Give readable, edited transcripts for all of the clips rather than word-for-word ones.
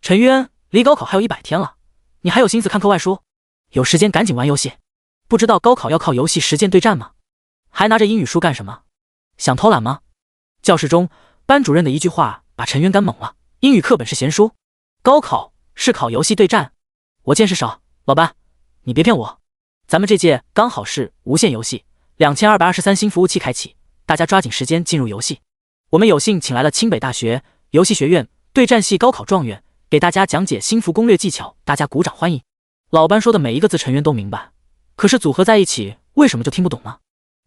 陈渊，离高考还有100天了，你还有心思看课外书？有时间赶紧玩游戏。不知道高考要靠游戏实践对战吗？还拿着英语书干什么？想偷懒吗？教室中，班主任的一句话把陈渊干懵了。英语课本是闲书，高考是考游戏对战。我见识少，老班，你别骗我。咱们这届刚好是无限游戏，2223新服务器开启，大家抓紧时间进入游戏。我们有幸请来了清北大学游戏学院对战系高考状元，给大家讲解新服攻略技巧，大家鼓掌欢迎。老班说的每一个字陈渊都明白，可是组合在一起为什么就听不懂呢？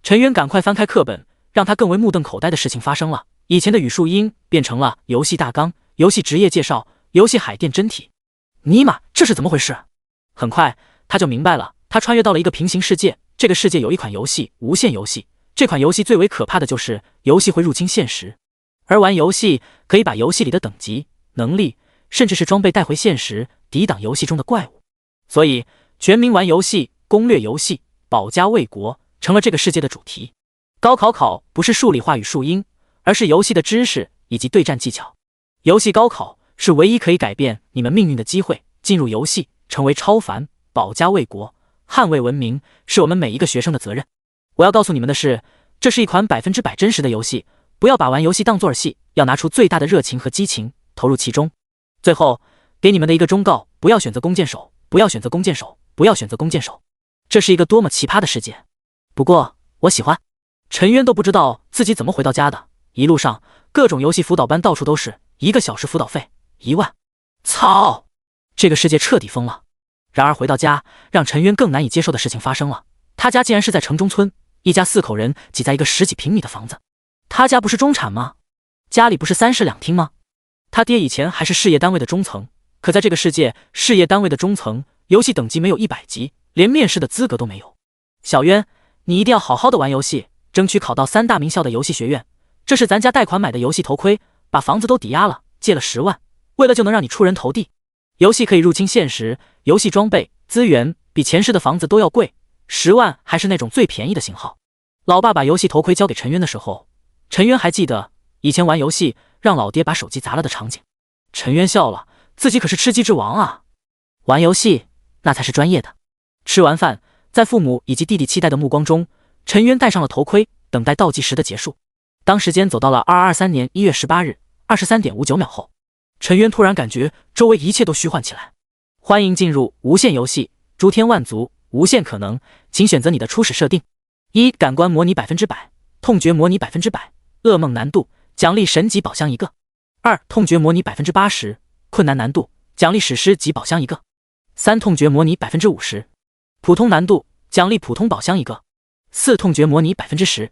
陈渊赶快翻开课本，让他更为目瞪口呆的事情发生了。以前的语数英变成了游戏大纲、游戏职业介绍、游戏海淀真题。尼玛，这是怎么回事？很快他就明白了，他穿越到了一个平行世界，这个世界有一款游戏，无限游戏。这款游戏最为可怕的就是游戏会入侵现实，而玩游戏可以把游戏里的等级、能力，甚至是装备带回现实，抵挡游戏中的怪物。所以全民玩游戏、攻略游戏、保家卫国成了这个世界的主题。高考不是数理化语数英，而是游戏的知识以及对战技巧。游戏高考是唯一可以改变你们命运的机会，进入游戏，成为超凡，保家卫国，捍卫文明，是我们每一个学生的责任。我要告诉你们的是，这是一款100%真实的游戏，不要把玩游戏当作儿戏，要拿出最大的热情和激情，投入其中。最后，给你们的一个忠告，不要选择弓箭手，不要选择弓箭手，不要选择弓箭手。这是一个多么奇葩的世界！不过，我喜欢。陈渊都不知道自己怎么回到家的，一路上各种游戏辅导班到处都是，1个小时辅导费1万。操！这个世界彻底疯了。然而回到家，让陈渊更难以接受的事情发生了，他家竟然是在城中村，一家4口人挤在一个10几平米的房子。他家不是中产吗？家里不是3室2厅吗？他爹以前还是事业单位的中层，可在这个世界，事业单位的中层游戏等级没有100级，连面试的资格都没有。小渊，你一定要好好的玩游戏，争取考到3大名校的游戏学院。这是咱家贷款买的游戏头盔，把房子都抵押了，借了10万，为了就能让你出人头地。游戏可以入侵现实，游戏装备资源比前世的房子都要贵，10万还是那种最便宜的型号。老爸把游戏头盔交给陈渊的时候，陈渊还记得以前玩游戏让老爹把手机砸了的场景。陈渊笑了，自己可是吃鸡之王啊，玩游戏那才是专业的。吃完饭，在父母以及弟弟期待的目光中，陈渊戴上了头盔，等待倒计时的结束。当时间走到了2223年1月18日23点59秒后，陈渊突然感觉周围一切都虚幻起来。欢迎进入无限游戏，诸天万族，无限可能，请选择你的初始设定。1. 感官模拟100%，痛觉模拟100%，噩梦难度，奖励神级宝箱1个。2. 痛觉模拟80%，困难难度，奖励史诗级宝箱1个。3. 痛觉模拟50%，普通难度，奖励普通宝箱1个。4. 痛觉模拟10%，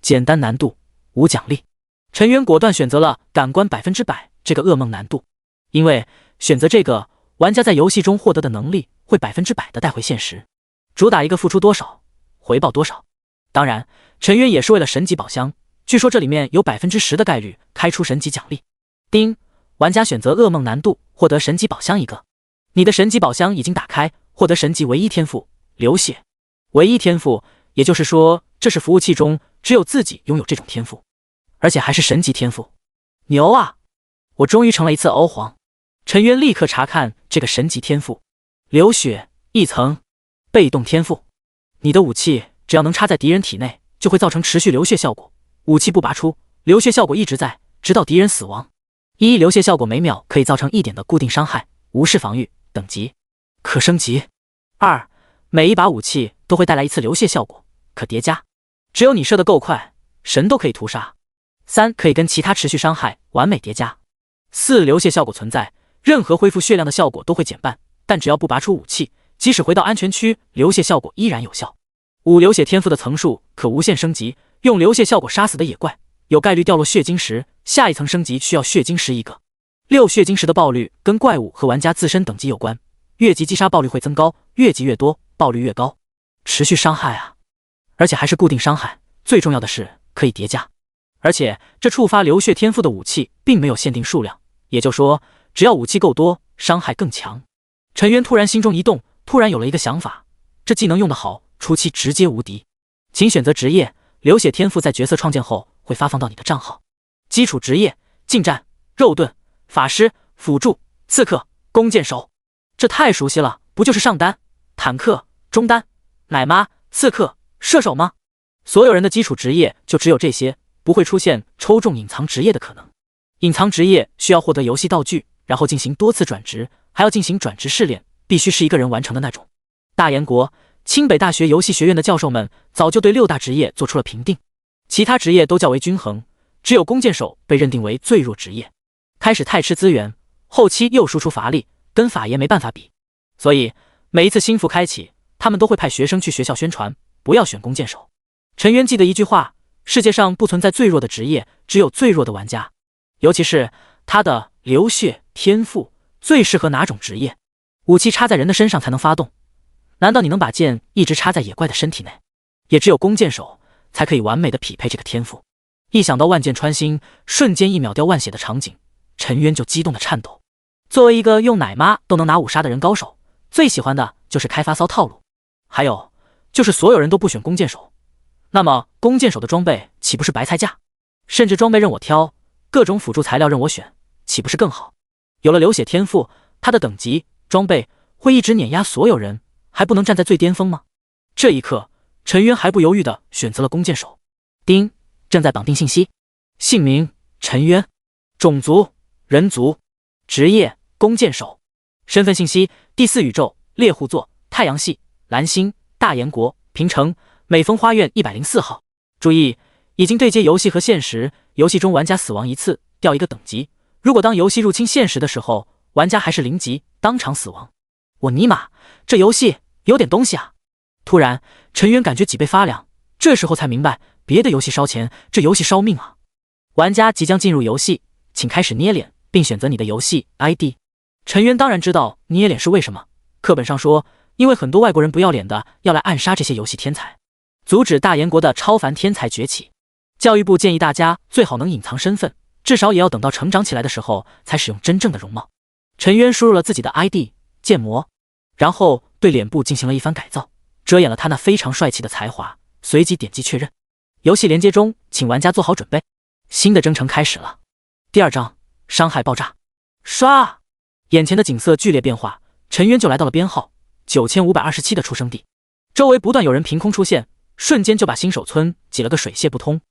简单难度，无奖励。陈渊果断选择了感官100%这个噩梦难度，因为选择这个，玩家在游戏中获得的能力会100%的带回现实，主打一个付出多少，回报多少。当然，陈渊也是为了神级宝箱，据说这里面有10%的概率开出神级奖励。丁，玩家选择噩梦难度，获得神级宝箱1个。你的神级宝箱已经打开，获得神级唯一天赋流血。唯一天赋，也就是说，这是服务器中只有自己拥有这种天赋，而且还是神级天赋。牛啊！我终于成了一次欧皇。陈渊立刻查看这个神级天赋，流血1层，被动天赋。你的武器只要能插在敌人体内，就会造成持续流血效果。武器不拔出，流血效果一直在，直到敌人死亡。1. 流血效果每秒可以造成1点的固定伤害，无视防御，等级可升级。2. 每一把武器都会带来1次流血效果，可叠加，只有你射得够快，神都可以屠杀。3. 可以跟其他持续伤害完美叠加。4. 流血效果存在，任何恢复血量的效果都会减半，但只要不拔出武器，即使回到安全区，流血效果依然有效。5. 流血天赋的层数可无限升级，用流血效果杀死的野怪，有概率掉落血晶石，下一层升级需要血晶石1个。6. 血晶石的爆率跟怪物和玩家自身等级有关，越级击杀爆率会增高，越级越多，爆率越高。持续伤害啊，而且还是固定伤害，最重要的是可以叠加。而且这触发流血天赋的武器并没有限定数量，也就是说，只要武器够多，伤害更强。陈渊突然心中一动，突然有了一个想法，这技能用得好，初期直接无敌。请选择职业，流血天赋在角色创建后会发放到你的账号。基础职业：近战、肉盾、法师、辅助、刺客、弓箭手，这太熟悉了，不就是上单、坦克、中单、奶妈、刺客、射手吗？所有人的基础职业就只有这些，不会出现抽中隐藏职业的可能。隐藏职业需要获得游戏道具，然后进行多次转职，还要进行转职试炼，必须是一个人完成的那种。大研国、清北大学游戏学院的教授们早就对6大职业做出了评定，其他职业都较为均衡，只有弓箭手被认定为最弱职业。开始太吃资源，后期又输出乏力，跟法爷没办法比。所以每一次新服开启，他们都会派学生去学校宣传，不要选弓箭手。陈渊记得一句话，世界上不存在最弱的职业，只有最弱的玩家。尤其是他的流血天赋最适合哪种职业？武器插在人的身上才能发动，难道你能把剑一直插在野怪的身体内？也只有弓箭手才可以完美的匹配这个天赋。一想到万箭穿心，瞬间1秒掉万血的场景，陈渊就激动的颤抖。作为一个用奶妈都能拿5杀的人高手，最喜欢的就是开发骚套路，还有就是所有人都不选弓箭手，那么弓箭手的装备岂不是白菜价？甚至装备任我挑，各种辅助材料任我选，岂不是更好？有了流血天赋，他的等级装备会一直碾压所有人，还不能站在最巅峰吗？这一刻，陈渊还不犹豫地选择了弓箭手。丁，正在绑定信息，姓名陈渊，种族人族，职业弓箭手，身份信息第4宇宙猎户座太阳系蓝星大研国平城美丰花苑104号。注意，已经对接游戏和现实，游戏中玩家死亡1次掉1个等级，如果当游戏入侵现实的时候，玩家还是0级，当场死亡。我尼玛，这游戏有点东西啊！突然，陈渊感觉脊背发凉，这时候才明白，别的游戏烧钱，这游戏烧命啊！玩家即将进入游戏，请开始捏脸，并选择你的游戏 ID。陈渊当然知道捏脸是为什么，课本上说，因为很多外国人不要脸的要来暗杀这些游戏天才，阻止大研国的超凡天才崛起。教育部建议大家最好能隐藏身份，至少也要等到成长起来的时候才使用真正的容貌。陈渊输入了自己的 ID 剑魔，然后对脸部进行了一番改造，遮掩了他那非常帅气的才华，随即点击确认。游戏连接中，请玩家做好准备，新的征程开始了。第2章，伤害爆炸。刷，眼前的景色剧烈变化，陈渊就来到了编号9527的出生地，周围不断有人凭空出现，瞬间就把新手村挤了个水泄不通。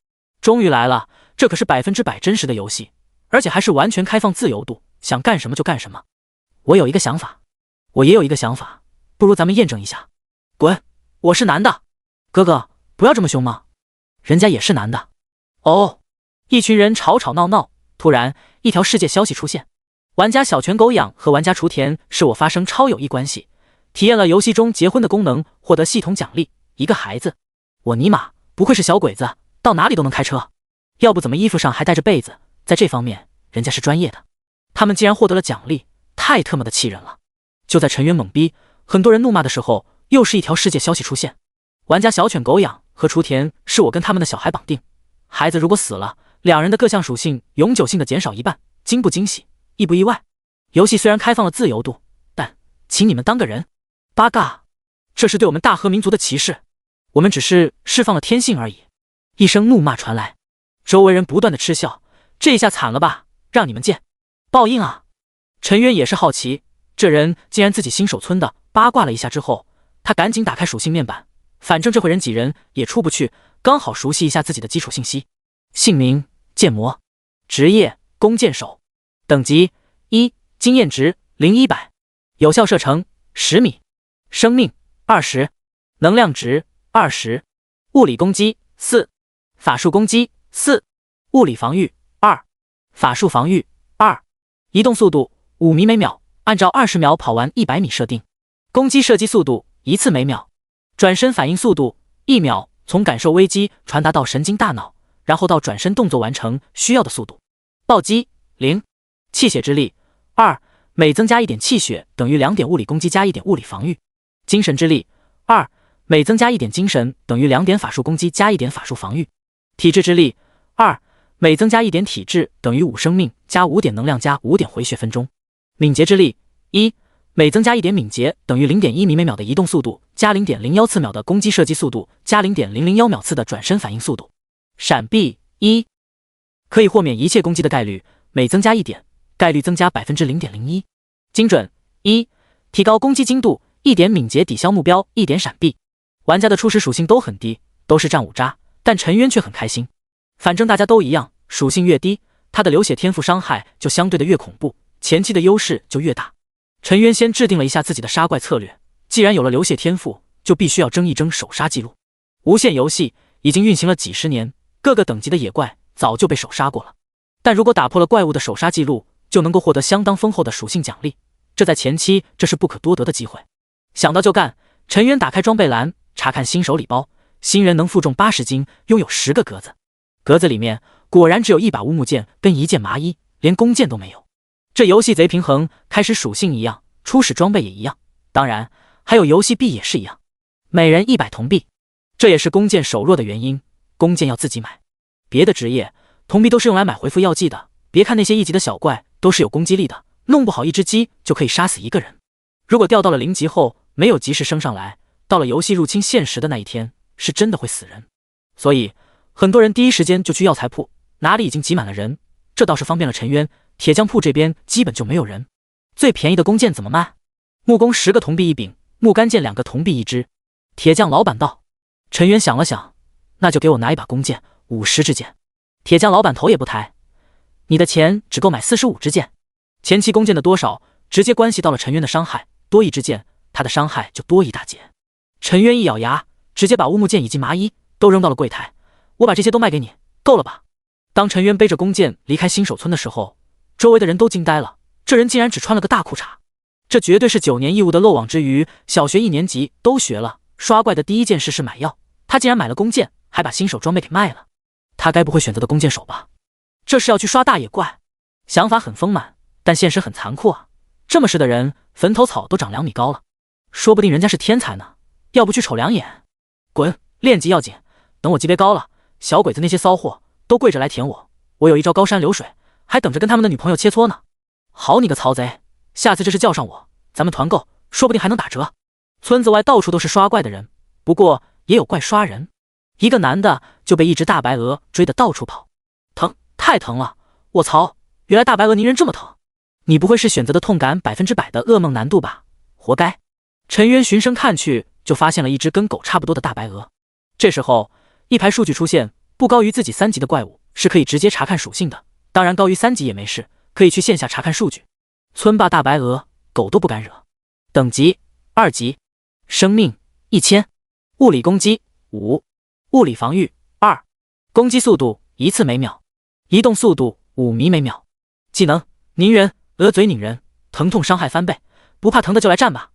终于来了，这可是100%真实的游戏，而且还是完全开放自由度，想干什么就干什么。我有一个想法，我也有一个想法，不如咱们验证一下。滚，我是男的。哥哥，不要这么凶嘛，人家也是男的。哦，一群人吵吵闹闹，突然一条世界消息出现，玩家小犬狗养和玩家雏田是我发生超友谊关系，体验了游戏中结婚的功能，获得系统奖励一个孩子。我尼玛，不愧是小鬼子，到哪里都能开车，要不怎么衣服上还带着被子，在这方面人家是专业的。他们竟然获得了奖励，太特么的气人了。就在陈渊懵逼，很多人怒骂的时候，又是一条世界消息出现，玩家小犬狗养和雏田是我跟他们的小孩绑定，孩子如果死了，2人的各项属性永久性的减少1半，惊不惊喜，意不意外？游戏虽然开放了自由度，但请你们当个人。八嘎，这是对我们大和民族的歧视，我们只是释放了天性而已。一声怒骂传来，周围人不断的嗤笑，这下惨了吧，让你们见报应啊！陈渊也是好奇，这人竟然自己新手村的，八卦了一下之后，他赶紧打开属性面板，反正这会人挤人也出不去，刚好熟悉一下自己的基础信息。姓名剑魔，职业弓箭手，等级1，经验值0100，有效射程10米，生命20，能量值20，物理攻击4，法术攻击4，物理防御2，法术防御2，移动速度5米每秒，按照20秒跑完100米设定，攻击射击速度1次每秒，转身反应速度1秒，从感受危机传达到神经大脑，然后到转身动作完成需要的速度。暴击0，气血之力2，每增加1点气血等于2点物理攻击加1点物理防御。精神之力2，每增加1点精神等于2点法术攻击加1点法术防御。体质之力2，每增加1点体质等于5生命加5点能量加5点回血分钟。敏捷之力1，每增加1点敏捷等于 0.1 米每秒的移动速度加 0.01 次秒的攻击射击速度加 0.001 秒次的转身反应速度。闪避1，可以豁免一切攻击的概率，每增加1点，概率增加 0.01%。精准1，提高攻击精度，1点敏捷抵消目标，1点闪避。玩家的初始属性都很低，都是战五渣，但陈渊却很开心。反正大家都一样，属性越低，他的流血天赋伤害就相对的越恐怖，前期的优势就越大。陈渊先制定了一下自己的杀怪策略，既然有了流血天赋，就必须要争一争首杀记录。无限游戏已经运行了几十年，各个等级的野怪早就被首杀过了，但如果打破了怪物的首杀记录，就能够获得相当丰厚的属性奖励，这在前期这是不可多得的机会。想到就干，陈渊打开装备栏，查看新手礼包，新人能负重80斤，拥有10个格子，格子里面果然只有一把乌木剑跟一件麻衣，连弓箭都没有。这游戏贼平衡，开始属性一样，初始装备也一样，当然还有游戏币也是一样，每人100铜币，这也是弓箭手弱的原因，弓箭要自己买。别的职业铜币都是用来买回复药剂的，别看那些1级的小怪都是有攻击力的，弄不好一只鸡就可以杀死一个人。如果掉到了0级后没有及时升上来，到了游戏入侵现实的那一天，是真的会死人。所以很多人第一时间就去药材铺，哪里已经挤满了人，这倒是方便了陈渊。铁匠铺这边基本就没有人。最便宜的弓箭怎么卖？木弓10个铜币一柄，木杆箭2个铜币一支。铁匠老板道。陈渊想了想，那就给我拿一把弓箭，50支箭。铁匠老板头也不抬，你的钱只够买45支箭。前期弓箭的多少直接关系到了陈渊的伤害，多一支箭他的伤害就多一大截。陈渊一咬牙，直接把乌木剑以及麻衣都扔到了柜台，我把这些都卖给你，够了吧？当陈渊背着弓箭离开新手村的时候，周围的人都惊呆了，这人竟然只穿了个大裤衩，这绝对是9年义务的漏网之鱼，小学1年级都学了，刷怪的第一件事是买药，他竟然买了弓箭，还把新手装备给卖了，他该不会选择的弓箭手吧？这是要去刷大野怪，想法很丰满，但现实很残酷啊，这么实的人坟头草都长2米高了，说不定人家是天才呢，要不去瞅2眼？滚，练级要紧，等我级别高了，小鬼子那些骚货都跪着来舔我，我有一招高山流水，还等着跟他们的女朋友切磋呢。好你个曹贼，下次这事叫上我，咱们团购说不定还能打折。村子外到处都是刷怪的人，不过也有怪刷人。一个男的就被一只大白鹅追得到处跑，疼，太疼了！我操，原来大白鹅粘人这么疼！你不会是选择的痛感100%的噩梦难度吧？活该！陈渊循声看去，就发现了一只跟狗差不多的大白鹅。这时候，一排数据出现，不高于自己3级的怪物是可以直接查看属性的，当然高于3级也没事，可以去线下查看数据。村霸大白鹅，狗都不敢惹。等级2级，生命1000，物理攻击5，物理防御2，攻击速度1次每秒，移动速度5米每秒。技能拧人，鹅嘴拧人，疼痛伤害翻倍，不怕疼的就来战吧。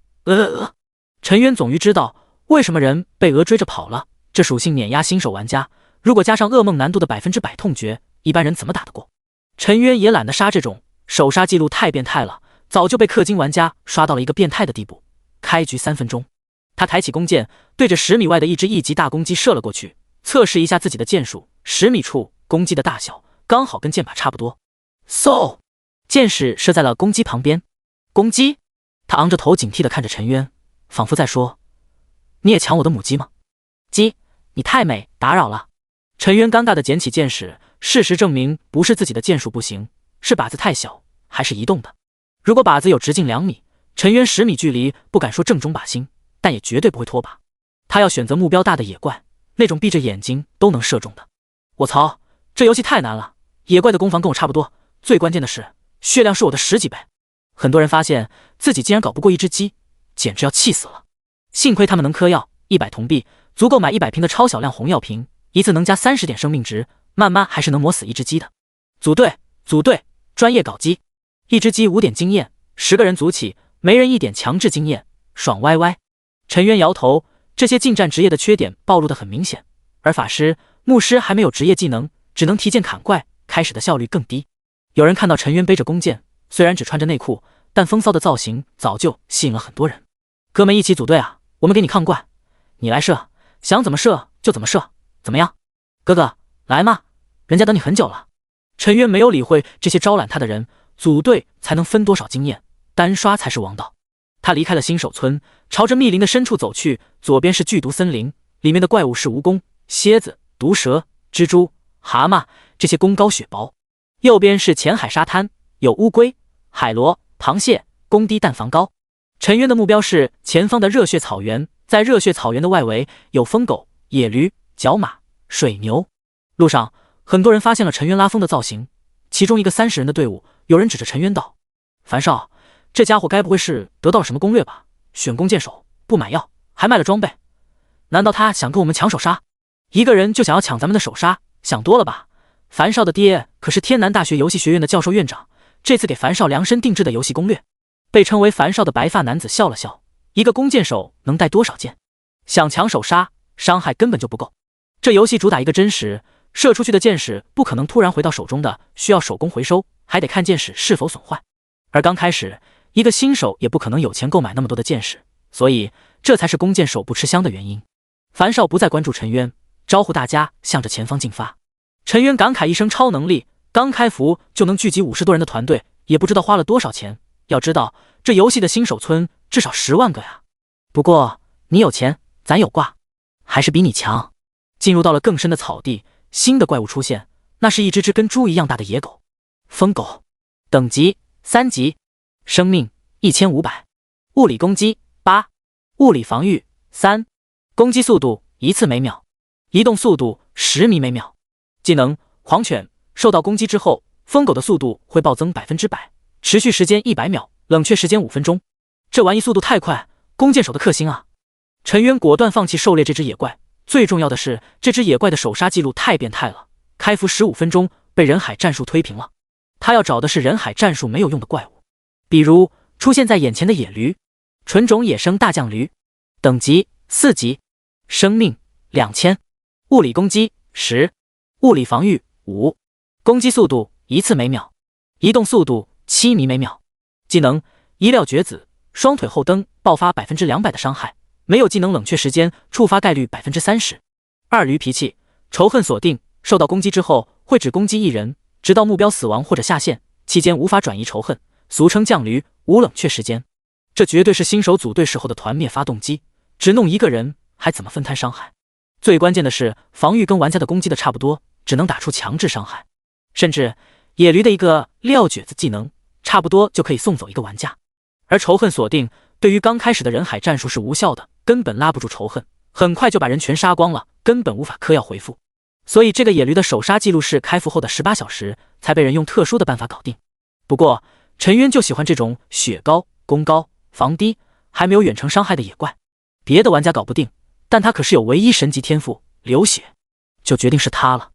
陈渊终于知道为什么人被鹅追着跑了，这属性碾压新手玩家，如果加上噩梦难度的100%痛觉，一般人怎么打得过？陈渊也懒得杀这种，首杀记录太变态了，早就被氪金玩家刷到了一个变态的地步。开局3分钟，他抬起弓箭，对着10米外的一只1级大公鸡射了过去，测试一下自己的箭术，10米处公鸡的大小刚好跟箭靶差不多。嗖，箭矢射在了公鸡旁边。公鸡，他昂着头警惕地看着陈渊，仿佛在说：你也抢我的母鸡吗？鸡，你太美，打扰了。陈渊尴尬地捡起箭矢，事实证明不是自己的箭术不行，是靶子太小，还是移动的。如果靶子有直径2米，陈渊10米距离不敢说正中靶心，但也绝对不会脱靶。他要选择目标大的野怪，那种闭着眼睛都能射中的。我操，这游戏太难了，野怪的攻防跟我差不多，最关键的是血量是我的10几倍。很多人发现自己竟然搞不过一只鸡，简直要气死了。幸亏他们能嗑药，100铜币足够买100瓶的超小量红药瓶，一次能加30点生命值，慢慢还是能磨死一只鸡的。组队，组队，专业搞鸡，一只鸡5点经验，10个人组起，没人1点强制经验，爽歪歪。陈渊摇头，这些近战职业的缺点暴露得很明显，而法师、牧师还没有职业技能，只能提剑砍怪，开始的效率更低。有人看到陈渊背着弓箭，虽然只穿着内裤，但风骚的造型早就吸引了很多人。哥们一起组队啊，我们给你抗怪，你来射，想怎么射就怎么射，怎么样？哥哥，来嘛，人家等你很久了。陈渊没有理会这些招揽他的人，组队才能分多少经验，单刷才是王道。他离开了新手村，朝着密林的深处走去，左边是剧毒森林，里面的怪物是蜈蚣、蝎子、毒蛇、蜘蛛、蛤蟆，这些功高血薄。右边是浅海沙滩，有乌龟、海螺、螃蟹、攻低但防高。陈渊的目标是前方的热血草原，在热血草原的外围有疯狗、野驴、角马、水牛。路上，很多人发现了陈渊拉风的造型，其中一个30人的队伍，有人指着陈渊道：“樊少，这家伙该不会是得到了什么攻略吧？选弓箭手，不买药，还卖了装备，难道他想跟我们抢首杀？一个人就想要抢咱们的首杀，想多了吧？樊少的爹可是天南大学游戏学院的教授院长，这次给樊少量身定制的游戏攻略。”被称为樊少的白发男子笑了笑，一个弓箭手能带多少箭？想抢首杀，伤害根本就不够。这游戏主打一个真实，射出去的箭矢不可能突然回到手中的，需要手工回收，还得看箭矢是否损坏。而刚开始，一个新手也不可能有钱购买那么多的箭矢，所以这才是弓箭手不吃香的原因。樊少不再关注陈渊，招呼大家向着前方进发。陈渊感慨一声超能力，刚开服就能聚集50多人的团队，也不知道花了多少钱。要知道，这游戏的新手村至少10万个呀。不过你有钱，咱有挂，还是比你强。进入到了更深的草地，新的怪物出现，那是一只跟猪一样大的野狗。疯狗，等级3级，生命1500，物理攻击8，物理防御3，攻击速度1次每秒，移动速度10米每秒。技能狂犬，受到攻击之后，疯狗的速度会暴增100%。持续时间100秒，冷却时间5分钟。这玩意速度太快，弓箭手的克星啊！陈渊果断放弃狩猎这只野怪，最重要的是这只野怪的首杀记录太变态了，开服15分钟被人海战术推平了。他要找的是人海战术没有用的怪物，比如出现在眼前的野驴，纯种野生大将驴，等级4级，生命2000，物理攻击10，物理防御5，攻击速度1次每秒，移动速度7米每秒。技能一料绝子，双腿后蹬，爆发200%的伤害，没有技能冷却时间，触发概率30%。二驴脾气，仇恨锁定，受到攻击之后会只攻击一人，直到目标死亡或者下线，期间无法转移仇恨，俗称将驴，无冷却时间。这绝对是新手组队时候的团灭发动机，只弄一个人还怎么分摊伤害？最关键的是防御跟玩家的攻击的差不多，只能打出强制伤害，甚至野驴的一个撂蹶子技能差不多就可以送走一个玩家。而仇恨锁定对于刚开始的人海战术是无效的，根本拉不住仇恨，很快就把人全杀光了，根本无法嗑药回复。所以这个野驴的首杀记录是开服后的18小时才被人用特殊的办法搞定。不过陈渊就喜欢这种血高、攻高、防低还没有远程伤害的野怪，别的玩家搞不定，但他可是有唯一神级天赋流血，就决定是他了。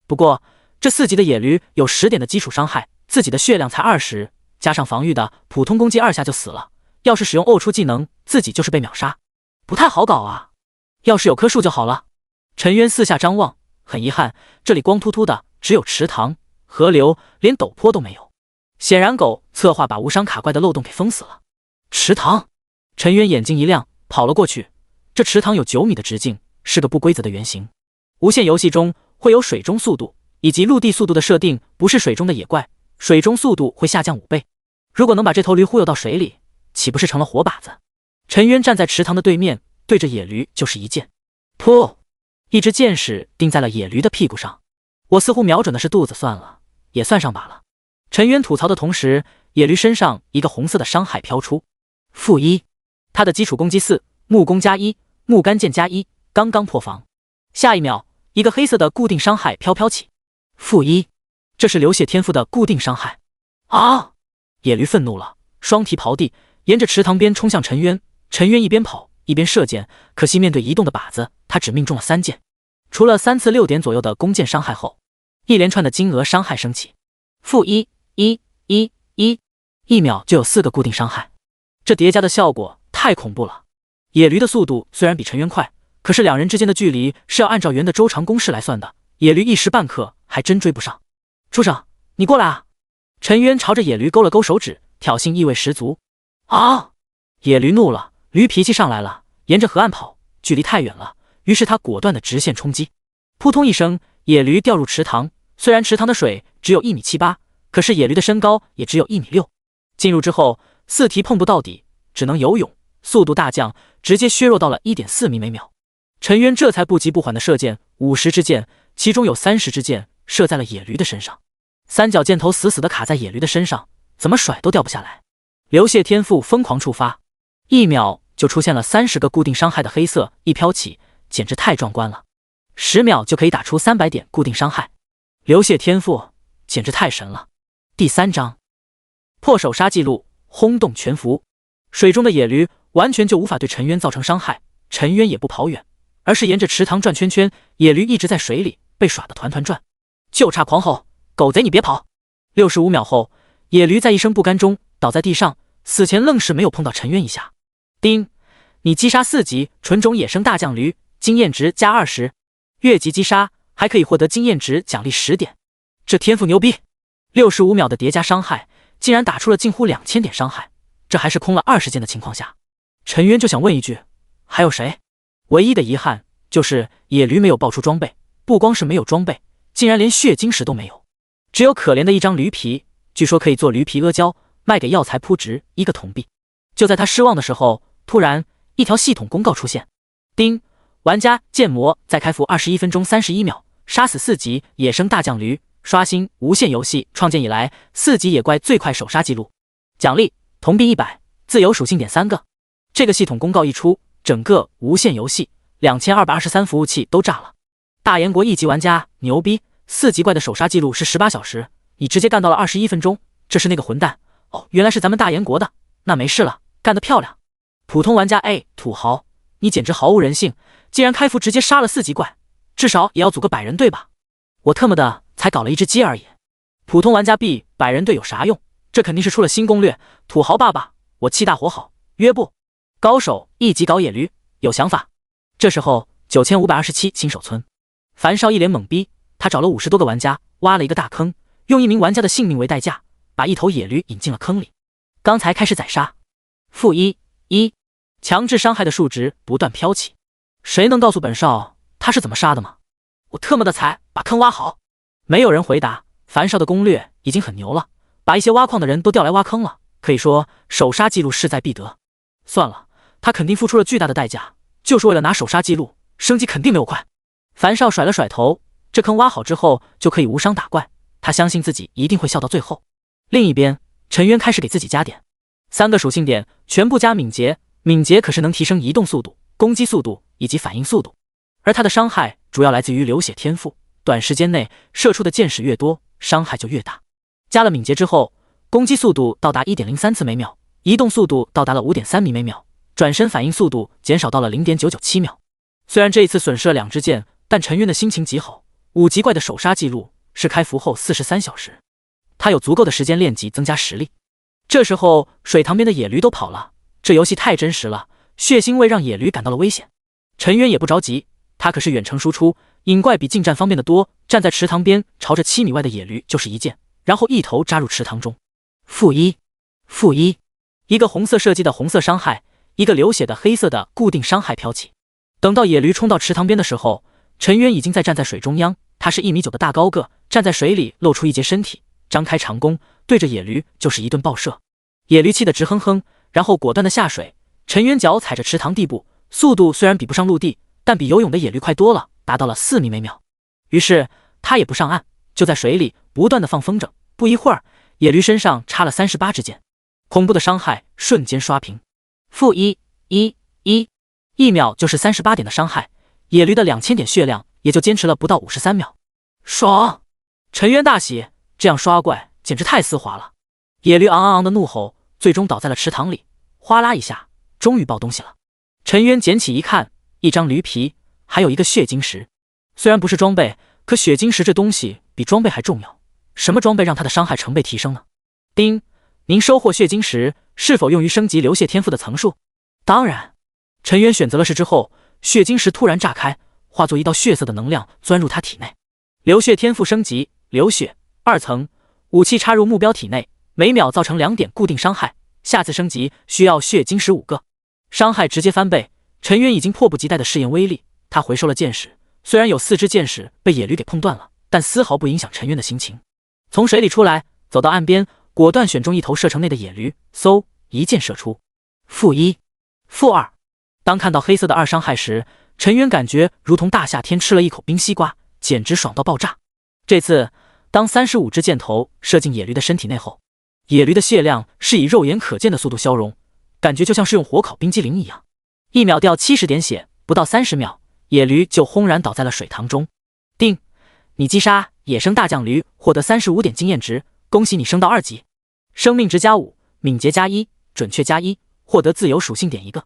不过这4级的野驴有10点的基础伤害，自己的血量才20，加上防御的普通攻击2下就死了，要是使用出技能，自己就是被秒杀，不太好搞啊。要是有棵树就好了。陈渊四下张望，很遗憾，这里光秃秃的，只有池塘、河流，连陡坡都没有。显然狗策划把无伤卡怪的漏洞给封死了。池塘，陈渊眼睛一亮，跑了过去。这池塘有9米的直径，是个不规则的圆形。无限游戏中会有水中速度以及陆地速度的设定，不是水中的野怪，水中速度会下降5倍。如果能把这头驴忽悠到水里，岂不是成了活靶子？陈渊站在池塘的对面，对着野驴就是一箭，噗！一支箭矢钉在了野驴的屁股上。我似乎瞄准的是肚子，算了，也算上把了。陈渊吐槽的同时，野驴身上一个红色的伤害飘出，-1，他的基础攻击4，木攻加1，木干剑加1，刚刚破防。下一秒，一个黑色的固定伤害飘起，-1，这是流血天赋的固定伤害。啊！野驴愤怒了，双蹄刨地，沿着池塘边冲向陈渊。陈渊一边跑一边射箭，可惜面对移动的靶子，他只命中了3箭。除了3次6点左右的弓箭伤害后，一连串的金额伤害升起，-1，1，1，1，一秒就有4个固定伤害，这叠加的效果太恐怖了。野驴的速度虽然比陈渊快，可是两人之间的距离是要按照圆的周长公式来算的，野驴一时半刻还真追不上。畜生，你过来啊！陈渊朝着野驴勾了勾手指，挑衅意味十足。啊！野驴怒了，驴脾气上来了，沿着河岸跑，距离太远了，于是他果断的直线冲击。扑通一声，野驴掉入池塘，虽然池塘的水只有1.78米，可是野驴的身高也只有1.6米。进入之后，4蹄碰不到底，只能游泳，速度大降，直接削弱到了1.4米每秒。陈渊这才不急不缓的射箭，50支箭，其中有30支箭射在了野驴的身上。三角箭头死死的卡在野驴的身上，怎么甩都掉不下来。流泻天赋疯狂触发，1秒就出现了30个固定伤害的黑色一飘起，简直太壮观了。10秒就可以打出300点固定伤害，流泻天赋简直太神了。第3章破手杀记录，轰动全服。水中的野驴完全就无法对陈渊造成伤害，陈渊也不跑远，而是沿着池塘转圈圈，野驴一直在水里被耍得团团转，就差狂吼：“狗贼你别跑！”65秒后，野驴在一声不甘中倒在地上，死前愣是没有碰到陈渊一下。丁，你击杀4级纯种野生大将驴，经验值加20，越级击杀还可以获得经验值奖励10点，这天赋牛逼！65秒的叠加伤害，竟然打出了近乎2000点伤害，这还是空了20件的情况下。陈渊就想问一句，还有谁？唯一的遗憾就是野驴没有爆出装备，不光是没有装备，竟然连血晶石都没有，只有可怜的一张驴皮，据说可以做驴皮阿胶，卖给药材铺值1个铜币。就在他失望的时候，突然一条系统公告出现：丁，玩家建模在开服21分钟31秒杀死4级野生大将驴，刷新无限游戏创建以来4级野怪最快首杀记录，奖励铜币100，自由属性点3个。这个系统公告一出，整个无限游戏2223服务器都炸了。大炎国1级玩家牛逼，4级怪的首杀记录是18小时，你直接干到了21分钟，这是那个混蛋哦，原来是咱们大炎国的，那没事了，干得漂亮。普通玩家土豪，你简直毫无人性，竟然开服直接杀了4级怪，至少也要组个100人队吧？我特么的才搞了一只鸡而已。普通玩家 100人队有啥用？这肯定是出了新攻略，土豪爸爸，我气大活好，约不？高手1级搞野驴，有想法。这时候9527新手村，樊少一脸懵逼，他找了50多个玩家，挖了一个大坑，用1名玩家的性命为代价，把一头野驴引进了坑里。刚才开始宰杀，-1，强制伤害的数值不断飘起。谁能告诉本少他是怎么杀的吗？我特么的才把坑挖好。没有人回答，樊少的攻略已经很牛了，把一些挖矿的人都调来挖坑了，可以说首杀记录势在必得。算了，他肯定付出了巨大的代价，就是为了拿首杀记录，升级肯定没有快。樊少甩了甩头，这坑挖好之后就可以无伤打怪，他相信自己一定会笑到最后。另一边，陈渊开始给自己加点，3个属性点全部加敏捷，敏捷可是能提升移动速度、攻击速度以及反应速度，而他的伤害主要来自于流血天赋，短时间内射出的箭矢越多，伤害就越大。加了敏捷之后，攻击速度到达 1.03 次每秒，移动速度到达了 5.3 米每秒，转身反应速度减少到了 0.997 秒。虽然这一次损失了2支箭，但陈渊的心情极好，5级怪的首杀记录是开服后43小时，他有足够的时间练级增加实力。这时候水塘边的野驴都跑了，这游戏太真实了，血腥味让野驴感到了危险。陈渊也不着急，他可是远程输出，引怪比近战方便的多，站在池塘边朝着7米外的野驴就是一箭，然后一头扎入池塘中。-1，一个红色射击的红色伤害，一个流血的黑色的固定伤害飘起。等到野驴冲到池塘边的时候，陈渊已经站在水中央，他是1米9的大高个，站在水里露出一截身体，张开长弓，对着野驴就是一顿爆射。野驴气得直哼哼，然后果断的下水。陈渊脚踩着池塘地部，速度虽然比不上陆地，但比游泳的野驴快多了，达到了4米每秒。于是他也不上岸，就在水里不断的放风筝。不一会儿，野驴身上插了38支箭，恐怖的伤害瞬间刷屏。-1，1秒就是38点的伤害，野驴的2000点血量也就坚持了不到53秒。爽！陈渊大喜，这样刷怪简直太丝滑了。野驴昂昂昂的怒吼，最终倒在了池塘里，哗啦一下，终于爆东西了。陈渊捡起一看，一张驴皮，还有一个血晶石。虽然不是装备，可血晶石这东西比装备还重要。什么装备让他的伤害成倍提升呢？丁，您收获血晶石，是否用于升级流血天赋的层数？当然。陈渊选择了是之后，血晶石突然炸开，化作一道血色的能量钻入他体内。流血天赋升级，流血2层，武器插入目标体内，每秒造成2点固定伤害，下次升级需要血晶石5个，伤害直接翻倍。陈渊已经迫不及待地试验威力，他回收了箭矢，虽然有4支箭矢被野驴给碰断了，但丝毫不影响陈渊的心情。从水里出来，走到岸边，果断选中一头射程内的野驴，嗖，一箭射出。-1，-2。当看到黑色的2伤害时，陈渊感觉如同大夏天吃了一口冰西瓜，简直爽到爆炸。这次当35支箭头射进野驴的身体内后，野驴的血量是以肉眼可见的速度消融，感觉就像是用火烤冰激凌一样，1秒掉70点血，不到30秒，野驴就轰然倒在了水塘中。定，你击杀野生大将驴，获得35点经验值，恭喜你升到2级。生命值+5，敏捷+1，准确+1，获得自由属性点1个。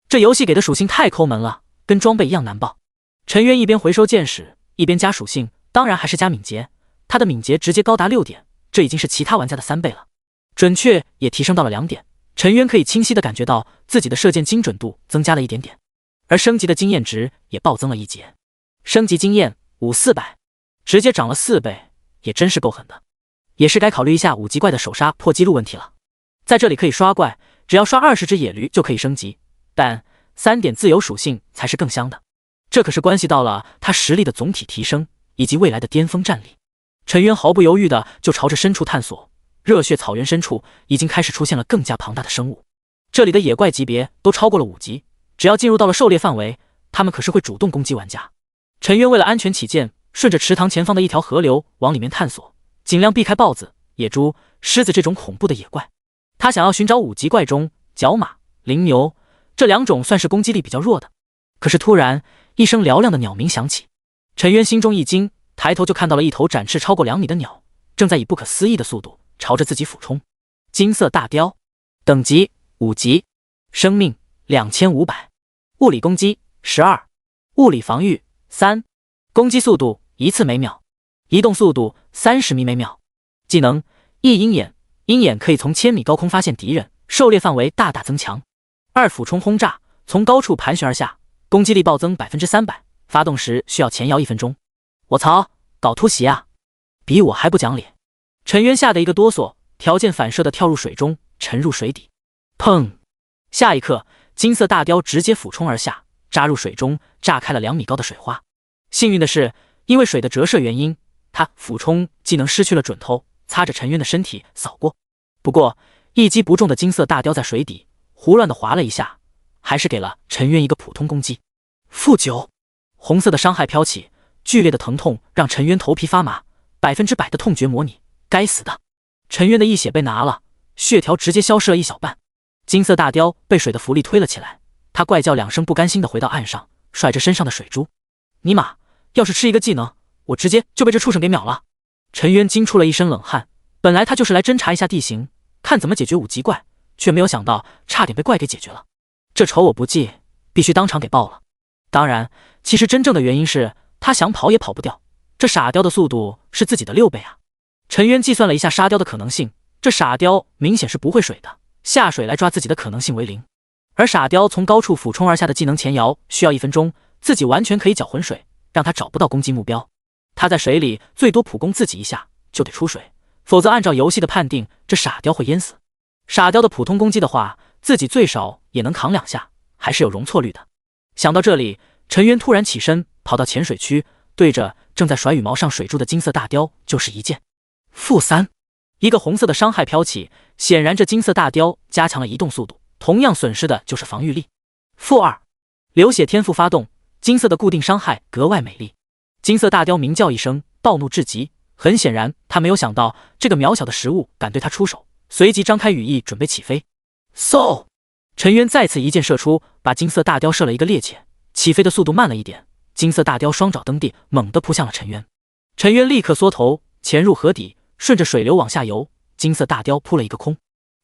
这游戏给的属性太抠门了，跟装备一样难爆。陈渊一边回收剑矢，一边加属性，当然还是加敏捷，他的敏捷直接高达6点，这已经是其他玩家的3倍了。准确也提升到了2点，陈渊可以清晰地感觉到自己的射箭精准度增加了1点点，而升级的经验值也暴增了1节。升级经验5400，直接涨了4倍，也真是够狠的。也是该考虑一下5级怪的首杀破纪录问题了。在这里可以刷怪，只要刷20只野驴就可以升级，但3点自由属性才是更香的，这可是关系到了他实力的总体提升以及未来的巅峰战力。陈渊毫不犹豫的就朝着深处探索，热血草原深处已经开始出现了更加庞大的生物，这里的野怪级别都超过了5级，只要进入到了狩猎范围，他们可是会主动攻击玩家。陈渊为了安全起见，顺着池塘前方的一条河流往里面探索，尽量避开豹子、野猪、狮子这种恐怖的野怪。他想要寻找5级怪中角马、羚牛这2种算是攻击力比较弱的。可是突然一声嘹亮的鸟鸣响起，陈渊心中一惊，抬头就看到了一头展翅超过2米的鸟，正在以不可思议的速度朝着自己俯冲。金色大雕，等级5级，生命2500，物理攻击12，物理防御3，攻击速度1次每秒，移动速度30米每秒。技能一鹰眼，鹰眼可以从1000米高空发现敌人，狩猎范围大大增强。2俯冲轰炸，从高处盘旋而下，攻击力暴增300%，发动时需要前摇1分钟。我操，搞突袭啊，比我还不讲理。陈渊吓得一个哆嗦，条件反射的跳入水中，沉入水底。砰！下一刻，金色大雕直接俯冲而下，扎入水中，炸开了2米高的水花。幸运的是，因为水的折射原因，他俯冲技能失去了准头，擦着陈渊的身体扫过。不过一击不中的金色大雕在水底胡乱的划了一下，还是给了陈渊一个普通攻击。负9，红色的伤害飘起，剧烈的疼痛让陈渊头皮发麻，100%的痛觉模拟。该死的！陈渊的一血被拿了，血条直接消失了一小半。金色大雕被水的浮力推了起来，他怪叫2声，不甘心的回到岸上，甩着身上的水珠。尼玛，要是吃一个技能，我直接就被这畜生给秒了。陈渊惊出了一身冷汗，本来他就是来侦查一下地形，看怎么解决5级怪，却没有想到差点被怪给解决了。这仇我不记，必须当场给报了。当然，其实真正的原因是他想跑也跑不掉，这傻雕的速度是自己的6倍啊。陈渊计算了一下沙雕的可能性，这傻雕明显是不会水的，下水来抓自己的可能性为0。而傻雕从高处俯冲而下的技能前摇需要1分钟，自己完全可以搅浑水，让他找不到攻击目标。他在水里最多普攻自己一下就得出水，否则按照游戏的判定，这傻雕会淹死。傻雕的普通攻击的话，自己最少也能扛2下，还是有容错率的。想到这里，陈渊突然起身跑到浅水区，对着正在甩羽毛上水柱的金色大雕就是一剑。负3，一个红色的伤害飘起，显然这金色大雕加强了移动速度，同样损失的就是防御力。负2，流血天赋发动，金色的固定伤害格外美丽。金色大雕鸣叫一声，暴怒至极，很显然他没有想到这个渺小的食物敢对他出手，随即张开羽翼准备起飞。嗖！陈渊再次一箭射出，把金色大雕射了一个趔趄，起飞的速度慢了一点，金色大雕双爪蹬地，猛地扑向了陈渊。陈渊立刻缩头潜入河底，顺着水流往下游，金色大雕扑了一个空。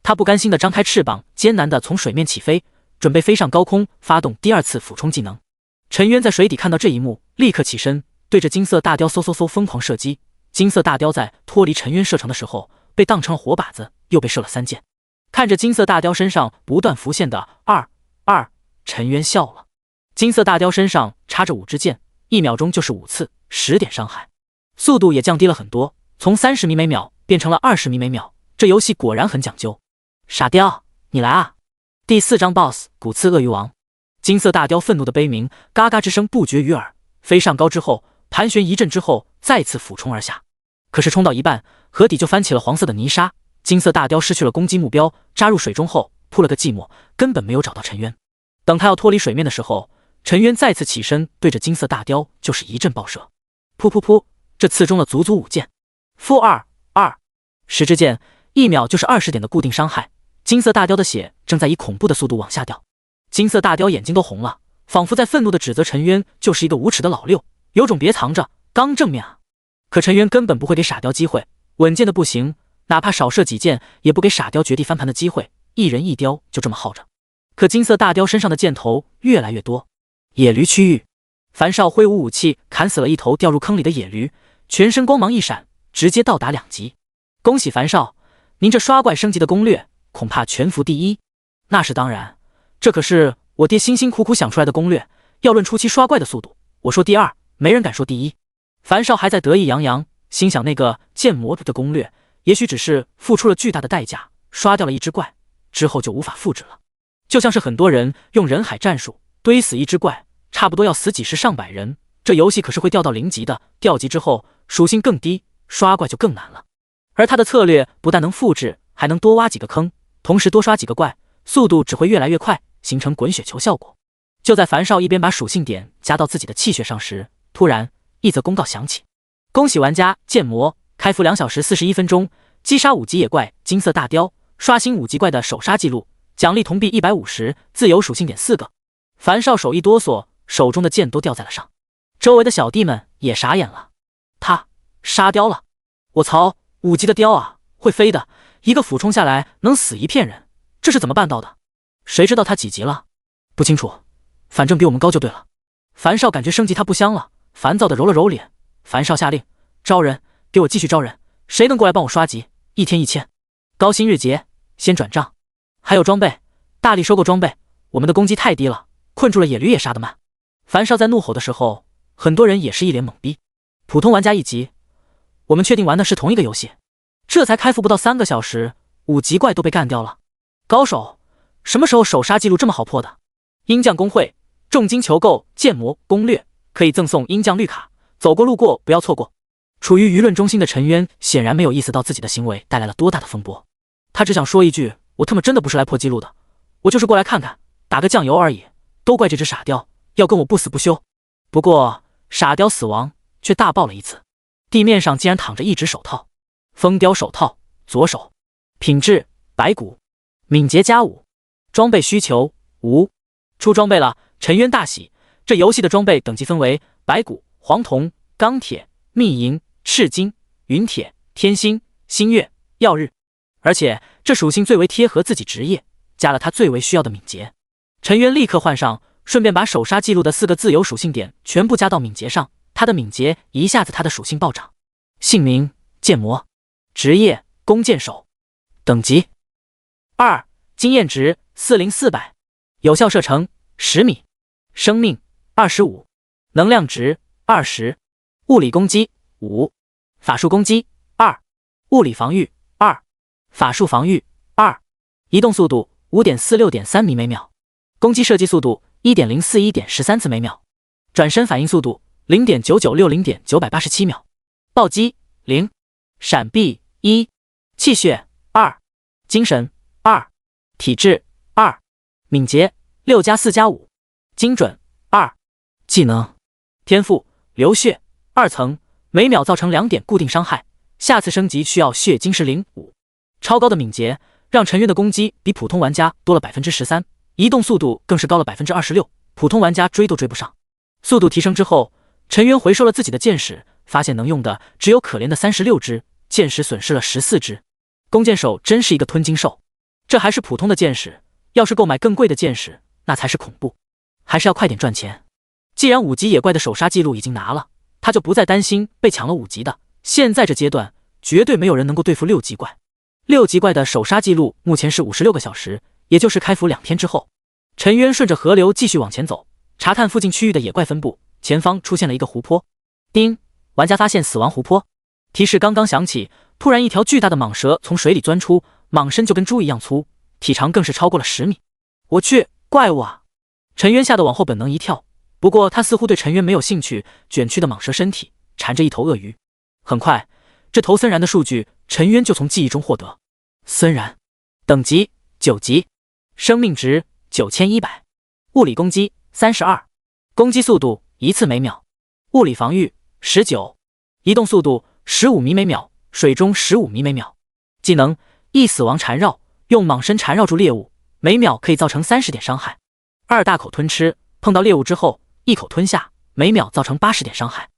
他不甘心地张开翅膀，艰难地从水面起飞，准备飞上高空，发动第2次俯冲技能。陈渊在水底看到这一幕，立刻起身，对着金色大雕嗖疯狂射击。金色大雕在脱离陈渊射程的时候，被当成了活靶子，又被射了3箭。看着金色大雕身上不断浮现的2，陈渊笑了。金色大雕身上插着5支箭，1秒钟就是5次，10点伤害，速度也降低了很多，从30米每秒变成了20米每秒。这游戏果然很讲究。傻雕，你来啊！第4章 BOSS 骨刺鳄鱼王。金色大雕愤怒的悲鸣，嘎嘎之声不绝于耳。飞上高之后，盘旋一阵之后，再次俯冲而下。可是冲到一半，河底就翻起了黄色的泥沙。金色大雕失去了攻击目标，扎入水中后扑了个寂寞，根本没有找到陈渊。等他要脱离水面的时候，陈渊再次起身，对着金色大雕就是一阵爆射。噗噗噗，这刺中了足足5箭。负2，10支箭， 1秒就是20点的固定伤害。金色大雕的血正在以恐怖的速度往下掉，金色大雕眼睛都红了，仿佛在愤怒地指责陈渊就是一个无耻的老六，有种别藏着，刚正面啊！可陈渊根本不会给傻雕机会，稳健的不行，哪怕少射几箭也不给傻雕绝地翻盘的机会，一人一雕就这么耗着。可金色大雕身上的箭头越来越多，野驴区域，樊少挥舞武器砍死了一头掉入坑里的野驴，全身光芒一闪，直接到达2级。恭喜樊少，您这刷怪升级的攻略恐怕全服第一。那是当然，这可是我爹辛辛苦苦想出来的攻略，要论初期刷怪的速度，我说第二，没人敢说第一。樊少还在得意洋洋，心想那个剑魔的攻略也许只是付出了巨大的代价，刷掉了一只怪之后就无法复制了。就像是很多人用人海战术堆死一只怪，差不多要死几十上百人，这游戏可是会掉到0级的，掉级之后属性更低，刷怪就更难了。而他的策略不但能复制，还能多挖几个坑，同时多刷几个怪，速度只会越来越快，形成滚雪球效果。就在樊少一边把属性点加到自己的气血上时，突然一则公告响起：恭喜玩家剑魔开服2小时41分钟，击杀5级野怪金色大雕，刷新5级怪的首杀记录，奖励铜币150，自由属性点4个。樊少手一哆嗦，手中的剑都掉在了上。周围的小弟们也傻眼了，他杀雕了！我操，5级的雕啊，会飞的，一个俯冲下来能死一片人，这是怎么办到的？谁知道他几级了？不清楚，反正比我们高就对了。樊少感觉升级他不香了，烦躁的揉了揉脸。樊少下令招人，给我继续招人，谁能过来帮我刷级，1天1000，高薪日结，先转账。还有装备，大力收购装备，我们的攻击太低了，困住了野驴也杀得慢。樊少在怒吼的时候，很多人也是一脸懵逼。普通玩家1级，我们确定玩的是同一个游戏？这才开服不到3个小时，5级怪都被干掉了。高手什么时候首杀记录这么好破的？鹰将公会重金求购剑魔攻略，可以赠送鹰将绿卡，走过路过不要错过。处于舆论中心的陈渊显然没有意识到自己的行为带来了多大的风波，他只想说一句，我他妈真的不是来破纪录的，我就是过来看看，打个酱油而已，都怪这只傻雕要跟我不死不休。不过傻雕死亡却大爆了一次，地面上竟然躺着一只手套，风雕手套，左手，品质白骨，敏捷加5，装备需求无。出装备了，陈渊大喜。这游戏的装备等级分为白骨、黄铜、钢铁、密银、赤金、云铁、天星、星月、曜日，而且这属性最为贴合自己职业，加了他最为需要的敏捷。陈渊立刻换上，顺便把首杀记录的4个自由属性点全部加到敏捷上，他的敏捷一下子他的属性暴涨。姓名剑魔，职业弓箭手，等级2，经验值40400，有效射程10米，生命25，能量值20，物理攻击5，法术攻击2，物理防御2，法术防御2，移动速度 5.46.3 米每秒，攻击射击速度 1.041.13 次每秒，转身反应速度 0.9960.987 秒，暴击0，闪避1，气血2，精神2，体质2，敏捷6+4+5，精准2，技能天赋流血2层，每秒造成2点固定伤害，下次升级需要血晶石0.5。超高的敏捷让陈渊的攻击比普通玩家多了 13%， 移动速度更是高了 26%， 普通玩家追都追不上。速度提升之后，陈渊回收了自己的箭矢，发现能用的只有可怜的36支，箭矢损失了14支。弓箭手真是一个吞金兽，这还是普通的箭矢，要是购买更贵的箭矢，那才是恐怖。还是要快点赚钱。既然5级野怪的首杀记录已经拿了，他就不再担心被抢了5级的。现在这阶段，绝对没有人能够对付6级怪。6级怪的首杀记录目前是56个小时，也就是开服2天之后。陈渊顺着河流继续往前走，查探附近区域的野怪分布。前方出现了一个湖泊，叮，玩家发现死亡湖泊。提示刚刚响起，突然一条巨大的蟒蛇从水里钻出，蟒身就跟猪一样粗，体长更是超过了10米。我去，怪物啊！陈渊吓得往后本能一跳，不过他似乎对陈渊没有兴趣，卷曲的蟒蛇身体缠着一头鳄鱼。很快，这头森然的数据陈渊就从记忆中获得。森然，等级9级，生命值9100，物理攻击32，攻击速度1次每秒，物理防御19，移动速度15米每秒，水中15米每秒。技能1死亡缠绕，用蟒身缠绕住猎物，每秒可以造成30点伤害。2大口吞吃，碰到猎物之后一口吞下，每秒造成80点伤害。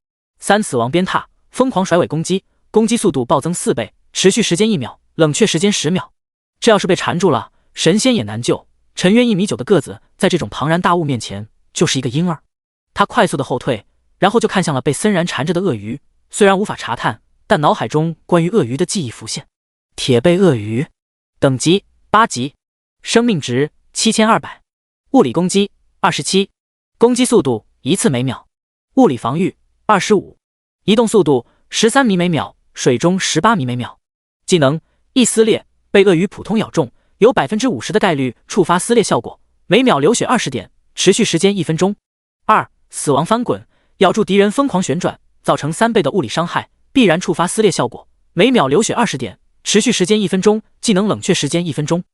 3死亡鞭挞，疯狂甩尾攻击，攻击速度暴增4倍，持续时间1秒，冷却时间10秒。这要是被缠住了，神仙也难救。陈渊1米9的个子，在这种庞然大物面前就是一个婴儿。他快速的后退，然后就看向了被森然缠着的鳄鱼。虽然无法查探，但脑海中关于鳄鱼的记忆浮现。铁背鳄鱼，等级8级，生命值7200，物理攻击27，攻击速度1次每秒，物理防御25，移动速度13米每秒，水中18米每秒。技能一撕裂，被鳄鱼普通咬中，有 50% 的概率触发撕裂效果，每秒流血20点，持续时间1分钟。2死亡翻滚，咬住敌人疯狂旋转，造成3倍的物理伤害，必然触发撕裂效果，每秒流血20点，持续时间1分钟，技能冷却时间1分钟。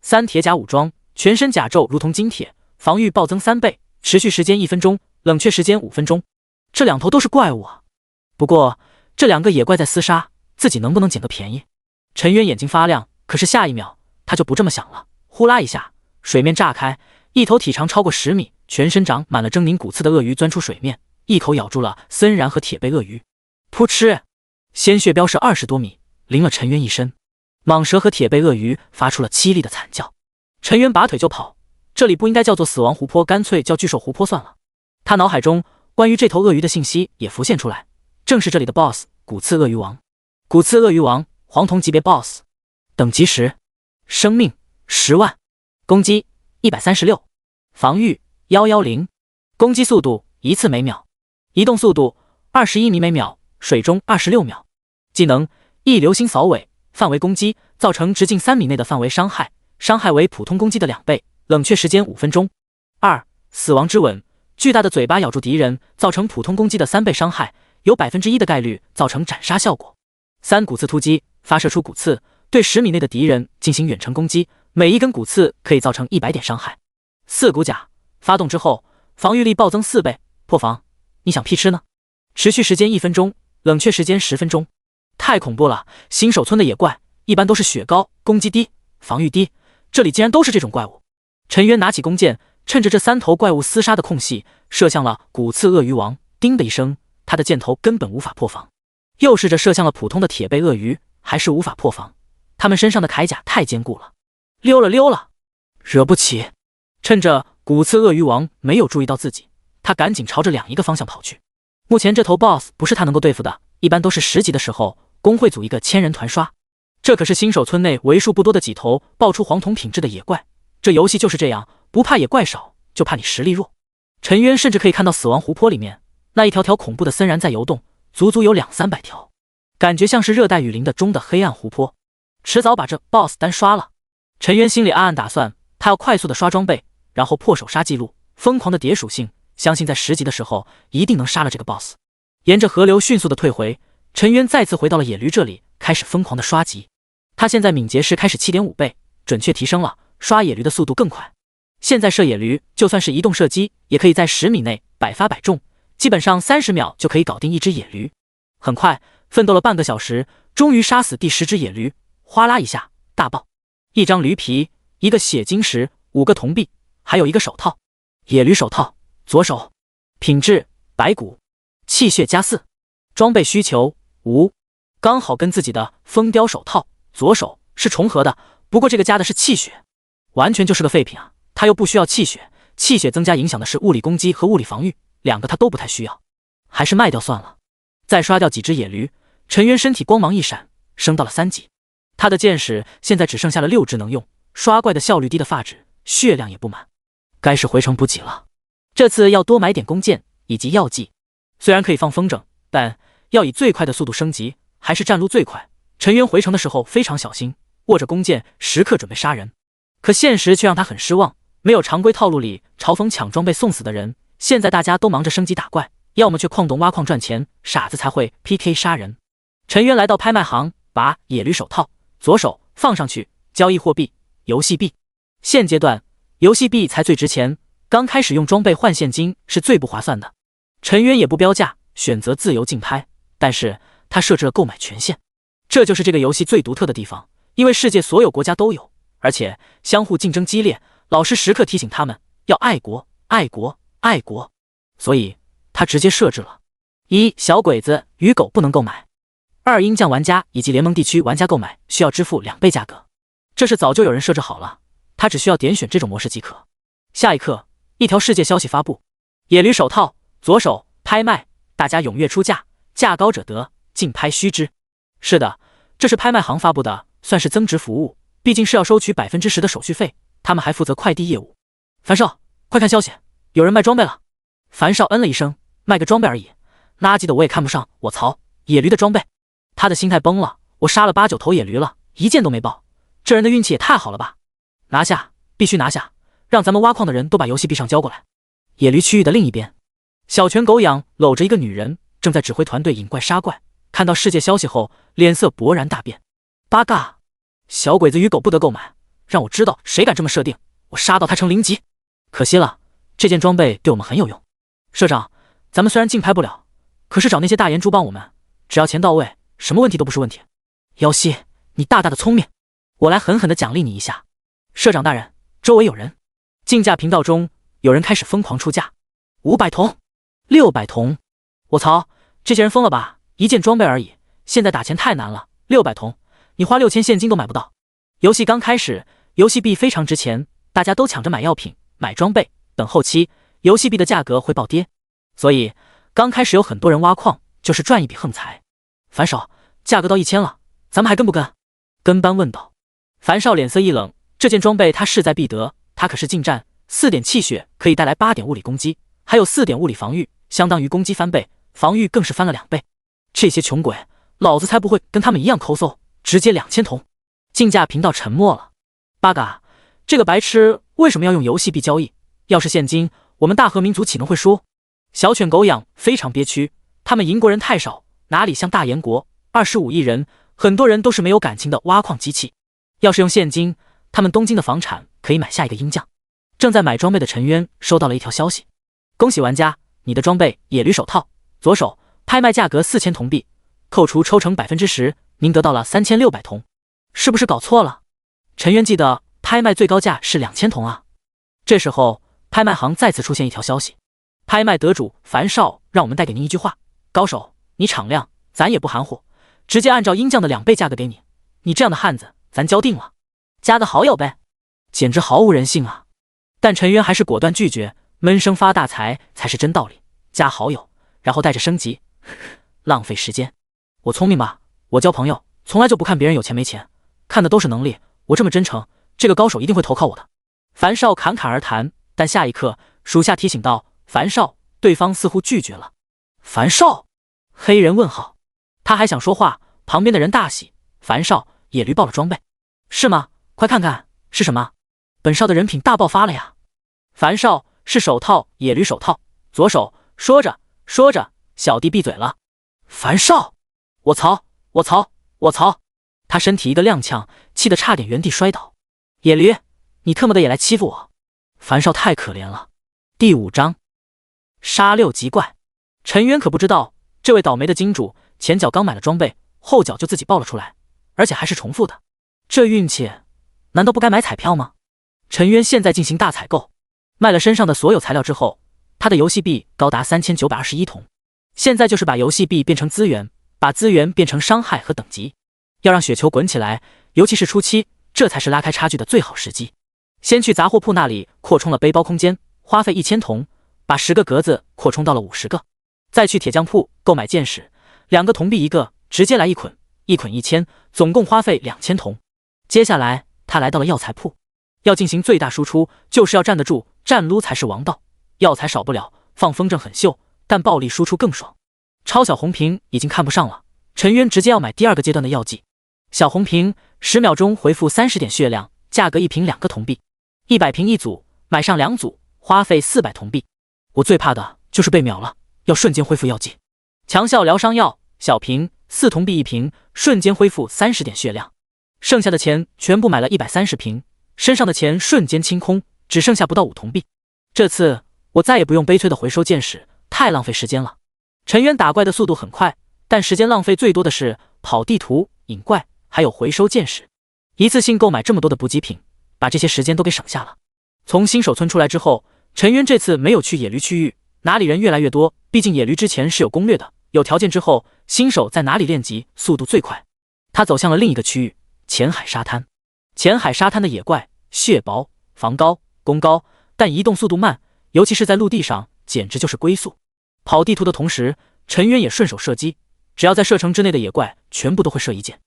3铁甲武装，全身甲胄如同金铁，防御暴增3倍，持续时间1分钟，冷却时间5分钟。这两头都是怪物啊！不过这2个野怪在厮杀，自己能不能捡个便宜？陈渊眼睛发亮，可是下一秒他就不这么想了。呼啦一下，水面炸开，一头体长超过10米，全身长满了狰狞骨刺的鳄鱼钻出水面，一口咬住了森然和铁背鳄鱼。噗嗤，鲜血飙射20多米，淋了陈渊一身。蟒蛇和铁背鳄鱼发出了凄厉的惨叫。陈渊拔腿就跑，这里不应该叫做死亡湖泊，干脆叫巨兽湖泊算了。他脑海中关于这头鳄鱼的信息也浮现出来，正是这里的 BOSS 骨刺鳄鱼王。骨刺鳄鱼王，黄铜级别 BOSS， 等级10，生命10万，攻击136，防御110，攻击速度1次每秒，移动速度21米每秒，水中26秒。技能一流星扫尾，范围攻击，造成直径3米内的范围伤害，伤害为普通攻击的2倍，冷却时间5分钟。2死亡之吻，巨大的嘴巴咬住敌人，造成普通攻击的3倍伤害，有 1% 的概率造成斩杀效果。3骨刺突击，发射出骨刺，对10米内的敌人进行远程攻击，每一根骨刺可以造成100点伤害。4骨甲，发动之后防御力暴增4倍，破防，你想屁吃呢？持续时间1分钟，冷却时间10分钟。太恐怖了，新手村的野怪一般都是血高，攻击低，防御低，这里竟然都是这种怪物。陈渊拿起弓箭，趁着这3头怪物厮杀的空隙，射向了骨刺鳄鱼王。叮的一声，他的箭头根本无法破防。又试着射向了普通的铁背鳄鱼，还是无法破防。他们身上的铠甲太坚固了。溜了，惹不起。趁着骨刺鳄鱼王没有注意到自己，他赶紧朝着另一个方向跑去。目前这头 BOSS 不是他能够对付的，一般都是10级的时候工会组一个1000人团刷。这可是新手村内为数不多的几头爆出黄铜品质的野怪，这游戏就是这样，不怕野怪少，就怕你实力弱。陈渊甚至可以看到死亡湖泊里面那一条条恐怖的森然在游动，足足有200-300条，感觉像是热带雨林的中的黑暗湖泊，迟早把这 BOSS 单刷了。陈渊心里暗暗打算，他要快速的刷装备，然后破手杀记录，疯狂的叠属性，相信在10级的时候一定能杀了这个 BOSS。 沿着河流迅速的退回，陈渊再次回到了野驴这里，开始疯狂的刷级。他现在敏捷式开始 7.5 倍，准确提升了，刷野驴的速度更快。现在射野驴就算是移动射击，也可以在10米内100发100中，基本上30秒就可以搞定一只野驴。很快奋斗了半个小时，终于杀死第10只野驴，哗啦一下大爆，一张驴皮，一个血晶石，5个铜币，还有一个手套。野驴手套，左手，品质白骨，气血加4，装备需求无，刚好跟自己的风雕手套左手是重合的，不过这个加的是气血，完全就是个废品啊！他又不需要气血，气血增加影响的是物理攻击和物理防御，两个他都不太需要，还是卖掉算了。再刷掉几只野驴，陈渊身体光芒一闪，升到了3级。他的剑士现在只剩下了6只能用，刷怪的效率低的发指，血量也不满，该是回城补给了。这次要多买点弓箭以及药剂，虽然可以放风筝，但要以最快的速度升级，还是战路最快。陈渊回城的时候非常小心，握着弓箭，时刻准备杀人。可现实却让他很失望，没有常规套路里嘲讽抢装备送死的人，现在大家都忙着升级打怪，要么去矿洞挖矿赚钱，傻子才会 PK 杀人。陈渊来到拍卖行，把野驴手套左手放上去，交易货币游戏币。现阶段游戏币才最值钱，刚开始用装备换现金是最不划算的。陈渊也不标价，选择自由竞拍，但是他设置了购买权限，这就是这个游戏最独特的地方。因为世界所有国家都有，而且相互竞争激烈，老师时刻提醒他们要爱国、爱国、爱国，所以他直接设置了：一、小鬼子与狗不能购买；二、鹰酱玩家以及联盟地区玩家购买需要支付2倍价格。这是早就有人设置好了，他只需要点选这种模式即可。下一刻，一条世界消息发布：野驴手套左手拍卖，大家踊跃出价，价高者得，竞拍须知。是的，这是拍卖行发布的，算是增值服务，毕竟是要收取10%的手续费，他们还负责快递业务。樊少，快看消息，有人卖装备了。樊少嗯了一声，卖个装备而已，垃圾的我也看不上，我操，野驴的装备。他的心态崩了，我杀了8、9头野驴了，一件都没爆，这人的运气也太好了吧！拿下，必须拿下，让咱们挖矿的人都把游戏币上交过来。野驴区域的另一边，小泉狗养搂着一个女人，正在指挥团队引怪杀怪。看到世界消息后，脸色勃然大变。八嘎！小鬼子与狗不得购买，让我知道谁敢这么设定，我杀到他成0级。可惜了，这件装备对我们很有用。社长，咱们虽然竞拍不了，可是找那些大岩猪帮我们，只要钱到位，什么问题都不是问题。妖夕，你大大的聪明，我来狠狠地奖励你一下。社长大人，周围有人。竞价频道中有人开始疯狂出价，500铜，600铜。我操，这些人疯了吧？一件装备而已，现在打钱太难了，600铜，你花6000现金都买不到。游戏刚开始，游戏币非常值钱，大家都抢着买药品、买装备，等后期游戏币的价格会暴跌，所以刚开始有很多人挖矿，就是赚一笔横财。樊少，价格到1000了，咱们还跟不跟？跟班问道。樊少脸色一冷，这件装备他势在必得，他可是近战，4点气血可以带来8点物理攻击，还有4点物理防御，相当于攻击翻倍，防御更是翻了2倍。这些穷鬼，老子才不会跟他们一样抠搜，直接2000铜。竞价频道沉默了。八嘎，这个白痴为什么要用游戏币交易？要是现金，我们大和民族岂能会输？小犬狗养非常憋屈，他们银国人太少，哪里像大炎国25亿人，很多人都是没有感情的挖矿机器。要是用现金，他们东京的房产可以买下一个鹰将。正在买装备的陈渊收到了一条消息：恭喜玩家，你的装备野驴手套，左手拍卖价格4000铜币，扣除抽成10%，您得到了3600铜。是不是搞错了？陈渊记得拍卖最高价是2000铜啊。这时候，拍卖行再次出现一条消息：拍卖得主樊少让我们带给您一句话：高手，你敞亮，咱也不含糊，直接按照鹰将的2倍价格给你。你这样的汉子，咱交定了，加个好友呗。简直毫无人性啊！但陈渊还是果断拒绝，闷声发大财才是真道理。加好友，然后带着升级，浪费时间。我聪明吧？我交朋友从来就不看别人有钱没钱，看的都是能力。我这么真诚，这个高手一定会投靠我的。樊少侃侃而谈，但下一刻属下提醒道：樊少，对方似乎拒绝了。樊少？黑人问号。他还想说话，旁边的人大喜：樊少，野驴爆了装备，是吗？快看看是什么。本少的人品大爆发了呀！樊少是手套，野驴手套，左手。说着说着，小弟闭嘴了。樊少，我操！我操！我操！他身体一个踉跄，气得差点原地摔倒。野驴，你特么的也来欺负我！樊少太可怜了。第5章，杀6级怪。陈渊可不知道，这位倒霉的金主前脚刚买了装备，后脚就自己爆了出来，而且还是重复的。这运气，难道不该买彩票吗？陈渊现在进行大采购，卖了身上的所有材料之后，他的游戏币高达3921铜。现在就是把游戏币变成资源，把资源变成伤害和等级，要让雪球滚起来，尤其是初期，这才是拉开差距的最好时机。先去杂货铺那里扩充了背包空间，花费1000铜，把10个格子扩充到了50个。再去铁匠铺购买剑矢，2个铜币一个，直接来一捆，一捆1000，总共花费2000铜。接下来他来到了药材铺，要进行最大输出，就是要站得住，站撸才是王道。药材少不了，放风筝很秀，但暴力输出更爽。超小红瓶已经看不上了，陈渊直接要买第2个阶段的药剂。小红瓶10秒钟回复30点血量，价格1瓶2个铜币，100瓶一组，买上2组，花费400铜币。我最怕的就是被秒了，要瞬间恢复药剂。强效疗伤药，小瓶4铜币一瓶，瞬间恢复30点血量。剩下的钱全部买了130瓶，身上的钱瞬间清空，只剩下不到5铜币。这次我再也不用悲催的回收剑矢，太浪费时间了。陈渊打怪的速度很快，但时间浪费最多的是跑地图、引怪，还有回收剑矢。一次性购买这么多的补给品，把这些时间都给省下了。从新手村出来之后，陈渊这次没有去野驴区域，哪里人越来越多，毕竟野驴之前是有攻略的，有条件之后，新手在哪里练级速度最快。他走向了另一个区域，浅海沙滩。浅海沙滩的野怪血薄、防高、攻高，但移动速度慢，尤其是在陆地上，简直就是龟速。跑地图的同时，陈渊也顺手射击，只要在射程之内的野怪，全部都会射一箭。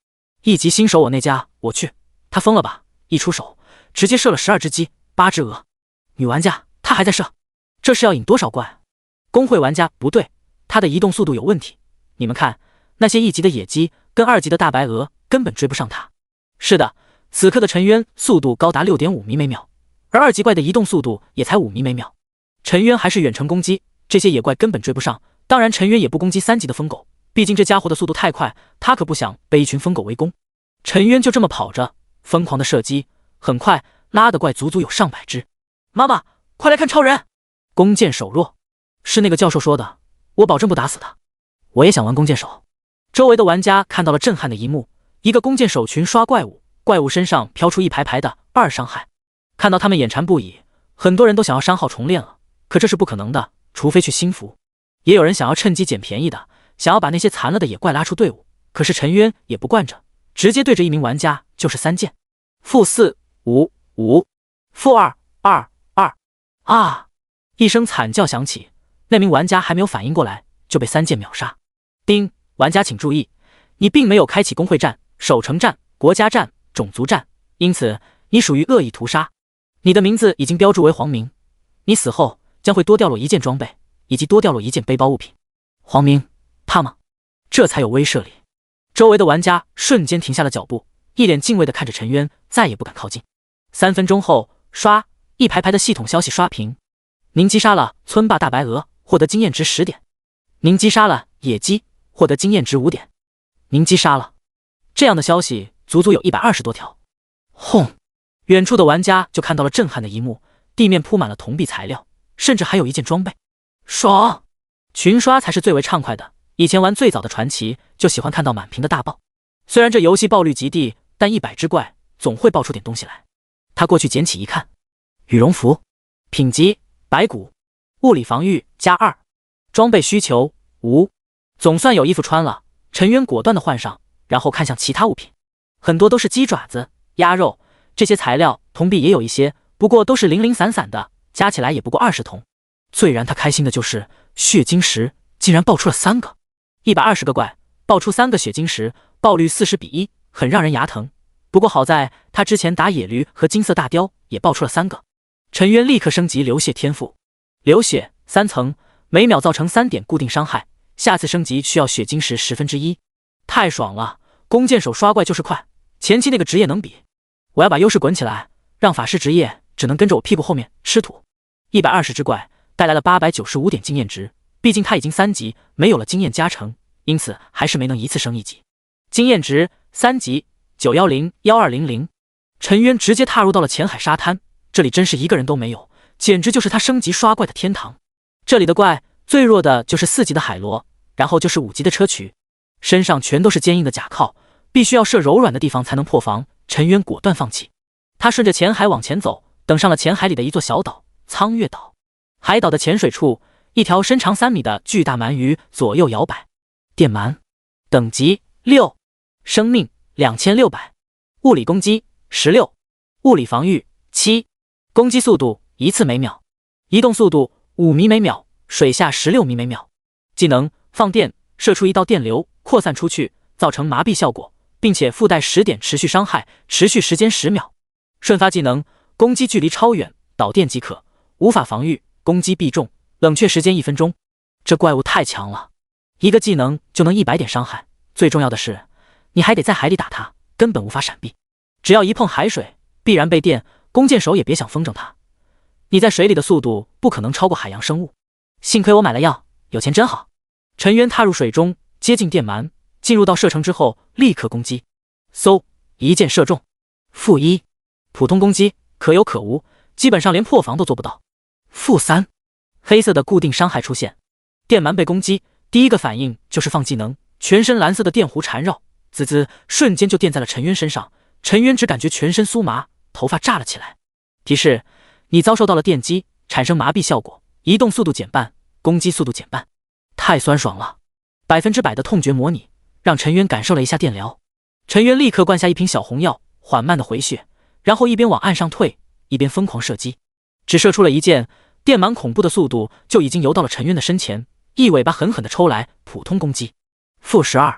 一级新手我那家，我去，他疯了吧？一出手，直接射了12只鸡，8只鹅。女玩家，他还在射，这是要引多少怪？公会玩家不对，他的移动速度有问题。你们看，那些1级的野鸡跟2级的大白鹅根本追不上他。是的，此刻的陈渊速度高达 6.5 米每秒，而2级怪的移动速度也才5米每秒。陈渊还是远程攻击，这些野怪根本追不上。当然，陈渊也不攻击3级的疯狗，毕竟这家伙的速度太快，他可不想被一群疯狗围攻。陈渊就这么跑着，疯狂的射击，很快拉的怪足足有上百只。妈妈，快来看超人！弓箭手弱，是那个教授说的，我保证不打死他。我也想玩弓箭手。周围的玩家看到了震撼的一幕，一个弓箭手群刷怪物，怪物身上飘出一排排的2伤害。看到他们眼馋不已，很多人都想要删号重练了，可这是不可能的，除非去新服。也有人想要趁机捡便宜的，想要把那些残了的野怪拉出队伍，可是陈渊也不惯着，直接对着一名玩家就是3箭，-4、5、5、-2、2、2啊！一声惨叫响起，那名玩家还没有反应过来，就被3箭秒杀。叮，玩家请注意，你并没有开启公会战、守城战、国家战、种族战，因此你属于恶意屠杀。你的名字已经标注为黄明，你死后将会多掉落1件装备，以及多掉落1件背包物品。黄明，怕吗？这才有威慑力。周围的玩家瞬间停下了脚步，一脸敬畏地看着陈渊，再也不敢靠近。3分钟后，刷，一排排的系统消息刷屏：您击杀了村霸大白鹅，获得经验值10点；您击杀了野鸡，获得经验值5点；您击杀了……这样的消息足足有120多条。轰！远处的玩家就看到了震撼的一幕，地面铺满了铜币材料，甚至还有1件装备。爽！群刷才是最为畅快的。以前玩最早的传奇，就喜欢看到满屏的大爆。虽然这游戏爆率极低，但100只怪总会爆出点东西来。他过去捡起一看，羽绒服，品级白骨，物理防御+2，装备需求无。总算有衣服穿了，陈渊果断地换上，然后看向其他物品，很多都是鸡爪子、鸭肉，这些材料铜币也有一些，不过都是零零散散的，加起来也不过20铜。最让他开心的就是血晶石竟然爆出了3个，120个怪爆出3个血晶石，爆率40比1，很让人牙疼。不过好在他之前打野驴和金色大雕也爆出了3个。陈渊立刻升级流血天赋，流血3层，每秒造成3点固定伤害，下次升级需要血晶石1/10。太爽了，弓箭手刷怪就是快，前期那个职业能比？我要把优势滚起来，让法师职业只能跟着我屁股后面吃土。120只怪带来了895点经验值，毕竟他已经3级，没有了经验加成，因此还是没能一次升1级。经验值3级9101200。陈渊直接踏入到了浅海沙滩，这里真是一个人都没有，简直就是他升级刷怪的天堂。这里的怪最弱的就是4级的海螺，然后就是5级的砗磲，身上全都是坚硬的甲靠，必须要射柔软的地方才能破防。陈渊果断放弃，他顺着浅海往前走，等上了浅海里的一座小岛——苍月岛。海岛的浅水处，一条身长3米的巨大鳗鱼左右摇摆。电鳗，等级6，生命2600，物理攻击16，物理防御7，攻击速度1次每秒，移动速度5米每秒，水下16米每秒。技能放电，射出一道电流，扩散出去，造成麻痹效果，并且附带10点持续伤害，持续时间10秒。瞬发技能，攻击距离超远，导电即可，无法防御，攻击必中，冷却时间1分钟。这怪物太强了，一个技能就能100点伤害，最重要的是你还得在海里打它，根本无法闪避，只要一碰海水必然被电，弓箭手也别想风筝它。你在水里的速度不可能超过海洋生物。幸亏我买了药，有钱真好。陈渊踏入水中，接近电鳗，进入到射程之后立刻攻击，嗖，一箭射中。-1，普通攻击可有可无，基本上连破防都做不到。-3，黑色的固定伤害出现，电鳗被攻击，第一个反应就是放技能，全身蓝色的电弧缠绕，滋滋，瞬间就电在了陈渊身上，陈渊只感觉全身酥麻，头发炸了起来。提示：你遭受到了电击，产生麻痹效果，移动速度减半，攻击速度减半。太酸爽了！100%的痛觉模拟让陈渊感受了一下电疗。陈渊立刻灌下一瓶小红药，缓慢的回血，然后一边往岸上退，一边疯狂射击。只射出了一箭，电蛮恐怖的速度就已经游到了陈渊的身前，一尾巴狠狠地抽来，普通攻击。负12，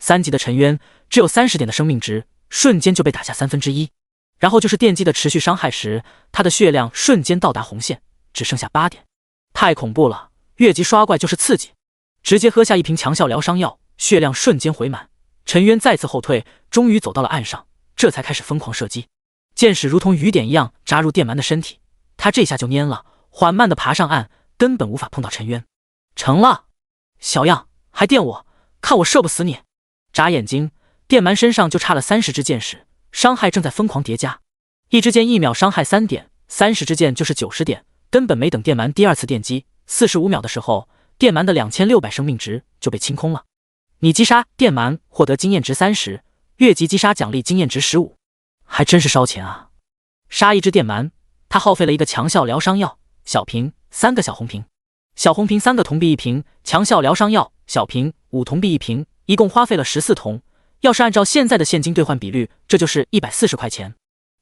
3级的陈渊只有30点的生命值，瞬间就被打下1/3。然后就是电击的持续伤害时，他的血量瞬间到达红线，只剩下8点。太恐怖了，越级刷怪就是刺激。直接喝下一瓶强效疗伤药，血量瞬间回满。陈渊再次后退，终于走到了岸上，这才开始疯狂射击。箭矢如同雨点一样扎入电蛮的身体，他这下就蔫了，缓慢地爬上岸，根本无法碰到陈渊。成了，小样，还电我，看我射不死你！眨眼睛，电蛮身上就差了30支箭矢，伤害正在疯狂叠加。一支箭1秒伤害3点，30支箭就是90点，根本没等电蛮第二次电击，45秒的时候，电蛮的2600生命值就被清空了。你击杀电蛮获得经验值30，越级击杀奖励经验值15，还真是烧钱啊！杀一只电蛮，他耗费了一个强效疗伤药小瓶，3个小红瓶，小红瓶3个铜币1瓶，强效疗伤药小瓶5铜币1瓶，一共花费了14铜。要是按照现在的现金兑换比率，这就是140块钱，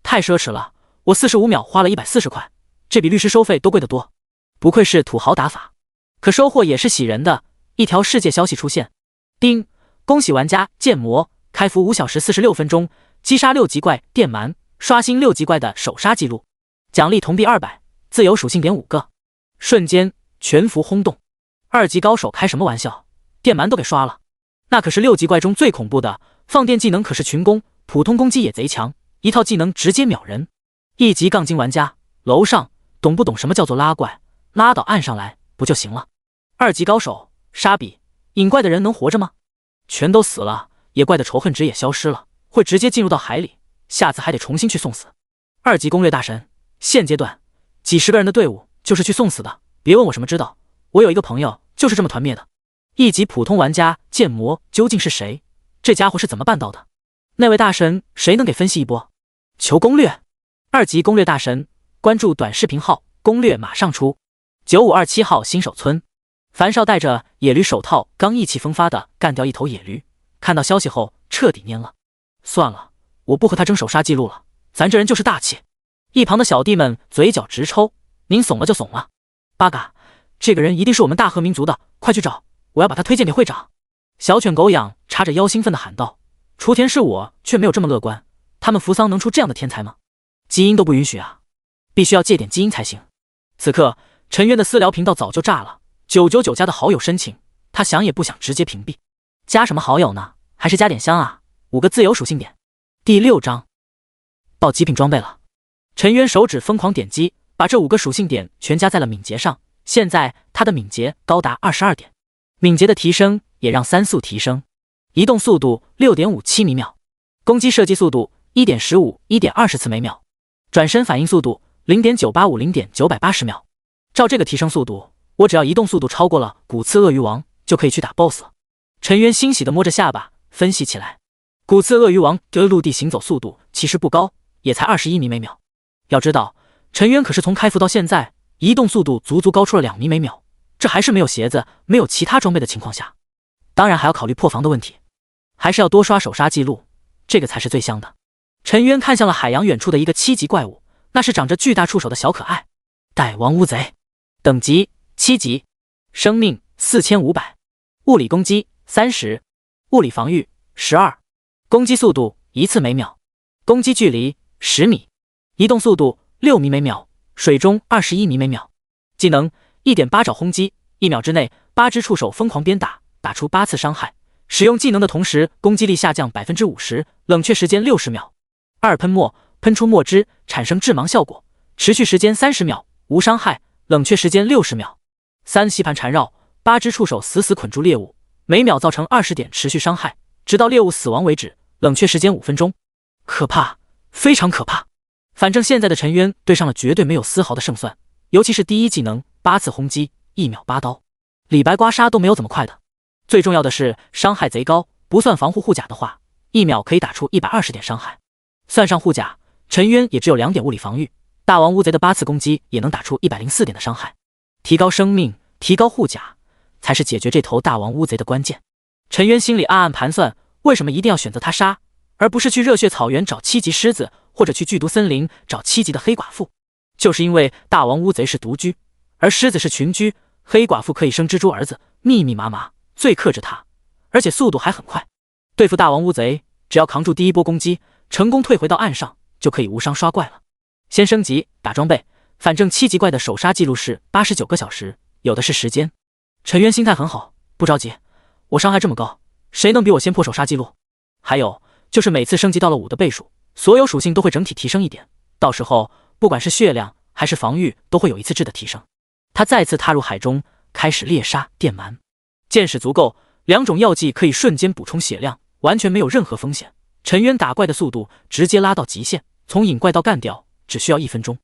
太奢侈了！我45秒花了140块，这比律师收费都贵得多。不愧是土豪打法，可收获也是喜人的，一条世界消息出现。叮！恭喜玩家剑魔开服5小时46分钟，击杀6级怪电蛮，刷新6级怪的首杀记录，奖励铜币200，自由属性点5个。瞬间全服轰动，2级高手开什么玩笑？电蛮都给刷了，那可是6级怪中最恐怖的，放电技能可是群攻，普通攻击也贼强，一套技能直接秒人。1级杠精玩家楼上懂不懂什么叫做拉怪？拉到岸上来不就行了？2级高手沙比引怪的人能活着吗？全都死了，野怪的仇恨值也消失了，会直接进入到海里，下次还得重新去送死。2级攻略大神，现阶段几十个人的队伍就是去送死的，别问我什么知道，我有一个朋友就是这么团灭的。1级普通玩家剑魔究竟是谁？这家伙是怎么办到的？那位大神谁能给分析一波？求攻略！2级攻略大神，关注短视频号，攻略马上出。9527号新手村，樊少带着野驴手套刚意气风发的干掉一头野驴，看到消息后彻底蔫了。算了，我不和他争首杀记录了，咱这人就是大气。一旁的小弟们嘴角直抽，您怂了就怂了。八嘎，这个人一定是我们大和民族的，快去找，我要把他推荐给会长。小犬狗痒叉着腰兴奋地喊道。雏田是我却没有这么乐观，他们扶桑能出这样的天才吗？基因都不允许啊，必须要借点基因才行。此刻陈渊的私聊频道早就炸了，999加的好友申请，他想也不想直接屏蔽。加什么好友呢？还是加点香啊，5个自由属性点。第6章爆极品装备了。陈渊手指疯狂点击，把这5个属性点全加在了敏捷上，现在他的敏捷高达22点。敏捷的提升也让3速提升，移动速度 6.57 米秒，攻击射击速度 1.15 1.20次每秒，转身反应速度 0.985 0.980秒。照这个提升速度，我只要移动速度超过了骨刺鳄鱼王就可以去打 BOSS 了。陈渊欣喜地摸着下巴分析起来，骨刺鳄鱼王的陆地行走速度其实不高，也才21米每秒。要知道陈渊可是从开服到现在移动速度足足高出了2米每秒，这还是没有鞋子没有其他装备的情况下，当然还要考虑破防的问题，还是要多刷首杀记录，这个才是最香的。陈渊看向了海洋远处的一个7级怪物，那是长着巨大触手的小可爱đại王乌贼，等级7级，生命4500，物理攻击30，物理防御12，攻击速度1次每秒，攻击距离10米，移动速度6米每秒，水中21米每秒。技能 1.8 爪轰击，1秒之内8只触手疯狂鞭打，打出8次伤害，使用技能的同时攻击力下降 50%， 冷却时间60秒。2喷墨，喷出墨汁产生致盲效果，持续时间30秒，无伤害，冷却时间60秒。3吸盘缠绕，8只触手死死捆住猎物，每秒造成20点持续伤害，直到猎物死亡为止，冷却时间5分钟。可怕，非常可怕。反正现在的陈渊对上了绝对没有丝毫的胜算，尤其是第一技能8次轰击，1秒8刀，李白刮痧都没有怎么快的。最重要的是伤害贼高，不算防护护甲的话，1秒可以打出120点伤害。算上护甲，陈渊也只有2点物理防御，大王乌贼的8次攻击也能打出104点的伤害。提高生命，提高护甲，才是解决这头大王乌贼的关键。陈渊心里暗暗盘算，为什么一定要选择他杀，而不是去热血草原找7级狮子，或者去剧毒森林找7级的黑寡妇？就是因为大王乌贼是独居，而狮子是群居，黑寡妇可以生蜘蛛儿子，密密麻麻，最克制他，而且速度还很快。对付大王乌贼，只要扛住第一波攻击，成功退回到岸上，就可以无伤刷怪了。先升级打装备，反正7级怪的首杀记录是89个小时，有的是时间。陈渊心态很好，不着急，我伤害这么高，谁能比我先破首杀记录？还有就是每次升级到了5的倍数，所有属性都会整体提升1点，到时候不管是血量还是防御都会有一次质的提升。他再次踏入海中，开始猎杀电鳗。见识足够，2种药剂可以瞬间补充血量，完全没有任何风险。陈渊打怪的速度直接拉到极限，从引怪到干掉只需要1分钟。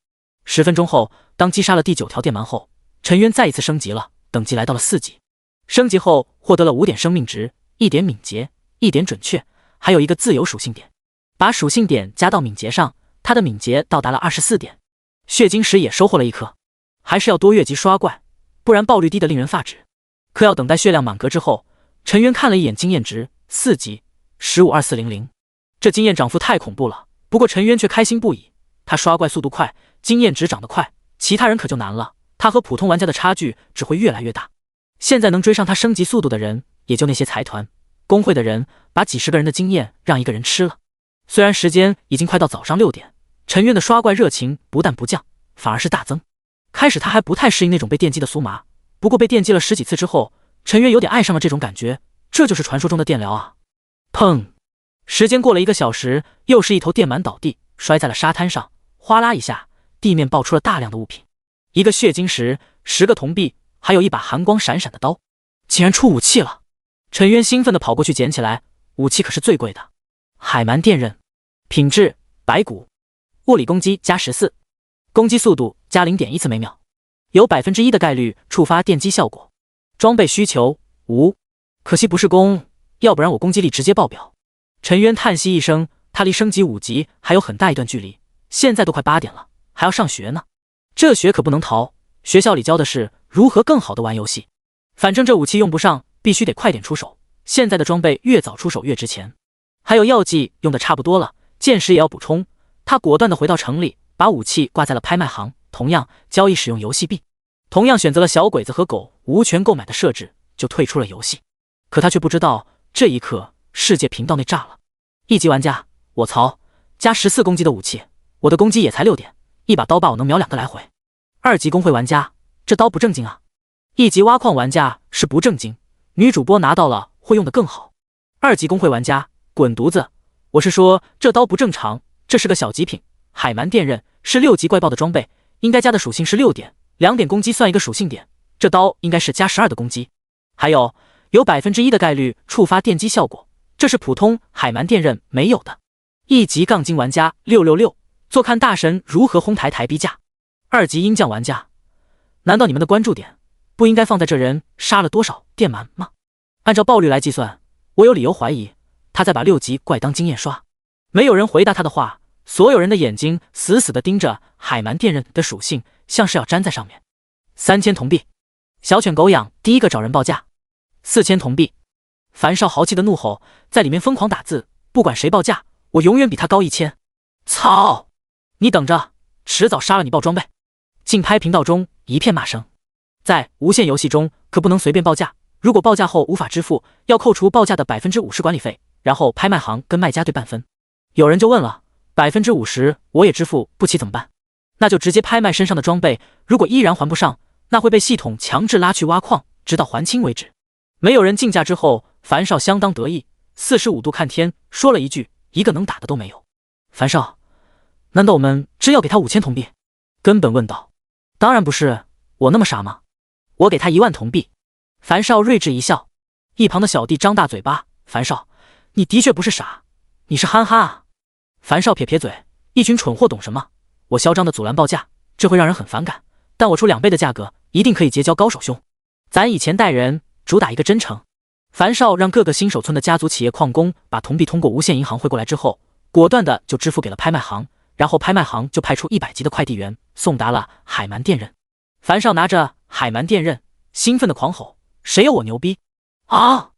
10分钟后，当击杀了第9条电鳗后，陈渊再一次升级了，等级来到了4级。升级后获得了5点生命值、1点敏捷、1点准确，还有一个自由属性点。把属性点加到敏捷上，他的敏捷到达了24点。血晶石也收获了1颗，还是要多越级刷怪，不然爆率低的令人发指。可要等待血量满格之后，陈渊看了一眼经验值，4级152400，这经验涨幅太恐怖了。不过陈渊却开心不已，他刷怪速度快，经验值涨得快，其他人可就难了，他和普通玩家的差距只会越来越大。现在能追上他升级速度的人，也就那些财团、工会的人，把几十个人的经验让一个人吃了。虽然时间已经快到早上6点，陈渊的刷怪热情不但不降，反而是大增。开始他还不太适应那种被电击的酥麻，不过被电击了10几次之后，陈渊有点爱上了这种感觉，这就是传说中的电疗啊！砰！时间过了1个小时，又是一头电鳗倒地，摔在了沙滩上，哗啦一下，地面爆出了大量的物品，1个血晶石、10个铜币，还有一把寒光闪闪的刀，竟然出武器了！陈渊兴奋地跑过去捡起来，武器可是最贵的，海蛮电刃，品质白骨，物理攻击加14，攻击速度加 0.1 次每秒，有 1% 的概率触发电击效果。装备需求无，可惜不是弓，要不然我攻击力直接爆表。陈渊叹息一声，他离升级5级还有很大一段距离，现在都快8点了，还要上学呢。这学可不能逃，学校里教的是如何更好的玩游戏。反正这武器用不上，必须得快点出手，现在的装备越早出手越值钱。还有药剂用的差不多了，剑石也要补充。他果断地回到城里，把武器挂在了拍卖行，同样交易使用游戏币，同样选择了小鬼子和狗无权购买的设置，就退出了游戏。可他却不知道，这一刻世界频道内炸了。1级玩家，我曹，加14攻击的武器，我的攻击也才6点，一把刀把我能秒2个来回。2级工会玩家，这刀不正经啊。1级挖矿玩家是不正经，女主播拿到了会用得更好。2级工会玩家，滚犊子！我是说这刀不正常，这是个小极品，海蛮电刃是6级怪爆的装备，应该加的属性是6点，2点攻击算一个属性点，这刀应该是加12的攻击。还有 1% 的概率触发电击效果，这是普通海蛮电刃没有的。1级杠精玩家666，坐看大神如何哄抬台币价。2级鹰将玩家，难道你们的关注点不应该放在这人杀了多少电鳗吗？按照爆率来计算，我有理由怀疑他在把6级怪当经验刷。没有人回答他的话，所有人的眼睛死死地盯着海蛮电刃的属性，像是要粘在上面。3000铜币，小犬狗养第一个找人报价。4000铜币，樊少豪气的怒吼，在里面疯狂打字，不管谁报价，我永远比他高1000。操！你等着，迟早杀了你爆装备。竞拍频道中一片骂声。在无限游戏中可不能随便报价，如果报价后无法支付，要扣除报价的 50% 管理费，然后拍卖行跟卖家对半分。有人就问了， 50% 我也支付不起怎么办？那就直接拍卖身上的装备，如果依然还不上，那会被系统强制拉去挖矿，直到还清为止。没有人竞价之后，樊少相当得意，45度看天，说了一句，一个能打的都没有。樊少，难道我们真要给他5000铜币？根本问道。当然不是，我那么傻吗？我给他1万铜币。樊少睿智一笑。一旁的小弟张大嘴巴，樊少，你的确不是傻，你是憨憨啊。樊少撇撇嘴，一群蠢货懂什么？我嚣张的阻拦报价，这会让人很反感，但我出2倍的价格，一定可以结交高手兄。咱以前待人主打一个真诚。樊少让各个新手村的家族企业矿工把铜币通过无线银行汇过来之后，果断的就支付给了拍卖行，然后拍卖行就派出100级的快递员送达了海蛮电刃。樊少拿着海蛮电刃，兴奋的狂吼：“谁有我牛逼啊！”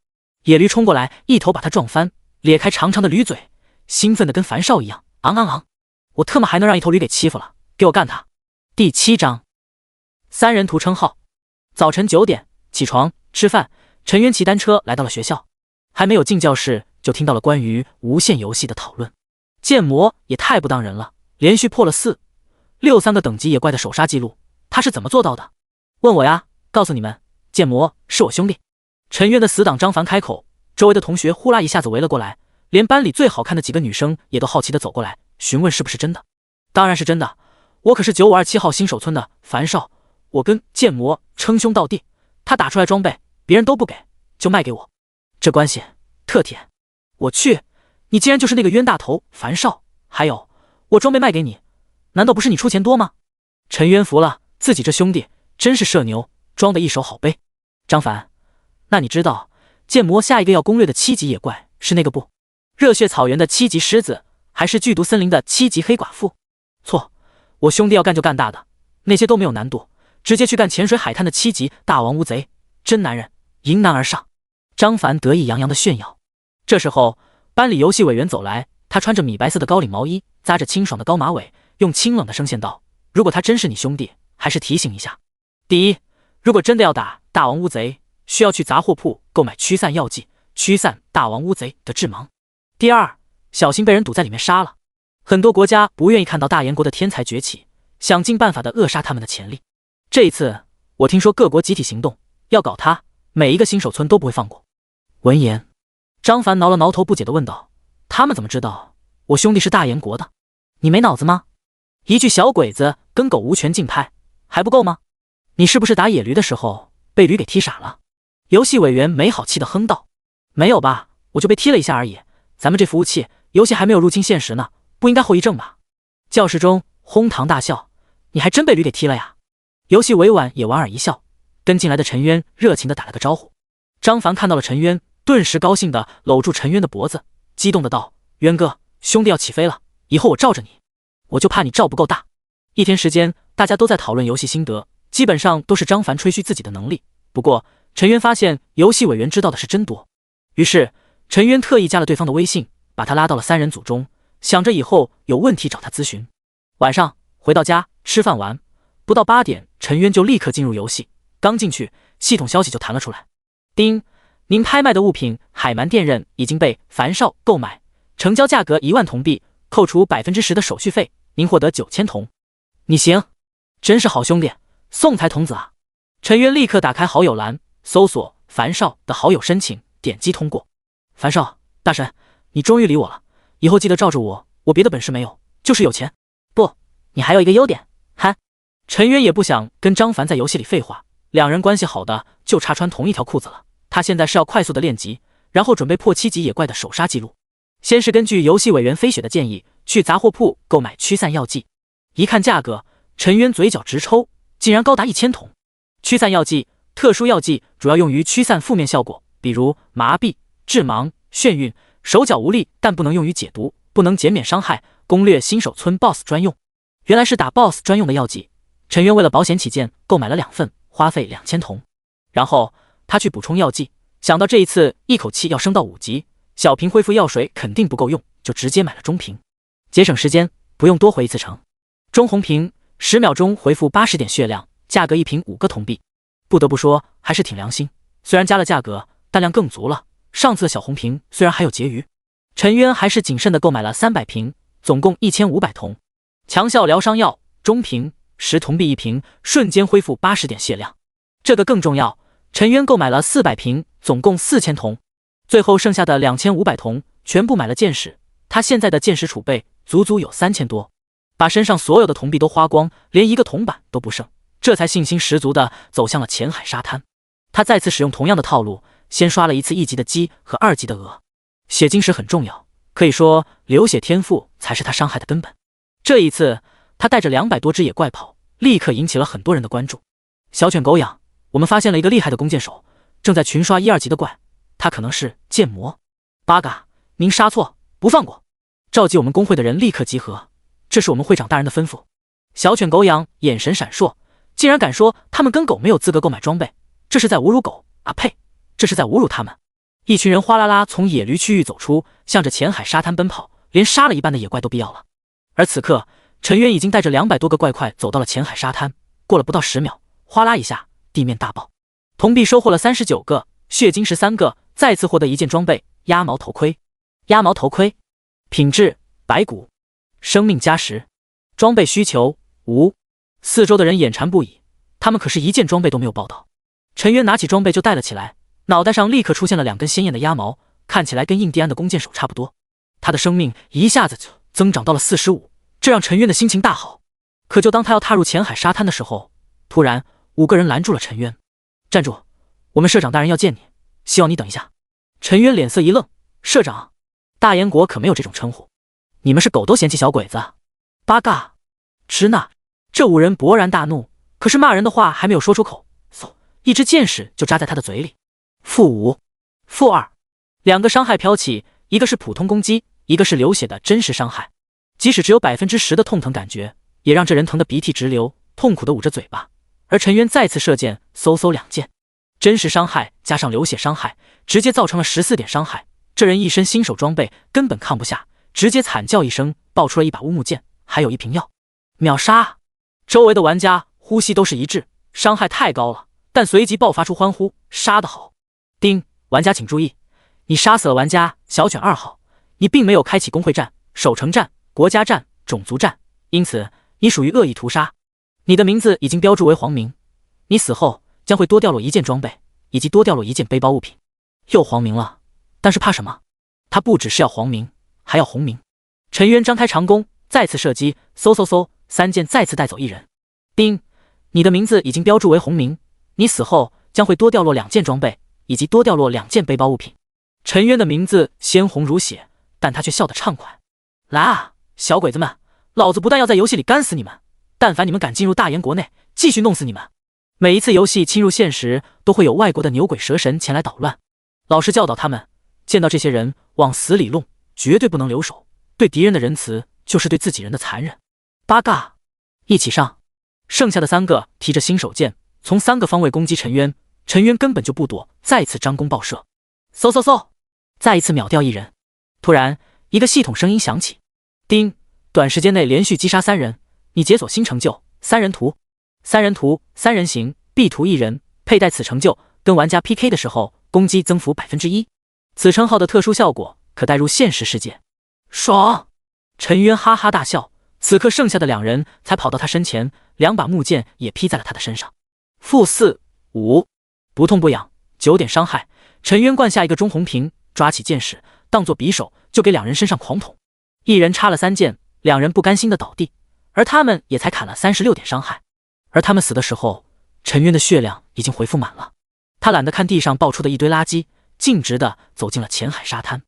野驴冲过来，一头把他撞翻，咧开长长的驴嘴，兴奋的跟樊少一样：“昂昂昂！我特么还能让一头驴给欺负了？给我干他！”第7章三人图称号。早晨9点起床吃饭，陈渊骑单车来到了学校，还没有进教室，就听到了关于无限游戏的讨论。剑魔也太不当人了，连续破了4、6、3个等级野怪的首杀记录，他是怎么做到的？问我呀？告诉你们，剑魔是我兄弟。陈渊的死党张凡开口，周围的同学呼啦一下子围了过来，连班里最好看的几个女生也都好奇的走过来，询问是不是真的。当然是真的，我可是9527号新手村的樊少，我跟剑魔称兄道弟，他打出来装备别人都不给，就卖给我，这关系特铁。我去，你竟然就是那个冤大头樊少！还有，我装备卖给你，难道不是你出钱多吗？陈渊服了，自己这兄弟真是社牛，装的一手好杯。张凡，那你知道剑魔下一个要攻略的7级野怪是那个不？热血草原的7级狮子，还是剧毒森林的7级黑寡妇？错，我兄弟要干就干大的，那些都没有难度，直接去干潜水海滩的7级大王乌贼，真男人，迎难而上。张凡得意洋洋的炫耀。这时候，班里游戏委员走来，他穿着米白色的高领毛衣，扎着清爽的高马尾，用清冷的声线道：“如果他真是你兄弟，还是提醒一下。第一，如果真的要打大王乌贼，需要去杂货铺购买驱散药剂，驱散大王乌贼的致盲。第二，小心被人堵在里面杀了。很多国家不愿意看到大炎国的天才崛起，想尽办法的扼杀他们的潜力。这一次，我听说各国集体行动，要搞他，每一个新手村都不会放过。”闻言，张凡挠了挠头，不解地问道：“他们怎么知道我兄弟是大炎国的？你没脑子吗？一句小鬼子跟狗无权竞拍还不够吗？你是不是打野驴的时候被驴给踢傻了？”游戏委员没好气地哼道：“没有吧，我就被踢了一下而已。咱们这服务器游戏还没有入侵现实呢，不应该后遗症吧？”教室中哄堂大笑：“你还真被驴给踢了呀？”游戏委婉也莞尔一笑，跟进来的陈渊热情地打了个招呼。张凡看到了陈渊，顿时高兴地搂住陈渊的脖子，激动地道：“渊哥，兄弟要起飞了，以后我罩着你，我就怕你罩不够大。”一天时间，大家都在讨论游戏心得，基本上都是张凡吹嘘自己的能力。不过陈渊发现游戏委员知道的是真多，于是陈渊特意加了对方的微信，把他拉到了3人组中，想着以后有问题找他咨询。晚上回到家吃饭完，不到8点，陈渊就立刻进入游戏。刚进去，系统消息就弹了出来：“丁，您拍卖的物品海蛮电刃已经被樊少购买，成交价格1万铜币，扣除10%的手续费，您获得9000铜。你行，真是好兄弟，送财童子啊！”陈渊立刻打开好友栏，搜索樊少的好友申请，点击通过。樊少大神，你终于理我了，以后记得罩着我，我别的本事没有，就是有钱。不，你还有一个优点，嗨。陈渊也不想跟张凡在游戏里废话，两人关系好的就差穿同一条裤子了。他现在是要快速的练级，然后准备破7级野怪的首杀记录。先是根据游戏委员飞雪的建议，去杂货铺购买驱散药剂。一看价格，陈渊嘴角直抽，竟然高达1000铜。驱散药剂，特殊药剂，主要用于驱散负面效果，比如麻痹、致盲、眩晕、手脚无力，但不能用于解毒，不能减免伤害，攻略新手村 BOSS 专用。原来是打 BOSS 专用的药剂，陈渊为了保险起见，购买了2份，花费2000铜。然后他去补充药剂，想到这一次一口气要升到5级，小瓶恢复药水肯定不够用，就直接买了中瓶，节省时间，不用多回一次城。中红瓶10秒钟回复80点血量，价格1瓶5个铜币。不得不说还是挺良心，虽然加了价格，但量更足了。上次的小红瓶虽然还有结余，陈渊还是谨慎的购买了300瓶，总共1500铜。强效疗伤药中瓶10铜币1瓶，瞬间恢复80点血量。这个更重要，陈渊购买了400瓶，总共4000铜。最后剩下的2500铜全部买了剑矢，他现在的剑矢储备足足有3000多，把身上所有的铜币都花光，连一个铜板都不剩，这才信心十足的走向了浅海沙滩。他再次使用同样的套路，先刷了一次1级的鸡和2级的鹅。血晶石很重要，可以说流血天赋才是他伤害的根本。这一次他带着200多只野怪跑，立刻引起了很多人的关注。小犬狗养，我们发现了一个厉害的弓箭手，正在群刷1、2级的怪，他可能是剑魔。八嘎，您杀错，不放过。召集我们工会的人立刻集合，这是我们会长大人的吩咐。小犬狗养眼神闪烁，竟然敢说他们跟狗没有资格购买装备，这是在侮辱狗啊！呸，这是在侮辱他们！一群人哗啦啦从野驴区域走出，向着浅海沙滩奔跑，连杀了一半的野怪都必要了。而此刻，陈渊已经带着200多个怪快走到了浅海沙滩，过了不到10秒，哗啦一下，地面大爆，铜币收获了39个，血晶13个，再次获得一件装备——鸭毛头盔。鸭毛头盔，品质白骨，生命加10，装备需求无。四周的人眼馋不已，他们可是一件装备都没有报到。陈渊拿起装备就戴了起来，脑袋上立刻出现了2根鲜艳的鸭毛，看起来跟印第安的弓箭手差不多。他的生命一下子就增长到了45，这让陈渊的心情大好。可就当他要踏入浅海沙滩的时候，突然5个人拦住了陈渊。站住，我们社长大人要见你，希望你等一下。陈渊脸色一愣，社长？大燕国可没有这种称呼，你们是狗都嫌弃小鬼子？八嘎！支那！这5人勃然大怒，可是骂人的话还没有说出口，嗖，一支箭矢就扎在他的嘴里。-5，-2，两个伤害飘起，一个是普通攻击，一个是流血的真实伤害。即使只有10%的痛疼感觉，也让这人疼得鼻涕直流，痛苦的捂着嘴巴。而陈渊再次射箭，嗖2箭，真实伤害加上流血伤害，直接造成了14点伤害。这人一身新手装备根本抗不下，直接惨叫一声，爆出了一把乌木剑，还有一瓶药，秒杀！周围的玩家呼吸都是一致，伤害太高了，但随即爆发出欢呼，杀得好！丁，玩家请注意，你杀死了玩家小犬2号，你并没有开启工会战、守城战、国家战、种族战，因此你属于恶意屠杀。你的名字已经标注为黄名，你死后将会多掉落1件装备，以及多掉落1件背包物品。又黄名了，但是怕什么？他不只是要黄名，还要红名。陈渊张开长弓，再次射击，嗖，3箭再次带走1人。丁，你的名字已经标注为红名，你死后将会多掉落2件装备，以及多掉落2件背包物品。陈渊的名字鲜红如血，但他却笑得畅快。来啊，小鬼子们，老子不但要在游戏里干死你们，但凡你们敢进入大燕国内，继续弄死你们。每一次游戏侵入现实，都会有外国的牛鬼蛇神前来捣乱。老师教导他们，见到这些人往死里弄，绝对不能留手。对敌人的仁慈，就是对自己人的残忍。八嘎！一起上！剩下的3个提着新手剑，从3个方位攻击陈渊。陈渊根本就不躲，再次张弓爆射，嗖，再一次秒掉1人。突然，一个系统声音响起：丁，短时间内连续击杀3人，你解锁新成就3人图。3人图3人形，必图1人，佩戴此成就，跟玩家 PK 的时候攻击增幅 1%。此称号的特殊效果可带入现实世界。爽！陈渊哈哈大笑。此刻剩下的2人才跑到他身前，2把木剑也劈在了他的身上。-4-5，不痛不痒，9点伤害。陈渊灌下一个中红瓶，抓起剑矢当作匕首，就给2人身上狂捅。1人插了3剑，2人不甘心的倒地，而他们也才砍了36点伤害。而他们死的时候，陈渊的血量已经恢复满了。他懒得看地上爆出的一堆垃圾，径直的走进了浅海沙滩。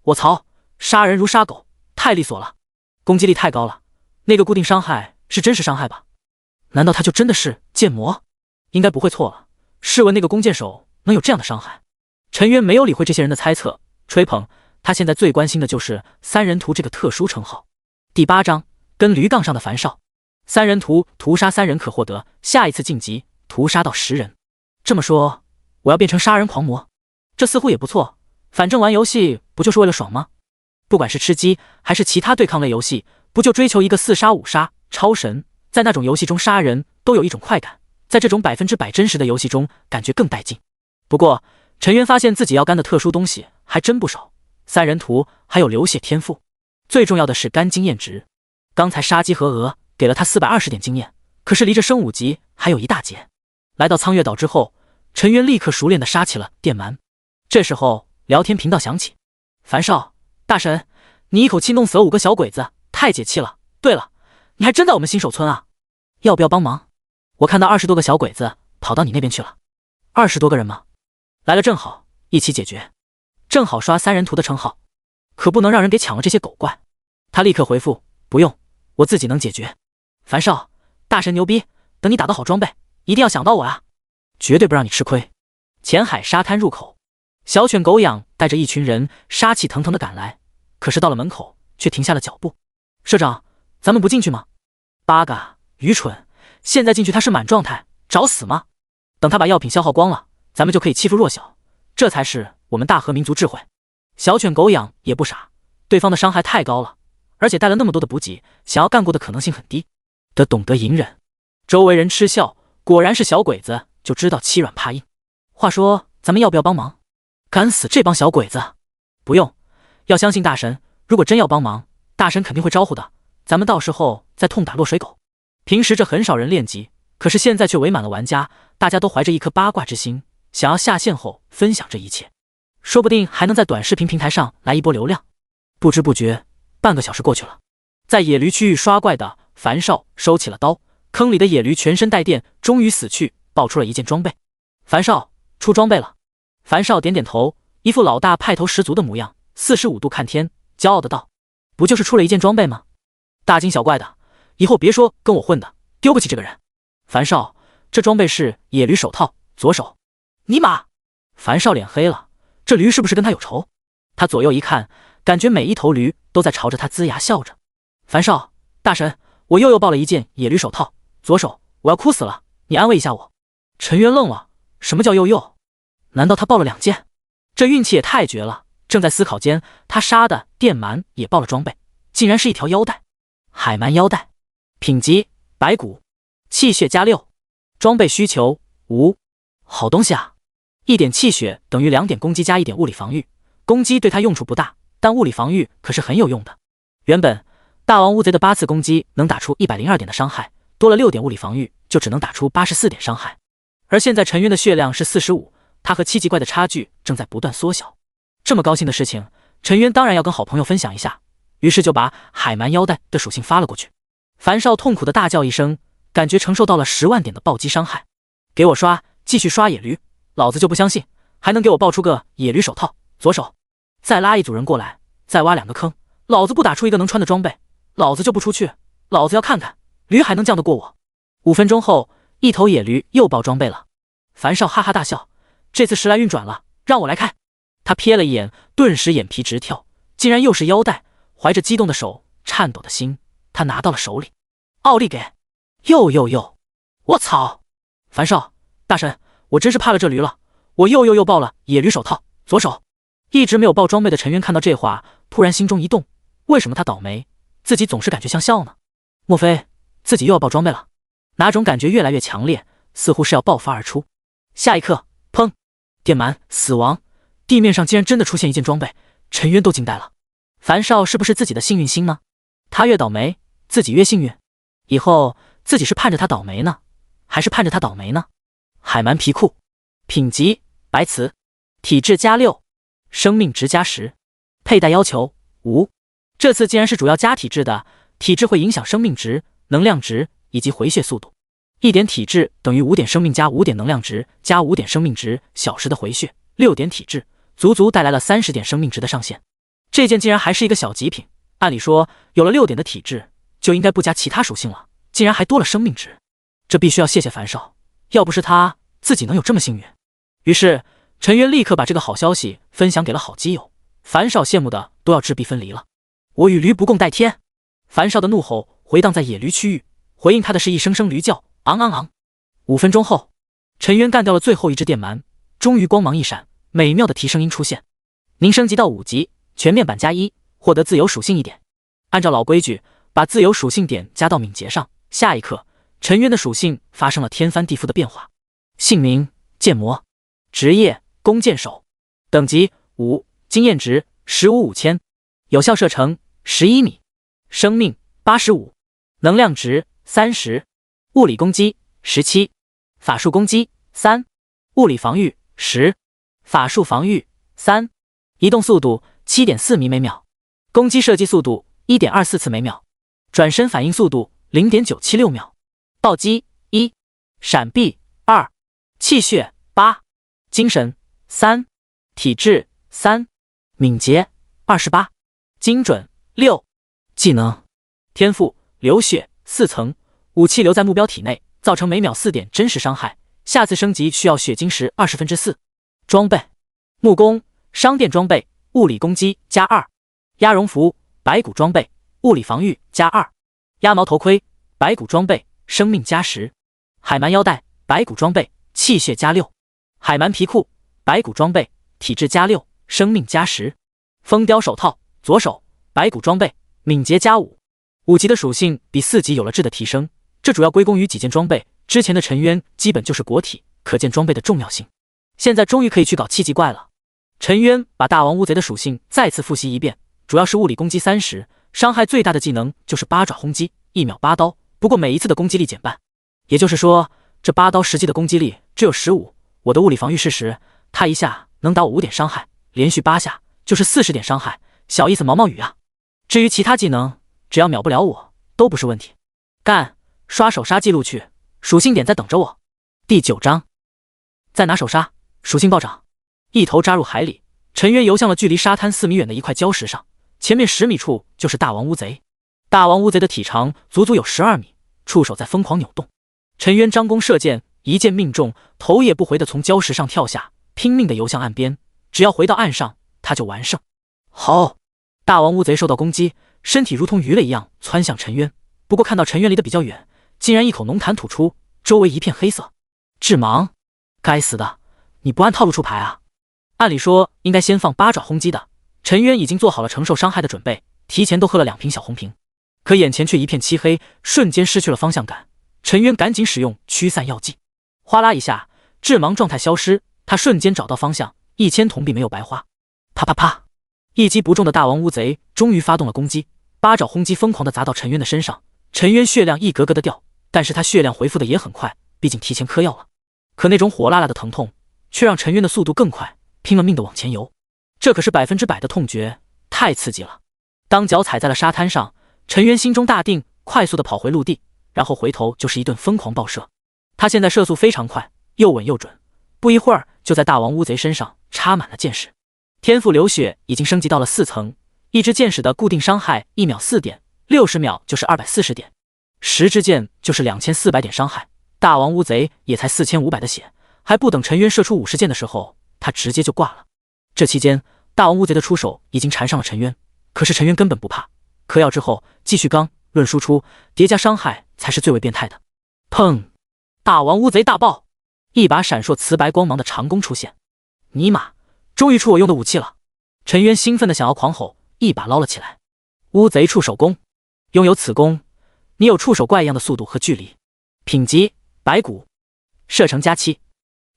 我操，杀人如杀狗，太利索了，攻击力太高了。那个固定伤害是真实伤害吧？难道他就真的是剑魔？应该不会错了。试问那个弓箭手能有这样的伤害？陈渊没有理会这些人的猜测，吹捧。他现在最关心的就是3人图这个特殊称号。第8章，跟驴杠上的樊少。3人图屠杀3人可获得下一次晋级，屠杀到10人。这么说，我要变成杀人狂魔，这似乎也不错。反正玩游戏不就是为了爽吗？不管是吃鸡还是其他对抗类游戏，不就追求一个4杀5杀超神？在那种游戏中杀人都有一种快感，在这种100%真实的游戏中，感觉更带劲。不过陈渊发现自己要干的特殊东西还真不少，3人图还有流血天赋，最重要的是干经验值。刚才杀鸡和鹅给了他420点经验，可是离这升5级还有一大截。来到苍月岛之后，陈渊立刻熟练地杀起了电鳗。这时候聊天频道响起：樊少大神，你一口气弄死了5个小鬼子，太解气了。对了，你还真在我们新手村啊？要不要帮忙？我看到20多个小鬼子跑到你那边去了。20多个人吗？来了正好，一起解决。正好刷3人图的称号，可不能让人给抢了这些狗怪。他立刻回复：不用，我自己能解决。樊少大神牛逼，等你打到好装备，一定要想到我啊，绝对不让你吃亏。浅海沙滩入口，小犬狗养带着一群人杀气腾腾的赶来，可是到了门口，却停下了脚步。社长，咱们不进去吗？八嘎，愚蠢！现在进去他是满状态，找死吗？等他把药品消耗光了，咱们就可以欺负弱小，这才是我们大和民族智慧。小犬狗养也不傻，对方的伤害太高了，而且带了那么多的补给，想要干过的可能性很低。得懂得隐忍。周围人嗤笑，果然是小鬼子，就知道欺软怕硬。话说，咱们要不要帮忙？敢死这帮小鬼子！不用，要相信大神，如果真要帮忙，大神肯定会招呼的，咱们到时候再痛打落水狗。平时这很少人练级，可是现在却围满了玩家，大家都怀着一颗八卦之心，想要下线后分享这一切，说不定还能在短视频平台上来一波流量。不知不觉，半个小时过去了，在野驴区域刷怪的樊少收起了刀，坑里的野驴全身带电，终于死去，爆出了一件装备。樊少，出装备了。樊少点点头，一副老大派头十足的模样，45度看天，骄傲的道：“不就是出了一件装备吗？大惊小怪的，以后别说跟我混的，丢不起这个人。”樊少，这装备是野驴手套，左手。尼玛！樊少脸黑了，这驴是不是跟他有仇？他左右一看，感觉每一头驴都在朝着他龇牙笑着。樊少，大神，我又爆了一件野驴手套，左手，我要哭死了，你安慰一下我。陈渊愣了，什么叫又？难道他爆了2件？这运气也太绝了。正在思考间，他杀的电鳗也爆了装备，竟然是一条腰带，海蛮腰带，品级白骨，气血加6，装备需求无。好东西啊！1点气血等于2点攻击加1点物理防御，攻击对他用处不大，但物理防御可是很有用的。原本大王乌贼的8次攻击能打出102点的伤害，多了6点物理防御就只能打出84点伤害，而现在陈渊的血量是45，他和7级怪的差距正在不断缩小。这么高兴的事情，陈渊当然要跟好朋友分享一下，于是就把海蛮腰带的属性发了过去。樊少痛苦的大叫一声，感觉承受到了10万点的暴击伤害。给我刷，继续刷野驴，老子就不相信还能给我爆出个野驴手套，左手。再拉一组人过来，再挖2个坑，老子不打出一个能穿的装备，老子就不出去，老子要看看驴还能犟得过我。5分钟后，一头野驴又爆装备了。樊少哈哈大笑，这次时来运转了，让我来开。他瞥了一眼，顿时眼皮直跳，竟然又是腰带。怀着激动的手，颤抖的心，他拿到了手里。奥利给！又！我操！樊少，大神，我真是怕了这驴了，我又爆了野驴手套，左手。一直没有爆装备的陈渊看到这话，突然心中一动，为什么他倒霉，自己总是感觉像笑呢？莫非自己又要爆装备了？哪种感觉越来越强烈，似乎是要爆发而出。下一刻，砰！电鳗死亡，地面上竟然真的出现一件装备，陈渊都惊呆了。樊少是不是自己的幸运星呢？他越倒霉，自己越幸运。以后自己是盼着他倒霉呢，还是盼着他倒霉呢？海蛮皮裤，品级白瓷，体质加6，生命值加10，佩戴要求无。这次竟然是主要加体质的，体质会影响生命值、能量值以及回血速度。1点体质等于5点生命加5点能量值加5点生命值小时的回血，6点体质足足带来了30点生命值的上限。这件竟然还是一个小极品，按理说有了6点的体质就应该不加其他属性了，竟然还多了生命值，这必须要谢谢樊少，要不是他，自己能有这么幸运。于是陈渊立刻把这个好消息分享给了好基友，樊少羡慕的都要质壁分离了。我与驴不共戴天！樊少的怒吼回荡在野驴区域，回应他的是一声声驴叫，昂昂昂。5分钟后，陈渊干掉了最后一只电鳗，终于光芒一闪，美妙的提升音出现。您升级到5级，全面版加1，获得自由属性1点。按照老规矩，把自由属性点加到敏捷上。下一刻，陈渊的属性发生了天翻地覆的变化。姓名剑魔，职业弓箭手，等级5，经验值155000，有效射程11米，生命85，能量值30，物理攻击17，法术攻击3，物理防御10，法术防御3，移动速度7.4米每秒，攻击射击速度1.24次每秒，转身反应速度0.976秒，暴击1，闪避2，气血8，精神3，体质3，敏捷28，精准6。技能天赋流血4层，武器留在目标体内，造成每秒4点真实伤害，下次升级需要血晶石4/20。装备木工商店装备，物理攻击加2，鸭绒服白骨装备，物理防御加2；鸭毛头盔，白骨装备，生命加10；海蛮腰带，白骨装备，气血加6；海蛮皮裤，白骨装备，体质加6，生命加10；风雕手套，左手，白骨装备，敏捷加5。5级的属性比4级有了质的提升，这主要归功于几件装备。之前的沉渊基本就是国体，可见装备的重要性。现在终于可以去搞7级怪了。沉渊把大王乌贼的属性再次复习一遍，主要是物理攻击30，伤害最大的技能就是八爪轰击，1秒8刀，不过每一次的攻击力减半，也就是说这8刀实际的攻击力只有15。我的物理防御是10，他一下能打我5点伤害，连续8下就是40点伤害，小意思毛毛雨啊。至于其他技能，只要秒不了我都不是问题。干，刷手杀记录去，属性点在等着我。第9章，再拿手杀，属性暴涨，一头扎入海里。沉渊游向了距离沙滩4米远的一块礁石上，前面10米处就是大王乌贼。大王乌贼的体长足足有12米，触手在疯狂扭动。沉渊张弓射箭，一箭命中，头也不回地从礁石上跳下，拼命地游向岸边。只要回到岸上，他就完胜。好，大王乌贼受到攻击，身体如同鱼类一样窜向沉渊，不过看到沉渊离得比较远，竟然一口浓痰吐出，周围一片黑色。致盲，该死的，你不按套路出牌啊！按理说应该先放八爪轰击的，沉渊已经做好了承受伤害的准备，提前都喝了2瓶小红瓶，可眼前却一片漆黑，瞬间失去了方向感。沉渊赶紧使用驱散药剂，哗啦一下，致盲状态消失，他瞬间找到方向，1000铜币没有白花。啪啪啪，一击不中的大王乌贼终于发动了攻击，八爪轰击疯狂地砸到沉渊的身上，沉渊血量一格格的掉，但是他血量回复的也很快，毕竟提前嗑药了。可那种火辣辣的疼痛却让沉渊的速度更快，拼了命的往前游。这可是100%的痛觉，太刺激了。当脚踩在了沙滩上，沉渊心中大定，快速的跑回陆地，然后回头就是一顿疯狂爆射。他现在射速非常快，又稳又准，不一会儿就在大王乌贼身上插满了箭矢。天赋流血已经升级到了4层，一支箭矢的固定伤害1秒4点，60秒就是240点，10支箭就是2400点伤害。大王乌贼也才4500的血，还不等沉渊射出50箭的时候，他直接就挂了。这期间，大王乌贼的出手已经缠上了沉渊，可是沉渊根本不怕，嗑药之后继续刚，论输出，叠加伤害才是最为变态的。砰！大王乌贼大爆，一把闪烁瓷白光芒的长弓出现。尼玛，终于出我用的武器了！沉渊兴奋的想要狂吼，一把捞了起来。乌贼触手弓，拥有此弓，你有触手怪一样的速度和距离。品级白骨，射程加7，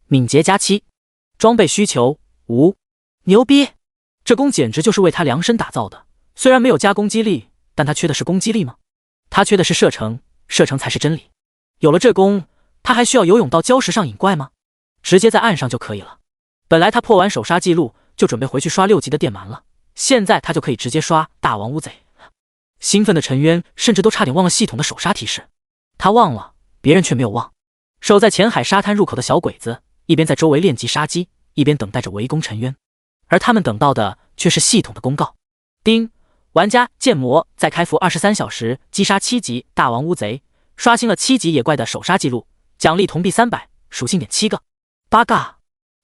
敏捷加7，装备需求无。牛逼！这弓简直就是为他量身打造的，虽然没有加攻击力，但他缺的是攻击力吗？他缺的是射程，射程才是真理。有了这弓，他还需要游泳到礁石上引怪吗？直接在岸上就可以了。本来他破完手杀记录就准备回去刷6级的电鳗了，现在他就可以直接刷大王乌贼了。兴奋的沉渊甚至都差点忘了系统的手杀提示，他忘了，别人却没有忘。守在前海沙滩入口的小鬼子一边在周围练级杀鸡，一边等待着围攻沉渊，而他们等到的却是系统的公告：丁，玩家剑魔在开服23小时击杀7级大王乌贼，刷新了7级野怪的手杀记录，奖励铜币300，属性点7个。八嘎！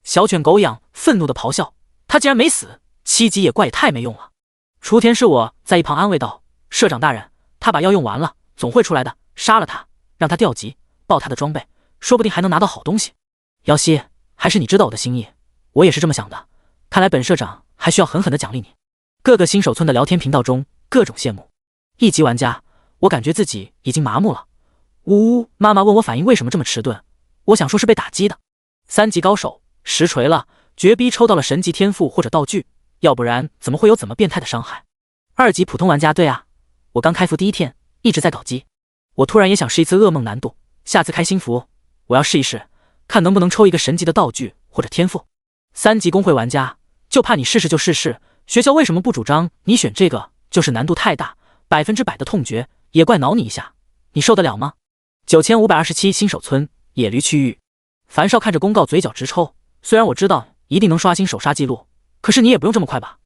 小犬狗养愤怒的咆哮，他竟然没死，7级野怪也太没用了。雏田是我在一旁安慰道：社长大人，他把药用完了，总会出来的，杀了他，让他调级，爆他的装备，说不定还能拿到好东西。瑶溪，还是你知道我的心意，我也是这么想的，看来本社长还需要狠狠的奖励你。各个新手村的聊天频道中各种羡慕。1级玩家，我感觉自己已经麻木了。呜呜，妈妈问我反应为什么这么迟钝，我想说是被打击的。3级高手，实锤了，绝逼抽到了神级天赋或者道具，要不然怎么会有这么变态的伤害。2级普通玩家，对啊，我刚开服第1天，一直在搞基，我突然也想试一次噩梦难度，下次开新服，我要试一试，看能不能抽一个神级的道具或者天赋。3级公会玩家，就怕你试试就试试，学校为什么不主张你选这个？就是难度太大，100%的痛觉，野怪挠你一下，你受得了吗？9527新手村野驴区域，樊少看着公告嘴角直抽，虽然我知道一定能刷新手杀记录，可是你也不用这么快吧？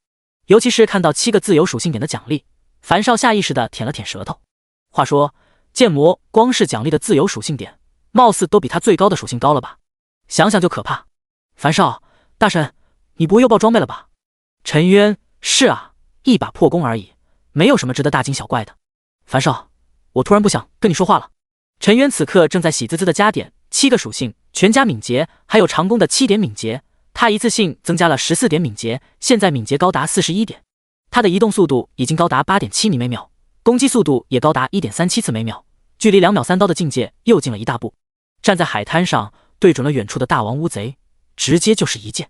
尤其是看到7个自由属性点的奖励，樊少下意识的舔了舔舌头。话说，剑魔光是奖励的自由属性点，貌似都比他最高的属性高了吧？想想就可怕。樊少大神，你不会又爆装备了吧？沉渊，是啊，一把破弓而已，没有什么值得大惊小怪的。樊少，我突然不想跟你说话了。陈渊此刻正在喜滋滋的加点7个属性，全加敏捷，还有长弓的7点敏捷，他一次性增加了14点敏捷，现在敏捷高达41点。他的移动速度已经高达 8.7 米每秒，攻击速度也高达 1.37 次每秒，距离2秒3刀的境界又近了一大步。站在海滩上，对准了远处的大王乌贼，直接就是一箭。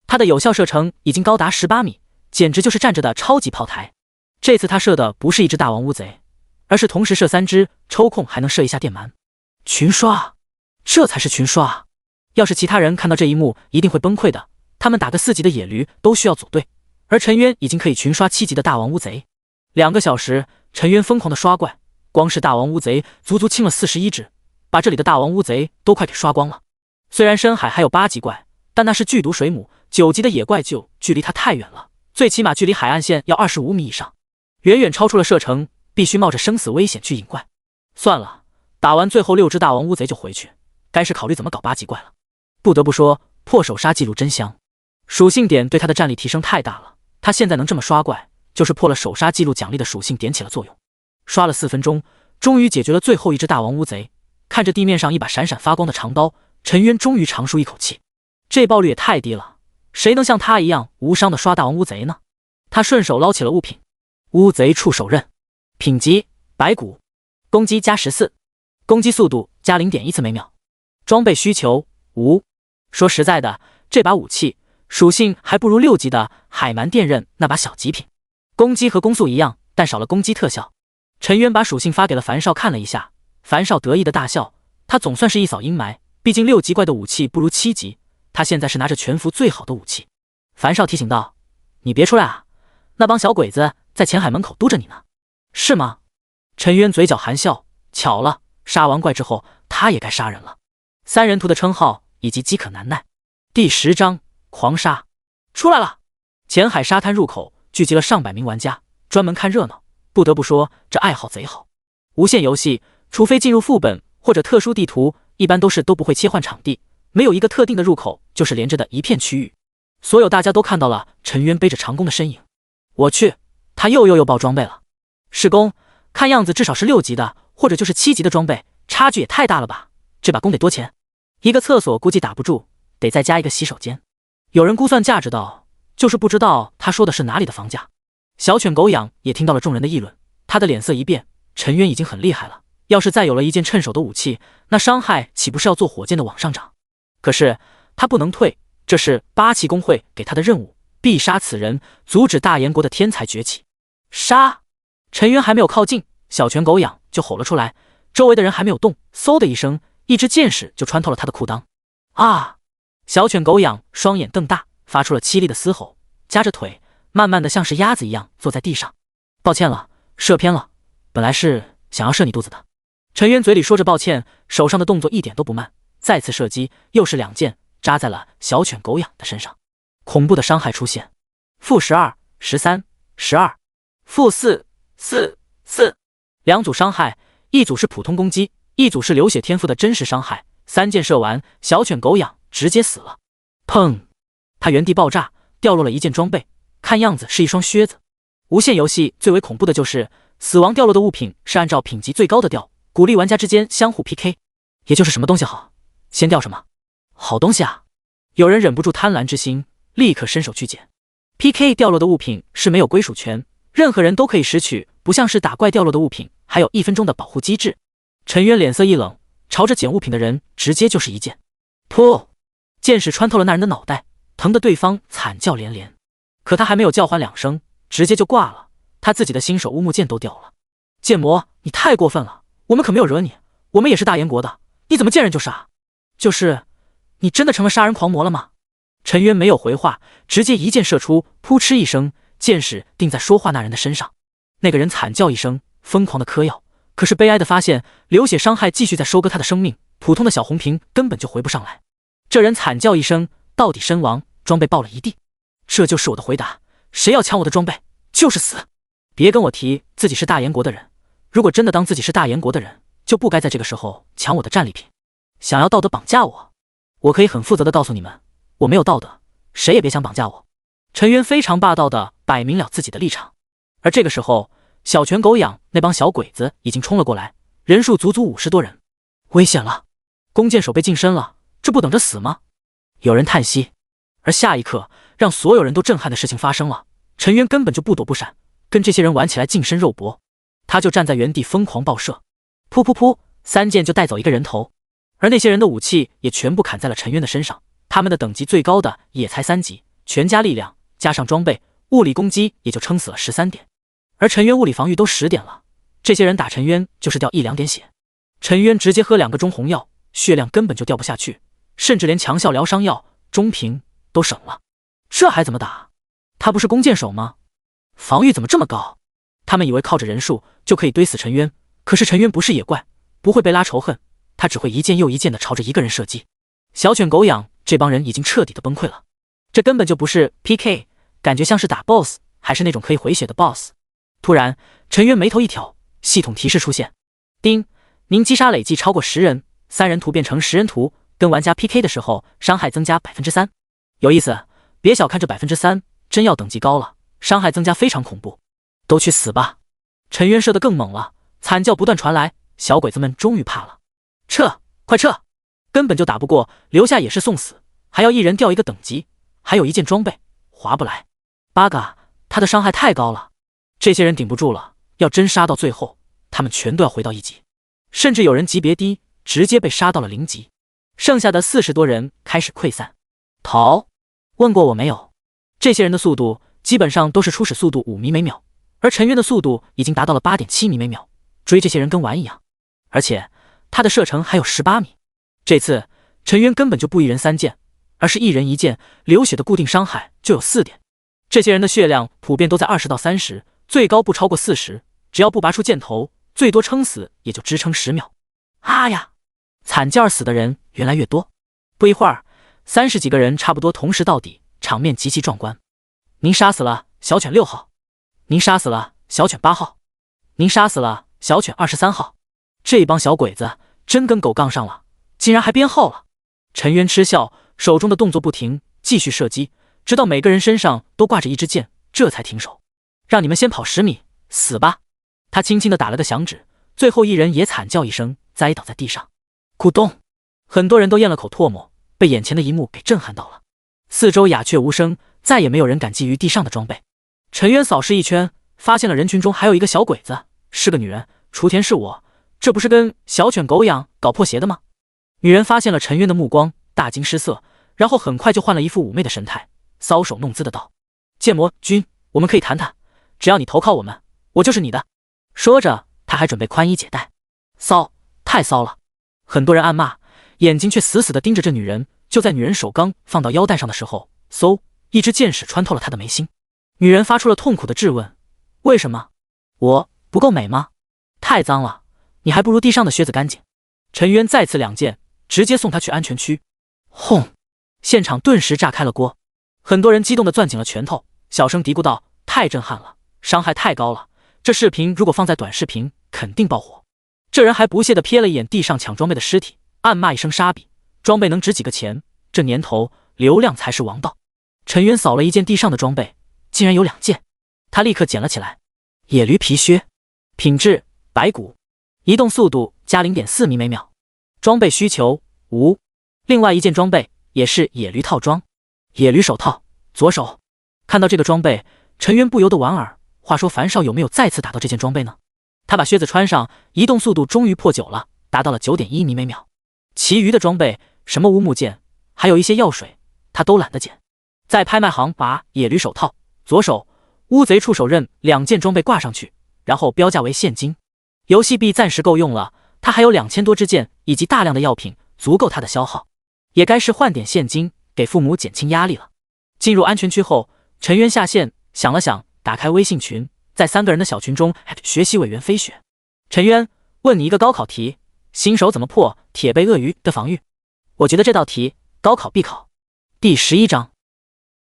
他的有效射程已经高达18米，简直就是站着的超级炮台。这次他射的不是一只大王乌贼，而是同时射3只，抽空还能射一下电鳗。群刷，这才是群刷！要是其他人看到这一幕，一定会崩溃的。他们打个4级的野驴都需要组队，而陈渊已经可以群刷7级的大王乌贼。2个小时，陈渊疯狂的刷怪，光是大王乌贼足足清了41只，把这里的大王乌贼都快给刷光了。虽然深海还有8级怪，但那是剧毒水母，9级的野怪就距离它太远了，最起码距离海岸线要25米以上，远远超出了射程，必须冒着生死危险去引怪。算了，打完最后6只大王乌贼就回去，该是考虑怎么搞8级怪了。不得不说，破首杀记录真香，属性点对他的战力提升太大了，他现在能这么刷怪，就是破了首杀记录奖励的属性点起了作用。刷了4分钟，终于解决了最后一只大王乌贼。看着地面上一把闪闪发光的长刀，陈渊终于长舒一口气。这爆率也太低了，谁能像他一样无伤的刷大王乌贼呢？他顺手捞起了物品，乌贼触手刃，品级白骨，攻击加14，攻击速度加 0.1 次每秒。装备需求无。说实在的，这把武器属性还不如6级的海蛮电刃那把小极品，攻击和攻速一样，但少了攻击特效。陈渊把属性发给了樊少看了一下，樊少得意的大笑，他总算是一扫阴霾，毕竟6级怪的武器不如7级，他现在是拿着全服最好的武器。樊少提醒道：“你别出来啊，那帮小鬼子在前海门口督着你呢。”是吗？陈渊嘴角含笑，巧了，杀完怪之后，他也该杀人了。3人图的称号以及饥渴难耐。第10章狂杀出来了。前海沙滩入口聚集了上百名玩家，专门看热闹。不得不说，这爱好贼好。无限游戏，除非进入副本或者特殊地图，一般都不会切换场地，没有一个特定的入口，就是连着的一片区域。所有大家都看到了陈渊背着长弓的身影。我去，他又爆装备了。是弓，看样子至少是6级的，或者就是7级的装备，差距也太大了吧？这把弓得多钱？一个厕所估计打不住，得再加一个洗手间。有人估算价值道，就是不知道他说的是哪里的房价。小犬狗养也听到了众人的议论，他的脸色一变，陈渊已经很厉害了，要是再有了一件趁手的武器，那伤害岂不是要做火箭的往上涨？可是他不能退，这是8旗公会给他的任务，必杀此人，阻止大炎国的天才崛起。杀！陈渊还没有靠近，小犬狗养就吼了出来，周围的人还没有动，嗖的一声，一支箭矢就穿透了他的裤裆。啊！小犬狗养双眼瞪大，发出了凄厉的嘶吼，夹着腿慢慢的像是鸭子一样坐在地上。抱歉了，射偏了，本来是想要射你肚子的。陈渊嘴里说着抱歉，手上的动作一点都不慢，再次射击，又是2箭扎在了小犬狗养的身上。恐怖的伤害出现，负12、13、12，负4、4、4，两组伤害，一组是普通攻击，一组是流血天赋的真实伤害。3箭射完，小犬狗养直接死了。砰！他原地爆炸，掉落了一件装备，看样子是一双靴子。无限游戏最为恐怖的就是死亡掉落的物品是按照品级最高的掉，鼓励玩家之间相互 PK， 也就是什么东西好，先掉什么。好东西啊！有人忍不住贪婪之心，立刻伸手去捡。PK 掉落的物品是没有归属权，任何人都可以拾取，不像是打怪掉落的物品，还有1分钟的保护机制。陈渊脸色一冷，朝着捡物品的人直接就是一剑。噗！剑矢穿透了那人的脑袋，疼得对方惨叫连连。可他还没有叫唤2声，直接就挂了，他自己的新手乌木剑都掉了。剑魔，你太过分了，我们可没有惹你，我们也是大炎国的，你怎么见人就杀？就是，你真的成了杀人狂魔了吗？陈渊没有回话，直接一箭射出，扑哧一声，箭矢定在说话那人的身上。那个人惨叫一声，疯狂的嗑药，可是悲哀的发现，流血伤害继续在收割他的生命，普通的小红瓶根本就回不上来。这人惨叫一声，到底身亡，装备爆了一地。这就是我的回答，谁要抢我的装备，就是死。别跟我提自己是大炎国的人，如果真的当自己是大炎国的人，就不该在这个时候抢我的战利品。想要道德绑架我，我可以很负责的告诉你们，我没有道德，谁也别想绑架我。陈渊非常霸道的摆明了自己的立场。而这个时候，小泉狗养那帮小鬼子已经冲了过来，人数足足50多人。危险了，弓箭手被近身了，这不等着死吗？有人叹息。而下一刻，让所有人都震撼的事情发生了，陈渊根本就不躲不闪，跟这些人玩起来近身肉搏。他就站在原地疯狂爆射，噗噗噗，3箭就带走一个人头。而那些人的武器也全部砍在了陈渊的身上，他们的等级最高的也才3级，全加力量加上装备，物理攻击也就撑死了13点。而陈渊物理防御都10点了，这些人打陈渊就是掉1-2点血。陈渊直接喝2个中红药，血量根本就掉不下去，甚至连强效疗伤药中平都省了。这还怎么打？他不是弓箭手吗？防御怎么这么高？他们以为靠着人数就可以堆死陈渊，可是陈渊不是野怪，不会被拉仇恨，他只会一箭又一箭的朝着一个人射击。小犬狗养这帮人已经彻底的崩溃了，这根本就不是 PK， 感觉像是打 BOSS， 还是那种可以回血的 BOSS。突然，陈渊眉头一挑，系统提示出现：叮，您击杀累计超过10人，3人图变成10人图，跟玩家 PK 的时候伤害增加 3%。有意思，别小看这 3%， 真要等级高了，伤害增加非常恐怖。都去死吧！陈渊射得更猛了，惨叫不断传来，小鬼子们终于怕了，撤，快撤！根本就打不过，留下也是送死，还要一人掉1个等级，还有1件装备，划不来。八嘎，他的伤害太高了。这些人顶不住了，要真杀到最后，他们全都要回到1级，甚至有人级别低，直接被杀到了0级。剩下的40多人开始溃散。逃？问过我没有？这些人的速度基本上都是初始速度5米每秒，而陈渊的速度已经达到了8.7米每秒，追这些人跟玩一样，而且他的射程还有18米。这次陈渊根本就不一人3箭，而是一人1箭，流血的固定伤害就有4点。这些人的血量普遍都在20到30，最高不超过40，只要不拔出箭头，最多撑死也就支撑10秒。啊呀！惨叫死的人越来越多，不一会儿30几个人差不多同时到底，场面极其壮观。您杀死了小犬6号，您杀死了小犬8号，您杀死了小犬23号。这帮小鬼子真跟狗杠上了，竟然还编号了。陈渊嗤笑，手中的动作不停，继续射击，直到每个人身上都挂着1支箭，这才停手。让你们先跑10米，死吧！他轻轻地打了个响指，最后一人也惨叫一声，栽倒在地上。咕咚！很多人都咽了口唾沫，被眼前的一幕给震撼到了。四周鸦雀无声，再也没有人敢觊觎地上的装备。陈渊扫视一圈，发现了人群中还有一个小鬼子，是个女人。雏田是我，这不是跟小犬狗养搞破鞋的吗？女人发现了陈渊的目光，大惊失色，然后很快就换了一副妩媚的神态，搔首弄姿的道：剑魔君，我们可以谈谈，只要你投靠我们，我就是你的。说着，他还准备宽衣解带。骚，太骚了！很多人暗骂，眼睛却死死地盯着这女人。就在女人手刚放到腰带上的时候，嗖，一支箭矢穿透了她的眉心。女人发出了痛苦的质问：为什么？我不够美吗？太脏了，你还不如地上的靴子干净。陈渊再次2箭，直接送她去安全区。轰！现场顿时炸开了锅，很多人激动地攥紧了拳头，小声嘀咕道：太震撼了，伤害太高了，这视频如果放在短视频肯定爆火。这人还不屑地瞥了一眼地上抢装备的尸体，暗骂一声傻逼，装备能值几个钱，这年头流量才是王道。陈渊扫了一件地上的装备，竟然有2件，他立刻捡了起来。野驴皮靴，品质白骨，移动速度加 0.4米每秒，装备需求无。另外一件装备也是野驴套装，野驴手套，左手。看到这个装备，陈渊不由得莞尔，话说樊少有没有再次打到这件装备呢？他把靴子穿上，移动速度终于破9了，达到了 9.1米每秒。其余的装备，什么乌木剑，还有一些药水，他都懒得捡。在拍卖行把野驴手套、左手、乌贼触手刃2件装备挂上去，然后标价为现金。游戏币暂时够用了，他还有2000多支箭以及大量的药品，足够他的消耗。也该是换点现金，给父母减轻压力了。进入安全区后，陈渊下线，想了想，打开微信群，在3个人的小群中学习委员飞雪。陈渊，问你一个高考题，新手怎么破铁背鳄鱼的防御？我觉得这道题高考必考。第11章，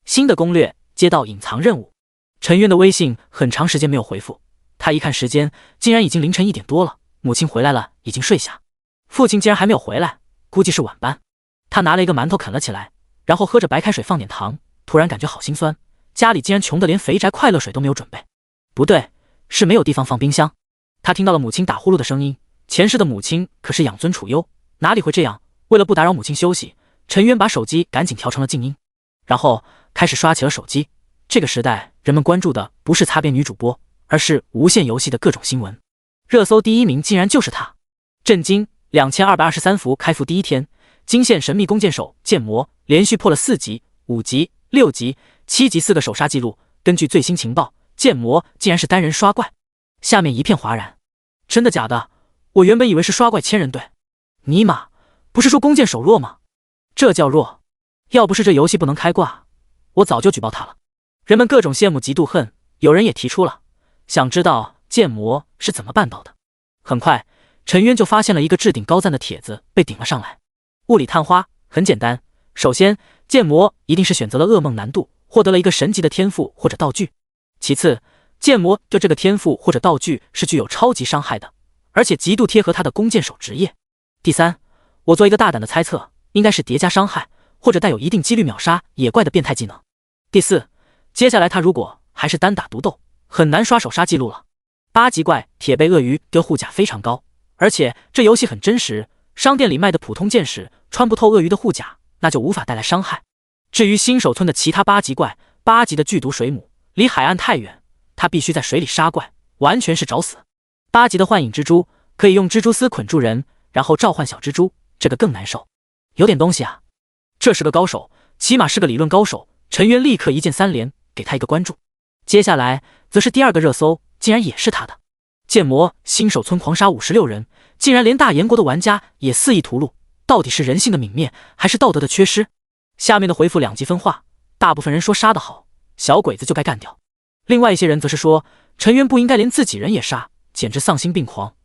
新的攻略，接到隐藏任务。陈渊的微信很长时间没有回复，他一看时间，竟然已经凌晨1点多了。母亲回来了，已经睡下，父亲竟然还没有回来，估计是晚班。他拿了一个馒头啃了起来，然后喝着白开水放点糖，突然感觉好心酸，家里竟然穷得连肥宅快乐水都没有准备。不对，是没有地方放冰箱。他听到了母亲打呼噜的声音，前世的母亲可是养尊处优，哪里会这样？为了不打扰母亲休息，陈渊把手机赶紧调成了静音，然后开始刷起了手机。这个时代，人们关注的不是擦边女主播，而是无限游戏的各种新闻。热搜第1名竟然就是他！震惊！2223伏开服第1天，惊现神秘弓箭手剑魔，连续破了4级、5级、6级、7级4个首杀记录。根据最新情报，剑魔竟然是单人刷怪。下面一片哗然，真的假的？我原本以为是刷怪千人队。尼玛，不是说弓箭手弱吗？这叫弱？要不是这游戏不能开挂，我早就举报他了。人们各种羡慕嫉妒恨，有人也提出了想知道剑魔是怎么办到的。很快，陈渊就发现了一个置顶高赞的帖子被顶了上来。物理探花很简单，首先剑魔一定是选择了噩梦难度，获得了一个神级的天赋或者道具。其次，剑魔对这个天赋或者道具是具有超级伤害的，而且极度贴合他的弓箭手职业。第三，我做一个大胆的猜测，应该是叠加伤害或者带有一定几率秒杀野怪的变态技能。第四，接下来他如果还是单打独斗，很难刷首杀记录了。8级怪铁背鳄鱼丢护甲非常高，而且这游戏很真实，商店里卖的普通剑士穿不透鳄鱼的护甲，那就无法带来伤害。至于新手村的其他8级怪，8级的剧毒水母离海岸太远，他必须在水里杀怪，完全是找死。8级的幻影蜘蛛可以用蜘蛛丝捆住人，然后召唤小蜘蛛，这个更难受。有点东西啊，这是个高手，起码是个理论高手。陈渊立刻一键3连，给他一个关注。接下来则是第2个热搜，竟然也是他的。剑魔新手村狂杀56人，竟然连大炎国的玩家也肆意屠戮，到底是人性的泯灭，还是道德的缺失？下面的回复两极分化，大部分人说杀得好，小鬼子就该干掉。另外一些人则是说，陈渊不应该连自己人也杀，简直丧心病狂。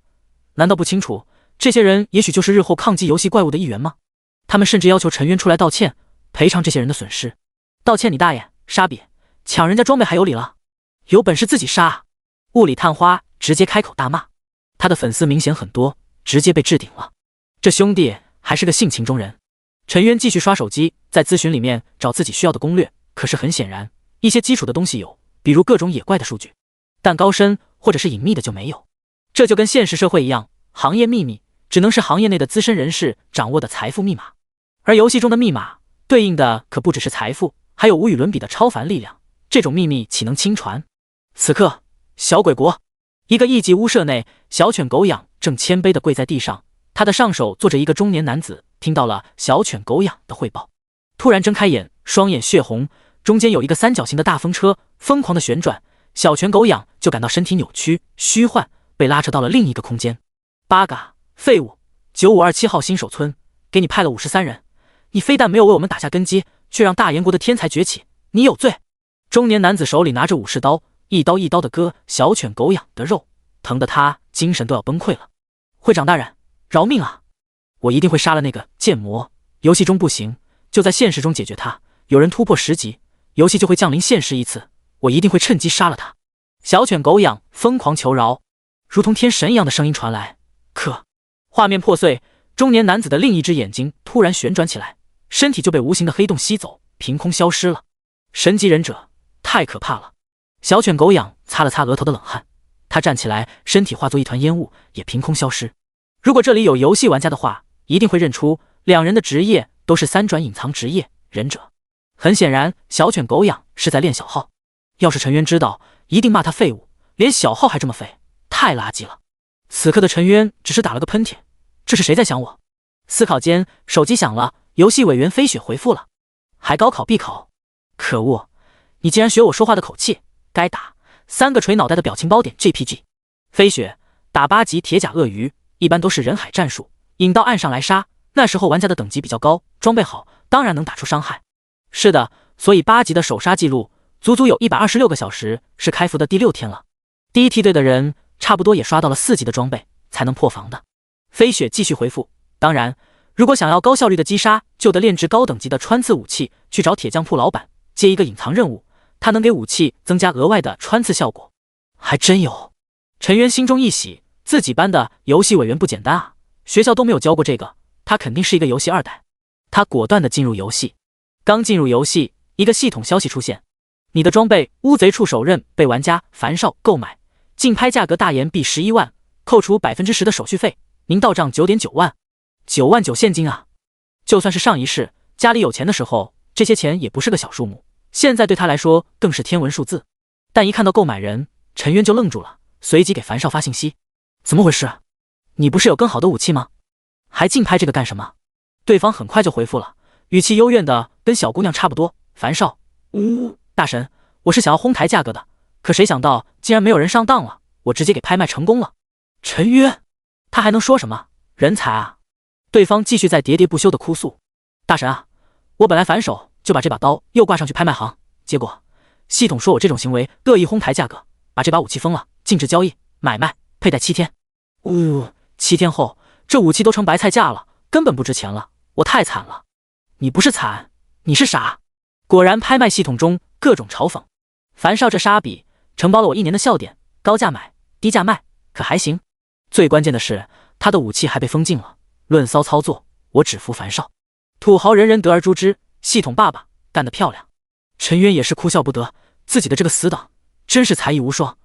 难道不清楚，这些人也许就是日后抗击游戏怪物的一员吗？他们甚至要求陈渊出来道歉，赔偿这些人的损失。道歉你大爷，杀比抢人家装备还有理了？有本事自己杀啊！物理探花直接开口大骂，他的粉丝明显很多，直接被置顶了。这兄弟还是个性情中人。陈渊继续刷手机，在咨询里面找自己需要的攻略，可是很显然，一些基础的东西有，比如各种野怪的数据，但高深或者是隐秘的就没有。这就跟现实社会一样，行业秘密只能是行业内的资深人士掌握的财富密码，而游戏中的密码对应的可不只是财富，还有无与伦比的超凡力量，这种秘密岂能轻传？此刻，小鬼国一个1级屋舍内，小犬狗养正谦卑地跪在地上，他的上手坐着一个中年男子。听到了小犬狗养的汇报，突然睁开眼，双眼血红，中间有一个3角形的大风车疯狂的旋转，小犬狗养就感到身体扭曲虚幻，被拉扯到了另一个空间。八嘎，废物！9527号新手村给你派了53人，你非但没有为我们打下根基，却让大炎国的天才崛起，你有罪！中年男子手里拿着武士刀，一刀一刀的割小犬狗养的肉，疼得他精神都要崩溃了。会长大人，饶命啊！我一定会杀了那个剑魔，游戏中不行，就在现实中解决他。有人突破10级，游戏就会降临现实一次，我一定会趁机杀了他。小犬狗养疯狂求饶，如同天神一样的声音传来。可画面破碎，中年男子的另一只眼睛突然旋转起来，身体就被无形的黑洞吸走，凭空消失了。神级忍者太可怕了！小犬狗养擦了擦额头的冷汗，他站起来，身体化作一团烟雾，也凭空消失。如果这里有游戏玩家的话，一定会认出两人的职业都是3转隐藏职业忍者。很显然，小犬狗养是在练小号。要是陈渊知道，一定骂他废物，连小号还这么废，太垃圾了。此刻的陈渊只是打了个喷嚏，这是谁在想我？思考间，手机响了，游戏委员飞雪回复了，还高考必考。可恶，你竟然学我说话的口气，该打3个锤脑袋的表情包点 JPG。飞雪打8级铁甲鳄鱼一般都是人海战术，引到岸上来杀，那时候玩家的等级比较高，装备好，当然能打出伤害。是的，所以8级的首杀记录足足有126个小时，是开服的第6天了。第一梯队的人差不多也刷到了4级的装备才能破防的。飞雪继续回复，当然如果想要高效率的击杀，就得炼制高等级的穿刺武器，去找铁匠铺老板接一个隐藏任务，他能给武器增加额外的穿刺效果。还真有。陈渊心中一喜，自己班的游戏委员不简单啊，学校都没有教过这个，他肯定是一个游戏2代。他果断地进入游戏。刚进入游戏，一个系统消息出现，你的装备乌贼触手刃被玩家樊少购买，竞拍价格大言币11万，扣除10%的手续费，您到账9.9万，9万9现金啊！就算是上一世家里有钱的时候，这些钱也不是个小数目，现在对他来说更是天文数字。但一看到购买人，陈渊就愣住了，随即给樊少发信息：怎么回事？你不是有更好的武器吗？还竞拍这个干什么？对方很快就回复了，语气幽怨的跟小姑娘差不多。樊少，大神，我是想要哄抬价格的，可谁想到竟然没有人上当了，我直接给拍卖成功了。陈渊，他还能说什么？人才啊！对方继续在喋喋不休的哭诉：大神啊，我本来反手就把这把刀又挂上去拍卖行，结果系统说我这种行为恶意哄抬价格，把这把武器封了，禁止交易、买卖、佩戴7天。7天后这武器都成白菜价了，根本不值钱了，我太惨了。你不是惨，你是傻。果然拍卖系统中各种嘲讽。樊少这傻逼承包了我1年的笑点，高价买低价卖，可还行。最关键的是他的武器还被封禁了，论骚操作我只服樊少。土豪人人得而诛之，系统爸爸干得漂亮。陈渊也是哭笑不得，自己的这个死党真是才艺无双，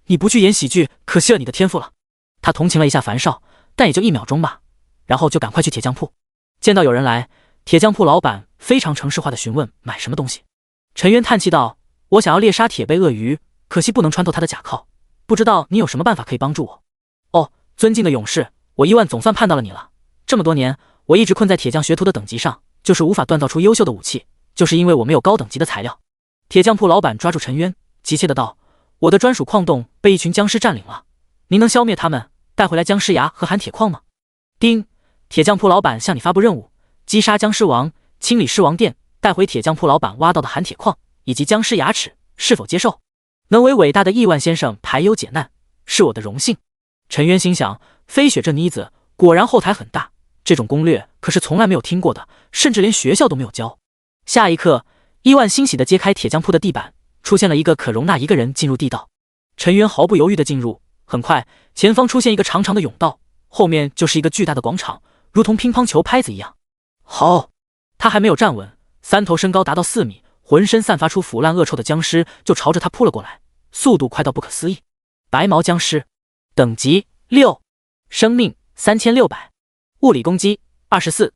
你不去演喜剧可惜了你的天赋了。他同情了一下樊少，但也就1秒钟吧，然后就赶快去铁匠铺。见到有人来，铁匠铺老板非常程式化的询问买什么东西。陈渊叹气道：我想要猎杀铁背鳄鱼，可惜不能穿透他的甲壳，不知道你有什么办法可以帮助我？哦，尊敬的勇士，我1万总算盼到了你了。这么多年我一直困在铁匠学徒的等级上，就是无法锻造出优秀的武器，就是因为我没有高等级的材料。铁匠铺老板抓住陈渊，急切的道：我的专属矿洞被一群僵尸占领了，您能消灭他们，带回来僵尸牙和含铁矿吗？丁，铁匠铺老板向你发布任务，击杀僵尸王，清理尸王殿，带回铁匠铺老板挖到的含铁矿以及僵尸牙齿，是否接受？能为伟大的亿万先生排忧解难，是我的荣幸。陈渊心想，飞雪这妮子果然后台很大，这种攻略可是从来没有听过的，甚至连学校都没有教。下一刻，亿万欣喜地揭开铁匠铺的地板，出现了一个可容纳1个人进入地道。陈渊毫不犹豫地进入，很快前方出现一个长长的甬道，后面就是一个巨大的广场，如同乒乓球拍子一样。好，他还没有站稳，3头身高达到4米，浑身散发出腐烂恶臭的僵尸就朝着他扑了过来，速度快到不可思议。白毛僵尸，等级6，生命3600，物理攻击24，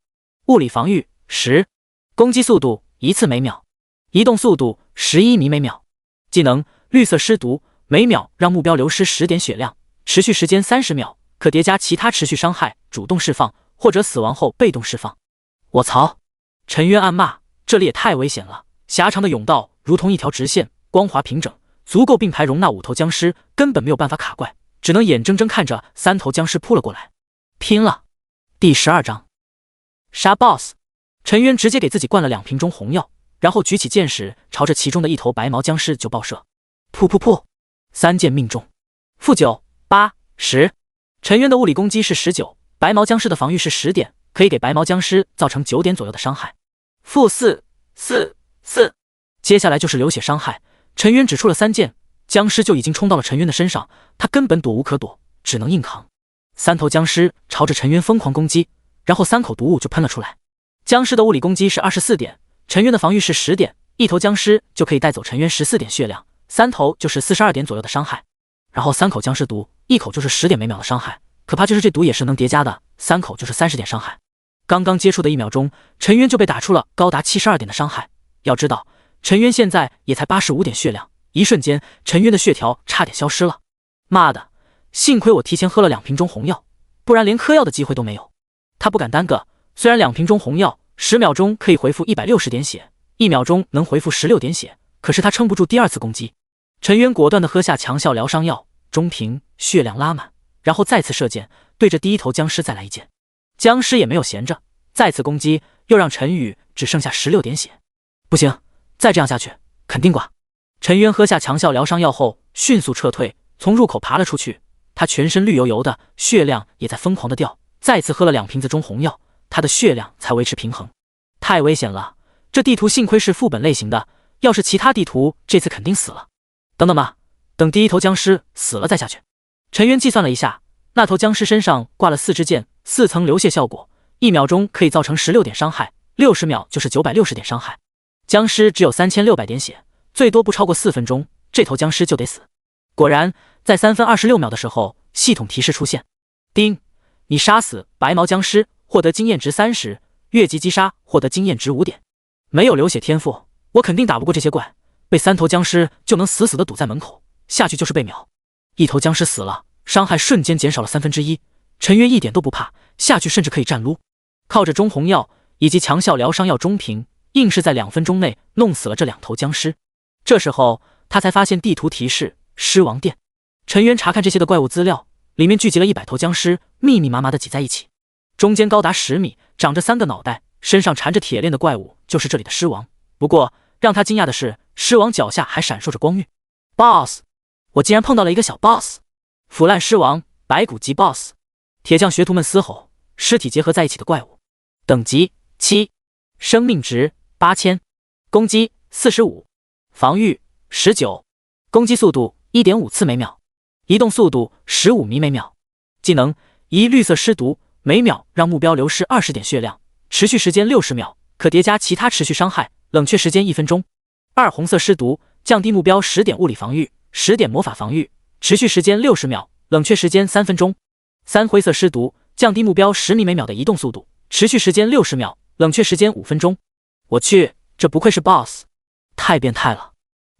物理防御10，攻击速度1次每秒，移动速度11米每秒。技能绿色尸毒，每秒让目标流失10点血量，持续时间30秒，可叠加其他持续伤害，主动释放或者死亡后被动释放。我操！陈渊暗骂，这里也太危险了，狭长的甬道如同一条直线，光滑平整，足够并排容纳5头僵尸，根本没有办法卡怪，只能眼睁睁看着3头僵尸扑了过来。拼了！第12章杀 BOSS。 陈渊直接给自己灌了2瓶中红药，然后举起箭矢朝着其中的一头白毛僵尸就爆射。噗噗噗，3箭命中。负9、8、10。陈渊的物理攻击是19，白毛僵尸的防御是10点，可以给白毛僵尸造成9点左右的伤害。负4、4、4。接下来就是流血伤害，陈渊只出了3箭，僵尸就已经冲到了陈渊的身上，他根本躲无可躲，只能硬扛。3头僵尸朝着陈渊疯狂攻击，然后3口毒雾就喷了出来。僵尸的物理攻击是24点，陈渊的防御是10点，一头僵尸就可以带走陈渊14点血量，3头就是42点左右的伤害。然后3口僵尸毒，一口就是10点每秒的伤害，可怕就是这毒也是能叠加的，3口就是30点伤害。刚刚接触的1秒钟，陈渊就被打出了高达72点的伤害。要知道，陈渊现在也才85点血量，一瞬间陈渊的血条差点消失了。妈的，幸亏我提前喝了2瓶中红药，不然连嗑药的机会都没有。他不敢耽搁，虽然2瓶中红药10秒钟可以回复160点血，1秒钟能回复16点血，可是他撑不住第2次攻击。陈渊果断地喝下强效疗伤药，中瓶血量拉满，然后再次射箭，对着第1头僵尸再来1箭。僵尸也没有闲着，再次攻击，又让陈宇只剩下16点血。不行，再这样下去肯定挂。陈渊喝下强效疗伤药后迅速撤退，从入口爬了出去，他全身绿油油的，血量也在疯狂的掉，再次喝了2瓶子中红药，他的血量才维持平衡。太危险了，这地图幸亏是副本类型的，要是其他地图这次肯定死了。等等吧，等第1头僵尸死了再下去。陈渊计算了一下，那头僵尸身上挂了4支箭，4层流泻效果，1秒钟可以造成16点伤害，60秒就是960点伤害。僵尸只有3600点血，最多不超过4分钟，这头僵尸就得死。果然，在3分26秒的时候，系统提示出现：丁，你杀死白毛僵尸，获得经验值30，越级击杀获得经验值5点。没有流血天赋，我肯定打不过这些怪，被3头僵尸就能死死的堵在门口，下去就是被秒。一头僵尸死了，伤害瞬间减少了1/3，陈渊一点都不怕，下去甚至可以站撸，靠着中红药以及强效疗伤药中平，硬是在2分钟内弄死了这2头僵尸。这时候他才发现地图提示狮王殿。陈渊查看这些的怪物资料，里面聚集了100头僵尸，密密麻麻的挤在一起，中间高达10米，长着3个脑袋，身上缠着铁链的怪物就是这里的狮王。不过让他惊讶的是，狮王脚下还闪烁着光晕。BOSS， 我竟然碰到了一个小 BOSS， 腐烂狮王，白骨级 BOSS。铁匠学徒们嘶吼，尸体结合在一起的怪物。等级7，生命值8000，攻击45，防御19，攻击速度 1.5 次每秒，移动速度15米每秒。技能一绿色尸毒，每秒让目标流失20点血量，持续时间60秒，可叠加其他持续伤害，冷却时间1分钟。2红色尸毒，降低目标10点物理防御，10点魔法防御，持续时间60秒，冷却时间3分钟。3灰色尸毒，降低目标10米每秒的移动速度，持续时间60秒，冷却时间5分钟。我去，这不愧是 BOSS， 太变态了！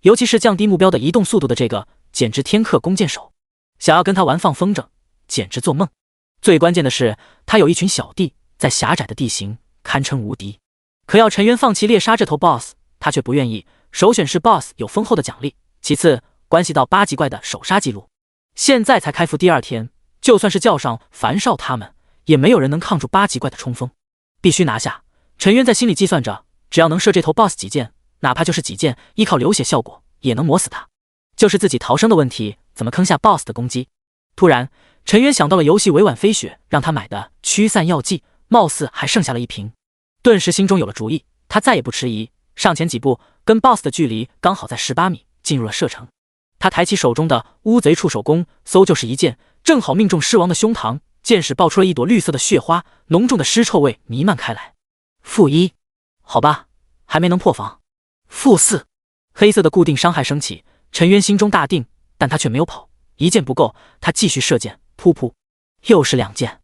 尤其是降低目标的移动速度的这个，简直天克弓箭手，想要跟他玩放风筝，简直做梦。最关键的是，他有一群小弟，在狭窄的地形堪称无敌。可要陈渊放弃猎杀这头 BOSS， 他却不愿意。首选是 BOSS 有丰厚的奖励，其次关系到8级怪的首杀记录。现在才开服第2天，就算是叫上樊少他们，也没有人能抗住8级怪的冲锋，必须拿下。陈渊在心里计算着，只要能射这头 BOSS 几箭，哪怕就是几箭，依靠流血效果也能磨死他。就是自己逃生的问题，怎么坑下 BOSS 的攻击？突然，陈渊想到了游戏委婉飞雪让他买的驱散药剂，貌似还剩下了1瓶，顿时心中有了主意。他再也不迟疑，上前几步，跟 BOSS 的距离刚好在18米，进入了射程。他抬起手中的乌贼触手弓，嗖就是一箭，正好命中狮王的胸膛，箭矢爆出了一朵绿色的血花，浓重的尸臭味弥漫开来。-1，好吧，还没能破防。-4，黑色的固定伤害升起，陈渊心中大定，但他却没有跑，一箭不够，他继续射箭，噗噗，又是2箭。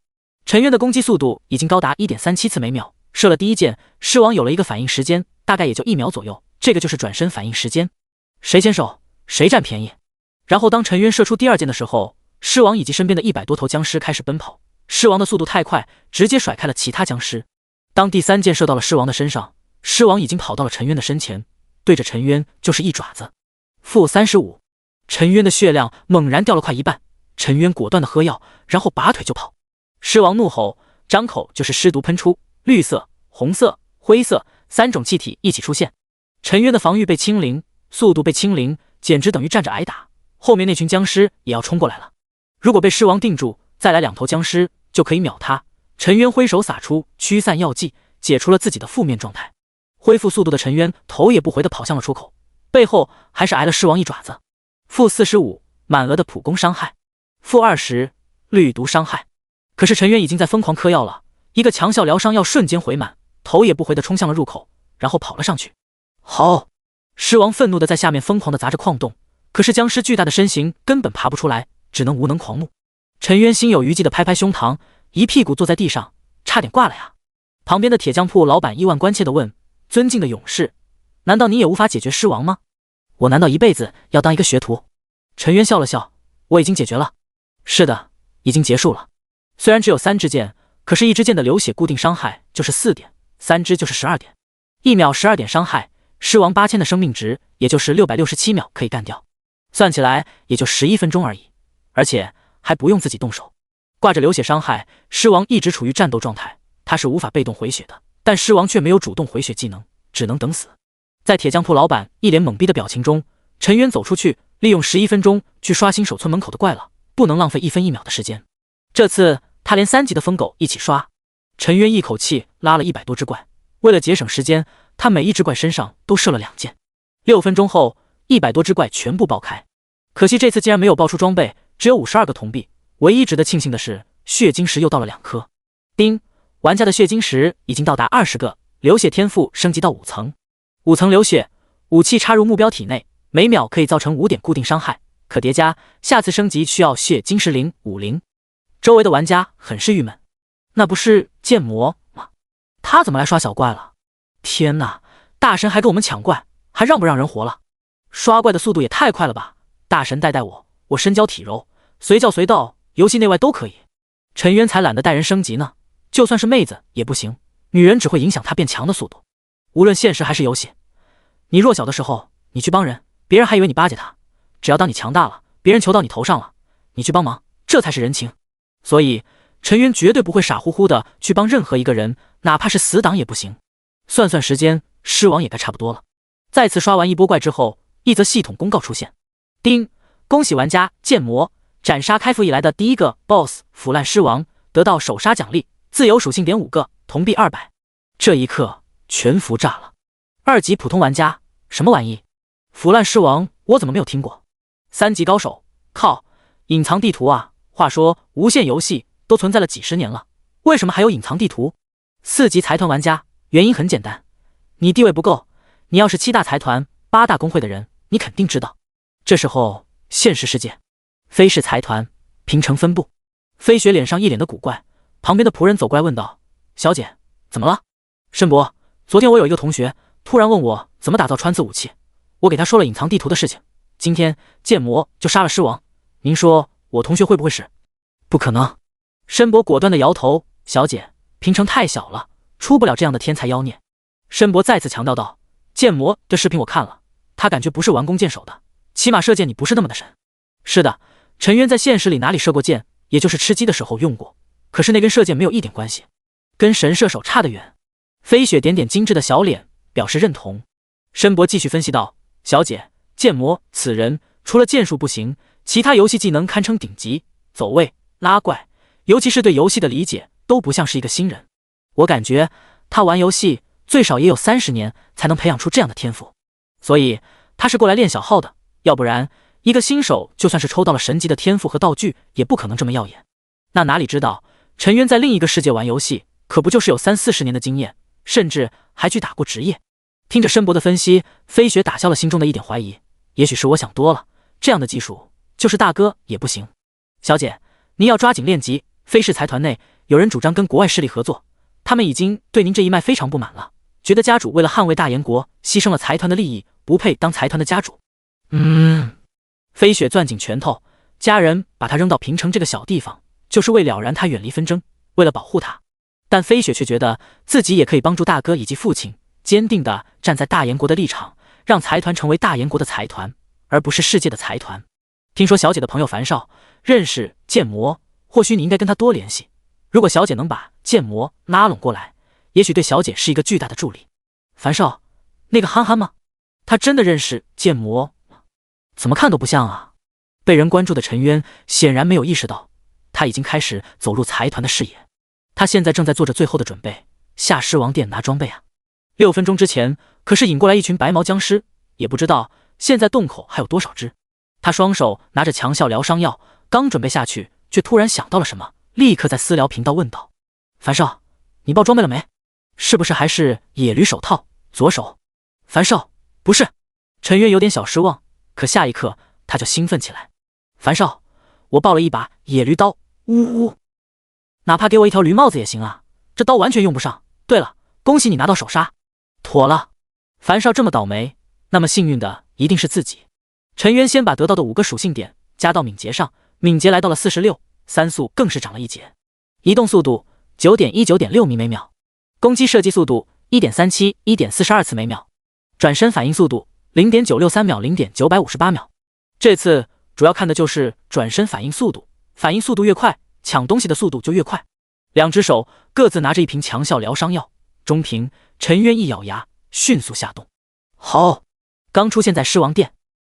陈渊的攻击速度已经高达 1.37 次每秒，射了第一箭，狮王有了一个反应时间，大概也就1秒左右，这个就是转身反应时间。谁先手，谁占便宜。然后当陈渊射出第2箭的时候，狮王以及身边的100多头僵尸开始奔跑，狮王的速度太快，直接甩开了其他僵尸。当第3箭射到了狮王的身上，狮王已经跑到了陈渊的身前，对着陈渊就是一爪子。-35，陈渊的血量猛然掉了快一半，陈渊果断的喝药，然后拔腿就跑。狮王怒吼，张口就是尸毒喷出，绿色、红色、灰色3种气体一起出现。陈渊的防御被清零，速度被清零，简直等于站着挨打。后面那群僵尸也要冲过来了，如果被狮王定住，再来2头僵尸就可以秒他。陈渊挥手撒出驱散药剂，解除了自己的负面状态。恢复速度的陈渊头也不回地跑向了出口，背后还是挨了狮王一爪子。-45，满额的普攻伤害。-20，绿毒伤害。可是陈渊已经在疯狂嗑药了，一个强效疗伤药瞬间回满，头也不回地冲向了入口，然后跑了上去。好！狮王愤怒地在下面疯狂地砸着矿洞，可是僵尸巨大的身形根本爬不出来，只能无能狂怒。陈渊心有余悸地拍拍胸膛，一屁股坐在地上，差点挂了呀。旁边的铁匠铺老板一万关切地问：尊敬的勇士，难道你也无法解决狮王吗？我难道一辈子要当一个学徒？陈渊笑了笑，我已经解决了。是的，已经结束了。虽然只有3支箭，可是1支箭的流血固定伤害就是4点，3支就是12点，1秒12点伤害，狮王8000的生命值，也就是667秒可以干掉，算起来也就11分钟而已，而且还不用自己动手。挂着流血伤害，狮王一直处于战斗状态，他是无法被动回血的，但狮王却没有主动回血技能，只能等死。在铁匠铺老板一脸懵逼的表情中，陈渊走出去，利用11分钟去刷新守村门口的怪了，不能浪费1分1秒的时间。这次他连3级的疯狗一起刷。陈渊一口气拉了100多只怪，为了节省时间，他每一只怪身上都射了2箭。6分钟后，100多只怪全部爆开。可惜这次竟然没有爆出装备，只有52个铜币。唯一值得庆幸的是，血晶石又到了2颗。丁，玩家的血晶石已经到达20个，流血天赋升级到5层。5层流血，武器插入目标体内，每秒可以造成5点固定伤害，可叠加下次升级需要血晶石灵50。周围的玩家很是郁闷，那不是剑魔吗？他怎么来刷小怪了？天哪，大神还跟我们抢怪，还让不让人活了？刷怪的速度也太快了吧！大神带我，我身娇体柔，随叫随到，游戏内外都可以。陈渊才懒得带人升级呢，就算是妹子也不行，女人只会影响他变强的速度。无论现实还是游戏，你弱小的时候，你去帮人，别人还以为你巴结他；只要当你强大了，别人求到你头上了，你去帮忙，这才是人情。所以陈渊绝对不会傻乎乎的去帮任何一个人，哪怕是死党也不行。算算时间，狮王也该差不多了。再次刷完一波怪之后，一则系统公告出现：叮，恭喜玩家剑魔斩杀开服以来的第一个 BOSS 腐烂狮王，得到首杀奖励，自由属性点5个，铜币200。这一刻全服炸了。2级普通玩家，什么玩意？腐烂狮王我怎么没有听过？3级高手，靠，隐藏地图啊！话说无限游戏都存在了几十年了，为什么还有隐藏地图？4级财团玩家，原因很简单，你地位不够，你要是7大财团8大公会的人，你肯定知道。这时候现实世界，飞氏财团平城分部，飞雪脸上一脸的古怪，旁边的仆人走过来问道：小姐怎么了？申伯，昨天我有一个同学突然问我怎么打造穿刺武器，我给他说了隐藏地图的事情，今天剑魔就杀了狮王，您说我同学会不会是？不可能。申伯果断的摇头，小姐，平城太小了，出不了这样的天才妖孽。申伯再次强调道，剑魔这视频我看了，他感觉不是玩弓箭手的，起码射箭你不是那么的神。是的，陈渊在现实里哪里射过箭，也就是吃鸡的时候用过，可是那跟射箭没有一点关系，跟神射手差得远。飞雪点点精致的小脸，表示认同。申伯继续分析道，小姐，剑魔此人除了剑术不行，其他游戏技能堪称顶级，走位、拉怪，尤其是对游戏的理解都不像是一个新人。我感觉他玩游戏最少也有30年才能培养出这样的天赋，所以他是过来练小号的，要不然一个新手就算是抽到了神级的天赋和道具，也不可能这么耀眼。那哪里知道陈渊在另一个世界玩游戏，可不就是有30-40年的经验，甚至还去打过职业。听着申伯的分析，飞雪打消了心中的一点怀疑，也许是我想多了，这样的技术就是大哥也不行。小姐，您要抓紧练级，飞氏财团内有人主张跟国外势力合作，他们已经对您这一脉非常不满了，觉得家主为了捍卫大燕国，牺牲了财团的利益，不配当财团的家主。飞雪攥紧拳头，家人把他扔到平城这个小地方，就是为了然他远离纷争，为了保护他。但飞雪却觉得自己也可以帮助大哥以及父亲，坚定地站在大燕国的立场，让财团成为大燕国的财团，而不是世界的财团。听说小姐的朋友樊少认识剑魔，或许你应该跟他多联系。如果小姐能把剑魔拉拢过来，也许对小姐是一个巨大的助力。樊少，那个憨憨吗？他真的认识剑魔吗？怎么看都不像啊。被人关注的陈渊显然没有意识到，他已经开始走入财团的视野。他现在正在做着最后的准备，下狮王殿拿装备啊。6分钟之前可是引过来一群白毛僵尸，也不知道现在洞口还有多少只。他双手拿着强效疗伤药，刚准备下去，却突然想到了什么，立刻在私聊频道问道：樊少，你报装备了没？是不是还是野驴手套左手？樊少，不是。陈渊有点小失望，可下一刻他就兴奋起来。樊少，我报了一把野驴刀，呜呜，哪怕给我一条驴帽子也行啊，这刀完全用不上。对了，恭喜你拿到首杀。妥了，樊少这么倒霉，那么幸运的一定是自己。陈渊先把得到的5个属性点加到敏捷上，敏捷来到了46，3速更是涨了1节。移动速度 9.1 9.6 米每秒，攻击射击速度 1.37 1.42次每秒，转身反应速度 0.963 秒 0.958 秒。这次主要看的就是转身反应速度，反应速度越快，抢东西的速度就越快。2只手各自拿着一瓶强效疗伤药，中瓶，陈渊一咬牙，迅速下动。好，刚出现在狮王殿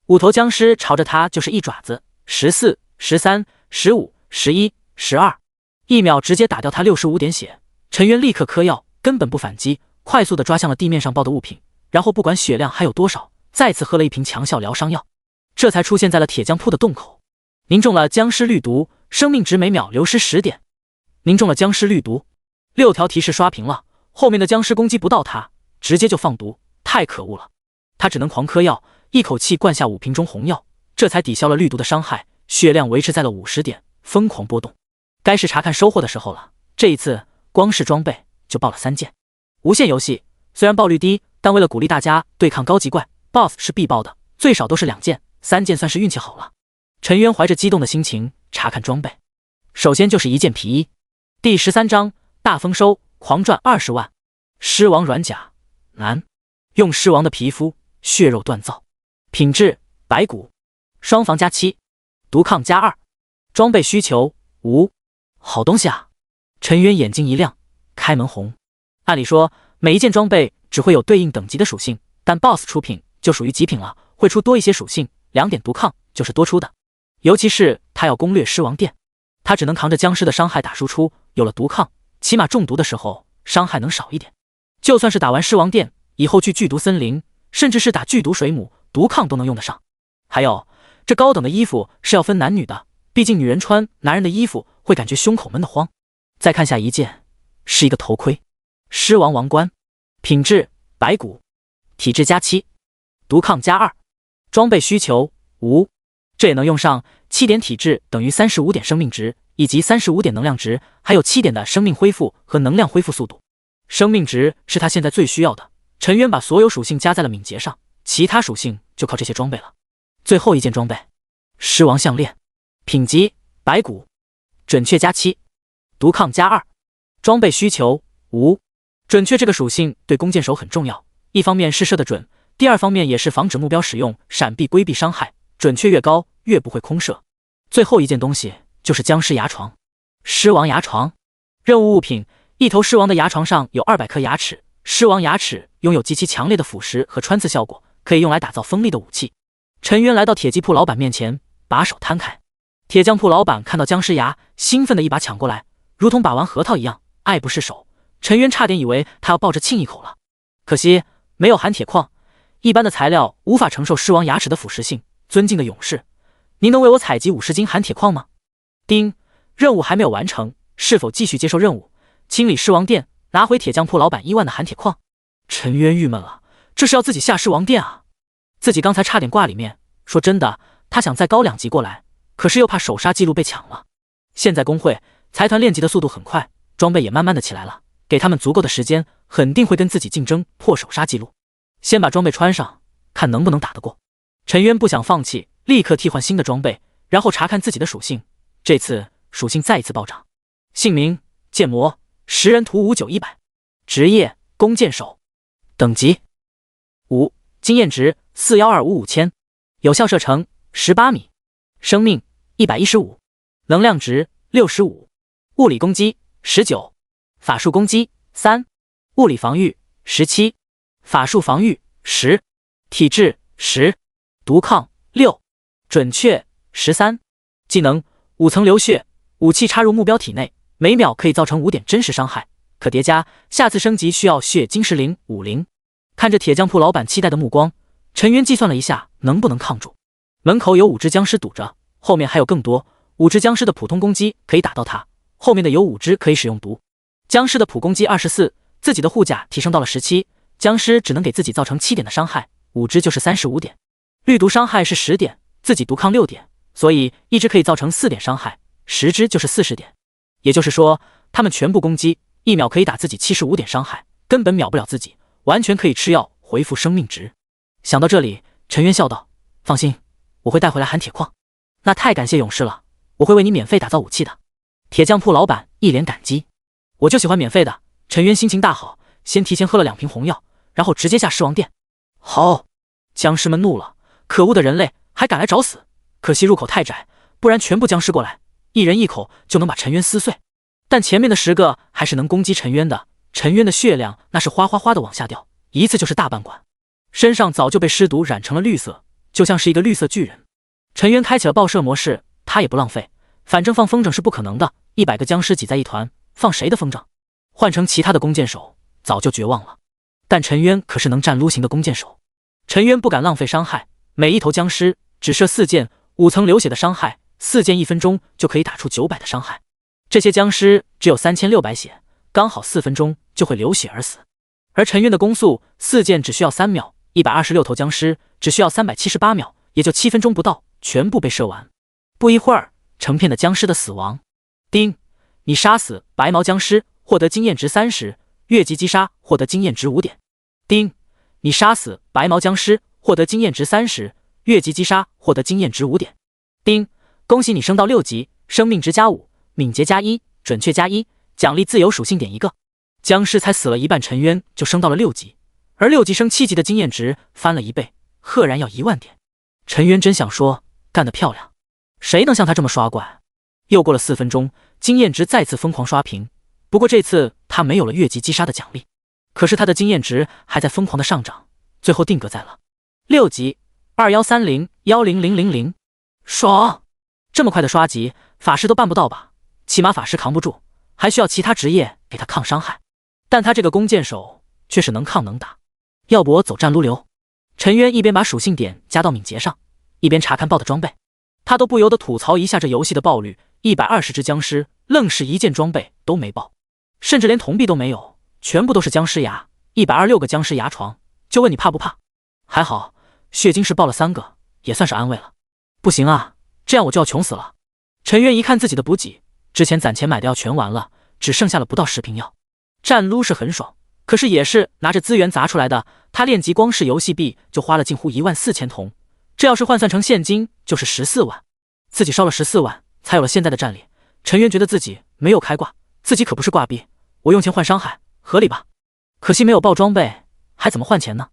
，5头僵尸朝着他就是一爪子，14、13、15、11、12，一秒直接打掉他65点血。陈渊立刻嗑药，根本不反击，快速的抓向了地面上爆的物品，然后不管血量还有多少，再次喝了一瓶强效疗伤药，这才出现在了铁匠铺的洞口。您中了僵尸绿毒，生命值每秒流失10点。您中了僵尸绿毒，6条提示刷屏了，后面的僵尸攻击不到他，直接就放毒，太可恶了。他只能狂嗑药，一口气灌下5瓶中红药，这才抵消了绿毒的伤害，血量维持在了50点，疯狂波动。该是查看收获的时候了，这一次光是装备就爆了3件。无限游戏虽然爆率低，但为了鼓励大家对抗高级怪 ，BOSS 是必爆的，最少都是2件，3件算是运气好了。陈渊怀着激动的心情查看装备，首先就是一件皮衣，第13章大丰收，狂赚20万。狮王软甲，男，用狮王的皮肤血肉锻造，品质白骨，双防加7，毒抗加2。装备需求无，好东西啊！陈渊眼睛一亮，开门红。按理说每一件装备只会有对应等级的属性，但 BOSS 出品就属于极品了，会出多一些属性，2点毒抗就是多出的。尤其是他要攻略狮王殿，他只能扛着僵尸的伤害打输出，有了毒抗，起码中毒的时候伤害能少一点。就算是打完狮王殿，以后去剧毒森林，甚至是打剧毒水母，毒抗都能用得上。还有，这高等的衣服是要分男女的，毕竟女人穿男人的衣服会感觉胸口闷得慌。再看下一件，是一个头盔，狮王王冠，品质白骨，体质加7，毒抗加2。装备需求无，这也能用上7点体质等于35点生命值，以及35点能量值，还有7点的生命恢复和能量恢复速度。生命值是他现在最需要的，陈渊把所有属性加在了敏捷上，其他属性就靠这些装备了。最后一件装备，狮王项链，品级白骨，准确加7，毒抗加2。装备需求无，准确这个属性对弓箭手很重要，一方面是射得准，第二方面也是防止目标使用闪避规避伤害，准确越高越不会空射。最后一件东西就是僵尸牙床，狮王牙床，任务物品，一头狮王的牙床上有200颗牙齿，狮王牙齿拥有极其强烈的腐蚀和穿刺效果，可以用来打造锋利的武器。陈渊来到铁匠铺老板面前，把手摊开。铁匠铺老板看到僵尸牙，兴奋的一把抢过来，如同把玩核桃一样，爱不释手。陈渊差点以为他要抱着亲一口了，可惜没有含铁矿，一般的材料无法承受狮王牙齿的腐蚀性。尊敬的勇士，您能为我采集50斤含铁矿吗？丁，任务还没有完成，是否继续接受任务？清理狮王殿，拿回铁匠铺老板1万的含铁矿。陈渊郁闷了，这是要自己下狮王殿啊！自己刚才差点挂里面。说真的，他想再高2级过来，可是又怕首杀记录被抢了。现在工会财团练级的速度很快，装备也慢慢的起来了，给他们足够的时间，肯定会跟自己竞争破首杀记录。先把装备穿上，看能不能打得过。陈渊不想放弃，立刻替换新的装备，然后查看自己的属性。这次属性再一次暴涨。姓名剑魔，食人图59100，职业弓箭手，等级5，经验值412555000，有效射程18米，生命115，能量值65，物理攻击19，法术攻击3，物理防御17，法术防御10，体质10，毒抗6，准确13。技能5层流血，武器插入目标体内，每秒可以造成5点真实伤害，可叠加，下次升级需要血晶石灵50。看着铁匠铺老板期待的目光，陈渊计算了一下能不能抗住。门口有5只僵尸堵着，后面还有更多，5只僵尸的普通攻击可以打到他，后面的有5只可以使用毒。僵尸的普攻击24，自己的护甲提升到了17，僵尸只能给自己造成7点的伤害，5只就是35点。绿毒伤害是10点，自己毒抗6点，所以一只可以造成4点伤害，10只就是40点。也就是说，他们全部攻击1秒可以打自己75点伤害，根本秒不了自己，完全可以吃药恢复生命值。想到这里，陈渊笑道：“放心，我会带回来含铁矿。”那太感谢勇士了，我会为你免费打造武器的。铁匠铺老板一脸感激。我就喜欢免费的。陈渊心情大好，先提前喝了2瓶红药，然后直接下狮王殿。好，僵尸们怒了，可恶的人类还敢来找死！可惜入口太窄，不然全部僵尸过来，一人一口就能把陈渊撕碎。但前面的10个还是能攻击陈渊的，陈渊的血量那是哗哗哗的往下掉，一次就是大半管，身上早就被尸毒染成了绿色，就像是一个绿色巨人。陈渊开启了爆射模式，他也不浪费，反正放风筝是不可能的，100个僵尸挤在一团，放谁的风筝？换成其他的弓箭手早就绝望了，但陈渊可是能战撸型的弓箭手。陈渊不敢浪费伤害，每一头僵尸只射4箭，5层流血的伤害，4箭1分钟就可以打出900的伤害。这些僵尸只有3600血，刚好4分钟就会流血而死。而陈渊的攻速4箭只需要3秒，126头僵尸只需要378秒，也就7分钟不到，全部被射完。不一会儿，成片的僵尸的死亡。丁，你杀死白毛僵尸，获得经验值30，越级击杀获得经验值5点。丁，你杀死白毛僵尸，获得经验值30，越级击杀获得经验值5点。丁，恭喜你升到6级，生命值+5，敏捷+1，准确+1，奖励自由属性点1个。僵尸才死了一半，陈渊就升到了6级，而6级升7级的经验值翻了1倍，赫然要1万点。陈渊真想说，干得漂亮，谁能像他这么刷怪？又过了4分钟，经验值再次疯狂刷屏，不过这次他没有了越级击杀的奖励，可是他的经验值还在疯狂的上涨，最后定格在了6级2130-10000，爽！这么快的刷级，法师都办不到吧？起码法师扛不住，还需要其他职业给他抗伤害。但他这个弓箭手却是能抗能打，要不我走战撸流。陈渊一边把属性点加到敏捷上，一边查看爆的装备，他都不由得吐槽一下这游戏的爆率，120只僵尸愣是一件装备都没爆，甚至连铜币都没有，全部都是僵尸牙，126个僵尸牙床，就问你怕不怕？还好血晶石爆了3个，也算是安慰了。不行啊，这样我就要穷死了。陈渊一看自己的补给，之前攒钱买的药全完了，只剩下了不到10瓶药。战撸是很爽，可是也是拿着资源砸出来的，他练级光是游戏币就花了近乎14000铜，这要是换算成现金就是14万，自己烧了14万才有了现在的战力。陈渊觉得自己没有开挂，自己可不是挂币，我用钱换伤害，合理吧？可惜没有爆装备，还怎么换钱呢？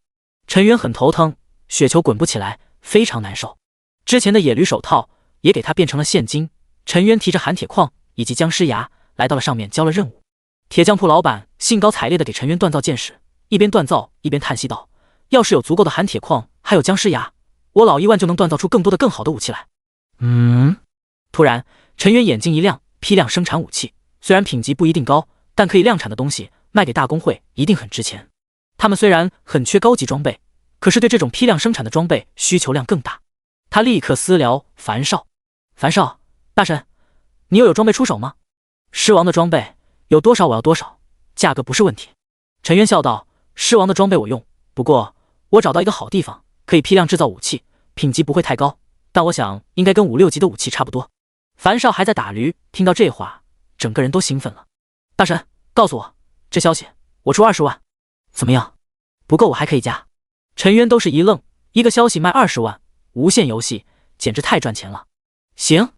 陈渊很头疼，雪球滚不起来，非常难受。之前的野驴手套也给他变成了现金。陈渊提着含铁矿以及僵尸牙来到了上面，交了任务。铁匠铺老板兴高采烈地给陈渊锻造剑矢，一边锻造一边叹息道：要是有足够的含铁矿还有僵尸牙，我老1万就能锻造出更多的更好的武器来。突然陈渊眼睛一亮，批量生产武器，虽然品级不一定高，但可以量产的东西卖给大公会一定很值钱。他们虽然很缺高级装备，可是对这种批量生产的装备需求量更大。他立刻私聊樊少：樊少大神，你又有装备出手吗？狮王的装备有多少我要多少，价格不是问题。陈渊笑道：狮王的装备我用，不过我找到一个好地方，可以批量制造武器，品级不会太高，但我想应该跟5、6级的武器差不多。樊少还在打驴，听到这话整个人都兴奋了。大神告诉我，这消息我出20万怎么样？不够我还可以加。陈渊都是一愣，一个消息卖20万，无限游戏简直太赚钱了。行，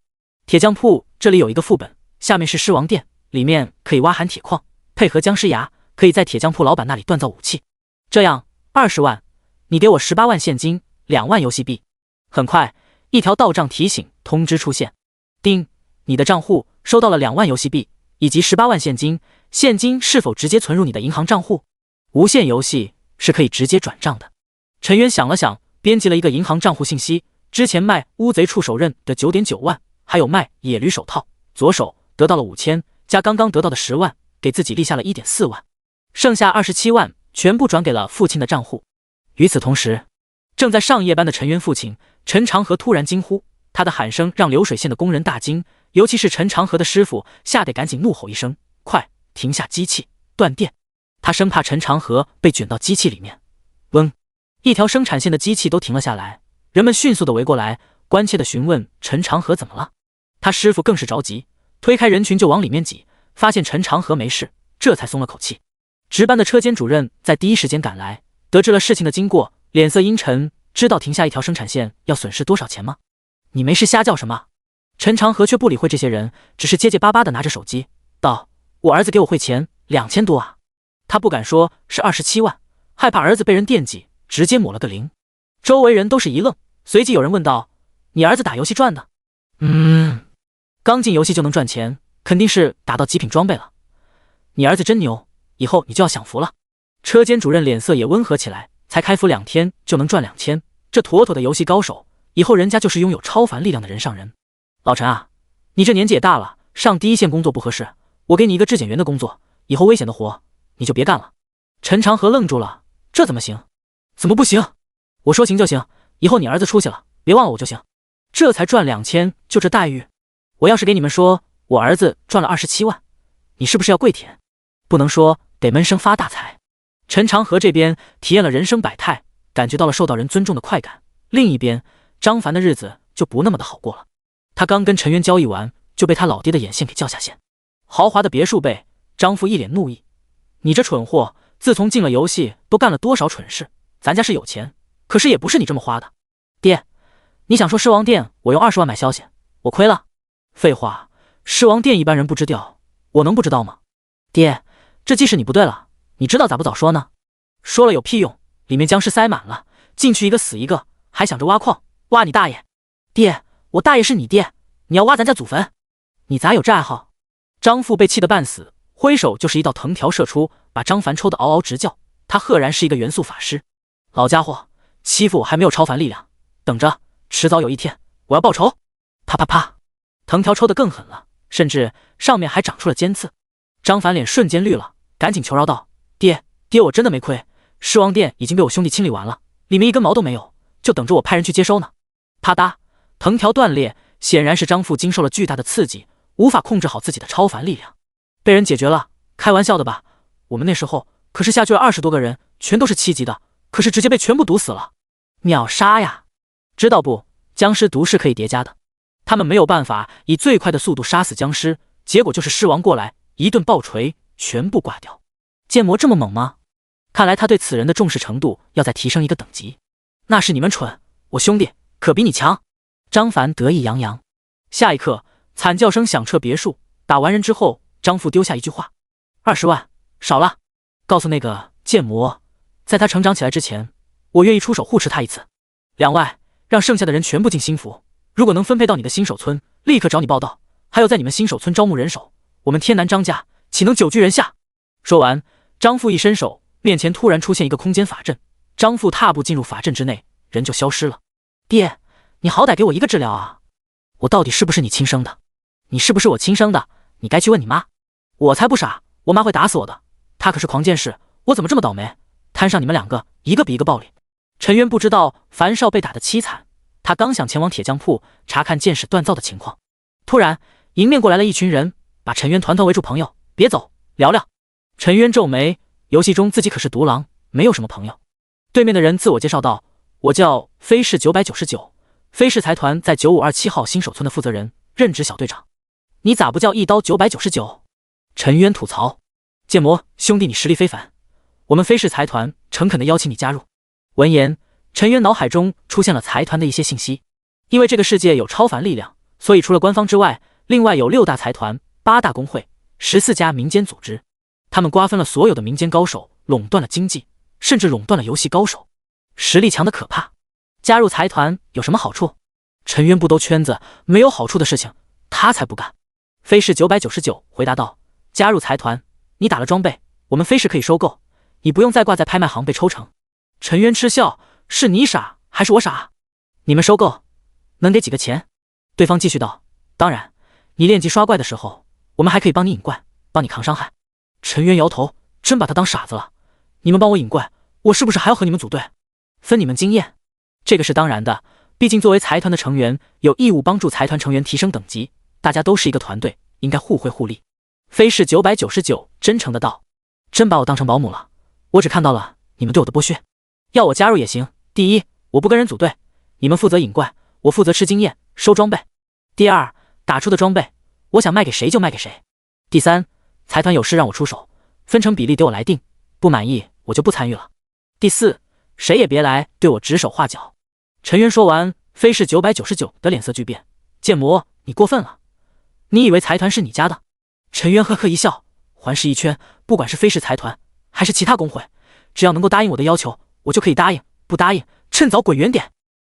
铁匠铺这里有一个副本，下面是狮王殿，里面可以挖含铁矿，配合僵尸牙，可以在铁匠铺老板那里锻造武器。这样20万，你给我18万现金，2万游戏币。很快，一条到账提醒通知出现，叮，你的账户收到了2万游戏币以及18万现金，现金是否直接存入你的银行账户？无限游戏是可以直接转账的。陈渊想了想，编辑了一个银行账户信息，之前卖乌贼触手刃的 9.9 万，还有卖野驴手套，左手得到了5000，加刚刚得到的10万，给自己立下了 1.4 万，剩下27万全部转给了父亲的账户。与此同时，正在上夜班的陈渊父亲陈长河突然惊呼，他的喊声让流水线的工人大惊，尤其是陈长河的师傅，吓得赶紧怒吼一声：快停下机器，断电！他生怕陈长河被卷到机器里面。嗡，一条生产线的机器都停了下来，人们迅速的围过来，关切的询问陈长河怎么了。他师傅更是着急，推开人群就往里面挤，发现陈长河没事，这才松了口气。值班的车间主任在第一时间赶来，得知了事情的经过，脸色阴沉，知道停下一条生产线要损失多少钱吗？你没事瞎叫什么？陈长河却不理会这些人，只是结结巴巴的拿着手机道：我儿子给我汇钱2000多啊。他不敢说是27万，害怕儿子被人惦记，直接抹了个0。周围人都是一愣，随即有人问道：你儿子打游戏赚的？刚进游戏就能赚钱，肯定是打到极品装备了。你儿子真牛，以后你就要享福了。车间主任脸色也温和起来，才开服2天就能赚2000，这妥妥的游戏高手，以后人家就是拥有超凡力量的人上人。老陈啊，你这年纪也大了，上第一线工作不合适，我给你一个质检员的工作，以后危险的活你就别干了。陈长河愣住了，这怎么行？怎么不行？我说行就行，以后你儿子出息了，别忘了我就行。这才赚2000，就这待遇，我要是给你们说我儿子赚了27万，你是不是要跪舔？不能说，得闷声发大财。陈长河这边体验了人生百态，感觉到了受到人尊重的快感。另一边，张凡的日子就不那么的好过了。他刚跟陈渊交易完，就被他老爹的眼线给叫下线。豪华的别墅被张父一脸怒意：“你这蠢货，自从进了游戏都干了多少蠢事？咱家是有钱，可是也不是你这么花的。”爹，你想说狮王殿我用20万买消息，我亏了？废话，狮王殿一般人不知调，我能不知道吗？爹，这既是你不对了，你知道咋不早说呢？说了有屁用，里面僵尸塞满了，进去一个死一个，还想着挖矿，挖你大爷！爹，我大爷是你爹，你要挖咱家祖坟，你咋有这爱好？张父被气得半死，挥手就是一道藤条射出，把张凡抽得嗷嗷直叫。他赫然是一个元素法师，老家伙，欺负我还没有超凡力量，等着，迟早有一天我要报仇！啪啪啪，藤条抽得更狠了，甚至上面还长出了尖刺。张凡脸瞬间绿了，赶紧求饶道：“爹，我真的没亏，狮王殿已经被我兄弟清理完了，里面一根毛都没有，就等着我派人去接收呢。”啪嗒，藤条断裂，显然是张父经受了巨大的刺激，无法控制好自己的超凡力量，被人解决了。开玩笑的吧？我们那时候可是下去了20多个人，全都是7级的，可是直接被全部毒死了，秒杀呀！知道不？僵尸毒是可以叠加的，他们没有办法以最快的速度杀死僵尸，结果就是狮王过来一顿暴锤，全部挂掉。剑魔这么猛吗？看来他对此人的重视程度要再提升一个等级。那是你们蠢，我兄弟可比你强。张凡得意洋洋。下一刻，惨叫声响彻别墅。打完人之后，张父丢下一句话：“20万少了，告诉那个剑魔，在他成长起来之前，我愿意出手护持他一次。2外，让剩下的人全部进新服，如果能分配到你的新手村，立刻找你报到。还有在你们新手村招募人手，我们天南张家岂能久居人下？”说完，张父一伸手，面前突然出现一个空间法阵。张父踏步进入法阵之内，人就消失了。爹，你好歹给我一个治疗啊！我到底是不是你亲生的？你是不是我亲生的？你该去问你妈。我才不傻，我妈会打死我的。她可是狂剑士，我怎么这么倒霉，摊上你们2个，一个比一个暴力。陈渊不知道樊少被打得凄惨，他刚想前往铁匠铺查看剑士锻造的情况，突然迎面过来了一群人，把陈渊团团围住。朋友，别走，聊聊。陈渊皱眉，游戏中自己可是独狼，没有什么朋友。对面的人自我介绍道：“我叫飞氏999，飞氏财团在9527号新手村的负责人，任职小队长。你咋不叫一刀999？”陈渊吐槽：“剑魔兄弟，你实力非凡，我们飞氏财团诚恳地邀请你加入。”闻言，陈渊脑海中出现了财团的一些信息。因为这个世界有超凡力量，所以除了官方之外，另外有6大财团、8大工会、14家民间组织，他们瓜分了所有的民间高手，垄断了经济，甚至垄断了游戏高手，实力强得可怕。加入财团有什么好处？陈渊不兜圈子，没有好处的事情他才不干。飞氏999回答道：“加入财团，你打了装备，我们飞氏可以收购，你不用再挂在拍卖行被抽成。”陈渊嗤笑：“是你傻还是我傻？你们收购能给几个钱？”对方继续道：“当然，你练级刷怪的时候，我们还可以帮你引怪，帮你扛伤害。”陈渊摇头，真把他当傻子了。你们帮我引怪，我是不是还要和你们组队，分你们经验？这个是当然的，毕竟作为财团的成员，有义务帮助财团成员提升等级，大家都是一个团队，应该互惠互利。飞氏999真诚的道：“真把我当成保姆了，我只看到了你们对我的剥削。要我加入也行，第一，我不跟人组队，你们负责引怪，我负责吃经验收装备。第二，打出的装备我想卖给谁就卖给谁。第三，财团有事让我出手，分成比例给我来定，不满意我就不参与了。第四，谁也别来对我指手画脚。”陈渊说完，飞氏999的脸色巨变：“剑魔，你过分了，你以为财团是你家的？”陈渊呵呵一笑，环视一圈，不管是飞氏财团还是其他工会，只要能够答应我的要求，我就可以答应，不答应趁早滚远点。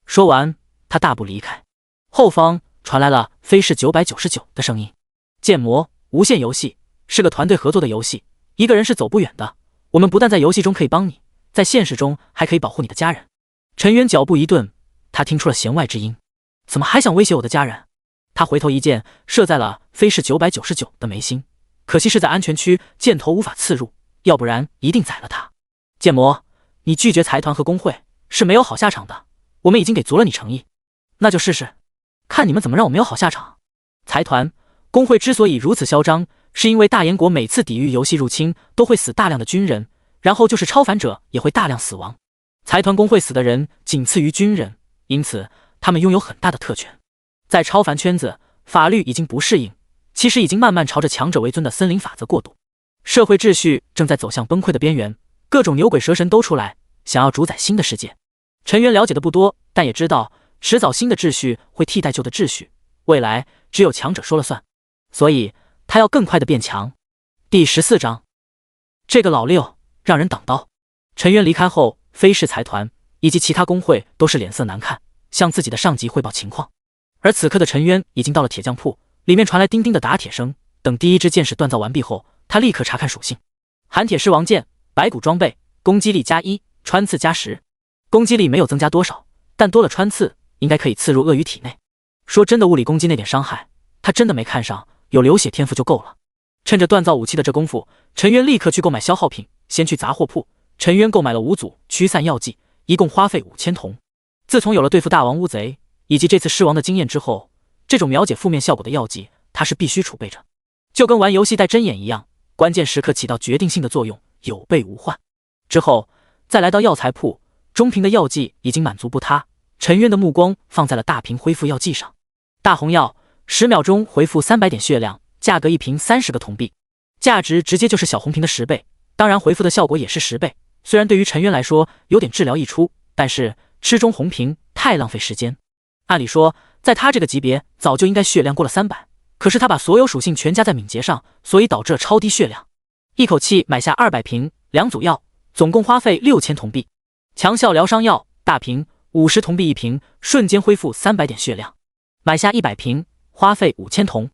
说完，他大步离开。后方传来了飞氏999的声音：“剑魔，无限游戏是个团队合作的游戏，一个人是走不远的。我们不但在游戏中可以帮你，在现实中还可以保护你的家人。”陈渊脚步一顿，他听出了弦外之音，怎么还想威胁我的家人？他回头一剑射在了飞氏999的眉心，可惜是在安全区，箭头无法刺入，要不然一定宰了他。剑魔，你拒绝财团和工会是没有好下场的，我们已经给足了你诚意，那就试试，看你们怎么让我没有好下场。财团、工会之所以如此嚣张，是因为大燕国每次抵御游戏入侵都会死大量的军人，然后就是超凡者也会大量死亡，财团工会死的人仅次于军人，因此他们拥有很大的特权。在超凡圈子，法律已经不适应，其实已经慢慢朝着强者为尊的森林法则过渡。社会秩序正在走向崩溃的边缘，各种牛鬼蛇神都出来，想要主宰新的世界。陈渊了解的不多，但也知道迟早新的秩序会替代旧的秩序，未来只有强者说了算，所以他要更快的变强。第14章，这个老六让人挡刀。陈渊离开后，飞氏财团以及其他工会都是脸色难看，向自己的上级汇报情况。而此刻的陈渊已经到了铁匠铺，里面传来叮叮的打铁声。等第一支剑士锻造完毕后，他立刻查看属性：寒铁狮王剑，白骨装备，攻击力+1，穿刺+10。攻击力没有增加多少，但多了穿刺，应该可以刺入鳄鱼体内。说真的，物理攻击那点伤害，他真的没看上，有流血天赋就够了。趁着锻造武器的这功夫，陈渊立刻去购买消耗品。先去杂货铺，陈渊购买了5组驱散药剂，一共花费5000铜。自从有了对付大王乌贼以及这次狮王的经验之后，这种秒解负面效果的药剂，他是必须储备着，就跟玩游戏带针眼一样，关键时刻起到决定性的作用，有备无患。之后再来到药材铺，中瓶的药剂已经满足不他，陈渊的目光放在了大瓶恢复药剂上。大红药10秒钟回复300点血量，价格一瓶30个铜币，价值直接就是小红瓶的10倍，当然回复的效果也是10倍。虽然对于陈渊来说有点治疗溢出，但是吃中红瓶太浪费时间。按理说在他这个级别早就应该血量过了300，可是他把所有属性全加在敏捷上，所以导致了超低血量。一口气买下200瓶2组药，总共花费6000铜币。强效疗伤药大瓶50铜币一瓶，瞬间恢复300点血量，买下100瓶，花费5000铜，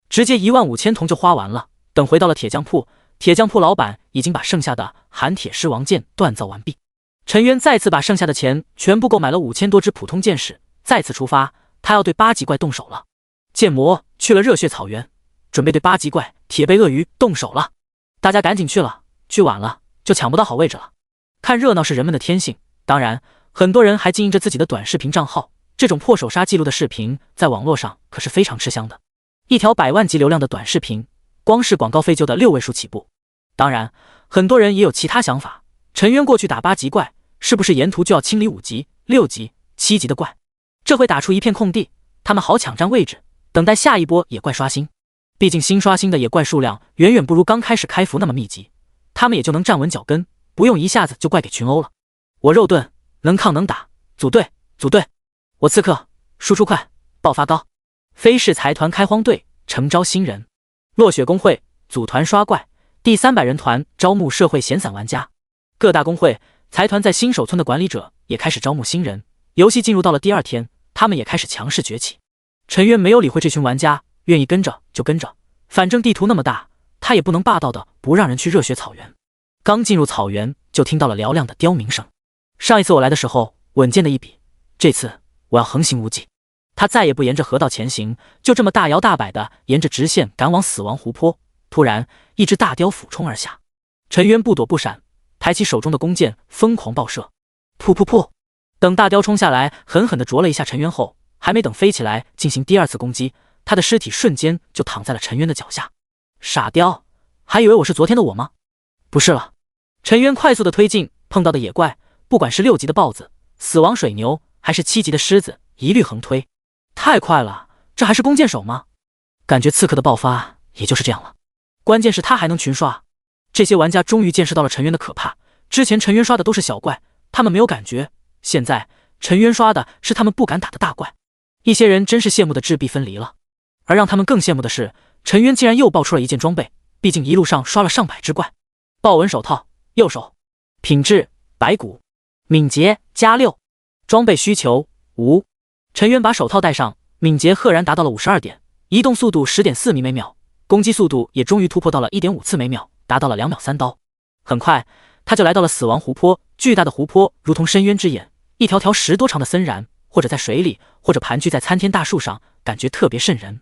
直接15000铜就花完了。等回到了铁匠铺，铁匠铺老板已经把剩下的寒铁狮王剑锻造完毕。陈渊再次把剩下的钱全部购买了5000多支普通剑士，再次出发，他要对8级怪动手了。剑魔去了热血草原，准备对8级怪铁背鳄鱼动手了。大家赶紧去了，去晚了就抢不到好位置了。看热闹是人们的天性，当然很多人还经营着自己的短视频账号，这种破手杀记录的视频在网络上可是非常吃香的。一条100万级流量的短视频，光是广告费就得6位数起步。当然很多人也有其他想法，陈渊过去打8级怪，是不是沿途就要清理5级、6级、7级的怪？这会打出一片空地，他们好抢占位置，等待下一波野怪刷新。毕竟新刷新的野怪数量远远不如刚开始开服那么密集，他们也就能站稳脚跟，不用一下子就怪给群殴了。我肉盾能抗能打，组队组队，我刺客输出快，爆发高。飞氏财团开荒队诚招新人，落雪工会组团刷怪，第300人团招募社会闲散玩家。各大工会财团在新手村的管理者也开始招募新人。游戏进入到了第2天，他们也开始强势崛起。陈渊没有理会这群玩家，愿意跟着就跟着，反正地图那么大，他也不能霸道的不让人去热血草原。刚进入草原就听到了嘹亮的刁鸣声。上一次我来的时候稳健的一笔，这次我要横行无忌。他再也不沿着河道前行，就这么大摇大摆的沿着直线赶往死亡湖泊。突然一只大雕俯冲而下，陈渊不躲不闪，抬起手中的弓箭疯狂爆射，噗噗噗。等大雕冲下来狠狠地啄了一下陈渊后，还没等飞起来进行第2次攻击，他的尸体瞬间就躺在了陈渊的脚下。傻雕，还以为我是昨天的我吗？不是了。陈渊快速的推进，碰到的野怪不管是6级的豹子、死亡水牛还是7级的狮子，一律横推。太快了，这还是弓箭手吗？感觉刺客的爆发也就是这样了。关键是他还能群刷。这些玩家终于见识到了陈渊的可怕，之前陈渊刷的都是小怪，他们没有感觉，现在陈渊刷的是他们不敢打的大怪。一些人真是羡慕的质壁分离了。而让他们更羡慕的是，陈渊竟然又爆出了一件装备，毕竟一路上刷了上百只怪。豹纹手套，右手，品质白骨，敏捷+6，装备需求无。陈渊把手套戴上，敏捷赫然达到了52点，移动速度10.4米每秒，攻击速度也终于突破到了1.5次每秒，达到了2秒3刀。很快他就来到了死亡湖泊，巨大的湖泊如同深渊之眼，一条条10多长的森蚺，或者在水里，或者盘踞在参天大树上，感觉特别瘆人。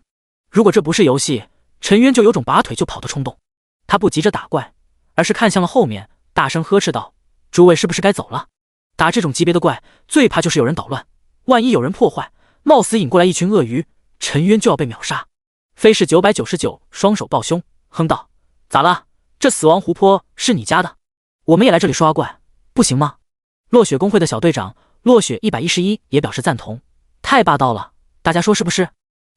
如果这不是游戏，陈渊就有种拔腿就跑的冲动。他不急着打怪，而是看向了后面，大声呵斥道：诸位是不是该走了？打这种级别的怪，最怕就是有人捣乱，万一有人破坏，冒死引过来一群鳄鱼，陈渊就要被秒杀。飞氏999双手抱胸，哼道：咋了？这死亡湖泊是你家的？我们也来这里刷怪，不行吗？落雪工会的小队长落雪111也表示赞同，太霸道了，大家说是不是？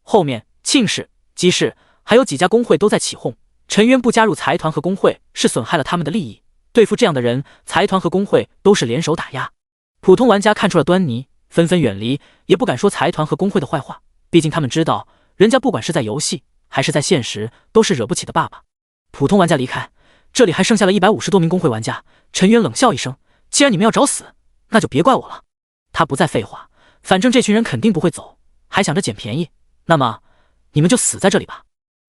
后面庆氏、姬氏还有几家工会都在起哄，陈渊不加入财团和工会是损害了他们的利益，对付这样的人，财团和工会都是联手打压。普通玩家看出了端倪，纷纷远离，也不敢说财团和工会的坏话，毕竟他们知道，人家不管是在游戏还是在现实，都是惹不起的爸爸。普通玩家离开，这里还剩下了150多名工会玩家。陈渊冷笑一声，既然你们要找死，那就别怪我了。他不再废话，反正这群人肯定不会走，还想着捡便宜，那么你们就死在这里吧。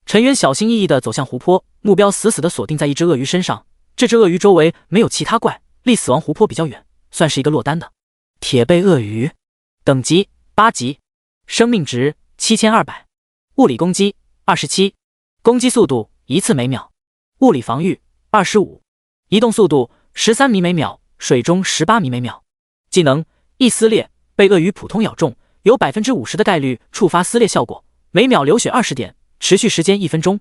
陈渊小心翼翼地走向湖泊，目标死死地锁定在一只鳄鱼身上。这只鳄鱼周围没有其他怪，离死亡湖泊比较远，算是一个落单的铁背鳄鱼。等级8级，生命值7200，物理攻击27，攻击速度1次每秒，物理防御25，移动速度13米每秒，水中18米每秒。技能一撕裂，被鳄鱼普通咬中，有 50% 的概率触发撕裂效果，每秒流血20点，持续时间1分钟。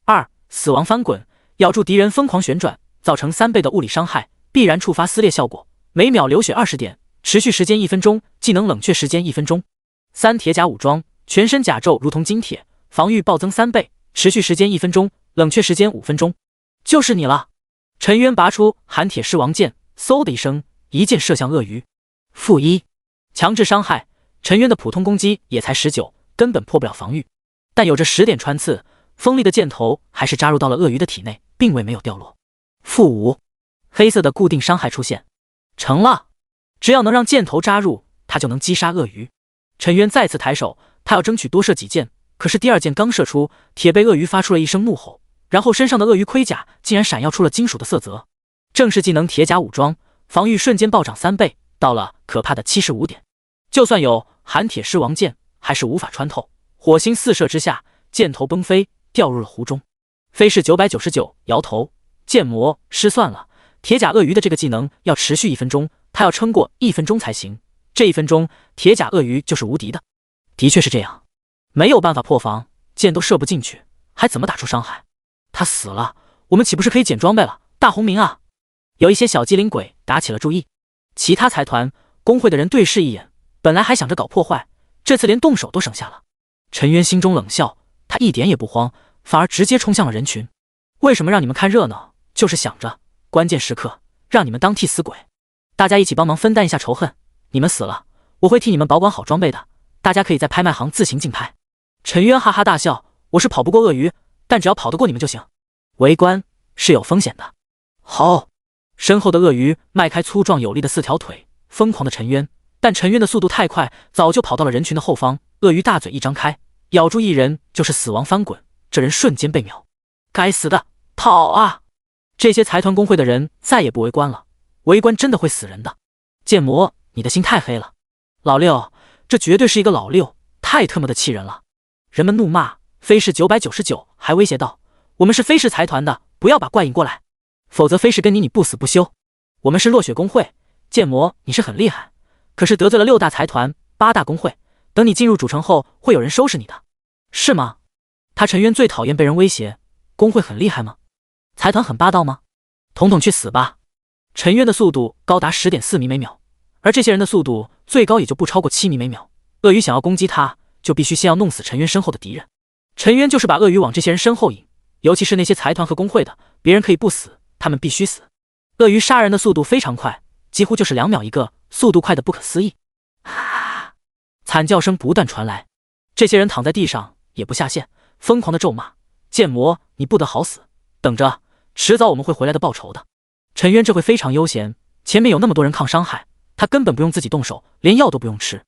2死亡翻滚，咬住敌人疯狂旋转，造成3倍的物理伤害，必然触发撕裂效果，每秒流血20点，持续时间1分钟，技能冷却时间1分钟。3铁甲武装，全身甲胄如同金铁，防御暴增3倍，持续时间1分钟，冷却时间5分钟。就是你了。陈渊拔出寒铁狮王剑，嗖的一声，一剑射向鳄鱼。-1强制伤害，陈渊的普通攻击也才19，根本破不了防御，但有着10点穿刺，锋利的箭头还是扎入到了鳄鱼的体内，并未没有掉落。-5黑色的固定伤害出现，成了，只要能让箭头扎入，他就能击杀鳄鱼。陈渊再次抬手，他要争取多射几箭，可是第二箭刚射出，铁背鳄鱼发出了一声怒吼，然后身上的鳄鱼盔甲竟然闪耀出了金属的色泽。正式技能铁甲武装，防御瞬间暴涨3倍，到了可怕的75点。就算有寒铁狮王剑，还是无法穿透，火星四射之下，箭头崩飞，掉入了湖中。飞士999摇头，剑魔失算了，铁甲鳄鱼的这个技能要持续1分钟，他要撑过1分钟才行，这1分钟铁甲鳄鱼就是无敌的。的确是这样，没有办法破防，箭都射不进去，还怎么打出伤害？他死了，我们岂不是可以捡装备了？大红明啊！有一些小机灵鬼打起了注意，其他财团工会的人对视一眼，本来还想着搞破坏，这次连动手都省下了。陈渊心中冷笑，他一点也不慌，反而直接冲向了人群。为什么让你们看热闹？就是想着关键时刻让你们当替死鬼，大家一起帮忙分担一下仇恨。你们死了，我会替你们保管好装备的，大家可以在拍卖行自行竞拍。陈渊哈哈大笑，我是跑不过鳄鱼，但只要跑得过你们就行。围观是有风险的。好，身后的鳄鱼迈开粗壮有力的4条腿，疯狂的陈渊，但陈渊的速度太快，早就跑到了人群的后方。鳄鱼大嘴一张开，咬住一人就是死亡翻滚，这人瞬间被秒。该死的，跑啊！这些财团工会的人再也不围观了，围观真的会死人的。剑魔，你的心太黑了。老六，这绝对是一个老六，太特么的气人了。人们怒骂，飞士999还威胁道，我们是飞士财团的，不要把怪引过来，否则飞士跟你不死不休。我们是落雪工会，剑魔你是很厉害，可是得罪了6大财团8大工会，等你进入主城后会有人收拾你的，是吗？他陈渊最讨厌被人威胁，工会很厉害吗？财团很霸道吗？统统去死吧！陈渊的速度高达 10.4 米每秒，而这些人的速度最高也就不超过7米每秒。鳄鱼想要攻击他，就必须先要弄死陈渊身后的敌人。陈渊就是把鳄鱼往这些人身后引，尤其是那些财团和工会的，别人可以不死，他们必须死。鳄鱼杀人的速度非常快，几乎就是2秒一个，速度快得不可思议。啊！惨叫声不断传来，这些人躺在地上也不下线，疯狂的咒骂：剑魔，你不得好死！等着，迟早我们会回来的报仇的。陈渊这会非常悠闲，前面有那么多人抗伤害，他根本不用自己动手，连药都不用吃。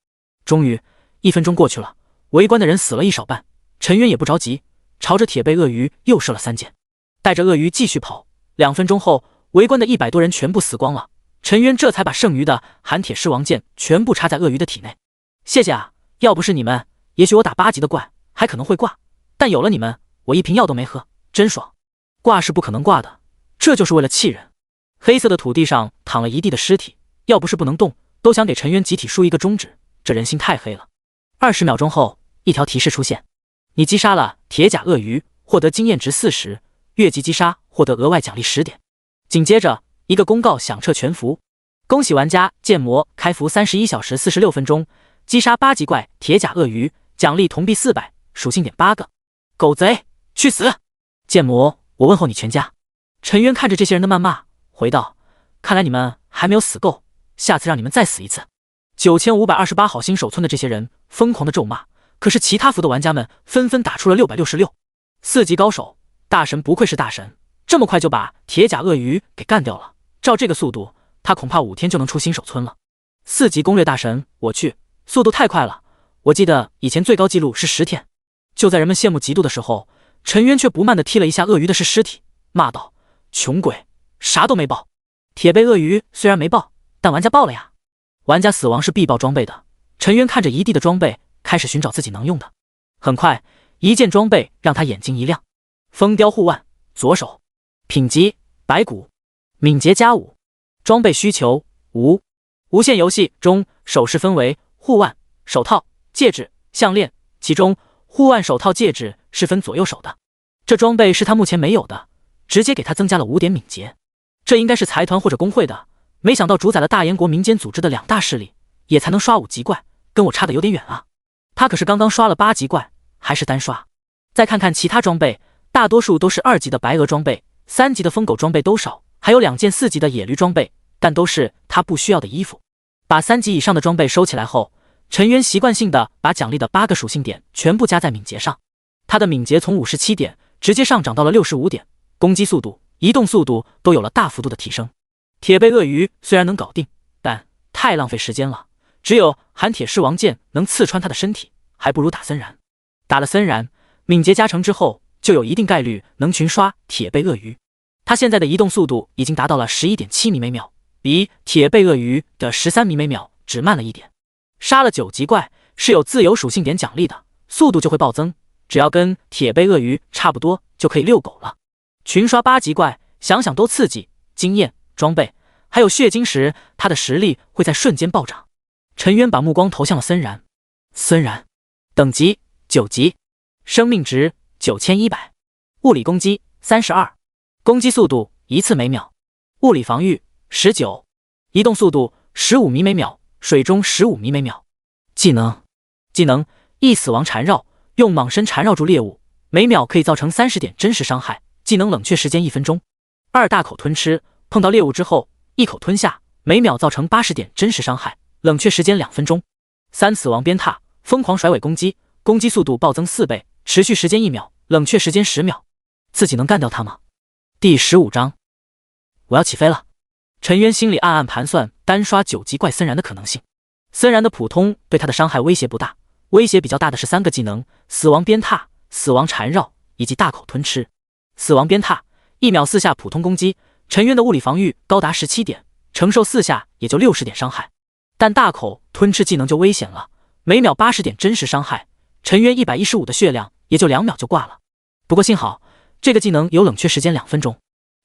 终于1分钟过去了，围观的人死了一少半，陈渊也不着急，朝着铁背鳄鱼又射了3箭，带着鳄鱼继续跑。2分钟后，围观的100多人全部死光了，陈渊这才把剩余的寒铁狮王剑全部插在鳄鱼的体内。谢谢啊，要不是你们，也许我打8级的怪还可能会挂，但有了你们，我一瓶药都没喝，真爽。挂是不可能挂的，这就是为了气人。黑色的土地上躺了一地的尸体，要不是不能动，都想给陈渊集体竖一个中指，这人心太黑了。20秒钟后，一条提示出现，你击杀了铁甲鳄鱼，获得经验值40，越级击杀获得额外奖励10点。紧接着一个公告响彻全服，恭喜玩家剑魔开服31小时46分钟，击杀8级怪铁甲鳄鱼，奖励铜币400，属性点8个。狗贼，去死！剑魔，我问候你全家。陈渊看着这些人的谩骂，回道：看来你们还没有死够，下次让你们再死一次。9528好新手村的这些人疯狂的咒骂，可是其他服的玩家们纷纷打出了666。4级高手，大神不愧是大神，这么快就把铁甲鳄鱼给干掉了。照这个速度，他恐怕5天就能出新手村了。4级攻略大神，我去，速度太快了！我记得以前最高纪录是10天。就在人们羡慕嫉妒的时候，陈渊却不慢地踢了一下鳄鱼的尸体，骂道：穷鬼，啥都没爆。铁背鳄鱼虽然没爆，但玩家爆了呀。玩家死亡是必爆装备的。陈渊看着一地的装备，开始寻找自己能用的。很快，一件装备让他眼睛一亮：风雕护腕，左手，品级白骨，敏捷加5。装备需求无。无限游戏中首饰分为护腕、手套、戒指、项链，其中护腕、手套、戒指是分左右手的。这装备是他目前没有的，直接给他增加了5点敏捷。这应该是财团或者工会的，没想到主宰了大燕国民间组织的2大势力，也才能刷5级怪，跟我差的有点远啊。他可是刚刚刷了8级怪，还是单刷。再看看其他装备，大多数都是2级的白鹅装备，3级的疯狗装备都少，还有2件4级的野驴装备，但都是他不需要的衣服。把3级以上的装备收起来后，陈渊习惯性的把奖励的8个属性点全部加在敏捷上。他的敏捷从57点直接上涨到了65点，攻击速度、移动速度都有了大幅度的提升。铁背鳄鱼虽然能搞定，但太浪费时间了，只有寒铁狮王剑能刺穿他的身体，还不如打森然。打了森然，敏捷加成之后，就有一定概率能群刷铁背鳄鱼。他现在的移动速度已经达到了 11.7 米每秒，比铁背鳄鱼的13米每秒只慢了一点。杀了9级怪是有自由属性点奖励的，速度就会暴增，只要跟铁背鳄鱼差不多就可以遛狗了。群刷8级怪，想想都刺激，经验、装备还有血晶时，他的实力会在瞬间暴涨。陈渊把目光投向了森然。森然等级9级，生命值9100，物理攻击32，攻击速度1次每秒，物理防御19，移动速度15米每秒，水中15米每秒。技能一死亡缠绕，用蟒身缠绕住猎物，每秒可以造成30点真实伤害，技能冷却时间1分钟。2大口吞吃，碰到猎物之后一口吞下，每秒造成80点真实伤害，冷却时间2分钟。3死亡鞭挞，疯狂甩尾攻击，攻击速度暴增4倍，持续时间1秒，冷却时间10秒。自己能干掉他吗？第15章，我要起飞了。陈渊心里暗暗盘算单刷9级怪森然的可能性。森然的普通对他的伤害威胁不大，威胁比较大的是3个技能：死亡鞭挞、死亡缠绕以及大口吞吃。死亡鞭挞1秒4下普通攻击，陈渊的物理防御高达17点，承受4下也就60点伤害。但大口吞吃技能就危险了，每秒80点真实伤害，陈渊115的血量也就2秒就挂了。不过幸好这个技能有冷却时间2分钟，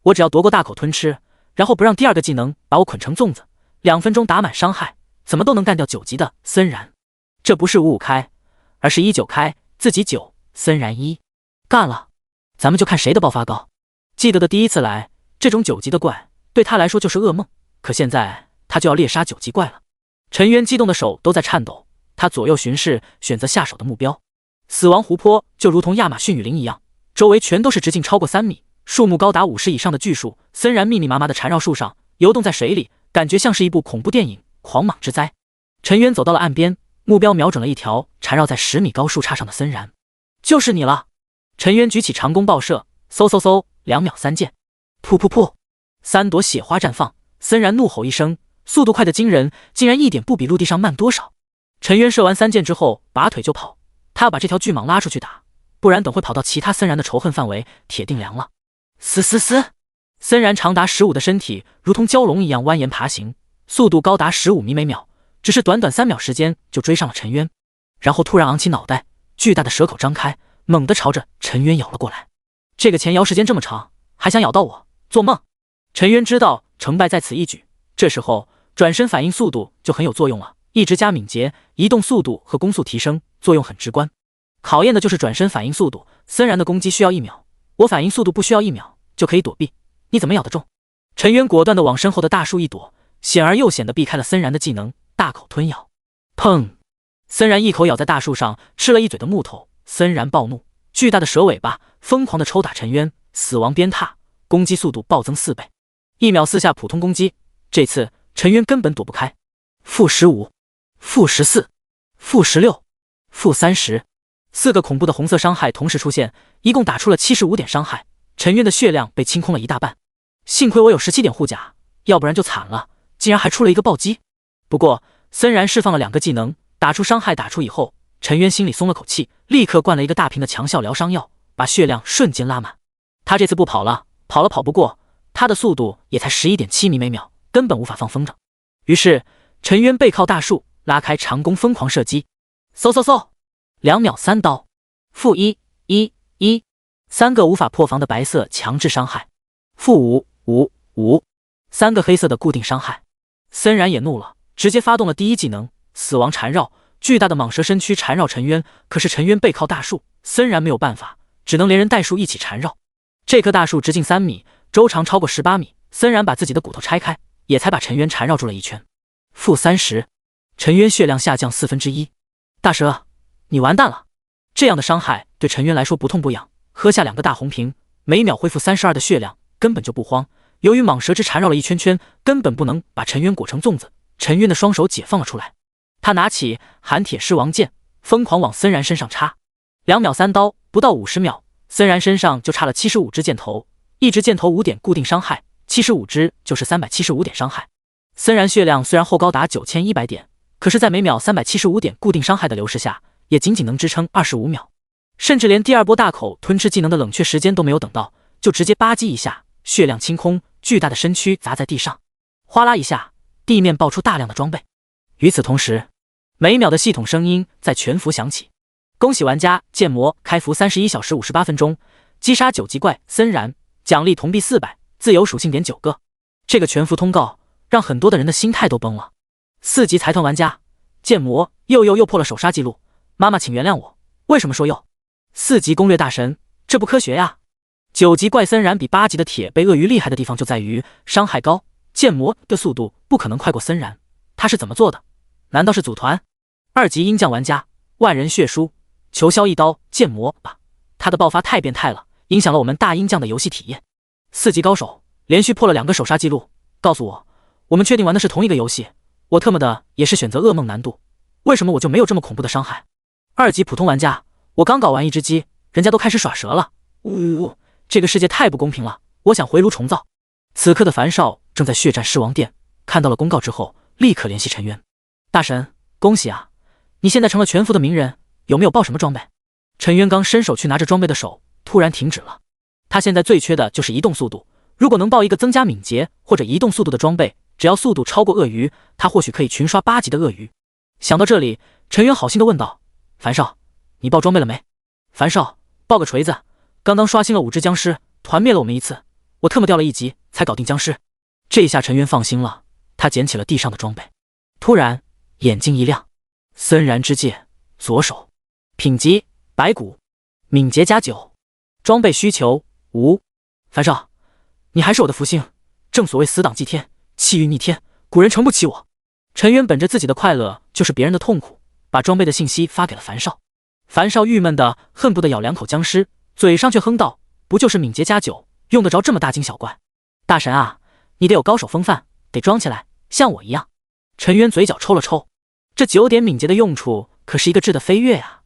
我只要夺过大口吞吃，然后不让第2个技能把我捆成粽子，2分钟打满伤害，怎么都能干掉9级的森然。这不是55开，而是19开，自己9，森然1。干了，咱们就看谁的爆发高。记得的第一次来，这种9级的怪对他来说就是噩梦，可现在他就要猎杀9级怪了。陈渊激动的手都在颤抖，他左右巡视，选择下手的目标。死亡湖泊就如同亚马逊雨林一样，周围全都是直径超过3米，树木高达50以上的巨树，森然密密麻麻的缠绕树上，游动在水里，感觉像是一部恐怖电影《狂蟒之灾》。陈渊走到了岸边，目标瞄准了一条缠绕在10米高树杈上的森然。就是你了！陈渊举起长弓爆射，嗖嗖嗖，2秒3箭，噗噗噗，3朵血花绽放。森然怒吼一声，速度快得惊人，竟然一点不比陆地上慢多少。陈渊射完3箭之后，拔腿就跑，他要把这条巨蟒拉出去打，不然等会跑到其他森然的仇恨范围，铁定凉了。嘶嘶嘶！森然长达15的身体如同蛟龙一样蜿蜒爬行，速度高达15米每秒，只是短短3秒时间就追上了陈渊，然后突然昂起脑袋，巨大的舌口张开，猛地朝着陈渊咬了过来。这个前摇时间这么长，还想咬到我？做梦！陈渊知道成败在此一举，这时候转身反应速度就很有作用了，一直加敏捷，移动速度和攻速提升，作用很直观。考验的就是转身反应速度，森然的攻击需要1秒，我反应速度不需要1秒就可以躲避，你怎么咬得中？陈渊果断地往身后的大树一躲，显而又显地避开了森然的技能大口吞咬。砰！森然一口咬在大树上吃了一嘴的木头，森然暴怒，巨大的蛇尾巴疯狂地抽打陈渊，死亡鞭挞，攻击速度暴增4倍，1秒4下普通攻击。这次陈渊根本躲不开。负15、负14、负16、负30， 4个恐怖的红色伤害同时出现，一共打出了75点伤害。陈渊的血量被清空了一大半，幸亏我有17点护甲，要不然就惨了，竟然还出了一个暴击。不过森然释放了2个技能，打出伤害打出以后，陈渊心里松了口气，立刻灌了一个大瓶的强效疗伤药，把血量瞬间拉满。他这次不跑了，跑不过，他的速度也才 11.7 米每秒，根本无法放风筝。于是陈渊背靠大树，拉开长弓疯狂射击，嗖，2秒3刀，负1、1、1， 3个无法破防的白色强制伤害，负5、5、5， 3个黑色的固定伤害。森然也怒了，直接发动了第一技能死亡缠绕，巨大的蟒蛇身躯缠绕陈渊，可是陈渊背靠大树，森然没有办法，只能连人带树一起缠绕。这棵大树直径3米，周长超过18米，森然把自己的骨头拆开，也才把陈渊缠绕住了一圈。负30，陈渊血量下降1/4。大蛇，你完蛋了！这样的伤害对陈渊来说不痛不痒，喝下2个大红瓶，每秒恢复32的血量，根本就不慌。由于蟒蛇之缠绕了一圈圈，根本不能把陈渊裹成粽子。陈渊的双手解放了出来，他拿起寒铁狮王剑，疯狂往森然身上插。2秒3刀，不到50秒，森然身上就插了75支箭头，一支箭头5点固定伤害，75支就是375点伤害。森然血量虽然后高达9100点，可是在每秒375点固定伤害的流逝下，也仅仅能支撑25秒，甚至连第2波大口吞吃技能的冷却时间都没有等到，就直接吧唧一下，血量清空，巨大的身躯砸在地上，哗啦一下，地面爆出大量的装备。与此同时，每秒的系统声音在全服响起：恭喜玩家剑魔开服31小时58分钟，击杀9级怪森然，奖励铜币400，自由属性点9个。这个全服通告让很多的人的心态都崩了。4级财团玩家剑魔又破了首杀记录，妈妈请原谅我，为什么说又？4级攻略大神，这不科学呀！9级怪森然比8级的铁背鳄鱼厉害的地方就在于伤害高，剑魔的速度不可能快过森然，他是怎么做的？难道是组团？2级鹰将玩家万人血书，求削一刀剑魔吧，他的爆发太变态了，影响了我们大鹰将的游戏体验。4级高手连续破了2个首杀记录，告诉我们确定玩的是同一个游戏，我特么的也是选择噩梦难度，为什么我就没有这么恐怖的伤害？2级普通玩家，我刚搞完一只鸡，人家都开始耍蛇了，这个世界太不公平了，我想回炉重造。此刻的樊少正在血战狮王殿，看到了公告之后，立刻联系陈渊。大神，恭喜啊，你现在成了全服的名人，有没有报什么装备？陈渊刚伸手去拿着装备的手突然停止了，他现在最缺的就是移动速度，如果能报一个增加敏捷或者移动速度的装备，只要速度超过鳄鱼，他或许可以群刷8级的鳄鱼。想到这里，陈渊好心的问道：樊少，你报装备了没？樊少，报个锤子，刚刚刷新了5只僵尸，团灭了我们一次，我特么掉了1级才搞定僵尸。这一下陈渊放心了，他捡起了地上的装备，突然眼睛一亮，森然之戒，左手，品级白骨，敏捷加9，装备需求无。樊少，你还是我的福星，正所谓死党祭天，气运逆天，古人诚不起我。陈渊本着自己的快乐就是别人的痛苦，把装备的信息发给了樊少。樊少郁闷的恨不得咬2口僵尸，嘴上却哼道：不就是敏捷加9，用得着这么大惊小怪？大神啊，你得有高手风范，得装起来，像我一样。陈渊嘴角抽了抽，这9点敏捷的用处可是一个质的飞跃啊！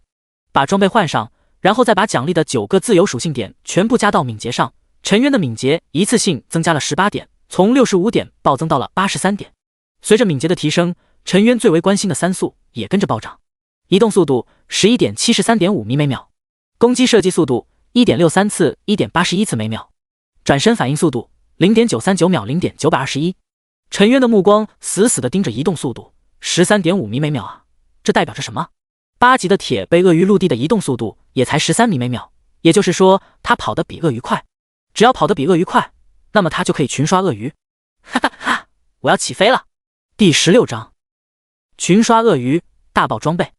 把装备换上，然后再把奖励的9个自由属性点全部加到敏捷上，陈渊的敏捷一次性增加了18点，从65点暴增到了83点。随着敏捷的提升，陈渊最为关心的3速也跟着暴涨。移动速度 11.73.5 米每秒，攻击射击速度 1.63 次 1.81 次每秒，转身反应速度 0.939 秒 0.921。陈渊的目光死死地盯着移动速度 13.5 米每秒啊，这代表着什么？8级的铁背鳄鱼陆地的移动速度也才13米每秒，也就是说他跑得比鳄鱼快。只要跑得比鳄鱼快，那么他就可以群刷鳄鱼。哈哈哈，我要起飞了！第16章群刷鳄鱼大爆装备。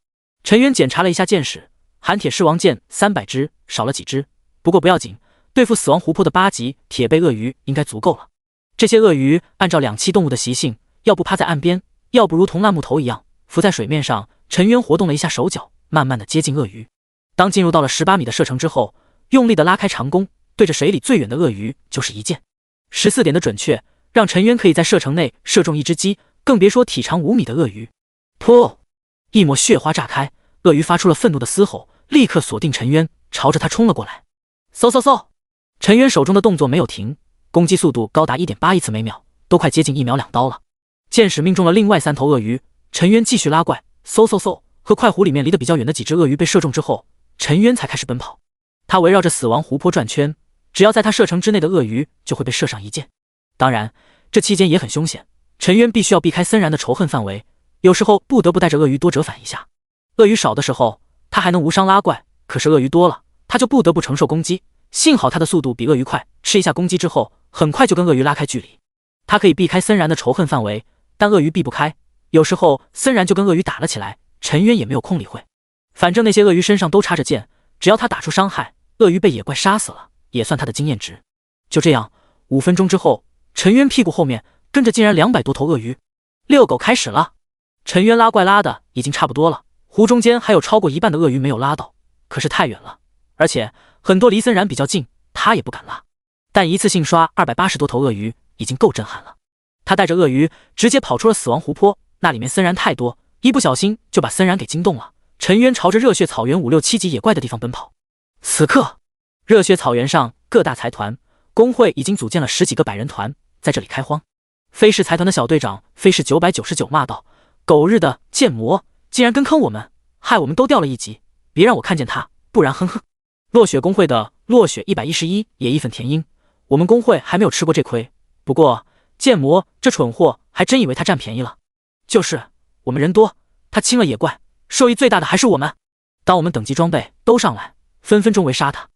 陈渊检查了一下剑矢，寒铁狮王剑300支，少了几支，不过不要紧，对付死亡湖泊的8级铁背鳄鱼应该足够了。这些鳄鱼按照两栖动物的习性，要不趴在岸边，要不如同烂木头一样浮在水面上，陈渊活动了一下手脚，慢慢的接近鳄鱼。当进入到了18米的射程之后，用力的拉开长弓，对着水里最远的鳄鱼就是一箭。14点的准确，让陈渊可以在射程内射中一只鸡，更别说体长5米的鳄鱼。噗！一抹血花炸开，鳄鱼发出了愤怒的嘶吼，立刻锁定陈渊，朝着他冲了过来。嗖嗖嗖！陈渊手中的动作没有停，攻击速度高达 1.8亿次每秒，都快接近1秒2刀了。箭矢命中了另外3头鳄鱼，陈渊继续拉怪，嗖嗖嗖！和快湖里面离得比较远的几只鳄鱼被射中之后，陈渊才开始奔跑。他围绕着死亡湖泊转圈，只要在他射程之内的鳄鱼就会被射上一箭。当然，这期间也很凶险，陈渊必须要避开森然的仇恨范围，有时候不得不带着鳄鱼多折返一下。鳄鱼少的时候，他还能无伤拉怪，可是鳄鱼多了，他就不得不承受攻击。幸好他的速度比鳄鱼快，吃一下攻击之后，很快就跟鳄鱼拉开距离。他可以避开森然的仇恨范围，但鳄鱼避不开，有时候森然就跟鳄鱼打了起来，陈渊也没有空理会。反正那些鳄鱼身上都插着剑，只要他打出伤害，鳄鱼被野怪杀死了，也算他的经验值。就这样，5分钟之后，陈渊屁股后面跟着竟然200多头鳄鱼。遛狗开始了。陈渊拉怪拉的已经差不多了，湖中间还有超过一半的鳄鱼没有拉到，可是太远了，而且很多离森然比较近，他也不敢拉。但一次性刷280多头鳄鱼已经够震撼了。他带着鳄鱼直接跑出了死亡湖泊，那里面森然太多，一不小心就把森然给惊动了。陈渊朝着热血草原5、6、7级野怪的地方奔跑。此刻，热血草原上各大财团工会已经组建了10几个百人团，在这里开荒。飞氏财团的小队长飞氏999骂道：“狗日的剑魔，竟然跟坑我们，害我们都掉了1级，别让我看见他，不然哼哼。”落雪工会的落雪111也义愤填膺：“我们工会还没有吃过这亏，不过剑魔这蠢货还真以为他占便宜了。就是我们人多，他清了野怪，受益最大的还是我们。当我们等级装备都上来，分分钟围杀他。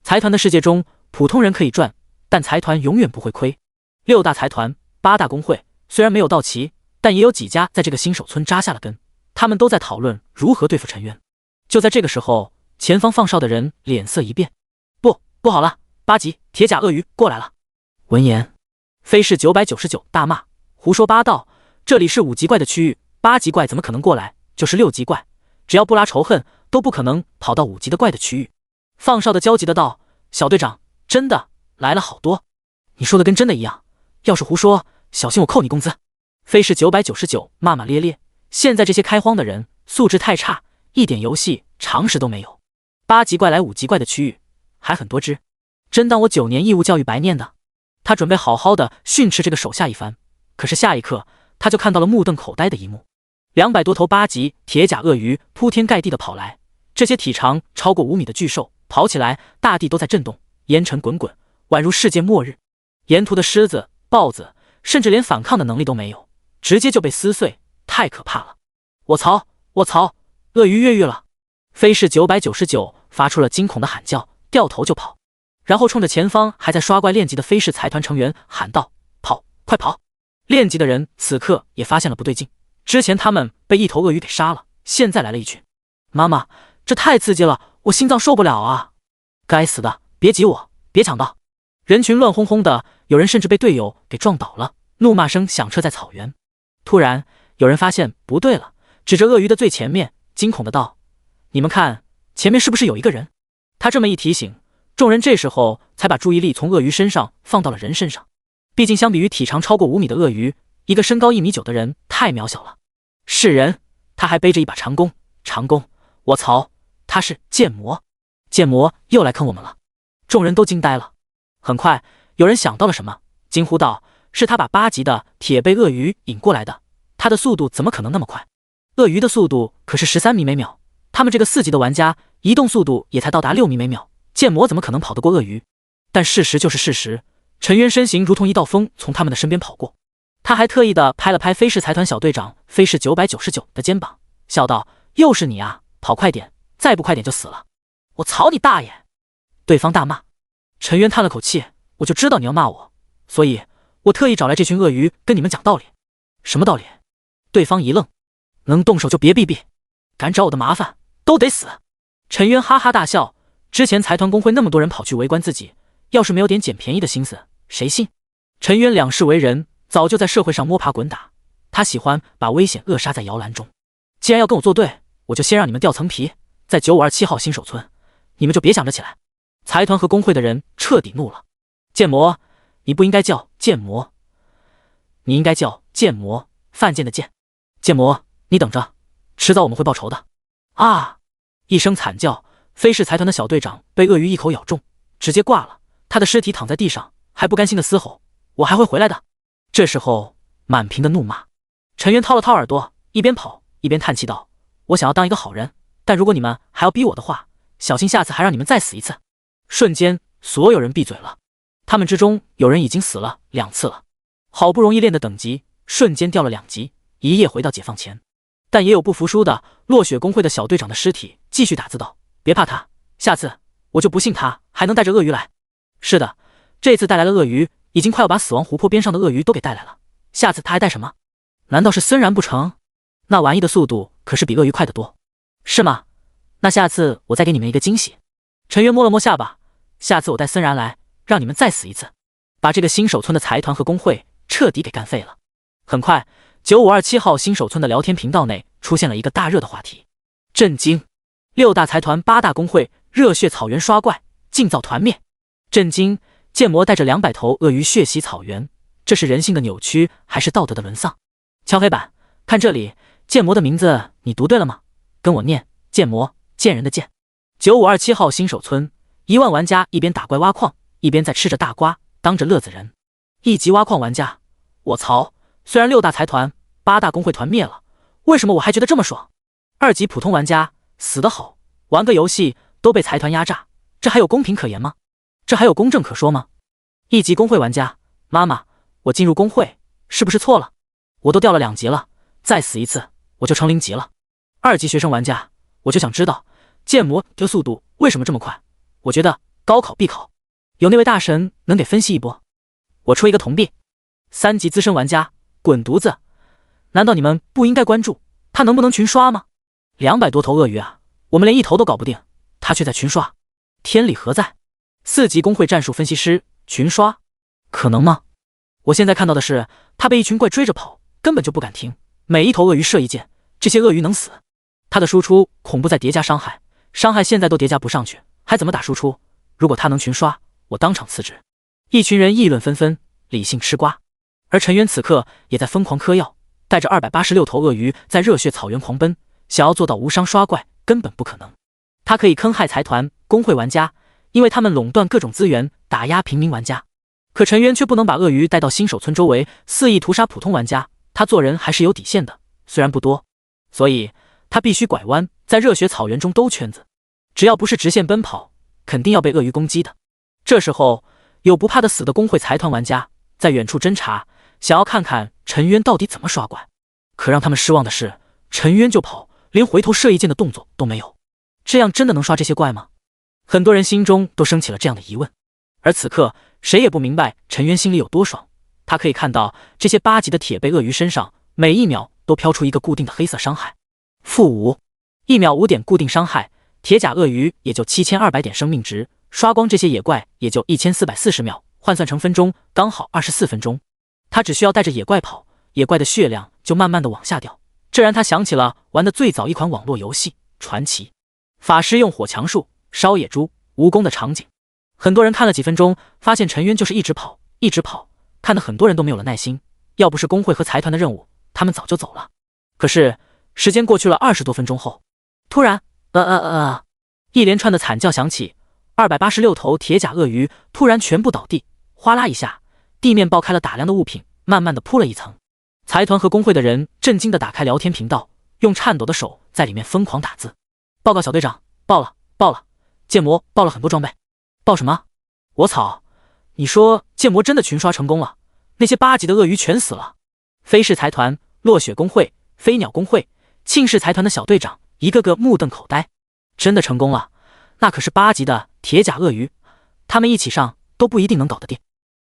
财团的世界中，普通人可以赚，但财团永远不会亏。6大财团8大工会虽然没有到齐，但也有几家在这个新手村扎下了根，他们都在讨论如何对付陈渊。就在这个时候，前方放哨的人脸色一变：“不好了，8级铁甲鳄鱼过来了！”闻言，飞氏999大骂：“胡说八道！这里是5级怪的区域，8级怪怎么可能过来？就是6级怪，只要不拉仇恨，都不可能跑到5级的怪的区域。”放哨的焦急的道：“小队长，真的来了好多，你说的跟真的一样，要是胡说，小心我扣你工资。”飞氏999骂骂咧咧，现在这些开荒的人素质太差，一点游戏常识都没有。8级怪来5级怪的区域还很多只，真当我9年义务教育白念的？他准备好好的训斥这个手下一番，可是下一刻他就看到了目瞪口呆的一幕：200多头8级铁甲鳄鱼铺天盖地的跑来，这些体长超过5米的巨兽跑起来，大地都在震动，烟尘滚滚，宛如世界末日。沿途的狮子、豹子甚至连反抗的能力都没有，直接就被撕碎，太可怕了！我操！鳄鱼越狱了！飞氏999发出了惊恐的喊叫，掉头就跑，然后冲着前方还在刷怪练级的飞氏财团成员喊道：“跑，快跑！”练级的人此刻也发现了不对劲，之前他们被一头鳄鱼给杀了，现在来了一群。妈妈，这太刺激了，我心脏受不了啊！该死的，别挤我，别抢道！人群乱哄哄的，有人甚至被队友给撞倒了，怒骂声响彻在草原。突然，有人发现不对了，指着鳄鱼的最前面，惊恐的道：“你们看，前面是不是有一个人？”他这么一提醒，众人这时候才把注意力从鳄鱼身上放到了人身上。毕竟相比于体长超过5米的鳄鱼，一个身高1米9的人太渺小了。是人，他还背着一把长弓，我操，他是剑魔！剑魔又来坑我们了！众人都惊呆了。很快，有人想到了什么，惊呼道：“是他把8级的铁背鳄鱼引过来的，他的速度怎么可能那么快？鳄鱼的速度可是13米每秒，他们这个4级的玩家移动速度也才到达6米每秒，剑魔怎么可能跑得过鳄鱼？”但事实就是事实，陈渊身形如同一道风从他们的身边跑过，他还特意的拍了拍飞氏财团小队长飞氏999的肩膀，笑道：“又是你啊，跑快点，再不快点就死了！”我操你大爷！对方大骂。陈渊叹了口气：“我就知道你要骂我，所以我特意找来这群鳄鱼跟你们讲道理。”什么道理？对方一愣：“能动手就别避避，敢找我的麻烦都得死！”陈渊哈哈大笑：“之前财团工会那么多人跑去围观自己，要是没有点捡便宜的心思，谁信？”陈渊两世为人，早就在社会上摸爬滚打，他喜欢把危险扼杀在摇篮中。既然要跟我作对，我就先让你们掉层皮，在9527号新手村，你们就别想着起来。财团和工会的人彻底怒了。剑魔，你不应该叫剑魔，你应该叫剑魔，犯贱的剑。剑魔，你等着，迟早我们会报仇的。啊！一声惨叫，飞氏财团的小队长被鳄鱼一口咬中，直接挂了。他的尸体躺在地上，还不甘心的嘶吼：“我还会回来的。”这时候，满屏的怒骂。陈渊掏了掏耳朵，一边跑一边叹气道：“我想要当一个好人，但如果你们还要逼我的话，小心下次还让你们再死一次。”瞬间，所有人闭嘴了。他们之中有人已经死了2次了，好不容易练的等级瞬间掉了2级，一夜回到解放前。但也有不服输的，落雪工会的小队长的尸体继续打字道：“别怕他，下次我就不信他还能带着鳄鱼来。”是的，这次带来了鳄鱼，已经快要把死亡湖泊边上的鳄鱼都给带来了。下次他还带什么？难道是森然不成？那玩意的速度可是比鳄鱼快得多，是吗？那下次我再给你们一个惊喜。陈渊摸了摸下巴，下次我带森然来，让你们再死一次，把这个新手村的财团和工会彻底给干废了。很快，9527号新手村的聊天频道内出现了一个大热的话题：震惊！6大财团8大工会热血草原刷怪，尽造团灭！震惊！剑魔带着200头鳄鱼血洗草原，这是人性的扭曲，还是道德的沦丧？敲黑板，看这里，剑魔的名字你读对了吗？跟我念：剑魔，贱人的贱。9527号新手村，1万玩家一边打怪挖矿，一边在吃着大瓜，当着乐子人。1级挖矿玩家，我操！虽然6大财团、8大工会团灭了，为什么我还觉得这么爽？2级普通玩家，死得好，玩个游戏都被财团压榨，这还有公平可言吗？这还有公正可说吗？1级工会玩家，妈妈，我进入工会是不是错了？我都掉了2级了，再死一次我就成0级了。2级学生玩家，我就想知道剑魔的速度为什么这么快？我觉得高考必考，有那位大神能给分析一波？我出一个铜币。3级资深玩家，滚犊子！难道你们不应该关注他能不能群刷吗？200多头鳄鱼啊，我们连1头都搞不定，他却在群刷，天理何在？4级工会战术分析师，群刷，可能吗？我现在看到的是他被一群怪追着跑，根本就不敢停，每一头鳄鱼射一箭，这些鳄鱼能死。他的输出恐怖在叠加伤害，伤害现在都叠加不上去，还怎么打输出？如果他能群刷，我当场辞职。一群人议论纷纷，理性吃瓜。而陈渊此刻也在疯狂嗑药，带着286头鳄鱼在热血草原狂奔，想要做到无伤刷怪根本不可能。他可以坑害财团、工会玩家，因为他们垄断各种资源，打压平民玩家。可陈渊却不能把鳄鱼带到新手村周围，肆意屠杀普通玩家。他做人还是有底线的，虽然不多，所以他必须拐弯，在热血草原中兜圈子。只要不是直线奔跑，肯定要被鳄鱼攻击的。这时候，有不怕的死的工会财团玩家在远处侦查，想要看看陈渊到底怎么刷怪。可让他们失望的是，陈渊就跑，连回头射一箭的动作都没有。这样真的能刷这些怪吗？很多人心中都升起了这样的疑问。而此刻，谁也不明白陈渊心里有多爽。他可以看到这些8级的铁背鳄鱼身上，每1秒都飘出一个固定的黑色伤害。-5，1秒5点固定伤害，铁甲鳄鱼也就7200点生命值，刷光这些野怪也就1440秒，换算成分钟，刚好24分钟。他只需要带着野怪跑，野怪的血量就慢慢的往下掉。这让他想起了玩的最早一款网络游戏《传奇》，法师用火强术烧野猪、蜈蚣的场景。很多人看了几分钟，发现陈渊就是一直跑，一直跑，看得很多人都没有了耐心。要不是工会和财团的任务，他们早就走了。可是时间过去了20多分钟后，突然，一连串的惨叫响起，286头铁甲鳄鱼突然全部倒地，哗啦一下，地面爆开了大量的物品，慢慢的铺了一层。财团和工会的人震惊的打开聊天频道，用颤抖的手在里面疯狂打字。报告小队长，爆了，爆了！剑魔爆了很多装备。爆什么？我操！你说剑魔真的群刷成功了？那些8级的鳄鱼全死了。飞氏财团、落雪工会、飞鸟工会、庆氏财团的小队长一个个目瞪口呆。真的成功了？那可是8级的铁甲鳄鱼，他们一起上都不一定能搞得定，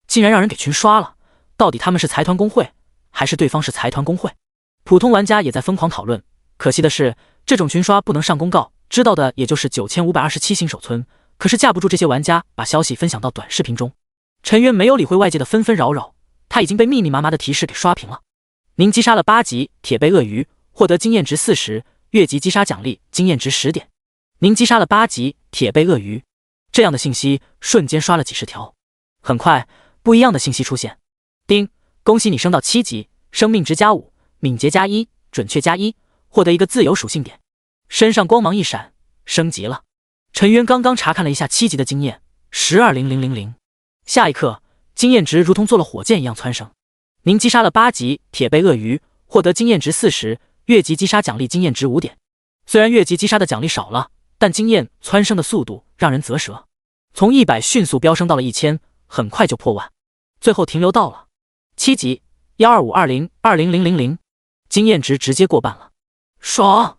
竟然让人给群刷了。到底他们是财团工会，还是对方是财团工会？普通玩家也在疯狂讨论。可惜的是，这种群刷不能上公告，知道的也就是9527新手村。可是架不住这些玩家把消息分享到短视频中。陈渊没有理会外界的纷纷扰扰，他已经被密密麻麻的提示给刷屏了。您击杀了8级铁背鳄鱼，获得经验值40，越级击杀奖励经验值10点。您击杀了8级铁背鳄鱼。这样的信息瞬间刷了几十条。很快，不一样的信息出现。叮，恭喜你升到7级，生命值+5，敏捷+1，准确+1，获得一个自由属性点。身上光芒一闪，升级了。陈渊刚刚查看了一下7级的经验，120000，下一刻，经验值如同做了火箭一样蹿升。您击杀了8级铁背鳄鱼，获得经验值40，越级击杀奖励经验值5点。虽然越级击杀的奖励少了，但经验蹿升的速度让人啧舌，从100迅速飙升到了1000，很快就破万，最后停留到了7级125202000，经验值直接过半了，爽！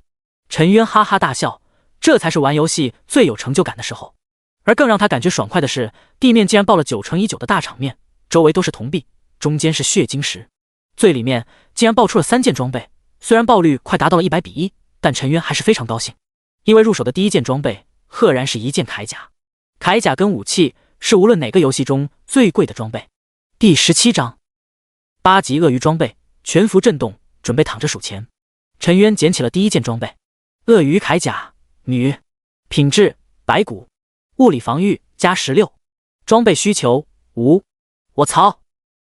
陈渊哈哈大笑，这才是玩游戏最有成就感的时候。而更让他感觉爽快的是，地面竟然爆了9×9的大场面，周围都是铜币，中间是血晶石，最里面竟然爆出了3件装备。虽然爆率快达到了100:1，但陈渊还是非常高兴，因为入手的第一件装备赫然是一件铠甲。铠甲跟武器是无论哪个游戏中最贵的装备。第17章8级鳄鱼装备，全服震动，准备躺着数钱。陈渊捡起了第一件装备，鳄鱼铠甲，女，品质白骨，物理防御+16，装备需求无。我操，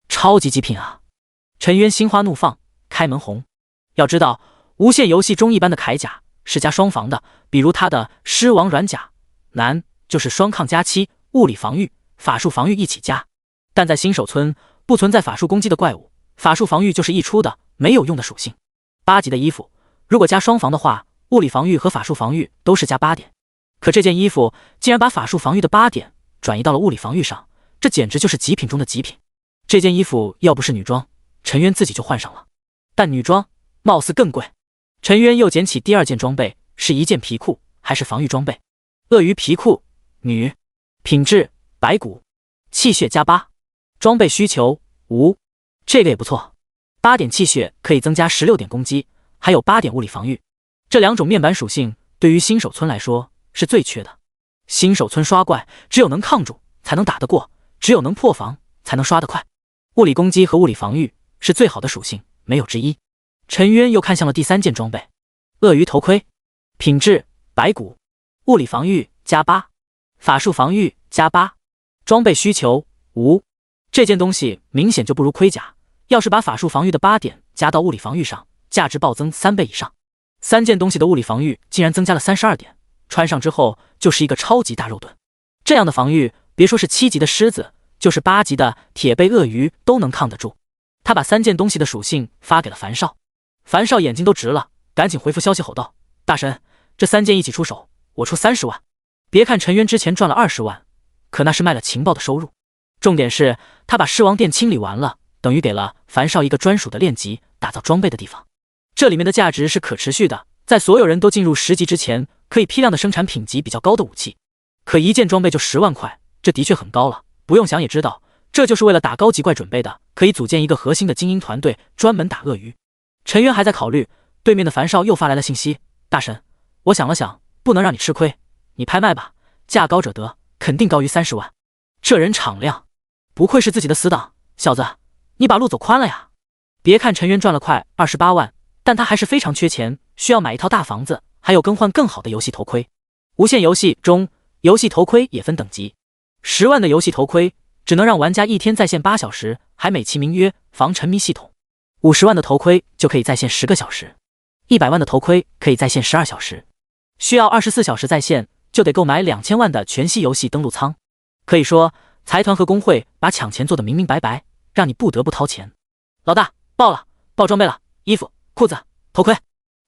超级极品啊！陈渊心花怒放，开门红。要知道，无限游戏中一般的铠甲是加双防的，比如他的狮王软甲，难就是双抗+7，物理防御、法术防御一起加。但在新手村不存在法术攻击的怪物，法术防御就是溢出的没有用的属性。8级的衣服，如果加双防的话，物理防御和法术防御都是加8点。可这件衣服竟然把法术防御的8点转移到了物理防御上，这简直就是极品中的极品。这件衣服要不是女装，陈渊自己就换上了，但女装貌似更贵。陈渊又捡起第二件装备，是一件皮裤，还是防御装备。鳄鱼皮裤，女，品质白骨，气血+8，装备需求无。这个也不错，8点气血可以增加16点攻击，还有8点物理防御。这两种面板属性对于新手村来说是最缺的。新手村刷怪只有能抗住才能打得过，只有能破防才能刷得快。物理攻击和物理防御是最好的属性，没有之一。陈渊又看向了第3件装备，鳄鱼头盔，品质白骨，物理防御+8，法术防御+8，装备需求无。这件东西明显就不如盔甲，要是把法术防御的8点加到物理防御上，价值暴增3倍以上。3件东西的物理防御竟然增加了32点，穿上之后就是一个超级大肉盾。这样的防御，别说是7级的狮子，就是8级的铁背鳄鱼都能抗得住。他把3件东西的属性发给了樊少，樊少眼睛都直了，赶紧回复消息吼道：大神，这3件一起出手，我出30万。别看陈渊之前赚了20万，可那是卖了情报的收入。重点是他把狮王殿清理完了，等于给了樊少一个专属的练级打造装备的地方。这里面的价值是可持续的，在所有人都进入10级之前，可以批量的生产品级比较高的武器。可一件装备就10万块，这的确很高了，不用想也知道，这就是为了打高级怪准备的，可以组建一个核心的精英团队，专门打鳄鱼。陈渊还在考虑，对面的樊少又发来了信息：大神，我想了想，不能让你吃亏，你拍卖吧，价高者得，肯定高于30万。这人敞亮，不愧是自己的死党，小子，你把路走宽了呀。别看陈渊赚了快28万，但他还是非常缺钱，需要买一套大房子，还有更换更好的游戏头盔。无限游戏中，游戏头盔也分等级，10万的游戏头盔只能让玩家一天在线8小时，还美其名曰防沉迷系统。50万的头盔就可以在线10个小时，100万的头盔可以在线12小时，需要24小时在线就得购买2000万的全息游戏登录仓。可以说，财团和工会把抢钱做得明明白白，让你不得不掏钱。老大，爆了，爆装备了，衣服、裤子、头盔，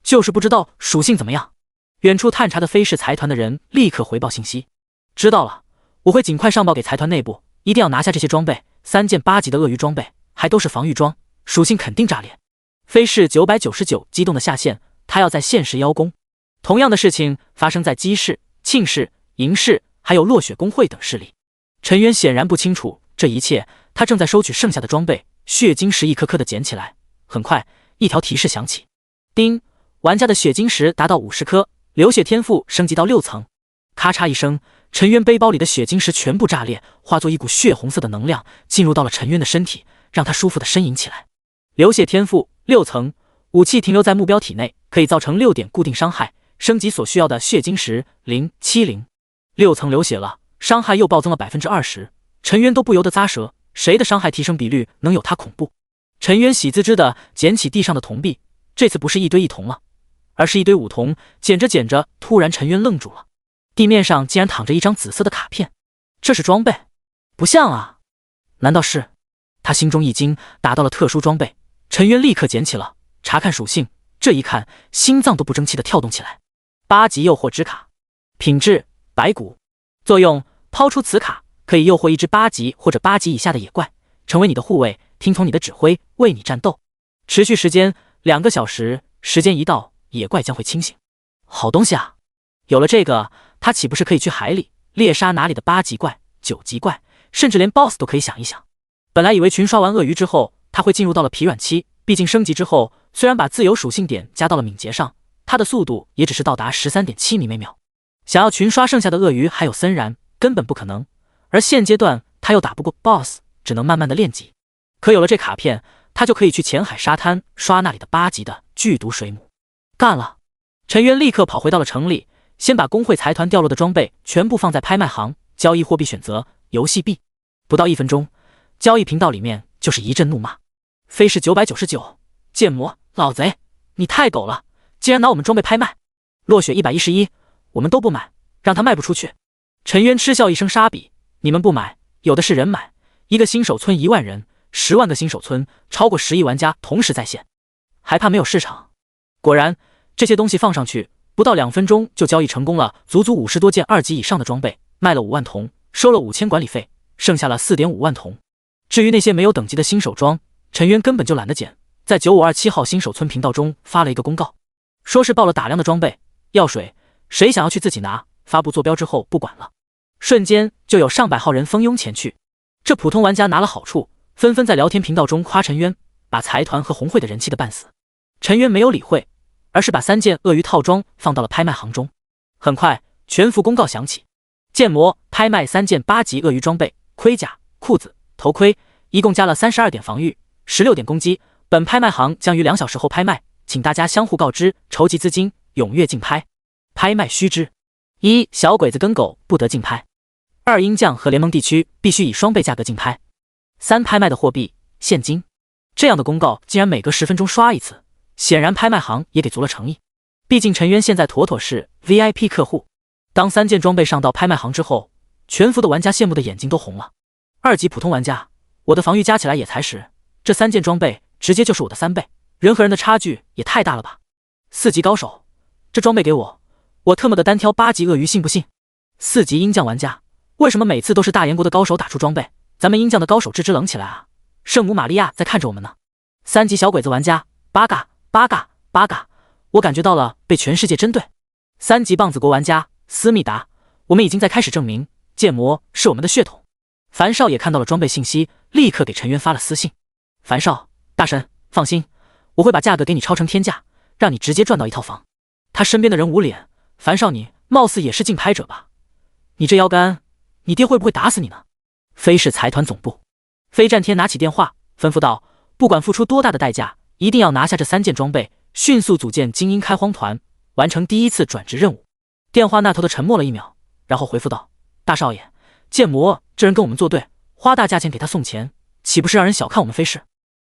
就是不知道属性怎么样。远处探查的飞氏财团的人立刻回报信息，知道了，我会尽快上报给财团内部，一定要拿下这些装备。3件8级的鳄鱼装备，还都是防御装，属性肯定炸裂。飞氏999激动的下线，他要在限时邀功。同样的事情发生在姬氏、庆氏、嬴氏，还有落雪工会等势力。陈渊显然不清楚这一切，他正在收取剩下的装备，血晶石一颗颗的捡起来。很快，一条提示响起：叮，玩家的血晶石达到50颗，流血天赋升级到6层。咔嚓一声，陈渊背包里的血晶石全部炸裂，化作一股血红色的能量进入到了陈渊的身体，让他舒服的呻吟起来。流血天赋6层，武器停留在目标体内，可以造成6点固定伤害，升级所需要的血晶石070，6层流血了，伤害又暴增了20%，陈渊都不由得咂舌，谁的伤害提升比率能有他恐怖？陈渊喜滋滋的捡起地上的铜币，这次不是一堆一铜了，而是一堆5铜，捡着捡着，突然陈渊愣住了，地面上竟然躺着一张紫色的卡片，这是装备？不像啊，难道是？他心中一惊，打到了特殊装备，陈渊立刻捡起了，查看属性，这一看，心脏都不争气的跳动起来。8级诱惑之卡，品质白骨，作用抛出此卡，可以诱惑一只8级或者8级以下的野怪，成为你的护卫，听从你的指挥，为你战斗。持续时间2个小时，时间一到，野怪将会清醒。好东西啊！有了这个，他岂不是可以去海里猎杀哪里的8级怪、9级怪，甚至连 BOSS 都可以想一想。本来以为群刷完鳄鱼之后，他会进入到了疲软期，毕竟升级之后，虽然把自由属性点加到了敏捷上，他的速度也只是到达 13.7 米每秒。想要群刷剩下的鳄鱼还有森然，根本不可能。而现阶段他又打不过 BOSS， 只能慢慢的练级。可有了这卡片，他就可以去浅海沙滩刷那里的8级的剧毒水母。干了！陈渊立刻跑回到了城里，先把工会财团掉落的装备全部放在拍卖行，交易货币选择游戏币。不到1分钟，交易频道里面就是一阵怒骂：飞是999，剑魔老贼，你太狗了，竟然拿我们装备拍卖！落雪111，我们都不买，让他卖不出去。陈渊嗤笑一声：沙比，你们不买，有的是人买。一个新手村1万人，10万个新手村，超过10亿玩家同时在线，还怕没有市场？果然，这些东西放上去，不到2分钟就交易成功了，足足50多件2级以上的装备，卖了5万铜，收了5000管理费，剩下了 4.5 万铜。至于那些没有等级的新手装，陈渊根本就懒得捡，在9527号新手村频道中发了一个公告，说是爆了打量的装备，药水，谁想要去自己拿，发布坐标之后不管了。瞬间就有上百号人蜂拥前去，这普通玩家拿了好处，纷纷在聊天频道中夸陈渊，把财团和红会的人气的半死。陈渊没有理会，而是把3件鳄鱼套装放到了拍卖行中。很快，全服公告响起，剑魔拍卖3件8级鳄鱼装备，盔甲、裤子、头盔，一共加了32点防御，16点攻击。本拍卖行将于2小时后拍卖，请大家相互告知，筹集资金，踊跃竞拍。拍卖须知：1. 小鬼子跟狗不得竞拍；2. 鹰将和联盟地区必须以双倍价格竞拍；3. 拍卖的货币现金。这样的公告竟然每隔10分钟刷一次，显然拍卖行也给足了诚意。毕竟陈渊现在妥妥是 VIP 客户。当3件装备上到拍卖行之后，全服的玩家羡慕的眼睛都红了。2级普通玩家，我的防御加起来也才10，这3件装备直接就是我的3倍，人和人的差距也太大了吧！4级高手，这装备给我，我特么的单挑8级鳄鱼信不信？4级鹰将玩家，为什么每次都是大炎国的高手打出装备，咱们鹰将的高手吱吱冷起来啊？圣母玛利亚在看着我们呢。3级小鬼子玩家，八嘎八嘎八嘎，我感觉到了被全世界针对。3级棒子国玩家，思密达，我们已经在开始证明剑魔是我们的血统。樊少也看到了装备信息，立刻给陈渊发了私信：樊少大神，放心，我会把价格给你超成天价，让你直接赚到一套房。他身边的人捂脸：樊少你貌似也是竞拍者吧？你这腰杆，你爹会不会打死你呢？飞氏财团总部，飞战天拿起电话吩咐道：不管付出多大的代价，一定要拿下这3件装备，迅速组建精英开荒团，完成第1次转职任务。电话那头的沉默了1秒，然后回复道：大少爷，剑魔这人跟我们作对，花大价钱给他送钱，岂不是让人小看我们飞氏？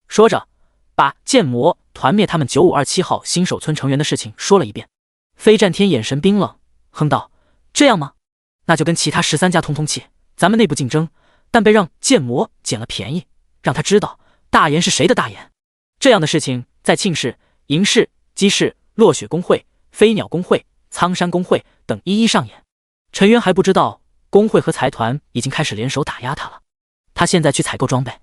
说着，把剑魔团灭他们9527号新手村成员的事情说了一遍。飞战天眼神冰冷，哼道：这样吗？那就跟其他13家通通气，咱们内部竞争，但被让剑魔捡了便宜，让他知道大炎是谁的大炎。这样的事情在庆氏、银氏、姬氏、落雪公会、飞鸟公会、苍山公会等一一上演。陈渊还不知道公会和财团已经开始联手打压他了。他现在去采购装备，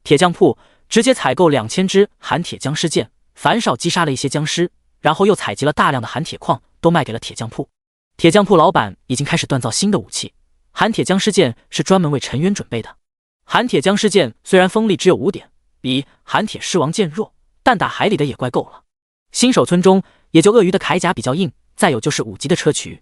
铁匠铺直接采购2000支寒铁僵尸剑，樊少击杀了一些僵尸，然后又采集了大量的寒铁矿，都卖给了铁匠铺。铁匠铺老板已经开始锻造新的武器，寒铁僵尸剑是专门为陈渊准备的。寒铁僵尸剑虽然锋利只有5点，比寒铁狮王剑弱，但打海里的野怪够了。新手村中也就鳄鱼的铠甲比较硬，再有就是5级的砗磲，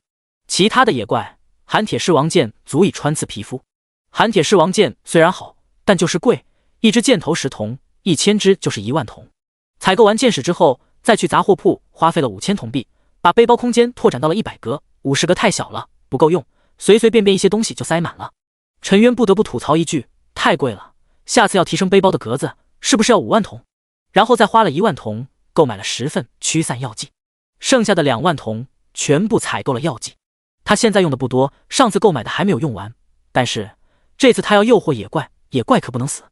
其他的野怪寒铁狮王剑足以穿刺皮肤。寒铁狮王剑虽然好，但就是贵，一支箭头10铜，1000支就是1万铜。采购完剑矢之后，再去杂货铺花费了5000铜币，把背包空间拓展到了100格，50格太小了，不够用，随随便便一些东西就塞满了。陈渊不得不吐槽一句，太贵了，下次要提升背包的格子，是不是要5万铜？然后再花了1万铜购买了10份驱散药剂，剩下的2万铜全部采购了药剂。他现在用的不多，上次购买的还没有用完，但是这次他要诱惑野怪，野怪可不能死。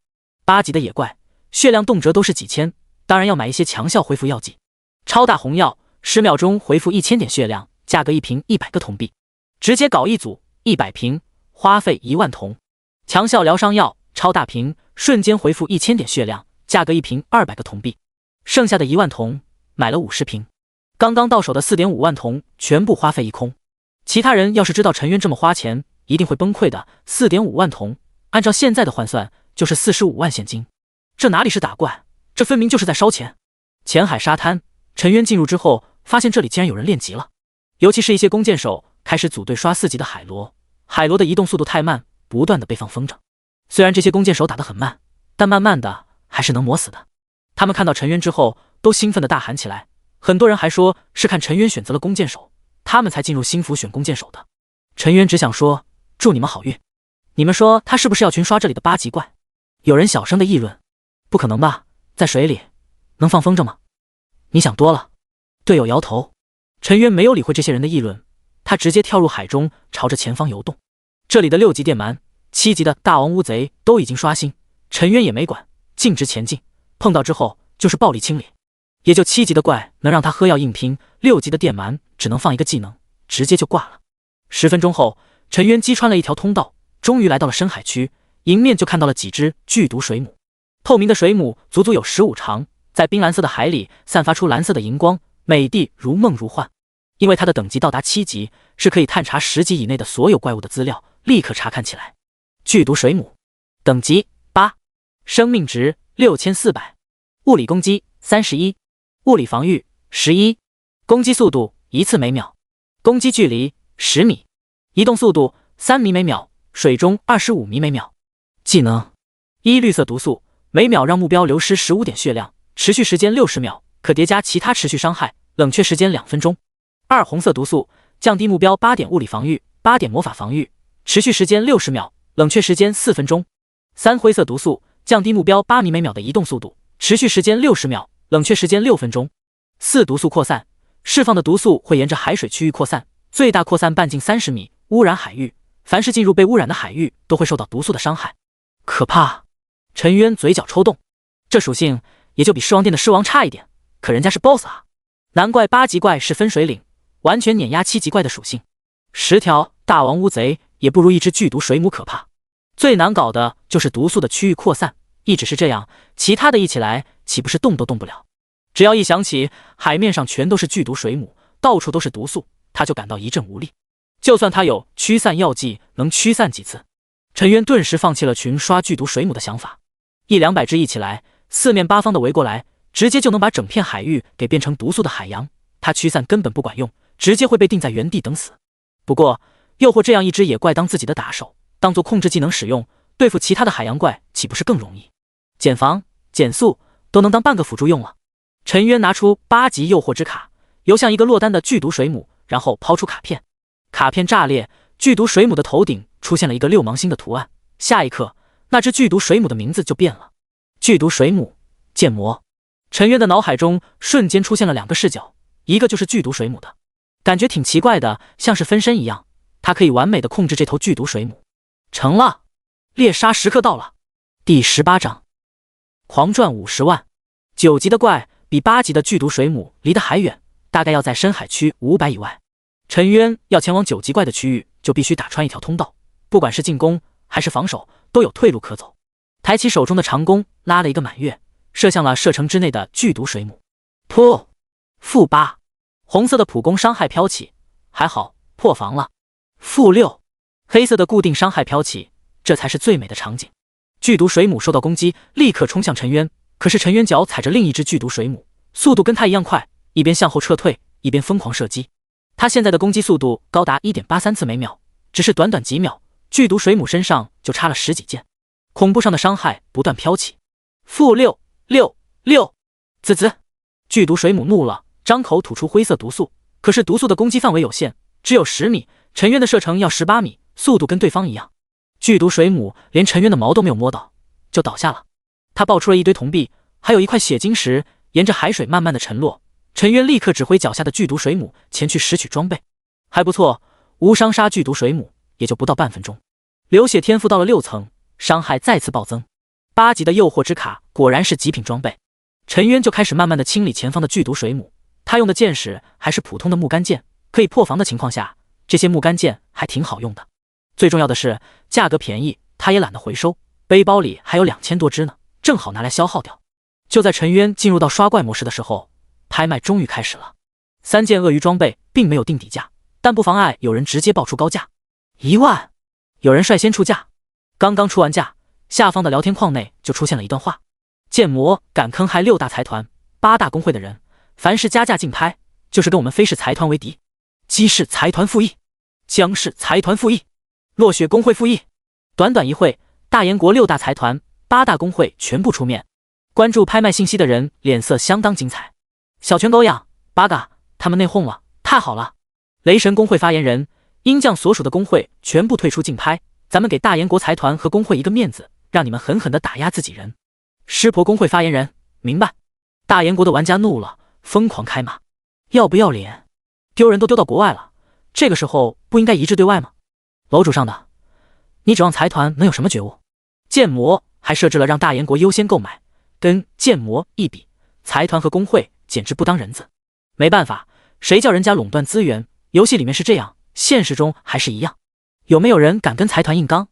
8级的野怪血量动辄都是几千，当然要买一些强效恢复药剂。超大红药10秒钟回复1000点血量，价格1瓶100个铜币，直接搞一组100瓶，花费1万铜。强效疗伤药超大瓶，瞬间回复1000点血量，价格1瓶200个铜币，剩下的1万铜买了50瓶。刚刚到手的4.5万铜全部花费一空。其他人要是知道陈渊这么花钱，一定会崩溃的。4.5万铜，按照现在的换算，就是45万现金。这哪里是打怪，这分明就是在烧钱。浅海沙滩，陈渊进入之后，发现这里竟然有人练级了，尤其是一些弓箭手开始组队刷4级的海螺。海螺的移动速度太慢，不断的被放风筝。虽然这些弓箭手打得很慢，但慢慢的还是能磨死的。他们看到陈渊之后，都兴奋的大喊起来。很多人还说是看陈渊选择了弓箭手，他们才进入新服选弓箭手的。陈渊只想说，祝你们好运。你们说他是不是要群刷这里的8级怪？有人小声的议论。不可能吧，在水里能放风筝吗？你想多了。队友摇头。陈渊没有理会这些人的议论，他直接跳入海中，朝着前方游动。这里的6级电蛮、7级的大王乌贼都已经刷新，陈渊也没管，径直前进，碰到之后就是暴力清理。也就7级的怪能让他喝药硬拼，6级的电蛮只能放一个技能，直接就挂了。10分钟后，陈渊击穿了一条通道，终于来到了深海区，迎面就看到了几只剧毒水母。透明的水母足足有15长，在冰蓝色的海里散发出蓝色的荧光，美丽如梦如幻。因为它的等级到达7级，是可以探查10级以内的所有怪物的资料，立刻查看起来。剧毒水母，等级8，生命值6400，物理攻击31，物理防御11，攻击速度1次每秒，攻击距离10米，移动速度3米每秒，水中25米每秒。技能1，绿色毒素，每秒让目标流失15点血量，持续时间60秒，可叠加其他持续伤害，冷却时间2分钟。2，红色毒素，降低目标8点物理防御，8点魔法防御，持续时间60秒，冷却时间4分钟。3，灰色毒素，降低目标8米每秒的移动速度，持续时间60秒，冷却时间6分钟。4，毒素扩散，释放的毒素会沿着海水区域扩散，最大扩散半径30米，污染海域，凡是进入被污染的海域都会受到毒素的伤害。可怕！陈渊嘴角抽动，这属性也就比狮王殿的狮王差一点，可人家是 BOSS 啊！难怪8级怪是分水岭，完全碾压7级怪的属性。10条大王乌贼也不如一只剧毒水母可怕。最难搞的就是毒素的区域扩散，一只是这样，其他的一起来岂不是动都动不了？只要一想起海面上全都是剧毒水母，到处都是毒素，他就感到一阵无力。就算他有驱散药剂，能驱散几次？陈渊顿时放弃了群刷剧毒水母的想法。100-200只一起来，四面八方的围过来，直接就能把整片海域给变成毒素的海洋。他驱散根本不管用，直接会被定在原地等死。不过诱惑这样一只野怪当自己的打手，当做控制技能使用，对付其他的海洋怪岂不是更容易？减防、减速都能当半个辅助用了。陈渊拿出8级诱惑之卡，游向一个落单的剧毒水母，然后抛出卡片。卡片炸裂，剧毒水母的头顶出现了一个6芒星的图案。下一刻，那只剧毒水母的名字就变了。剧毒水母剑魔。陈渊的脑海中瞬间出现了2个视角，一个就是剧毒水母的，感觉挺奇怪的，像是分身一样，他可以完美的控制这头剧毒水母。成了，猎杀时刻到了。第18章，狂赚50万。9级的怪比8级的剧毒水母离得还远，大概要在深海区500以外。陈渊要前往9级怪的区域，就必须打穿一条通道，不管是进攻还是防守，都有退路可走。抬起手中的长弓，拉了一个满月，射向了射程之内的剧毒水母。噗！-8，红色的普攻伤害飘起，还好破防了。-6，黑色的固定伤害飘起，这才是最美的场景。剧毒水母受到攻击，立刻冲向陈渊，可是陈渊脚踩着另一只剧毒水母，速度跟他一样快，一边向后撤退，一边疯狂射击。他现在的攻击速度高达 1.83 次每秒，只是短短几秒，剧毒水母身上就插了10几箭，恐怖上的伤害不断飘起。-6，滋滋，剧毒水母怒了，张口吐出灰色毒素，可是毒素的攻击范围有限，只有10米，陈渊的射程要18米，速度跟对方一样。剧毒水母连陈渊的毛都没有摸到，就倒下了。他爆出了一堆铜币，还有一块血晶石，沿着海水慢慢的沉落。陈渊立刻指挥脚下的剧毒水母前去拾取装备，还不错，无伤杀剧毒水母，也就不到半分钟。流血天赋到了6层，伤害再次暴增。8级的诱惑之卡果然是极品装备。陈渊就开始慢慢的清理前方的剧毒水母，他用的箭矢还是普通的木杆箭，可以破防的情况下，这些木杆箭还挺好用的。最重要的是价格便宜，他也懒得回收，背包里还有2000多只呢，正好拿来消耗掉。就在陈渊进入到刷怪模式的时候，拍卖终于开始了。3件鳄鱼装备并没有定底价，但不妨碍有人直接报出高价，1万。有人率先出价，刚刚出完价，下方的聊天框内就出现了一段话：剑魔敢坑害6大财团、8大公会的人，凡是加价竞拍，就是跟我们飞氏财团为敌。姬氏财团复议，江氏财团复议，落雪公会复议。短短一会，大燕国6大财团、8大公会全部出面。关注拍卖信息的人脸色相当精彩。小拳狗痒，八嘎，他们内讧了，太好了！雷神公会发言人：鹰将所属的公会全部退出竞拍，咱们给大燕国财团和公会一个面子，让你们狠狠地打压自己人。湿婆公会发言人：明白。大燕国的玩家怒了，疯狂开骂，要不要脸？丢人都丢到国外了，这个时候不应该一致对外吗？楼主上的，你指望财团能有什么觉悟？剑魔还设置了让大燕国优先购买，跟剑魔一比，财团和公会简直不当人子。没办法，谁叫人家垄断资源，游戏里面是这样，现实中还是一样。有没有人敢跟财团硬刚？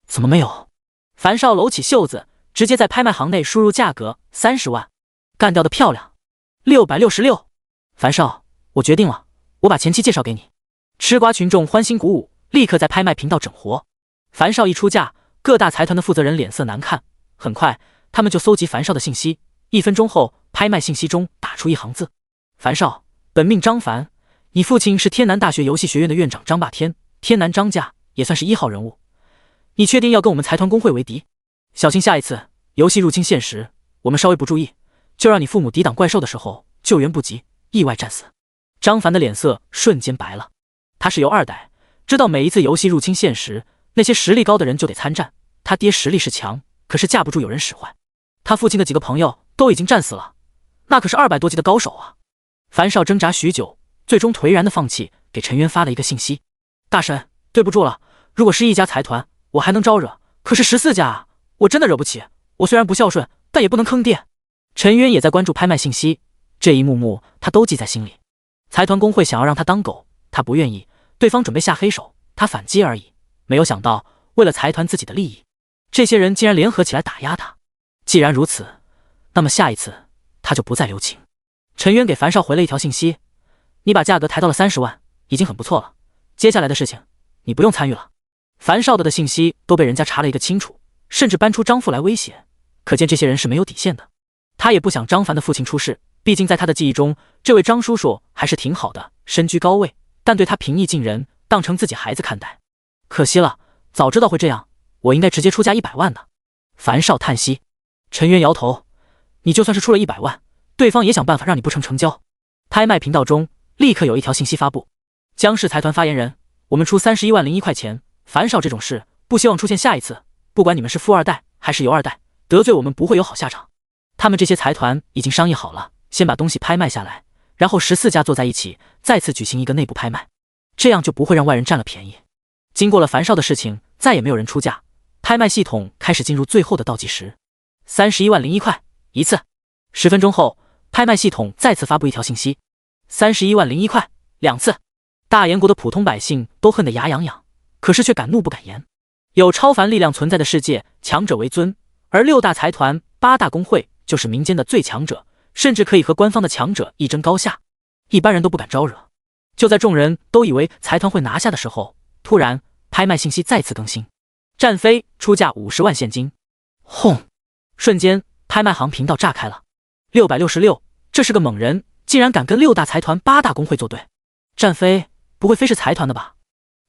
怎么没有？樊少搂起袖子，直接在拍卖行内输入价格30万，干掉的漂亮。666。樊少，我决定了，我把前妻介绍给你。吃瓜群众欢欣鼓舞，立刻在拍卖频道整活。樊少一出价，各大财团的负责人脸色难看，很快他们就搜集樊少的信息。1分钟后，拍卖信息中打出一行字：樊少，本命张凡，你父亲是天南大学游戏学院的院长张霸天，天南张家也算是1号人物。你确定要跟我们财团公会为敌？小心下一次游戏入侵现实，我们稍微不注意，就让你父母抵挡怪兽的时候救援不及，意外战死。张凡的脸色瞬间白了，他是游2代，知道每一次游戏入侵现实，那些实力高的人就得参战。他爹实力是强，可是架不住有人使坏。他父亲的几个朋友都已经战死了，那可是200多级的高手啊！樊少挣扎许久，最终颓然的放弃，给陈渊发了一个信息：大神，对不住了，如果是1家财团，我还能招惹，可是14家啊，我真的惹不起。我虽然不孝顺，但也不能坑爹。陈渊也在关注拍卖信息，这一幕幕他都记在心里。财团公会想要让他当狗，他不愿意，对方准备下黑手，他反击而已。没有想到，为了财团自己的利益，这些人竟然联合起来打压他。既然如此，那么下一次他就不再留情。陈渊给樊少回了一条信息：你把价格抬到了30万，已经很不错了，接下来的事情你不用参与了。樊少的信息都被人家查了一个清楚，甚至搬出张父来威胁，可见这些人是没有底线的。他也不想张凡的父亲出事，毕竟在他的记忆中，这位张叔叔还是挺好的，身居高位，但对他平易近人，当成自己孩子看待。可惜了，早知道会这样，我应该直接出价100万的。樊少叹息。陈渊摇头，你就算是出了100万，对方也想办法让你不成交。拍卖频道中立刻有一条信息发布：江氏财团发言人，我们出31万01块钱，樊少这种事不希望出现下一次，不管你们是富2代还是游2代，得罪我们不会有好下场。他们这些财团已经商议好了，先把东西拍卖下来，然后14家坐在一起，再次举行一个内部拍卖，这样就不会让外人占了便宜。经过了樊少的事情，再也没有人出价，拍卖系统开始进入最后的倒计时。31万01块一次。10分钟后，拍卖系统再次发布一条信息：31万01块2次。大燕国的普通百姓都恨得牙痒痒，可是却敢怒不敢言。有超凡力量存在的世界，强者为尊，而6大财团、8大公会就是民间的最强者，甚至可以和官方的强者一争高下，一般人都不敢招惹。就在众人都以为财团会拿下的时候，突然拍卖信息再次更新：战飞出价50万现金。轰！瞬间，拍卖行频道炸开了。666，这是个猛人，竟然敢跟6大财团、8大公会作对。战飞不会非是财团的吧？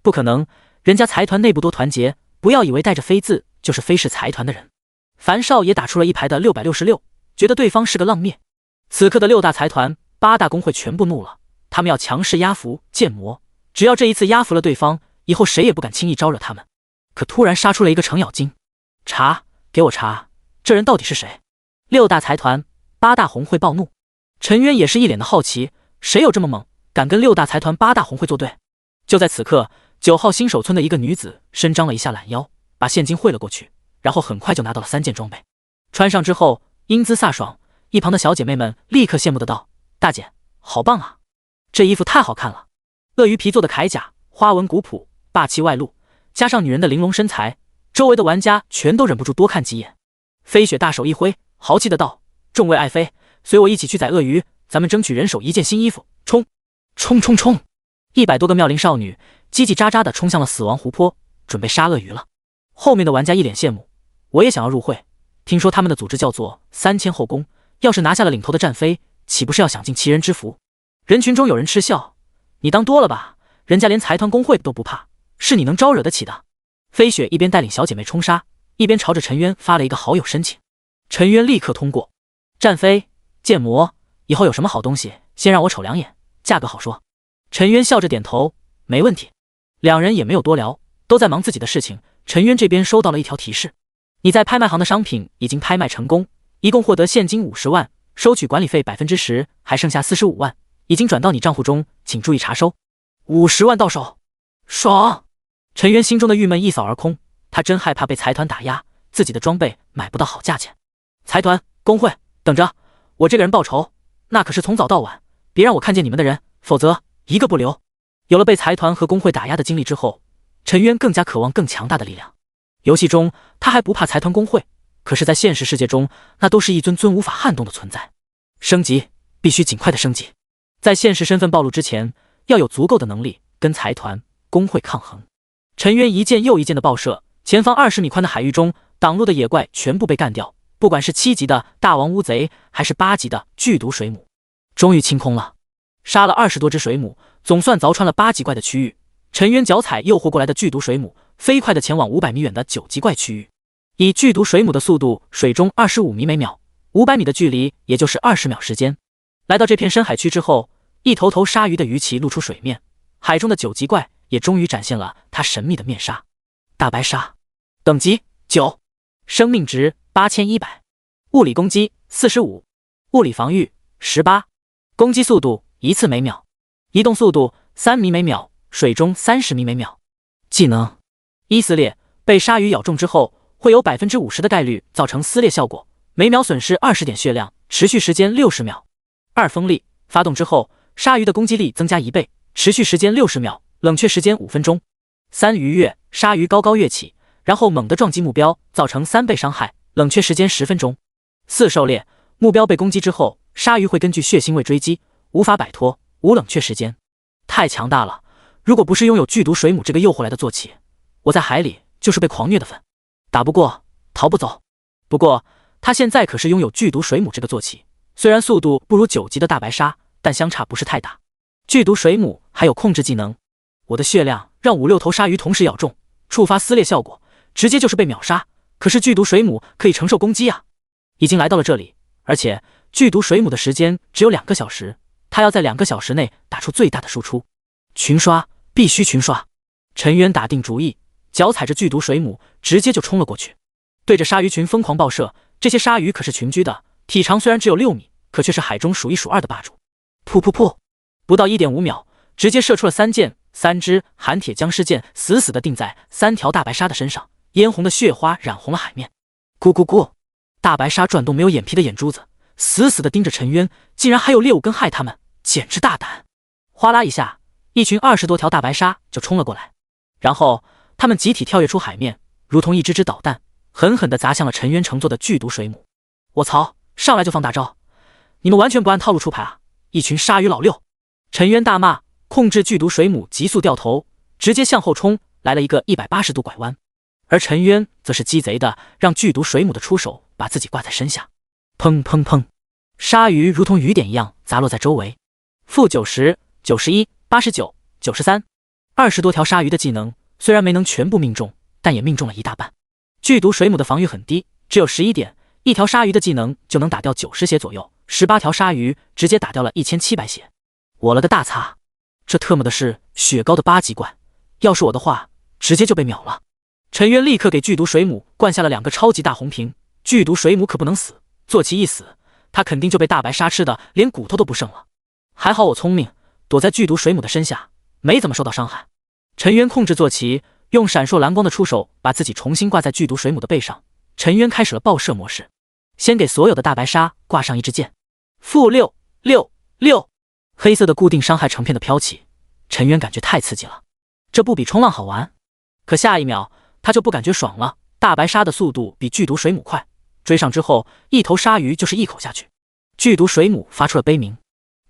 不可能，人家财团内部多团结，不要以为带着飞字就是非是财团的人。樊少也打出了一排的666，觉得对方是个浪灭。此刻的6大财团、8大工会全部怒了，他们要强势压服剑魔，只要这一次压服了对方，以后谁也不敢轻易招惹他们。可突然杀出了一个程咬金，查，给我查，这人到底是谁？6大财团、8大红会暴怒，陈渊也是一脸的好奇，谁有这么猛，敢跟6大财团、8大红会作对？就在此刻，9号新手村的一个女子伸张了一下懒腰，把现金汇了过去，然后很快就拿到了3件装备，穿上之后英姿飒爽。一旁的小姐妹们立刻羡慕的道：“大姐，好棒啊！这衣服太好看了，鳄鱼皮做的铠甲，花纹古朴，霸气外露，加上女人的玲珑身材，周围的玩家全都忍不住多看几眼。”飞雪大手一挥，豪气的道：“众位爱妃，随我一起去宰鳄鱼，咱们争取人手1件新衣服！冲！冲冲冲！100多个妙龄少女叽叽喳喳的冲向了死亡湖泊，准备杀鳄鱼了。后面的玩家一脸羡慕，我也想要入会，听说他们的组织叫做3000后宫。要是拿下了领头的战妃，岂不是要享尽其人之福？人群中有人嗤笑：“你当多了吧，人家连财团工会都不怕，是你能招惹得起的。”飞雪一边带领小姐妹冲杀，一边朝着陈渊发了一个好友申请。陈渊立刻通过。战妃、剑魔，以后有什么好东西，先让我瞅两眼，价格好说。陈渊笑着点头，没问题。两人也没有多聊，都在忙自己的事情。陈渊这边收到了一条提示：你在拍卖行的商品已经拍卖成功。一共获得现金50万，收取管理费10%，还剩下45万，已经转到你账户中，请注意查收。50万到手，爽！陈渊心中的郁闷一扫而空，他真害怕被财团打压，自己的装备买不到好价钱。财团、工会，等着，我这个人报仇，那可是从早到晚，别让我看见你们的人，否则一个不留。有了被财团和工会打压的经历之后，陈渊更加渴望更强大的力量。游戏中他还不怕财团工会，可是在现实世界中，那都是一尊尊无法撼动的存在。升级必须尽快的升级，在现实身份暴露之前，要有足够的能力跟财团、工会抗衡。陈渊一件又一件的爆射，前方20米宽的海域中，挡路的野怪全部被干掉，不管是7级的大王乌贼，还是8级的剧毒水母，终于清空了。杀了20多只水母，总算凿穿了8级怪的区域。陈渊脚踩诱惑过来的剧毒水母，飞快的前往500米远的9级怪区域。以剧毒水母的速度，水中25米每秒，500米的距离也就是20秒时间。来到这片深海区之后，一头头鲨鱼的鱼鳍露出水面，海中的9级怪也终于展现了它神秘的面纱。大白鲨，等级9，生命值8100，物理攻击45，物理防御18，攻击速度1次每秒，移动速度3米每秒，水中30米每秒。技能一撕裂，被鲨鱼咬中之后，会有50%的概率造成撕裂效果，每秒损失20点血量，持续时间60秒。2风力，发动之后，鲨鱼的攻击力增加1倍，持续时间60秒，冷却时间5分钟。3鱼跃，鲨鱼高高跃起，然后猛地撞击目标，造成3倍伤害，冷却时间10分钟。4狩猎，目标被攻击之后，鲨鱼会根据血腥味追击，无法摆脱，无冷却时间。太强大了，如果不是拥有剧毒水母这个诱惑来的坐骑，我在海里就是被狂虐的粉。打不过，逃不走。不过他现在可是拥有剧毒水母这个坐骑，虽然速度不如9级的大白鲨，但相差不是太大。剧毒水母还有控制技能，我的血量让5、6头鲨鱼同时咬中，触发撕裂效果，直接就是被秒杀。可是剧毒水母可以承受攻击啊！已经来到了这里，而且剧毒水母的时间只有2个小时，他要在2个小时内打出最大的输出。群刷，必须群刷！陈渊打定主意，脚踩着剧毒水母，直接就冲了过去，对着鲨鱼群疯狂爆射。这些鲨鱼可是群居的，体长虽然只有6米，可却是海中数1数2的霸主。噗噗噗，不到1.5秒，直接射出了3箭，3支寒铁僵尸箭死死地定在3条大白鲨的身上，嫣红的血花染红了海面。咕咕咕，大白鲨转动没有眼皮的眼珠子，死死地盯着陈渊，竟然还有猎物跟害他们，简直大胆！哗啦一下，一群20多条大白鲨就冲了过来，然后他们集体跳跃出海面，如同一支支导弹，狠狠地砸向了陈渊乘坐的剧毒水母。我操，上来就放大招，你们完全不按套路出牌啊！一群鲨鱼老六！陈渊大骂，控制剧毒水母急速掉头，直接向后冲，来了一个180度拐弯。而陈渊则是鸡贼的让剧毒水母的出手把自己挂在身下，砰砰砰，鲨鱼如同雨点一样砸落在周围。-90、91、89、93，20多条鲨鱼的技能虽然没能全部命中，但也命中了一大半。剧毒水母的防御很低，只有11点，一条鲨鱼的技能就能打掉90血左右， 18条鲨鱼直接打掉了1700血。我了个大擦，这特么的是血高的8级怪，要是我的话，直接就被秒了。陈渊立刻给剧毒水母灌下了2个超级大红瓶，剧毒水母可不能死，坐骑一死，他肯定就被大白鲨吃的连骨头都不剩了。还好我聪明，躲在剧毒水母的身下，没怎么受到伤害。陈渊控制坐骑，用闪烁蓝光的出手把自己重新挂在剧毒水母的背上。陈渊开始了爆射模式，先给所有的大白鲨挂上一支箭，-666，黑色的固定伤害成片的飘起。陈渊感觉太刺激了，这不比冲浪好玩。可下一秒他就不感觉爽了，大白鲨的速度比剧毒水母快，追上之后一头鲨鱼就是一口下去。剧毒水母发出了悲鸣，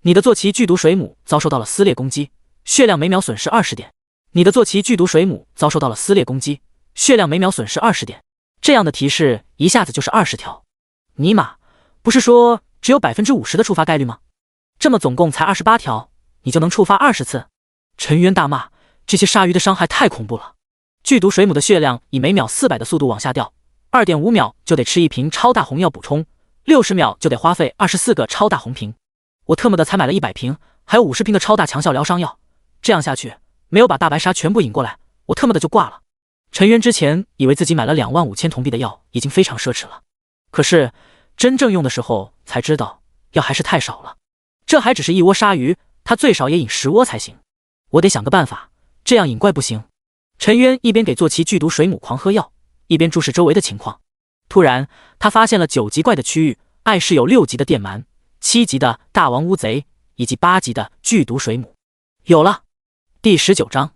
你的坐骑剧毒水母遭受到了撕裂攻击，血量每秒损失20点。你的坐骑剧毒水母遭受到了撕裂攻击，血量每秒损失20点。这样的提示一下子就是20条。尼玛，不是说只有50%的触发概率吗？这么总共才28条，你就能触发20次？陈渊大骂，这些鲨鱼的伤害太恐怖了。剧毒水母的血量以每秒400的速度往下掉，2.5秒就得吃一瓶超大红药补充，60秒就得花费24个超大红瓶。我特么的才买了100瓶，还有50瓶的超大强效疗伤药，这样下去没有把大白鲨全部引过来，我特么的就挂了。陈渊之前以为自己买了25000铜币的药已经非常奢侈了，可是真正用的时候才知道药还是太少了。这还只是一窝鲨鱼，他最少也引10窝才行。我得想个办法，这样引怪不行。陈渊一边给坐骑剧毒水母狂喝药，一边注视周围的情况。突然他发现了9级怪的区域，碍事有6级的电鳗、7级的大王乌贼以及8级的剧毒水母。有了，第19章，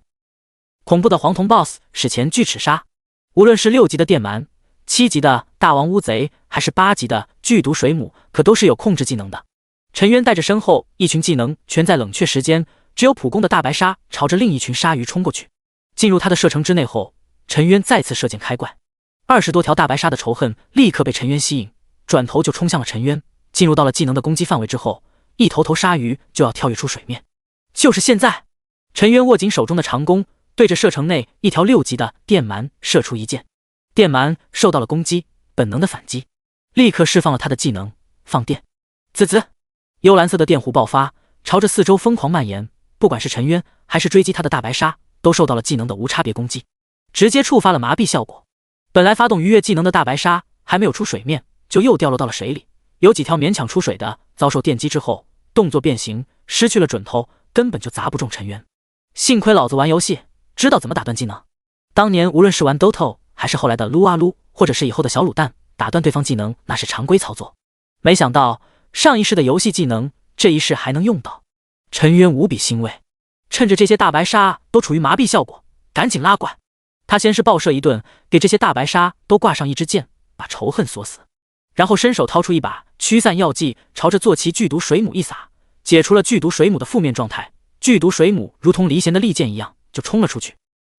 恐怖的黄铜 BOSS 史前巨齿鲨。无论是6级的电鳗、7级的大王乌贼还是8级的剧毒水母，可都是有控制技能的。陈渊带着身后一群技能全在冷却时间，只有普攻的大白鲨朝着另一群鲨鱼冲过去。进入他的射程之内后，陈渊再次射箭开怪，20多条大白鲨的仇恨立刻被陈渊吸引，转头就冲向了陈渊。进入到了技能的攻击范围之后，一头头鲨鱼就要跳跃出水面。就是现在，陈渊握紧手中的长弓，对着射程内一条6级的电鳗射出一箭。电鳗受到了攻击，本能的反击，立刻释放了他的技能放电。滋滋，幽蓝色的电弧爆发，朝着四周疯狂蔓延。不管是陈渊还是追击他的大白鲨，都受到了技能的无差别攻击，直接触发了麻痹效果。本来发动愉悦技能的大白鲨还没有出水面，就又掉落到了水里。有几条勉强出水的，遭受电击之后动作变形，失去了准头，根本就砸不中陈渊。幸亏老子玩游戏知道怎么打断技能，当年无论是玩 Dota 还是后来的撸啊撸，或者是以后的小卤蛋，打断对方技能那是常规操作。没想到上一世的游戏技能这一世还能用到，陈渊无比欣慰。趁着这些大白鲨都处于麻痹效果，赶紧拉怪。他先是爆射一顿，给这些大白鲨都挂上一支箭，把仇恨锁死，然后伸手掏出一把驱散药剂，朝着坐骑剧毒水母一撒，解除了剧毒水母的负面状态。剧毒水母如同离弦的利箭一样就冲了出去，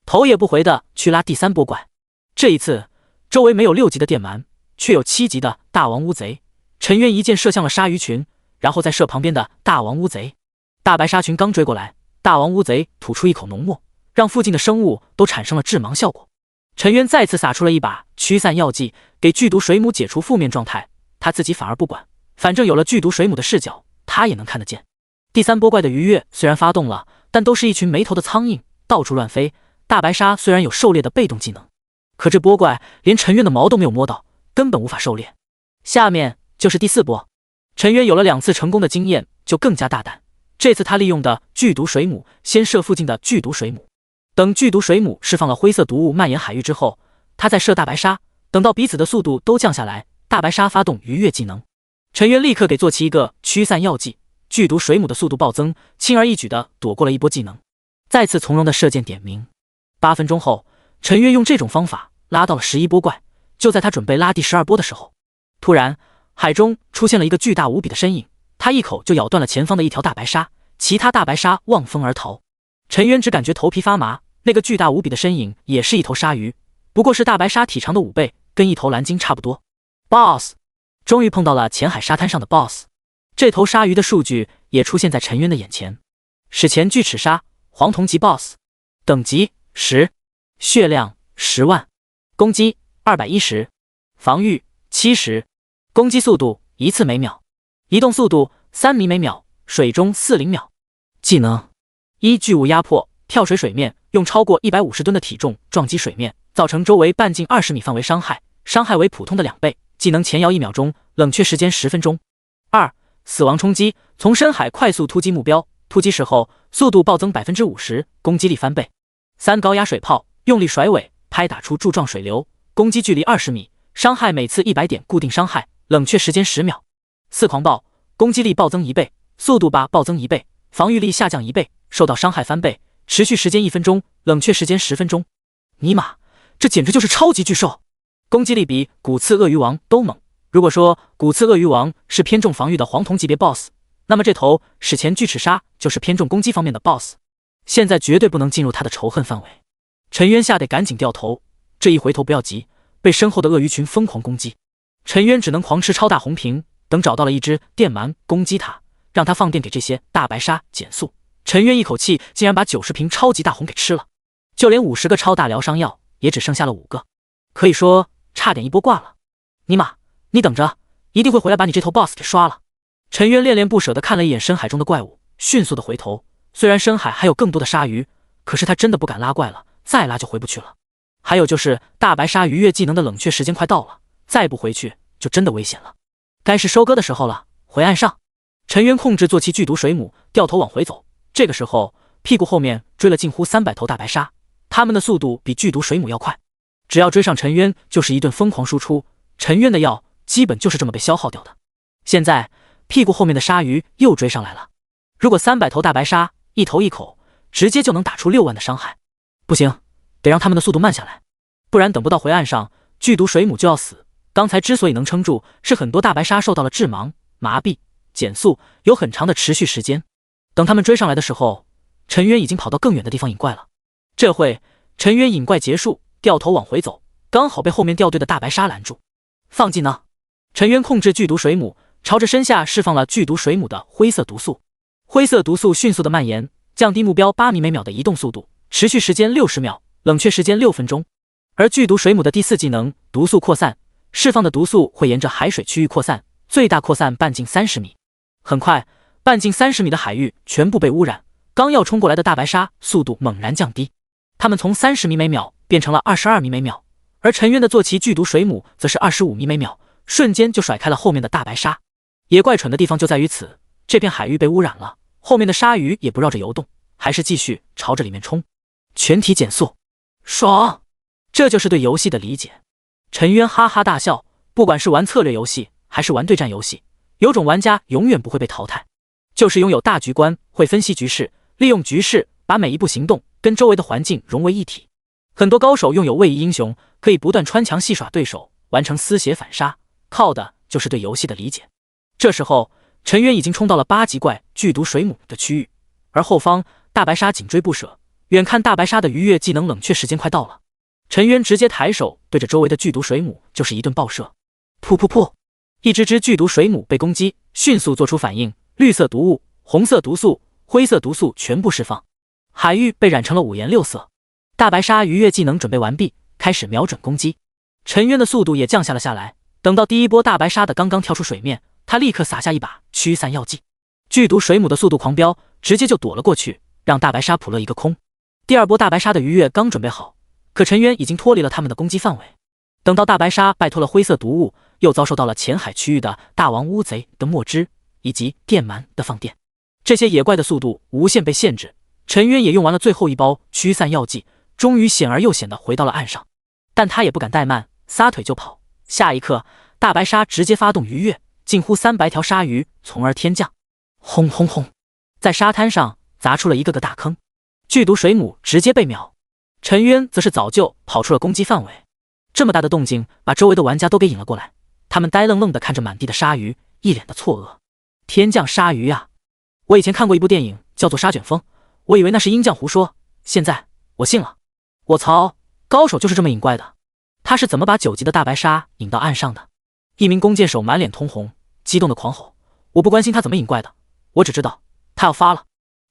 头也不回的去拉第3波怪。这一次周围没有6级的电鳗，却有7级的大王乌贼。陈渊一箭射向了鲨鱼群，然后再射旁边的大王乌贼。大白鲨群刚追过来，大王乌贼吐出一口浓墨，让附近的生物都产生了致盲效果。陈渊再次撒出了一把驱散药剂，给剧毒水母解除负面状态，他自己反而不管，反正有了剧毒水母的视角，他也能看得见。第3波怪的愉悦虽然发动了，但都是一群没头的苍蝇，到处乱飞。大白鲨虽然有狩猎的被动技能，可这波怪连陈渊的毛都没有摸到，根本无法狩猎。下面就是第4波，陈渊有了2次成功的经验，就更加大胆。这次他利用的剧毒水母先射附近的剧毒水母，等剧毒水母释放了灰色毒物蔓延海域之后，他再射大白鲨。等到彼此的速度都降下来，大白鲨发动愉悦技能，陈渊立刻给坐骑一个驱散药剂，剧毒水母的速度暴增，轻而易举的躲过了一波技能，再次从容的射箭点名。8分钟后，陈渊用这种方法拉到了11波怪。就在他准备拉第12波的时候，突然海中出现了一个巨大无比的身影，他一口就咬断了前方的一条大白鲨，其他大白鲨望风而逃。陈渊只感觉头皮发麻，那个巨大无比的身影也是一头鲨鱼，不过是大白鲨体长的5倍，跟一头蓝鲸差不多。BOSS 终于碰到了浅海沙滩上的 BOSS， 这头鲨鱼的数据也出现在陈渊的眼前。史前巨齿鲨，黄铜级 BOSS， 等级10，血量10万，攻击210，防御70，攻击速度1次每秒。移动速度3米每秒，水中40秒。技能：1巨物压迫，跳水水面，用超过150吨的体重撞击水面，造成周围半径20米范围伤害，伤害为普通的2倍。技能前摇1秒钟，冷却时间10分钟。2死亡冲击，从深海快速突击目标，突击时候速度暴增 50%， 攻击力翻倍。3高压水炮，用力甩尾，拍打出柱状水流，攻击距离20米，伤害每次100点固定伤害，冷却时间10秒。4狂暴，攻击力暴增1倍，速度暴增1倍，防御力下降1倍，受到伤害翻倍，持续时间1分钟，冷却时间10分钟。尼玛，这简直就是超级巨兽！攻击力比骨刺鳄鱼王都猛。如果说骨刺鳄鱼王是偏重防御的黄铜级别 BOSS， 那么这头史前巨齿鲨就是偏重攻击方面的 BOSS， 现在绝对不能进入他的仇恨范围。陈渊吓得赶紧掉头，这一回头不要急，被身后的鳄鱼群疯狂攻击。陈渊只能狂吃超大红瓶，等找到了一只电鳗攻击他，让他放电给这些大白鲨减速。陈渊一口气竟然把90瓶超级大红给吃了，就连50个超大疗伤药也只剩下了5个，可以说差点一波挂了。尼玛，你等着，一定会回来把你这头 BOSS 给刷了。陈渊恋恋不舍地看了一眼深海中的怪物，迅速地回头。虽然深海还有更多的鲨鱼，可是他真的不敢拉怪了，再拉就回不去了。还有就是大白鲨鱼跃技能的冷却时间快到了，再不回去就真的危险了。该是收割的时候了，回岸上。陈渊控制坐骑剧毒水母，掉头往回走。这个时候，屁股后面追了近乎300头大白鲨，它们的速度比剧毒水母要快，只要追上陈渊，就是一顿疯狂输出。陈渊的药基本就是这么被消耗掉的。现在屁股后面的鲨鱼又追上来了，如果300头大白鲨一头一口，直接就能打出6万的伤害。不行，得让他们的速度慢下来，不然等不到回岸上，剧毒水母就要死。刚才之所以能撑住，是很多大白鲨受到了致盲、麻痹、减速，有很长的持续时间。等他们追上来的时候，陈渊已经跑到更远的地方引怪了。这会陈渊引怪结束，掉头往回走，刚好被后面掉队的大白鲨拦住。放技能，陈渊控制剧毒水母，朝着身下释放了剧毒水母的灰色毒素。灰色毒素迅速的蔓延，降低目标8米每秒的移动速度，持续时间60秒，冷却时间6分钟。而剧毒水母的第4技能毒素扩散，释放的毒素会沿着海水区域扩散，最大扩散半径30米。很快，半径30米的海域全部被污染，刚要冲过来的大白鲨速度猛然降低，它们从30米每秒变成了22米每秒，而陈渊的坐骑剧毒水母则是25米每秒，瞬间就甩开了后面的大白鲨。野怪蠢的地方就在于此，这片海域被污染了，后面的鲨鱼也不绕着游动，还是继续朝着里面冲，全体减速，爽！这就是对游戏的理解。陈渊哈哈大笑，不管是玩策略游戏还是玩对战游戏，有种玩家永远不会被淘汰，就是拥有大局观，会分析局势，利用局势把每一步行动跟周围的环境融为一体。很多高手拥有位移英雄，可以不断穿墙戏耍对手，完成丝血反杀，靠的就是对游戏的理解。这时候陈渊已经冲到了8级怪剧毒水母的区域，而后方大白鲨紧追不舍，眼看大白鲨的鱼跃技能冷却时间快到了，陈渊直接抬手对着周围的剧毒水母就是一顿爆射。噗噗噗，一只只剧毒水母被攻击，迅速做出反应，绿色毒物、红色毒素、灰色毒素全部释放，海域被染成了5颜6色。大白鲨鱼跃技能准备完毕，开始瞄准攻击。陈渊的速度也降下了下来，等到第一波大白鲨的刚刚跳出水面，他立刻撒下一把驱散药剂，剧毒水母的速度狂飙，直接就躲了过去，让大白鲨扑了一个空。第二波大白鲨的鱼跃刚准备好，可陈渊已经脱离了他们的攻击范围。等到大白鲨摆脱了灰色毒物，又遭受到了前海区域的大王乌贼的墨汁以及电鳗的放电，这些野怪的速度无限被限制。陈渊也用完了最后一包驱散药剂，终于险而又险地回到了岸上，但他也不敢怠慢，撒腿就跑。下一刻，大白鲨直接发动鱼跃，近乎300条鲨鱼从而天降，轰轰轰，在沙滩上砸出了一个个大坑，剧毒水母直接被秒。陈渊则是早就跑出了攻击范围，这么大的动静把周围的玩家都给引了过来，他们呆愣愣地看着满地的鲨鱼，一脸的错愕。天降鲨鱼啊！我以前看过一部电影叫做《沙卷风》，我以为那是鹰将胡说，现在我信了。我操，高手就是这么引怪的。他是怎么把9级的大白鲨引到岸上的？一名弓箭手满脸通红，激动的狂吼：我不关心他怎么引怪的，我只知道他要发了。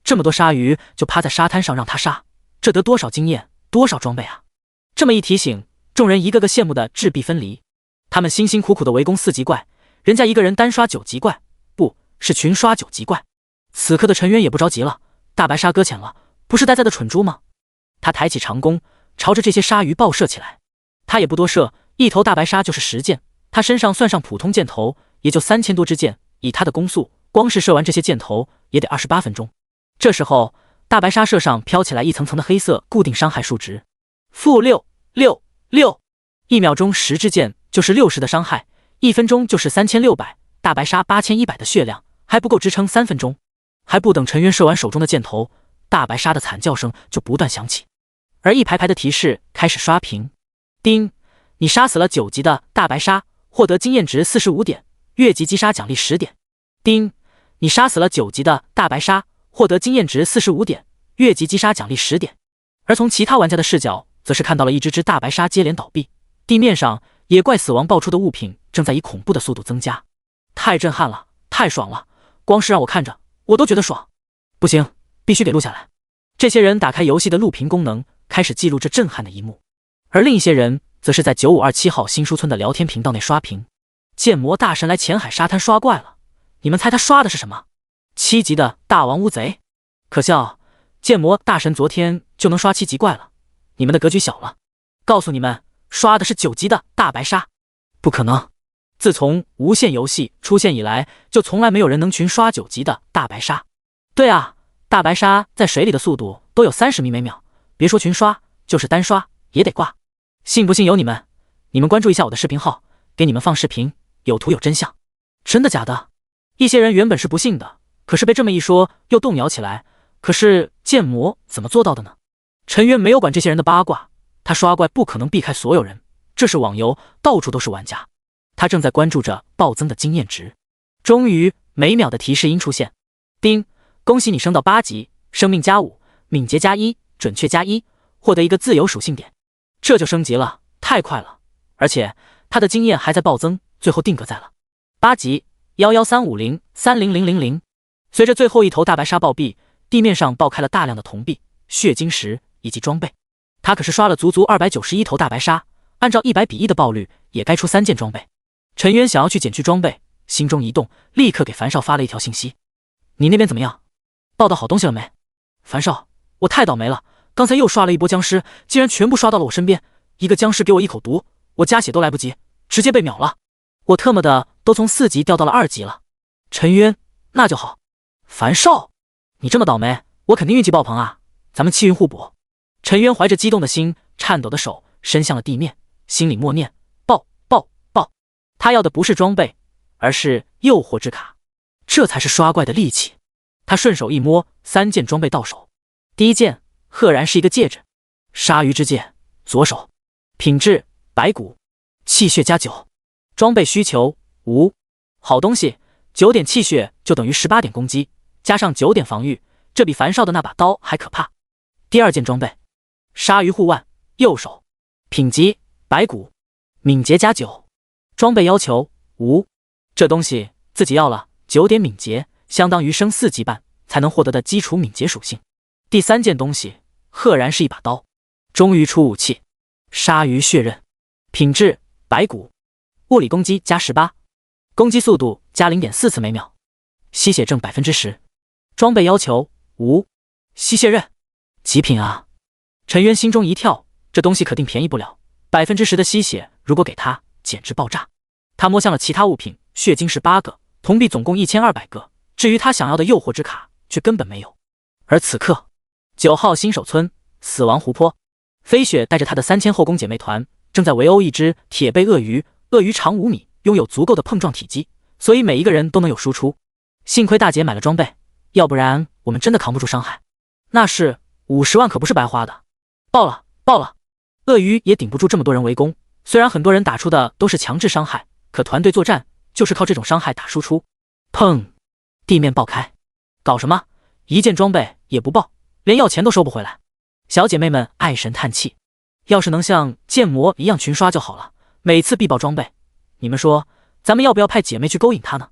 这么多鲨鱼就趴在沙滩上让他杀，这得多少经验，多少装备啊！这么一提醒，众人一个个羡慕的质壁分离。他们辛辛苦苦的围攻4级怪，人家一个人单刷9级怪，不是群刷9级怪。此刻的陈渊也不着急了，大白鲨搁浅了，不是呆呆的蠢猪吗？他抬起长弓，朝着这些鲨鱼爆射起来。他也不多射，一头大白鲨就是10箭，他身上算上普通箭头，也就3000多支箭。以他的攻速，光是射完这些箭头也得28分钟。这时候，大白鲨射上飘起来一层层的黑色固定伤害数值，-666，一秒钟10支箭就是60的伤害，1分钟就是3600，大白鲨8100的血量还不够支撑3分钟。还不等陈渊射完手中的箭头，大白鲨的惨叫声就不断响起，而一排排的提示开始刷屏。叮，你杀死了9级的大白鲨，获得经验值45点，越级击杀奖励10点。叮，你杀死了9级的大白鲨，获得经验值45点，越级击杀奖励10点。而从其他玩家的视角，则是看到了一只大白鲨接连倒闭，地面上野怪死亡爆出的物品正在以恐怖的速度增加。太震撼了，太爽了，光是让我看着我都觉得爽。不行，必须得录下来。这些人打开游戏的录屏功能，开始记录这震撼的一幕。而另一些人则是在9527号新书村的聊天频道内刷屏。剑魔大神来浅海沙滩刷怪了，你们猜他刷的是什么？7级的大王乌贼。可笑，剑魔大神昨天就能刷7级怪了，你们的格局小了。告诉你们，刷的是9级的大白鲨。不可能，自从无限游戏出现以来，就从来没有人能群刷9级的大白鲨。对啊，大白鲨在水里的速度都有30米每秒，别说群刷，就是单刷也得挂。信不信由你们，你们关注一下我的视频号，给你们放视频，有图有真相。真的假的？一些人原本是不信的，可是被这么一说又动摇起来。可是剑魔怎么做到的呢？陈渊没有管这些人的八卦，他刷怪不可能避开所有人，这是网游，到处都是玩家。他正在关注着暴增的经验值。终于，每秒的提示音出现。叮，恭喜你升到8级，生命+5，敏捷+1，准确+1，获得一个自由属性点。这就升级了，太快了！而且他的经验还在暴增，最后定格在了8级11350300000。随着最后一头大白鲨暴毙，地面上爆开了大量的铜币、血晶石以及装备。他可是刷了足足291头大白鲨，按照100比1的爆率，也该出3件装备。陈渊想要去捡去装备，心中一动，立刻给樊少发了一条信息：你那边怎么样？爆到好东西了没？樊少，我太倒霉了，刚才又刷了一波僵尸，竟然全部刷到了我身边，一个僵尸给我一口毒，我加血都来不及，直接被秒了。我特么的都从4级掉到了2级了。陈渊，那就好。樊少，你这么倒霉，我肯定运气爆棚啊，咱们气运互补。陈渊怀着激动的心，颤抖的手伸向了地面，心里默念：爆爆爆！他要的不是装备，而是诱惑之卡，这才是刷怪的利器。他顺手一摸，3件装备到手。第一件赫然是一个戒指，鲨鱼之戒，左手，品质白骨，气血+9，装备需求无。好东西，9点气血就等于18点攻击，加上9点防御，这比樊少的那把刀还可怕。第二件装备，鲨鱼护腕，右手，品级白骨，敏捷+9，装备要求无。这东西自己要了9点敏捷，相当于升4级半才能获得的基础敏捷属性。第三件东西赫然是一把刀，终于出武器，鲨鱼血刃，品质白骨，物理攻击+18，攻击速度加 0.4 次每秒，吸血症10%，装备要求无。吸血刃，极品啊！陈渊心中一跳，这东西可定便宜不了，10%的吸血如果给他，简直爆炸。他摸向了其他物品，血晶石8个，铜币总共1200个，至于他想要的诱惑之卡，却根本没有。而此刻，9号新手村死亡湖泊，飞雪带着他的3000后宫姐妹团正在围殴一只铁背鳄鱼，鳄鱼长5米，拥有足够的碰撞体积，所以每一个人都能有输出。幸亏大姐买了装备，要不然我们真的扛不住伤害。那是50万可不是白花的。爆了，爆了！鳄鱼也顶不住这么多人围攻，虽然很多人打出的都是强制伤害，可团队作战就是靠这种伤害打输出。砰！地面爆开，搞什么？一件装备也不爆，连要钱都收不回来。小姐妹们爱神叹气，要是能像剑魔一样群刷就好了，每次必爆装备。你们说，咱们要不要派姐妹去勾引他呢？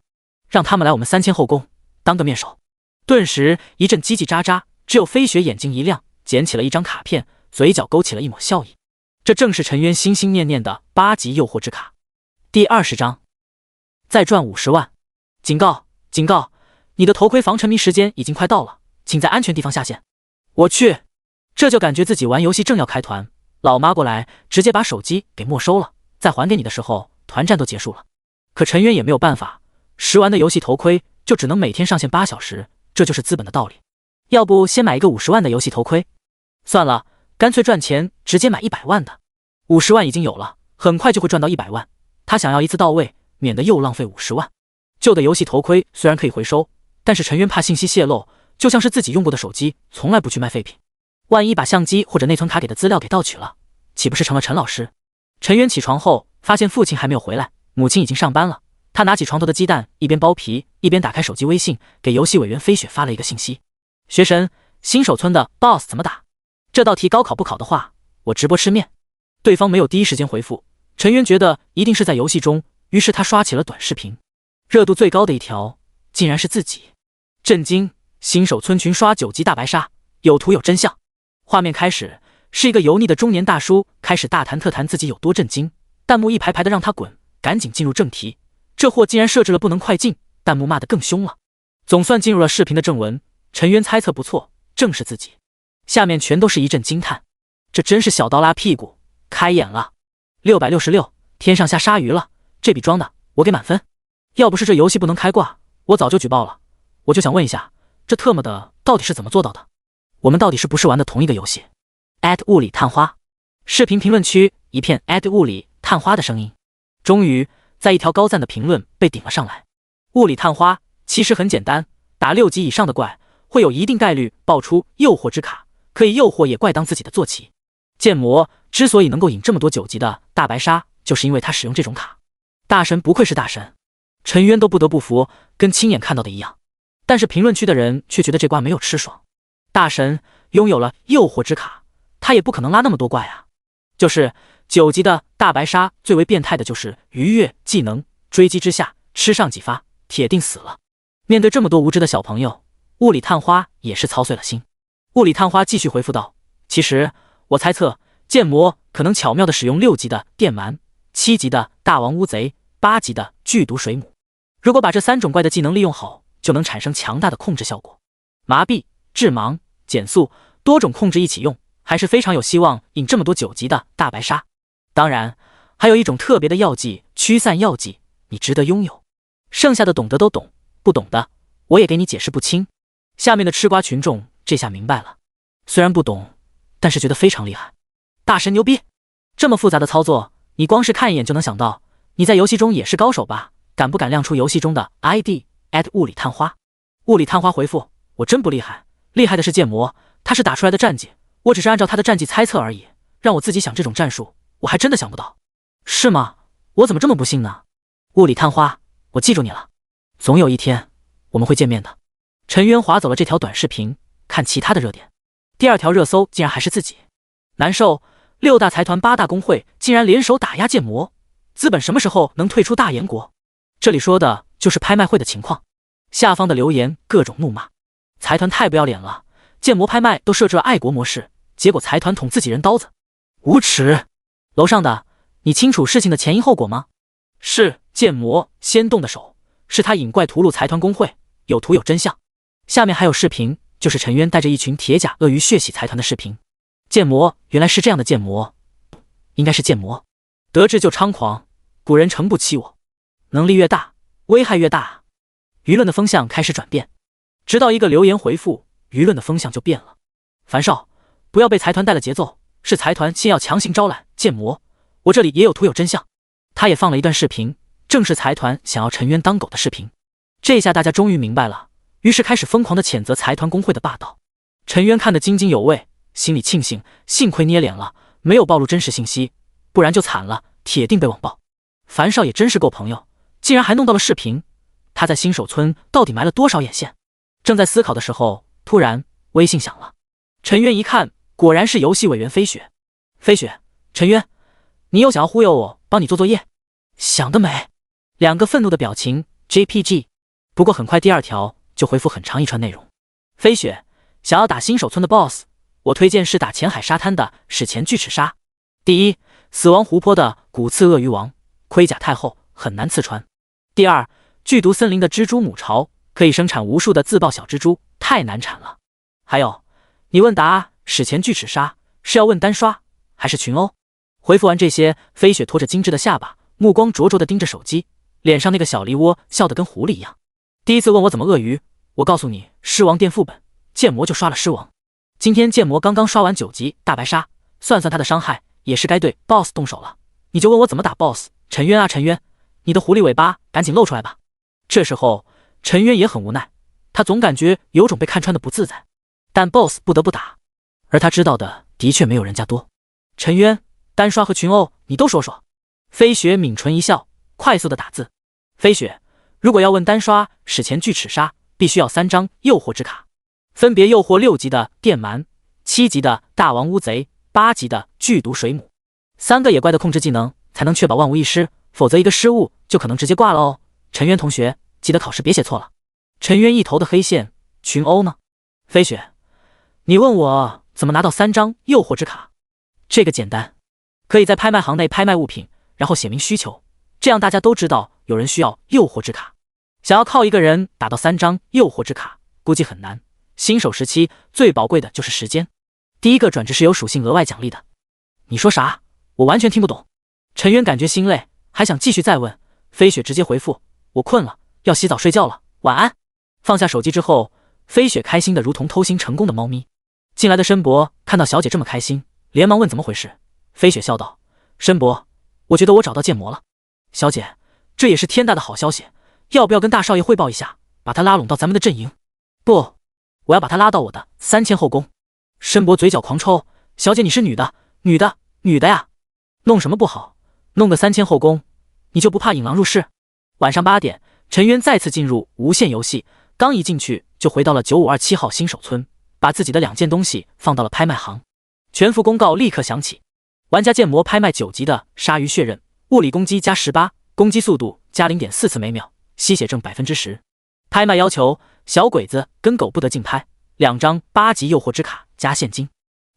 让他们来我们3000后宫当个面首。顿时一阵叽叽喳喳，只有飞雪眼睛一亮，捡起了一张卡片，嘴角勾起了一抹笑意。这正是陈渊心心念念的8级诱惑之卡。第20章，再赚50万！警告！警告！你的头盔防沉迷时间已经快到了，请在安全地方下线。我去，这就感觉自己玩游戏正要开团，老妈过来直接把手机给没收了，再还给你的时候，团战都结束了。可陈渊也没有办法，10万的游戏头盔就只能每天上线8小时，这就是资本的道理。要不先买一个50万的游戏头盔？算了，干脆赚钱直接买100万的。50万已经有了，很快就会赚到100万。他想要一次到位，免得又浪费50万。旧的游戏头盔虽然可以回收，但是陈渊怕信息泄露，就像是自己用过的手机，从来不去卖废品。万一把相机或者内存卡给的资料给盗取了，岂不是成了陈老师？陈渊起床后发现父亲还没有回来，母亲已经上班了。他拿起床头的鸡蛋，一边剥皮一边打开手机微信，给游戏委员飞雪发了一个信息：学神，新手村的 BOSS 怎么打？这道题高考不考的话，我直播吃面。对方没有第一时间回复，陈渊觉得一定是在游戏中，于是他刷起了短视频。热度最高的一条竟然是自己，震惊！新手村群刷9级大白鲨，有图有真相。画面开始是一个油腻的中年大叔开始大谈特谈自己有多震惊，弹幕一排排的让他滚，赶紧进入正题。这货竟然设置了不能快进，弹幕骂得更凶了。总算进入了视频的正文，陈渊猜测不错，正是自己。下面全都是一阵惊叹，这真是小刀拉屁股，开眼了。666，天上下鲨鱼了，这笔装的我给满分。要不是这游戏不能开挂，我早就举报了。我就想问一下，这特么的到底是怎么做到的？我们到底是不是玩的同一个游戏？物理探花，视频评论区一片物理探花的声音。终于在一条高赞的评论被顶了上来。物理探花其实很简单，打6级以上的怪会有一定概率爆出诱惑之卡，可以诱惑野怪当自己的坐骑。剑魔之所以能够引这么多9级的大白鲨，就是因为他使用这种卡。大神不愧是大神，陈渊都不得不服，跟亲眼看到的一样。但是评论区的人却觉得这瓜没有吃爽。大神拥有了诱惑之卡，他也不可能拉那么多怪啊。就是9级的大白鲨最为变态的就是愉悦技能，追击之下吃上几发铁定死了。面对这么多无知的小朋友，物理探花也是操碎了心。物理探花继续回复道，其实我猜测剑魔可能巧妙地使用6级的电鳗、7级的大王乌贼、8级的剧毒水母。如果把这3种怪的技能利用好，就能产生强大的控制效果。麻痹、致盲、减速，多种控制一起用，还是非常有希望引这么多9级的大白鲨。当然还有一种特别的药剂，驱散药剂，你值得拥有。剩下的懂得都懂，不懂的我也给你解释不清。下面的吃瓜群众这下明白了，虽然不懂，但是觉得非常厉害。大神牛逼！这么复杂的操作，你光是看一眼就能想到，你在游戏中也是高手吧？敢不敢亮出游戏中的 ID？ 物理探花。物理探花回复，我真不厉害，厉害的是剑魔，他是打出来的战绩，我只是按照他的战绩猜测而已，让我自己想这种战术，我还真的想不到。是吗？我怎么这么不幸呢？物理探花，我记住你了，总有一天我们会见面的。陈渊划走了这条短视频，看其他的热点。第2条热搜竟然还是自己，难受！6大财团8大工会竟然联手打压剑魔，资本什么时候能退出大燕国？这里说的就是拍卖会的情况。下方的留言各种怒骂，财团太不要脸了，剑魔拍卖都设置了爱国模式，结果财团捅自己人刀子，无耻！楼上的，你清楚事情的前因后果吗？是剑魔先动的手，是他引怪屠戮财团工会，有图有真相。下面还有视频，就是陈渊带着一群铁甲鳄鱼血洗财团的视频。剑魔原来是这样的，剑魔应该是剑魔，得志就猖狂，古人诚不欺我，能力越大危害越大。舆论的风向开始转变，直到一个留言回复，舆论的风向就变了。樊少，不要被财团带了节奏，是财团先要强行招揽剑魔，我这里也有图有真相。他也放了一段视频，正是财团想要陈渊当狗的视频。这下大家终于明白了，于是开始疯狂地谴责财团工会的霸道。陈渊看得津津有味，心里庆幸，幸亏捏脸了，没有暴露真实信息，不然就惨了，铁定被网暴。樊少也真是够朋友，竟然还弄到了视频。他在新手村到底埋了多少眼线？正在思考的时候，突然微信响了。陈渊一看，果然是游戏委员飞雪。飞雪，陈渊，你又想要忽悠我帮你做作业？想得美！2个愤怒的表情 JPG。 不过很快第2条就回复很长一串内容。飞雪，想要打新手村的 BOSS， 我推荐是打浅海沙滩的史前巨齿鲨。第一，死亡湖泊的骨刺鳄鱼王，盔甲太厚，很难刺穿。第二，剧毒森林的蜘蛛母巢，可以生产无数的自爆小蜘蛛，太难产了。还有，你问答史前巨齿鲨是要问单刷还是群殴？回复完这些，飞雪拖着精致的下巴，目光灼灼地盯着手机，脸上那个小梨窝笑得跟狐狸一样。第一次问我怎么鳄鱼，我告诉你，狮王殿副本剑魔就刷了狮王。今天剑魔刚刚刷完9级大白鲨，算算他的伤害，也是该对 BOSS 动手了。你就问我怎么打 BOSS， 陈渊啊陈渊，你的狐狸尾巴赶紧露出来吧。这时候陈渊也很无奈，他总感觉有种被看穿的不自在，但 BOSS 不得不打，而他知道的的确没有人家多。陈渊，单刷和群殴你都说说。飞雪抿唇一笑，快速的打字。飞雪，如果要问单刷史前巨齿鲨，必须要3张诱惑之卡，分别诱惑6级的电鳗、7级的大王乌贼、8级的剧毒水母，3个野怪的控制技能才能确保万无一失，否则一个失误就可能直接挂了哦。陈渊同学，记得考试别写错了。陈渊一头的黑线，群殴呢？飞雪，你问我怎么拿到3张诱惑之卡？这个简单，可以在拍卖行内拍卖物品，然后写明需求，这样大家都知道有人需要诱惑之卡。想要靠一个人打到3张诱惑之卡，估计很难。新手时期最宝贵的就是时间。第一个转职是有属性额外奖励的。你说啥？我完全听不懂。陈渊感觉心累，还想继续再问。飞雪直接回复：我困了，要洗澡睡觉了，晚安。放下手机之后，飞雪开心的如同偷腥成功的猫咪。进来的申博看到小姐这么开心，连忙问怎么回事。飞雪笑道：申博，我觉得我找到剑魔了。小姐，这也是天大的好消息，要不要跟大少爷汇报一下，把他拉拢到咱们的阵营？不，我要把他拉到我的3000后宫。申博嘴角狂抽，小姐你是女的呀，弄什么不好，弄个3000后宫，你就不怕引狼入室？晚上8点，陈渊再次进入无限游戏，刚一进去就回到了9527号新手村，把自己的2件东西放到了拍卖行。全服公告立刻响起，玩家剑魔拍卖9级的鲨鱼血刃，物理攻击加18，攻击速度加 0.4 次每秒，吸血症 10%。 拍卖要求：小鬼子跟狗不得竞拍，2张8级诱惑之卡加现金。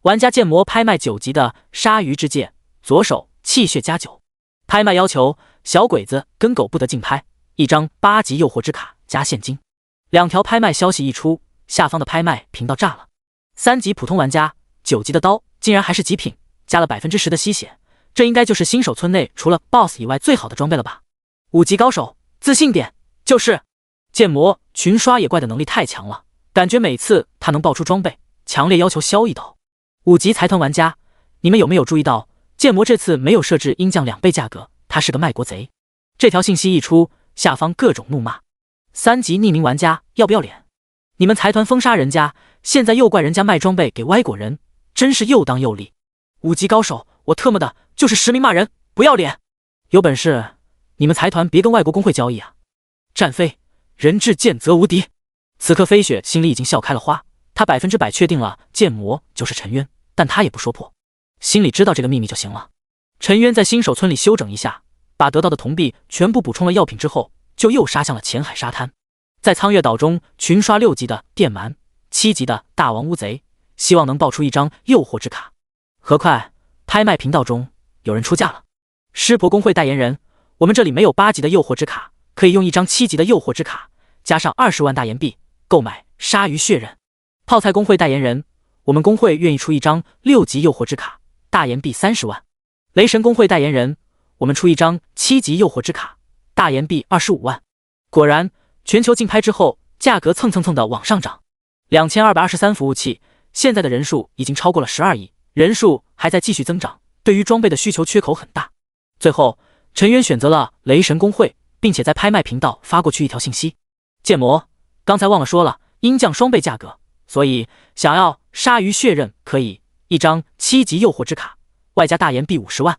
玩家剑魔拍卖9级的鲨鱼之戒，左手气血加9。拍卖要求：小鬼子跟狗不得竞拍，1张8级诱惑之卡加现金。2条拍卖消息一出，下方的拍卖频道炸了。3级普通玩家9级的刀竟然还是极品，加了 10% 的吸血，这应该就是新手村内除了 BOSS 以外最好的装备了吧？5级高手，自信点，就是。剑魔群刷野怪的能力太强了，感觉每次他能爆出装备，强烈要求削一刀。5级财团玩家，你们有没有注意到，剑魔这次没有设置鹰降2倍价格，他是个卖国贼。这条信息一出，下方各种怒骂。3级匿名玩家，要不要脸？你们财团封杀人家，现在又怪人家卖装备给歪果人，真是又当又立。5级高手，我特么的就是实名骂人，不要脸！有本事你们财团别跟外国工会交易啊！战飞，人至剑则无敌。此刻飞雪心里已经笑开了花，他100%确定了剑魔就是陈渊，但他也不说破，心里知道这个秘密就行了。陈渊在新手村里休整一下，把得到的铜币全部补充了药品之后，就又杀向了前海沙滩。在苍月岛中群刷6级的电鳗、7级的大王乌贼，希望能爆出1张诱惑之卡。何快，拍卖频道中有人出价了。师婆工会代言人，我们这里没有8级的诱惑之卡，可以用1张7级的诱惑之卡，加上20万大岩币购买鲨鱼血刃。泡菜工会代言人，我们工会愿意出1张6级诱惑之卡，大岩币30万。雷神工会代言人，我们出1张7级诱惑之卡，大岩币25万。果然，全球竞拍之后，价格蹭的往上涨。2223服务器，现在的人数已经超过了12亿，人数还在继续增长，对于装备的需求缺口很大。最后，陈渊选择了雷神工会，并且在拍卖频道发过去一条信息：剑魔，刚才忘了说了，鹰降双倍价格，所以想要鲨鱼血刃可以1张7级诱惑之卡，外加大岩币50万。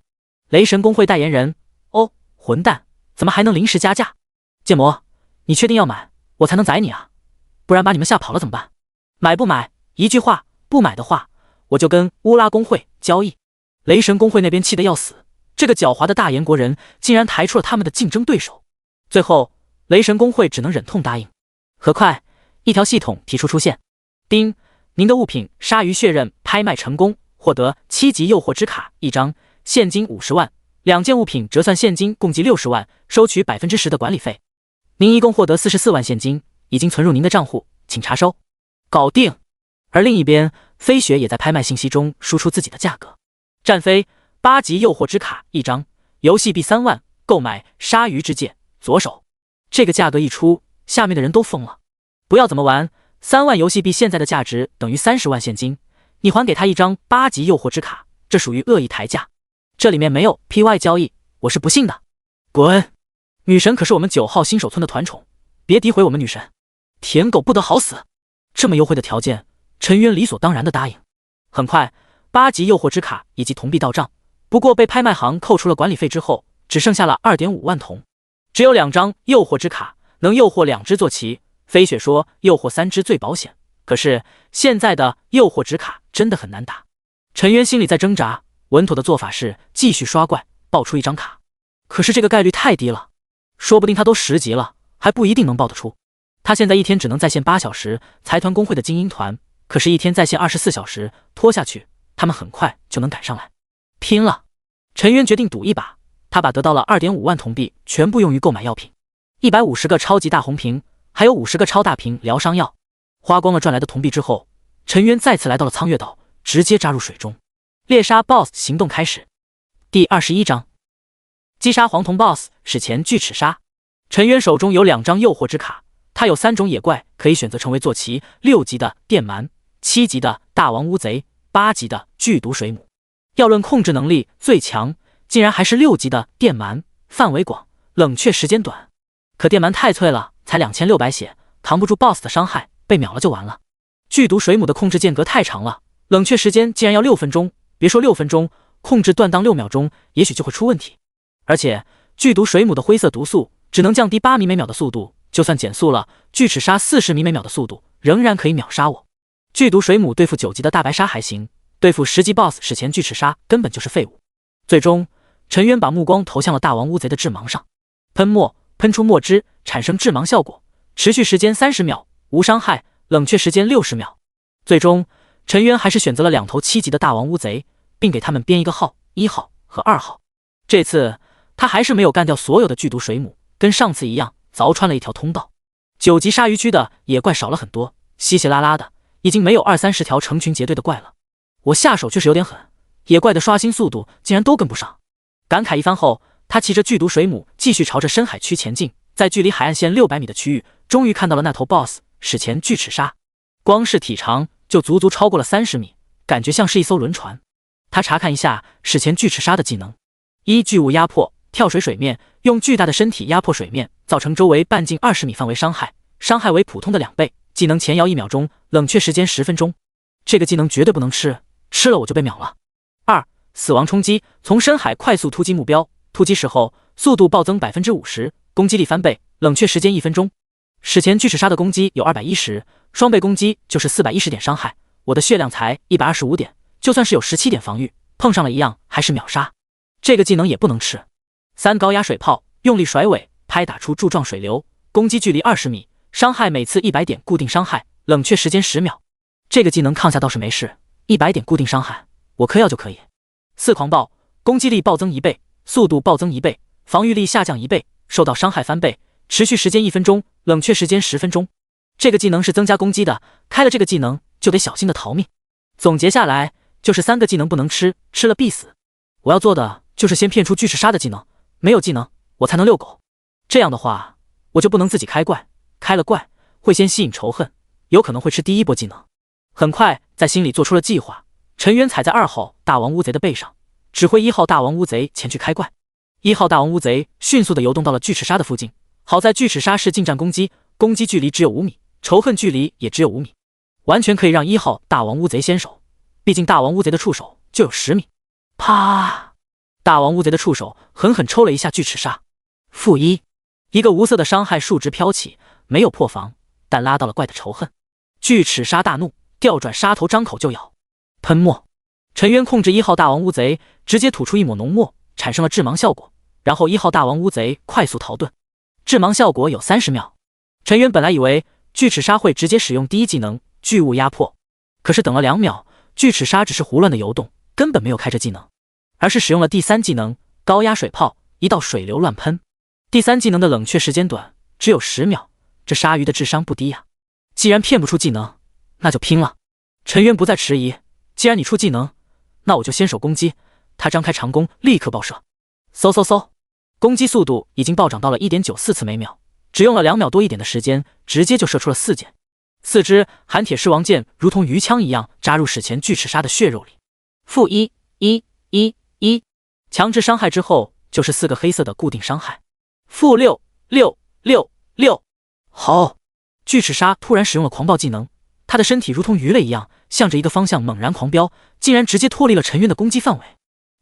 雷神工会代言人：哦，混蛋，怎么还能临时加价？剑魔，你确定要买，我才能宰你啊，不然把你们吓跑了怎么办？买不买？一句话，不买的话，我就跟乌拉工会交易。雷神工会那边气得要死，这个狡猾的大炎国人竟然抬出了他们的竞争对手。最后，雷神工会只能忍痛答应。何快，一条系统提出出现：丁，您的物品鲨鱼血刃拍卖成功，获得7级诱惑之卡1张，现金50万，2件物品折算现金共计60万，收取10%的管理费。您一共获得44万现金，已经存入您的账户，请查收。搞定。而另一边，飞雪也在拍卖信息中输出自己的价格。战飞8级诱惑之卡1张，游戏币3万，购买鲨鱼之戒左手。这个价格一出，下面的人都疯了。不要怎么玩，3万游戏币现在的价值等于30万现金，你还给他一张8级诱惑之卡，这属于恶意抬价。这里面没有 PY 交易，我是不信的。滚！女神可是我们9号新手村的团宠，别诋毁我们女神。舔狗不得好死！这么优惠的条件，陈渊理所当然的答应。很快，8级诱惑之卡以及铜币到账，不过被拍卖行扣除了管理费之后，只剩下了 2.5 万铜。只有2张诱惑之卡，能诱惑2只坐骑。飞雪说诱惑3只最保险，可是现在的诱惑之卡真的很难打。陈渊心里在挣扎，稳妥的做法是继续刷怪，爆出一张卡。可是这个概率太低了，说不定他都10级了，还不一定能爆得出。他现在一天只能在线8小时，财团工会的精英团可是一天在线24小时，拖下去他们很快就能赶上来。拼了！陈渊决定赌一把，他把得到了 2.5 万铜币全部用于购买药品，150个超级大红瓶，还有50个超大瓶疗伤药。花光了赚来的铜币之后，陈渊再次来到了苍月岛，直接扎入水中。猎杀 BOSS 行动开始。第21章，击杀黄铜 BOSS 史前巨齿鲨。陈渊手中有2张诱惑之卡，他有3种野怪可以选择成为坐骑：6级的电蛮，7级的大王乌贼，8级的剧毒水母。要论控制能力最强，竟然还是6级的电蛮，范围广，冷却时间短。可电蛮太脆了，才2600血，扛不住 BOSS 的伤害，被秒了就完了。剧毒水母的控制间隔太长了，冷却时间竟然要6分钟，别说6分钟，控制断档6秒钟，也许就会出问题。而且剧毒水母的灰色毒素只能降低8米每秒的速度，就算减速了，巨齿鲨40米每秒的速度仍然可以秒杀我。剧毒水母对付9级的大白鲨还行，对付10级 BOSS 史前巨齿鲨根本就是废物。最终，陈渊把目光投向了大王乌贼的致盲上，喷墨，喷出墨汁，产生致盲效果，持续时间30秒，无伤害，冷却时间60秒。最终，陈渊还是选择了2头7级的大王乌贼，并给他们编一个号，1号和2号。这次他还是没有干掉所有的剧毒水母，跟上次一样凿穿了一条通道。9级鲨鱼区的野怪少了很多，稀稀拉拉的，已经没有20-30条成群结队的怪了。我下手确实有点狠，野怪的刷新速度竟然都跟不上。感慨一番后，他骑着剧毒水母继续朝着深海区前进，在距离海岸线600米的区域，终于看到了那头 BOSS 史前巨齿鲨。光是体长就足足超过了30米，感觉像是一艘轮船。他查看一下史前巨齿鲨的技能：1巨物压迫，跳水水面，用巨大的身体压迫水面，造成周围半径20米范围伤害，伤害为普通的2倍。技能前摇1秒钟，冷却时间10分钟。这个技能绝对不能吃，吃了我就被秒了。2死亡冲击，从深海快速突击目标，突击时候速度暴增 50%， 攻击力翻倍，冷却时间1分钟。史前巨齿鲨的攻击有210，双倍攻击就是410点伤害，我的血量才125点，就算是有17点防御，碰上了一样还是秒杀。这个技能也不能吃。3高压水炮，用力甩尾，拍打出柱状水流，攻击距离20米，伤害每次100点固定伤害，冷却时间10秒。这个技能抗下倒是没事，100点固定伤害，我嗑药就可以。4狂暴，攻击力暴增1倍，速度暴增1倍，防御力下降1倍，受到伤害翻倍，持续时间1分钟，冷却时间10分钟。这个技能是增加攻击的，开了这个技能就得小心的逃命。总结下来就是3个技能不能吃，吃了必死。我要做的就是先骗出巨齿鲨的技能，没有技能我才能遛狗。这样的话我就不能自己开怪，开了怪会先吸引仇恨，有可能会吃第一波技能。很快在心里做出了计划，陈渊踩在2号大王乌贼的背上，指挥1号大王乌贼前去开怪。1号大王乌贼迅速地游动到了巨齿鲨的附近，好在巨齿鲨是近战攻击，攻击距离只有5米，仇恨距离也只有5米，完全可以让1号大王乌贼先手，毕竟大王乌贼的触手就有10米。啪！大王乌贼的触手狠狠抽了一下巨齿鲨。-1，一个无色的伤害数值飘起，没有破防，但拉到了怪的仇恨。巨齿鲨大怒，调转鲨头张口就咬。喷墨，陈渊控制1号大王乌贼，直接吐出一抹浓墨，产生了致盲效果，然后1号大王乌贼快速逃遁。致盲效果有30秒。陈渊本来以为巨齿鲨会直接使用第一技能巨物压迫，可是等了2秒，巨齿鲨只是胡乱的游动，根本没有开这技能，而是使用了第3技能高压水炮，一道水流乱喷。第3技能的冷却时间短，只有10秒，这鲨鱼的智商不低呀！既然骗不出技能，那就拼了。陈渊不再迟疑，既然你出技能，那我就先手攻击。他张开长弓，立刻爆射。嗖嗖嗖，攻击速度已经暴涨到了 1.94 次每秒，只用了2秒多一点的时间，直接就射出了4箭。4支寒铁狮王剑如同鱼枪一样扎入史前巨齿鲨的血肉里。-1，强制伤害之后就是4个黑色的固定伤害。-6，好！巨齿鲨突然使用了狂暴技能，他的身体如同鱼类一样，向着一个方向猛然狂飙，竟然直接脱离了陈渊的攻击范围。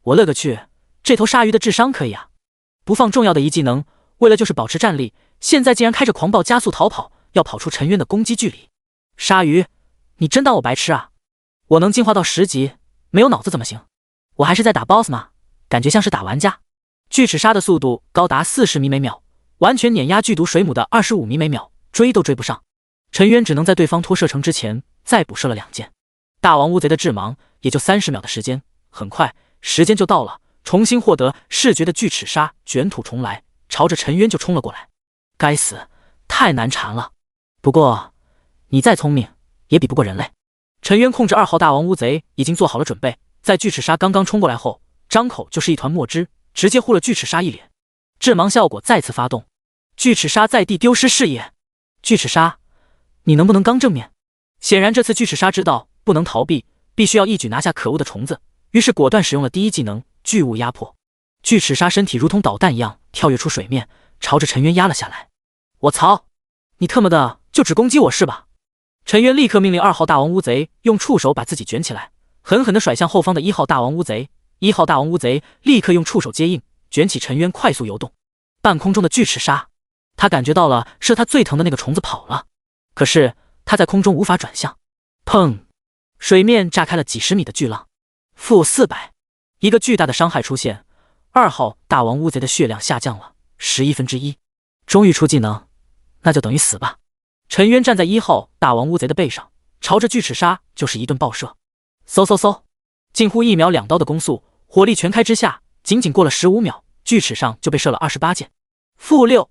我勒个去，这头鲨鱼的智商可以啊！不放重要的一技能，为了就是保持战力，现在竟然开着狂暴加速逃跑，要跑出陈渊的攻击距离。鲨鱼，你真当我白痴啊？我能进化到10级，没有脑子怎么行？我还是在打 BOSS 吗？感觉像是打玩家。巨齿鲨的速度高达40米每秒，完全碾压剧毒水母的25米每秒，追都追不上。陈渊只能在对方脱射程之前再补射了2箭。大王乌贼的致盲也就30秒的时间，很快时间就到了。重新获得视觉的巨齿鲨卷土重来，朝着陈渊就冲了过来。该死，太难缠了。不过你再聪明也比不过人类。陈渊控制2号大王乌贼已经做好了准备，在巨齿鲨刚刚冲过来后，张口就是一团墨汁，直接糊了巨齿鲨一脸。致盲效果再次发动，巨齿鲨在地丢失视野。巨齿鲨，你能不能刚正面？显然这次巨齿鲨知道不能逃避，必须要一举拿下可恶的虫子，于是果断使用了第一技能巨物压迫。巨齿鲨身体如同导弹一样跳跃出水面，朝着陈渊压了下来。我操，你特么的就只攻击我是吧？陈渊立刻命令2号大王乌贼用触手把自己卷起来，狠狠地甩向后方的1号大王乌贼。1号大王乌贼立刻用触手接应，卷起陈渊快速游动。半空中的巨齿鲨，他感觉到了射他最疼的那个虫子跑了，可是他在空中无法转向。砰！水面炸开了几十米的巨浪。-400，一个巨大的伤害出现，2号大王乌贼的血量下降了1/11。终于出技能，那就等于死吧。陈渊站在1号大王乌贼的背上，朝着巨齿鲨就是一顿爆射。嗖嗖嗖，近乎1秒2刀的攻速，火力全开之下，仅仅过了15秒，巨齿上就被射了28箭。-6，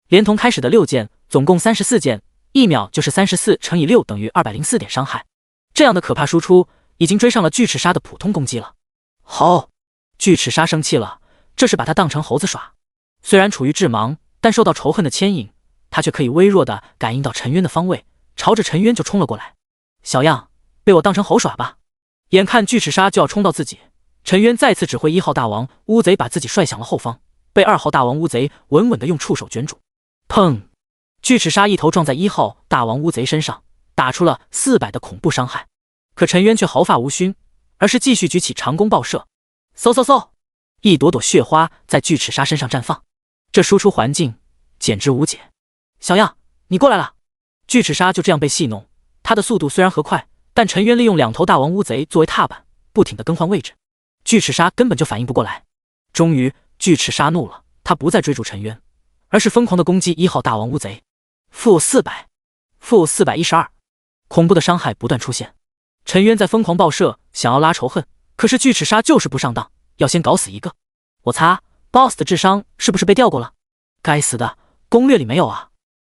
连同开始的6箭，总共34箭，1秒就是34乘以6等于204点伤害。这样的可怕输出已经追上了巨齿鲨的普通攻击了。好，巨齿鲨生气了，这是把他当成猴子耍。虽然处于致盲，但受到仇恨的牵引，他却可以微弱的感应到陈渊的方位，朝着陈渊就冲了过来。小样，被我当成猴耍吧！眼看巨齿鲨就要冲到自己，陈渊再次指挥1号大王乌贼把自己甩向了后方，被2号大王乌贼稳稳的用触手卷住。砰！巨齿鲨一头撞在1号大王乌贼身上，打出了400的恐怖伤害。可陈渊却毫发无勋，而是继续举起长弓爆射。嗖嗖嗖，一朵朵血花在巨齿鲨身上绽放，这输出环境简直无解。小样，你过来了！巨齿鲨就这样被戏弄，它的速度虽然和快，但陈渊利用2头大王乌贼作为踏板，不停地更换位置，巨齿鲨根本就反应不过来。终于，巨齿鲨怒了，它不再追逐陈渊，而是疯狂地攻击1号大王乌贼。-400，-412，恐怖的伤害不断出现。陈渊在疯狂爆射，想要拉仇恨，可是巨齿鲨就是不上当，要先搞死一个。我擦 ，BOSS 的智商是不是被调过了？该死的，攻略里没有啊！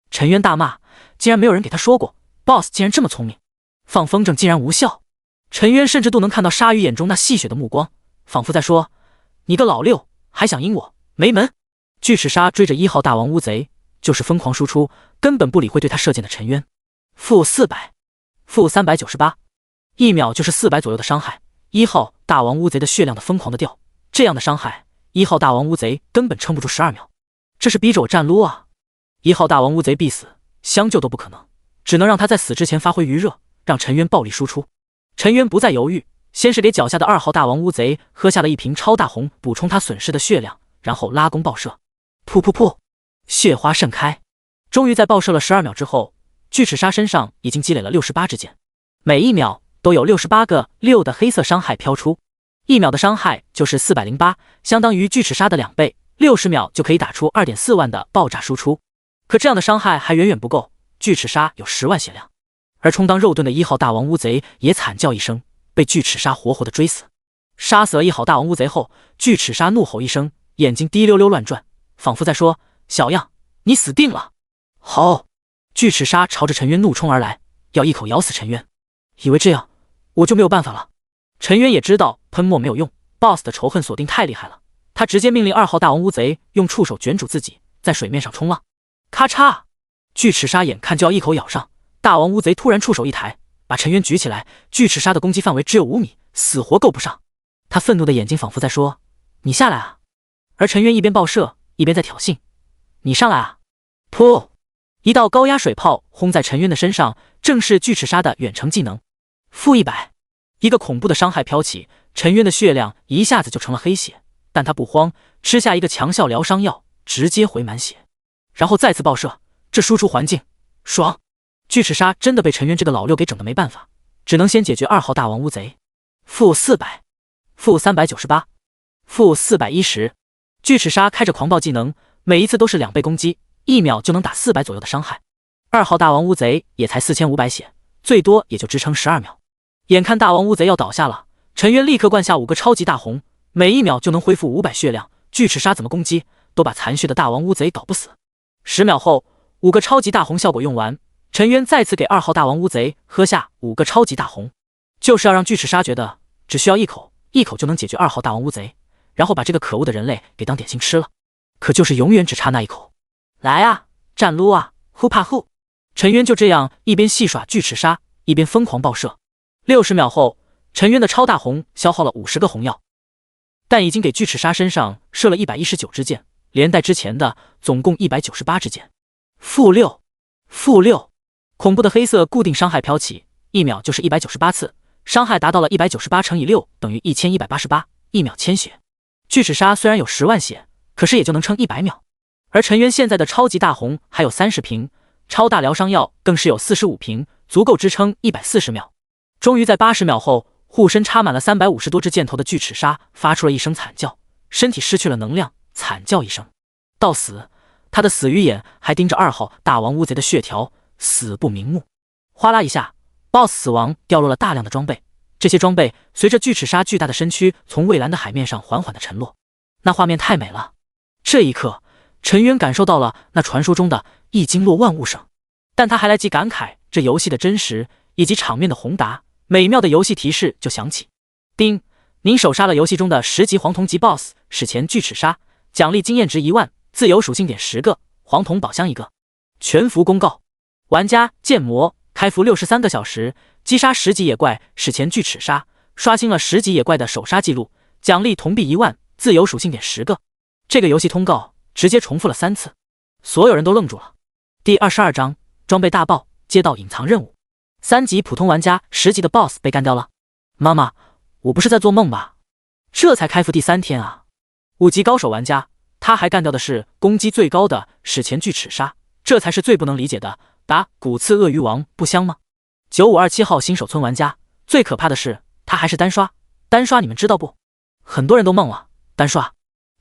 陈渊大骂，竟然没有人给他说过 ，BOSS 竟然这么聪明，放风筝竟然无效。陈渊甚至都能看到鲨鱼眼中那戏谑的目光，仿佛在说：“你个老六，还想赢我？没门！”巨齿鲨追着1号大王乌贼，就是疯狂输出，根本不理会对他射箭的陈渊。-400，-398，一秒就是400左右的伤害。1号大王乌贼的血量的疯狂的掉，这样的伤害，1号大王乌贼根本撑不住12秒，这是逼着我站撸啊！1号大王乌贼必死，相救都不可能，只能让他在死之前发挥余热，让陈渊暴力输出。陈渊不再犹豫，先是给脚下的2号大王乌贼喝下了一瓶超大红，补充他损失的血量，然后拉弓爆射。噗噗噗，血花盛开。终于在爆射了12秒之后，巨齿鲨身上已经积累了68支箭，每一秒都有68个6的黑色伤害飘出。1秒的伤害就是408，相当于巨齿鲨的2倍，60秒就可以打出2.4万的爆炸输出。可这样的伤害还远远不够，巨齿鲨有10万血量，而充当肉盾的1号大王乌贼也惨叫一声，被巨齿鲨活活的追死。杀死了1号大王乌贼后，巨齿鲨怒吼一声，眼睛滴溜溜乱转，仿佛在说：“小样，你死定了！”好！巨齿鲨朝着陈渊怒冲而来，要一口咬死陈渊，以为这样我就没有办法了。陈渊也知道喷墨没有用 ，BOSS 的仇恨锁定太厉害了，他直接命令2号大王乌贼用触手卷住自己，在水面上冲浪。咔嚓！巨齿鲨眼看就要一口咬上，大王乌贼突然触手一抬，把陈渊举起来。巨齿鲨的攻击范围只有5米，死活够不上。他愤怒的眼睛仿佛在说：“你下来啊！”而陈渊一边爆射，一边在挑衅：“你上来啊！”噗！一道高压水炮轰在陈渊的身上，正是巨齿鲨的远程技能。-100，一个恐怖的伤害飘起，陈渊的血量一下子就成了黑血，但他不慌，吃下一个强效疗伤药，直接回满血，然后再次爆射。这输出环境爽！巨齿鲨真的被陈渊这个老六给整得没办法，只能先解决2号大王乌贼。-400， -398， -410。巨齿鲨开着狂暴技能，每一次都是2倍攻击，1秒就能打400左右的伤害。2号大王乌贼也才4500血，最多也就支撑12秒。眼看大王乌贼要倒下了，陈渊立刻灌下5个超级大红，每1秒就能恢复500血量。巨齿鲨怎么攻击都把残血的大王乌贼搞不死。10秒后，5个超级大红效果用完，陈渊再次给2号大王乌贼喝下5个超级大红，就是要让巨齿鲨觉得只需要一口就能解决2号大王乌贼，然后把这个可恶的人类给当点心吃了。可就是永远只差那一口。来啊，战撸啊，呼怕呼！陈渊就这样一边戏耍巨齿鲨，一边疯狂爆射。60秒后，陈渊的超大红消耗了50个红药，但已经给巨齿鲨身上射了119支箭，连带之前的总共198支箭。-6，恐怖的黑色固定伤害飘起，1秒就是198次，伤害达到了198乘以6等于1188，1秒1000血。巨齿鲨虽然有10万血，可是也就能撑100秒。而陈渊现在的超级大红还有30瓶，超大疗伤药更是有45瓶，足够支撑140秒。终于在80秒后，护身插满了350多支箭头的巨齿鲨发出了一声惨叫，身体失去了能量，惨叫一声。到死，他的死鱼眼还盯着2号大王乌贼的血条，死不瞑目。哗啦一下 ，BOSS 死亡掉落了大量的装备，这些装备随着巨齿鲨巨大的身躯从蔚蓝的海面上缓缓的沉落，那画面太美了。这一刻，陈渊感受到了那传说中的一经落万物声，但他还来及感慨这游戏的真实以及场面的宏大，美妙的游戏提示就响起。叮，您手杀了游戏中的10级黄铜级 BOSS 史前巨齿鲨，奖励经验值1万，自由属性点10个，黄铜宝箱1个。全服公告：玩家建模开服63个小时，击杀10级野怪史前巨齿鲨，刷新了10级野怪的首杀记录，奖励铜币1万，自由属性点10个。这个游戏通告直接重复了3次，所有人都愣住了。第22章装备大爆，接到隐藏任务，3级普通玩家10级的 BOSS 被干掉了。妈妈，我不是在做梦吧？这才开服第3天啊！5级高手玩家，他还干掉的是攻击最高的史前巨齿鲨，这才是最不能理解的。打骨刺鳄鱼王不香吗？9527号新手村玩家，最可怕的是他还是单刷，单刷你们知道不？很多人都懵了，单刷，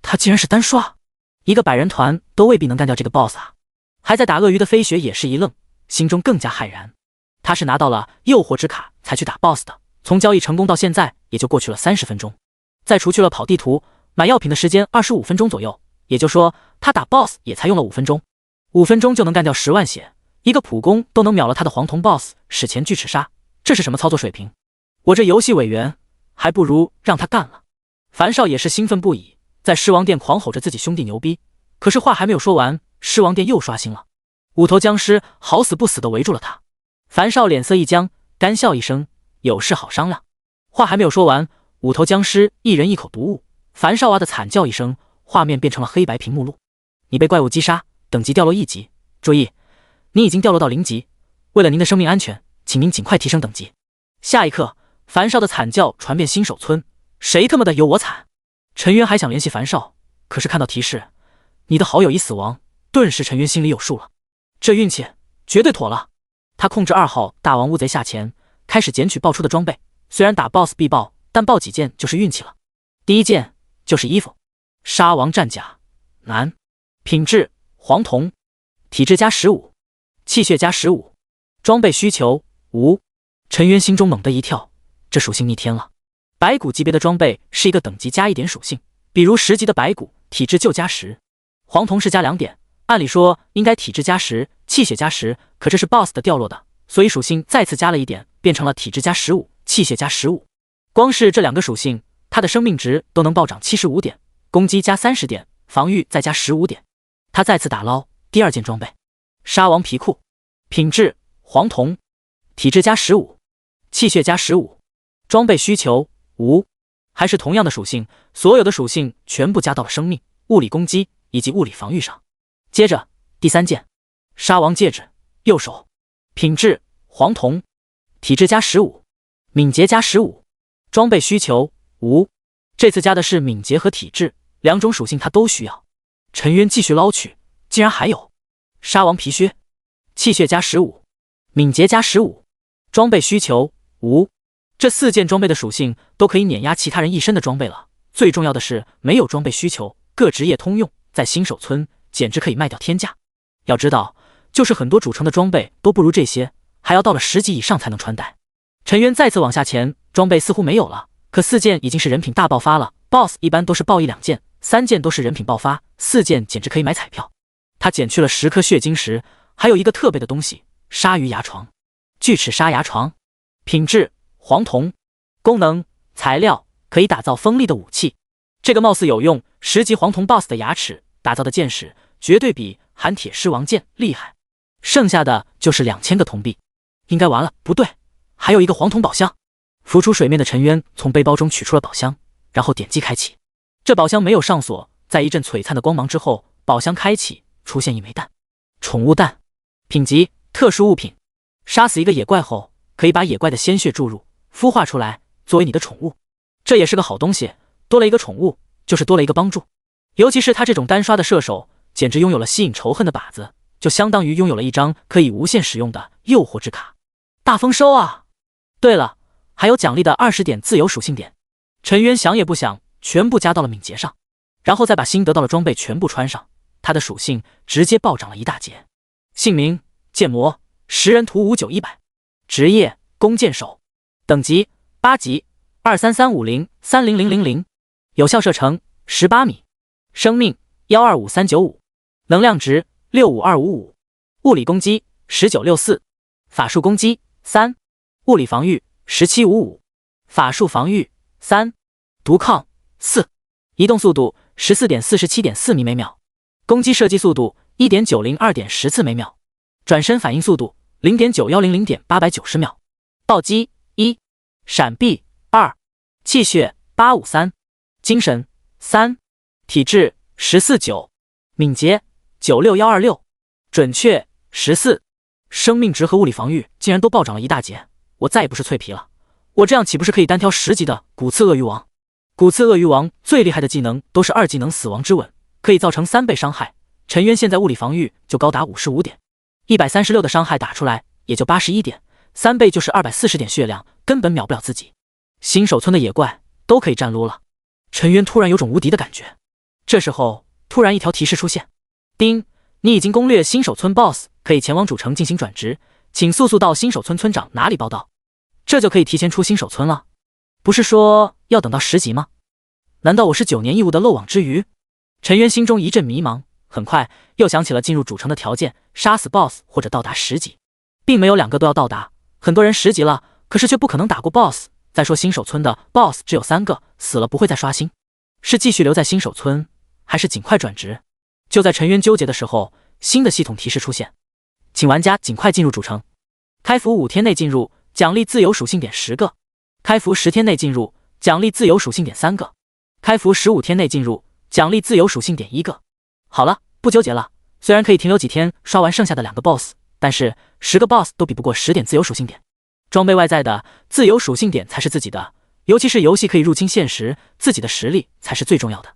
他竟然是单刷，一个百人团都未必能干掉这个 BOSS 啊！还在打鳄鱼的飞雪也是一愣，心中更加骇然。他是拿到了诱惑之卡才去打 BOSS 的，从交易成功到现在也就过去了30分钟，再除去了跑地图、买药品的时间25分钟左右，也就是说他打 BOSS 也才用了5分钟，5分钟就能干掉10万血，一个普攻都能秒了他的黄铜 BOSS 史前巨齿鲨，这是什么操作水平？我这游戏委员还不如让他干了。樊少也是兴奋不已，在狮王殿狂吼着自己兄弟牛逼，可是话还没有说完，狮王殿又刷新了，5头僵尸好死不死的围住了他。樊少脸色一僵，干笑一声，有事好商量。话还没有说完，5头僵尸一人一口毒物，樊少啊的惨叫一声，画面变成了黑白屏幕录。你被怪物击杀，等级掉落1级，注意，你已经掉落到0级，为了您的生命安全，请您尽快提升等级。下一刻，樊少的惨叫传遍新手村，谁他妈的有我惨？陈渊还想联系樊少，可是看到提示你的好友已死亡，顿时陈渊心里有数了，这运气绝对妥了。他控制2号大王乌贼下前，开始捡取爆出的装备，虽然打 BOSS 必爆，但爆几件就是运气了。第一件就是衣服，沙王战甲，男，品质黄铜，体质加15，气血加15，装备需求无。陈渊心中猛地一跳，这属性逆天了。白骨级别的装备是一个等级加1点属性，比如10级的白骨，体质就加10，黄铜是加2点按理说应该体质加10，气血加10，可这是 BOSS 的掉落的，所以属性再次加了一点，变成了体质加15，气血加15。光是这2个属性，他的生命值都能暴涨75点，攻击加30点，防御再加15点。他再次打捞第2件装备，沙王皮裤，品质黄铜，体质加15，气血加15，装备需求无，还是同样的属性，所有的属性全部加到了生命、物理攻击以及物理防御上。接着第3件，沙王戒指，右手，品质黄铜，体质加15，敏捷加15，装备需求无。这次加的是敏捷和体质2种属性，他都需要。陈渊继续捞取，竟然还有沙王皮靴，气血加15，敏捷加15，装备需求无。这4件装备的属性都可以碾压其他人一身的装备了。最重要的是没有装备需求，各职业通用，在新手村简直可以卖掉天价。要知道，就是很多主城的装备都不如这些，还要到了10级以上才能穿戴。陈渊再次往下潜，装备似乎没有了，可4件已经是人品大爆发了。BOSS 一般都是爆1-2件，3件都是人品爆发，4件简直可以买彩票。他减去了10颗血晶石，还有一个特别的东西，鲨鱼牙床，巨齿鲨牙床，品质黄铜，功能材料可以打造锋利的武器。这个貌似有用，10级黄铜 BOSS 的牙齿打造的剑矢绝对比含铁狮王剑厉害。剩下的就是2000个铜币，应该完了。不对，还有一个黄铜宝箱。浮出水面的陈渊从背包中取出了宝箱，然后点击开启。这宝箱没有上锁，在一阵璀璨的光芒之后，宝箱开启，出现一枚蛋，宠物蛋，品级特殊物品。杀死一个野怪后，可以把野怪的鲜血注入，孵化出来作为你的宠物。这也是个好东西，多了一个宠物就是多了一个帮助。尤其是他这种单刷的射手，简直拥有了吸引仇恨的靶子，就相当于拥有了一张可以无限使用的诱惑之卡。大丰收啊！对了，还有奖励的20点自由属性点。陈渊想也不想，全部加到了敏捷上，然后再把新得到的装备全部穿上，他的属性直接暴涨了一大截。姓名剑魔，食人图59100，职业弓箭手，等级8级，23350-30000，有效射程18米，生命125395，能量值65255，物理攻击1964，法术攻击3，物理防御1755，法术防御3，毒抗4，移动速度14.47.4米每秒，攻击射击速度1.902.10次每秒，转身反应速度0.9100.890秒，暴击1，闪避2，气血853，精神3，体质149，敏捷96126，准确14，生命值和物理防御竟然都暴涨了一大截。我再也不是脆皮了，我这样岂不是可以单挑10级的骨刺鳄鱼王？骨刺鳄鱼王最厉害的技能都是2技能死亡之吻，可以造成3倍伤害。陈渊现在物理防御就高达55点，136的伤害打出来也就81点，3倍就是240点血量，根本秒不了自己。新手村的野怪都可以站撸了。陈渊突然有种无敌的感觉。这时候突然一条提示出现，叮，你已经攻略新手村 BOSS， 可以前往主城进行转职，请速速到新手村村长哪里报道。这就可以提前出新手村了？不是说要等到10级吗？难道我是9年义务的漏网之鱼？陈渊心中一阵迷茫，很快又想起了进入主城的条件，杀死 BOSS 或者到达10级，并没有2个都要到达。很多人10级了，可是却不可能打过 BOSS。再说新手村的 BOSS 只有3个，死了不会再刷新，是继续留在新手村，还是尽快转职？就在陈渊纠结的时候，新的系统提示出现，请玩家尽快进入主城，开服5天内进入，奖励自由属性点10个；开服10天内进入，奖励自由属性点3个；开服15天内进入，奖励自由属性点1个。好了，不纠结了。虽然可以停留几天刷完剩下的2个 BOSS， 但是10个 BOSS 都比不过10点自由属性点。装备外在的自由属性点才是自己的，尤其是游戏可以入侵现实，自己的实力才是最重要的。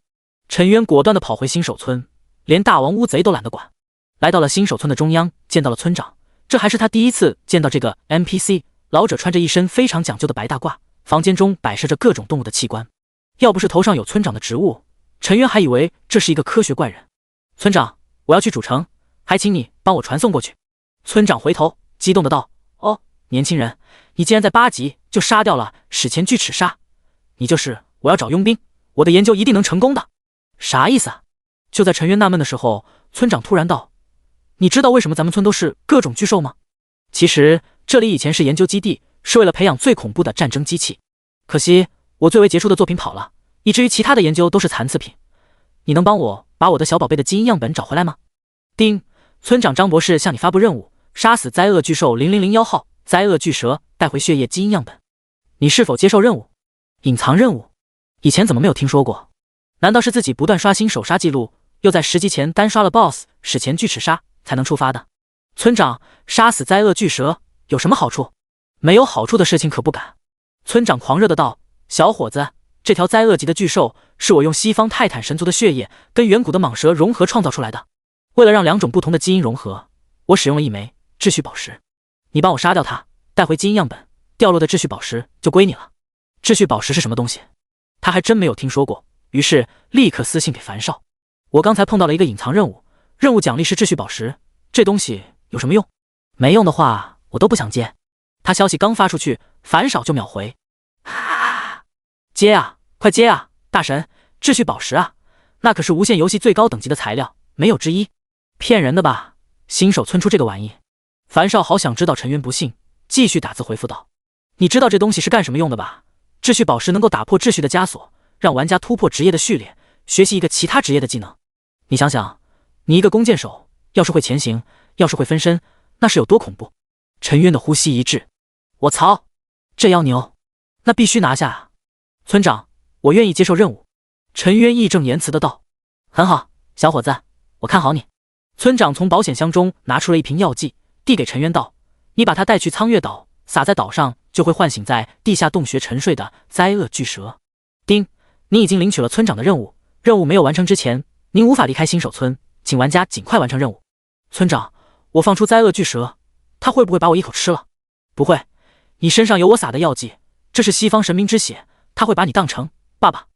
陈渊果断地跑回新手村，连大王乌贼都懒得管。来到了新手村的中央，见到了村长，这还是他第一次见到这个 NPC。老者穿着一身非常讲究的白大褂，房间中摆设着各种动物的器官。要不是头上有村长的职务，陈渊还以为这是一个科学怪人。村长，我要去主城，还请你帮我传送过去。村长回头激动的道：哦，年轻人，你竟然在8级就杀掉了史前巨齿鲨，你就是我要找佣兵，我的研究一定能成功的。啥意思啊？就在陈渊纳闷的时候，村长突然道：“你知道为什么咱们村都是各种巨兽吗？其实这里以前是研究基地，是为了培养最恐怖的战争机器。可惜我最为杰出的作品跑了，以至于其他的研究都是残次品。你能帮我把我的小宝贝的基因样本找回来吗？”丁，村长张博士向你发布任务：杀死灾厄巨兽0001号灾厄巨蛇，带回血液基因样本。你是否接受任务？隐藏任务，以前怎么没有听说过？难道是自己不断刷新首杀记录，又在10级前单刷了 BOSS 史前巨齿鲨才能触发的？村长，杀死灾厄巨蛇有什么好处？没有好处的事情可不敢。村长狂热的道：“小伙子，这条灾厄级的巨兽是我用西方泰坦神族的血液跟远古的蟒蛇融合创造出来的。为了让2种不同的基因融合，我使用了1枚秩序宝石。你帮我杀掉它，带回基因样本，掉落的秩序宝石就归你了。”秩序宝石是什么东西？他还真没有听说过，于是立刻私信给樊少：“我刚才碰到了一个隐藏任务，任务奖励是秩序宝石，这东西有什么用？没用的话，我都不想接。”他消息刚发出去，樊少就秒回：“接啊，快接啊，大神，秩序宝石啊，那可是无限游戏最高等级的材料，没有之一。骗人的吧？新手村出这个玩意？”樊少好想知道陈渊不信，继续打字回复道：“你知道这东西是干什么用的吧？秩序宝石能够打破秩序的枷锁，让玩家突破职业的序列，学习一个其他职业的技能。你想想，你一个弓箭手，要是会前行，要是会分身，那是有多恐怖？”陈渊的呼吸一滞：“我操，这妖牛，那必须拿下啊！村长，我愿意接受任务。”陈渊义正言辞的道：“很好，小伙子，我看好你。”村长从保险箱中拿出了一瓶药剂，递给陈渊道：“你把它带去苍月岛，撒在岛上，就会唤醒在地下洞穴沉睡的灾厄巨蛇。”丁，你已经领取了村长的任务，任务没有完成之前，您无法离开新手村，请玩家尽快完成任务。村长，我放出灾厄巨蛇，他会不会把我一口吃了？不会，你身上有我撒的药剂，这是西方神明之血，他会把你当成爸爸。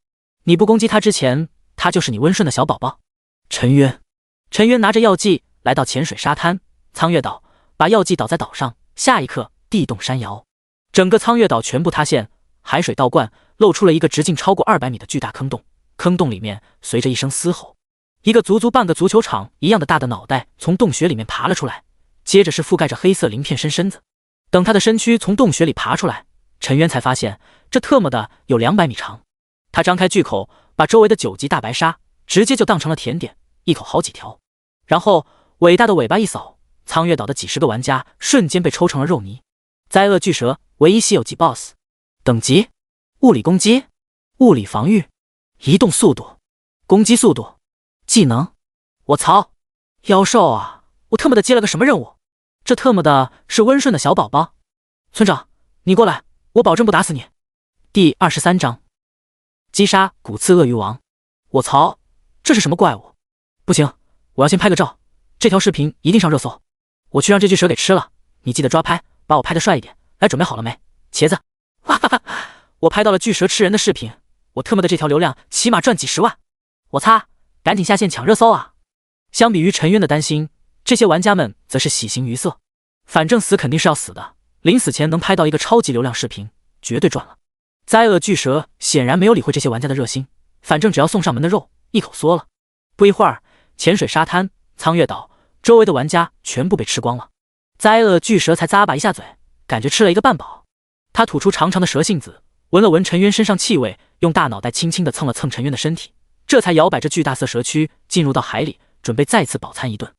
你不攻击他之前，他就是你温顺的小宝宝。陈渊拿着药剂来到浅水沙滩苍月岛，把药剂倒在岛上，下一刻地动山摇，整个苍月岛全部塌陷，海水倒灌，露出了一个直径超过200米的巨大坑洞，坑洞里面随着一声嘶吼，一个足足半个足球场一样的大的脑袋从洞穴里面爬了出来，接着是覆盖着黑色鳞片身子。等他的身躯从洞穴里爬出来，陈渊才发现这特么的有200米长。他张开巨口，把周围的9级大白鲨直接就当成了甜点，一口好几条，然后伟大的尾巴一扫，苍月岛的几10个玩家瞬间被抽成了肉泥。灾厄巨蛇唯一稀有级 BOSS， 等级：物理攻击、物理防御、移动速度、攻击速度、技能。我操，妖兽啊！我特么的接了个什么任务？这特么的是温顺的小宝宝。村长，你过来，我保证不打死你。第23章，击杀骨刺鳄鱼王。我操，这是什么怪物？不行，我要先拍个照，这条视频一定上热搜。我去让这具蛇给吃了，你记得抓拍，把我拍得帅一点。来，准备好了没，茄子？哈哈哈，我拍到了巨蛇吃人的视频，我特么的这条流量起码赚几10万。我擦，赶紧下线抢热搜啊！相比于陈渊的担心，这些玩家们则是喜形于色，反正死肯定是要死的，临死前能拍到一个超级流量视频，绝对赚了。灾厄巨蛇显然没有理会这些玩家的热心，反正只要送上门的肉，一口缩了。不一会儿，浅水沙滩苍月岛周围的玩家全部被吃光了，灾厄巨蛇才咂巴一下嘴，感觉吃了一个半饱。他吐出长长的蛇信子，闻了闻陈渊身上气味，用大脑袋轻轻地蹭了蹭陈渊的身体，这才摇摆着巨大色蛇躯进入到海里，准备再次饱餐一顿。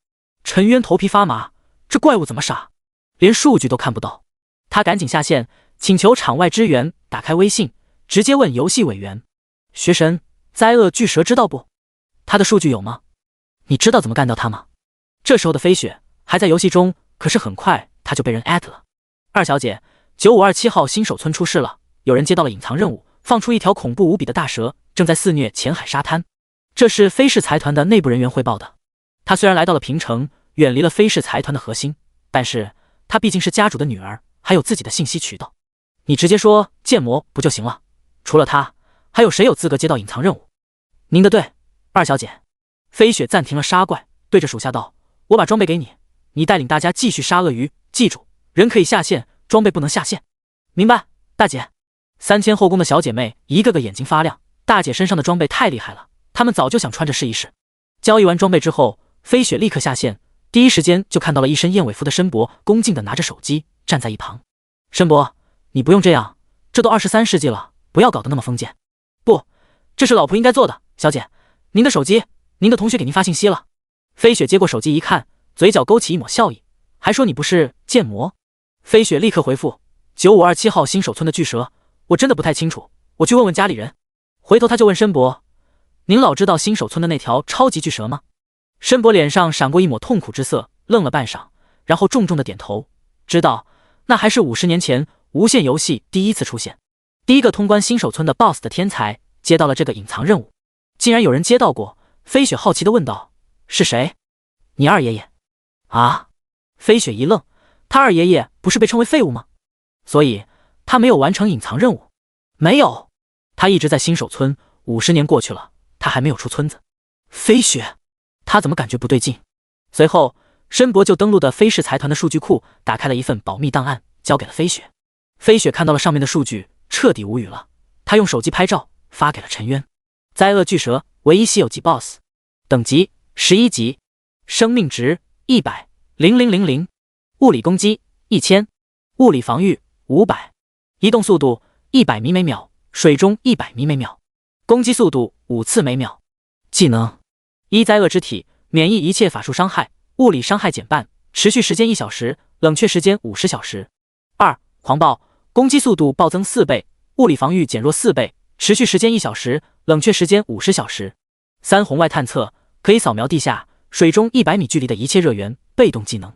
陈渊头皮发麻，这怪物怎么傻，连数据都看不到？他赶紧下线，请求场外支援，打开微信，直接问游戏委员：“学神，灾厄巨蛇知道不？他的数据有吗？你知道怎么干掉他吗？”这时候的飞雪还在游戏中，可是很快他就被人@了。二小姐，9527号新手村出事了，有人接到了隐藏任务，放出一条恐怖无比的大蛇，正在肆虐浅海沙滩。这是飞氏财团的内部人员汇报的。他虽然来到了平城，远离了飞氏财团的核心，但是他毕竟是家主的女儿，还有自己的信息渠道。你直接说剑魔不就行了？除了他，还有谁有资格接到隐藏任务？您的对，二小姐。飞雪暂停了杀怪，对着属下道：“我把装备给你，你带领大家继续杀鳄鱼，记住，人可以下线，装备不能下线。”明白，大姐。3000后宫的小姐妹一个个眼睛发亮，大姐身上的装备太厉害了，她们早就想穿着试一试。交易完装备之后，飞雪立刻下线，第一时间就看到了一身燕尾服的申博恭敬地拿着手机站在一旁。申博，你不用这样，这都23世纪了，不要搞得那么封建。不，这是老婆应该做的。小姐，您的手机，您的同学给您发信息了。飞雪接过手机一看，嘴角勾起一抹笑意，还说你不是剑魔。飞雪立刻回复9527号新手村的巨蛇，我真的不太清楚，我去问问家里人。回头他就问申博，您老知道新手村的那条超级巨蛇吗？申博脸上闪过一抹痛苦之色，愣了半晌，然后重重的点头，知道，那还是50年前无限游戏第一次出现，第一个通关新手村的 BOSS 的天才接到了这个隐藏任务。竟然有人接到过。飞雪好奇地问道，是谁？你二爷爷。啊？飞雪一愣，他二爷爷不是被称为废物吗？所以他没有完成隐藏任务？没有，他一直在新手村，50年过去了，他还没有出村子。飞雪，他怎么感觉不对劲？随后申博就登录的飞氏财团的数据库，打开了一份保密档案，交给了飞雪。飞雪看到了上面的数据，彻底无语了。他用手机拍照发给了陈渊。灾厄巨蛇，唯一稀有级 BOSS， 等级11级，生命值100，0000，物理攻击1000，物理防御500，移动速度100米每秒，水中100米每秒，攻击速度5次每秒。技能1灾厄之体，免疫一切法术伤害，物理伤害减半，持续时间1小时，冷却时间50小时。2狂暴，攻击速度暴增4倍，物理防御减弱4倍，持续时间1小时，冷却时间50小时。3红外探测，可以扫描地下、水中100米距离的一切热源，被动技能。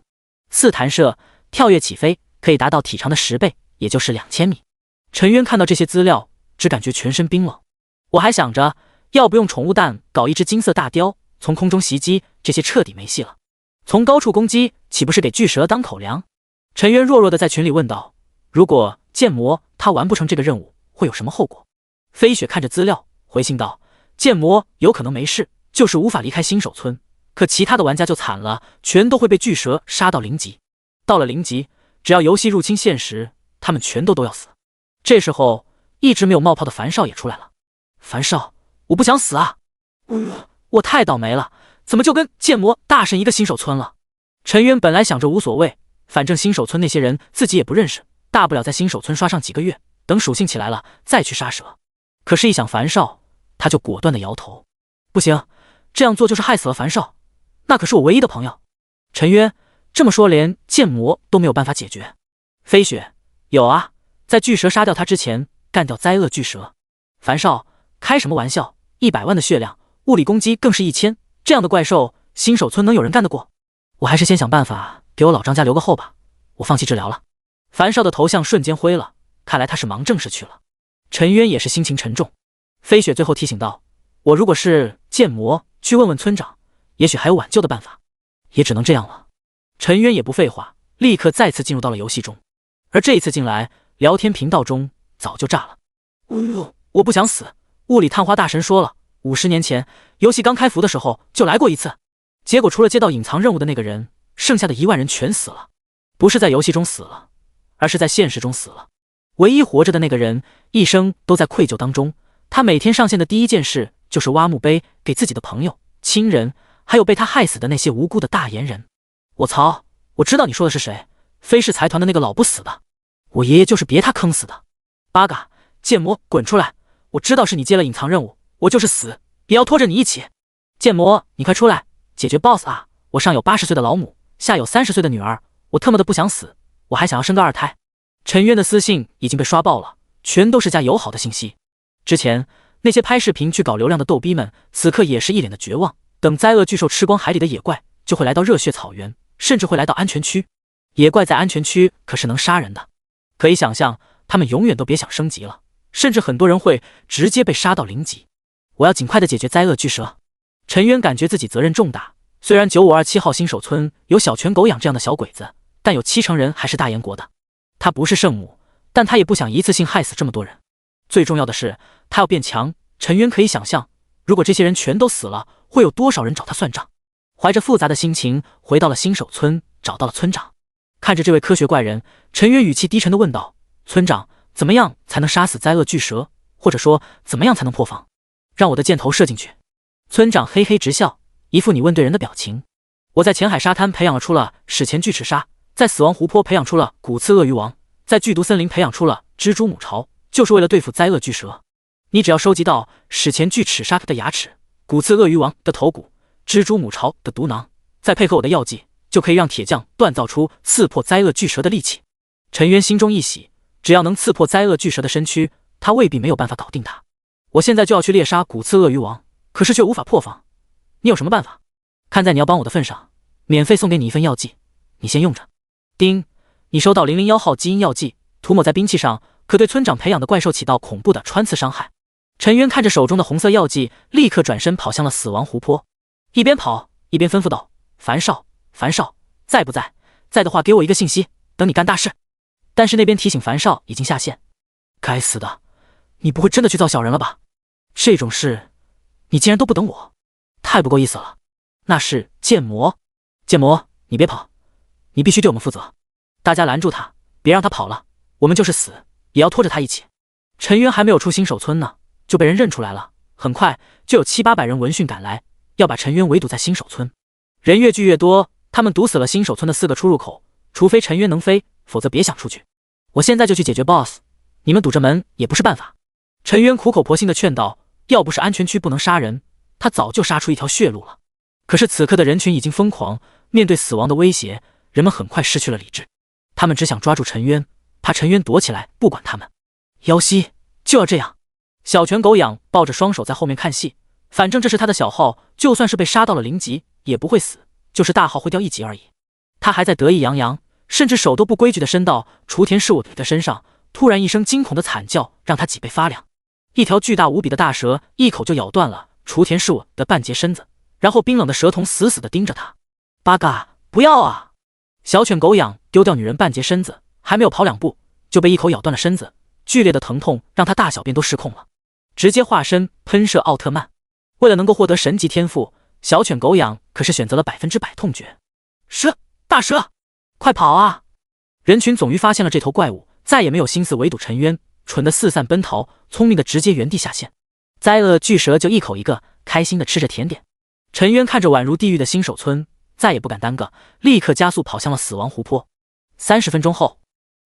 4弹射，跳跃起飞，可以达到体长的10倍，也就是2000米。陈渊看到这些资料，只感觉全身冰冷。我还想着要不用宠物弹搞一只金色大雕从空中袭击，这些彻底没戏了。从高处攻击岂不是给巨蛇当口粮？陈渊弱弱的在群里问道，如果剑魔他完不成这个任务，会有什么后果？飞雪看着资料回信道，剑魔有可能没事，就是无法离开新手村，可其他的玩家就惨了，全都会被巨蛇杀到0级。到了0级，只要游戏入侵现实，他们全都要死。这时候一直没有冒泡的樊少也出来了。樊少，我不想死啊！我太倒霉了，怎么就跟剑魔大神一个新手村了？陈渊本来想着无所谓，反正新手村那些人自己也不认识，大不了在新手村刷上几个月，等属性起来了再去杀蛇。可是，一想樊少，他就果断的摇头，不行，这样做就是害死了樊少，那可是我唯一的朋友。陈渊，这么说连剑魔都没有办法解决？飞雪，有啊，在巨蛇杀掉他之前，干掉灾厄巨蛇。樊少，开什么玩笑，100万的血量，物理攻击更是1000，这样的怪兽，新手村能有人干得过？我还是先想办法给我老张家留个后吧，我放弃治疗了。樊少的头像瞬间灰了，看来他是忙正事去了。陈渊也是心情沉重。飞雪最后提醒道，我如果是剑魔，去问问村长，也许还有挽救的办法，也只能这样了。陈渊也不废话，立刻再次进入到了游戏中。而这一次进来，聊天频道中早就炸了。我不想死，物理探花大神说了，50年前游戏刚开服的时候就来过一次，结果除了接到隐藏任务的那个人，剩下的1万人全死了。不是在游戏中死了，而是在现实中死了。唯一活着的那个人，一生都在愧疚当中，他每天上线的第一件事就是挖墓碑给自己的朋友、亲人，还有被他害死的那些无辜的大言人。我操，我知道你说的是谁，飞氏财团的那个老不死的，我爷爷就是别他坑死的。八嘎，剑魔滚出来，我知道是你接了隐藏任务，我就是死也要拖着你一起。剑魔，你快出来解决 BOSS 啊，我上有80岁的老母，下有30岁的女儿，我特么的不想死，我还想要生个2胎。陈渊的私信已经被刷爆了，全都是加友好的信息。之前那些拍视频去搞流量的逗逼们，此刻也是一脸的绝望。等灾厄巨兽吃光海里的野怪，就会来到热血草原，甚至会来到安全区。野怪在安全区可是能杀人的，可以想象他们永远都别想升级了，甚至很多人会直接被杀到0级。我要尽快的解决灾厄巨蛇。陈渊感觉自己责任重大，虽然9527号新手村有小犬狗养这样的小鬼子，但有70%人还是大燕国的。他不是圣母，但他也不想一次性害死这么多人。最重要的是，他要变强。陈渊可以想象，如果这些人全都死了，会有多少人找他算账。怀着复杂的心情回到了新手村，找到了村长。看着这位科学怪人，陈渊语气低沉地问道，村长，怎么样才能杀死灾厄巨蛇？或者说怎么样才能破防？让我的箭头射进去。村长嘿嘿直笑，一副你问对人的表情。我在浅海沙滩培养了出了史前巨齿鲨，在死亡湖泊培养出了骨刺鳄鱼王，在剧毒森林培养出了蜘蛛母巢，就是为了对付灾厄巨蛇。你只要收集到史前巨齿鲨的牙齿、骨刺鳄鱼王的头骨、蜘蛛母巢的毒囊，再配合我的药剂，就可以让铁匠锻造出刺破灾厄巨蛇的利器。陈渊心中一喜，只要能刺破灾厄巨蛇的身躯，他未必没有办法搞定它。我现在就要去猎杀骨刺鳄鱼王，可是却无法破防。你有什么办法？看在你要帮我的份上，免费送给你一份药剂，你先用着。丁，你收到001号基因药剂，涂抹在兵器上，可对村长培养的怪兽起到恐怖的穿刺伤害。陈渊看着手中的红色药剂，立刻转身跑向了死亡湖泊，一边跑一边吩咐道：“樊少，樊少，在不在？在的话给我一个信息，等你干大事。”但是那边提醒樊少已经下线。该死的，你不会真的去造小人了吧？这种事你竟然都不等我，太不够意思了。那是剑魔，剑魔，你别跑，你必须对我们负责。大家拦住他，别让他跑了，我们就是死也要拖着他一起。陈渊还没有出新手村呢，就被人认出来了。很快就有700-800人闻讯赶来，要把陈渊围堵在新手村。人越聚越多，他们堵死了新手村的4个出入口，除非陈渊能飞，否则别想出去。我现在就去解决 BOSS， 你们堵着门也不是办法。陈渊苦口婆心地劝道，要不是安全区不能杀人，他早就杀出一条血路了。可是此刻的人群已经疯狂，面对死亡的威胁，人们很快失去了理智。他们只想抓住陈渊，怕陈渊躲起来不管他们。妖西，就要这样。小犬狗养抱着双手在后面看戏，反正这是他的小号，就算是被杀到了0级也不会死，就是大号会掉1级而已。他还在得意洋洋，甚至手都不规矩地伸到雏田是我的身上，突然一声惊恐的惨叫让他脊背发凉。一条巨大无比的大蛇一口就咬断了雏田是我的半截身子，然后冰冷的蛇瞳死死地盯着他。八嘎，不要啊！小犬狗养丢掉女人半截身子，还没有跑2步就被一口咬断了身子，剧烈的疼痛让他大小便都失控了，直接化身喷射奥特曼。为了能够获得神级天赋，小犬狗养可是选择了100%痛诀。大蛇，快跑啊！人群总于发现了这头怪物，再也没有心思围堵陈渊，蠢的四散奔逃，聪明的直接原地下线。灾厄巨蛇就一口一个，开心的吃着甜点。陈渊看着宛如地狱的新手村，再也不敢耽搁，立刻加速跑向了死亡湖泊。30分钟后，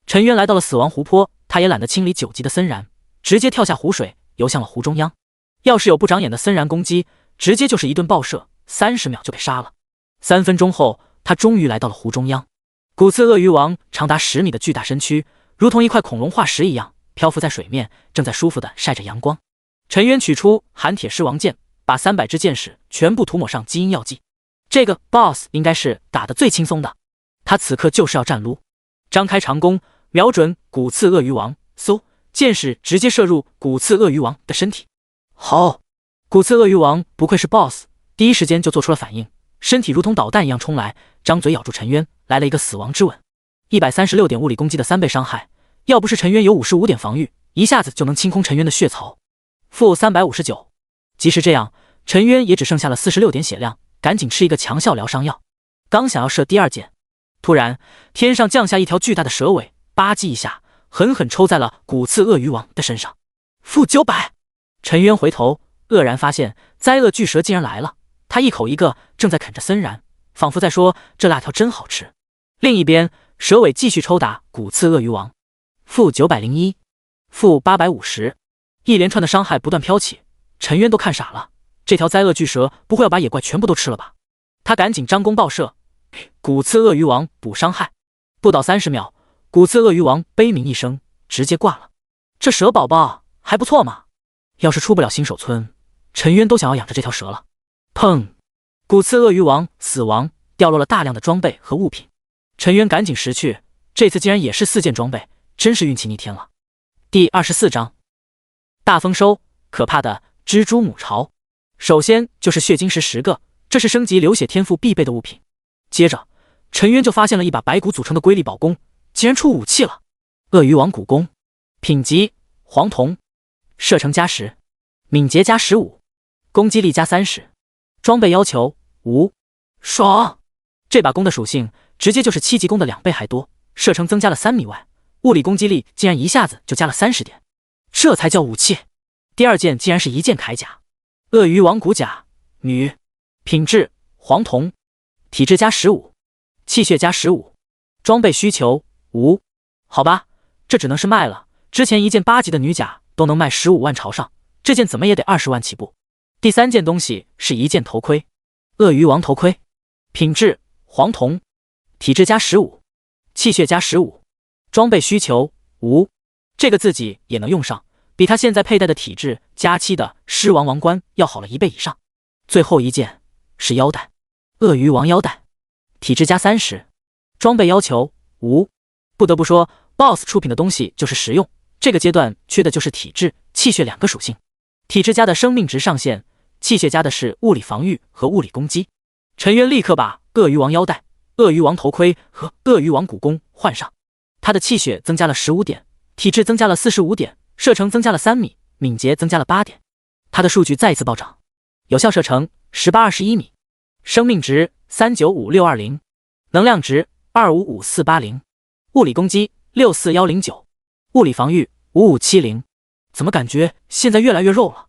陈渊来到了死亡湖泊，他也懒得清理9级的森然，直接跳下湖水，游向了湖中央。要是有不长眼的森然攻击，直接就是一顿爆射，30秒就给杀了。3分钟后，他终于来到了湖中央。骨刺鳄鱼王长达10米的巨大身躯，如同一块恐龙化石一样漂浮在水面，正在舒服地晒着阳光。陈渊取出寒铁狮王剑，把300支箭矢全部涂抹上基因药剂。这个 BOSS 应该是打得最轻松的，他此刻就是要战撸。张开长弓，瞄准骨刺鳄鱼王，嗖，箭矢直接射入骨刺鳄鱼王的身体。好，骨刺鳄鱼王不愧是 BOSS， 第一时间就做出了反应，身体如同导弹一样冲来，张嘴咬住陈渊，来了一个死亡之吻。136点物理攻击的3倍伤害，要不是陈渊有55点防御，一下子就能清空陈渊的血槽。负359，即使这样，陈渊也只剩下了46点血量，赶紧吃一个强效疗伤药。刚想要射第2箭，突然天上降下一条巨大的蛇尾，吧唧一下狠狠抽在了骨刺鳄鱼王的身上。负900，陈渊回头愕然发现灾厄巨蛇竟然来了，他一口一个正在啃着森然，仿佛在说这辣条真好吃。另一边蛇尾继续抽打骨刺鳄鱼王。负901，负850，一连串的伤害不断飘起，陈渊都看傻了，这条灾厄巨蛇不会要把野怪全部都吃了吧？他赶紧张弓爆射，骨刺鳄鱼王补伤害。不到30秒，骨刺鳄鱼王悲鸣一声，直接挂了。这蛇宝宝还不错嘛，要是出不了新手村，陈渊都想要养着这条蛇了。砰！骨刺鳄鱼王死亡，掉落了大量的装备和物品。陈渊赶紧拾去，这次竟然也是4件装备，真是运气逆天了。第24章大丰收，可怕的蜘蛛母巢。首先就是血晶石10个，这是升级流血天赋必备的物品。接着陈渊就发现了一把白骨组成的瑰丽宝弓，竟然出武器了。鳄鱼王骨弓，品级黄铜，射程+10，敏捷+15，攻击力+30，装备要求无。爽！这把弓的属性直接就是7级弓的2倍还多，射程增加了3米外，物理攻击力竟然一下子就加了30点，这才叫武器。第2件竟然是一件铠甲，鳄鱼王骨甲，女，品质黄铜，体质加15，气血加15，装备需求无。好吧，这只能是卖了。之前一件8级的女甲都能卖15万朝上，这件怎么也得20万起步。第3件东西是一件头盔，鳄鱼王头盔，品质黄铜，体质加15，气血加15，装备需求无。这个自己也能用上，比他现在佩戴的体质加7的狮王王冠要好了1倍以上。最后一件是腰带，鳄鱼王腰带，体质加30，装备要求无。不得不说 ，BOSS 出品的东西就是实用，这个阶段缺的就是体质、气血2个属性。体质加的生命值上限，气血加的是物理防御和物理攻击。陈渊立刻把鳄鱼王腰带、鳄鱼王头盔和鳄鱼王骨弓换上，他的气血增加了15点，体质增加了45点，射程增加了3米，敏捷增加了8点。他的数据再次暴涨，有效射程18-21米，生命值395620，能量值255480，物理攻击64109，物理防御5570。怎么感觉现在越来越肉了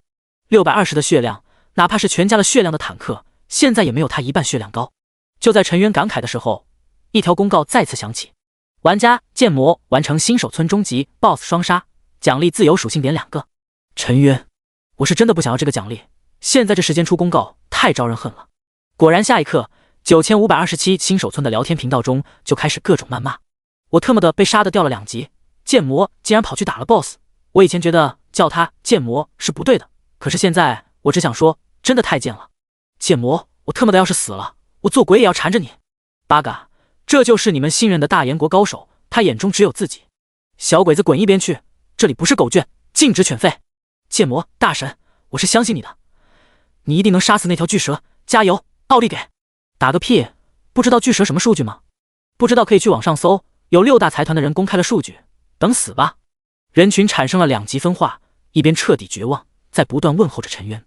？620的血量，哪怕是全加了血量的坦克，现在也没有他1半血量高。就在陈渊感慨的时候，一条公告再次响起：玩家剑魔完成新手村终极 BOSS 双杀，奖励自由属性点2个。陈渊，我是真的不想要这个奖励，现在这时间出公告太招人恨了。果然，下一刻9527新手村的聊天频道中就开始各种谩骂。我特么的被杀的掉了2级，剑魔竟然跑去打了 BOSS。我以前觉得叫他剑魔是不对的，可是现在我只想说，真的太贱了。剑魔，我特么的要是死了，我做鬼也要缠着你。八嘎，这就是你们信任的大炎国高手，他眼中只有自己。小鬼子滚一边去，这里不是狗圈，禁止犬吠。剑魔大神，我是相信你的，你一定能杀死那条巨蛇，加油，奥利给！打个屁，不知道巨蛇什么数据吗？不知道可以去网上搜，有6大财团的人公开了数据，等死吧。人群产生了2极分化，一边彻底绝望，在不断问候着陈渊，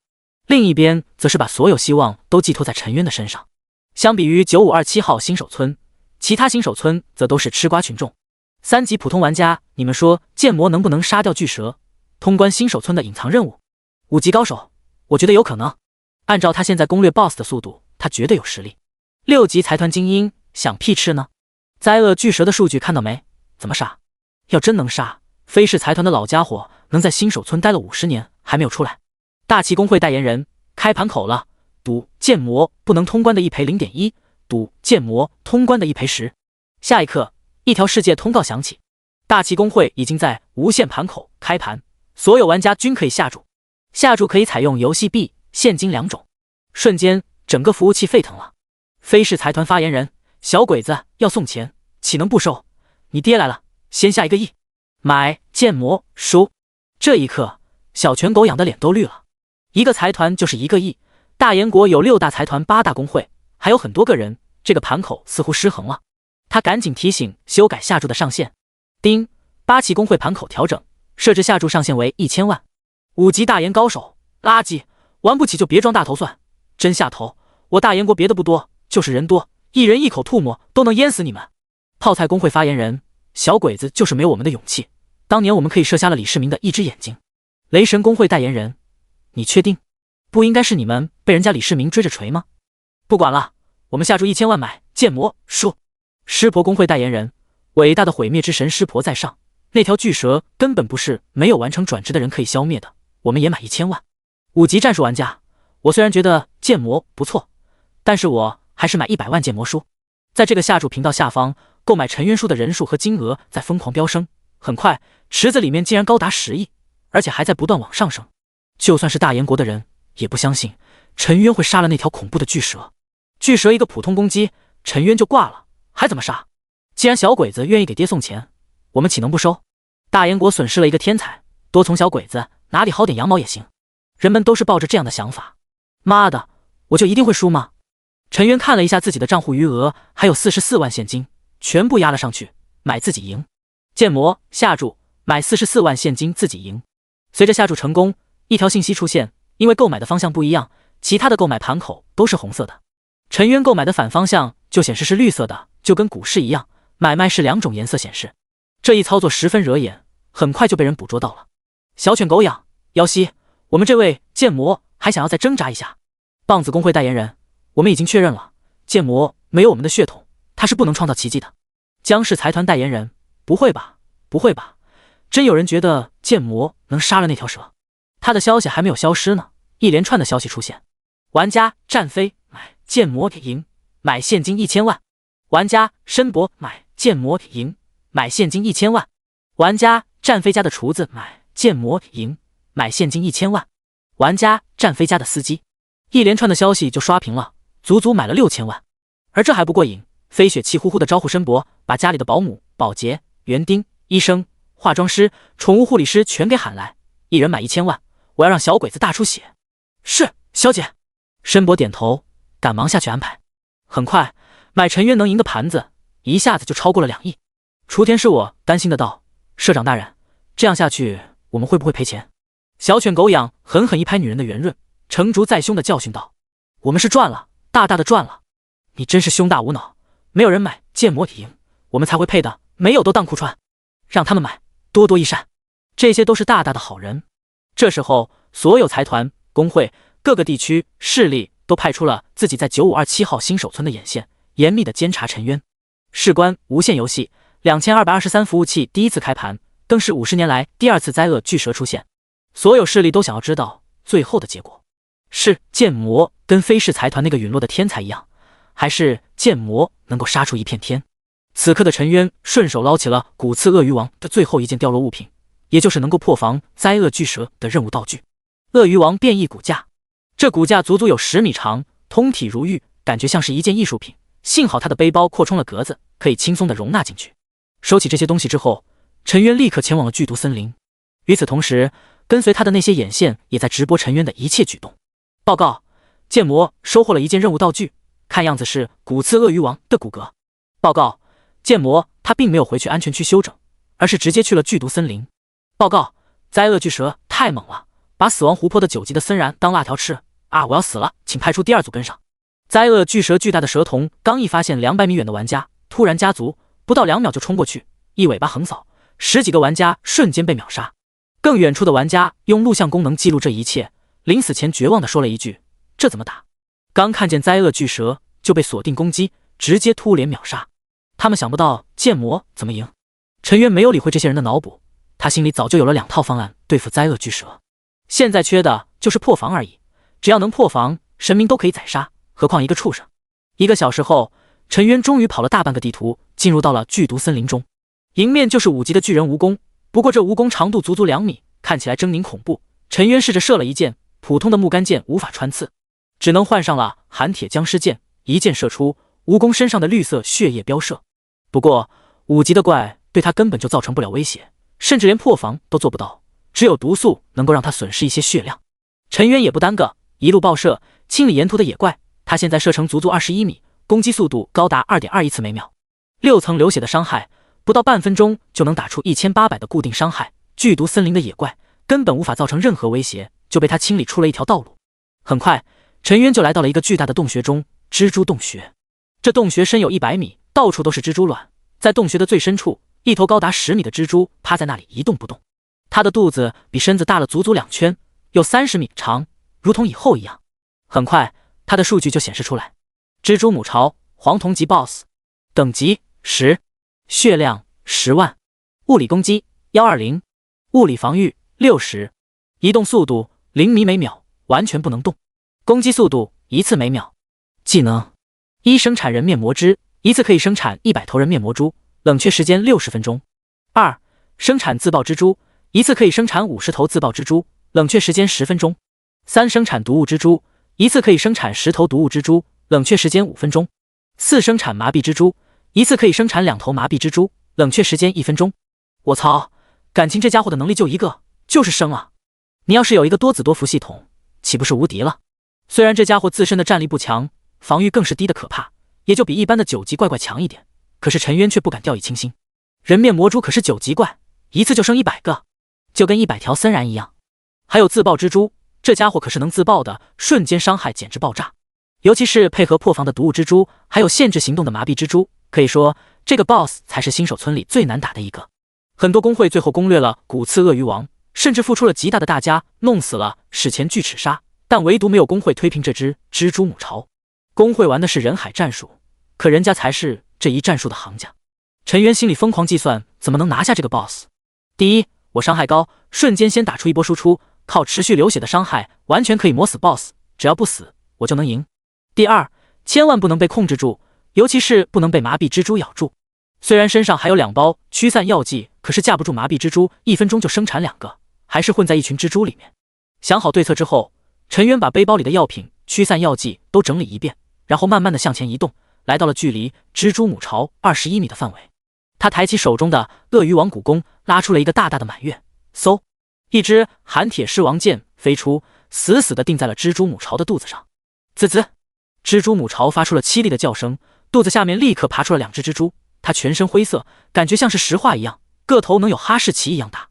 另一边则是把所有希望都寄托在陈渊的身上。相比于9527号新手村，其他新手村则都是吃瓜群众。3级普通玩家，你们说剑魔能不能杀掉巨蛇，通关新手村的隐藏任务？5级高手，我觉得有可能。按照他现在攻略 BOSS 的速度，他绝对有实力。6级财团精英，想屁吃呢？灾厄巨蛇的数据看到没？怎么杀？要真能杀，飞氏财团的老家伙能在新手村待了50年还没有出来。大旗工会代言人开盘口了，赌剑魔不能通关的1赔 0.1， 赌剑魔通关的1赔10。下一刻，一条世界通告响起，大旗工会已经在无限盘口开盘，所有玩家均可以下注，下注可以采用游戏币、现金2种。瞬间，整个服务器沸腾了。飞氏财团发言人：小鬼子要送钱，岂能不收？你爹来了，先下1个亿。买剑魔输。这一刻，小犬狗养的脸都绿了。一个财团就是1个亿，大炎国有6大财团8大工会，还有很多个人，这个盘口似乎失衡了。他赶紧提醒修改下注的上限。丁，8旗工会盘口调整，设置下注上限为1000万。5级大炎高手，垃圾，玩不起就别装大头算，真下头。我大炎国别的不多，就是人多，一人一口吐沫都能淹死你们。泡菜工会发言人：小鬼子就是没有我们的勇气，当年我们可以射瞎了李世民的一只眼睛。雷神工会代言人：你确定？不应该是你们被人家李世民追着锤吗？不管了，我们下注1000万买剑魔输。湿婆工会代言人：伟大的毁灭之神湿婆在上，那条巨蛇根本不是没有完成转职的人可以消灭的，我们也买1000万。5级战术玩家：我虽然觉得剑魔不错，但是我还是买100万剑魔输。在这个下注频道下方，购买陈渊书的人数和金额在疯狂飙升，很快池子里面竟然高达10亿，而且还在不断往上升。就算是大炎国的人也不相信陈渊会杀了那条恐怖的巨蛇。巨蛇一个普通攻击，陈渊就挂了，还怎么杀？既然小鬼子愿意给爹送钱，我们岂能不收？大炎国损失了一个天才，多从小鬼子哪里薅点羊毛也行。人们都是抱着这样的想法。妈的，我就一定会输吗？陈渊看了一下自己的账户余额，还有44万现金，全部压了上去，买自己赢。剑魔下注买44万现金自己赢。随着下注成功，一条信息出现，因为购买的方向不一样，其他的购买盘口都是红色的。陈渊购买的反方向就显示是绿色的，就跟股市一样，买卖是2种颜色显示。这一操作十分惹眼，很快就被人捕捉到了。小犬狗养，妖西，我们这位剑魔还想要再挣扎一下。棒子工会代言人：我们已经确认了，剑魔没有我们的血统，他是不能创造奇迹的。江氏财团代言人：不会吧，不会吧，真有人觉得剑魔能杀了那条蛇？他的消息还没有消失呢，一连串的消息出现。玩家战飞买剑魔赢，买现金1000万。玩家申博买剑魔赢，买现金1000万。玩家战飞家的厨子买剑魔赢，买现金1000万。玩家战飞家的司机，一连串的消息就刷屏了，足足买了6000万。而这还不过瘾，飞雪气呼呼的招呼申博，把家里的保姆、保洁、园丁、医生、化妆师、宠物护理师全给喊来，一人买1000万，我要让小鬼子大出血。是，小姐。申博点头，赶忙下去安排。很快，买陈渊能赢的盘子一下子就超过了2亿。雏田是我担心的道：社长大人，这样下去我们会不会赔钱？小犬狗养狠狠一拍女人的圆润，成竹在胸的教训道：我们是赚了，大大的赚了。你真是胸大无脑，没有人买剑魔赢，我们才会配的没有都当裤穿，让他们买，多多益善，这些都是大大的好人。这时候，所有财团、工会、各个地区势力都派出了自己在9527号新手村的眼线，严密的监察陈渊。事关无限游戏2223服务器第一次开盘，更是50年来第2次灾厄巨蛇出现。所有势力都想要知道最后的结果，是剑魔跟飞氏财团那个陨落的天才一样，还是剑魔能够杀出一片天？此刻的陈渊顺手捞起了古刺鳄鱼王的最后一件掉落物品，也就是能够破防灾厄巨蛇的任务道具——鳄鱼王变异骨架。这骨架足足有10米长，通体如玉，感觉像是一件艺术品。幸好他的背包扩充了格子，可以轻松地容纳进去。收起这些东西之后，陈渊立刻前往了剧毒森林。与此同时，跟随他的那些眼线也在直播陈渊的一切举动。报告，剑魔收获了一件任务道具，看样子是古刺鳄鱼王的骨骼。报告，剑魔他并没有回去安全区休整，而是直接去了剧毒森林。报告，灾厄巨蛇太猛了，把死亡湖泊的9级的森然当辣条吃啊！我要死了，请派出第2组跟上。灾厄巨蛇巨大的蛇瞳刚一发现200米远的玩家，突然加足，不到2秒就冲过去，一尾巴横扫，10几个玩家瞬间被秒杀。更远处的玩家用录像功能记录这一切，临死前绝望地说了一句：这怎么打？刚看见灾厄巨蛇就被锁定攻击，直接突连秒杀。他们想不到剑魔怎么赢。陈渊没有理会这些人的脑补，他心里早就有了2套方案对付灾厄巨蛇，现在缺的就是破防而已。只要能破防，神明都可以宰杀，何况一个畜生。1个小时后，陈渊终于跑了大半个地图，进入到了剧毒森林中。迎面就是5级的巨人蜈蚣，不过这蜈皣长度足足2米，看起来狰狞恐怖。陈渊试着射了一箭，普通的木杆箭无法穿刺，只能换上了寒铁僵尸箭，一箭射出，蜈蚣身上的绿色血液飙射。不过5级的怪对他根本就造成不了威胁，甚至连破防都做不到，只有毒素能够让他损失一些血量。陈渊也不耽搁，一路爆射，清理沿途的野怪。他现在射程足足21米，攻击速度高达 2.21 次每秒，6层流血的伤害，不到半分钟就能打出1800的固定伤害。剧毒森林的野怪根本无法造成任何威胁，就被他清理出了一条道路。很快，陈渊就来到了一个巨大的洞穴中，蜘蛛洞穴。这洞穴深有100米，到处都是蜘蛛卵。在洞穴的最深处，一头高达10米的蜘蛛趴在那里一动不动，它的肚子比身子大了足足2圈，有30米长，如同蚁后一样。很快，它的数据就显示出来：蜘蛛母巢黄铜级 BOSS， 等级10，血量10万，物理攻击120，物理防御60，移动速度0米每秒，完全不能动，攻击速度1次每秒。技能：1生产人面魔汁，一次可以生产100头人面魔珠，冷却时间60分钟。2生产自爆蜘蛛，一次可以生产50头自爆蜘蛛，冷却时间10分钟。3生产毒物蜘蛛，一次可以生产10头毒物蜘蛛，冷却时间5分钟。4生产麻痹蜘蛛，一次可以生产2头麻痹蜘蛛，冷却时间1分钟。我操，感情这家伙的能力就一个，就是生啊！你要是有一个多子多福系统，岂不是无敌了？虽然这家伙自身的战力不强，防御更是低的可怕，也就比一般的9级怪怪强一点，可是陈渊却不敢掉以轻心。人面魔蛛可是9级怪，一次就生100个，就跟100条森然一样。还有自爆蜘蛛，这家伙可是能自爆的，瞬间伤害简直爆炸。尤其是配合破防的毒物蜘蛛，还有限制行动的麻痹蜘蛛，可以说这个 BOSS 才是新手村里最难打的一个。很多工会最后攻略了古刺鳄鱼王，甚至付出了极大的代价弄死了史前巨齿鲨，但唯独没有工会推平这只蜘蛛母巢。工会玩的是人海战术，可人家才是这一战术的行家。陈渊心里疯狂计算怎么能拿下这个 BOSS。第一，我伤害高，瞬间先打出一波输出，靠持续流血的伤害完全可以磨死 BOSS， 只要不死我就能赢。第二，千万不能被控制住，尤其是不能被麻痹蜘蛛咬住。虽然身上还有2包驱散药剂，可是架不住麻痹蜘蛛1分钟就生产2个，还是混在一群蜘蛛里面。想好对策之后，陈渊把背包里的药品、驱散药剂都整理一遍，然后慢慢的向前移动，来到了距离蜘蛛母巢21米的范围。他抬起手中的鳄鱼王骨弓，拉出了一个大大的满月，嗖，一支寒铁狮王剑飞出，死死地定在了蜘蛛母巢的肚子上。滋滋，蜘蛛母巢发出了凄厉的叫声，肚子下面立刻爬出了2只蜘蛛，它全身灰色，感觉像是石化一样，个头能有哈士奇一样大。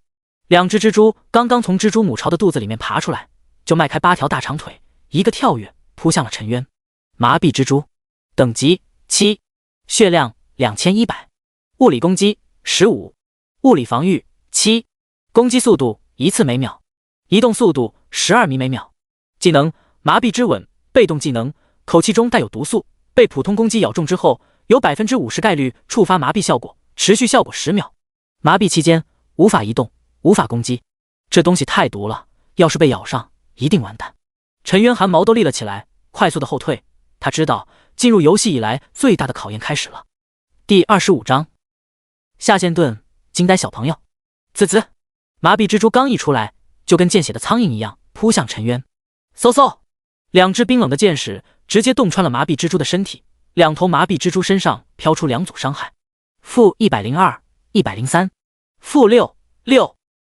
2只蜘蛛刚刚从蜘蛛母巢的肚子里面爬出来，就迈开8条大长腿，一个跳跃扑向了陈渊。麻痹蜘蛛，等级7，血量2100，物理攻击15，物理防御7，攻击速度1次每秒，移动速度12米每秒。技能麻痹之吻，被动技能，口气中带有毒素，被普通攻击咬中之后，有 50% 概率触发麻痹效果，持续效果10秒。麻痹期间无法移动，无法攻击。这东西太毒了，要是被咬上一定完蛋。陈渊汗毛都立了起来，快速的后退。他知道进入游戏以来最大的考验开始了。第25章下线盾，惊呆小朋友。滋滋，麻痹蜘蛛刚一出来，就跟见血的苍蝇一样扑向陈渊。嗖嗖，2只冰冷的箭矢直接洞穿了麻痹蜘蛛的身体，2头麻痹蜘蛛身上飘出2组伤害，负102、103，负6。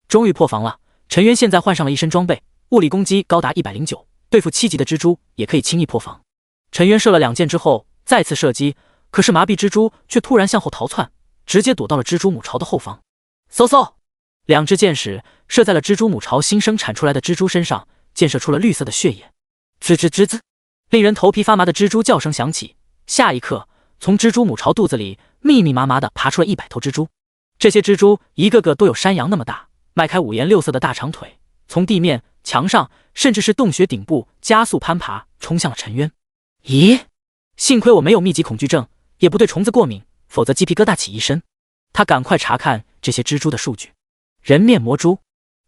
终于破防了。陈渊现在换上了一身装备，物理攻击高达109，对付7级的蜘蛛也可以轻易破防。陈渊射了2箭之后再次射击，可是麻痹蜘蛛却突然向后逃窜，直接躲到了蜘蛛母巢的后方。嗖嗖，2只箭矢射在了蜘蛛母巢新生产出来的蜘蛛身上，溅射出了绿色的血液。吱吱吱吱，令人头皮发麻的蜘蛛叫声响起。下一刻，从蜘蛛母巢肚子里密密麻麻地爬出了100头蜘蛛。这些蜘蛛一个个都有山羊那么大，迈开5颜6色的大长腿，从地面、墙上，甚至是洞穴顶部加速攀爬，冲向了陈渊。咦，幸亏我没有密集恐惧症，也不对虫子过敏，否则鸡皮疙瘩起一身。他赶快查看这些蜘蛛的数据。人面魔蛛，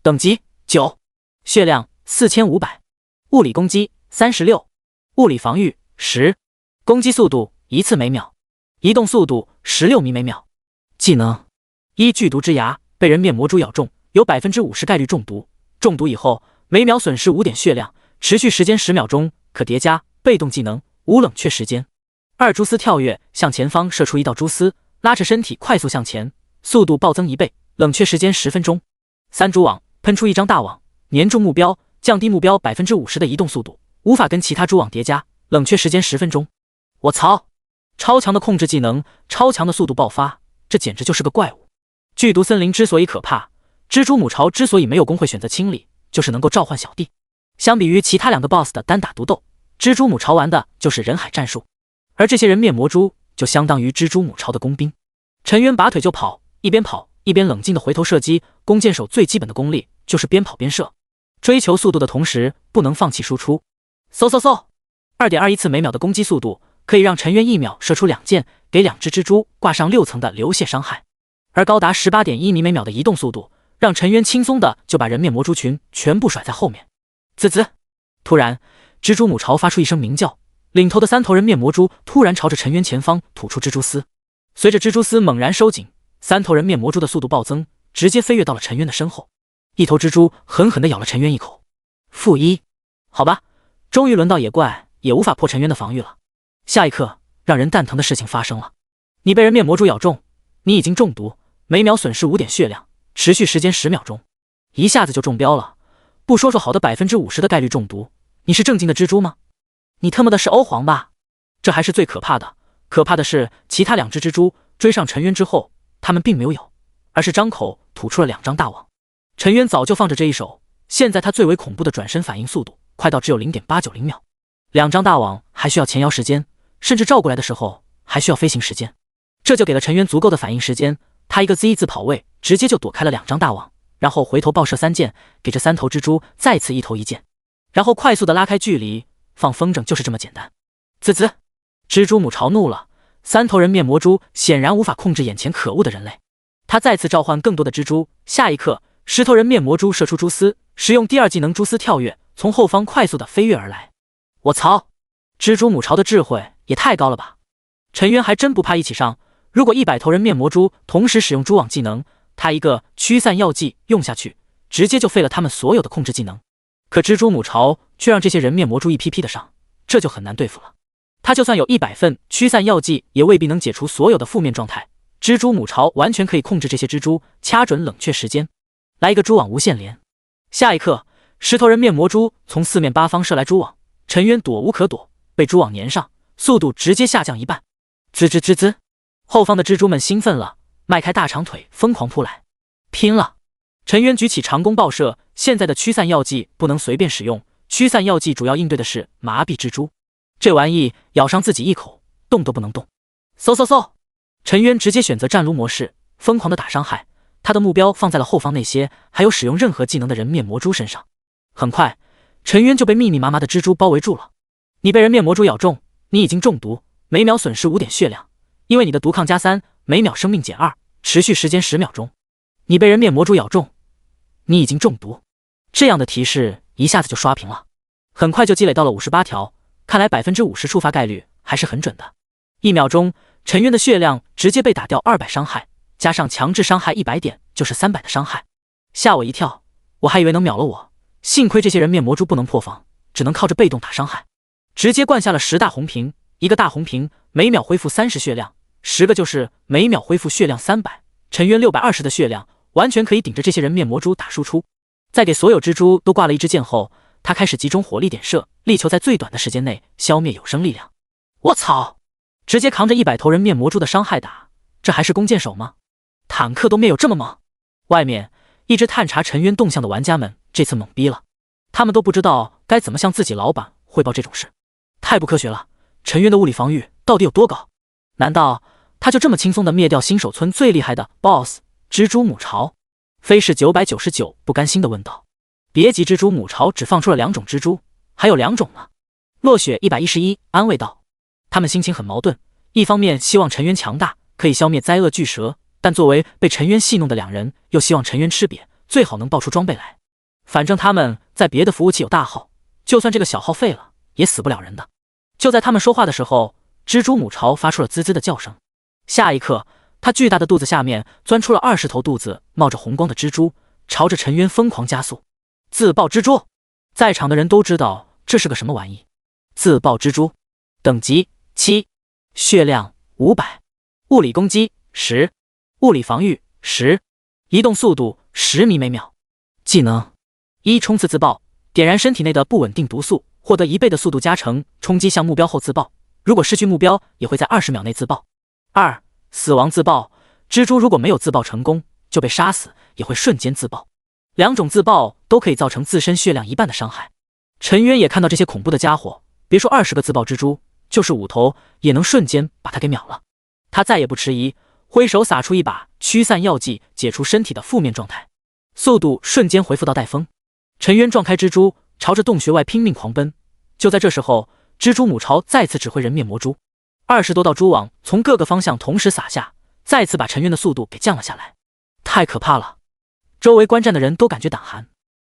等级9，血量4500，物理攻击36，物理防御10，攻击速度1次每秒，移动速度16米每秒。技能1，剧毒之牙，被人面魔蛛咬中，有 50% 概率中毒，中毒以后每秒损失5点血量，持续时间10秒钟，可叠加。被动技能无冷却时间。2蛛丝跳跃，向前方射出1道蛛丝，拉扯身体快速向前，速度暴增1倍，冷却时间10分钟。3蛛网，喷出1张大网，粘住目标，降低目标 50% 的移动速度，无法跟其他蛛网叠加，冷却时间10分钟。我操，超强的控制技能，超强的速度爆发，这简直就是个怪物。剧毒森林之所以可怕，蜘蛛母巢之所以没有工会选择清理，就是能够召唤小弟。相比于其他2个 BOSS 的单打独斗，蜘蛛母巢玩的就是人海战术，而这些人面魔蛛就相当于蜘蛛母巢的工兵。陈渊拔腿就跑，一边跑一边冷静的回头射击。弓箭手最基本的功力就是边跑边射，追求速度的同时不能放弃输出。嗖嗖嗖， 2.21次每秒的攻击速度可以让陈渊1秒射出2箭，给2只蜘蛛挂上6层的流血伤害，而高达 18.1米每秒的移动速度让陈渊轻松的就把人面魔蛛群全部甩在后面。滋滋，突然蜘蛛母巢发出一声鸣叫，领头的3头人面魔蛛突然朝着陈渊前方吐出蜘蛛丝，随着蜘蛛丝猛然收紧，3头人面魔蛛的速度暴增，直接飞跃到了陈渊的身后。一头蜘蛛狠狠地咬了陈渊一口。负1，好吧，终于轮到野怪也无法破陈渊的防御了。下一刻，让人蛋疼的事情发生了，你被人面魔蛛咬中，你已经中毒，每秒损失5点血量，持续时间10秒钟，一下子就中标了。不说好的 50% 的概率中毒，你是正经的蜘蛛吗？你他妈的是欧皇吧？这还是最可怕的，可怕的是其他2只蜘蛛追上陈渊之后，他们并没有咬，而是张口吐出了2张大网。陈渊早就放着这一手，现在他最为恐怖的转身反应速度快到只有 0.890 秒，2张大网还需要前摇时间，甚至照过来的时候还需要飞行时间，这就给了陈渊足够的反应时间。他一个 Z 字跑位，直接就躲开了2张大网，然后回头爆射3箭，给这3头蜘蛛再次一头一箭，然后快速的拉开距离，放风筝就是这么简单。滋滋！蜘蛛母巢怒了，三头人面魔蛛显然无法控制眼前可恶的人类，他再次召唤更多的蜘蛛。下一刻，10头人面魔蛛射出蛛丝，使用第二技能蛛丝跳跃，从后方快速的飞跃而来。我操！蜘蛛母巢的智慧也太高了吧！陈渊还真不怕一起上，如果100头人面魔蛛同时使用蛛网技能，他一个驱散药剂用下去，直接就废了他们所有的控制技能。可蜘蛛母巢却让这些人面魔蛛一批批的上，这就很难对付了。他就算有100份驱散药剂，也未必能解除所有的负面状态。蜘蛛母巢完全可以控制这些蜘蛛，掐准冷却时间，来一个蛛网无限连。下一刻，10头人面魔蛛从四面八方射来蛛网，陈渊躲无可躲，被蛛网粘上，速度直接下降一半。滋滋滋滋，后方的蜘蛛们兴奋了，迈开大长腿疯狂扑来，拼了！陈渊举起长弓爆射，现在的驱散药剂不能随便使用，驱散药剂主要应对的是麻痹蜘蛛，这玩意咬上自己一口，动都不能动。嗖嗖嗖！陈渊直接选择战撸模式，疯狂的打伤害，他的目标放在了后方那些还有使用任何技能的人面魔蛛身上。很快，陈渊就被密密麻麻的蜘蛛包围住了。你被人面魔蛛咬中，你已经中毒，每秒损失5点血量，因为你的毒抗+3，每秒生命减2，持续时间10秒钟。你被人面魔蛛咬中，你已经中毒。这样的提示一下子就刷屏了，很快就积累到了58条，看来50%触发概率还是很准的。1秒钟，陈渊的血量直接被打掉200伤害，加上强制伤害100点，就是300的伤害，吓我一跳，我还以为能秒了我，幸亏这些人面魔蛛不能破防，只能靠着被动打伤害，直接灌下了10大红瓶，一个大红瓶每秒恢复30血量，10个就是每秒恢复血量300，陈渊620的血量完全可以顶着这些人面魔蛛打输出。在给所有蜘蛛都挂了一支箭后，他开始集中火力点射，力求在最短的时间内消灭有生力量。我操！直接扛着100头人面魔蛛的伤害打，这还是弓箭手吗？坦克都没有这么猛。外面一直探查陈渊动向的玩家们这次懵逼了，他们都不知道该怎么向自己老板汇报这种事，太不科学了。陈渊的物理防御到底有多高？难道他就这么轻松的灭掉新手村最厉害的 BOSS 蜘蛛母巢？飞士999不甘心的问道。别急，蜘蛛母巢只放出了2种蜘蛛，还有2种呢。落雪111安慰道。他们心情很矛盾，一方面希望陈渊强大，可以消灭灾厄巨蛇，但作为被陈渊戏弄的2人，又希望陈渊吃瘪，最好能爆出装备来。反正他们在别的服务器有大号，就算这个小号废了，也死不了人的。就在他们说话的时候，蜘蛛母巢发出了滋滋的叫声。下一刻，它巨大的肚子下面钻出了20头肚子冒着红光的蜘蛛，朝着陈渊疯狂加速。自爆蜘蛛，在场的人都知道这是个什么玩意。自爆蜘蛛，等级7，血量500，物理攻击10，物理防御10，移动速度10米每秒。技能1，冲刺自爆，点燃身体内的不稳定毒素，获得1倍的速度加成，冲击向目标后自爆，如果失去目标也会在20秒内自爆。2，死亡自爆，蜘蛛如果没有自爆成功就被杀死，也会瞬间自爆，2种自爆都可以造成自身血量1半的伤害。陈渊也看到这些恐怖的家伙，别说20个自爆蜘蛛，就是5头也能瞬间把他给秒了。他再也不迟疑，挥手撒出一把驱散药剂，解除身体的负面状态，速度瞬间恢复到带风。陈渊撞开蜘蛛，朝着洞穴外拼命狂奔。就在这时候，蜘蛛母巢再次指挥人面魔蛛，20多道蛛网从各个方向同时撒下，再次把陈渊的速度给降了下来。太可怕了，周围观战的人都感觉胆寒。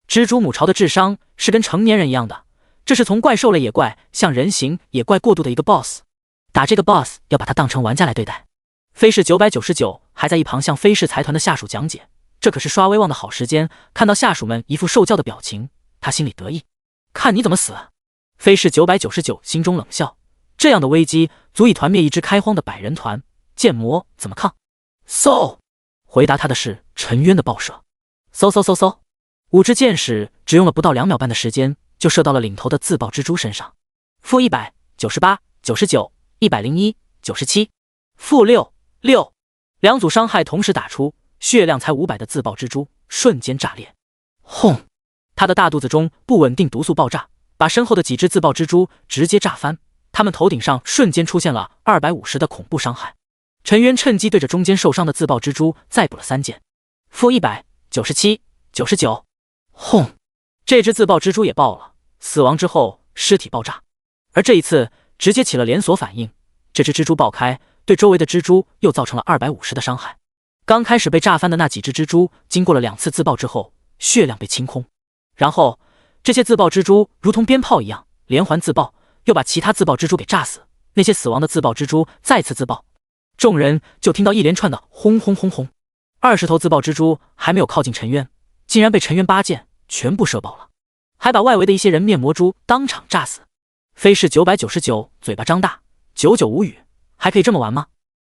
蜘蛛母巢的智商是跟成年人一样的，这是从怪兽类野怪向人形野怪过渡的一个 BOSS， 打这个 BOSS 要把它当成玩家来对待。飞士999还在一旁向飞士财团的下属讲解，这可是刷威望的好时间。看到下属们一副受教的表情，他心里得意，看你怎么死。飞士999心中冷笑，这样的危机足以团灭一支开荒的百人团，剑魔怎么抗？嗖！回答他的是陈渊的爆射，嗖嗖嗖嗖，5支箭矢只用了不到2秒半的时间，就射到了领头的自爆蜘蛛身上。-100、98、99、101、97、-6、6，2组伤害同时打出，血量才500的自爆蜘蛛瞬间炸裂，轰！他的大肚子中不稳定毒素爆炸，把身后的几只自爆蜘蛛直接炸翻，他们头顶上瞬间出现了250的恐怖伤害。陈渊趁机对着中间受伤的自爆蜘蛛再补了3箭，-100、97、99，轰！这只自爆蜘蛛也爆了，死亡之后尸体爆炸。而这一次，直接起了连锁反应。这只蜘蛛爆开，对周围的蜘蛛又造成了250的伤害。刚开始被炸翻的那几只蜘蛛，经过了2次自爆之后，血量被清空。然后这些自爆蜘蛛如同鞭炮一样连环自爆，又把其他自爆蜘蛛给炸死。那些死亡的自爆蜘蛛再次自爆，众人就听到一连串的轰轰轰轰。20头自爆蜘蛛还没有靠近陈渊，竟然被陈渊8箭全部射爆了，还把外围的一些人面魔蛛当场炸死。飞氏999嘴巴张大，久久无语，还可以这么玩吗？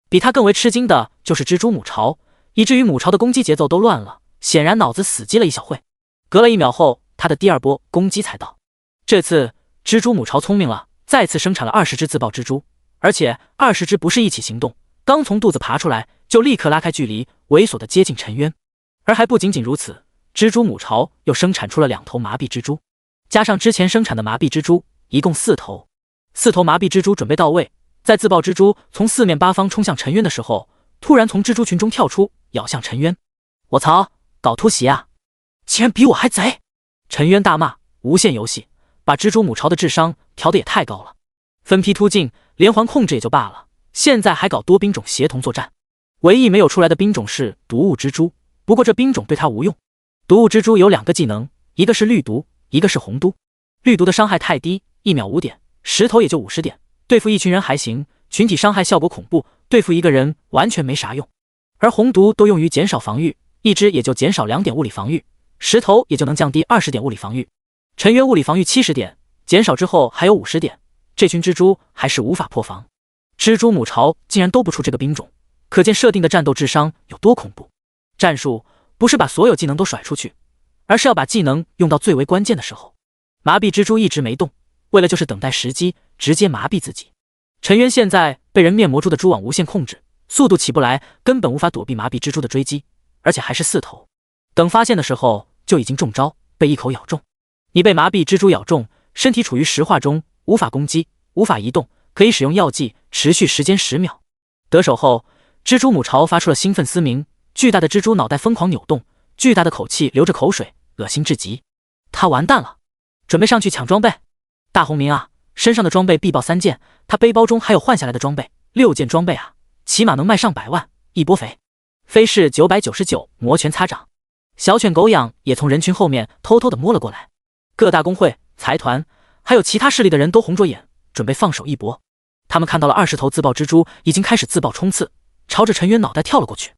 比他更为吃惊的就是蜘蛛母巢，以至于母巢的攻击节奏都乱了，显然脑子死机了一小会。隔了1秒后，他的第2波攻击才到。这次蜘蛛母巢聪明了，再次生产了20只自爆蜘蛛，而且20只不是一起行动，刚从肚子爬出来就立刻拉开距离，猥琐地接近陈渊。而还不仅仅如此，蜘蛛母巢又生产出了2头麻痹蜘蛛，加上之前生产的麻痹蜘蛛，一共4头。4头麻痹蜘蛛准备到位，在自爆蜘蛛从4面8方冲向陈渊的时候，突然从蜘蛛群中跳出，咬向陈渊。我操，搞突袭啊！竟然比我还贼！陈渊大骂，无限游戏把蜘蛛母巢的智商调得也太高了。分批突进，连环控制也就罢了，现在还搞多兵种协同作战。唯一没有出来的兵种是毒物蜘蛛，不过这兵种对他无用。毒物蜘蛛有2个技能，一个是绿毒，一个是红毒。绿毒的伤害太低，1秒5点，10头也就50点，对付一群人还行，群体伤害效果恐怖，对付一个人完全没啥用。而红毒都用于减少防御，一只也就减少2点物理防御，10头也就能降低20点物理防御。陈渊物理防御70点，减少之后还有50点，这群蜘蛛还是无法破防。蜘蛛母巢竟然都不出这个兵种，可见设定的战斗智商有多恐怖。战术不是把所有技能都甩出去，而是要把技能用到最为关键的时候。麻痹蜘蛛一直没动，为了就是等待时机，直接麻痹自己。陈渊现在被人面魔蛛的蛛网无限控制，速度起不来，根本无法躲避麻痹蜘蛛的追击，而且还是4头。等发现的时候就已经中招，被一口咬中。你被麻痹蜘蛛咬中，身体处于石化中，无法攻击，无法移动，可以使用药剂，持续时间10秒。得手后，蜘蛛母巢发出了兴奋嘶鸣，巨大的蜘蛛脑袋疯狂扭动，巨大的口气流着口水，恶心至极。他完蛋了，准备上去抢装备。大红明啊，身上的装备必爆3件，他背包中还有换下来的装备，6件装备啊，起码能卖上100万，一波肥。飞氏999摩拳擦掌，小犬狗养也从人群后面偷偷地摸了过来。各大工会、财团还有其他势力的人都红着眼，准备放手一搏。他们看到了20头自爆蜘蛛已经开始自爆冲刺，朝着陈渊脑袋跳了过去。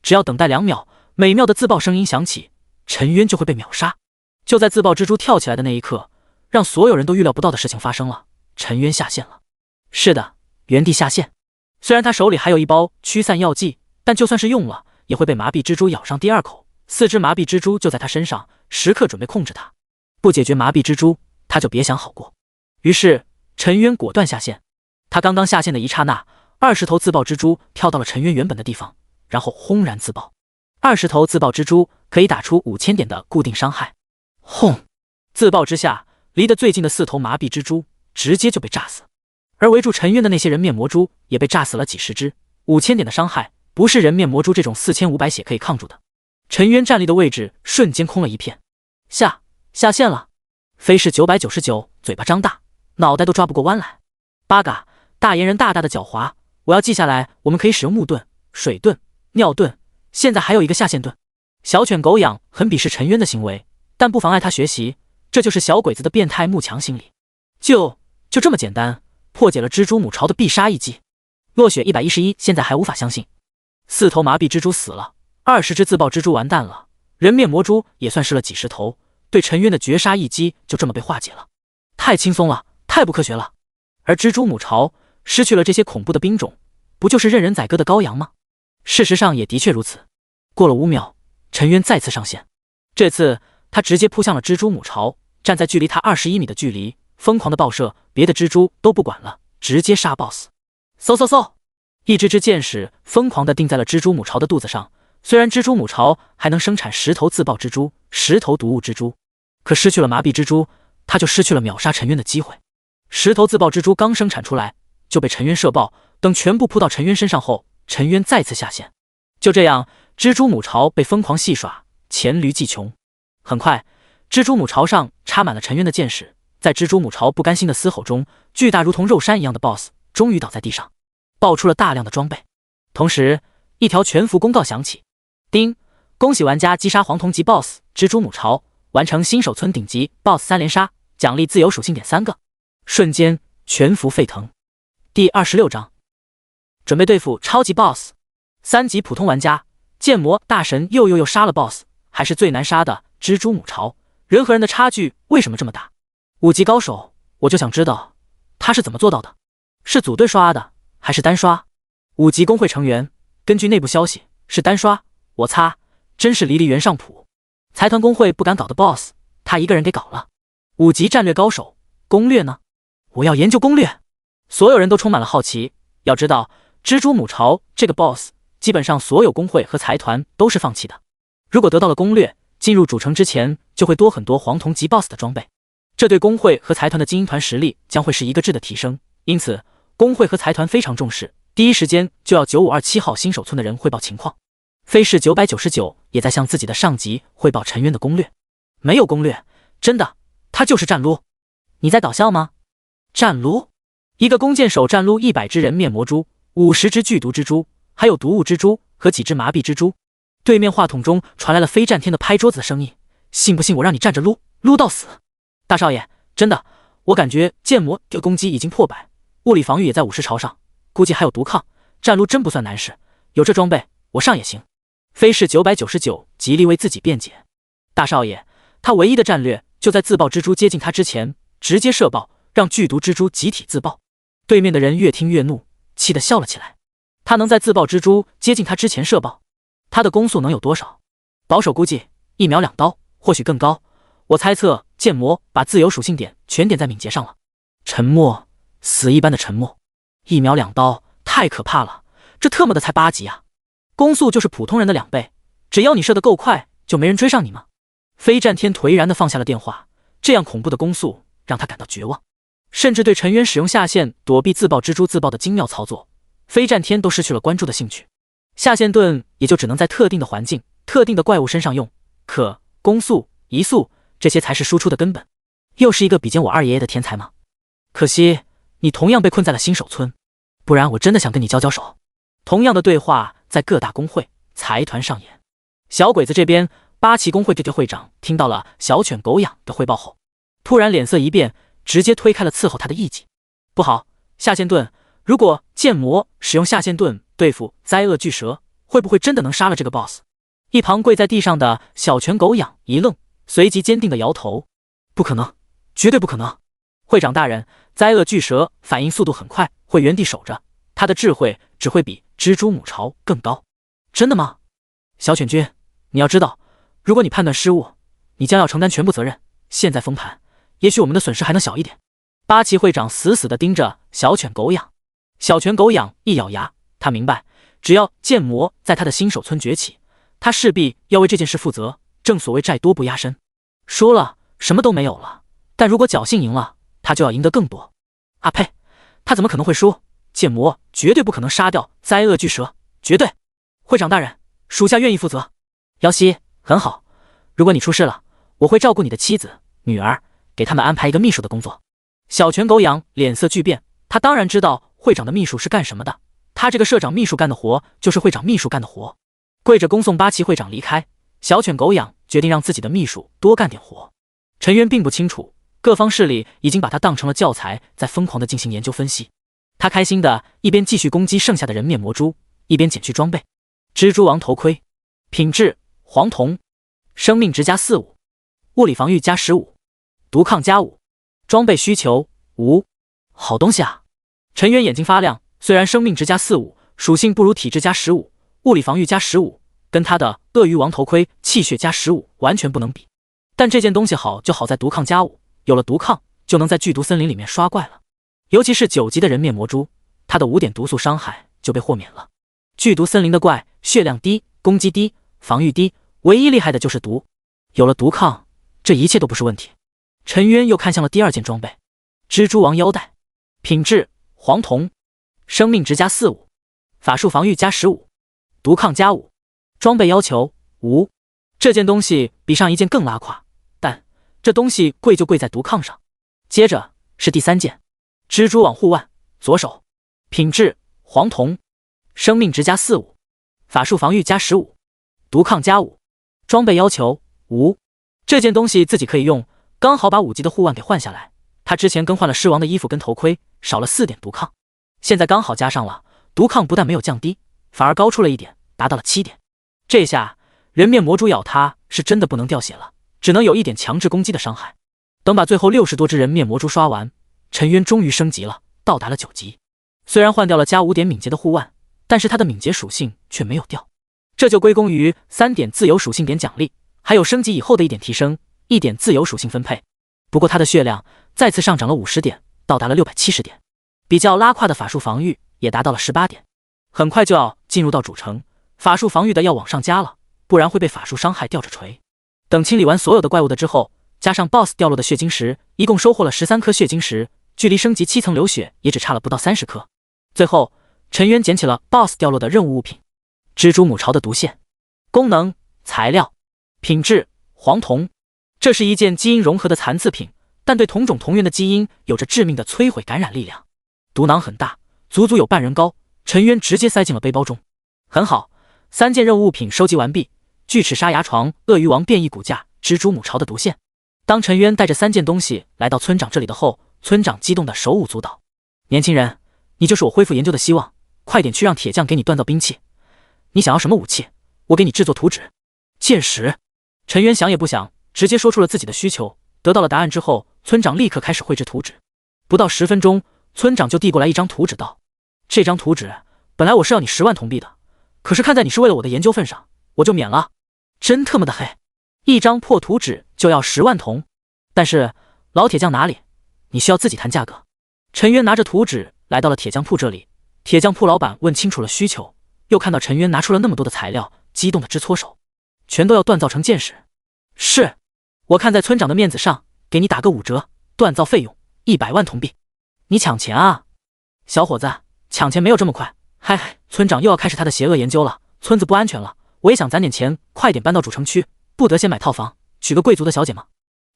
只要等待2秒，美妙的自爆声音响起，陈渊就会被秒杀。就在自爆蜘蛛跳起来的那一刻，让所有人都预料不到的事情发生了，陈渊下线了。是的，原地下线。虽然他手里还有一包驱散药剂，但就算是用了，也会被麻痹蜘蛛咬上第2口。4只麻痹蜘蛛就在他身上，时刻准备控制他。不解决麻痹蜘蛛，他就别想好过。于是陈渊果断下线。他刚刚下线的一刹那，20头自爆蜘蛛跳到了陈渊原本的地方，然后轰然自爆。20头自爆蜘蛛可以打出5000点的固定伤害。轰！自爆之下，离得最近的4头麻痹蜘蛛直接就被炸死，而围住陈渊的那些人面魔蛛也被炸死了几十只。5000点的伤害不是人面魔蛛这种4500血可以抗住的。陈渊站立的位置瞬间空了一片。下线了。飞氏999嘴巴张大，脑袋都抓不过弯来。八嘎，大言人大大的狡猾，我要记下来。我们可以使用木盾、水盾、尿盾，现在还有一个下线盾。小犬狗养很鄙视陈渊的行为，但不妨碍他学习，这就是小鬼子的变态慕强心理。就这么简单，破解了蜘蛛母巢的必杀一击。落雪111现在还无法相信，4头麻痹蜘蛛死了，20只自爆蜘蛛完蛋了，人面魔蛛也算失了几十头。对陈渊的绝杀一击就这么被化解了，太轻松了，太不科学了。而蜘蛛母巢失去了这些恐怖的兵种，不就是任人宰割的羔羊吗？事实上也的确如此。过了5秒，陈渊再次上线，这次他直接扑向了蜘蛛母巢，站在距离他21米的距离，疯狂的爆射，别的蜘蛛都不管了，直接杀 BOSS。嗖，一只箭矢疯狂地钉在了蜘蛛母巢的肚子上。虽然蜘蛛母巢还能生产10头自爆蜘蛛、10头毒物蜘蛛，可失去了麻痹蜘蛛，他就失去了秒杀陈渊的机会。10头自爆蜘蛛刚生产出来，就被陈渊射爆。等全部扑到陈渊身上后，陈渊再次下线。就这样，蜘蛛母巢被疯狂戏耍，黔驴技穷。很快，蜘蛛母巢上插满了陈渊的箭矢，在蜘蛛母巢不甘心的嘶吼中，巨大如同肉山一样的 BOSS 终于倒在地上，爆出了大量的装备。同时，一条全服公告响起：叮，恭喜玩家击杀黄铜级 BOSS 蜘蛛母巢，完成新手村顶级 BOSS 3连杀，奖励自由属性点3个。瞬间全服沸腾。第26章，准备对付超级 BOSS。3级普通玩家，剑魔大神又杀了 BOSS， 还是最难杀的蜘蛛母巢。人和人的差距为什么这么大？5级高手，我就想知道他是怎么做到的，是组队刷的还是单刷？5级工会成员，根据内部消息是单刷，我擦，真是离离原上谱。财团工会不敢搞的 BOSS， 他一个人给搞了。5级战略高手，攻略呢？我要研究攻略。所有人都充满了好奇，要知道蜘蛛母巢这个 BOSS， 基本上所有工会和财团都是放弃的。如果得到了攻略，进入主城之前就会多很多黄铜级 BOSS 的装备，这对工会和财团的精英团实力将会是一个质的提升。因此，工会和财团非常重视，第一时间就要9527号新手村的人汇报情况。飞士999也在向自己的上级汇报陈渊的攻略。没有攻略，真的，他就是战撸。你在搞笑吗？战撸？一个弓箭手战撸100只人面魔蛛，50只剧毒蜘蛛，还有毒物蜘蛛和几只麻痹蜘蛛。对面话筒中传来了飞战天的拍桌子的声音：信不信我让你站着撸，撸到死？大少爷，真的，我感觉剑魔的攻击已经破百，物理防御也在50朝上，估计还有毒抗，战撸真不算难事，有这装备我上也行。飞士999极力为自己辩解。大少爷，他唯一的战略就在自爆蜘蛛接近他之前直接射爆，让剧毒蜘蛛集体自爆。对面的人越听越怒，气得笑了起来。他能在自爆蜘蛛接近他之前射爆，他的攻速能有多少？保守估计1秒2刀，或许更高。我猜测剑魔把自由属性点全点在敏捷上了。沉默，死一般的沉默。1秒2刀，太可怕了，这特么的才8级啊！攻速就是普通人的2倍，只要你射得够快，就没人追上你吗？飞战天颓然地放下了电话，这样恐怖的攻速让他感到绝望，甚至对陈渊使用下线躲避自爆蜘蛛自爆的精妙操作，飞战天都失去了关注的兴趣。下线盾也就只能在特定的环境、特定的怪物身上用，可攻速、移速这些才是输出的根本。又是一个比肩我二爷爷的天才吗？可惜你同样被困在了新手村，不然我真的想跟你交交手。同样的对话在各大工会、财团上演。小鬼子这边8旗工会队会长听到了小犬狗养的汇报后，突然脸色一变，直接推开了伺候他的艺伎。不好，下线盾，如果剑魔使用下线盾对付灾厄巨蛇，会不会真的能杀了这个 BOSS？ 一旁跪在地上的小犬狗养一愣，随即坚定地摇头：不可能，绝对不可能。会长大人，灾厄巨蛇反应速度很快，会原地守着，他的智慧只会比蜘蛛母巢更高。真的吗？小犬君，你要知道，如果你判断失误，你将要承担全部责任。现在封盘，也许我们的损失还能小一点。8旗会长死死地盯着小犬狗养。小犬狗养一咬牙，他明白，只要剑魔在他的新手村崛起，他势必要为这件事负责。正所谓债多不压身，输了什么都没有了，但如果侥幸赢了，他就要赢得更多。啊呸，他怎么可能会输？剑魔绝对不可能杀掉灾厄巨蛇，绝对。会长大人，属下愿意负责。瑶溪，很好，如果你出事了，我会照顾你的妻子、女儿，给他们安排一个秘书的工作。小犬狗养脸色巨变，他当然知道会长的秘书是干什么的，他这个社长秘书干的活就是会长秘书干的活。跪着恭送8旗会长离开，小犬狗养决定让自己的秘书多干点活。陈渊并不清楚，各方势力已经把他当成了教材，在疯狂地进行研究分析。他开心的一边继续攻击剩下的人面魔蛛，一边捡去装备。蜘蛛王头盔，品质黄铜，生命值加45，物理防御加15，毒抗加5，装备需求无。好东西啊！陈渊眼睛发亮，虽然生命值加45，属性不如体质加15，物理防御加15，跟他的鳄鱼王头盔气血加15完全不能比，但这件东西好就好在毒抗加5，有了毒抗就能在剧毒森林里面刷怪了。尤其是9级的人面魔蛛，他的5点毒素伤害就被豁免了。剧毒森林的怪血量低，攻击低，防御低，唯一厉害的就是毒。有了毒抗，这一切都不是问题。陈渊又看向了第2件装备，蜘蛛王腰带，品质黄铜，生命值加45，法术防御加15，毒抗加5，装备要求无。这件东西比上一件更拉胯，但这东西贵就贵在毒抗上。接着是第3件，蜘蛛网护腕，左手，品质黄铜，生命值加45，法术防御加15，毒抗加5，装备要求无。这件东西自己可以用，刚好把5级的护腕给换下来。他之前更换了狮王的衣服跟头盔，少了4点毒抗，现在刚好加上了，毒抗不但没有降低，反而高出了1点，达到了7点。这下人面魔蛛咬他是真的不能掉血了，只能有1点强制攻击的伤害。等把最后60多只人面魔蛛刷完，陈渊终于升级了，到达了9级。虽然换掉了加5点敏捷的护腕，但是他的敏捷属性却没有掉，这就归功于3点自由属性点奖励，还有升级以后的1点提升，1点自由属性分配。不过他的血量再次上涨了50点，到达了670点，比较拉胯的法术防御也达到了18点。很快就要进入到主城，法术防御的要往上加了，不然会被法术伤害吊着锤。等清理完所有的怪物的之后，加上 BOSS 掉落的血晶石，一共收获了13颗血晶石，距离升级7层流血也只差了不到30颗。最后陈渊捡起了 BOSS 掉落的任务物品，蜘蛛母巢的毒线，功能材料，品质黄铜。这是一件基因融合的残次品，但对同种同源的基因有着致命的摧毁感染力量。毒囊很大，足足有半人高，陈渊直接塞进了背包中。很好，3件任务物品收集完毕，巨齿鲨牙床、鳄鱼王变异骨架、蜘蛛母巢的毒线。当陈渊带着3件东西来到村长这里的后，村长激动的手舞足蹈。年轻人，你就是我恢复研究的希望，快点去让铁匠给你锻造兵器。你想要什么武器，我给你制作图纸。剑石。陈渊想也不想，直接说出了自己的需求。得到了答案之后，村长立刻开始绘制图纸。不到10分钟，村长就递过来一张图纸道：这张图纸本来我是要你10万铜币的，可是看在你是为了我的研究份上，我就免了。真特么的黑，一张破图纸就要10万铜。但是老铁匠哪里，你需要自己谈价格。陈渊拿着图纸来到了铁匠铺这里，铁匠铺老板问清楚了需求，又看到陈渊拿出了那么多的材料，激动的直搓手，全都要锻造成剑士。是，我看在村长的面子上，给你打个5折，锻造费用100万铜币。你抢钱啊，小伙子，抢钱没有这么快。嗨，村长又要开始他的邪恶研究了，村子不安全了，我也想攒点钱，快点搬到主城区，不得先买套房，娶个贵族的小姐吗？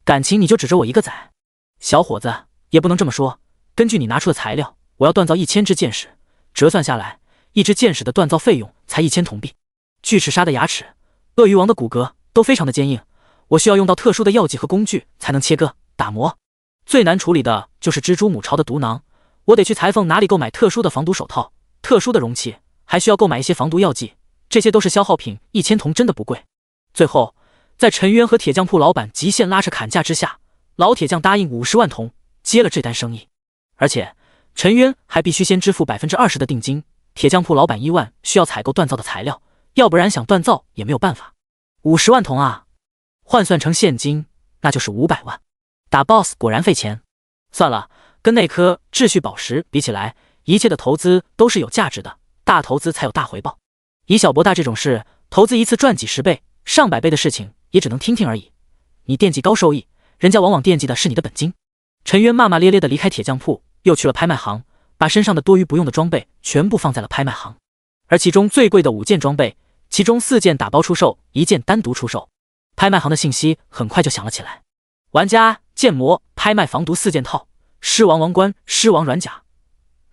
感情你就指着我一个宰？小伙子，也不能这么说，根据你拿出的材料，我要锻造1000只剑士，折算下来，一只剑士的锻造费用才1000铜币。巨齿鲨的牙齿，鳄鱼王的骨骼都非常的坚硬，我需要用到特殊的药剂和工具才能切割打磨。最难处理的就是蜘蛛母巢的毒囊，我得去裁缝哪里购买特殊的防毒手套、特殊的容器，还需要购买一些防毒药剂，这些都是消耗品，1000铜真的不贵。最后在陈渊和铁匠铺老板极限拉扯砍价之下，老铁匠答应50万铜接了这单生意。而且陈渊还必须先支付20%的定金，铁匠铺老板1万需要采购锻造的材料，要不然想锻造也没有办法。50万铜啊，换算成现金那就是500万。打 BOSS 果然费钱。算了，跟那颗秩序宝石比起来，一切的投资都是有价值的，大投资才有大回报。以小博大这种事，投资一次赚几10倍、上百倍的事情也只能听听而已。你惦记高收益，人家往往惦记的是你的本金。陈渊骂骂咧咧的离开铁匠铺，又去了拍卖行，把身上的多余不用的装备全部放在了拍卖行。而其中最贵的5件装备，其中4件打包出售，1件单独出售。拍卖行的信息很快就响了起来。玩家剑魔拍卖防毒4件套，狮王王冠、狮王软甲，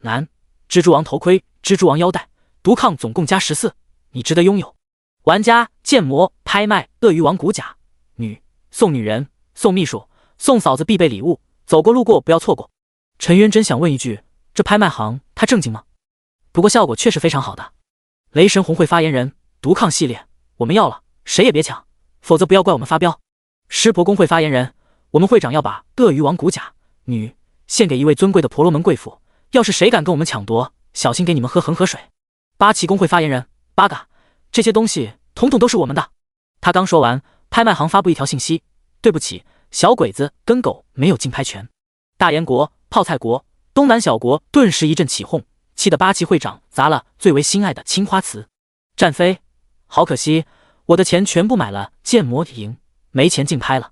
男，蜘蛛王头盔、蜘蛛王腰带，毒抗总共加14，你值得拥有。玩家剑魔拍卖鳄鱼王骨甲，女，送女人，送秘书，送嫂子必备礼物，走过路过不要错过。陈渊真想问一句，这拍卖行他正经吗？不过效果确实非常好的。雷神红会发言人，毒抗系列我们要了，谁也别抢，否则不要怪我们发飙。湿婆公会发言人，我们会长要把鳄鱼王骨甲，女，献给一位尊贵的婆罗门贵妇，要是谁敢跟我们抢夺，小心给你们喝恒河水。八旗公会发言人，八嘎，这些东西统统都是我们的。他刚说完，拍卖行发布一条信息，对不起，小鬼子跟狗没有竞拍权。大燕国、泡菜国、东南小国顿时一阵起哄，气得八旗会长砸了最为心爱的青花瓷。战飞，好可惜，我的钱全部买了剑魔营，没钱竞拍了。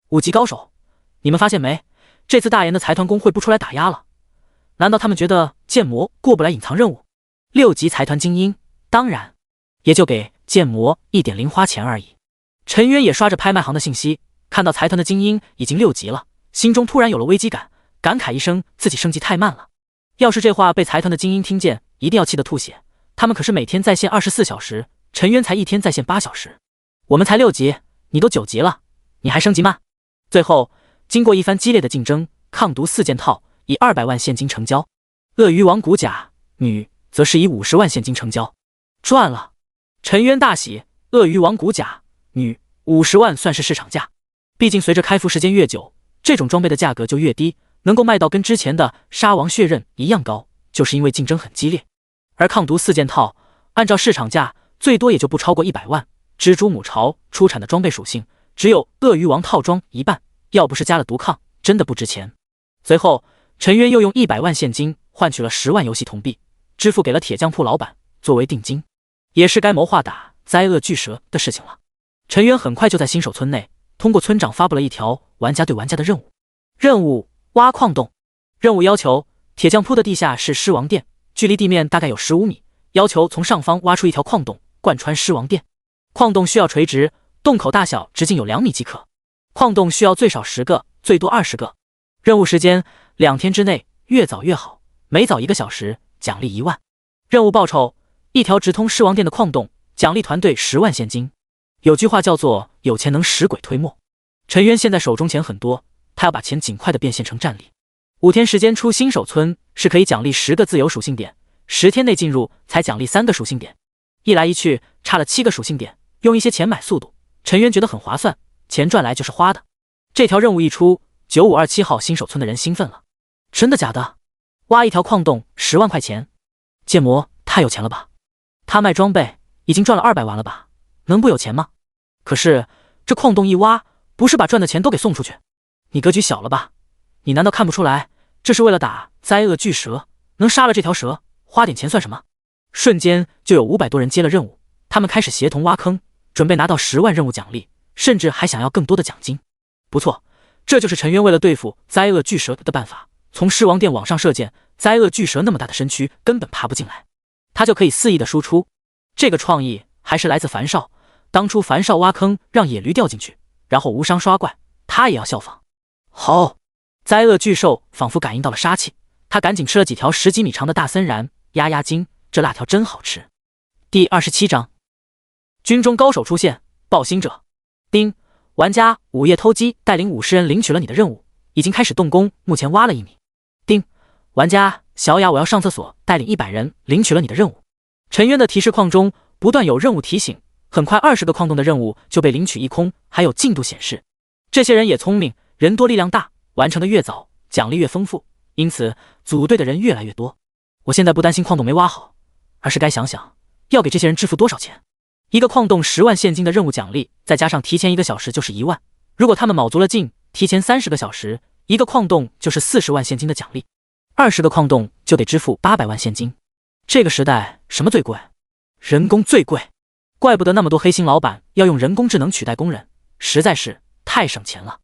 5级高手，你们发现没？这次大燕的财团工会不出来打压了，难道他们觉得剑魔过不来隐藏任务？6级财团精英，当然也就给剑魔一点零花钱而已。陈渊也刷着拍卖行的信息，看到财团的精英已经6级了，心中突然有了危机感，感慨一声自己升级太慢了。要是这话被财团的精英听见，一定要气得吐血。他们可是每天在线24小时，陈渊才一天在线8小时。我们才6级，你都9级了，你还升级慢？最后，经过一番激烈的竞争，抗毒4件套以200万现金成交，鳄鱼王骨甲女则是以50万现金成交，赚了！陈渊大喜，鳄鱼王骨甲女50万算是市场价，毕竟随着开服时间越久，这种装备的价格就越低，能够卖到跟之前的杀王血刃一样高，就是因为竞争很激烈。而抗毒4件套，按照市场价，最多也就不超过100万。蜘蛛母巢出产的装备属性只有鳄鱼王套装一半，要不是加了毒抗，真的不值钱。随后，陈渊又用100万现金换取了10万游戏铜币，支付给了铁匠铺老板作为定金，也是该谋划打灾厄巨蛇的事情了。陈渊很快就在新手村内通过村长发布了一条玩家对玩家的任务：任务挖矿洞。任务要求铁匠铺的地下是狮王殿，距离地面大概有15米，要求从上方挖出一条矿洞，贯穿狮王殿。矿洞需要垂直，洞口大小直径有2米即可。矿洞需要最少10个，最多20个。任务时间2天之内，越早越好，每早1个小时，奖励1万。任务报酬：一条直通狮王殿的矿洞，奖励团队10万现金。有句话叫做有钱能使鬼推磨。陈渊现在手中钱很多，他要把钱尽快的变现成战力。5天时间出新手村是可以奖励10个自由属性点，10天内进入才奖励3个属性点，一来一去差了7个属性点，用一些钱买速度，陈渊觉得很划算，钱赚来就是花的。这条任务一出，9527号新手村的人兴奋了。真的假的？挖一条矿洞10万块钱？剑魔太有钱了吧？他卖装备已经赚了200万了吧？能不有钱吗？可是这矿洞一挖，不是把赚的钱都给送出去？你格局小了吧？你难道看不出来，这是为了打灾厄巨蛇，能杀了这条蛇，花点钱算什么？瞬间就有500多人接了任务，他们开始协同挖坑，准备拿到10万任务奖励，甚至还想要更多的奖金。不错，这就是陈渊为了对付灾厄巨蛇的办法。从狮王殿往上射箭，灾厄巨蛇那么大的身躯根本爬不进来，他就可以肆意的输出。这个创意还是来自樊少，当初樊少挖坑让野驴掉进去，然后无伤刷怪，他也要效仿。好，灾厄巨兽仿佛感应到了杀气，他赶紧吃了几条10几米长的大森蚺，压压惊，这辣条真好吃。第27章，军中高手出现，报星者。丁，玩家午夜偷鸡带领50人领取了你的任务，已经开始动工，目前挖了1米。丁，玩家小雅我要上厕所带领100人领取了你的任务。陈渊的提示框中不断有任务提醒，很快20个矿洞的任务就被领取一空，还有进度显示。这些人也聪明，人多力量大，完成的越早，奖励越丰富，因此组队的人越来越多。我现在不担心矿洞没挖好，而是该想想要给这些人支付多少钱。一个矿洞10万现金的任务奖励，再加上提前1个小时就是1万。如果他们卯足了劲，提前30个小时，一个矿洞就是40万现金的奖励，20个矿洞就得支付800万现金。这个时代什么最贵？人工最贵，怪不得那么多黑心老板要用人工智能取代工人，实在是太省钱了。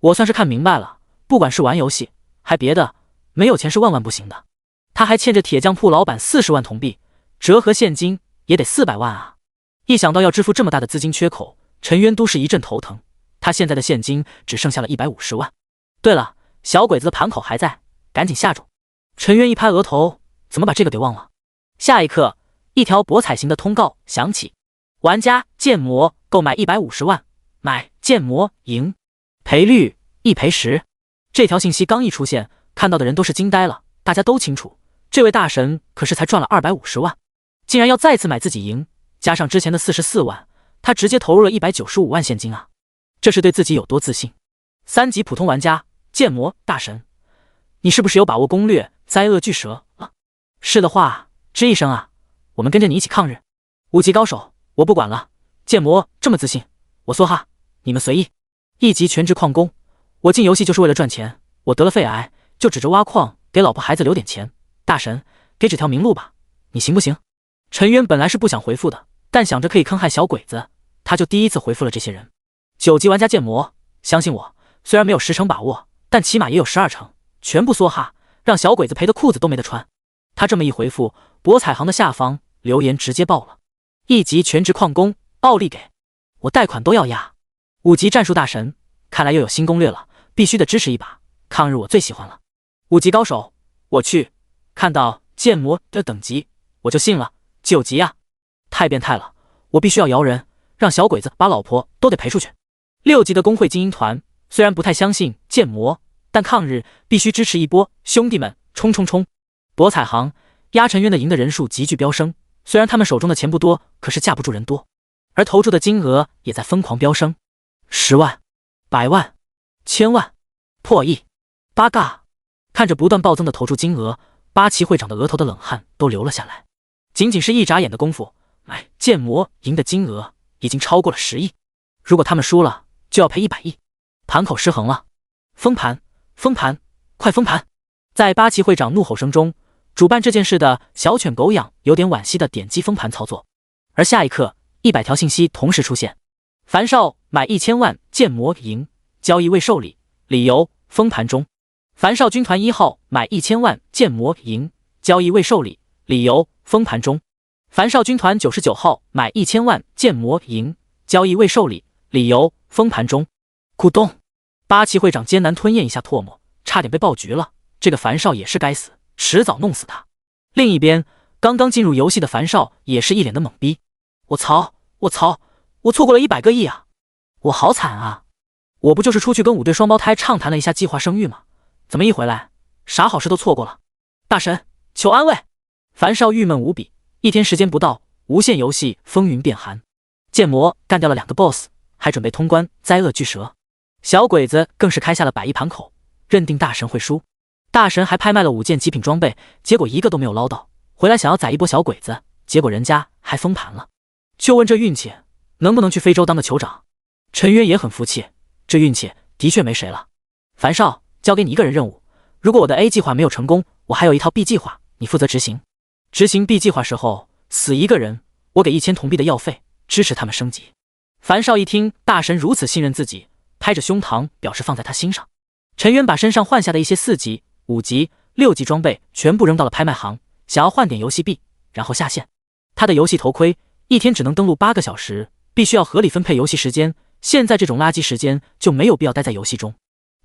我算是看明白了，不管是玩游戏还别的，没有钱是万万不行的。他还欠着铁匠铺老板40万铜币，折合现金也得400万啊！一想到要支付这么大的资金缺口，陈渊都是一阵头疼。他现在的现金只剩下了150万。对了，小鬼子的盘口还在，赶紧下住。陈渊一拍额头，怎么把这个给忘了？下一刻，一条博彩型的通告响起：玩家剑魔购买150万，买剑魔赢，赔率1赔10。这条信息刚一出现，看到的人都是惊呆了。大家都清楚，这位大神可是才赚了250万，竟然要再次买自己赢，加上之前的44万，他直接投入了195万现金啊！这是对自己有多自信？3级普通玩家剑魔大神，你是不是有把握攻略灾厄巨蛇了？是的话，吱一声啊，我们跟着你一起抗日。5级高手，我不管了，剑魔这么自信，我梭哈，你们随意。1级全职矿工，我进游戏就是为了赚钱，我得了肺癌，就指着挖矿给老婆孩子留点钱。大神，给指条明路吧，你行不行？陈渊本来是不想回复的，但想着可以坑害小鬼子，他就第一次回复了这些人。9级玩家剑魔，相信我，虽然没有10成把握，但起码也有12成，全部梭哈，让小鬼子赔的裤子都没得穿。他这么一回复，博彩行的下方留言直接爆了。1级全职矿工，奥利给！我贷款都要压。5级战术大神，看来又有新攻略了，必须得支持一把，抗日我最喜欢了。5级高手，我去，看到剑魔的等级我就信了，9级啊，太变态了，我必须要摇人，让小鬼子把老婆都得赔出去。6级的工会精英团虽然不太相信剑魔，但抗日必须支持一波，兄弟们，冲冲冲！博彩行压陈渊的赢的人数急剧飙升，虽然他们手中的钱不多，可是架不住人多，而投注的金额也在疯狂飙升，10万、100万、1000万、破亿，八嘎！看着不断暴增的投注金额，八旗会长的额头的冷汗都流了下来。仅仅是一眨眼的功夫，剑魔赢的金额已经超过了10亿，如果他们输了，就要赔100亿，盘口失衡了。封盘，封盘，快封盘！在八旗会长怒吼声中，主办这件事的小犬狗养有点惋惜的点击封盘操作，而下一刻100条信息同时出现：樊少买1000万剑魔赢，交易未受理，理由封盘中。樊少军团1号买1000万剑魔赢，交易未受理，理由封盘中。樊少军团99号买1000万剑魔赢，交易未受理，理由封盘中。咕咚，八旗会长艰难吞咽一下唾沫，差点被爆局了。这个樊少也是该死，迟早弄死他。另一边，刚刚进入游戏的樊少也是一脸的懵逼。我操，我错过了100个亿啊！我好惨啊！我不就是出去跟5对双胞胎畅谈了一下计划生育吗？怎么一回来，啥好事都错过了？大神，求安慰！樊少郁闷无比。1天时间不到，无限游戏风云变寒，剑魔干掉了2个 BOSS， 还准备通关灾厄巨蛇。小鬼子更是开下了100亿盘口，认定大神会输。大神还拍卖了5件极品装备，结果一个都没有捞到，回来想要宰一波小鬼子，结果人家还封盘了。就问这运气能不能去非洲当个酋长？陈渊也很服气，这运气的确没谁了。樊少，交给你一个人任务，如果我的 A 计划没有成功，我还有一套 B 计划，你负责执行。执行 B 计划时候死一个人，我给1000铜币的药费，支持他们升级。樊少一听大神如此信任自己，拍着胸膛表示放在他心上。陈渊把身上换下的一些4级、5级、6级装备全部扔到了拍卖行，想要换点游戏币，然后下线。他的游戏头盔1天只能登录8个小时，必须要合理分配游戏时间，现在这种垃圾时间就没有必要待在游戏中。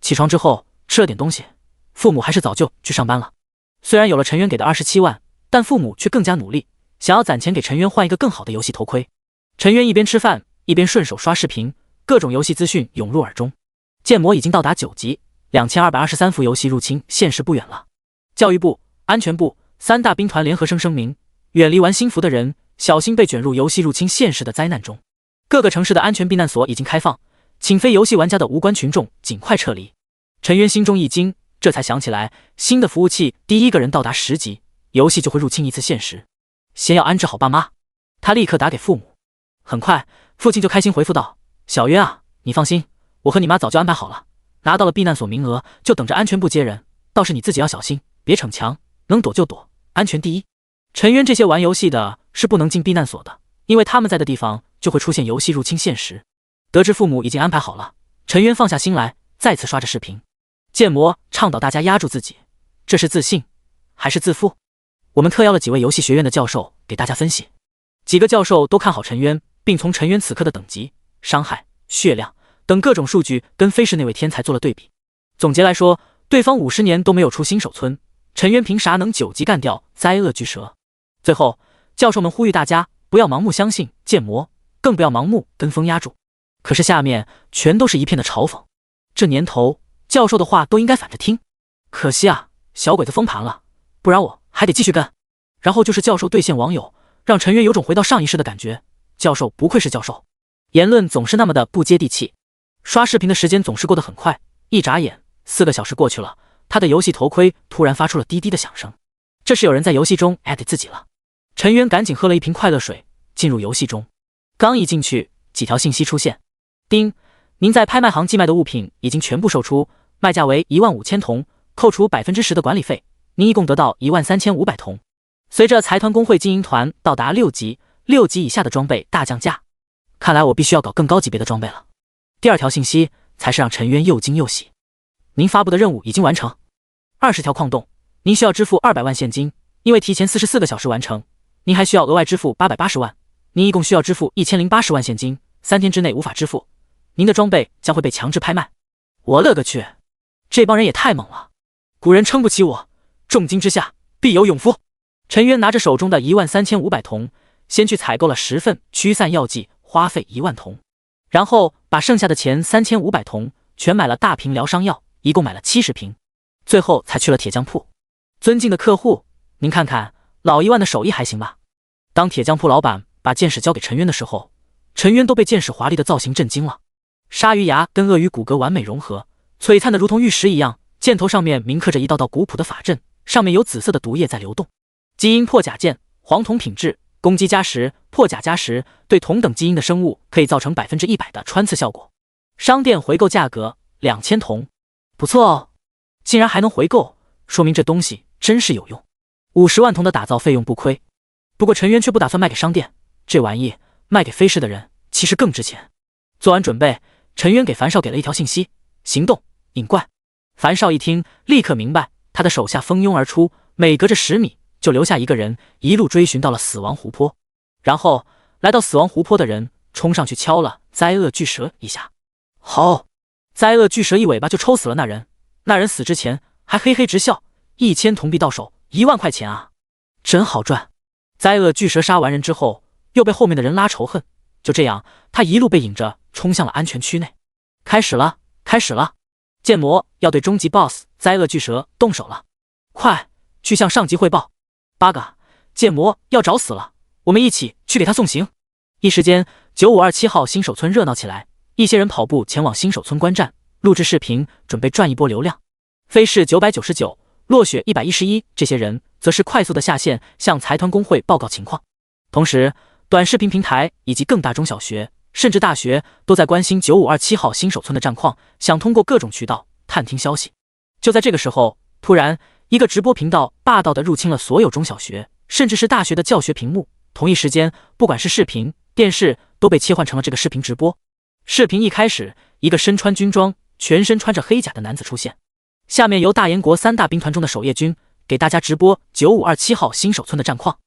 起床之后吃了点东西，父母还是早就去上班了。虽然有了陈渊给的27万，但父母却更加努力，想要攒钱给陈渊换一个更好的游戏头盔。陈渊一边吃饭一边顺手刷视频，各种游戏资讯涌入耳中。剑魔已经到达9级，2223伏游戏入侵现实不远了。教育部、安全部3大兵团联合声明，远离玩新服的人小心被卷入游戏入侵现实的灾难中。各个城市的安全避难所已经开放，请非游戏玩家的无关群众尽快撤离。陈渊心中一惊，这才想起来新的服务器第一个人到达10级，游戏就会入侵一次现实，先要安置好爸妈。他立刻打给父母，很快父亲就开心回复道：小渊啊，你放心，我和你妈早就安排好了，拿到了避难所名额，就等着安全部接人，倒是你自己要小心，别逞强，能躲就躲，安全第一。陈渊这些玩游戏的是不能进避难所的，因为他们在的地方就会出现游戏入侵现实。得知父母已经安排好了，陈渊放下心来，再次刷着视频。剑魔倡导大家压住自己，这是自信还是自负？我们特邀了几位游戏学院的教授给大家分析，几个教授都看好陈渊，并从陈渊此刻的等级、伤害、血量等各种数据跟飞逝那位天才做了对比。总结来说，对方50年都没有出新手村，陈渊凭啥能9级干掉灾厄巨蛇？最后，教授们呼吁大家不要盲目相信剑魔，更不要盲目跟风压住。可是下面全都是一片的嘲讽，这年头教授的话都应该反着听。可惜啊，小鬼子封盘了，不然我还得继续跟。然后就是教授兑现网友，让陈渊有种回到上一世的感觉。教授不愧是教授，言论总是那么的不接地气。刷视频的时间总是过得很快，一眨眼4个小时过去了，他的游戏头盔突然发出了滴滴的响声，这是有人在游戏中艾特自己了。陈渊赶紧喝了一瓶快乐水，进入游戏中。刚一进去，几条信息出现：丁，您在拍卖行寄卖的物品已经全部售出，卖价为15000铜，扣除10%的管理费，您一共得到13500铜。随着财团工会精英团到达6级，6级以下的装备大降价，看来我必须要搞更高级别的装备了。第2条信息才是让陈渊又惊又喜，您发布的任务已经完成，20条矿洞，您需要支付200万现金，因为提前44个小时完成，您还需要额外支付880万，您一共需要支付1080万现金，3天之内无法支付，您的装备将会被强制拍卖。我勒个去，这帮人也太猛了！古人称不起我，重金之下必有勇夫。陈渊拿着手中的13500铜，先去采购了10份驱散药剂，花费1万铜，然后把剩下的钱3500铜全买了大瓶疗伤药，一共买了70瓶，最后才去了铁匠铺。尊敬的客户，您看看老1万的手艺还行吧？当铁匠铺老板把剑矢交给陈渊的时候，陈渊都被剑矢华丽的造型震惊了。鲨鱼牙跟鳄鱼骨骼完美融合，璀璨的如同玉石一样，箭头上面铭刻着一道道古朴的法阵，上面有紫色的毒液在流动。基因破甲剑，黄铜品质，攻击加10，破甲加10，对同等基因的生物可以造成100%的穿刺效果。商店回购价格2000铜，不错哦，竟然还能回购，说明这东西真是有用。50万铜的打造费用不亏。不过陈渊却不打算卖给商店，这玩意卖给飞逝的人其实更值钱。做完准备，陈渊给樊少给了一条信息：行动，引怪。樊少一听，立刻明白，他的手下蜂拥而出，每隔着10米就留下一个人，一路追寻到了死亡湖泊。然后来到死亡湖泊的人冲上去敲了灾厄巨蛇一下，好，灾厄巨蛇一尾巴就抽死了那人。那人死之前还嘿嘿直笑，1000铜币到手，1万块钱啊，真好赚。灾厄巨蛇杀完人之后，又被后面的人拉仇恨，就这样，他一路被引着冲向了安全区内。开始了，开始了！剑魔要对终极 BOSS 灾厄巨蛇动手了，快去向上级汇报。八嘎，剑魔要找死了，我们一起去给他送行。一时间，9527号新手村热闹起来，一些人跑步前往新手村观战，录制视频，准备赚一波流量。飞逝999，落雪111，这些人则是快速的下线，向财团工会报告情况。同时，短视频平台以及更大中小学甚至大学都在关心9527号新手村的战况，想通过各种渠道探听消息。就在这个时候，突然一个直播频道霸道地入侵了所有中小学甚至是大学的教学屏幕，同一时间，不管是视频、电视都被切换成了这个视频直播。视频一开始，一个身穿军装、全身穿着黑甲的男子出现，下面由大研国3大兵团中的守夜军给大家直播9527号新手村的战况，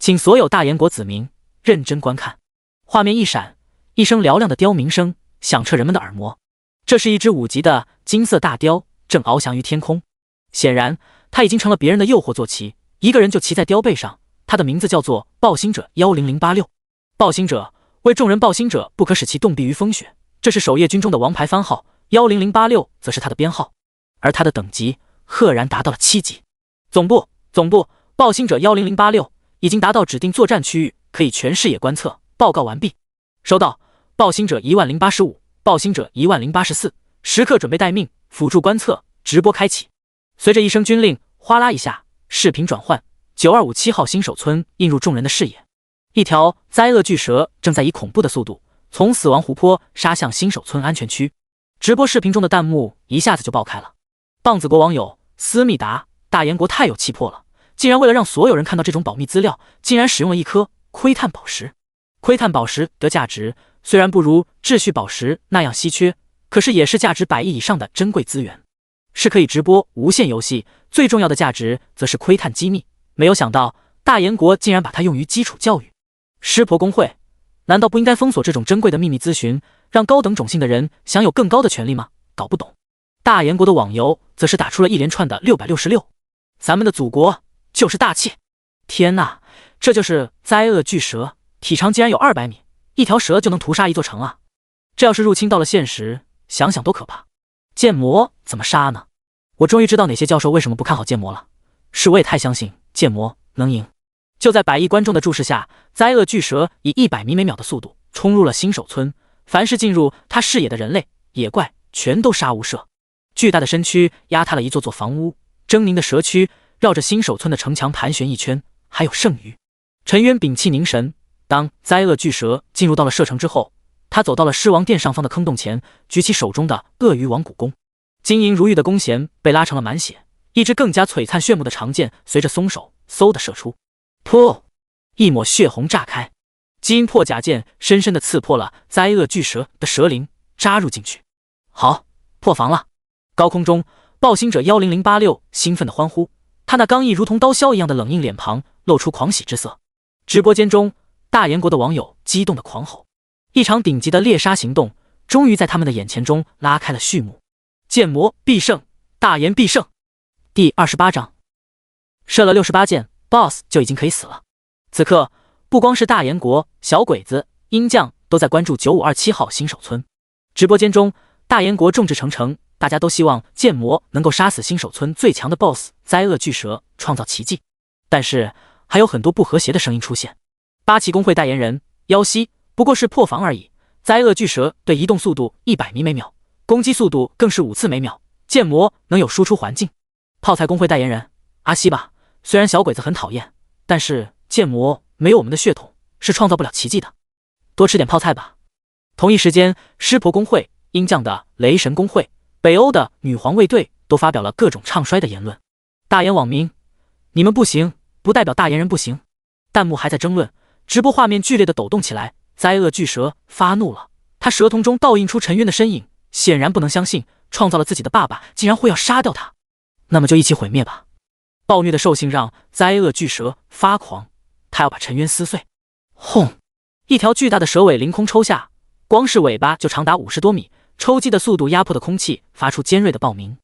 请所有大研国子民认真观看。画面一闪，一声嘹亮的雕鸣声响彻人们的耳膜。这是一只5级的金色大雕，正翱翔于天空。显然，他已经成了别人的诱惑坐骑，一个人就骑在雕背上。他的名字叫做暴星者10086。暴星者为众人，暴星者不可使其冻毙于风雪，这是守夜军中的王牌番号，10086则是他的编号，而他的等级赫然达到了7级。总部，暴星者10086已经达到指定作战区域，可以全视野观测，报告完毕。收到。暴星者10085，暴星者10084，时刻准备待命，辅助观测，直播开启。随着一声军令，哗啦一下，视频转换，9257号新手村映入众人的视野。一条灾厄巨蛇正在以恐怖的速度从死亡湖泊杀向新手村安全区。直播视频中的弹幕一下子就爆开了。棒子国网友思密达，大研国太有气魄了，竟然为了让所有人看到这种保密资料，竟然使用了一颗窥探宝石。窥探宝石的价值虽然不如秩序宝石那样稀缺，可是也是价值100亿以上的珍贵资源，是可以直播无限游戏。最重要的价值则是窥探机密，没有想到大研国竟然把它用于基础教育。湿婆工会难道不应该封锁这种珍贵的秘密咨询，让高等种姓的人享有更高的权利吗？搞不懂。大研国的网游则是打出了一连串的666，咱们的祖国就是大气。天哪，这就是灾厄巨蛇，体长竟然有200米，一条蛇就能屠杀一座城啊！这要是入侵到了现实，想想多可怕。剑魔怎么杀呢？我终于知道哪些教授为什么不看好剑魔了，是我也太相信剑魔能赢。就在100亿观众的注视下，灾厄巨蛇以100米每秒的速度冲入了新手村，凡是进入他视野的人类、野怪全都杀无赦。巨大的身躯压塌了一座座房屋，狰狞的蛇躯绕着新手村的城墙盘旋一圈，还有剩余。陈渊屏气凝神，当灾厄巨蛇进入到了射程之后，他走到了狮王殿上方的坑洞前，举起手中的鳄鱼王骨弓，晶莹如玉的弓弦被拉成了满血，一支更加璀璨炫目的长剑随着松手嗖的射出，噗，一抹血红炸开，基因破甲剑深深地刺破了灾厄巨蛇的蛇鳞，扎入进去。好，破防了！高空中，暴星者10086兴奋地欢呼，他那刚毅如同刀削一样的冷硬脸庞露出狂喜之色。直播间中，大研国的网友激动地狂吼，一场顶级的猎杀行动终于在他们的眼前中拉开了序幕。剑魔必胜，大研必胜！第28章，射了68箭 ，BOSS 就已经可以死了。此刻，不光是大炎国、小鬼子、鹰将都在关注9527号新手村。直播间中，大炎国众志成城，大家都希望剑魔能够杀死新手村最强的 BOSS 灾厄巨蛇，创造奇迹。但是，还有很多不和谐的声音出现。八旗公会代言人妖夕不过是破防而已，灾厄巨蛇对移动速度100米每秒，攻击速度更是5次每秒。剑魔能有输出环境。泡菜公会代言人阿西吧，虽然小鬼子很讨厌，但是剑魔没有我们的血统，是创造不了奇迹的。多吃点泡菜吧。同一时间，湿婆公会、鹰将的雷神公会、北欧的女皇卫队都发表了各种唱衰的言论。大炎网民，你们不行，不代表大炎人不行。弹幕还在争论，直播画面剧烈的抖动起来。灾厄巨蛇发怒了，他蛇瞳中倒映出陈渊的身影，显然不能相信创造了自己的爸爸竟然会要杀掉他。那么就一起毁灭吧。暴虐的兽性让灾厄巨蛇发狂，他要把陈渊撕碎。轰！一条巨大的蛇尾凌空抽下，光是尾巴就长达50多米，抽击的速度压迫的空气发出尖锐的爆鸣，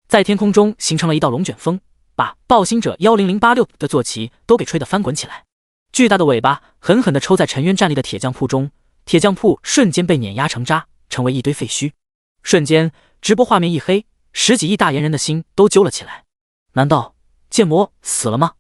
在天空中形成了一道龙卷风，把暴星者10086的坐骑都给吹得翻滚起来。巨大的尾巴狠狠地抽在陈渊站立的铁匠铺中，铁匠铺瞬间被碾压成渣，成为一堆废墟。瞬间，直播画面一黑，10几亿大炎人的心都揪了起来。难道剑魔死了吗？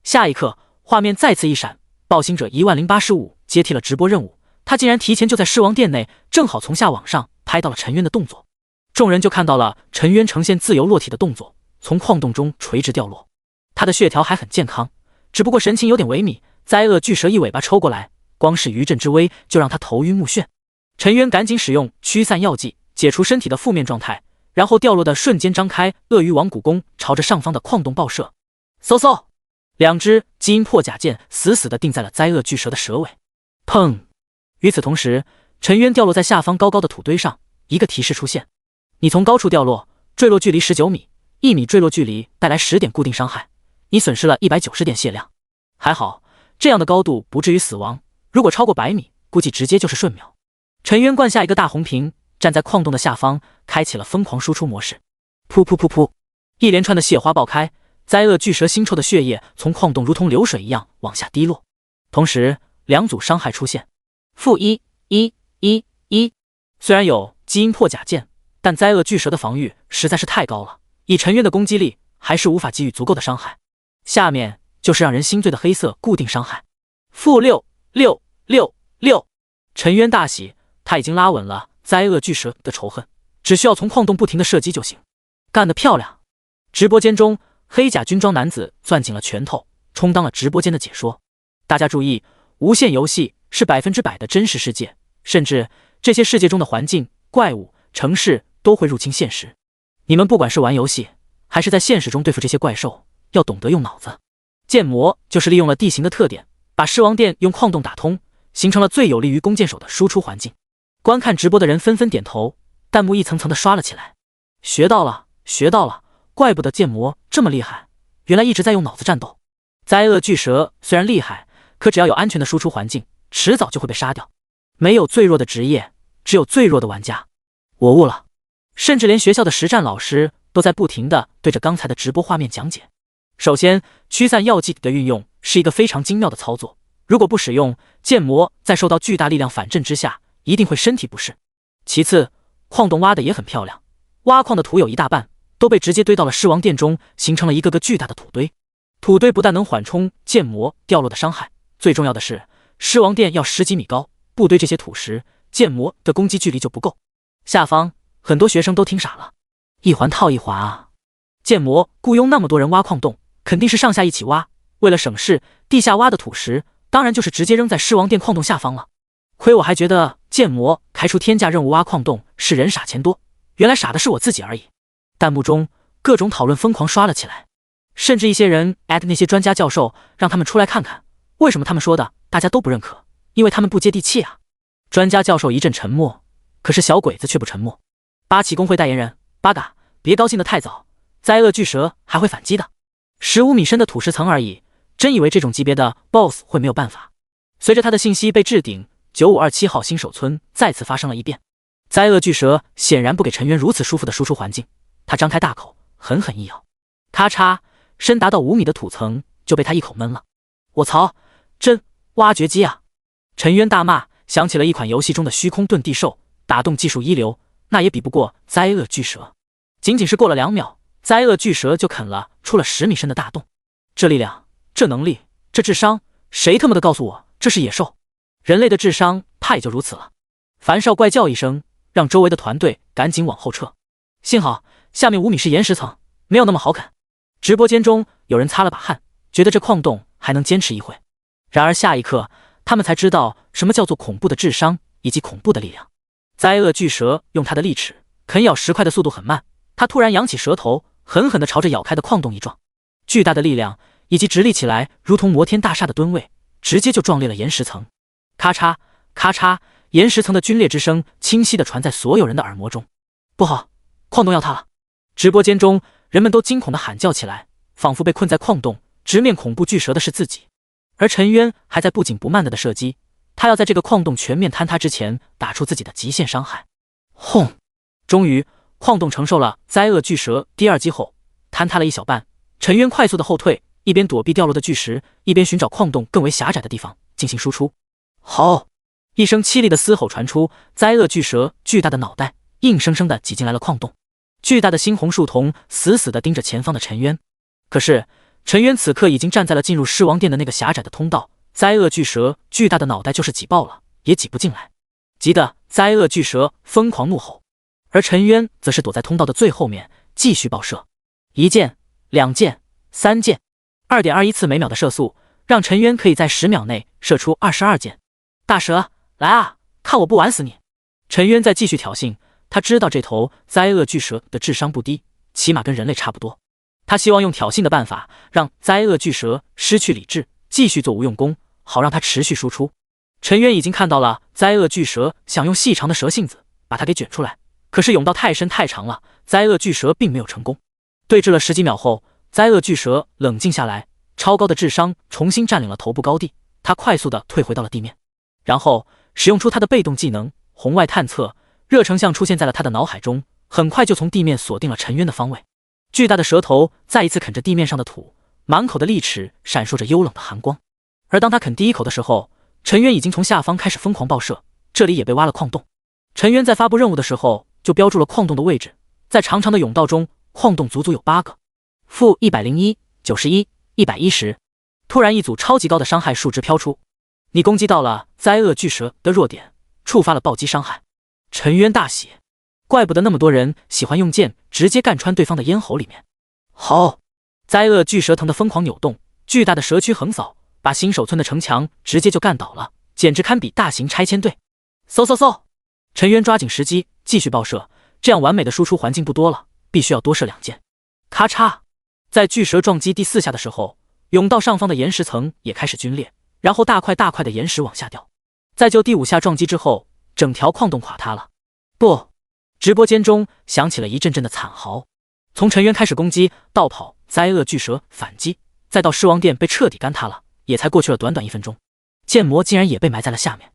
下一刻，画面再次一闪，暴星者10085接替了直播任务，他竟然提前就在狮王殿内，正好从下往上拍到了陈渊的动作。众人就看到了陈渊呈现自由落体的动作，从矿洞中垂直掉落。他的血条还很健康，只不过神情有点萎靡。灾厄巨蛇一尾巴抽过来，光是余震之威就让他头晕目眩。陈渊赶紧使用驱散药剂解除身体的负面状态，然后掉落的瞬间张开鳄鱼王骨弓，朝着上方的矿洞爆射。嗖嗖，两只基因破甲剑死死地定在了灾厄巨蛇的蛇尾。砰！与此同时，陈渊掉落在下方高高的土堆上，一个提示出现：你从高处掉落，坠落距离19米，1米坠落距离带来10点固定伤害，你损失了190点血量。还好，这样的高度不至于死亡，如果超过100米，估计直接就是瞬秒。陈渊灌下一个大红瓶，站在矿洞的下方，开启了疯狂输出模式。噗噗噗噗，一连串的血花爆开，灾厄巨蛇腥臭的血液从矿洞如同流水一样往下滴落。同时，两组伤害出现-11111。虽然有基因破甲剑，但灾厄巨蛇的防御实在是太高了，以陈渊的攻击力，还是无法给予足够的伤害。下面就是让人心醉的黑色固定伤害-66666。陈渊大喜，他已经拉稳了灾厄巨蛇的仇恨，只需要从矿洞不停的射击就行。干得漂亮！直播间中，黑甲军装男子攥紧了拳头，充当了直播间的解说。大家注意，无限游戏是100%的真实世界，甚至这些世界中的环境、怪物、城市都会入侵现实。你们不管是玩游戏，还是在现实中对付这些怪兽，要懂得用脑子。剑魔就是利用了地形的特点，把狮王殿用矿洞打通，形成了最有利于弓箭手的输出环境。观看直播的人纷纷点头，弹幕一层层的刷了起来。学到了，学到了，怪不得剑魔这么厉害，原来一直在用脑子战斗。灾厄巨蛇虽然厉害，可只要有安全的输出环境，迟早就会被杀掉。没有最弱的职业，只有最弱的玩家。我悟了，甚至连学校的实战老师都在不停的对着刚才的直播画面讲解。首先，驱散药剂的运用是一个非常精妙的操作，如果不使用，剑魔在受到巨大力量反震之下，一定会身体不适。其次，矿洞挖的也很漂亮，挖矿的土有一大半都被直接堆到了狮王殿中，形成了一个个巨大的土堆。土堆不但能缓冲剑魔掉落的伤害，最重要的是，狮王殿要10几米高，不堆这些土石，剑魔的攻击距离就不够。下方很多学生都听傻了，一环套一环啊！剑魔雇佣那么多人挖矿洞，肯定是上下一起挖，为了省事，地下挖的土石当然就是直接扔在狮王殿矿洞下方了。亏我还觉得剑魔开出天价任务挖矿洞是人傻钱多，原来傻的是我自己而已。弹幕中各种讨论疯狂刷了起来，甚至一些人@那些专家教授，让他们出来看看，为什么他们说的大家都不认可，因为他们不接地气啊。专家教授一阵沉默，可是小鬼子却不沉默。八旗公会代言人八嘎，别高兴得太早，灾厄巨蛇还会反击的。15米深的土石层而已，真以为这种级别的 BOSS 会没有办法？随着他的信息被置顶，9527号新手村再次发生了异变。灾厄巨蛇显然不给陈渊如此舒服的输出环境，他张开大口，狠狠一咬。咔嚓，深达到5米的土层就被他一口闷了。我操，真挖掘机啊！陈渊大骂，想起了一款游戏中的虚空遁地兽，打洞技术一流，那也比不过灾厄巨蛇。仅仅是过了2秒，灾厄巨蛇就啃了出了10米深的大洞。这力量，这能力，这智商，谁他妈的告诉我这是野兽？人类的智商怕也就如此了。樊少怪叫一声，让周围的团队赶紧往后撤。幸好下面5米是岩石层，没有那么好啃。直播间中有人擦了把汗，觉得这矿洞还能坚持一会。然而下一刻，他们才知道什么叫做恐怖的智商以及恐怖的力量。灾厄巨蛇用它的利齿啃咬石块的速度很慢，它突然扬起舌头，狠狠地朝着咬开的矿洞一撞。巨大的力量以及直立起来如同摩天大厦的吨位，直接就撞裂了岩石层。咔嚓咔嚓，岩石层的皲裂之声清晰地传在所有人的耳膜中。不好，矿洞要塌了！直播间中人们都惊恐地喊叫起来，仿佛被困在矿洞，直面恐怖巨蛇的是自己。而陈渊还在不紧不慢地射击，他要在这个矿洞全面坍塌之前打出自己的极限伤害。轰！终于，矿洞承受了灾厄巨蛇第2击后，坍塌了一小半。陈渊快速的后退，一边躲避掉落的巨石，一边寻找矿洞更为狭窄的地方进行输出。好！一声凄厉的嘶吼传出，灾厄巨蛇巨大的脑袋硬生生地挤进来了矿洞。巨大的猩红树瞳死死地盯着前方的陈渊。可是陈渊此刻已经站在了进入狮王殿的那个狭窄的通道，灾厄巨蛇巨大的脑袋就是挤爆了，也挤不进来。急得灾厄巨蛇疯狂怒吼，而陈渊则是躲在通道的最后面，继续爆射。1箭、2箭、3箭，2.21次每秒的射速，让陈渊可以在10秒内射出22箭。大蛇，来啊，看我不玩死你！陈渊在继续挑衅，他知道这头灾厄巨蛇的智商不低，起码跟人类差不多。他希望用挑衅的办法让灾厄巨蛇失去理智，继续做无用功，好让他持续输出。陈渊已经看到了灾厄巨蛇想用细长的蛇信子把它给卷出来，可是甬道太深太长了，灾厄巨蛇并没有成功。对峙了10几秒后，灾厄巨蛇冷静下来，超高的智商重新占领了头部高地，他快速的退回到了地面，然后使用出他的被动技能红外探测，热成像出现在了他的脑海中，很快就从地面锁定了陈渊的方位。巨大的舌头再一次啃着地面上的土，满口的利齿闪烁着幽冷的寒光。而当他啃第1口的时候，陈渊已经从下方开始疯狂爆射，这里也被挖了矿洞。陈渊在发布任务的时候就标注了矿洞的位置，在长长的甬道中，矿洞足足有8个。-101、91、110。突然一组超级高的伤害数值飘出，你攻击到了灾厄巨蛇的弱点，触发了暴击伤害。陈渊大喜，怪不得那么多人喜欢用剑直接干穿对方的咽喉里面。好！灾厄巨蛇疼得疯狂扭动，巨大的蛇躯横扫，把新手村的城墙直接就干倒了，简直堪比大型拆迁队。嗖！陈渊抓紧时机继续爆射，这样完美的输出环境不多了，必须要多射2箭。咔嚓！在巨蛇撞击第4下的时候，甬道上方的岩石层也开始皲裂，然后大块大块的岩石往下掉。在就第5下撞击之后，整条矿洞垮塌了。不！直播间中响起了一阵阵的惨嚎。从陈渊开始攻击，倒跑，灾厄巨蛇反击，再到狮王殿被彻底干塌了，也才过去了短短1分钟。剑魔竟然也被埋在了下面，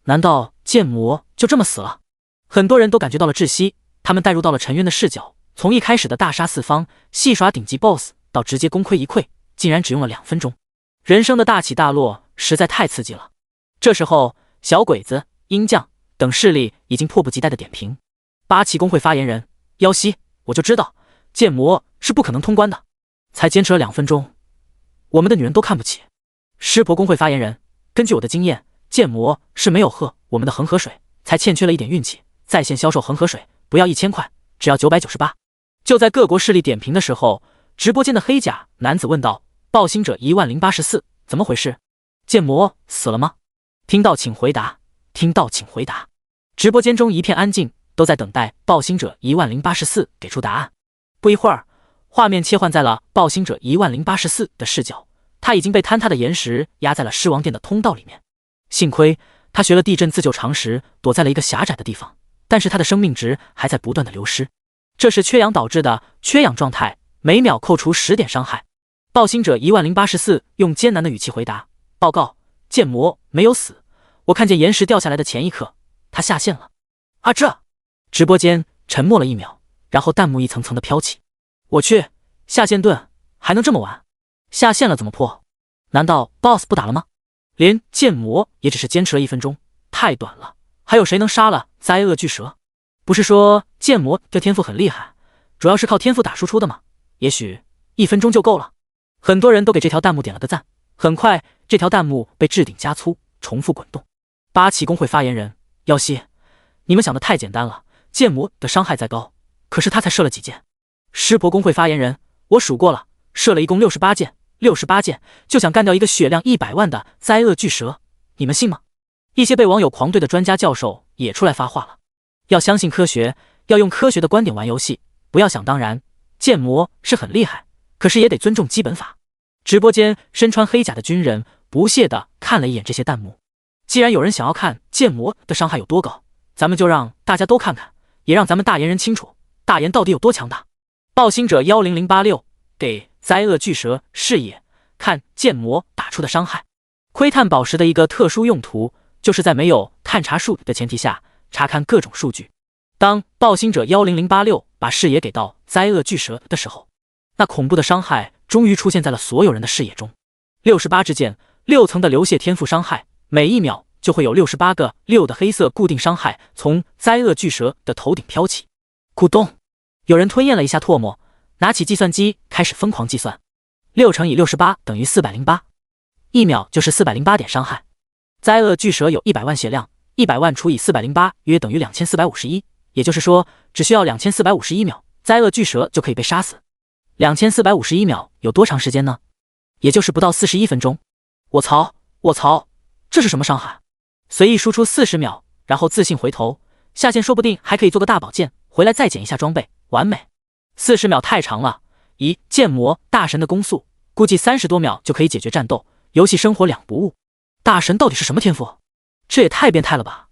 难道剑魔就这么死了？很多人都感觉到了窒息，他们带入到了陈渊的视角，从一开始的大杀四方，戏耍顶级 BOSS， 到直接功亏一篑，竟然只用了2分钟。人生的大起大落实在太刺激了。这时候，小鬼子、鹰将等势力已经迫不及待的点评。8期工会发言人：妖夕，我就知道剑魔是不可能通关的，才坚持了2分钟，我们的女人都看不起。湿婆工会发言人：根据我的经验，剑魔是没有喝我们的恒河水，才欠缺了一点运气。在线销售恒河水不要1000块，只要998。就在各国势力点评的时候，直播间的黑甲男子问道：暴星者10084，怎么回事？剑魔死了吗？听到请回答，听到请回答。直播间中一片安静，都在等待暴星者10084给出答案。不一会儿，画面切换在了暴星者10084的视角，他已经被坍塌的岩石压在了狮王殿的通道里面。幸亏他学了地震自救常识，躲在了一个狭窄的地方，但是他的生命值还在不断的流失，这是缺氧导致的缺氧状态，每秒扣除10点伤害。暴星者10084用艰难的语气回答：报告，剑魔没有死，我看见岩石掉下来的前一刻，他下线了。这直播间沉默了1秒，然后弹幕一层层的飘起。我去，下线盾还能这么玩？下线了怎么破？难道 BOSS 不打了吗？连剑魔也只是坚持了1分钟，太短了。还有谁能杀了灾厄巨蛇？不是说剑魔这天赋很厉害，主要是靠天赋打输出的吗？也许1分钟就够了。很多人都给这条弹幕点了个赞。很快，这条弹幕被置顶加粗，重复滚动。八旗工会发言人耀西，你们想的太简单了。剑魔的伤害再高，可是他才射了几箭。湿婆工会发言人，我数过了，射了一共68箭，68箭就想干掉一个血量100万的灾厄巨蛇，你们信吗？一些被网友狂怼的专家教授也出来发话了，要相信科学，要用科学的观点玩游戏，不要想当然。剑魔是很厉害，可是也得尊重基本法。直播间身穿黑甲的军人不屑地看了一眼这些弹幕。既然有人想要看剑魔的伤害有多高，咱们就让大家都看看，也让咱们大炎人清楚大炎到底有多强大。暴星者10086给灾厄巨蛇视野，看剑魔打出的伤害。窥探宝石的一个特殊用途，就是在没有探查术的前提下查看各种数据。当暴星者10086把视野给到灾厄巨蛇的时候，那恐怖的伤害终于出现在了所有人的视野中。68支箭，6层的流泻天赋伤害，每1秒就会有68个6的黑色固定伤害从灾厄巨蛇的头顶飘起。咕咚，有人吞咽了一下唾沫，拿起计算机开始疯狂计算。6乘以68等于408，1秒就是408点伤害。灾厄巨蛇有100万血量，100万除以408约等于2451，也就是说，只需要2451秒，灾厄巨蛇就可以被杀死。2451秒有多长时间呢？也就是不到41分钟。我操，这是什么伤害？随意输出40秒，然后自信回头，下线说不定还可以做个大宝剑，回来再捡一下装备，完美。40秒太长了，以剑魔大神的攻速，估计30多秒就可以解决战斗，游戏生活两不误。大神到底是什么天赋？这也太变态了吧！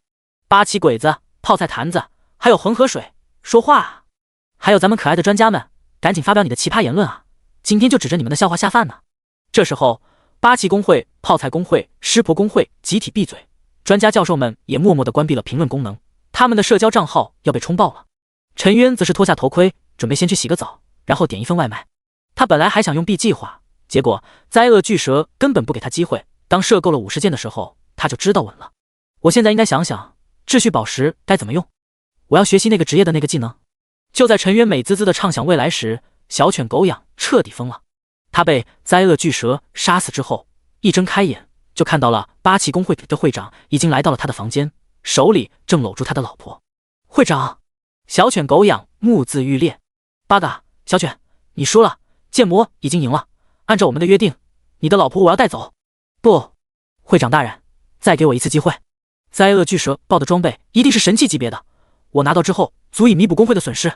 八旗鬼子、泡菜坛子，还有恒河水，说话啊！还有咱们可爱的专家们，赶紧发表你的奇葩言论啊！今天就指着你们的笑话下饭呢。这时候，八旗工会、泡菜工会、湿婆工会集体闭嘴，专家教授们也默默地关闭了评论功能，他们的社交账号要被冲爆了。陈渊则是脱下头盔，准备先去洗个澡，然后点一份外卖。他本来还想用 B 计划，结果灾厄巨蛇根本不给他机会。当射够了50箭的时候，他就知道稳了。我现在应该想想秩序宝石该怎么用，我要学习那个职业的那个技能。就在陈渊美滋滋的畅想未来时，小犬狗养彻底疯了。他被灾厄巨蛇杀死之后，一睁开眼就看到了八旗工会的会长已经来到了他的房间，手里正搂住他的老婆。会长，小犬狗养目眦欲裂。八嘎，小犬，你输了，剑魔已经赢了。按照我们的约定，你的老婆我要带走。不，会长大人，再给我一次机会。灾厄巨蛇爆的装备一定是神器级别的，我拿到之后足以弥补工会的损失。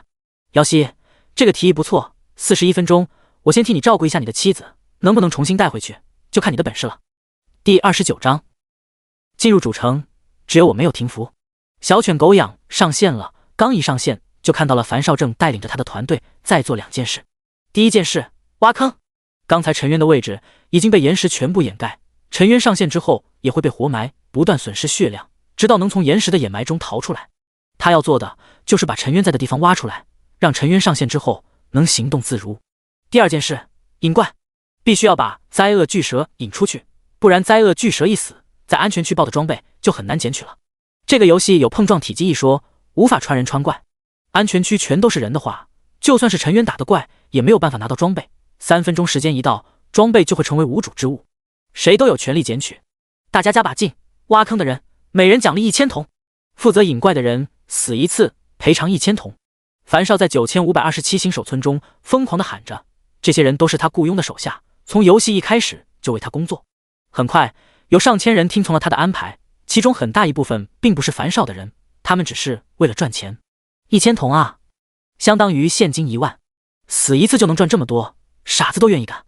瑶溪，这个提议不错，41分钟，我先替你照顾一下你的妻子，能不能重新带回去，就看你的本事了。第29章，进入主城，只有我没有停服。小犬狗养上线了，刚一上线就看到了樊少正带领着他的团队在做2件事。第一件事，挖坑。刚才陈渊的位置已经被岩石全部掩盖，陈渊上线之后也会被活埋，不断损失血量，直到能从岩石的掩埋中逃出来。他要做的就是把陈渊在的地方挖出来，让陈渊上线之后能行动自如。第二件事，引怪，必须要把灾厄巨蛇引出去，不然灾厄巨蛇一死，在安全区爆的装备就很难捡取了。这个游戏有碰撞体积一说，无法穿人穿怪，安全区全都是人的话，就算是陈渊打的怪，也没有办法拿到装备。3分钟时间一到，装备就会成为无主之物，谁都有权利捡取。大家加把劲，挖坑的人每人奖励1000铜，负责引怪的人死一次赔偿1000铜。樊少在9527新手村中疯狂地喊着，这些人都是他雇佣的手下，从游戏一开始就为他工作。很快，有上千人听从了他的安排，其中很大一部分并不是樊少的人，他们只是为了赚钱。1000铜啊，相当于现金1万，死一次就能赚这么多，傻子都愿意干。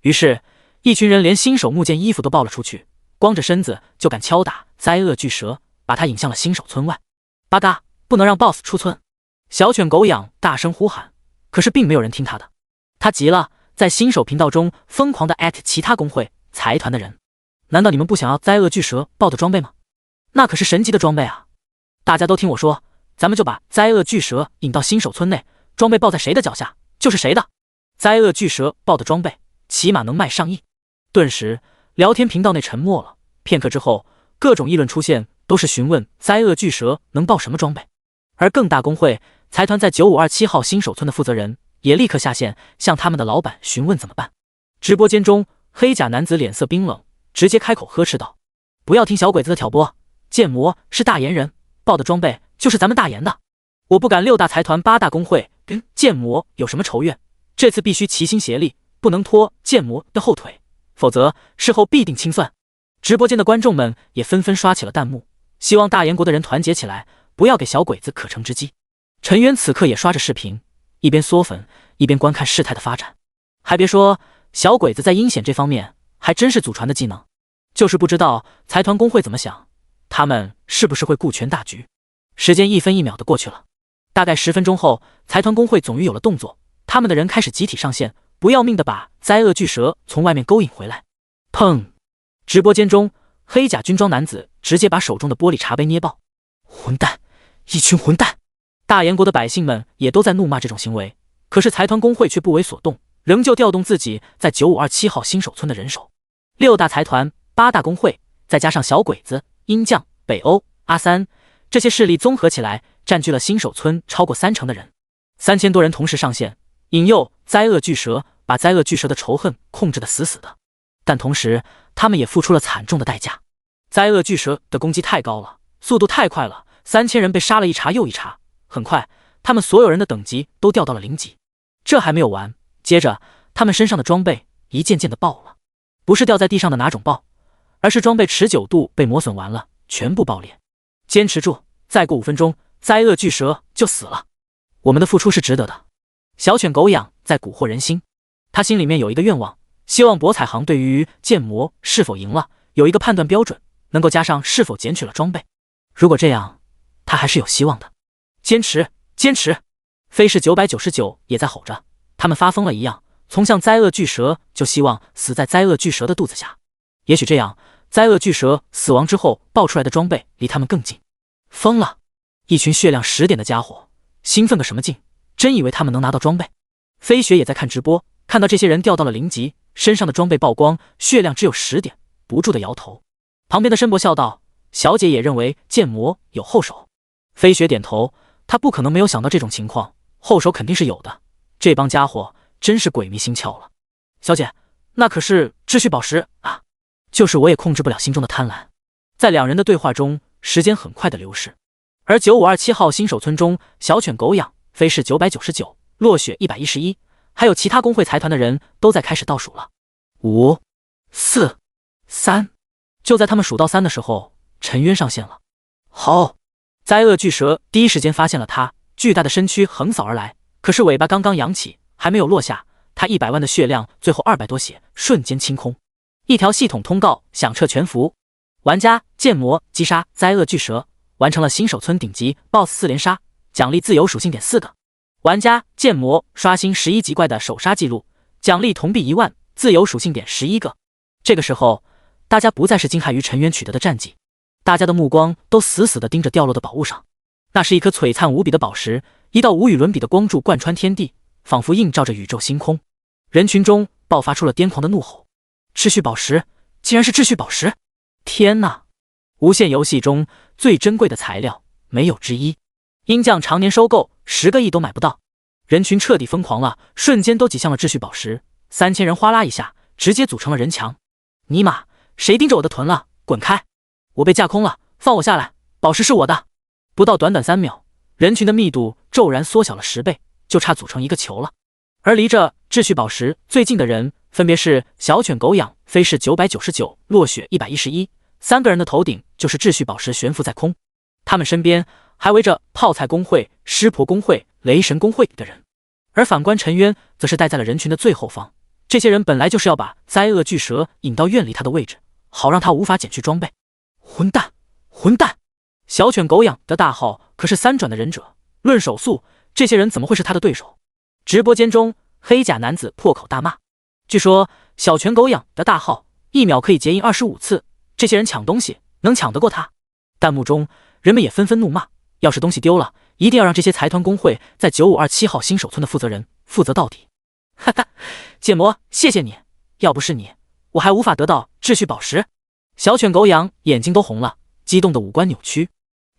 于是，一群人连新手木剑衣服都抱了出去，光着身子就敢敲打灾厄巨蛇，把他引向了新手村外。八嘎，不能让 BOSS 出村！小犬狗养大声呼喊，可是并没有人听他的。他急了，在新手频道中疯狂地@其他工会、财团的人。难道你们不想要灾厄巨蛇爆的装备吗？那可是神级的装备啊！大家都听我说，咱们就把灾厄巨蛇引到新手村内，装备爆在谁的脚下，就是谁的。灾厄巨蛇爆的装备起码能卖上亿。顿时，聊天频道内沉默了。片刻之后，各种议论出现，都是询问灾厄巨蛇能爆什么装备。而更大公会财团在9527号新手村的负责人也立刻下线，向他们的老板询问怎么办。直播间中，黑甲男子脸色冰冷，直接开口呵斥道：“不要听小鬼子的挑拨，剑魔是大炎人，爆的装备就是咱们大炎的。我不敢6大财团8大公会跟剑魔有什么仇怨，这次必须齐心协力，不能拖剑魔的后腿，否则事后必定清算。”直播间的观众们也纷纷刷起了弹幕，希望大炎国的人团结起来，不要给小鬼子可乘之机。陈渊此刻也刷着视频，一边嗦粉一边观看事态的发展。还别说，小鬼子在阴险这方面还真是祖传的技能，就是不知道财团工会怎么想，他们是不是会顾全大局。时间1分1秒的过去了，大概10分钟后，财团工会总于有了动作，他们的人开始集体上线，不要命的把灾厄巨蛇从外面勾引回来。砰！直播间中，黑甲军装男子直接把手中的玻璃茶杯捏爆。混蛋，一群混蛋！大炎国的百姓们也都在怒骂这种行为，可是财团工会却不为所动，仍旧调动自己在9527号新手村的人手。6大财团8大工会，再加上小鬼子、鹰将、北欧、阿三，这些势力综合起来，占据了新手村超过30%的人。3000多人同时上线，引诱灾厄巨蛇，把灾厄巨蛇的仇恨控制得死死的。但同时，他们也付出了惨重的代价。灾厄巨蛇的攻击太高了，速度太快了，3000人被杀了一茬又一茬。很快，他们所有人的等级都掉到了0级。这还没有完，接着他们身上的装备一件件的爆了，不是掉在地上的哪种爆，而是装备持久度被磨损完了，全部爆裂。坚持住，再过5分钟，灾厄巨蛇就死了。我们的付出是值得的。小犬狗养在蛊惑人心，他心里面有一个愿望，希望博彩行对于剑魔是否赢了有一个判断标准，能够加上是否捡取了装备。如果这样，他还是有希望的。坚持，坚持！飞士999也在吼着，他们发疯了一样，从向灾厄巨蛇就希望死在灾厄巨蛇的肚子下。也许这样，灾厄巨蛇死亡之后爆出来的装备离他们更近。疯了！一群血量10点的家伙，兴奋个什么劲？真以为他们能拿到装备？飞雪也在看直播，看到这些人掉到了0级，身上的装备曝光，血量只有10点，不住的摇头。旁边的申博笑道：“小姐也认为剑魔有后手。”飞雪点头，他不可能没有想到这种情况，后手肯定是有的。这帮家伙真是鬼迷心窍了。小姐，那可是秩序宝石啊！就是我也控制不了心中的贪婪。在两人的对话中，时间很快的流逝。而9527号新手村中，小犬狗养、飞士999、落雪111，还有其他工会财团的人都在开始倒数了。5、4、3。就在他们数到3的时候，陈渊上线了。好！灾厄巨蛇第一时间发现了他，巨大的身躯横扫而来，可是尾巴刚刚扬起，还没有落下，他100万的血量，最后200多血，瞬间清空。一条系统通告响彻全服，玩家剑魔击杀灾厄巨蛇，完成了新手村顶级 BOSS 4连杀，奖励自由属性点4个。玩家剑魔刷新11级怪的首杀记录，奖励铜币1万，自由属性点11个。这个时候，大家不再是惊骇于陈渊取得的战绩，大家的目光都死死地盯着掉落的宝物上。那是一颗璀璨无比的宝石，一道无与伦比的光柱贯穿天地，仿佛映照着宇宙星空。人群中爆发出了癫狂的怒吼：秩序宝石，竟然是秩序宝石！天哪！无限游戏中最珍贵的材料，没有之一。鹰将常年收购10个亿都买不到。人群彻底疯狂了，瞬间都挤向了秩序宝石。3000人哗啦一下，直接组成了人墙。尼玛，谁盯着我的臀了？滚开！我被架空了，放我下来！宝石是我的！不到短短3秒，人群的密度骤然缩小了10倍，就差组成一个球了。而离着秩序宝石最近的人，分别是小犬狗养、飞士999、落雪111，3个人的头顶就是秩序宝石悬浮在空。他们身边还围着泡菜工会、湿婆工会、雷神工会的人。而反观陈渊，则是待在了人群的最后方。这些人本来就是要把灾厄巨蛇引到远离他的位置，好让他无法捡去装备。混蛋！混蛋！小犬狗养的大号可是3转的忍者，论手速，这些人怎么会是他的对手？直播间中，黑甲男子破口大骂。据说小犬狗养的大号1秒可以结印25次，这些人抢东西能抢得过他？弹幕中人们也纷纷怒骂，要是东西丢了，一定要让这些财团工会在9527号新手村的负责人负责到底。哈哈，剑魔，谢谢你，要不是你，我还无法得到秩序宝石。小犬狗养眼睛都红了，激动的五官扭曲。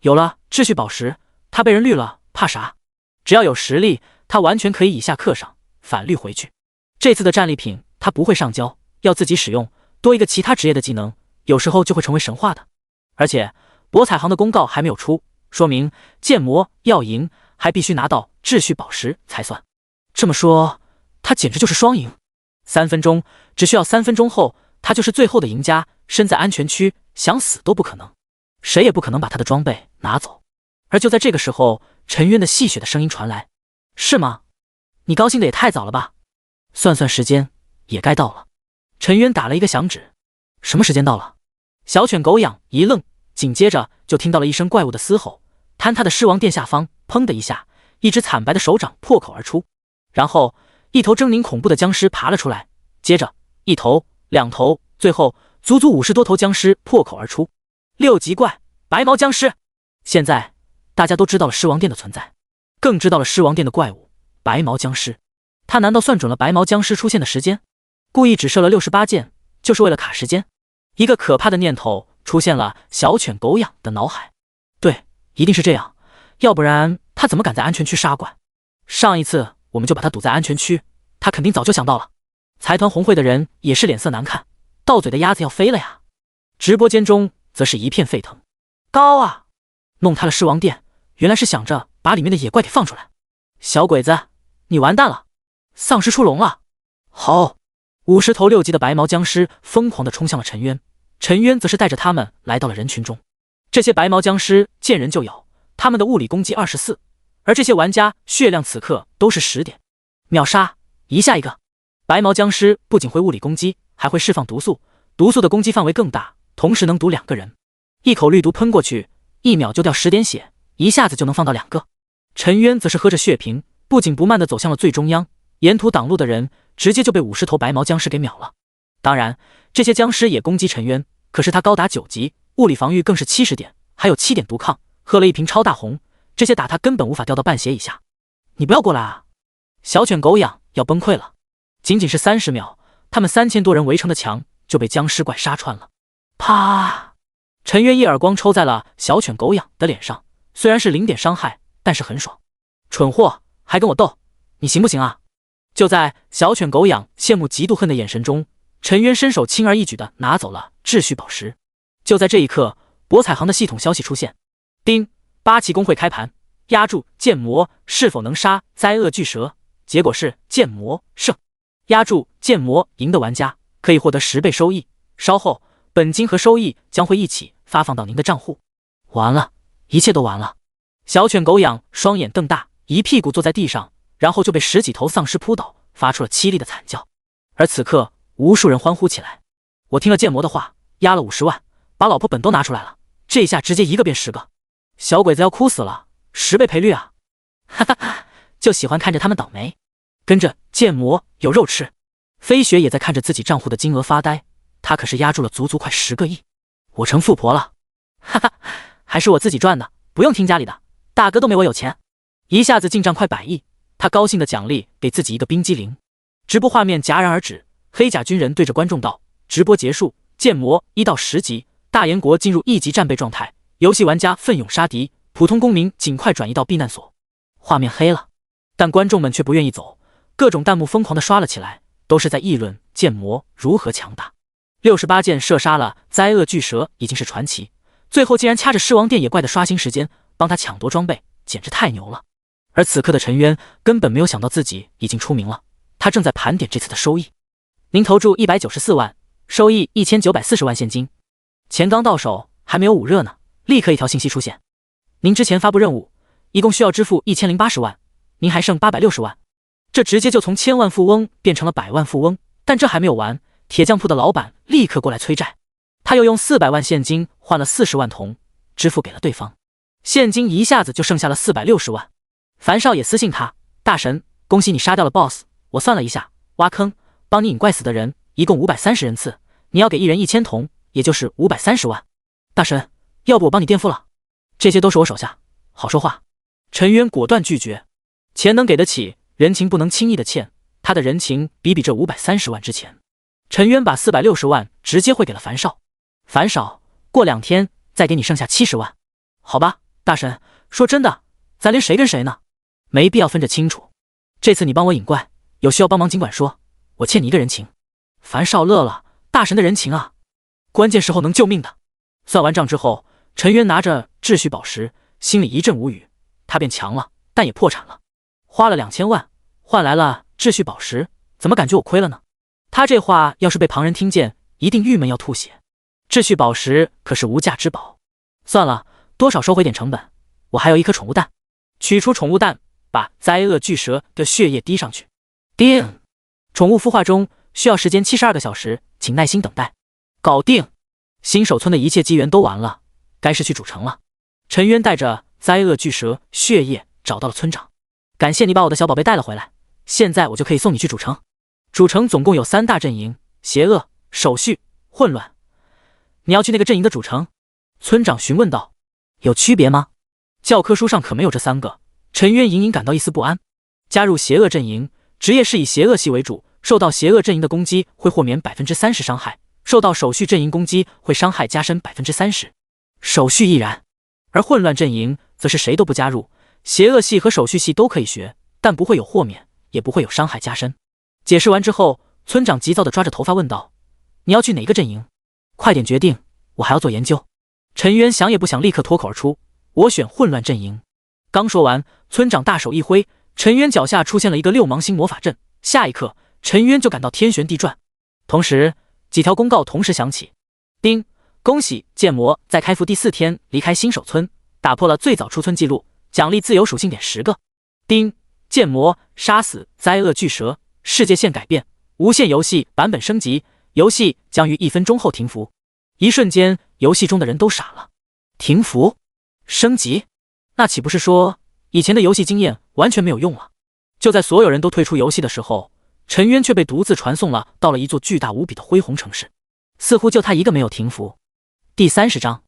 有了秩序宝石，他被人绿了，怕啥？只要有实力，他完全可以以下克上，反绿回去。这次的战利品他不会上交，要自己使用，多一个其他职业的技能，有时候就会成为神话的。而且博彩行的公告还没有出，说明剑魔要赢还必须拿到秩序宝石才算。这么说，他简直就是双赢。3分钟，只需要3分钟后，他就是最后的赢家，身在安全区，想死都不可能，谁也不可能把他的装备拿走。而就在这个时候，陈渊的戏谑的声音传来：“是吗？你高兴的也太早了吧？算算时间，也该到了。”陈渊打了一个响指：“什么时间到了？”小犬狗养一愣，紧接着就听到了一声怪物的嘶吼，坍塌的狮王殿下方，砰的一下，一只惨白的手掌破口而出，然后一头狰狞恐怖的僵尸爬了出来，接着一头、2头，最后足足50多头僵尸破口而出。6级怪白毛僵尸。现在大家都知道了狮王殿的存在，更知道了狮王殿的怪物白毛僵尸。他难道算准了白毛僵尸出现的时间，故意只射了68箭，就是为了卡时间？一个可怕的念头出现了小犬狗养的脑海。对，一定是这样，要不然他怎么敢在安全区杀怪？上一次我们就把他堵在安全区，他肯定早就想到了。财团红会的人也是脸色难看，到嘴的鸭子要飞了呀。直播间中则是一片沸腾。高啊！弄塌了狮王殿，原来是想着把里面的野怪给放出来。小鬼子，你完蛋了！丧尸出笼了！好，50头6级的白毛僵尸疯狂地冲向了陈渊，陈渊则是带着他们来到了人群中。这些白毛僵尸见人就咬，他们的物理攻击24，而这些玩家血量此刻都是10点，秒杀，一下一个。白毛僵尸不仅会物理攻击，还会释放毒素，毒素的攻击范围更大，同时能毒2个人。一口绿毒喷过去，1秒就掉10点血，一下子就能放到2个。陈渊则是喝着血瓶，不紧不慢地走向了最中央，沿途挡路的人直接就被50头白毛僵尸给秒了。当然，这些僵尸也攻击陈渊，可是他高达9级，物理防御更是70点，还有7点毒抗，喝了一瓶超大红，这些打他根本无法掉到半血以下。你不要过来啊！小犬狗养要崩溃了。仅仅是30秒，他们3000多人围成的墙就被僵尸怪杀穿了。啪！陈渊一耳光抽在了小犬狗养的脸上，虽然是0点伤害，但是很爽。蠢货，还跟我斗，你行不行啊？就在小犬狗养羡慕嫉妒恨的眼神中，陈渊伸手轻而易举地拿走了秩序宝石。就在这一刻，博彩行的系统消息出现：丁，8期公会开盘，压住剑魔是否能杀灾厄巨蛇，结果是剑魔胜。压住剑魔赢的玩家可以获得10倍收益，稍后本金和收益将会一起发放到您的账户。完了，一切都完了。小犬狗养双眼瞪大，一屁股坐在地上，然后就被10几头丧尸扑倒，发出了凄厉的惨叫。而此刻无数人欢呼起来。我听了剑魔的话，压了50万，把老婆本都拿出来了，这下直接一个变10个，小鬼子要哭死了，10倍赔率啊！哈哈哈，就喜欢看着他们倒霉。跟着剑魔有肉吃。飞雪也在看着自己账户的金额发呆，他可是压住了足足快10个亿，我成富婆了，哈哈，还是我自己赚的，不用听家里的，大哥都没我有钱。一下子进账快100亿，他高兴的奖励给自己一个冰激凌。直播画面戛然而止，黑甲军人对着观众道：直播结束，剑魔1到10级，大炎国进入1级战备状态，游戏玩家奋勇杀敌，普通公民尽快转移到避难所。画面黑了，但观众们却不愿意走，各种弹幕疯狂地刷了起来，都是在议论剑魔如何强大。68箭射杀了灾厄巨蛇已经是传奇，最后竟然掐着狮王殿野怪的刷新时间帮他抢夺装备，简直太牛了。而此刻的陈渊根本没有想到自己已经出名了，他正在盘点这次的收益。您投注194万，收益1940万现金，钱刚到手还没有捂热呢，立刻一条信息出现：您之前发布任务一共需要支付1080万，您还剩860万。这直接就从千万富翁变成了百万富翁。但这还没有完，铁匠铺的老板立刻过来催债，他又用400万现金换了40万铜，支付给了对方，现金一下子就剩下了460万。樊少也私信他：大神，恭喜你杀掉了 BOSS， 我算了一下，挖坑帮你引怪死的人一共530人次，你要给一人1000铜，也就是530万。大神，要不我帮你垫付了？这些都是我手下，好说话。陈渊果断拒绝，钱能给得起，人情不能轻易的欠，他的人情比这530万之前。陈渊把460万直接汇给了樊少。樊少，过2天再给你剩下70万。好吧，大神，说真的，咱连谁跟谁呢？没必要分着清楚。这次你帮我引怪，有需要帮忙尽管说，我欠你一个人情。樊少乐了，大神的人情啊，关键时候能救命的。算完账之后，陈渊拿着秩序宝石，心里一阵无语。他变强了，但也破产了，花了2000万换来了秩序宝石，怎么感觉我亏了呢？他这话要是被旁人听见，一定郁闷要吐血。秩序宝石可是无价之宝。算了，多少收回点成本。我还有一颗宠物蛋，取出宠物蛋，把灾厄巨蛇的血液滴上去。叮！宠物孵化中，需要时间72个小时，请耐心等待。搞定！新手村的一切机缘都完了，该是去主城了。陈渊带着灾厄巨蛇血液找到了村长，感谢你把我的小宝贝带了回来，现在我就可以送你去主城。主城总共有3大阵营：邪恶、守序、混乱。你要去那个阵营的主城？村长询问道。有区别吗？教科书上可没有这3个。陈渊隐隐感到一丝不安。加入邪恶阵营，职业是以邪恶系为主，受到邪恶阵营的攻击会豁免30%伤害，受到守序阵营攻击会伤害加深30%，守序亦然。而混乱阵营则是谁都不加入，邪恶系和守序系都可以学，但不会有豁免，也不会有伤害加深。解释完之后，村长急躁地抓着头发问道：你要去哪个阵营？快点决定，我还要做研究。陈渊想也不想，立刻脱口而出：我选混乱阵营。刚说完，村长大手一挥，陈渊脚下出现了一个6芒星魔法阵，下一刻陈渊就感到天旋地转。同时几条公告同时响起：丁，恭喜剑魔在开服第4天离开新手村，打破了最早出村记录，奖励自由属性点10个。丁，剑魔杀死灾厄巨蛇，世界线改变，无限游戏版本升级，游戏将于1分钟后停服。一瞬间，游戏中的人都傻了。停服？升级？那岂不是说以前的游戏经验完全没有用了？就在所有人都退出游戏的时候，陈渊却被独自传送了到了一座巨大无比的恢宏城市，似乎就他一个没有停服。第30章，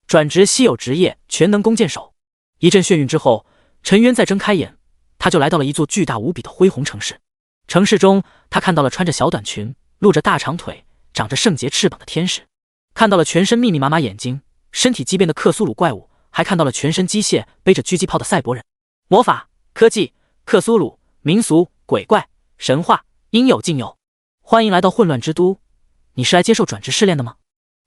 转职稀有职业全能弓箭手。一阵眩晕之后，陈渊再睁开眼，他就来到了一座巨大无比的恢宏城市。城市中，他看到了穿着小短裙、露着大长腿、长着圣洁翅膀的天使，看到了全身密密麻麻眼睛、身体畸变的克苏鲁怪物，还看到了全身机械、背着狙击炮的赛博人。魔法、科技、克苏鲁、民俗、鬼怪、神话，应有尽有。欢迎来到混乱之都，你是来接受转职试炼的吗？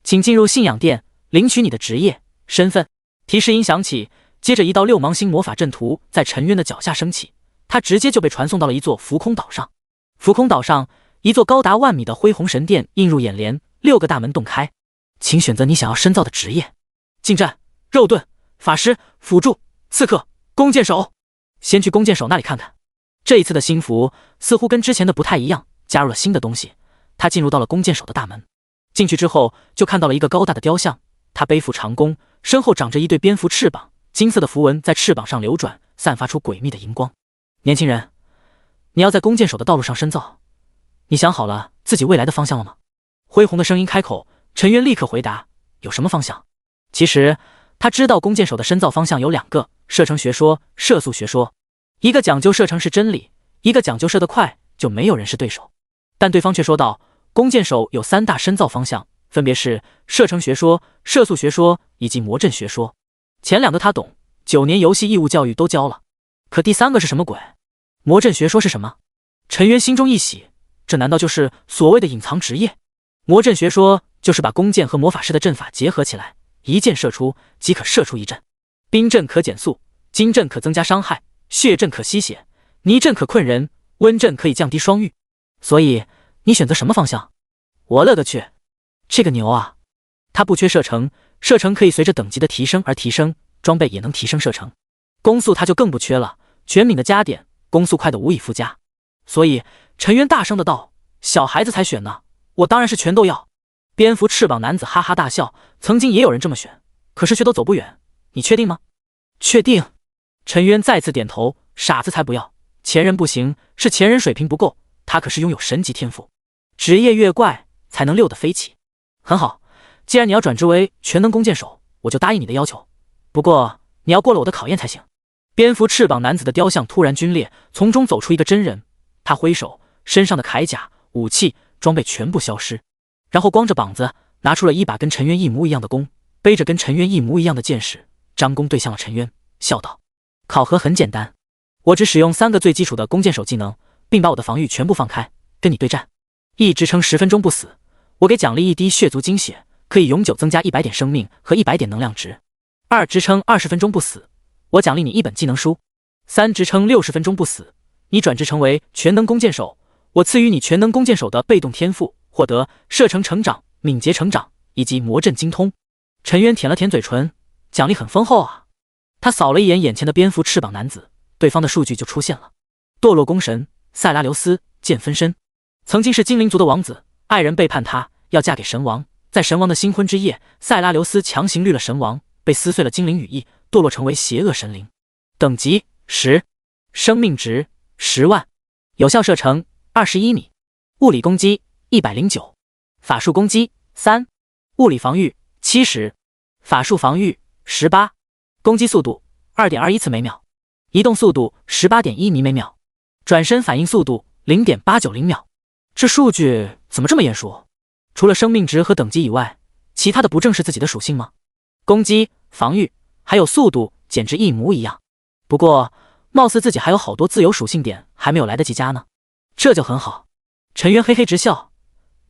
请进入信仰殿，领取你的职业、身份。提示音响起，接着一道6芒星魔法阵图在陈渊的脚下升起，他直接就被传送到了一座浮空岛上。浮空岛上，一座高达10000米的恢宏神殿映入眼帘，6个大门洞开，请选择你想要深造的职业。近战、肉盾、法师、辅助、刺客、弓箭手。先去弓箭手那里看看。这一次的新服似乎跟之前的不太一样，加入了新的东西。他进入到了弓箭手的大门，进去之后就看到了一个高大的雕像，他背负长弓，身后长着一对蝙蝠翅膀，金色的符文在翅膀上流转，散发出诡秘的荧光。年轻人，你要在弓箭手的道路上深造，你想好了自己未来的方向了吗？恢宏的声音开口，陈渊立刻回答：有什么方向？其实他知道弓箭手的深造方向有2个：射程学说、射速学说。一个讲究射程是真理，一个讲究射得快，就没有人是对手。但对方却说道，弓箭手有3大深造方向，分别是射程学说、射速学说以及魔阵学说。前2个他懂，9年游戏义务教育都教了。可第3个是什么鬼？魔阵学说是什么？陈渊心中一喜，这难道就是所谓的隐藏职业？魔阵学说就是把弓箭和魔法师的阵法结合起来，一箭射出即可射出一阵。冰阵可减速，金阵可增加伤害，血阵可吸血，泥阵可困人，温阵可以降低双愈。所以你选择什么方向？我勒个去，这个牛啊！他不缺射程，射程可以随着等级的提升而提升，装备也能提升射程。攻速他就更不缺了，全敏的加点，攻速快的无以复加。所以陈渊大声的道：小孩子才选呢，我当然是全都要。蝙蝠翅膀男子哈哈大笑，曾经也有人这么选，可是却都走不远。你确定吗？确定。陈渊再次点头，傻子才不要，前人不行，是前人水平不够，他可是拥有神级天赋，职业越怪才能溜得飞起。很好，既然你要转职为全能弓箭手，我就答应你的要求，不过你要过了我的考验才行。蝙蝠翅膀男子的雕像突然皲裂，从中走出一个真人，他挥手，身上的铠甲、武器、装备全部消失，然后光着膀子拿出了一把跟陈渊一模一样的弓，背着跟陈渊一模一样的剑矢，张弓对向了陈渊，笑道：“考核很简单，我只使用3个最基础的弓箭手技能，并把我的防御全部放开，跟你对战。1支撑10分钟不死，我给奖励1滴血族精血，可以永久增加100点生命和100点能量值。2支撑20分钟不死，我奖励你1本技能书。3支撑60分钟不死，你转职成为全能弓箭手，我赐予你全能弓箭手的被动天赋，获得射程成长、敏捷成长以及魔阵精通。”陈渊舔了舔嘴唇，奖励很丰厚啊。他扫了一眼眼前的蝙蝠翅膀男子，对方的数据就出现了：堕落弓神塞拉留斯，剑分身，曾经是精灵族的王子，爱人背叛他，要嫁给神王。在神王的新婚之夜，塞拉留斯强行绿了神王，被撕碎了精灵羽翼，堕落成为邪恶神灵。等级10，生命值10万，有效射程21米，物理攻击109，法术攻击3，物理防御70，法术防御18，攻击速度2.21次每秒，移动速度18.1米每秒，转身反应速度0.890秒。这数据怎么这么眼熟？除了生命值和等级以外，其他的不正是自己的属性吗？攻击、防御还有速度简直一模一样。不过貌似自己还有好多自由属性点还没有来得及加呢，这就很好。陈渊嘿嘿直笑：“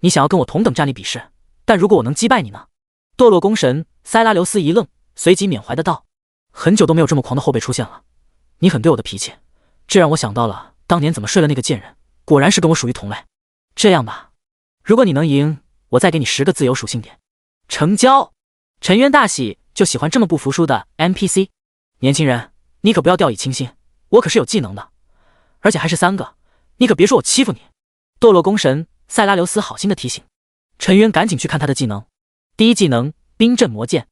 你想要跟我同等战力比试，但如果我能击败你呢？”堕落弓神塞拉留斯一愣，随即缅怀的道：“很久都没有这么狂的后辈出现了，你很对我的脾气，这让我想到了当年怎么睡了那个贱人，果然是跟我属于同类。这样吧，如果你能赢，我再给你10个自由属性点。”成交！陈渊大喜，就喜欢这么不服输的 NPC。年轻人，你可不要掉以轻心，我可是有技能的，而且还是3个，你可别说我欺负你。堕落弓神塞拉留斯好心的提醒。陈渊赶紧去看他的技能。第一技能冰阵魔剑，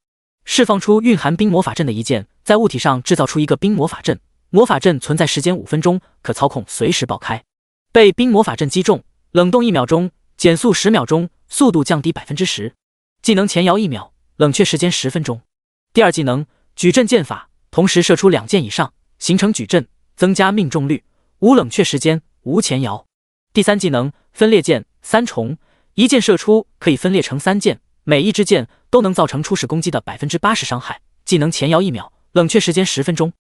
释放出蕴含冰魔法阵的一剑，在物体上制造出一个冰魔法阵，魔法阵存在时间5分钟，可操控随时爆开。被冰魔法阵击中，冷冻1秒钟，减速10秒钟，速度降低 10%。技能前摇1秒，冷却时间10分钟。第二技能矩阵剑法，同时射出2箭以上，形成矩阵，增加命中率，无冷却时间，无前摇。第三技能分裂剑3重，一箭射出可以分裂成3箭，每一支箭都能造成初始攻击的 80% 伤害。技能前摇1秒，冷却时间10分钟。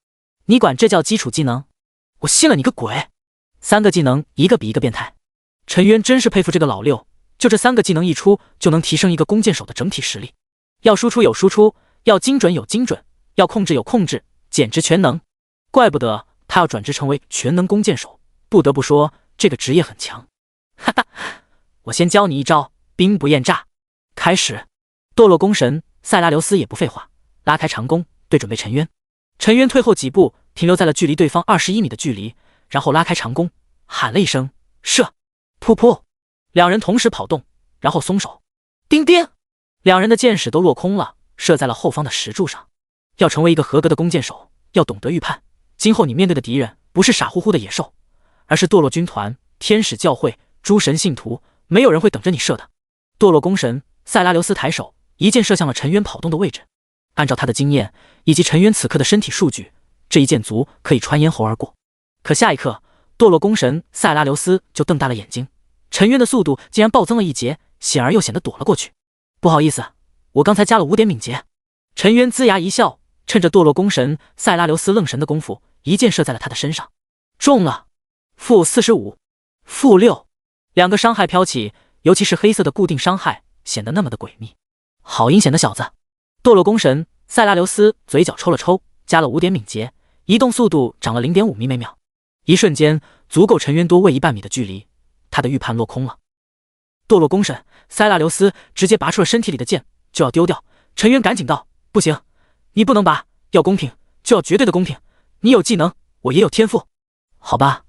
你管这叫基础技能？我信了你个鬼！3个技能一个比一个变态。陈渊真是佩服这个老六，就这3个技能一出，就能提升一个弓箭手的整体实力。要输出有输出，要精准有精准，要控制有控制，简直全能。怪不得他要转职成为全能弓箭手，不得不说这个职业很强。哈哈，我先教你一招兵不厌诈。开始！堕落弓神塞拉留斯也不废话，拉开长弓对准备陈渊。陈渊退后几步，停留在了距离对方21米的距离，然后拉开长弓，喊了一声射。噗噗，两人同时跑动，然后松手。叮叮，两人的箭矢都落空了，射在了后方的石柱上。要成为一个合格的弓箭手，要懂得预判，今后你面对的敌人不是傻乎乎的野兽，而是堕落军团、天使教会、诸神信徒，没有人会等着你射的。堕落弓神塞拉留斯抬手，一箭射向了陈渊跑动的位置。按照他的经验以及陈渊此刻的身体数据，这一箭足可以穿咽喉而过。可下一刻，堕落弓神塞拉留斯就瞪大了眼睛，陈渊的速度竟然暴增了1截，显而又显地躲了过去。不好意思，我刚才加了5点敏捷。陈渊龇牙一笑，趁着堕落弓神塞拉留斯愣神的功夫，一箭射在了他的身上，中了。-45，-6，两个伤害飘起，尤其是黑色的固定伤害显得那么的诡秘。好阴险的小子！堕落弓神塞拉留斯嘴角抽了抽，加了5点敏捷，移动速度涨了 0.5米每秒，一瞬间足够陈渊多位1半米的距离。他的预判落空了。堕落弓神塞拉留斯直接拔出了身体里的剑，就要丢掉。陈渊赶紧道：“不行，你不能拔，要公平就要绝对的公平。你有技能，我也有天赋。”好吧。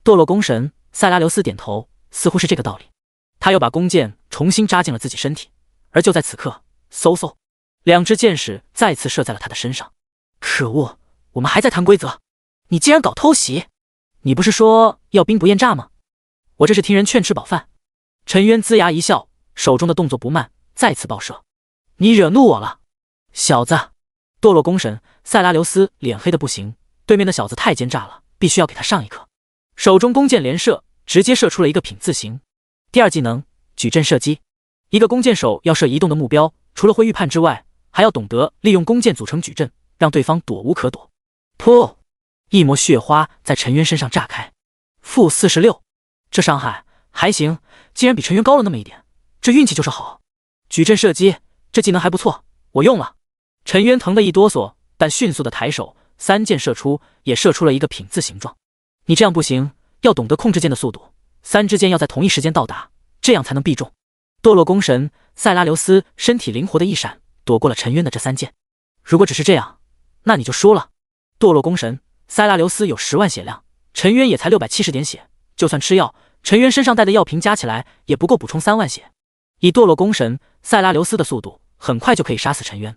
堕落弓神塞拉留斯点头，似乎是这个道理。他又把弓箭重新扎进了自己身体，而就在此刻，嗖嗖，两支箭矢再次射在了他的身上。可恶，我们还在谈规则，你竟然搞偷袭！你不是说要兵不厌诈吗？我这是听人劝吃饱饭。陈渊龇牙一笑，手中的动作不慢，再次爆射。你惹怒我了，小子！堕落弓神塞拉留斯脸黑的不行，对面的小子太奸诈了，必须要给他上一课。手中弓箭连射，直接射出了一个品字形。第二技能矩阵射击，一个弓箭手要射移动的目标，除了会预判之外，还要懂得利用弓箭组成矩阵，让对方躲无可躲。噗！一抹血花在陈渊身上炸开。负46，这伤害还行，竟然比陈渊高了那么一点，这运气就是好。矩阵射击这技能还不错，我用了。陈渊疼得一哆嗦，但迅速的抬手，3箭射出，也射出了一个品字形状。你这样不行，要懂得控制箭的速度，3支箭要在同一时间到达，这样才能必中。堕落弓神塞拉留斯身体灵活的一闪，躲过了陈渊的这3箭。如果只是这样，那你就输了。堕落弓神塞拉留斯有10万血量，陈渊也才670点血，就算吃药，陈渊身上带的药瓶加起来也不够补充3万血。以堕落弓神塞拉留斯的速度，很快就可以杀死陈渊。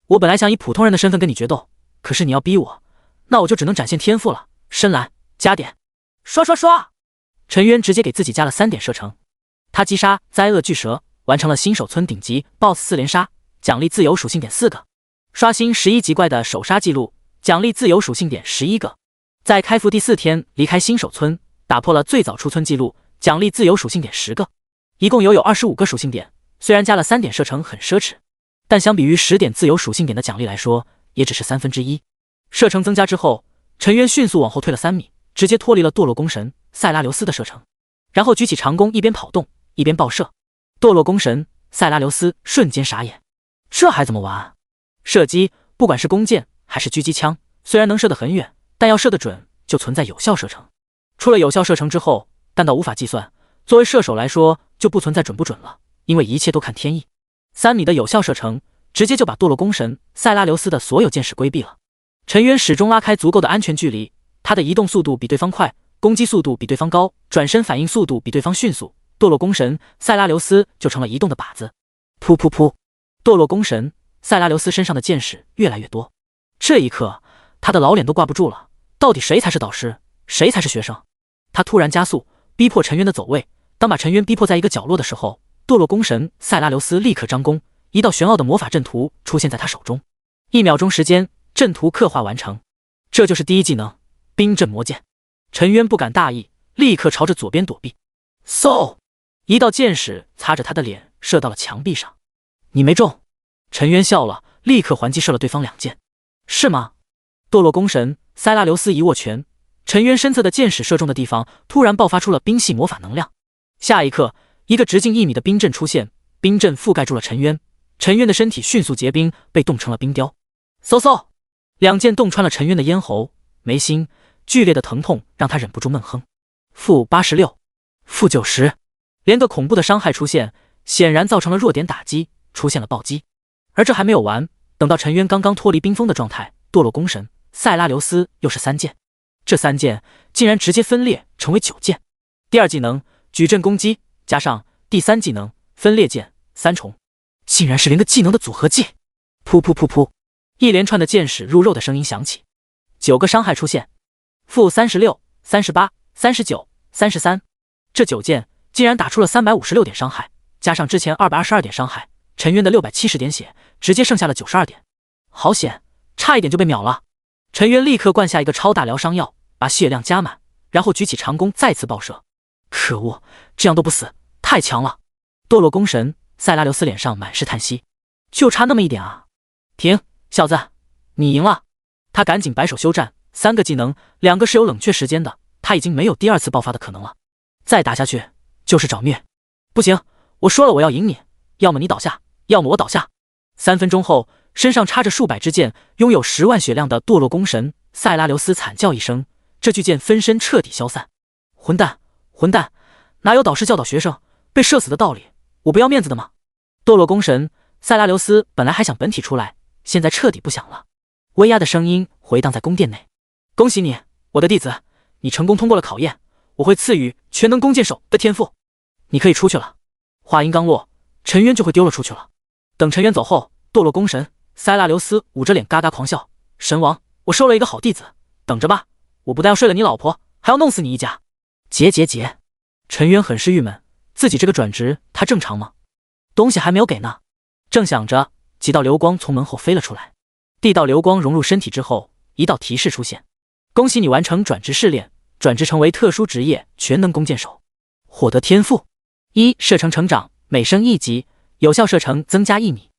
我本来想以普通人的身份跟你决斗，可是你要逼我，那我就只能展现天赋了。深蓝加点，刷刷刷！陈渊直接给自己加了3点射程。他击杀灾厄巨蛇，完成了新手村顶级 BOSS 4连杀，奖励自由属性点4个，刷新11级怪的首杀记录，奖励自由属性点11个。在开服第4天离开新手村，打破了最早出村记录，奖励自由属性点10个，一共有25个属性点。虽然加了3点射程很奢侈，但相比于10点自由属性点的奖励来说，也只是1/3。射程增加之后，陈渊迅速往后退了3米，直接脱离了堕落弓神塞拉留斯的射程，然后举起长弓，一边跑动一边爆射。堕落弓神塞拉留斯瞬间傻眼，这还怎么玩？射击不管是弓箭还是狙击枪，虽然能射得很远，但要射得准就存在有效射程。出了有效射程之后，弹道无法计算，作为射手来说就不存在准不准了，因为一切都看天意。3米的有效射程直接就把堕落弓神塞拉留斯的所有箭矢规避了。陈渊始终拉开足够的安全距离，他的移动速度比对方快，攻击速度比对方高，转身反应速度比对方迅速，堕落弓神塞拉留斯就成了移动的靶子。噗噗噗！堕落弓神塞拉留斯身上的箭矢越来越多，这一刻他的老脸都挂不住了，到底谁才是导师，谁才是学生？他突然加速，逼迫陈渊的走位。当把陈渊逼迫在一个角落的时候，堕落弓神塞拉留斯立刻张弓，一道玄奥的魔法阵图出现在他手中。1秒钟时间，阵图刻画完成。这就是第一技能冰阵魔剑。陈渊不敢大意，立刻朝着左边躲避。嗖！一道箭矢擦着他的脸射到了墙壁上。你没中。陈渊笑了，立刻还击射了对方2箭。是吗？堕落弓神塞拉留斯一握拳，陈渊身侧的箭矢射中的地方突然爆发出了冰系魔法能量。下一刻，一个直径1米的冰阵出现，冰阵覆盖住了陈渊。陈渊的身体迅速结冰，被冻成了冰雕。嗖嗖！2箭洞穿了陈渊的咽喉、眉心，剧烈的疼痛让他忍不住闷哼。负86，负90，连个恐怖的伤害出现，显然造成了弱点打击，出现了暴击。而这还没有完，等到陈渊刚刚脱离冰封的状态，堕落弓神塞拉留斯又是3箭，这3箭竟然直接分裂成为9箭。第二技能矩阵攻击加上第3技能分裂箭3重，竟然是连个技能的组合技。噗噗噗噗，一连串的箭矢入肉的声音响起，9个伤害出现，负36、38、39、33，这9箭竟然打出了356点伤害，加上之前222点伤害，陈渊的670点血直接剩下了92点。好险，差一点就被秒了。陈渊立刻灌下一个超大疗伤药，把血量加满，然后举起长弓再次爆射。可恶，这样都不死，太强了。堕落弓神塞拉留斯脸上满是叹息，就差那么一点啊。停，小子，你赢了。他赶紧摆手休战，3个技能2个是有冷却时间的，他已经没有第2次爆发的可能了，再打下去就是找虐。不行，我说了我要赢你，要么你倒下，要么我倒下。3分钟后，身上插着数百支箭，拥有10万血量的堕落弓神塞拉留斯惨叫一声，这巨剑分身彻底消散。混蛋，混蛋，哪有导师教导学生被射死的道理？我不要面子的吗？堕落弓神塞拉留斯本来还想本体出来，现在彻底不想了。威压的声音回荡在宫殿内。恭喜你，我的弟子，你成功通过了考验，我会赐予全能弓箭手的天赋，你可以出去了。话音刚落，陈渊就会丢了出去了。等陈渊走后，堕落弓神塞拉留斯捂着脸嘎嘎狂笑，神王，我收了一个好弟子，等着吧，我不但要睡了你老婆，还要弄死你一家。结。陈渊很是郁闷，自己这个转职他正常吗？东西还没有给呢。正想着，几道流光从门后飞了出来。地道流光融入身体之后，一道提示出现：恭喜你完成转职试炼，转职成为特殊职业全能弓箭手。获得天赋：一、射程成长，每升1级，有效射程增加1米。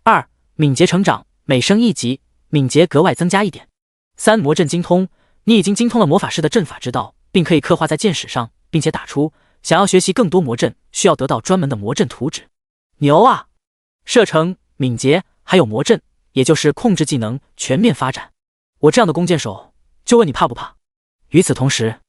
2、敏捷成长，每升1级，敏捷格外增加1点。3、魔阵精通，你已经精通了魔法师的阵法之道，并可以刻画在箭矢上，并且打出。想要学习更多魔阵，需要得到专门的魔阵图纸。牛啊！射程、敏捷还有魔阵，也就是控制技能全面发展。我这样的弓箭手，就问你怕不怕？与此同时，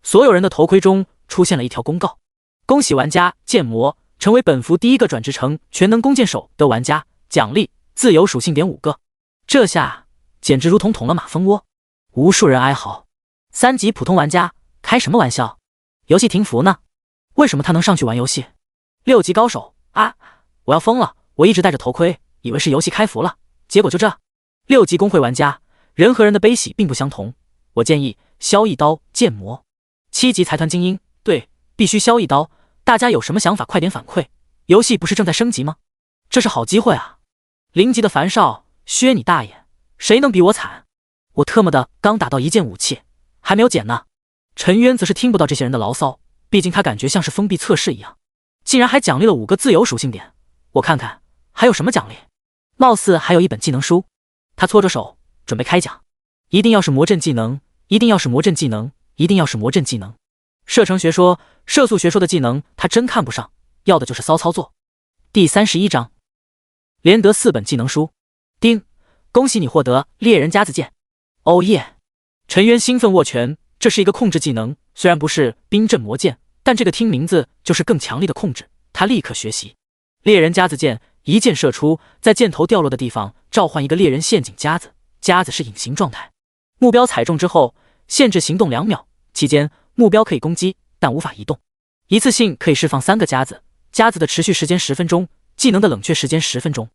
所有人的头盔中出现了一条公告：恭喜玩家剑魔成为本服第一个转职成全能弓箭手的玩家，奖励自由属性点5个。这下简直如同捅了马蜂窝，无数人哀嚎：3级普通玩家开什么玩笑？游戏停服呢？为什么他能上去玩游戏？6级高手啊！我要疯了！我一直戴着头盔，以为是游戏开服了，结果就这。6级公会玩家，人和人的悲喜并不相同，我建议削一刀剑魔。7级财团精英，对，必须削一刀。大家有什么想法快点反馈，游戏不是正在升级吗？这是好机会啊！0级的樊少，削你大爷！谁能比我惨？我特么的刚打到1件武器，还没有捡呢。陈渊则是听不到这些人的牢骚，毕竟他感觉像是封闭测试一样，竟然还奖励了5个自由属性点。我看看还有什么奖励，貌似还有一本技能书。他搓着手准备开讲，一定要是魔阵技能，一定要是魔阵技能，一定要是魔阵技能。射程学说、射速学说的技能他真看不上，要的就是骚操作。第31章，连得4本技能书。丁，恭喜你获得猎人夹子剑。哦耶！陈渊兴奋握拳，这是一个控制技能，虽然不是冰阵魔剑，但这个听名字就是更强力的控制，他立刻学习。猎人夹子剑，一箭射出，在箭头掉落的地方召唤一个猎人陷阱夹子，夹子是隐形状态，目标踩中之后限制行动2秒，期间目标可以攻击但无法移动，一次性可以释放3个夹子，夹子的持续时间10分钟，技能的冷却时间10分钟。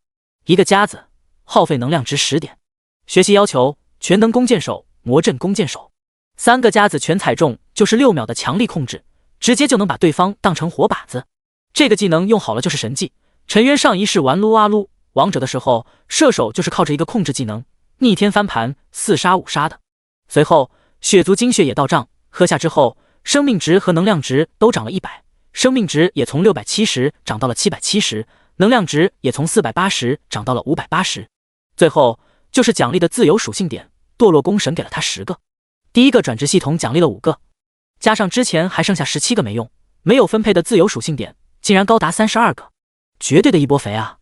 一个夹子耗费能量值10点。学习要求：全能弓箭手、魔阵弓箭手。3个夹子全踩中就是6秒的强力控制，直接就能把对方当成活靶子。这个技能用好了就是神技。陈渊上一世玩撸啊撸王者的时候，射手就是靠着一个控制技能逆天翻盘4杀5杀的。随后血族精血也到账，喝下之后生命值和能量值都涨了100，生命值也从670涨到了770，能量值也从480涨到了580。最后就是奖励的自由属性点，堕落弓神给了他10个。第一个转职系统奖励了5个，加上之前还剩下17个没用，没有分配的自由属性点竟然高达32个，绝对的一波肥啊！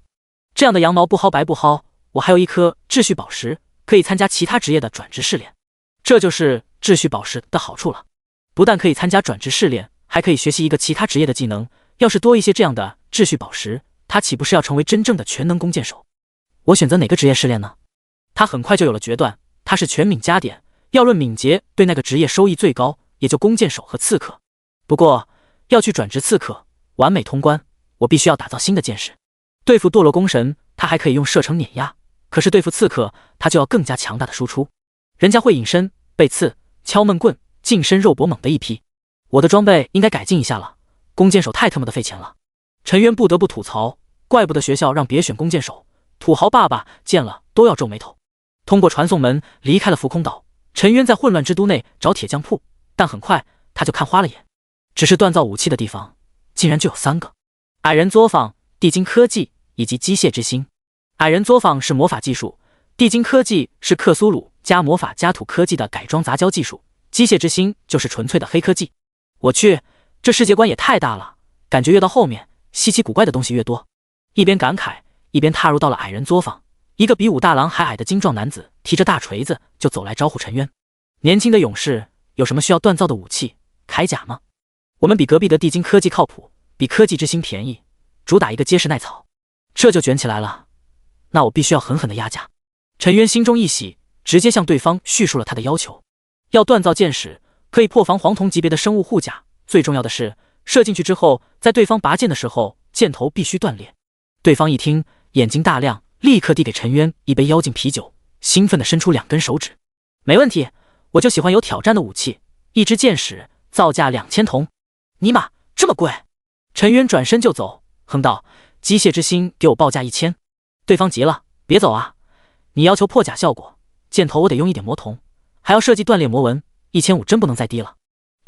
这样的羊毛不薅白不薅，我还有1颗秩序宝石，可以参加其他职业的转职试炼。这就是秩序宝石的好处了，不但可以参加转职试炼，还可以学习一个其他职业的技能。要是多一些这样的秩序宝石，他岂不是要成为真正的全能弓箭手？我选择哪个职业试炼呢？他很快就有了决断，他是全敏加点，要论敏捷，对那个职业收益最高，也就弓箭手和刺客。不过要去转职刺客，完美通关，我必须要打造新的剑士。对付堕落弓神，他还可以用射程碾压，可是对付刺客，他就要更加强大的输出。人家会隐身、背刺、敲闷棍、近身肉搏猛的一批，我的装备应该改进一下了。弓箭手太他妈的费钱了。陈渊不得不吐槽，怪不得学校让别选弓箭手，土豪爸爸见了都要皱眉头。通过传送门离开了浮空岛，陈渊在混乱之都内找铁匠铺，但很快他就看花了眼，只是锻造武器的地方竟然就有3个：矮人作坊、地精科技以及机械之心。矮人作坊是魔法技术，地精科技是克苏鲁加魔法加土科技的改装杂交技术，机械之心就是纯粹的黑科技。我去，这世界观也太大了，感觉越到后面稀奇古怪的东西越多。一边感慨，一边踏入到了矮人作坊。一个比武大郎还矮的精壮男子提着大锤子就走来招呼陈渊：年轻的勇士，有什么需要锻造的武器、铠甲吗？我们比隔壁的地精科技靠谱，比科技之心便宜，主打一个结实耐草。这就卷起来了，那我必须要狠狠的压价。陈渊心中一喜，直接向对方叙述了他的要求：要锻造剑矢，可以破防黄铜级别的生物护甲，最重要的是射进去之后，在对方拔剑的时候，箭头必须断裂。对方一听，眼睛大亮，立刻递给陈渊一杯妖精啤酒，兴奋地伸出2根手指：没问题，我就喜欢有挑战的武器，一支箭矢造价2000铜。尼玛，这么贵！陈渊转身就走，哼道：机械之心给我报价1000。对方急了：别走啊，你要求破甲效果，箭头我得用一点魔铜，还要设计断裂魔纹，1500真不能再低了。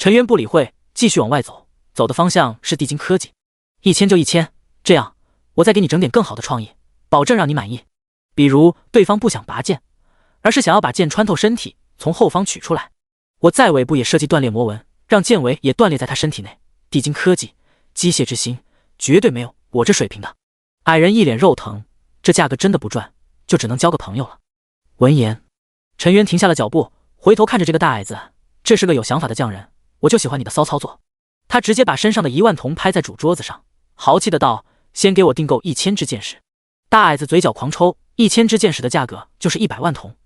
陈渊不理会，继续往外走，走的方向是地精科技。1000就1000，这样我再给你整点更好的创意，保证让你满意。比如对方不想拔剑，而是想要把剑穿透身体，从后方取出来，我在尾部也设计断裂魔纹，让剑尾也断裂在他身体内。地精科技，机械之心，绝对没有我这水平的。矮人一脸肉疼，这价格真的不赚，就只能交个朋友了。闻言，陈渊停下了脚步，回头看着这个大矮子，这是个有想法的匠人，我就喜欢你的骚操作。他直接把身上的1万铜拍在主桌子上，豪气的道：先给我订购1000支剑士。大矮子嘴角狂抽，1000支剑士的价格就是100万铜，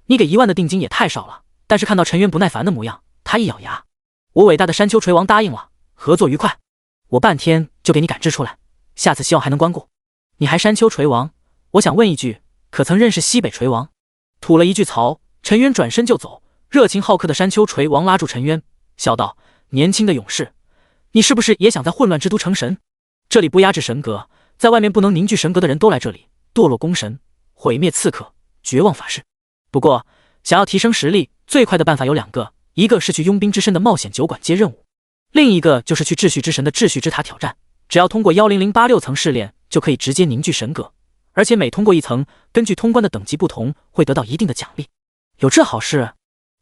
你给1万的定金也太少了。但是看到陈渊不耐烦的模样，他一咬牙：我伟大的山丘锤王答应了，合作愉快，我半天就给你赶制出来，下次希望还能光顾。你还山丘锤王？我想问一句，可曾认识西北锤王？吐了一句槽，陈渊转身就走。热情好客的山丘锤王拉住陈渊，笑道：年轻的勇士，你是不是也想在混乱之都成神？这里不压制神格，在外面不能凝聚神格的人都来这里，堕落攻神，毁灭刺客，绝望法师。不过想要提升实力，最快的办法有2个，一个是去佣兵之身的冒险酒馆接任务，另一个就是去秩序之神的秩序之塔挑战。只要通过10086层试炼，就可以直接凝聚神格，而且每通过一层，根据通关的等级不同，会得到一定的奖励。有这好事？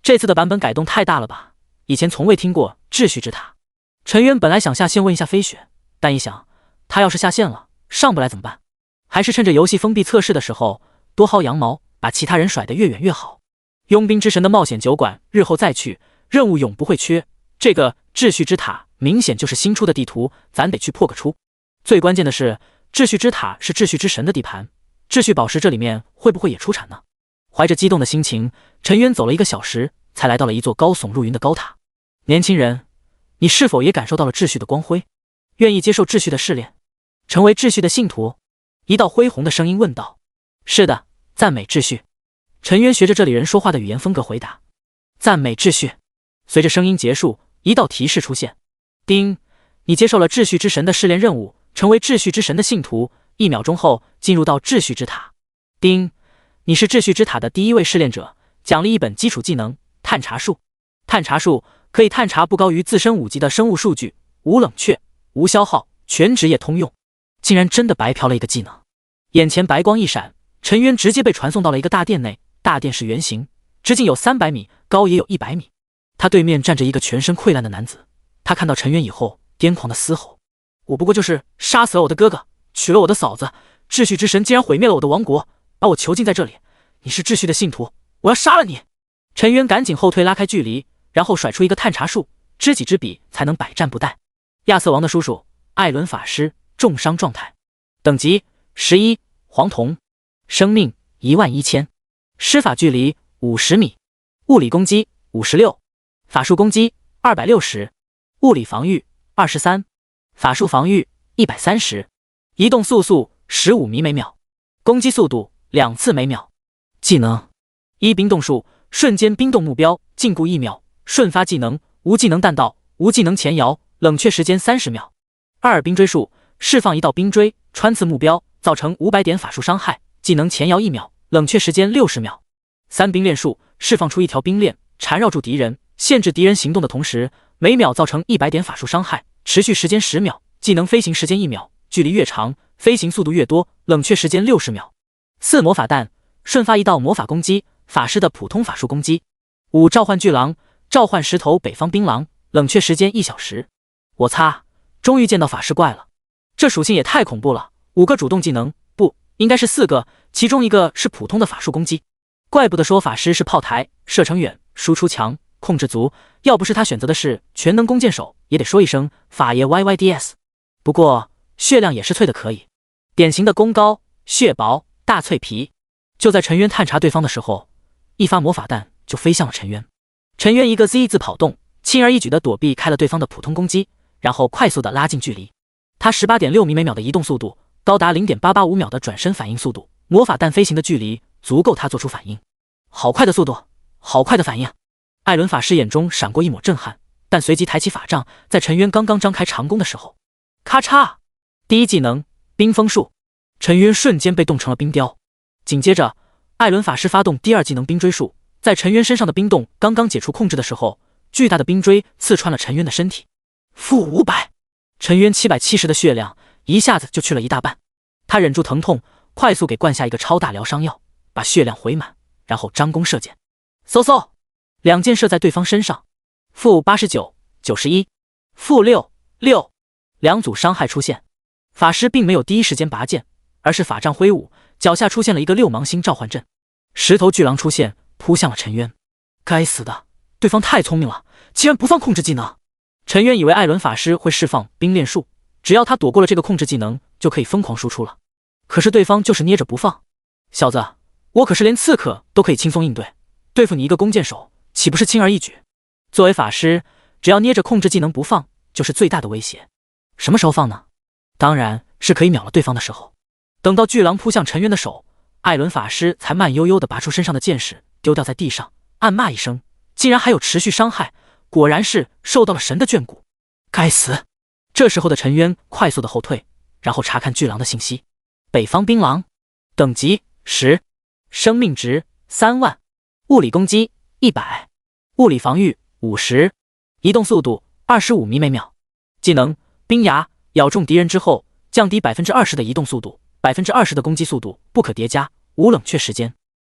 这次的版本改动太大了吧，以前从未听过秩序之塔。陈渊本来想下线问一下飞雪，但一想他要是下线了上不来怎么办，还是趁着游戏封闭测试的时候多薅羊毛，把其他人甩得越远越好。佣兵之神的冒险酒馆日后再去，任务永不会缺。这个秩序之塔明显就是新出的地图，咱得去破个出。最关键的是，秩序之塔是秩序之神的地盘，秩序宝石这里面会不会也出产呢？怀着激动的心情，陈渊走了1个小时，才来到了一座高耸入云的高塔。年轻人，你是否也感受到了秩序的光辉？愿意接受秩序的试炼，成为秩序的信徒？一道恢宏的声音问道。是的，赞美秩序。陈渊学着这里人说话的语言风格回答。赞美秩序。随着声音结束，一道提示出现。叮，你接受了秩序之神的试炼任务，成为秩序之神的信徒，1秒钟后进入到秩序之塔。叮，你是秩序之塔的第1位试炼者，奖励1本基础技能探查术。探查术可以探查不高于自身5级的生物数据，无冷却，无消耗，全职业通用。竟然真的白嫖了一个技能。眼前白光一闪，陈渊直接被传送到了一个大殿内。大殿是圆形，直径有300米，高也有100米。他对面站着一个全身溃烂的男子，他看到陈渊以后癫狂的嘶吼：我不过就是杀死了我的哥哥，娶了我的嫂子，秩序之神竟然毁灭了我的王国，把我囚禁在这里，你是秩序的信徒，我要杀了你！陈渊赶紧后退拉开距离，然后甩出一个探查术，知己知彼才能百战不殆。亚瑟王的叔叔艾伦法师重伤状态，等级11，黄铜，生命11000，施法距离50米，物理攻击56，法术攻击260，物理防御23，法术防御130，移动速速15米每秒，攻击速度2次每秒。技能1，冰冻术，瞬间冰冻目标，禁锢1秒，瞬发技能，无技能弹道，无技能前摇，冷却时间30秒。2，冰锥术，释放一道冰锥，穿刺目标，造成500点法术伤害，技能前摇1秒，冷却时间60秒。3，冰链术，释放出一条冰链，缠绕住敌人，限制敌人行动的同时，每秒造成100点法术伤害，持续时间10秒，技能飞行时间1秒，距离越长，飞行速度越多，冷却时间60秒。4，魔法弹，瞬发一道魔法攻击，法师的普通法术攻击。5，召唤巨狼，召唤石头北方冰狼，冷却时间1小时。我擦，终于见到法师怪了，这属性也太恐怖了！5个主动技能，不，应该是4个，其中1个是普通的法术攻击。怪不得说法师是炮台，射程远，输出强，控制足，要不是他选择的是全能弓箭手，也得说一声法爷 YYDS。不过血量也是脆的可以，典型的弓高，血薄，大脆皮。就在陈渊探查对方的时候，一发魔法弹就飞向了陈渊。陈渊一个 Z 字跑动，轻而易举地躲避开了对方的普通攻击，然后快速地拉近距离。他 18.6米每秒的移动速度，高达 0.885 秒的转身反应速度，魔法弹飞行的距离足够他做出反应。好快的速度，好快的反应！艾伦法师眼中闪过一抹震撼，但随即抬起法杖，在陈渊刚刚张开长弓的时候，咔嚓！第1技能冰封术，陈渊瞬间被冻成了冰雕。紧接着，艾伦法师发动第2技能冰锥术，在陈渊身上的冰冻刚刚解除控制的时候，巨大的冰锥刺穿了陈渊的身体。负500，陈渊770的血量一下子就去了一大半。他忍住疼痛，快速给灌下一个超大疗伤药，把血量回满，然后张弓射箭，嗖嗖，两箭射在对方身上。负89、91，负6、6，两组伤害出现。法师并没有第一时间拔剑，而是法杖挥舞，脚下出现了一个六芒星召唤阵，石头巨狼出现，扑向了陈渊。该死的，对方太聪明了，竟然不放控制技能。陈渊以为艾伦法师会释放冰炼术，只要他躲过了这个控制技能，就可以疯狂输出了。可是对方就是捏着不放。小子，我可是连刺客都可以轻松应对，对付你一个弓箭手，岂不是轻而易举？作为法师，只要捏着控制技能不放，就是最大的威胁。什么时候放呢？当然是可以秒了对方的时候。等到巨狼扑向陈渊的手，艾伦法师才慢悠悠地拔出身上的剑矢，丢掉在地上，暗骂一声，竟然还有持续伤害，果然是受到了神的眷顾。该死！这时候的陈渊快速的后退，然后查看巨狼的信息。北方槟榔，等级10，生命值3万，物理攻击100，物理防御50，移动速度25米每秒。技能冰牙，咬中敌人之后降低 20% 的移动速度， 20% 的攻击速度，不可叠加，无冷却时间。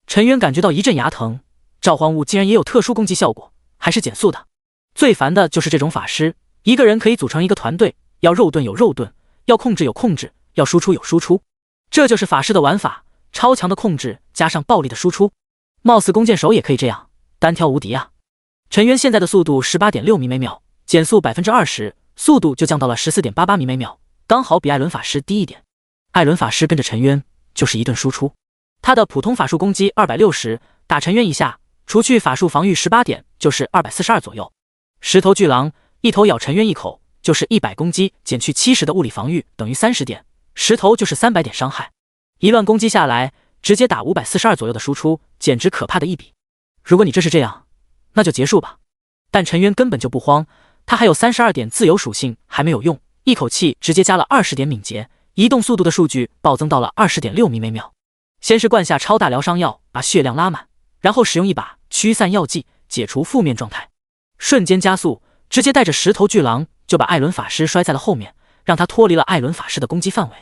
陈渊感觉到一阵牙疼，召唤物竟然也有特殊攻击效果，还是减速的。最烦的就是这种法师，一个人可以组成一个团队，要肉盾有肉盾，要控制有控制，要输出有输出。这就是法师的玩法，超强的控制加上暴力的输出。貌似弓箭手也可以这样，单挑无敌啊！陈渊现在的速度 18.6 米每秒，减速 20%， 速度就降到了 14.88 米每秒，刚好比艾伦法师低一点。艾伦法师跟着陈渊就是一顿输出，他的普通法术攻击260，打陈渊一下，除去法术防御18点，就是242左右。石头巨狼一头咬陈渊一口，就是100攻击，减去70的物理防御，等于30点，石头就是300点伤害。一乱攻击下来，直接打542左右的输出，简直可怕的一笔。如果你这是这样，那就结束吧。但陈渊根本就不慌，他还有32点自由属性还没有用，一口气直接加了20点敏捷，移动速度的数据暴增到了 20.6 米每秒。先是灌下超大疗伤药，把血量拉满，然后使用一把驱散药剂解除负面状态，瞬间加速，直接带着石头巨狼就把艾伦法师摔在了后面，让他脱离了艾伦法师的攻击范围。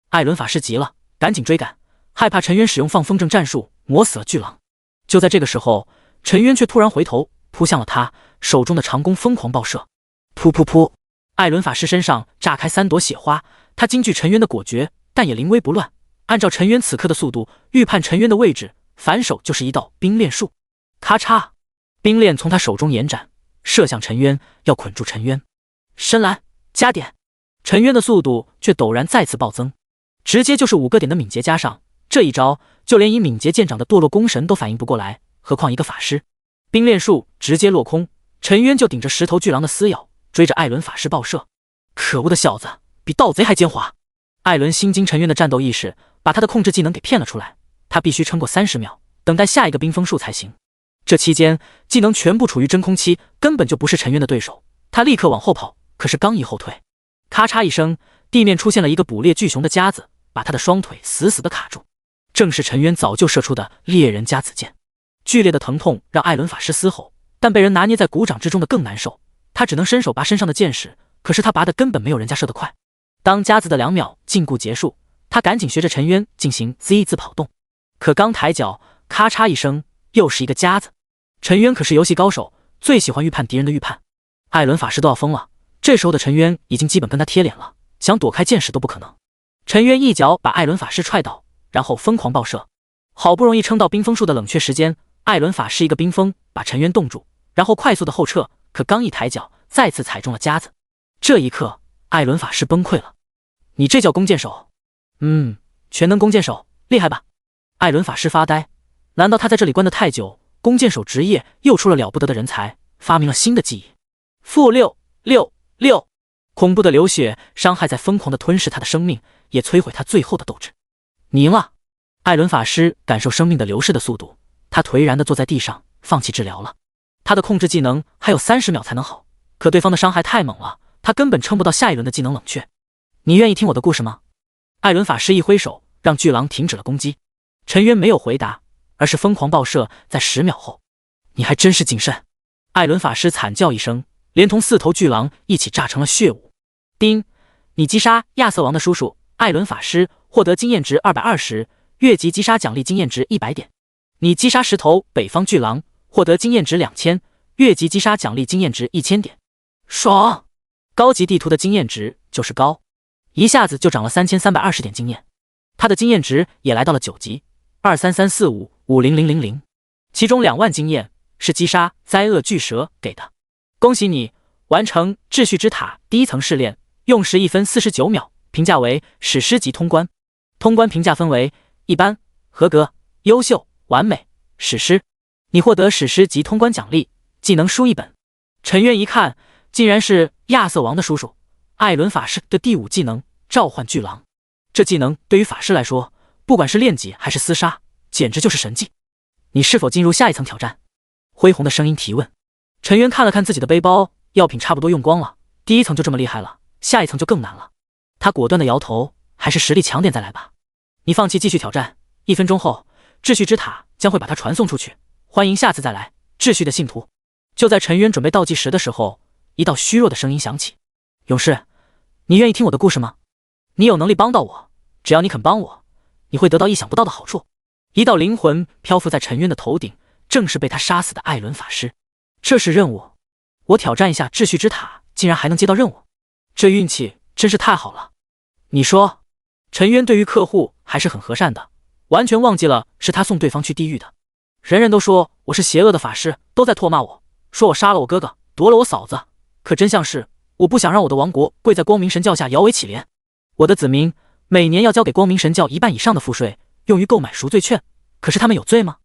艾伦法师急了，赶紧追赶，害怕陈渊使用放风筝战术磨死了巨狼。就在这个时候，陈渊却突然回头扑向了他，手中的长弓疯狂爆射，噗噗噗！艾伦法师身上炸开3朵血花，他惊惧陈渊的果决，但也临危不乱。按照陈渊此刻的速度，预判陈渊的位置，反手就是一道冰炼术，咔嚓！冰链从他手中延展，射向陈渊，要捆住陈渊。深蓝加点，陈渊的速度却陡然再次暴增，直接就是5个点的敏捷加上这一招，就连以敏捷见长的堕落弓神都反应不过来，何况一个法师。冰炼术直接落空，陈渊就顶着石头巨狼的撕咬，追着艾伦法师爆射。可恶的小子，比盗贼还奸猾！艾伦心惊陈渊的战斗意识，把他的控制技能给骗了出来，他必须撑过30秒，等待下一个冰封术才行。这期间技能全部处于真空期，根本就不是陈渊的对手。他立刻往后跑，可是刚一后退，咔嚓一声，地面出现了一个捕猎巨熊的夹子，把他的双腿死死地卡住。正是陈渊早就射出的猎人夹子剑。剧烈的疼痛让艾伦法师嘶吼，但被人拿捏在鼓掌之中的更难受。他只能伸手拔身上的箭矢，可是他拔的根本没有人家射得快。当夹子的2秒禁锢结束，他赶紧学着陈渊进行 Z 字跑动，可刚抬脚，咔嚓一声，又是一个夹子。陈渊可是游戏高手，最喜欢预判敌人的预判。艾伦法师都要疯了，这时候的陈渊已经基本跟他贴脸了，想躲开箭矢都不可能。陈渊一脚把艾伦法师踹倒，然后疯狂爆射，好不容易撑到冰封术的冷却时间，艾伦法师一个冰封把陈渊冻住，然后快速的后撤，可刚一抬脚，再次踩中了夹子。这一刻，艾伦法师崩溃了。你这叫弓箭手？全能弓箭手，厉害吧？艾伦法师发呆，难道他在这里关得太久，弓箭手职业又出了了不得的人才，发明了新的技艺？负6、6、6，恐怖的流血伤害在疯狂的吞噬他的生命，也摧毁他最后的斗志。你赢了！艾伦法师感受生命的流逝的速度，他颓然地坐在地上，放弃治疗了。他的控制技能还有30秒才能好，可对方的伤害太猛了，他根本撑不到下一轮的技能冷却。你愿意听我的故事吗？艾伦法师一挥手，让巨狼停止了攻击。陈渊没有回答，而是疯狂爆射，在10秒后。你还真是谨慎。艾伦法师惨叫一声，连同4头巨狼一起炸成了血雾。丁，你击杀亚瑟王的叔叔艾伦法师，获得经验值220，越级击杀奖励经验值100点。你击杀10头北方巨狼，获得经验值2000，越级击杀奖励经验值1000点。爽！高级地图的经验值就是高，一下子就涨了3320点经验。他的经验值也来到了9级，23345500000，其中2万经验是击杀灾厄巨蛇给的。恭喜你完成秩序之塔第1层试炼，用时1分49秒，评价为史诗级通关。通关评价分为一般、合格、优秀、完美、史诗。你获得史诗级通关奖励，技能书1本。陈渊一看，竟然是亚瑟王的叔叔艾伦法师的第5技能召唤巨狼。这技能对于法师来说，不管是练级还是厮杀，简直就是神技。你是否进入下一层挑战？恢宏的声音提问。陈渊看了看自己的背包，药品差不多用光了，第1层就这么厉害了，下一层就更难了。他果断的摇头，还是实力强点再来吧。你放弃继续挑战，1分钟后，秩序之塔将会把它传送出去，欢迎下次再来，秩序的信徒。就在陈渊准备倒计时的时候，一道虚弱的声音响起：勇士，你愿意听我的故事吗？你有能力帮到我，只要你肯帮我，你会得到意想不到的好处。一道灵魂漂浮在陈渊的头顶，正是被他杀死的艾伦法师。这是任务，我挑战一下秩序之塔，竟然还能接到任务，这运气真是太好了。你说，陈渊对于客户还是很和善的，完全忘记了是他送对方去地狱的。人人都说我是邪恶的法师，都在唾骂我，说我杀了我哥哥，夺了我嫂子，可真相是，我不想让我的王国跪在光明神教下摇尾乞怜。我的子民每年要交给光明神教1半以上的赋税，用于购买赎罪券，可是他们有罪吗？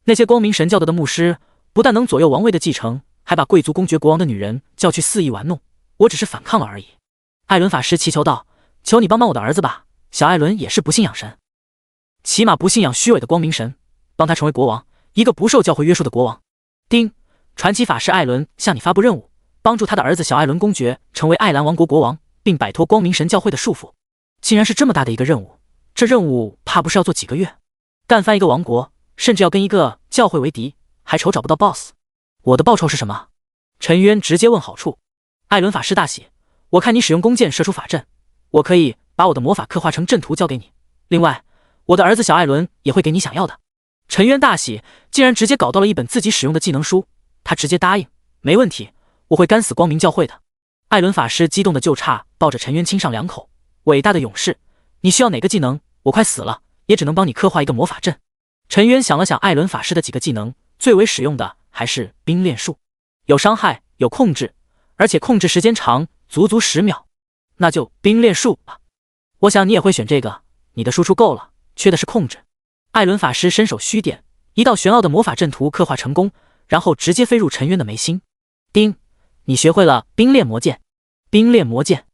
那些光明神教的牧师不但能左右王位的继承，还把贵族公爵国王的女人叫去肆意玩弄，我只是反抗了而已。艾伦法师祈求道，求你帮帮我的儿子吧，小艾伦也是不信仰神，起码不信仰虚伪的光明神，帮他成为国王，一个不受教会约束的国王。丁，传奇法师艾伦向你发布任务，帮助他的儿子小艾伦公爵成为艾兰王国国王，并摆脱光明神教会的束缚。竟然是这么大的一个任务，这任务怕不是要做几个月？干翻一个王国，甚至要跟一个教会为敌，还愁找不到 boss。 我的报酬是什么？陈渊直接问好处。艾伦法师大喜，我看你使用弓箭射出法阵，我可以把我的魔法刻画成阵图交给你，另外我的儿子小艾伦也会给你想要的。陈渊大喜，竟然直接搞到了一本自己使用的技能书，他直接答应，没问题，我会干死光明教会的。艾伦法师激动的就差抱着陈渊亲上2口，伟大的勇士，你需要哪个技能？我快死了，也只能帮你刻画一个魔法阵。陈渊想了想艾伦法师的几个技能，最为实用的还是冰炼术，有伤害，有控制，而且控制时间长，足足10秒，那就冰炼术吧。我想你也会选这个，你的输出够了，缺的是控制。艾伦法师伸手虚点，一道玄奥的魔法阵图刻画成功，然后直接飞入陈渊的眉心。丁，你学会了冰炼魔剑。冰炼魔剑，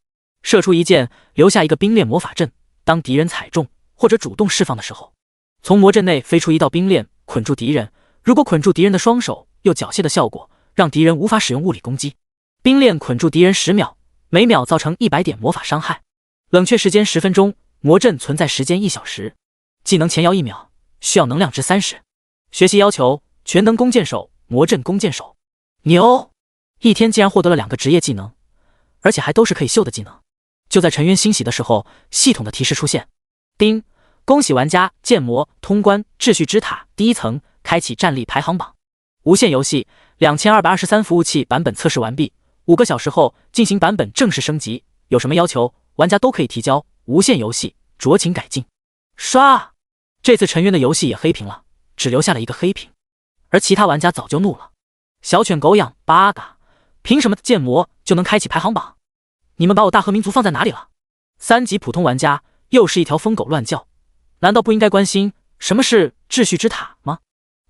射出一箭，留下一个冰炼魔法阵，当敌人踩中或者主动释放的时候，从魔阵内飞出一道冰链，捆住敌人，如果捆住敌人的双手，有缴械的效果，让敌人无法使用物理攻击。冰链捆住敌人10秒，每秒造成100点魔法伤害，冷却时间10分钟，魔阵存在时间1小时。技能前摇1秒，需要能量值30。学习要求：全能弓箭手、魔阵弓箭手。牛！一天竟然获得了2个职业技能，而且还都是可以秀的技能。就在陈渊欣喜的时候，系统的提示出现：丁，恭喜玩家建模通关秩序之塔第1层，开启战力排行榜。无限游戏2223服务器版本测试完毕，5个小时后进行版本正式升级，有什么要求玩家都可以提交，无限游戏酌情改进。刷！这次陈渊的游戏也黑屏了，只留下了一个黑屏，而其他玩家早就怒了。小犬狗养八嘎，凭什么建模就能开启排行榜？你们把我大和民族放在哪里了？3级普通玩家又是一条疯狗乱叫，难道不应该关心什么是秩序之塔吗？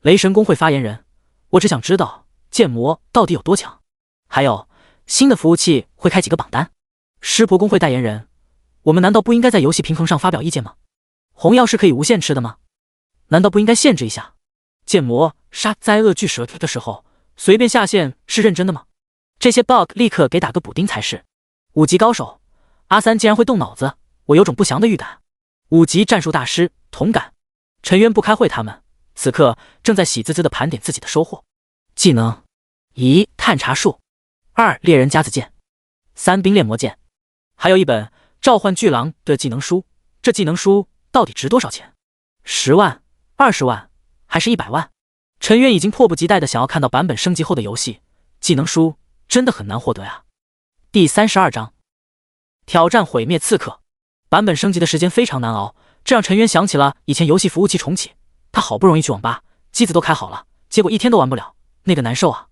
雷神公会发言人，我只想知道建模到底有多强，还有新的服务器会开几个榜单？湿婆公会代言人，我们难道不应该在游戏平衡上发表意见吗？红药是可以无限吃的吗？难道不应该限制一下？建模杀灾厄巨蛇的时候随便下线是认真的吗？这些 bug 立刻给打个补丁才是。5级高手阿三竟然会动脑子，我有种不祥的预感。5级战术大师同感。陈渊不开会，他们此刻正在喜滋滋地盘点自己的收获。技能 1. 探查术 2. 猎人夹子剑 3. 冰炼魔剑，还有一本召唤巨狼的技能书。这技能书到底值多少钱？10万、20万还是100万？陈渊已经迫不及待地想要看到版本升级后的游戏，技能书真的很难获得呀。第32章，挑战毁灭刺客。版本升级的时间非常难熬，这让陈渊想起了以前游戏服务器重启，他好不容易去网吧，机子都开好了，结果一天都玩不了，那个难受啊。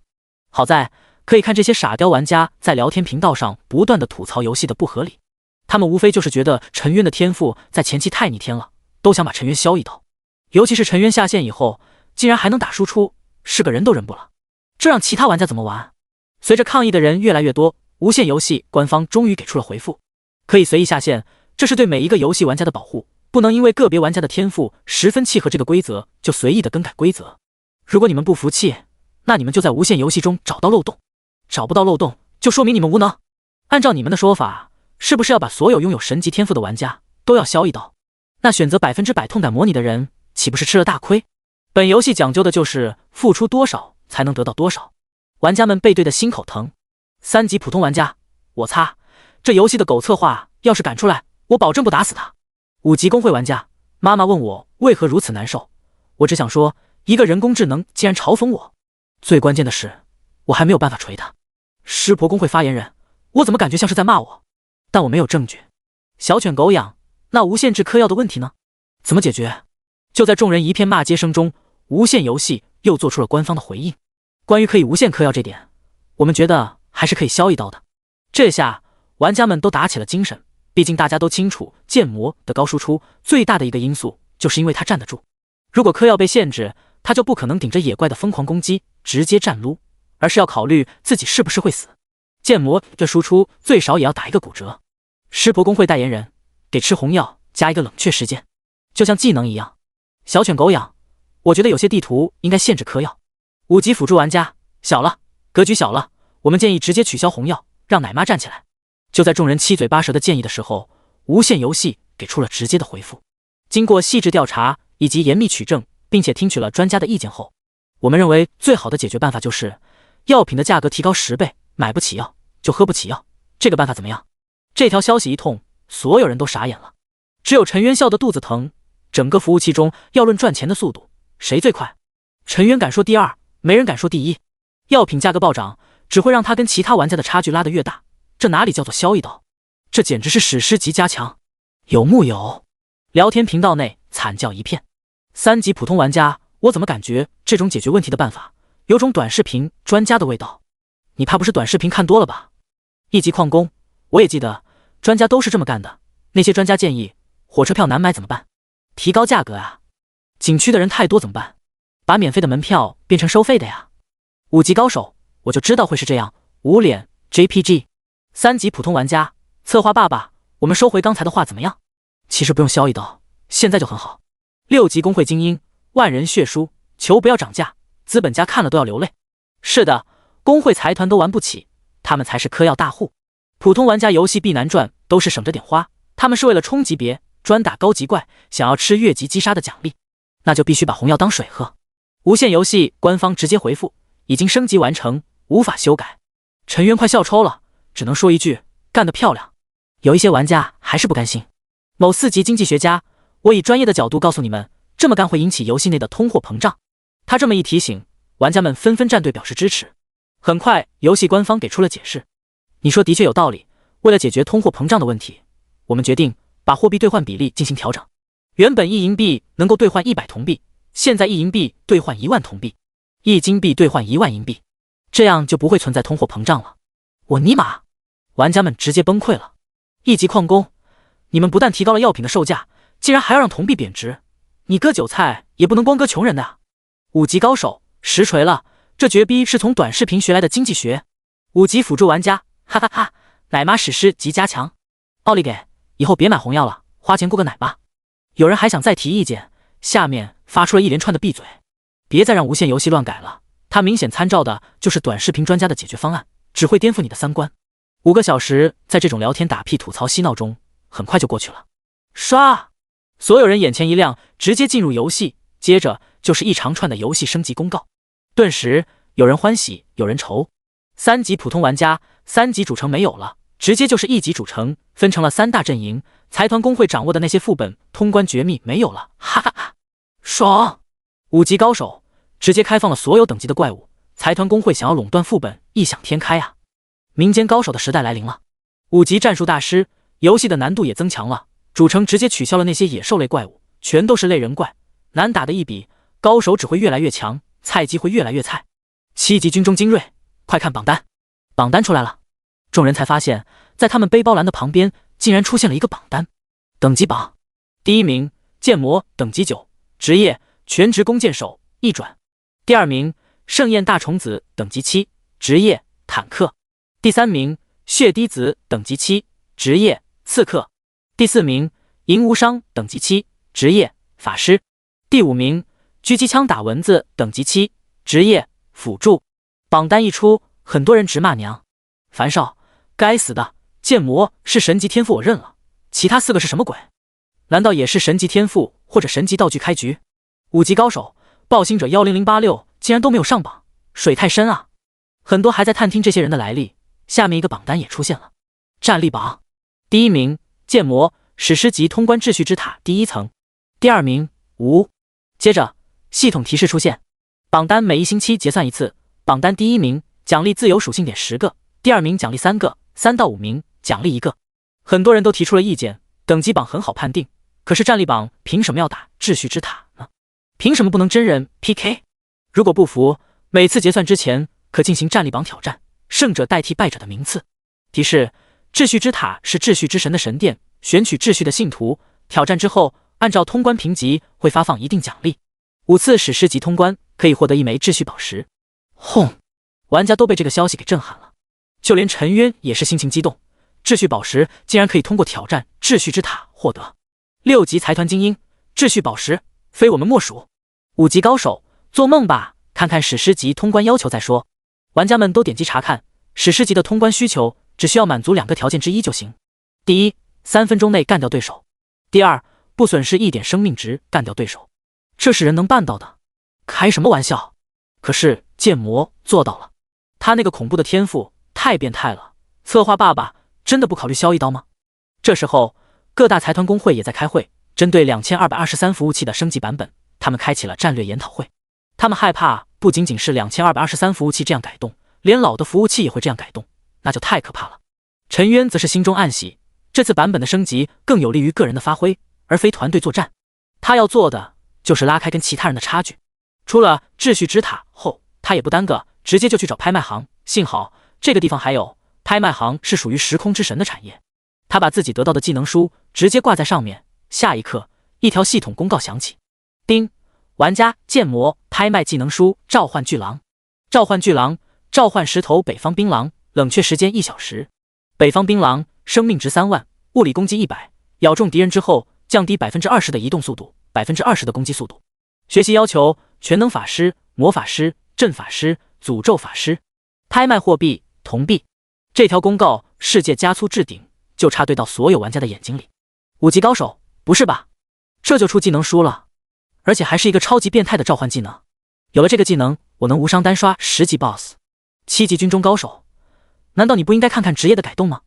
好在可以看这些傻雕玩家在聊天频道上不断的吐槽游戏的不合理，他们无非就是觉得陈渊的天赋在前期太逆天了，都想把陈渊削一刀。尤其是陈渊下线以后竟然还能打输出，是个人都忍不了，这让其他玩家怎么玩？随着抗议的人越来越多，无限游戏官方终于给出了回复，可以随意下线，这是对每一个游戏玩家的保护，不能因为个别玩家的天赋十分契合这个规则就随意的更改规则。如果你们不服气，那你们就在无限游戏中找到漏洞，找不到漏洞就说明你们无能。按照你们的说法，是不是要把所有拥有神级天赋的玩家都要削一刀？那选择100%痛感模拟的人岂不是吃了大亏？本游戏讲究的就是付出多少才能得到多少，玩家们背对的心口疼。3级普通玩家，我擦，这游戏的狗策划要是敢出来，我保证不打死他。5级公会玩家，妈妈问我为何如此难受，我只想说，一个人工智能竟然嘲讽我，最关键的是我还没有办法锤他。湿婆公会发言人，我怎么感觉像是在骂我？但我没有证据。小犬狗养，那无限制嗑药的问题呢？怎么解决？就在众人一片骂街声中，无限游戏又做出了官方的回应。关于可以无限嗑药这点，我们觉得还是可以削一刀的。这下玩家们都打起了精神，毕竟大家都清楚剑魔的高输出最大的一个因素就是因为他站得住，如果嗑药被限制，他就不可能顶着野怪的疯狂攻击直接站撸，而是要考虑自己是不是会死。剑魔这输出最少也要打一个骨折。湿婆公会代言人，给吃红药加一个冷却时间，就像技能一样。小犬狗养，我觉得有些地图应该限制嗑药。5级辅助玩家，小了，格局小了，我们建议直接取消红药，让奶妈站起来。就在众人七嘴八舌的建议的时候，无限游戏给出了直接的回复。经过细致调查以及严密取证，并且听取了专家的意见后，我们认为最好的解决办法就是药品的价格提高10倍，买不起药就喝不起药。这个办法怎么样？这条消息一通，所有人都傻眼了，只有陈渊笑得肚子疼。整个服务器中要论赚钱的速度，谁最快？陈渊敢说第2，没人敢说第1。药品价格暴涨，只会让他跟其他玩家的差距拉得越大，这哪里叫做削一刀？这简直是史诗级加强！有木有？聊天频道内惨叫一片。3级普通玩家，我怎么感觉这种解决问题的办法有种短视频专家的味道？你怕不是短视频看多了吧？1级矿工，我也记得专家都是这么干的。那些专家建议火车票难买怎么办？提高价格啊！景区的人太多怎么办？把免费的门票变成收费的呀！5级高手，我就知道会是这样。无脸 JPG。3级普通玩家，策划爸爸，我们收回刚才的话怎么样？其实不用削一刀，现在就很好。6级工会精英，万人血书，求不要涨价，资本家看了都要流泪。是的，工会财团都玩不起，他们才是嗑药大户。普通玩家游戏币难赚，都是省着点花，他们是为了冲级别，专打高级怪，想要吃越级击杀的奖励，那就必须把红药当水喝。无限游戏官方直接回复，已经升级完成，无法修改。陈渊快笑抽了，只能说一句，干得漂亮。有一些玩家还是不甘心。某4级经济学家，我以专业的角度告诉你们，这么干会引起游戏内的通货膨胀。他这么一提醒，玩家们纷纷站队表示支持。很快，游戏官方给出了解释。你说的确有道理，为了解决通货膨胀的问题，我们决定把货币兑换比例进行调整。原本1银币能够兑换100铜币，现在1银币兑换1万铜币，1金币兑换1万银币，这样就不会存在通货膨胀了。我尼玛！玩家们直接崩溃了。1级矿工，你们不但提高了药品的售价，竟然还要让铜币贬值，你割韭菜也不能光割穷人的啊！5级高手，实锤了，这绝逼是从短视频学来的经济学。5级辅助玩家，哈哈哈，奶妈史诗级加强。奥利给，以后别买红药了，花钱雇个奶爸。有人还想再提意见，下面发出了一连串的闭嘴。别再让无限游戏乱改了，它明显参照的就是短视频专家的解决方案，只会颠覆你的三观。5个小时在这种聊天打屁吐槽嬉闹中很快就过去了。刷，所有人眼前一亮，直接进入游戏，接着就是一长串的游戏升级公告。顿时有人欢喜，有人愁。3级普通玩家，3级主城没有了，直接就是1级主城，分成了3大阵营。财团工会掌握的那些副本通关绝密没有了，哈哈哈，爽！5级高手直接开放了所有等级的怪物，财团工会想要垄断副本，异想天开啊！民间高手的时代来临了。5级战术大师，游戏的难度也增强了，主城直接取消了那些野兽类怪物，全都是类人怪，难打的一比，高手只会越来越强，菜鸡会越来越菜。7级军中精锐，快看榜单！榜单出来了，众人才发现，在他们背包栏的旁边竟然出现了一个榜单，等级榜。第1名剑魔，等级9，职业全职弓箭手1转。第2名盛宴大虫子，等级7，职业坦克。第3名血滴子，等级7，职业刺客。第4名银无伤，等级7，职业法师。第5名狙击枪打蚊子，等级7，职业辅助。榜单一出，很多人直骂娘，樊少该死的，剑魔是神级天赋我认了，其他4个是什么鬼？难道也是神级天赋或者神级道具开局？5级高手暴行者10086竟然都没有上榜，水太深啊！很多还在探听这些人的来历。下面一个榜单也出现了，战力榜。第1名剑魔，史诗级通关秩序之塔第1层。第2名无。接着系统提示出现，榜单每1星期结算一次，榜单第1名奖励自由属性点10个，第2名奖励3个，3到5名奖励1个。很多人都提出了意见，等级榜很好判定，可是战力榜凭什么要打秩序之塔呢？凭什么不能真人 PK？ 如果不服，每次结算之前可进行战力榜挑战，胜者代替败者的名次。提示：秩序之塔是秩序之神的神殿，选取秩序的信徒，挑战之后按照通关评级会发放一定奖励。5次史诗级通关可以获得1枚秩序宝石。轰！玩家都被这个消息给震撼了，就连陈渊也是心情激动，秩序宝石竟然可以通过挑战秩序之塔获得。6级财团精英，秩序宝石非我们莫属。5级高手，做梦吧，看看史诗级通关要求再说。玩家们都点击查看，史诗级的通关需求只需要满足2个条件之一就行。第一，3分钟内干掉对手。第二，不损失1点生命值干掉对手。这是人能办到的？开什么玩笑？可是剑魔做到了，他那个恐怖的天赋太变态了，策划爸爸真的不考虑削一刀吗？这时候各大财团工会也在开会，针对2223服务器的升级版本，他们开启了战略研讨会。他们害怕不仅仅是2223服务器这样改动，连老的服务器也会这样改动，那就太可怕了。陈渊则是心中暗喜，这次版本的升级更有利于个人的发挥，而非团队作战。他要做的就是拉开跟其他人的差距。出了秩序之塔后，他也不耽搁，直接就去找拍卖行。幸好这个地方还有拍卖行，是属于时空之神的产业。他把自己得到的技能书直接挂在上面，下一刻一条系统公告响起：叮，玩家剑魔拍卖技能书召唤巨狼。召唤巨狼，召唤10头北方槟榔，冷却时间1小时。北方槟榔生命值3万，物理攻击100，咬中敌人之后降低 20% 的移动速度， 20% 的攻击速度。学习要求：全能法师、魔法师、阵法师、诅咒法师。拍卖货币铜币。这条公告世界加粗置顶，就差对到所有玩家的眼睛里。5级高手，不是吧？这就出技能书了，而且还是一个超级变态的召唤技能。有了这个技能，我能无伤单刷10级 BOSS。7级军中高手，难道你不应该看看职业的改动吗？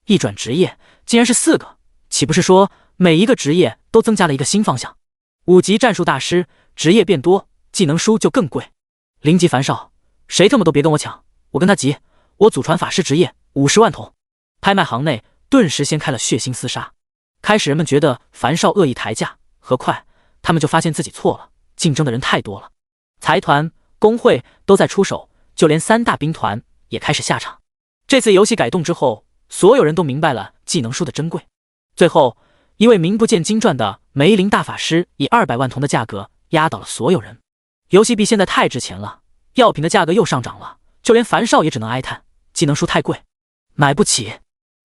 一转职业竟然是4个，岂不是说每一个职业都增加了一个新方向？5级战术大师，职业变多，技能书就更贵。0级樊少，谁他妈都别跟我抢，我跟他急，我祖传法师职业50万铜。拍卖行内顿时掀开了血腥厮杀。开始人们觉得樊少恶意抬价，很快他们就发现自己错了，竞争的人太多了，财团、工会都在出手，就连3大兵团也开始下场。这次游戏改动之后，所有人都明白了技能书的珍贵。最后，一位名不见经传的梅林大法师以200万铜的价格压倒了所有人。游戏币现在太值钱了，药品的价格又上涨了，就连樊少也只能哀叹技能书太贵，买不起。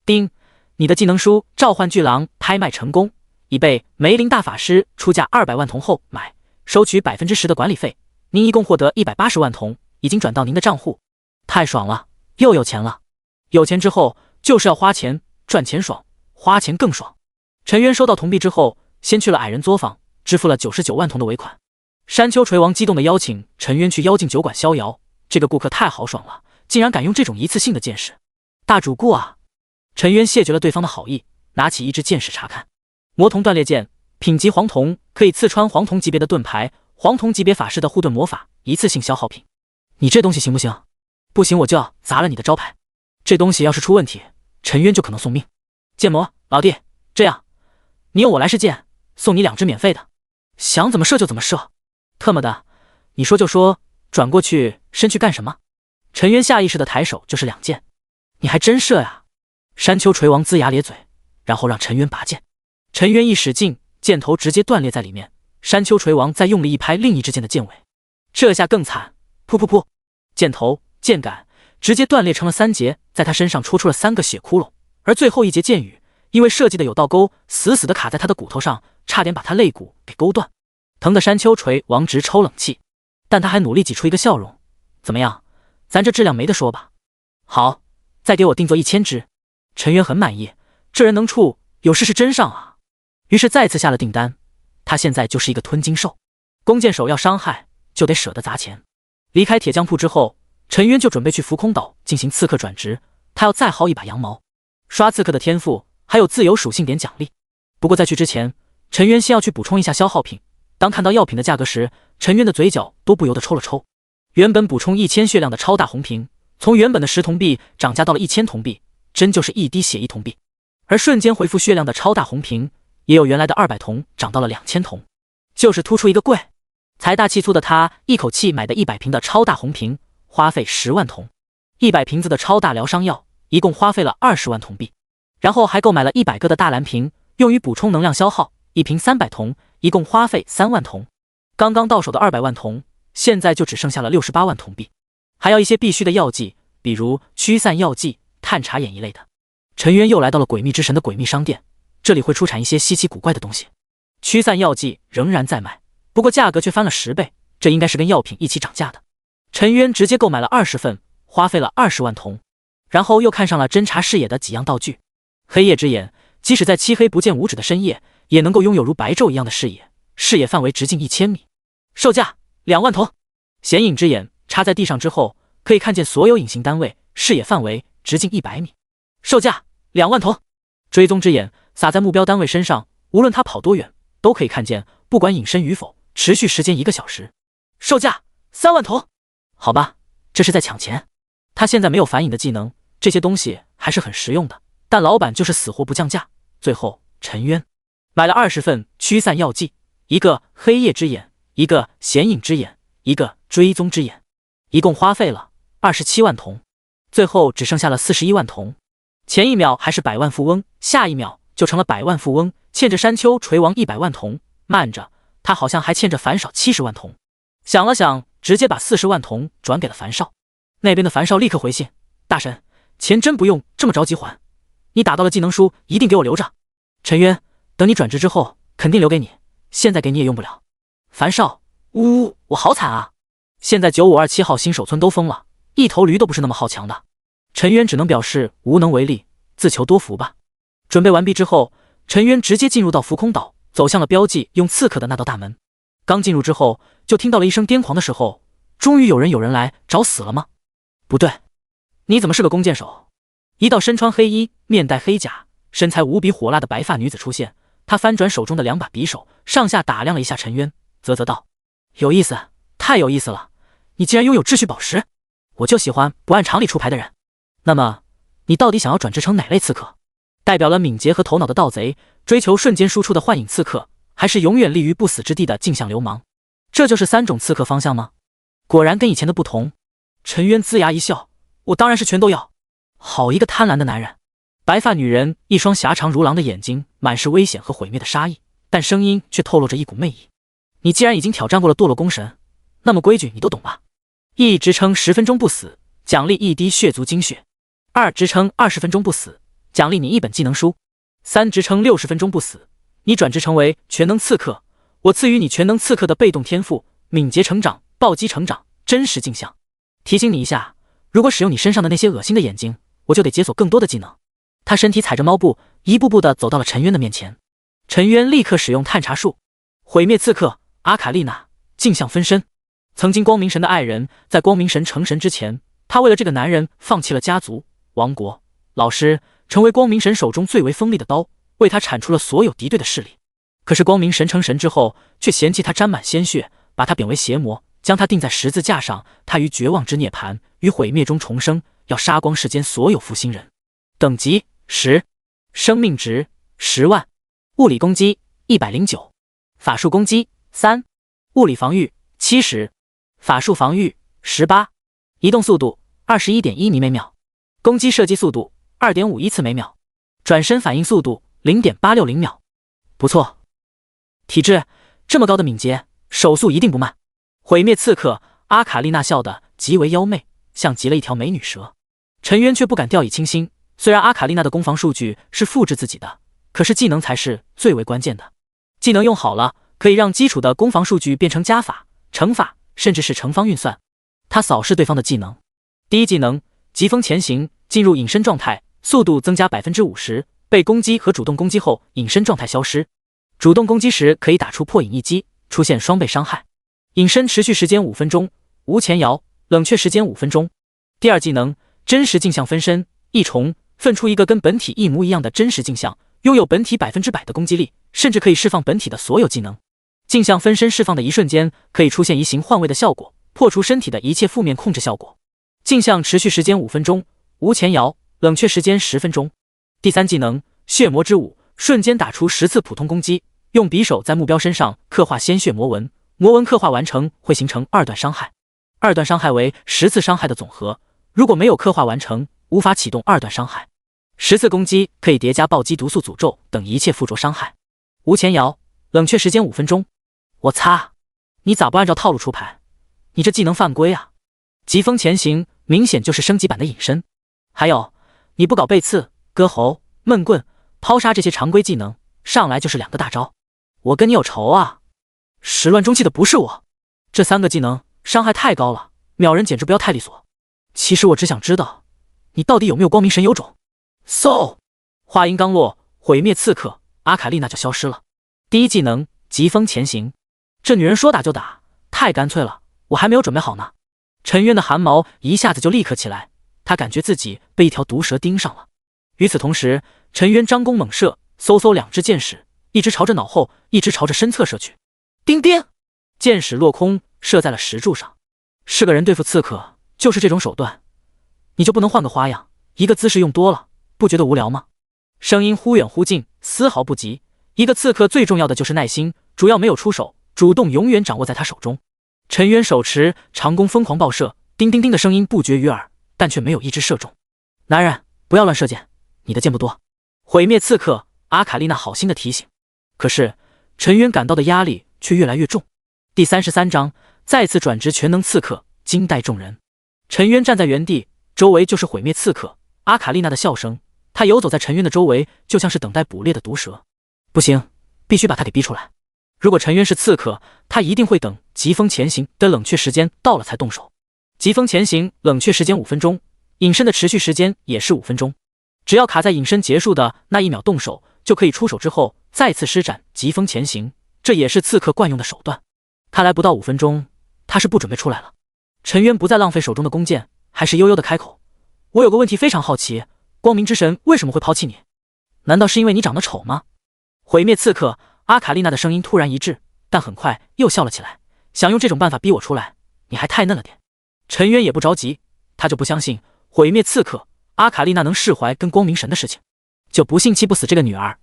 叮，你的技能书召唤巨狼拍卖成功，已被梅林大法师出价200万铜后买，收取 10% 的管理费，您一共获得180万铜，已经转到您的账户。太爽了，又有钱了。有钱之后就是要花钱，赚钱爽，花钱更爽。陈渊收到铜币之后，先去了矮人作坊，支付了99万铜的尾款。山丘锤王激动地邀请陈渊去妖境酒馆逍遥，这个顾客太豪爽了，竟然敢用这种一次性的剑士。大主顾啊！陈渊谢绝了对方的好意，拿起一支剑士查看。魔铜断裂剑，品级黄铜，可以刺穿黄铜级别的盾牌，黄铜级别法师的护盾魔法，一次性消耗品。你这东西行不行？不行我就要砸了你的招牌。这东西要是出问题，陈渊就可能送命。剑魔老弟，这样，你用我来世剑，送你2支免费的，想怎么射就怎么射。特么的，你说就说，转过去身去干什么？陈渊下意识的抬手就是2剑。你还真射呀！山丘锤王龇牙咧嘴，然后让陈渊拔剑。陈渊一使劲，剑头直接断裂在里面。山丘锤王再用力一拍另一支剑的剑尾，这下更惨，噗噗噗，剑头、剑杆直接断裂成了3节，在他身上戳出了3个血窟窿。而最后一节剑雨，因为设计的有倒钩，死死的卡在他的骨头上，差点把他肋骨给勾断，疼的山丘锤王直抽冷气。但他还努力挤出一个笑容，怎么样，咱这质量没得说吧？好，再给我定做1000支。陈渊很满意，这人能处，有事是真上啊。于是再次下了订单。他现在就是一个吞金兽，弓箭手要伤害就得舍得砸钱。离开铁匠铺之后，陈渊就准备去浮空岛进行刺客转职，他要再薅一把羊毛，刷刺客的天赋，还有自由属性点奖励。不过在去之前，陈渊先要去补充一下消耗品。当看到药品的价格时，陈渊的嘴角都不由得抽了抽。原本补充1000血量的超大红瓶，从原本的10铜币涨价到了1000铜币，真就是一滴血1铜币。而瞬间回复血量的超大红瓶，也有原来的200铜涨到了2000铜，就是突出一个贵。财大气粗的他一口气买的100瓶的超大红瓶，花费10万铜；100瓶子的超大疗伤药，一共花费了20万铜币。然后还购买了100个的大蓝瓶，用于补充能量消耗，一瓶300铜，一共花费3万铜。刚刚到手的200万铜，现在就只剩下了68万铜币。还要一些必须的药剂，比如驱散药剂、探查眼一类的。陈渊又来到了诡秘之神的诡秘商店，这里会出产一些稀奇古怪的东西。驱散药剂仍然在卖，不过价格却翻了10倍，这应该是跟药品一起涨价的。陈渊直接购买了20份，花费了20万铜。然后又看上了侦察视野的几样道具。黑夜之眼，即使在漆黑不见五指的深夜，也能够拥有如白昼一样的视野，视野范围直径1000米，售价2万铜。显影之眼，插在地上之后可以看见所有隐形单位，视野范围直径100米，售价2万铜。追踪之眼，撒在目标单位身上，无论他跑多远都可以看见，不管隐身与否，持续时间1个小时，售价3万铜。好吧，这是在抢钱。他现在没有反影的技能，这些东西还是很实用的，但老板就是死活不降价。最后陈渊买了20份驱散药剂，一个黑夜之眼，一个显影之眼，一个追踪之眼，一共花费了27万铜，最后只剩下了41万铜。前一秒还是100万富翁，下一秒就成了100万富翁，欠着山丘锤王100万铜。慢着，他好像还欠着樊少70万铜。想了想，直接把40万铜转给了樊少。那边的樊少立刻回信：大神，钱真不用这么着急还，你打到了技能书一定给我留着。陈渊，等你转职之后肯定留给你，现在给你也用不了。樊少，呜，我好惨啊！现在9527号新手村都疯了，一头驴都不是那么好强的。陈渊只能表示无能为力，自求多福吧。准备完毕之后，陈渊直接进入到浮空岛，走向了标记用刺客的那道大门。刚进入之后，就听到了一声癫狂的时候，终于有人来找死了吗？不对，你怎么是个弓箭手？一道身穿黑衣、面戴黑甲、身材无比火辣的白发女子出现，她翻转手中的2把匕首，上下打量了一下陈渊，啧啧道：有意思，太有意思了，你竟然拥有秩序宝石，我就喜欢不按常理出牌的人。那么你到底想要转职成哪类刺客？代表了敏捷和头脑的盗贼，追求瞬间输出的幻影刺客，还是永远立于不死之地的镜像流氓？这就是3种刺客方向吗？果然跟以前的不同。陈渊龇牙一笑，我当然是全都要。好一个贪婪的男人。白发女人一双狭长如狼的眼睛满是危险和毁灭的杀意，但声音却透露着一股魅意。你既然已经挑战过了堕落宫神，那么规矩你都懂吧？1支撑10分钟不死，奖励1滴血族精血；2支撑20分钟不死，奖励你1本技能书；3支撑60分钟不死，你转职成为全能刺客，我赐予你全能刺客的被动天赋，敏捷成长、暴击成长、真实镜像。提醒你一下，如果使用你身上的那些恶心的眼睛，我就得解锁更多的技能。他身体踩着猫步，一步步的走到了陈渊的面前。陈渊立刻使用探查术，毁灭刺客阿卡丽娜镜像分身。曾经光明神的爱人，在光明神成神之前，他为了这个男人放弃了家族、王国、老师，成为光明神手中最为锋利的刀，为他铲除了所有敌对的势力。可是光明神成神之后，却嫌弃他沾满鲜血，把他贬为邪魔，将他钉在十字架上。他于绝望之涅槃，于毁灭中重生，要杀光世间所有负心人。等级10，生命值10万，物理攻击109，法术攻击3，物理防御70，法术防御18，移动速度21.1米每秒，攻击射击速度2.51次每秒，转身反应速度0.860秒。不错，体质这么高的敏捷，手速一定不慢。毁灭刺客阿卡丽娜笑得极为妖媚，像极了一条美女蛇。陈渊却不敢掉以轻心，虽然阿卡丽娜的攻防数据是复制自己的，可是技能才是最为关键的。技能用好了，可以让基础的攻防数据变成加法、乘法，甚至是乘方运算。他扫视对方的技能，第一技能疾风前行，进入隐身状态，速度增加 50%， 被攻击和主动攻击后隐身状态消失，主动攻击时可以打出破影一击，出现双倍伤害。隐身持续时间5分钟，无前摇，冷却时间5分钟。第二技能真实镜像分身，一重分出一个跟本体一模一样的真实镜像，拥有本体100%的攻击力，甚至可以释放本体的所有技能。镜像分身释放的一瞬间，可以出现移形换位的效果，破除身体的一切负面控制效果。镜像持续时间5分钟，无前摇，冷却时间10分钟。第三技能血魔之舞，瞬间打出10次普通攻击，用匕首在目标身上刻画鲜血魔纹，魔纹刻画完成会形成2段伤害，2段伤害为10次伤害的总和，如果没有刻画完成，无法启动2段伤害。10次攻击可以叠加暴击、毒素、诅咒等一切附着伤害。无前摇，冷却时间5分钟。我擦，你咋不按照套路出牌？你这技能犯规啊！疾风前行明显就是升级版的隐身。还有，你不搞背刺、割喉、闷棍、抛杀这些常规技能，上来就是2个大招，我跟你有仇啊！始乱终弃的不是我，这3个技能伤害太高了，秒人简直不要太利索。其实我只想知道，你到底有没有光明神有种？So， 话音刚落，毁灭刺客阿卡丽娜就消失了。第一技能疾风前行，这女人说打就打，太干脆了，我还没有准备好呢。陈渊的汗毛一下子就立刻起来，他感觉自己被一条毒蛇盯上了。与此同时，陈渊张弓猛射，嗖嗖2支箭矢，一支朝着脑后，一支朝着身侧射去。叮叮，箭矢落空，射在了石柱上。是个人对付刺客就是这种手段，你就不能换个花样，一个姿势用多了，不觉得无聊吗？声音忽远忽近，丝毫不急。一个刺客最重要的就是耐心，主要没有出手，主动永远掌握在他手中。陈渊手持长弓疯狂爆射，叮叮叮的声音不绝于耳，但却没有一支射中。男人，不要乱射箭，你的箭不多。毁灭刺客阿卡丽娜好心的提醒。可是陈渊感到的压力却越来越重。第33章再次转职全能刺客，惊呆众人。陈渊站在原地，周围就是毁灭刺客阿卡丽娜的笑声。他游走在陈渊的周围，就像是等待捕猎的毒蛇。不行，必须把他给逼出来。如果陈渊是刺客，他一定会等疾风前行的冷却时间到了才动手。疾风前行冷却时间5分钟，隐身的持续时间也是5分钟。只要卡在隐身结束的那1秒动手，就可以出手之后再次施展疾风前行，这也是刺客惯用的手段。看来不到5分钟，他是不准备出来了。陈渊不再浪费手中的弓箭，还是悠悠的开口：我有个问题非常好奇，光明之神为什么会抛弃你？难道是因为你长得丑吗？毁灭刺客阿卡丽娜的声音突然一滞，但很快又笑了起来，想用这种办法逼我出来，你还太嫩了点。陈渊也不着急，他就不相信毁灭刺客阿卡丽娜能释怀跟光明神的事情，就不信气不死这个女儿。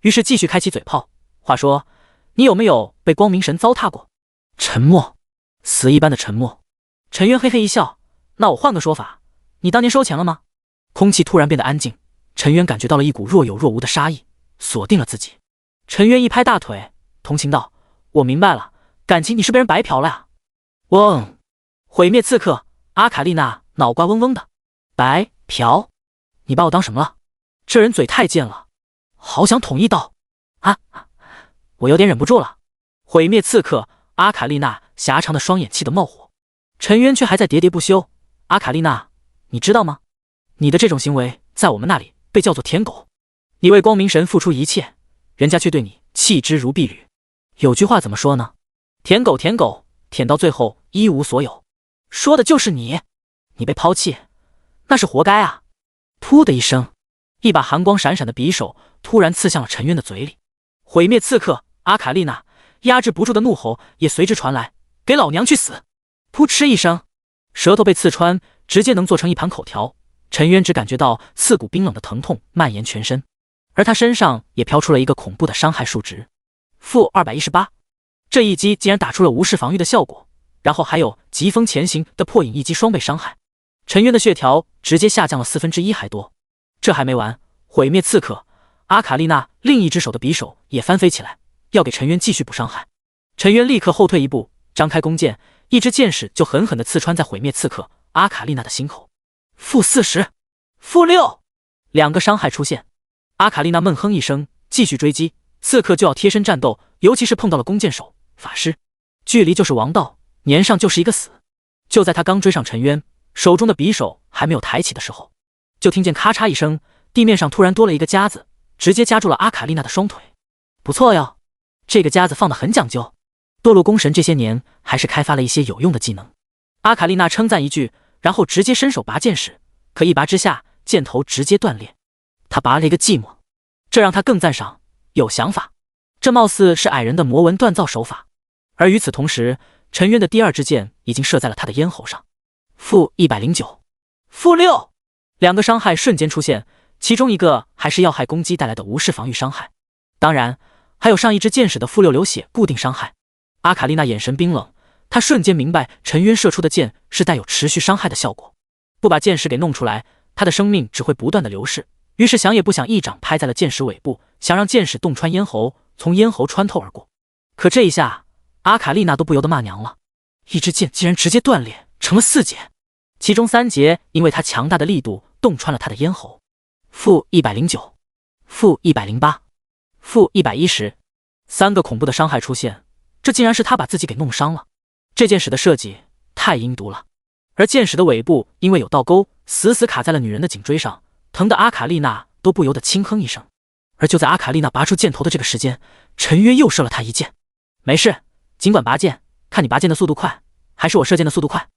于是继续开启嘴炮，话说你有没有被光明神糟蹋过？沉默，死一般的沉默。陈渊嘿嘿一笑，那我换个说法，你当年收钱了吗？空气突然变得安静，陈渊感觉到了一股若有若无的杀意，锁定了自己。陈渊一拍大腿，同情道：我明白了，感情你是被人白嫖了呀。嗡！毁灭刺客阿卡丽娜脑瓜嗡嗡的。白嫖？你把我当什么了？这人嘴太贱了，好想捅一刀啊！我有点忍不住了。毁灭刺客阿卡丽娜狭长的双眼气得冒火，陈渊却还在喋喋不休。阿卡丽娜，你知道吗？你的这种行为在我们那里被叫做舔狗。你为光明神付出一切，人家却对你弃之如敝履。有句话怎么说呢？舔狗舔狗，舔到最后一无所有。说的就是你，你被抛弃，那是活该啊！噗的一声，一把寒光闪闪的匕首突然刺向了陈渊的嘴里。毁灭刺客阿卡丽娜压制不住的怒吼也随之传来：“给老娘去死！”噗嗤一声，舌头被刺穿，直接能做成一盘口条。陈渊只感觉到刺骨冰冷的疼痛蔓延全身，而他身上也飘出了一个恐怖的伤害数值-218。这一击竟然打出了无视防御的效果，然后还有疾风前行的破影一击双倍伤害。陈渊的血条直接下降了1/4还多。这还没完，毁灭刺客阿卡丽娜另一只手的匕首也翻飞起来，要给陈渊继续补伤害。陈渊立刻后退一步，张开弓箭，一支箭矢就狠狠地刺穿在毁灭刺客阿卡丽娜的心口。-40，-6，两个伤害出现。阿卡丽娜闷哼一声，继续追击。刺客就要贴身战斗，尤其是碰到了弓箭手、法师，距离就是王道，粘上就是一个死。就在他刚追上陈渊，手中的匕首还没有抬起的时候，就听见咔嚓一声，地面上突然多了一个夹子，直接夹住了阿卡丽娜的双腿。不错哟，这个夹子放得很讲究。堕落宫神这些年还是开发了一些有用的技能。阿卡丽娜称赞一句，然后直接伸手拔剑矢，可一拔之下，箭头直接断裂。他拔了一个寂寞，这让他更赞赏，有想法。这貌似是矮人的魔纹锻造手法。而与此同时，陈渊的第二支箭已经射在了他的咽喉上。-109，-6，两个伤害瞬间出现，其中一个还是要害攻击带来的无视防御伤害，当然还有上一支箭矢的-6流血固定伤害。阿卡丽娜眼神冰冷，她瞬间明白陈渊射出的箭是带有持续伤害的效果，不把箭矢给弄出来，她的生命只会不断的流逝。于是想也不想，一掌拍在了箭矢尾部，想让箭矢洞穿咽喉，从咽喉穿透而过。可这一下，阿卡丽娜都不由得骂娘了，一支箭竟然直接断裂成了4节，其中3节因为她强大的力度洞穿了她的咽喉。-109，-108，-110，3个恐怖的伤害出现，这竟然是他把自己给弄伤了。这箭矢的设计太阴毒了，而箭矢的尾部因为有倒钩，死死卡在了女人的颈椎上，疼得阿卡丽娜都不由得轻哼一声。而就在阿卡丽娜拔出箭头的这个时间，陈渊又射了她一箭。没事，尽管拔箭，看你拔箭的速度快，还是我射箭的速度快，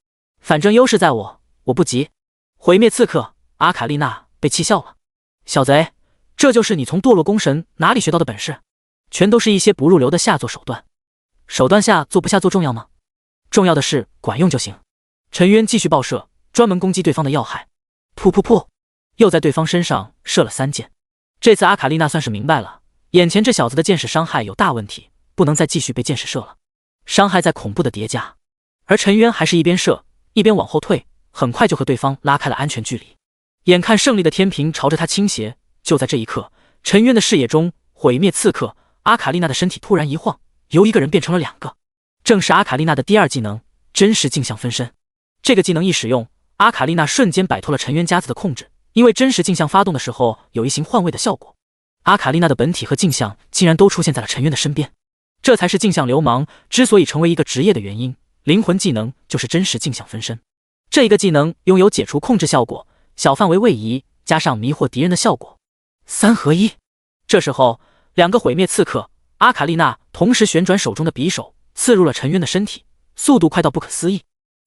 反正优势在我，我不急。毁灭刺客阿卡丽娜被气笑了，小贼，这就是你从堕落宫神哪里学到的本事？全都是一些不入流的下作手段。手段下做不下作重要吗？重要的是管用就行。陈渊继续爆射，专门攻击对方的要害。噗噗噗，又在对方身上射了3箭。这次阿卡丽娜算是明白了，眼前这小子的箭矢伤害有大问题，不能再继续被箭矢射了。伤害在恐怖的叠加，而陈渊还是一边射一边往后退，很快就和对方拉开了安全距离。眼看胜利的天平朝着他倾斜，就在这一刻，陈渊的视野中，毁灭刺客阿卡丽娜的身体突然一晃，由一个人变成了2个，正是阿卡丽娜的第二技能真实镜像分身。这个技能一使用，阿卡丽娜瞬间摆脱了陈渊夹子的控制，因为真实镜像发动的时候有一行换位的效果，阿卡丽娜的本体和镜像竟然都出现在了陈渊的身边。这才是镜像流氓之所以成为一个职业的原因，灵魂技能就是真实镜像分身。这一个技能拥有解除控制效果、小范围位移加上迷惑敌人的效果，3合1。这时候2个毁灭刺客阿卡丽娜同时旋转手中的匕首，刺入了陈渊的身体，速度快到不可思议。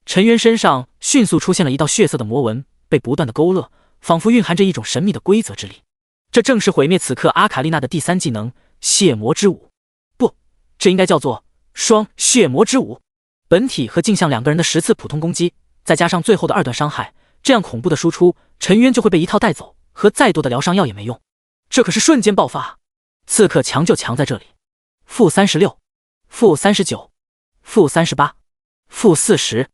陈渊身上迅速出现了一道血色的魔纹，被不断的勾勒，仿佛蕴含着一种神秘的规则之力。这正是毁灭此刻阿卡丽娜的第3技能血魔之舞，不，这应该叫做双血魔之舞。本体和镜像2个人的10次普通攻击，再加上最后的2段伤害，这样恐怖的输出，陈渊就会被一套带走，和再多的疗伤药也没用。这可是瞬间爆发，刺客强就强在这里。-36，-39，-38，-40，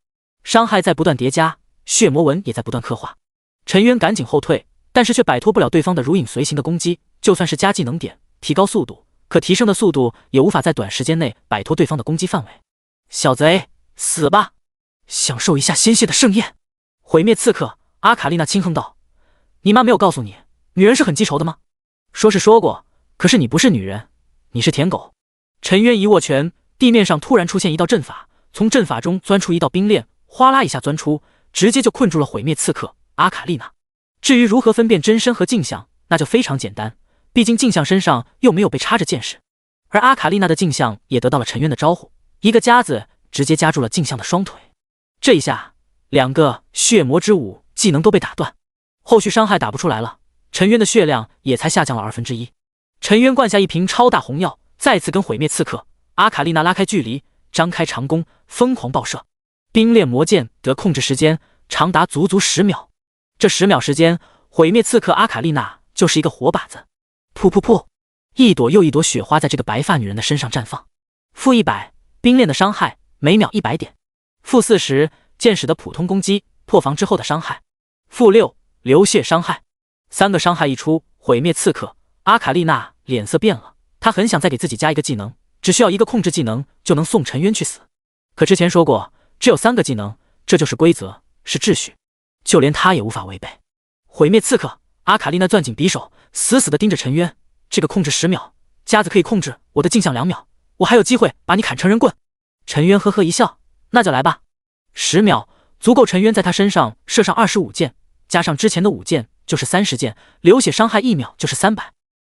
伤害在不断叠加，血魔纹也在不断刻画。陈渊赶紧后退，但是却摆脱不了对方的如影随形的攻击，就算是加技能点提高速度，可提升的速度也无法在短时间内摆脱对方的攻击范围。小贼，死吧，享受一下鲜血的盛宴。毁灭刺客阿卡丽娜轻哼道：“你妈没有告诉你，女人是很记仇的吗？”说是说过，可是你不是女人，你是舔狗。陈渊一握拳，地面上突然出现一道阵法，从阵法中钻出一道冰链，哗啦一下钻出，直接就困住了毁灭刺客阿卡丽娜。至于如何分辨真身和镜像，那就非常简单，毕竟镜像身上又没有被插着剑矢，而阿卡丽娜的镜像也得到了陈渊的招呼，一个夹子直接夹住了镜像的双腿。这一下，2个血魔之舞技能都被打断，后续伤害打不出来了，陈渊的血量也才下降了1/2。陈渊灌下一瓶超大红药，再次跟毁灭刺客阿卡丽娜拉开距离，张开长弓，疯狂爆射。冰炼魔剑得控制时间长达足足10秒，这10秒时间，毁灭刺客阿卡丽娜就是一个活靶子，噗噗噗，一朵又一朵雪花在这个白发女人的身上绽放。-100，冰炼的伤害每秒100点。-40，剑使的普通攻击破防之后的伤害。-6，流血伤害。3个伤害一出，毁灭刺客阿卡丽娜脸色变了，她很想再给自己加一个技能，只需要一个控制技能就能送陈渊去死。可之前说过，只有3个技能，这就是规则，是秩序，就连他也无法违背。毁灭刺客阿卡丽娜攥紧匕首，死死地盯着陈渊。这个控制10秒，夹子可以控制我的镜像2秒，我还有机会把你砍成人棍。陈渊呵呵一笑，那就来吧。10秒足够陈渊在他身上射上25箭，加上之前的5箭就是30箭，流血伤害1秒就是300，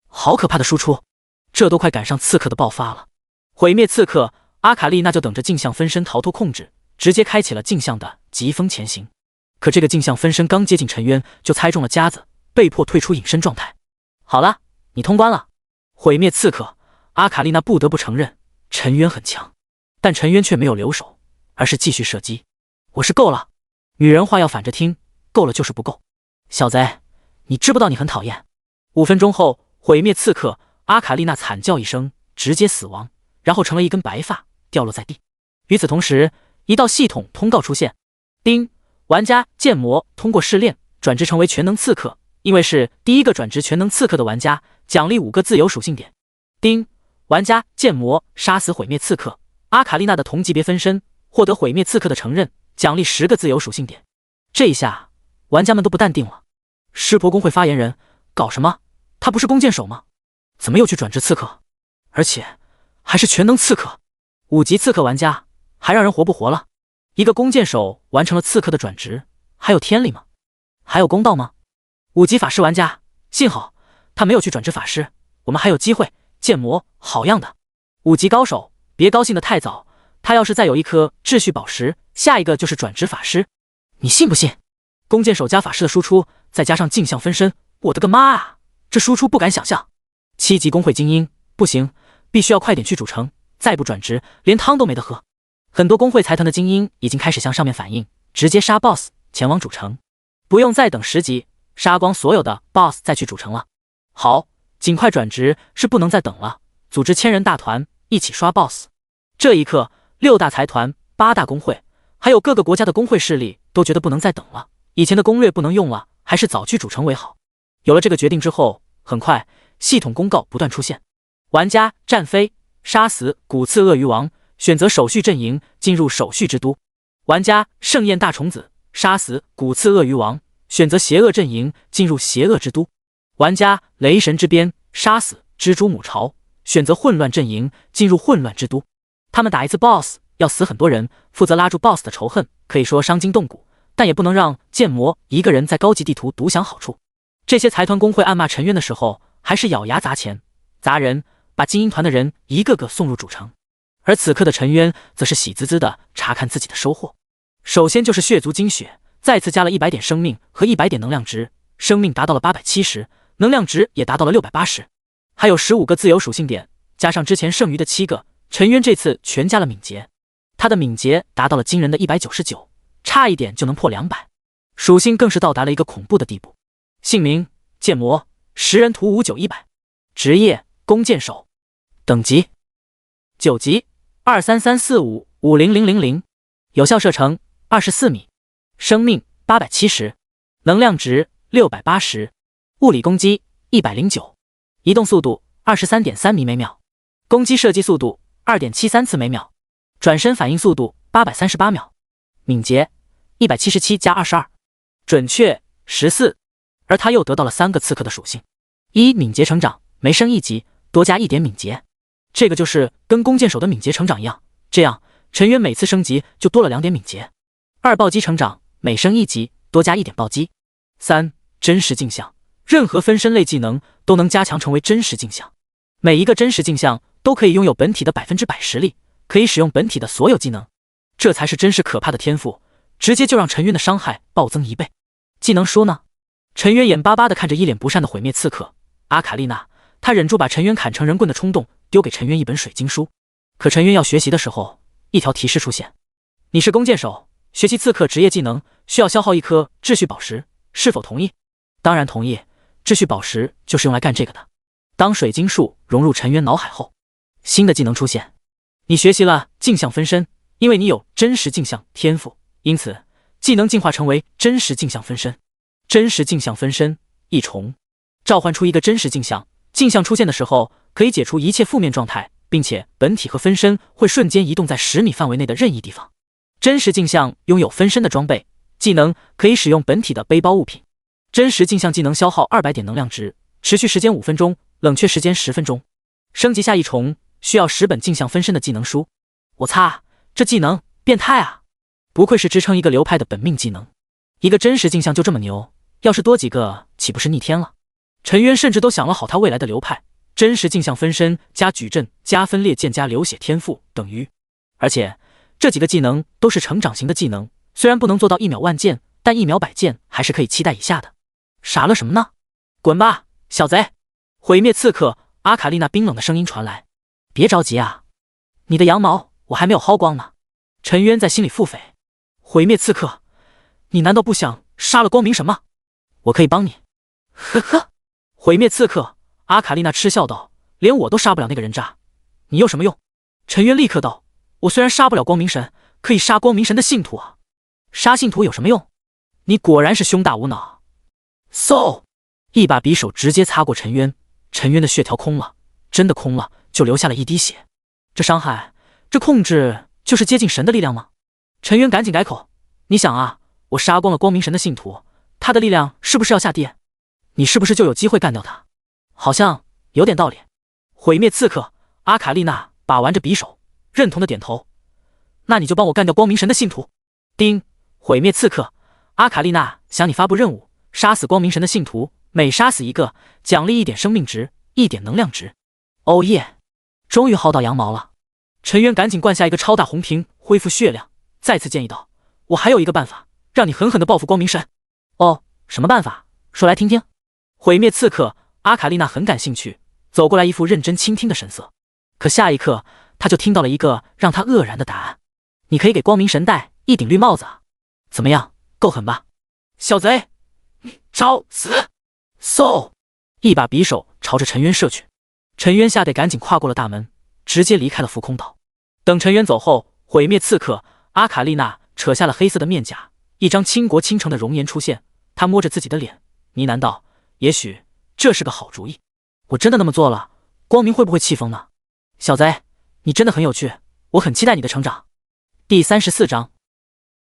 好可怕的输出，这都快赶上刺客的爆发了。毁灭刺客阿卡丽娜就等着镜像分身逃脱控制，直接开启了镜像的疾风前行。可这个镜像分身刚接近陈渊，就猜中了夹子，被迫退出隐身状态。好了，你通关了。毁灭刺客阿卡丽娜不得不承认陈渊很强，但陈渊却没有留手，而是继续射击。我是够了，女人话要反着听，够了就是不够。小贼，你知不知道你很讨厌？5分钟后，毁灭刺客阿卡丽娜惨叫一声，直接死亡，然后成了一根白发掉落在地。与此同时，一道系统通告出现：丁，玩家剑魔通过试炼转职成为全能刺客，因为是第一个转职全能刺客的玩家，奖励5个自由属性点。丁，玩家剑魔杀死毁灭刺客阿卡丽娜的同级别分身，获得毁灭刺客的承认，奖励10个自由属性点。这一下，玩家们都不淡定了。湿婆工会发言人，搞什么？他不是弓箭手吗？怎么又去转职刺客？而且还是全能刺客！5级刺客玩家还让人活不活了？一个弓箭手完成了刺客的转职，还有天理吗？还有公道吗？5级法师玩家，幸好他没有去转职法师，我们还有机会。剑魔，好样的！5级高手，别高兴得太早，他要是再有一颗秩序宝石，下一个就是转职法师，你信不信？弓箭手加法师的输出，再加上镜像分身，我的个妈啊！这输出不敢想象。7级工会精英，不行，必须要快点去主城，再不转职，连汤都没得喝。很多工会财团的精英已经开始向上面反映，直接杀 BOSS 前往主城，不用再等10级，杀光所有的 BOSS 再去主城了。好，尽快转职是不能再等了，组织1000人大团一起刷 BOSS。这一刻，6大财团、8大工会，还有各个国家的工会势力都觉得不能再等了，以前的攻略不能用了，还是早去主城为好。有了这个决定之后，很快系统公告不断出现：玩家战飞杀死古刺鳄鱼王，选择手续阵营进入手续之都。玩家盛宴大虫子杀死古刺鳄鱼王，选择邪恶阵营进入邪恶之都。玩家雷神之鞭杀死蜘蛛母巢，选择混乱阵营进入混乱之都。他们打一次 BOSS 要死很多人，负责拉住 BOSS 的仇恨，可以说伤筋动骨，但也不能让剑魔一个人在高级地图独享好处。这些财团工会暗骂陈渊的时候，还是咬牙砸钱砸人，把精英团的人一个个送入主城。而此刻的陈渊则是喜滋滋的查看自己的收获。首先就是血族精血，再次加了100点生命和100点能量值，生命达到了870，能量值也达到了680，还有15个自由属性点，加上之前剩余的7个，陈渊这次全加了敏捷。他的敏捷达到了惊人的199，差一点就能破200，属性更是到达了一个恐怖的地步。姓名剑魔，食人图59100，职业弓箭手，等级9级23345500000，有效射程24米，生命870，能量值680，物理攻击109，移动速度23.3米每秒，攻击射击速度2.73次每秒，转身反应速度838秒，敏捷177加22，准确14。而他又得到了3个刺客的属性：一、敏捷成长，每升1级多加1点敏捷，这个就是跟弓箭手的敏捷成长一样，这样陈渊每次升级就多了2点敏捷。2、暴击成长，每升1级多加1点暴击。3、真实镜像，任何分身类技能都能加强成为真实镜像，每一个真实镜像都可以拥有本体的100%实力，可以使用本体的所有技能。这才是真实可怕的天赋，直接就让陈渊的伤害暴增1倍。技能书呢？陈渊眼巴巴地看着一脸不善的毁灭刺客阿卡丽娜，他忍住把陈渊砍成人棍的冲动，丢给陈渊一本水晶书。可陈渊要学习的时候，一条提示出现：你是弓箭手，学习刺客职业技能需要消耗1颗秩序宝石，是否同意？当然同意，秩序宝石就是用来干这个的。当水晶术融入陈渊脑海后，新的技能出现：你学习了镜像分身，因为你有真实镜像天赋，因此技能进化成为真实镜像分身。真实镜像分身一重，召唤出一个真实镜像，镜像出现的时候可以解除一切负面状态，并且本体和分身会瞬间移动在10米范围内的任意地方。真实镜像拥有分身的装备，技能可以使用本体的背包物品。真实镜像技能消耗200点能量值，持续时间5分钟，冷却时间10分钟。升级下一重需要10本镜像分身的技能书。我擦，这技能变态啊！不愧是支撑一个流派的本命技能。一个真实镜像就这么牛，要是多几个岂不是逆天了？陈渊甚至都想了好他未来的流派：真实镜像分身加矩阵加分裂剑加流血天赋等于。而且这几个技能都是成长型的技能，虽然不能做到1秒万剑，但1秒100剑还是可以期待一下的。傻了什么呢？滚吧，小贼！毁灭刺客阿卡丽娜冰冷的声音传来。别着急啊，你的羊毛我还没有薅光呢。陈渊在心里腹诽。毁灭刺客，你难道不想杀了光明神吗？我可以帮你。呵呵，毁灭刺客阿卡丽娜嗤笑道，连我都杀不了那个人渣，你有什么用？陈渊立刻道，我虽然杀不了光明神，可以杀光明神的信徒啊。杀信徒有什么用？你果然是胸大无脑。嗖，一把匕首直接擦过陈渊，陈渊的血条空了，真的空了，就留下了一滴血。这伤害，这控制就是接近神的力量吗？陈渊赶紧改口，你想啊，我杀光了光明神的信徒，他的力量是不是要下跌？你是不是就有机会干掉他？好像有点道理。毁灭刺客阿卡丽娜把玩着匕首，认同的点头。那你就帮我干掉光明神的信徒。丁，毁灭刺客阿卡丽娜向你发布任务，杀死光明神的信徒，每杀死一个，奖励1点生命值，1点能量值。哦耶，终于薅到羊毛了。陈渊赶紧灌下一个超大红瓶，恢复血量，再次建议道，我还有一个办法，让你狠狠地报复光明神。哦，什么办法？说来听听。毁灭刺客阿卡丽娜很感兴趣，走过来一副认真倾听的神色。可下一刻，他就听到了一个让他愕然的答案：你可以给光明神戴一顶绿帽子啊！怎么样，够狠吧？小贼，找死！嗖，一把匕首朝着陈渊射去。陈渊吓得赶紧跨过了大门，直接离开了浮空岛。等陈渊走后，毁灭刺客阿卡丽娜扯下了黑色的面甲，一张倾国倾城的容颜出现。他摸着自己的脸，呢喃道：也许这是个好主意。我真的那么做了，光明会不会气疯呢？小贼，你真的很有趣，我很期待你的成长。第34章，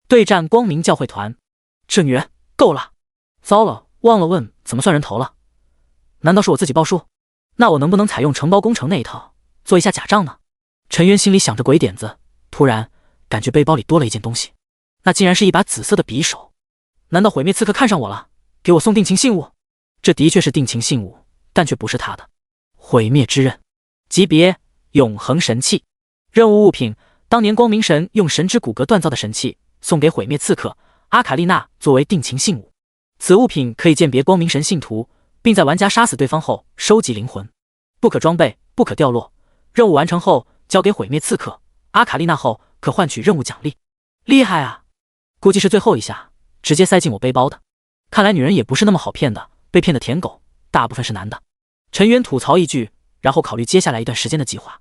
对战光明教会团。这女人够了！糟了，忘了问怎么算人头了。难道是我自己报数？那我能不能采用承包工程那一套，做一下假账呢？陈渊心里想着鬼点子，突然感觉背包里多了一件东西，那竟然是一把紫色的匕首。难道毁灭刺客看上我了，给我送定情信物？这的确是定情信物，但却不是他的。毁灭之刃，级别永恒神器。任务物品：当年光明神用神之骨骼锻造的神器，送给毁灭刺客阿卡丽娜作为定情信物。此物品可以鉴别光明神信徒，并在玩家杀死对方后收集灵魂，不可装备，不可掉落。任务完成后交给毁灭刺客阿卡丽娜后，可换取任务奖励。厉害啊！估计是最后一下直接塞进我背包的。看来女人也不是那么好骗的，被骗的舔狗大部分是男的。陈渊吐槽一句，然后考虑接下来一段时间的计划。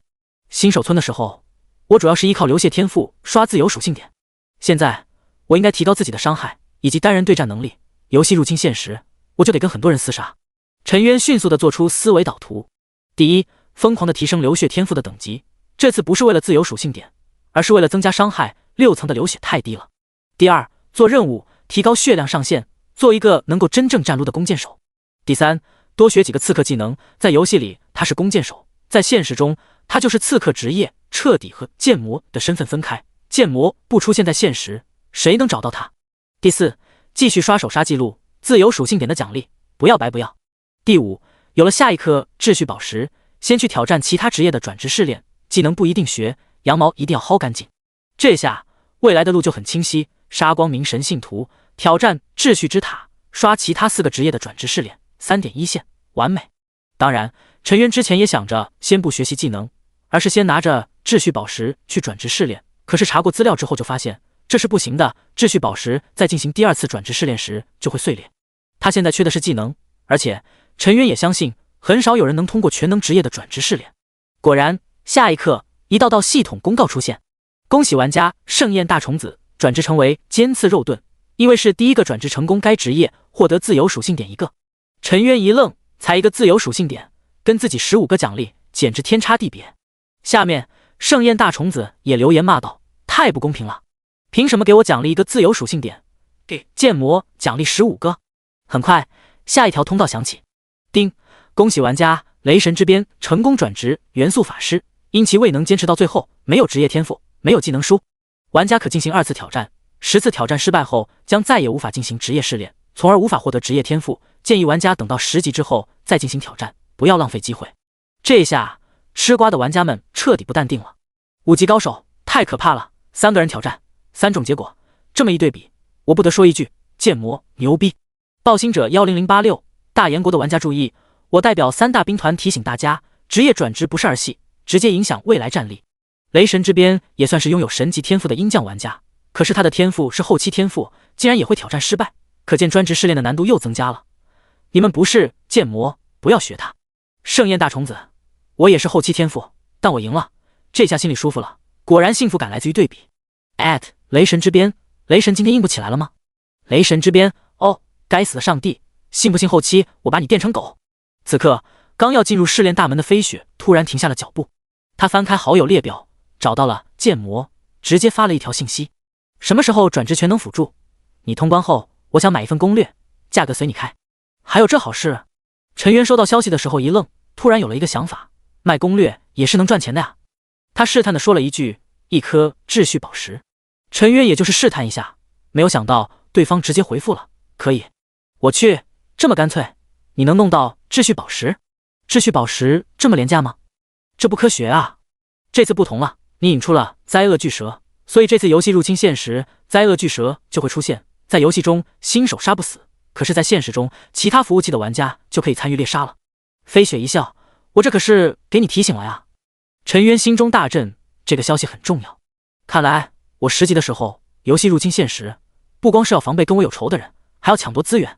新手村的时候，我主要是依靠流血天赋刷自由属性点，现在我应该提高自己的伤害以及单人对战能力。游戏入侵现实，我就得跟很多人厮杀。陈渊迅速地做出思维导图。第一，疯狂地提升流血天赋的等级，这次不是为了自由属性点，而是为了增加伤害，6层的流血太低了。第二，做任务提高血量上限，做一个能够真正站撸的弓箭手。第三，多学几个刺客技能，在游戏里他是弓箭手，在现实中他就是刺客职业，彻底和剑魔的身份分开，剑魔不出现在现实，谁能找到他？第四，继续刷手杀记录，自由属性点的奖励不要白不要。第五，有了下一颗秩序宝石，先去挑战其他职业的转职试炼，技能不一定学，羊毛一定要薅干净。这下未来的路就很清晰，杀光明神信徒，挑战秩序之塔，刷其他4个职业的转职试炼，3.1线，完美。当然，陈渊之前也想着先不学习技能，而是先拿着秩序宝石去转职试炼，可是查过资料之后就发现这是不行的，秩序宝石在进行第2次转职试炼时就会碎裂。他现在缺的是技能，而且陈渊也相信很少有人能通过全能职业的转职试炼。果然，下一刻一道系统公告出现，恭喜玩家盛宴大虫子转职成为尖刺肉盾，因为是第1个转职成功该职业，获得自由属性点1个。陈渊一愣，才1个自由属性点，跟自己15个奖励简直天差地别。下面盛宴大虫子也留言骂道：太不公平了，凭什么给我奖励1个自由属性点，给剑魔奖励15个？很快，下一条通道响起，叮，恭喜玩家雷神之鞭成功转职元素法师，因其未能坚持到最后，没有职业天赋，没有技能书，玩家可进行2次挑战，10次挑战失败后将再也无法进行职业试炼，从而无法获得职业天赋。建议玩家等到10级之后再进行挑战，不要浪费机会。这下吃瓜的玩家们彻底不淡定了。5级高手太可怕了，3个人挑战，3种结果，这么一对比，我不得说一句，剑魔牛逼。暴星者10086，大炎国的玩家注意，我代表3大兵团提醒大家，职业转职不是儿戏，直接影响未来战力。雷神之鞭也算是拥有神级天赋的鹰将玩家，可是他的天赋是后期天赋，竟然也会挑战失败，可见专职试炼的难度又增加了。你们不是剑魔，不要学他。盛宴大虫子，我也是后期天赋，但我赢了，这下心里舒服了，果然幸福感来自于对比。雷神之鞭，雷神今天硬不起来了吗？雷神之鞭，哦，该死的上帝，信不信后期我把你电成狗？此刻刚要进入试炼大门的飞雪突然停下了脚步，他翻开好友列表，找到了剑魔，直接发了一条信息：什么时候转职全能辅助？你通关后，我想买一份攻略，价格随你开。还有这好事？陈渊收到消息的时候一愣，突然有了一个想法，卖攻略也是能赚钱的呀。他试探地说了一句：1颗秩序宝石。陈渊也就是试探一下，没有想到对方直接回复了：可以。我去，这么干脆？你能弄到秩序宝石？秩序宝石这么廉价吗？这不科学啊！这次不同了，你引出了灾厄巨蛇，所以这次游戏入侵现实，灾厄巨蛇就会出现。在游戏中新手杀不死，可是在现实中其他服务器的玩家就可以参与猎杀了。飞雪一笑，我这可是给你提醒了呀。陈渊心中大震，这个消息很重要。看来我10级的时候游戏入侵现实，不光是要防备跟我有仇的人，还要抢夺资源，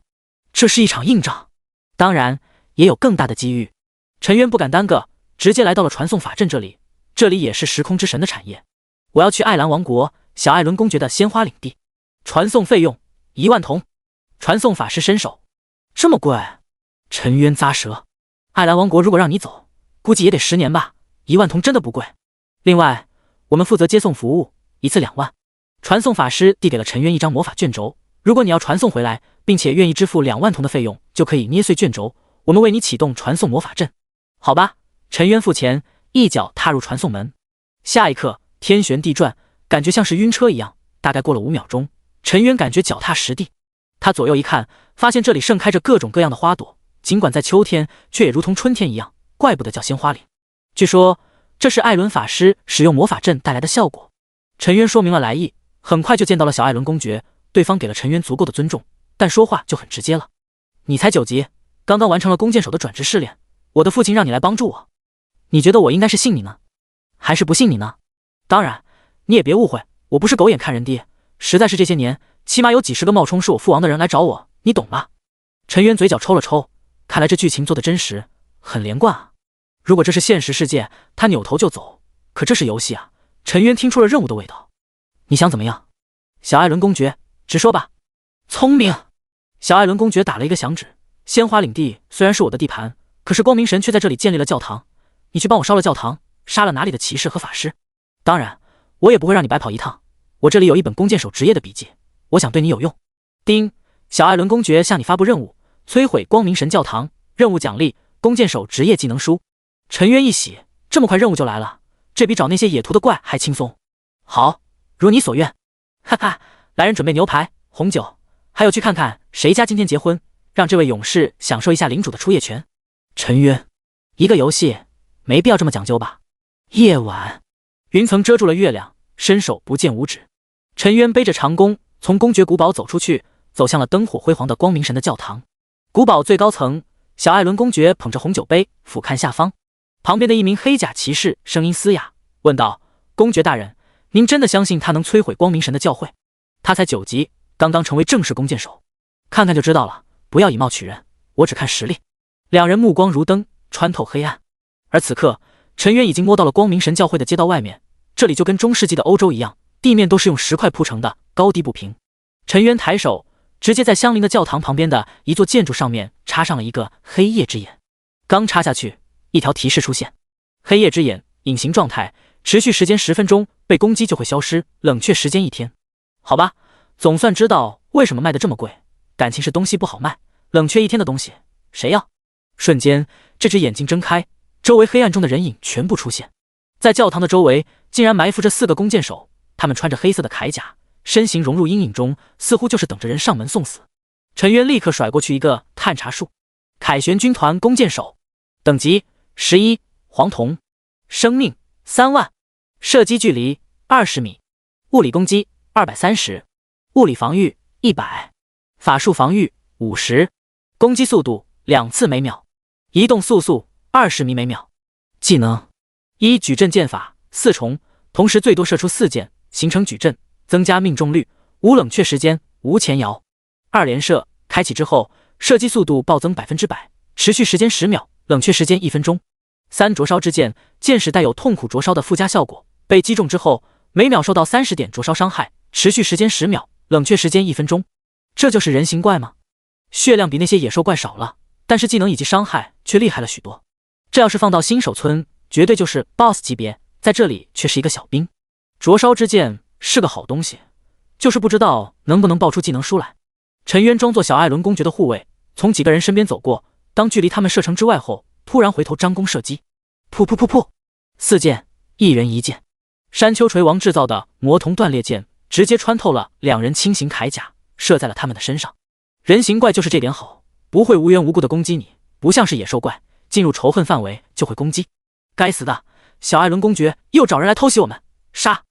这是一场硬仗，当然也有更大的机遇。陈渊不敢耽搁，直接来到了传送法阵这里，这里也是时空之神的产业。我要去艾兰王国小艾伦公爵的鲜花领地，传送费用1万铜，传送法师身手，这么贵？陈渊咂舌，艾兰王国如果让你走，估计也得10年吧，1万铜真的不贵。另外，我们负责接送服务，一次2万。传送法师递给了陈渊一张魔法卷轴，如果你要传送回来，并且愿意支付2万铜的费用，就可以捏碎卷轴，我们为你启动传送魔法阵。好吧，陈渊付钱，一脚踏入传送门。下一刻，天旋地转，感觉像是晕车一样。大概过了5秒钟，陈渊感觉脚踏实地。他左右一看，发现这里盛开着各种各样的花朵，尽管在秋天，却也如同春天一样，怪不得叫鲜花岭。据说这是艾伦法师使用魔法阵带来的效果。陈渊说明了来意，很快就见到了小艾伦公爵，对方给了陈渊足够的尊重，但说话就很直接了。你才9级，刚刚完成了弓箭手的转职试炼，我的父亲让你来帮助我，你觉得我应该是信你呢，还是不信你呢？当然，你也别误会，我不是狗眼看人低，实在是这些年，起码有几10个冒充是我父王的人来找我，你懂吧？陈渊嘴角抽了抽，看来这剧情做的真实，很连贯啊。如果这是现实世界，他扭头就走，可这是游戏啊。陈渊听出了任务的味道。你想怎么样？小艾伦公爵，直说吧。聪明。小艾伦公爵打了一个响指，鲜花领地虽然是我的地盘，可是光明神却在这里建立了教堂，你去帮我烧了教堂，杀了哪里的骑士和法师。当然，我也不会让你白跑一趟，我这里有一本弓箭手职业的笔记，我想对你有用。丁，小艾伦公爵向你发布任务，摧毁光明神教堂，任务奖励弓箭手职业技能书。陈渊一喜，这么快任务就来了，这比找那些野图的怪还轻松。好，如你所愿。哈哈，来人准备牛排、红酒，还有去看看谁家今天结婚，让这位勇士享受一下领主的出夜权。陈渊，一个游戏没必要这么讲究吧。夜晚，云层遮住了月亮，伸手不见五指。陈渊背着长弓，从公爵古堡走出去，走向了灯火辉煌的光明神的教堂。古堡最高层，小艾伦公爵捧着红酒杯，俯瞰下方。旁边的一名黑甲骑士声音嘶哑，问道：“公爵大人，您真的相信他能摧毁光明神的教会？他才9级，刚刚成为正式弓箭手，看看就知道了。不要以貌取人，我只看实力。”两人目光如灯，穿透黑暗。而此刻，陈渊已经摸到了光明神教会的街道外面，这里就跟中世纪的欧洲一样，地面都是用石块铺成的，高低不平。陈渊抬手，直接在相邻的教堂旁边的一座建筑上面插上了一个黑夜之眼。刚插下去，一条提示出现：黑夜之眼隐形状态，持续时间10分钟，被攻击就会消失，冷却时间1天。好吧，总算知道为什么卖的这么贵，感情是东西不好卖，冷却1天的东西谁要？瞬间，这只眼睛睁开，周围黑暗中的人影全部出现。在教堂的周围竟然埋伏着4个弓箭手，他们穿着黑色的铠甲，身形融入阴影中，似乎就是等着人上门送死。陈渊立刻甩过去一个探查术：凯旋军团弓箭手，等级11，黄铜，生命3万，射击距离20米，物理攻击230，物理防御100，法术防御50，攻击速度2次每秒，移动速20米每秒。技能1矩阵剑法4重，同时最多射出4箭，形成矩阵，增加命中率，无冷却时间，无前摇。2连射，开启之后射击速度暴增100%，持续时间10秒，冷却时间1分钟。3灼烧之剑，箭矢带有痛苦灼烧的附加效果，被击中之后每秒受到30点灼烧伤害，持续时间10秒，冷却时间1分钟。这就是人形怪吗？血量比那些野兽怪少了，但是技能以及伤害却厉害了许多。这要是放到新手村，绝对就是 BOSS 级别，在这里却是一个小兵。灼烧之剑是个好东西，就是不知道能不能爆出技能书来。陈渊装作小艾伦公爵的护卫，从几个人身边走过，当距离他们射程之外后，突然回头张弓射击，噗噗噗噗，4箭，一人1箭。山丘锤王制造的魔铜断裂剑直接穿透了2人轻型铠甲，射在了他们的身上。人形怪就是这点好，不会无缘无故的攻击你，不像是野兽怪，进入仇恨范围就会攻击。该死的，小艾伦公爵又找人来偷袭我们！杀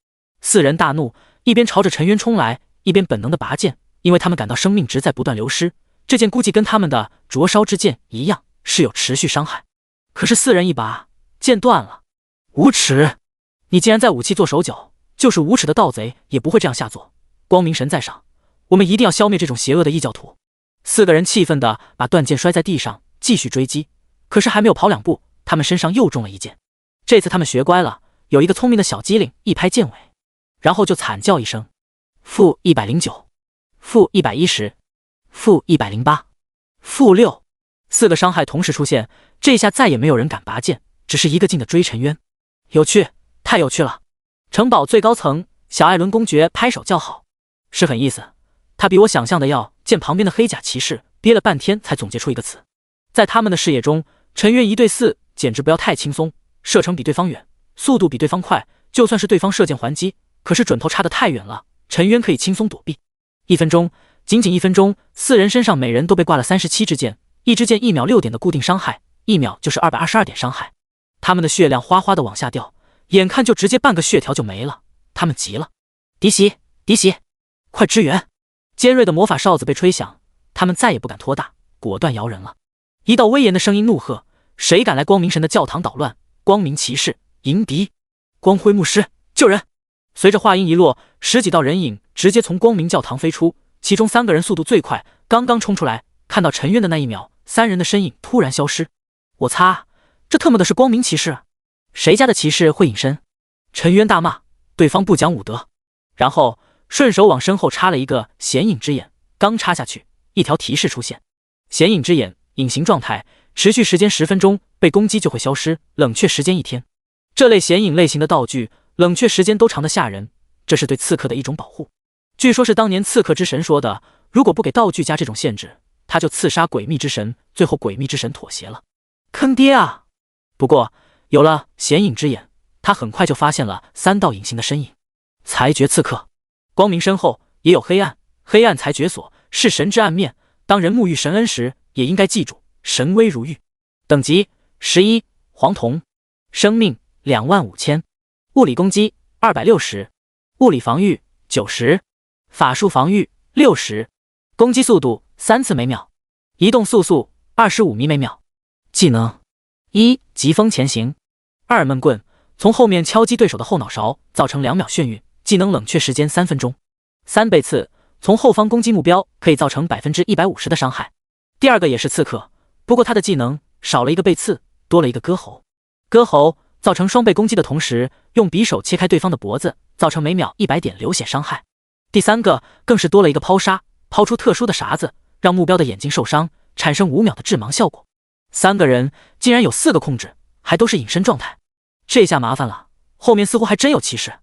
！4人大怒，一边朝着陈渊冲来，一边本能的拔剑，因为他们感到生命值在不断流失。这剑估计跟他们的灼烧之剑一样，是有持续伤害。可是4人一拔，剑断了。无耻！你竟然在武器做手脚，就是无耻的盗贼也不会这样下作。光明神在上，我们一定要消灭这种邪恶的异教徒。4个人气愤地把断剑摔在地上，继续追击。可是还没有跑2步，他们身上又中了一箭。这次他们学乖了，有一个聪明的小机灵一拍剑尾，然后就惨叫一声：负109，负110，负108，负6。4个伤害同时出现，这下再也没有人敢拔剑，只是一个劲的追陈渊。有趣，太有趣了！城堡最高层，小艾伦公爵拍手叫好，是很意思。他比我想象的要见旁边的黑甲骑士憋了半天才总结出一个词。在他们的视野中，陈渊1对4简直不要太轻松，射程比对方远，速度比对方快，就算是对方射箭还击，可是准头差得太远了，陈渊可以轻松躲避。1分钟，仅仅1分钟，4人身上每人都被挂了37支箭，一支箭1秒6点的固定伤害，1秒就是222点伤害。他们的血量哗哗的往下掉，眼看就直接半个血条就没了，他们急了：嫡袭，嫡袭，快支援！尖锐的魔法哨子被吹响，他们再也不敢拖大，果断摇人了。一道威严的声音怒喝：谁敢来光明神的教堂捣乱？光明骑士迎敌！光辉牧师救人！随着话音一落，10几道人影直接从光明教堂飞出，其中3个人速度最快，刚刚冲出来，看到陈渊的那一秒，3人的身影突然消失。我擦，这特么的是光明骑士？谁家的骑士会隐身？陈渊大骂对方不讲武德，然后顺手往身后插了一个显影之眼，刚插下去，一条提示出现：显影之眼隐形状态，持续时间10分钟，被攻击就会消失，冷却时间1天。这类显影类型的道具，冷却时间都长得吓人，这是对刺客的一种保护。据说是当年刺客之神说的，如果不给道具加这种限制，他就刺杀诡秘之神，最后诡秘之神妥协了。坑爹啊！不过有了显影之眼，他很快就发现了3道隐形的身影。裁决刺客，光明身后也有黑暗，黑暗裁决所是神之暗面，当人沐浴神恩时，也应该记住神威如玉。等级11，黄铜，生命25000，物理攻击260，物理防御90，法术防御60，攻击速度3次每秒，移动速速25米每秒。技能1疾风前行，2闷棍，从后面敲击对手的后脑勺，造成2秒眩晕，技能冷却时间3分钟。3背刺，从后方攻击目标，可以造成150%的伤害。第二个也是刺客，不过他的技能少了一个背刺，多了一个割喉。割喉造成双倍攻击的同时，用匕首切开对方的脖子，造成每秒100点流血伤害。第三个更是多了一个抛杀，抛出特殊的匣子，让目标的眼睛受伤，产生5秒的致盲效果。3个人竟然有4个控制，还都是隐身状态，这下麻烦了，后面似乎还真有气势。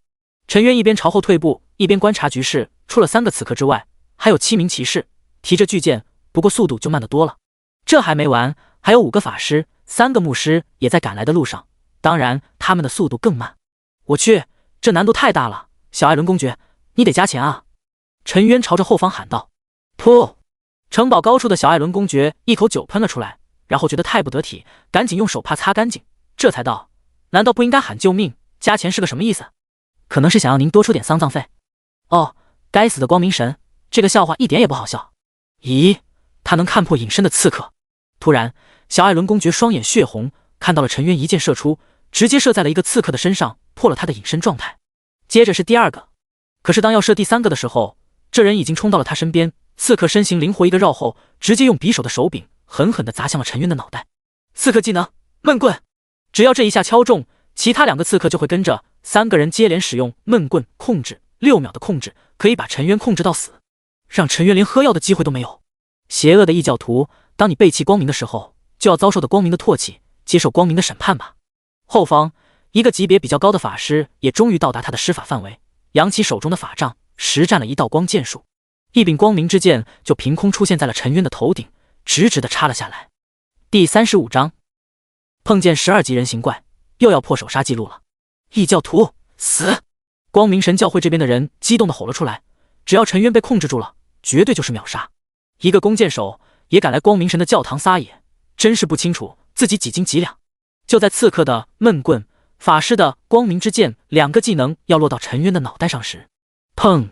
陈渊一边朝后退步，一边观察局势，除了3个刺客之外，还有7名骑士，提着巨剑，不过速度就慢得多了。这还没完，还有5个法师，3个牧师也在赶来的路上，当然他们的速度更慢。我去，这难度太大了，小艾伦公爵，你得加钱啊！陈渊朝着后方喊道。噗！城堡高处的小艾伦公爵一口酒喷了出来，然后觉得太不得体，赶紧用手帕擦干净，这才道：难道不应该喊救命？加钱是个什么意思？可能是想要您多出点丧葬费。哦，该死的光明神，这个笑话一点也不好笑。咦，他能看破隐身的刺客。突然，小艾伦公爵双眼血红，看到了陈渊一箭射出，直接射在了一个刺客的身上，破了他的隐身状态。接着是第2个，可是当要射第3个的时候，这人已经冲到了他身边，刺客身形灵活一个绕后，直接用匕首的手柄狠狠地砸向了陈渊的脑袋。刺客技能闷棍，只要这一下敲中，其他2个刺客就会跟着。3个人接连使用闷棍控制，6秒的控制可以把陈渊控制到死，让陈渊连喝药的机会都没有。邪恶的异教徒，当你背弃光明的时候，就要遭受的光明的唾弃，接受光明的审判吧。后方一个级别比较高的法师也终于到达他的施法范围，扬起手中的法杖，实战了一道光剑术，一柄光明之剑就凭空出现在了陈渊的头顶，直直地插了下来。第35章，碰见12级人形怪，又要破首杀记录了。异教徒死！光明神教会这边的人激动地吼了出来，只要陈渊被控制住了，绝对就是秒杀。一个弓箭手也敢来光明神的教堂撒野，真是不清楚自己几斤几两。就在刺客的闷棍、法师的光明之剑2个技能要落到陈渊的脑袋上时，砰！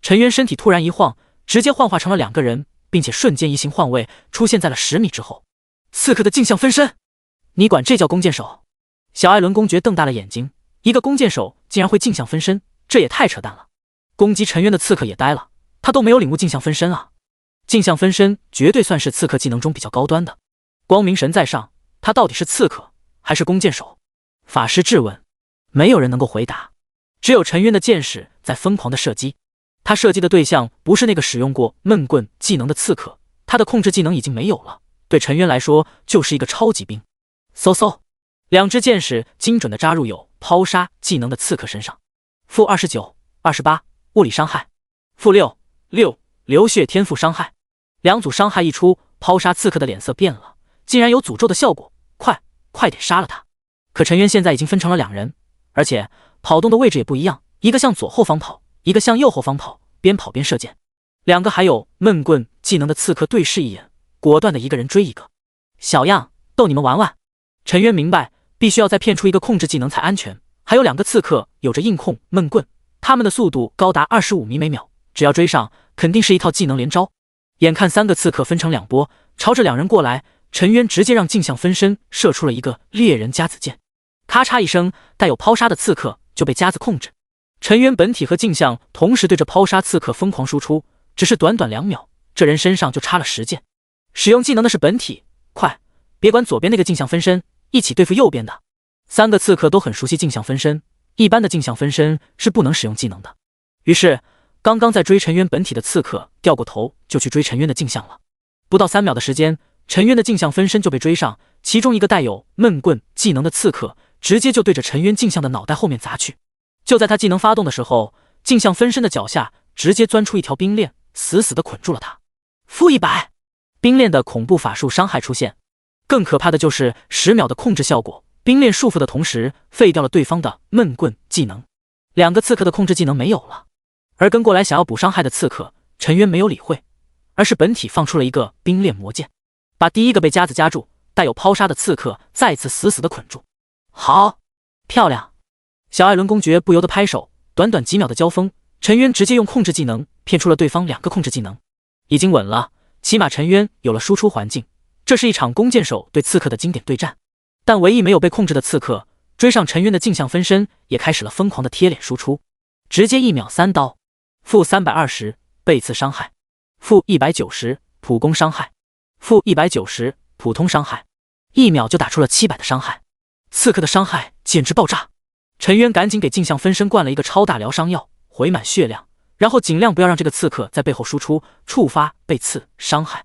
陈渊身体突然一晃，直接幻化成了2个人，并且瞬间移形换位，出现在了10米之后。刺客的镜像分身，你管这叫弓箭手？小艾伦公爵瞪大了眼睛，一个弓箭手竟然会镜像分身，这也太扯淡了。攻击陈渊的刺客也呆了，他都没有领悟镜像分身啊！镜像分身绝对算是刺客技能中比较高端的。光明神在上，他到底是刺客还是弓箭手？法师质问，没有人能够回答，只有陈渊的箭矢在疯狂的射击。他射击的对象不是那个使用过闷棍技能的刺客，他的控制技能已经没有了，对陈渊来说就是一个超级兵。嗖嗖，2支箭矢精准地扎入有抛杀技能的刺客身上。-29、28物理伤害，-6流血天赋伤害。2组伤害一出，抛杀刺客的脸色变了，竟然有诅咒的效果，快点杀了他！可陈渊现在已经分成了2人，而且跑动的位置也不一样，一个向左后方跑，一个向右后方跑，边跑边射箭。2个还有闷棍技能的刺客对视一眼，果断的一个人追一个。小样，逗你们玩玩。陈渊明白，必须要再骗出一个控制技能才安全。还有2个刺客有着硬控闷棍，他们的速度高达25米每秒，只要追上，肯定是一套技能连招。眼看3个刺客分成2波，朝着2人过来，陈渊直接让镜像分身射出了一个猎人夹子箭，咔嚓一声，带有抛杀的刺客就被夹子控制。陈渊本体和镜像同时对着抛杀刺客疯狂输出，只是短短2秒，这人身上就插了10箭。使用技能的是本体，快，别管左边那个镜像分身，一起对付右边的。3个刺客都很熟悉镜像分身，一般的镜像分身是不能使用技能的。于是刚刚在追陈渊本体的刺客掉过头就去追陈渊的镜像了。不到3秒的时间，陈渊的镜像分身就被追上，其中一个带有闷棍技能的刺客直接就对着陈渊镜像的脑袋后面砸去。就在他技能发动的时候，镜像分身的脚下直接钻出一条冰链，死死地捆住了他。-100，冰链的恐怖法术伤害出现。更可怕的就是10秒的控制效果，冰链束缚的同时废掉了对方的闷棍技能，2个刺客的控制技能没有了。而跟过来想要补伤害的刺客，陈渊没有理会，而是本体放出了一个冰链魔剑，把第一个被夹子夹住带有抛杀的刺客再次死死地捆住。好，漂亮！小艾伦公爵不由得拍手，短短几秒的交锋，陈渊直接用控制技能骗出了对方2个控制技能，已经稳了，起码陈渊有了输出环境。这是一场弓箭手对刺客的经典对战，但唯一没有被控制的刺客追上陈渊的镜像分身，也开始了疯狂的贴脸输出，直接1秒3刀，负320背刺伤害，负190普攻伤害，负190普通伤害，1秒就打出了700的伤害，刺客的伤害简直爆炸。陈渊赶紧给镜像分身灌了一个超大疗伤药，回满血量，然后尽量不要让这个刺客在背后输出触发被刺伤害。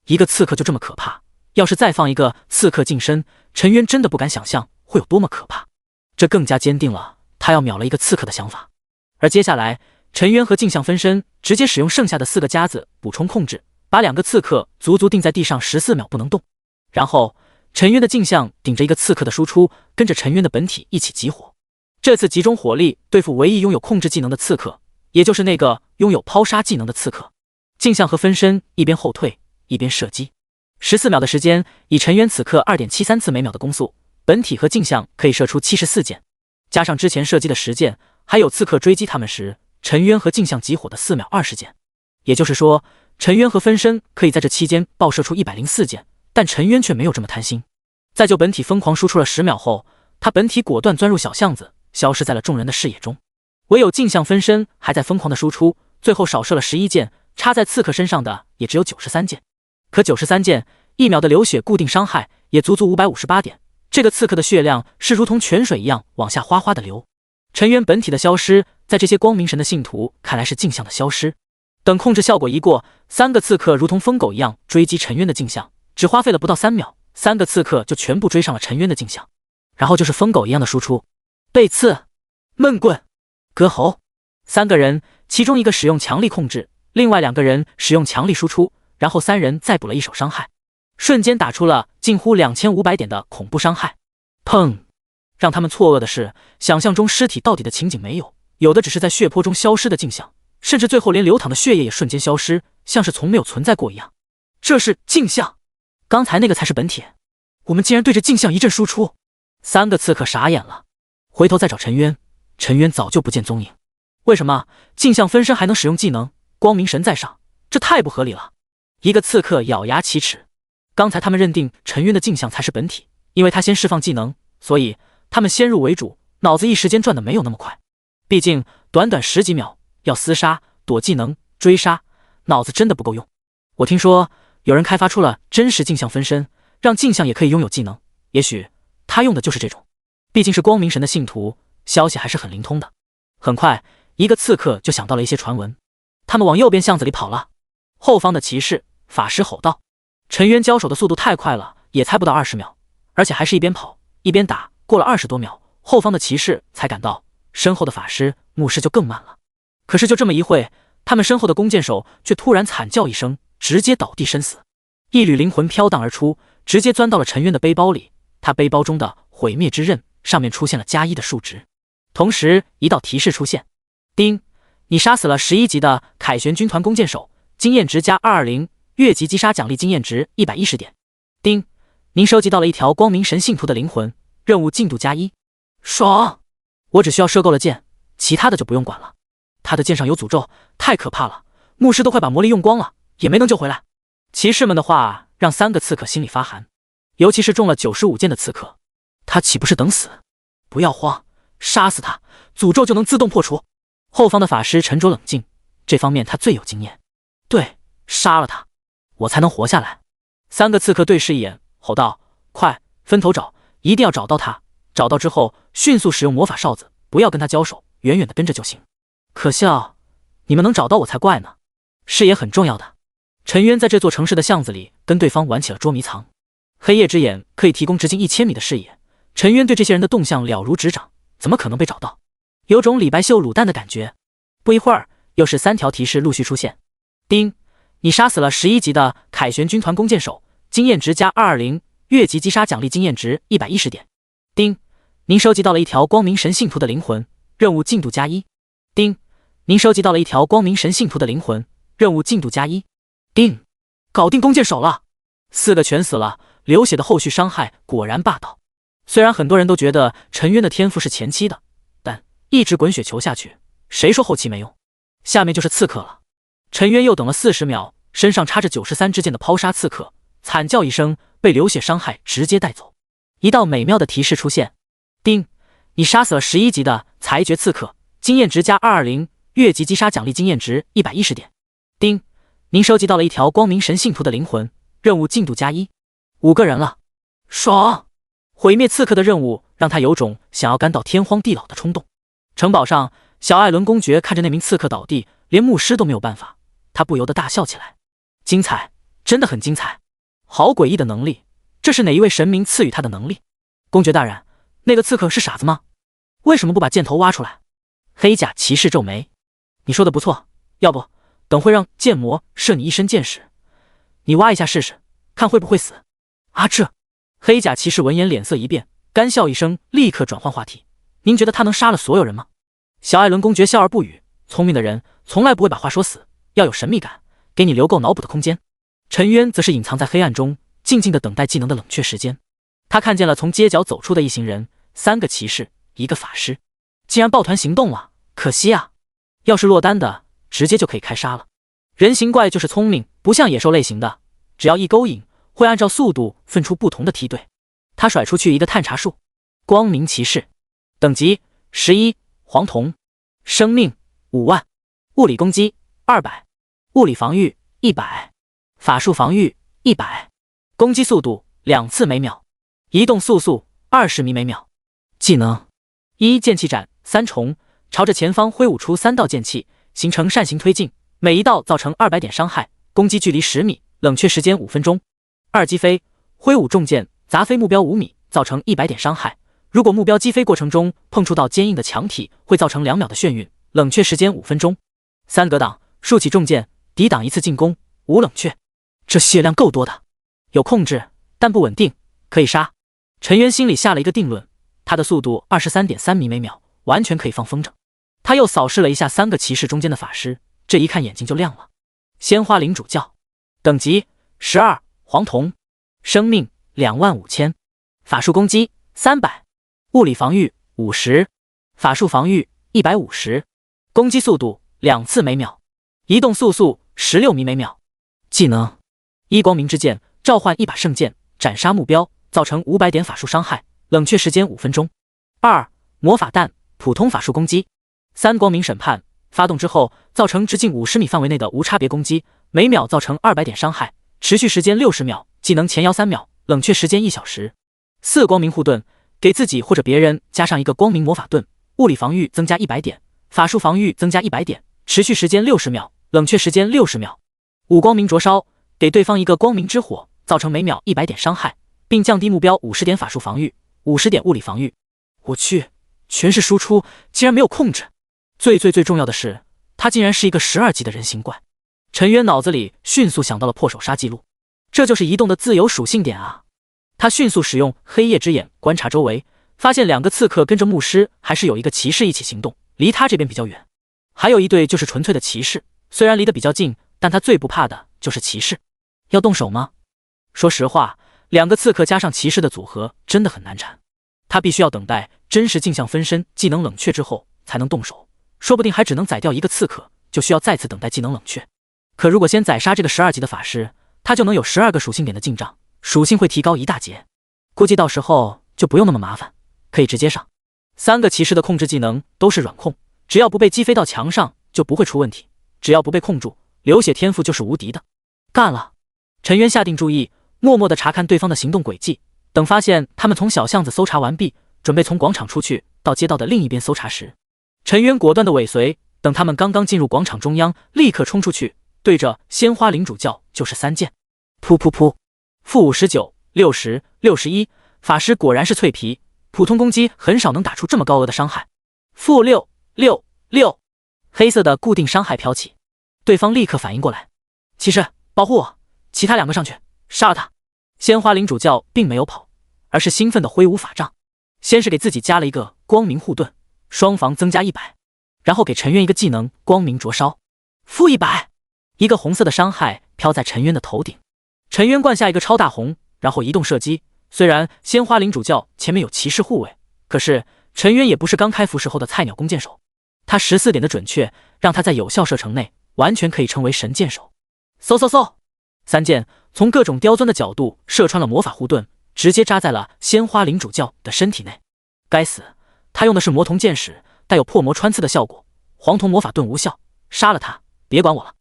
一个刺客就这么可怕，要是再放一个刺客近身，陈渊真的不敢想象会有多么可怕。这更加坚定了他要秒了一个刺客的想法。而接下来，陈渊和镜像分身直接使用剩下的4个夹子补充控制，把2个刺客足足定在地上14秒不能动。然后陈渊的镜像顶着一个刺客的输出，跟着陈渊的本体一起集火。这次集中火力对付唯一拥有控制技能的刺客，也就是那个拥有抛杀技能的刺客。镜像和分身一边后退一边射击，14秒的时间，以陈渊此刻 2.73 次每秒的攻速，本体和镜像可以射出74箭，加上之前射击的10箭，还有刺客追击他们时陈渊和镜像集火的4秒20箭。也就是说，陈渊和分身可以在这期间爆射出104箭，但陈渊却没有这么贪心。在就本体疯狂输出了10秒后，他本体果断钻入小巷子，消失在了众人的视野中。唯有镜像分身还在疯狂的输出，最后少射了11箭，插在刺客身上的也只有93箭。可93箭1秒的流血固定伤害也足足558点，这个刺客的血量是如同泉水一样往下哗哗的流。陈渊本体的消失，在这些光明神的信徒看来是镜像的消失。等控制效果一过，3个刺客如同疯狗一样追击陈渊的镜像，只花费了不到3秒，3个刺客就全部追上了陈渊的镜像。然后就是疯狗一样的输出，背刺、闷棍、割喉。3个人，其中1个使用强力控制，另外2个人使用强力输出，然后3人再补了1手伤害，瞬间打出了近乎2500点的恐怖伤害。砰！让他们错愕的是，想象中尸体到底的情景没有，有的只是在血泊中消失的镜像，甚至最后连流淌的血液也瞬间消失，像是从没有存在过一样。这是镜像，刚才那个才是本体，我们竟然对着镜像一阵输出。3个刺客傻眼了，回头再找陈渊，陈渊早就不见踪影。为什么镜像分身还能使用技能？光明神在上，这太不合理了。1个刺客咬牙切齿，刚才他们认定陈渊的镜像才是本体，因为他先释放技能，所以他们先入为主，脑子一时间转的没有那么快。毕竟短短10几秒要厮杀、躲技能、追杀，脑子真的不够用。我听说有人开发出了真实镜像分身，让镜像也可以拥有技能，也许他用的就是这种。毕竟是光明神的信徒，消息还是很灵通的。很快1个刺客就想到了一些传闻，他们往右边巷子里跑了。后方的骑士法师吼道：“陈渊交手的速度太快了，也才不到20秒，而且还是一边跑一边打，过了20多秒，后方的骑士才赶到，身后的法师牧师就更慢了。可是就这么一会，他们身后的弓箭手却突然惨叫一声，直接倒地身死。一缕灵魂飘荡而出，直接钻到了陈渊的背包里，他背包中的毁灭之刃上面出现了+1的数值，同时一道提示出现：丁，你杀死了11级的凯旋军团弓箭手，经验值+220，越级击杀奖励经验值110点。丁，您收集到了一条光明神信徒的灵魂，任务进度+1。爽！我只需要射够了箭，其他的就不用管了。他的剑上有诅咒，太可怕了，牧师都快把魔力用光了，也没能救回来。骑士们的话让3个刺客心里发寒，尤其是中了95箭的刺客，他岂不是等死？不要慌，杀死他，诅咒就能自动破除。后方的法师沉着冷静，这方面他最有经验。对，杀了他，我才能活下来。3个刺客对视一眼，吼道：“快，分头找，一定要找到他！找到之后，迅速使用魔法哨子，不要跟他交手，远远的跟着就行。”可笑，你们能找到我才怪呢。视野很重要的。陈渊在这座城市的巷子里跟对方玩起了捉迷藏，黑夜之眼可以提供直径1000米的视野，陈渊对这些人的动向了如指掌，怎么可能被找到？有种李白秀卤蛋的感觉。不一会儿，又是3条提示陆续出现：丁，你杀死了11级的凯旋军团弓箭手，经验值+220，越级击杀奖励经验值110点。丁，您收集到了一条光明神信徒的灵魂，任务进度+1。丁，您收集到了一条光明神信徒的灵魂，任务进度+1。丁，搞定弓箭手了，4个全死了，流血的后续伤害果然霸道。虽然很多人都觉得陈渊的天赋是前期的，但一直滚雪球下去，谁说后期没用？下面就是刺客了。陈渊又等了40秒，身上插着93支箭的抛杀刺客惨叫一声，被流血伤害直接带走。一道美妙的提示出现：丁，你杀死了11级的裁决刺客，经验值加220，越级击杀奖励经验值110点。丁，您收集到了一条光明神信徒的灵魂，任务进度加1。5个人了，爽！毁灭刺客的任务让他有种想要干到天荒地老的冲动。城堡上，小艾伦公爵看着那名刺客倒地，连牧师都没有办法，他不由得大笑起来。精彩，真的很精彩，好诡异的能力，这是哪一位神明赐予他的能力？公爵大人，那个刺客是傻子吗？为什么不把箭头挖出来？黑甲骑士皱眉，你说的不错，要不等会让剑魔射你一身箭矢，你挖一下试试，看会不会死。啊这！黑甲骑士闻言脸色一变，干笑一声，立刻转换话题。您觉得他能杀了所有人吗？小艾伦公爵笑而不语，聪明的人从来不会把话说死，要有神秘感，给你留够脑补的空间。陈渊则是隐藏在黑暗中，静静的等待技能的冷却时间。他看见了从街角走出的一行人，3个骑士，1个法师，竟然抱团行动了，可惜啊！要是落单的，直接就可以开杀了。人形怪就是聪明，不像野兽类型的，只要一勾引，会按照速度分出不同的梯队。他甩出去一个探查术，光明骑士，等级11，黄铜，生命5万，物理攻击200，物理防御100，法术防御100，攻击速度2次每秒，移动速20米每秒。技能1，剑气斩3重，朝着前方挥舞出3道剑气，形成扇形推进，每一道造成200点伤害，攻击距离10米，冷却时间5分钟。2，击飞，挥舞重剑砸飞目标5米，造成100点伤害，如果目标击飞过程中碰触到坚硬的墙体，会造成2秒的眩晕，冷却时间5分钟。3，格挡，竖起重剑抵挡一次进攻，无冷却。这血量够多的，有控制但不稳定，可以杀。陈渊心里下了一个定论，他的速度23.3米每秒，完全可以放风筝。他又扫视了一下3个骑士中间的法师，这一看眼睛就亮了。鲜花领主教，等级12，黄铜，生命25000，法术攻击300，物理防御50，法术防御150，攻击速度2次每秒，移动速16米每秒。技能1，光明之剑，召唤一把圣剑，斩杀目标，造成500点法术伤害，冷却时间5分钟。2，魔法弹，普通法术攻击。3，光明审判，发动之后造成直径50米范围内的无差别攻击，每秒造成200点伤害，持续时间60秒，技能前摇3秒，冷却时间1小时。4，光明护盾，给自己或者别人加上一个光明魔法盾，物理防御增加100点，法术防御增加100点，持续时间60秒，冷却时间60秒。5，光明灼烧，给对方一个光明之火，造成每秒100点伤害，并降低目标50点法术防御，50点物理防御。我去，全是输出，竟然没有控制。最重要的是，他竟然是一个12级的人形怪。陈渊脑子里迅速想到了破手杀记录，这就是移动的自由属性点啊！他迅速使用黑夜之眼观察周围，发现2个刺客跟着牧师，还是有一个骑士一起行动，离他这边比较远。还有一队就是纯粹的骑士，虽然离得比较近，但他最不怕的就是骑士。要动手吗？说实话，2个刺客加上骑士的组合真的很难缠。他必须要等待真实镜像分身技能冷却之后才能动手，说不定还只能宰掉1个刺客，就需要再次等待技能冷却。可如果先宰杀这个12级的法师，他就能有12个属性点的进账，属性会提高1大截，估计到时候就不用那么麻烦，可以直接上。3个骑士的控制技能都是软控，只要不被击飞到墙上就不会出问题，只要不被控住，流血天赋就是无敌的。干了！陈渊下定注意，默默地查看对方的行动轨迹，等发现他们从小巷子搜查完毕，准备从广场出去到街道的另一边搜查时，陈渊果断地尾随，等他们刚刚进入广场中央，立刻冲出去，对着鲜花领主教就是3剑，噗噗噗，负59、60、61，法师果然是脆皮，普通攻击很少能打出这么高额的伤害。负6、6、6，黑色的固定伤害飘起，对方立刻反应过来，骑士保护我，其他2个上去杀了他。鲜花领主教并没有跑，而是兴奋地挥舞法杖，先是给自己加了一个光明护盾，双防增加100，然后给陈渊一个技能光明灼烧，负100，一个红色的伤害飘在陈渊的头顶。陈渊灌下一个超大红，然后移动射击。虽然鲜花领主教前面有骑士护卫，可是陈渊也不是刚开服时候的菜鸟弓箭手，他14点的准确，让他在有效射程内完全可以称为神箭手。嗖嗖嗖，3箭从各种刁钻的角度射穿了魔法护盾，直接扎在了鲜花领主教的身体内。该死，他用的是魔铜箭矢，带有破魔穿刺的效果，黄铜魔法盾无效，杀了他，别管我了。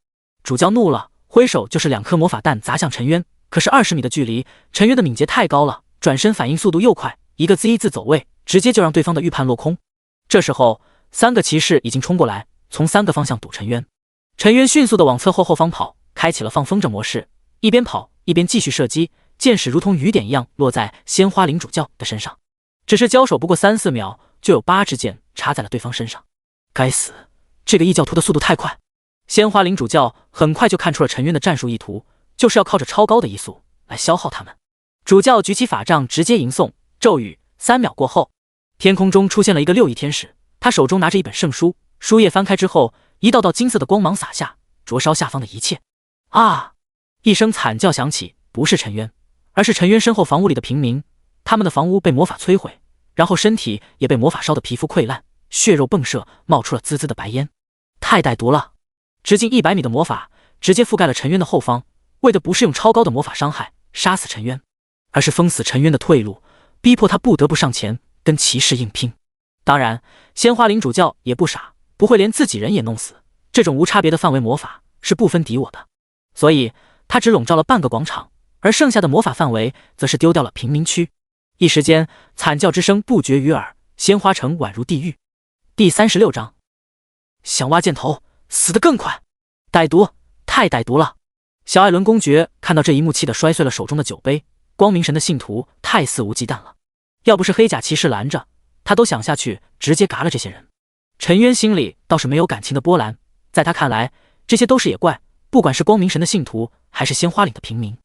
主教怒了，挥手就是2颗魔法弹砸向陈渊。可是20米的距离，陈渊的敏捷太高了，转身反应速度又快，一个 Z 字走位，直接就让对方的预判落空。这时候3个骑士已经冲过来，从3个方向堵陈渊。陈渊迅速的往侧后方跑，开启了放风筝模式，一边跑一边继续射击，箭矢如同雨点一样落在鲜花领主教的身上。只是交手不过3-4秒，就有8支箭插在了对方身上。该死，这个异教徒的速度太快！鲜花领主教很快就看出了陈渊的战术意图，就是要靠着超高的移速来消耗他们。主教举起法杖直接迎送，咒语，3秒过后，天空中出现了一个6翼天使，他手中拿着一本圣书，书页翻开之后，一道道金色的光芒洒下，灼烧下方的一切。啊！一声惨叫响起，不是陈渊，而是陈渊身后房屋里的平民，他们的房屋被魔法摧毁，然后身体也被魔法烧得皮肤溃烂，血肉迸射，冒出了滋滋的白烟。太歹毒了！直径100米的魔法直接覆盖了陈渊的后方，为的不是用超高的魔法伤害杀死陈渊，而是封死陈渊的退路，逼迫他不得不上前跟骑士硬拼。当然，鲜花领主教也不傻，不会连自己人也弄死，这种无差别的范围魔法是不分敌我的，所以他只笼罩了半个广场，而剩下的魔法范围则是丢掉了平民区。一时间惨叫之声不绝于耳，鲜花城宛如地狱。第36章，想挖箭头死得更快，歹毒，太歹毒了！小艾伦公爵看到这一幕，气得摔碎了手中的酒杯。光明神的信徒太肆无忌惮了，要不是黑甲骑士拦着，他都想下去直接嘎了这些人。陈渊心里倒是没有感情的波澜，在他看来，这些都是野怪，不管是光明神的信徒还是鲜花岭的平民，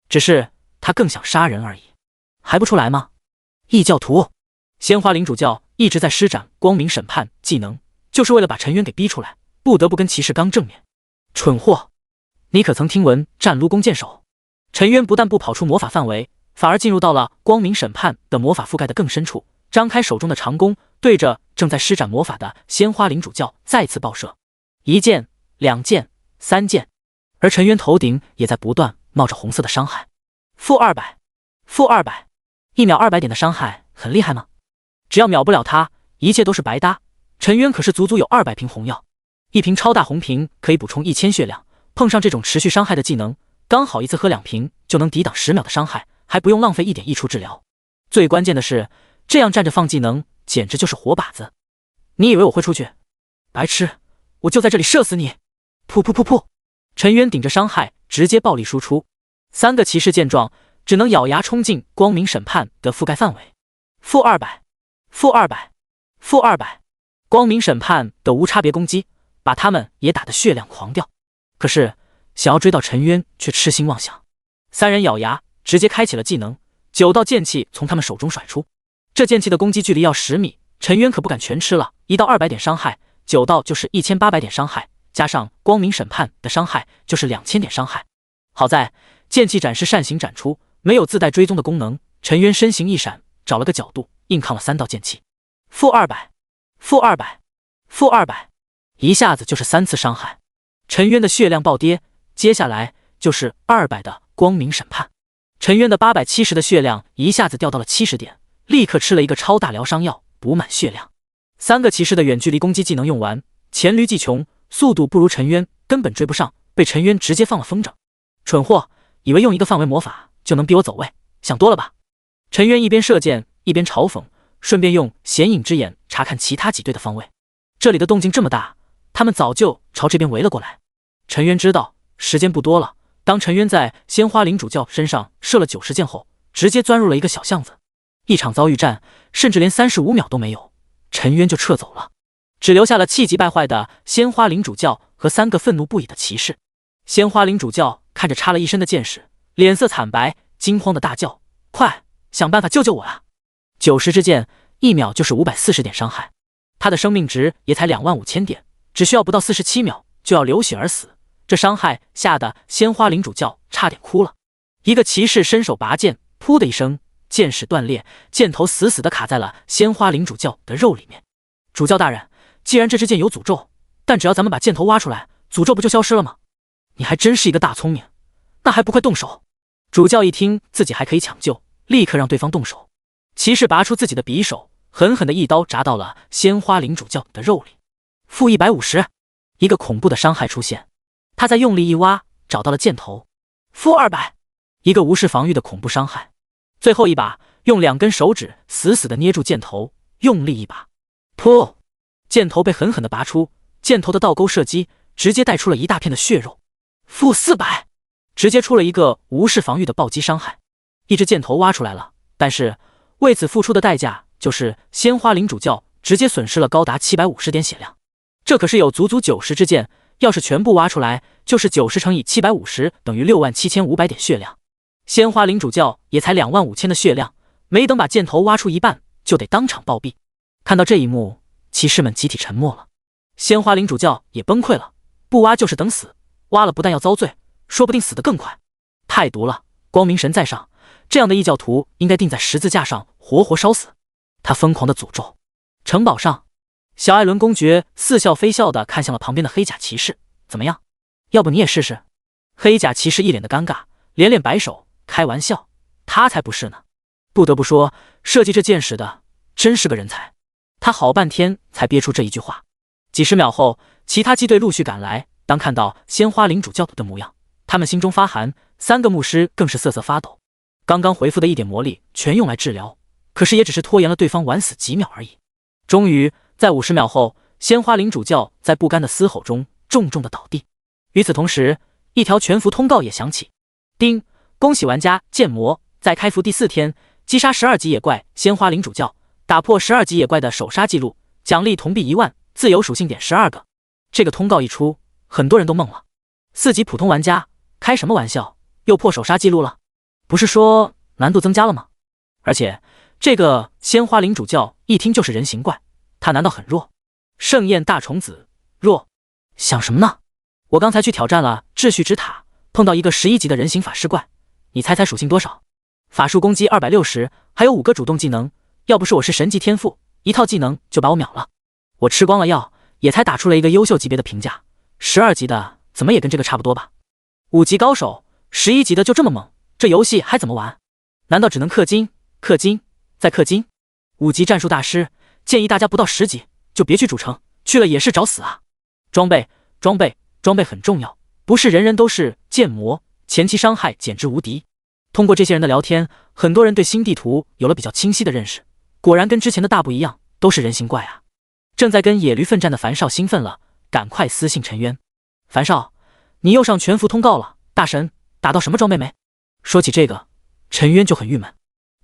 只是他更想杀人而已。还不出来吗？异教徒！鲜花领主教一直在施展光明审判技能，就是为了把陈渊给逼出来，不得不跟骑士刚正面。蠢货！你可曾听闻战撸弓箭手？陈渊不但不跑出魔法范围，反而进入到了光明审判的魔法覆盖的更深处，张开手中的长弓，对着正在施展魔法的鲜花领主教再次爆射。1箭、2箭、3箭，而陈渊头顶也在不断冒着红色的伤害。-200，-200， 1秒200点的伤害，很厉害吗？只要秒不了他，一切都是白搭。陈渊可是足足有200瓶红药，一瓶超大红瓶可以补充1000血量，碰上这种持续伤害的技能，刚好一次喝2瓶就能抵挡10秒的伤害，还不用浪费1点益处治疗。最关键的是，这样站着放技能，简直就是活靶子。你以为我会出去？白痴，我就在这里射死你！噗噗噗噗！陈渊顶着伤害，直接暴力输出。3个骑士见状，只能咬牙冲进光明审判的覆盖范围。-200，-200，-200，光明审判的无差别攻击，把他们也打得血量狂掉。可是想要追到陈渊却痴心妄想。3人咬牙，直接开启了技能，9道剑气从他们手中甩出。这剑气的攻击距离要10米，陈渊可不敢全吃了，1到200点伤害，9道就是1800点伤害，加上光明审判的伤害就是2000点伤害。好在剑气展示扇形展出，没有自带追踪的功能，陈渊身形一闪，找了个角度硬抗了3道剑气。-200，-200，-200，一下子就是3次伤害。陈渊的血量暴跌，接下来就是200的光明审判。陈渊的870的血量一下子掉到了70点，立刻吃了一个超大疗伤药补满血量。3个骑士的远距离攻击技能用完，黔驴技穷，速度不如陈渊，根本追不上，被陈渊直接放了风筝。蠢货，以为用一个范围魔法就能逼我走位，想多了吧？陈渊一边射箭一边嘲讽，顺便用显影之眼查看其他几队的方位。这里的动静这么大，他们早就朝这边围了过来。陈渊知道时间不多了，当陈渊在鲜花领主教身上射了90箭后，直接钻入了一个小巷子。一场遭遇战，甚至连35秒都没有，陈渊就撤走了，只留下了气急败坏的鲜花领主教和3个愤怒不已的骑士。鲜花领主教看着插了一身的箭矢，脸色惨白，惊慌的大叫：快想办法救救我啊！90支箭1秒就是540点伤害，他的生命值也才25000点，只需要不到47秒就要流血而死。这伤害吓得鲜花领主教差点哭了。一个骑士伸手拔剑，噗的一声，剑矢断裂，箭头死死地卡在了鲜花领主教的肉里面。主教大人，既然这支箭有诅咒，但只要咱们把箭头挖出来，诅咒不就消失了吗？你还真是一个大聪明，那还不快动手？主教一听自己还可以抢救，立刻让对方动手。骑士拔出自己的匕首，狠狠的一刀扎到了鲜花领主教的肉里。负150，一个恐怖的伤害出现。他再用力一挖，找到了箭头。负200，一个无视防御的恐怖伤害。最后一把，用2根手指死死的捏住箭头，用力一把，噗！箭头被狠狠的拔出，箭头的倒钩射击直接带出了一大片的血肉。负400，直接出了一个无视防御的暴击伤害。一支箭头挖出来了，但是为此付出的代价就是鲜花领主教直接损失了高达750点血量。这可是有足足90支箭，要是全部挖出来，就是90乘以750等于67500点血量。鲜花领主教也才25000的血量，没等把箭头挖出一半，就得当场暴毙。看到这一幕，骑士们集体沉默了。鲜花领主教也崩溃了，不挖就是等死，挖了不但要遭罪，说不定死得更快。太毒了，光明神在上，这样的异教徒应该钉在十字架上活活烧死。他疯狂的诅咒。城堡上，小艾伦公爵似笑非笑的看向了旁边的黑甲骑士，怎么样？要不你也试试？黑甲骑士一脸的尴尬，连连摆手，开玩笑，他才不是呢。不得不说，设计这箭矢的真是个人才。他好半天才憋出这一句话。几十秒后，其他机队陆续赶来，当看到鲜花领主教的模样，他们心中发寒，3个牧师更是瑟瑟发抖。刚刚回复的一点魔力全用来治疗，可是也只是拖延了对方晚死几秒而已。终于在50秒后，鲜花领主教在不甘的嘶吼中重重的倒地。与此同时，一条全服通告也响起：叮，恭喜玩家剑魔在开服第4天击杀12级野怪鲜花领主教，打破12级野怪的首杀记录，奖励铜币1万，自由属性点12个。这个通告一出，很多人都懵了。4级普通玩家开什么玩笑，又破首杀记录了？不是说难度增加了吗？而且这个鲜花领主教一听就是人形怪，他难道很弱？盛宴大虫子弱？想什么呢？我刚才去挑战了秩序之塔，碰到一个11级的人形法师怪，你猜猜属性多少？法术攻击260，还有5个主动技能，要不是我是神级天赋，一套技能就把我秒了。我吃光了药，也才打出了一个优秀级别的评价，12级的怎么也跟这个差不多吧？5级高手，11级的就这么猛，这游戏还怎么玩？难道只能氪金、氪金再氪金？5级战术大师，建议大家不到10级就别去主城，去了也是找死啊！装备很重要，不是人人都是剑魔，前期伤害简直无敌。通过这些人的聊天，很多人对新地图有了比较清晰的认识，果然跟之前的大不一样，都是人形怪啊！正在跟野驴奋战的樊少兴奋了，赶快私信陈渊：樊少，你又上全服通告了，大神打到什么装备没？说起这个，陈渊就很郁闷。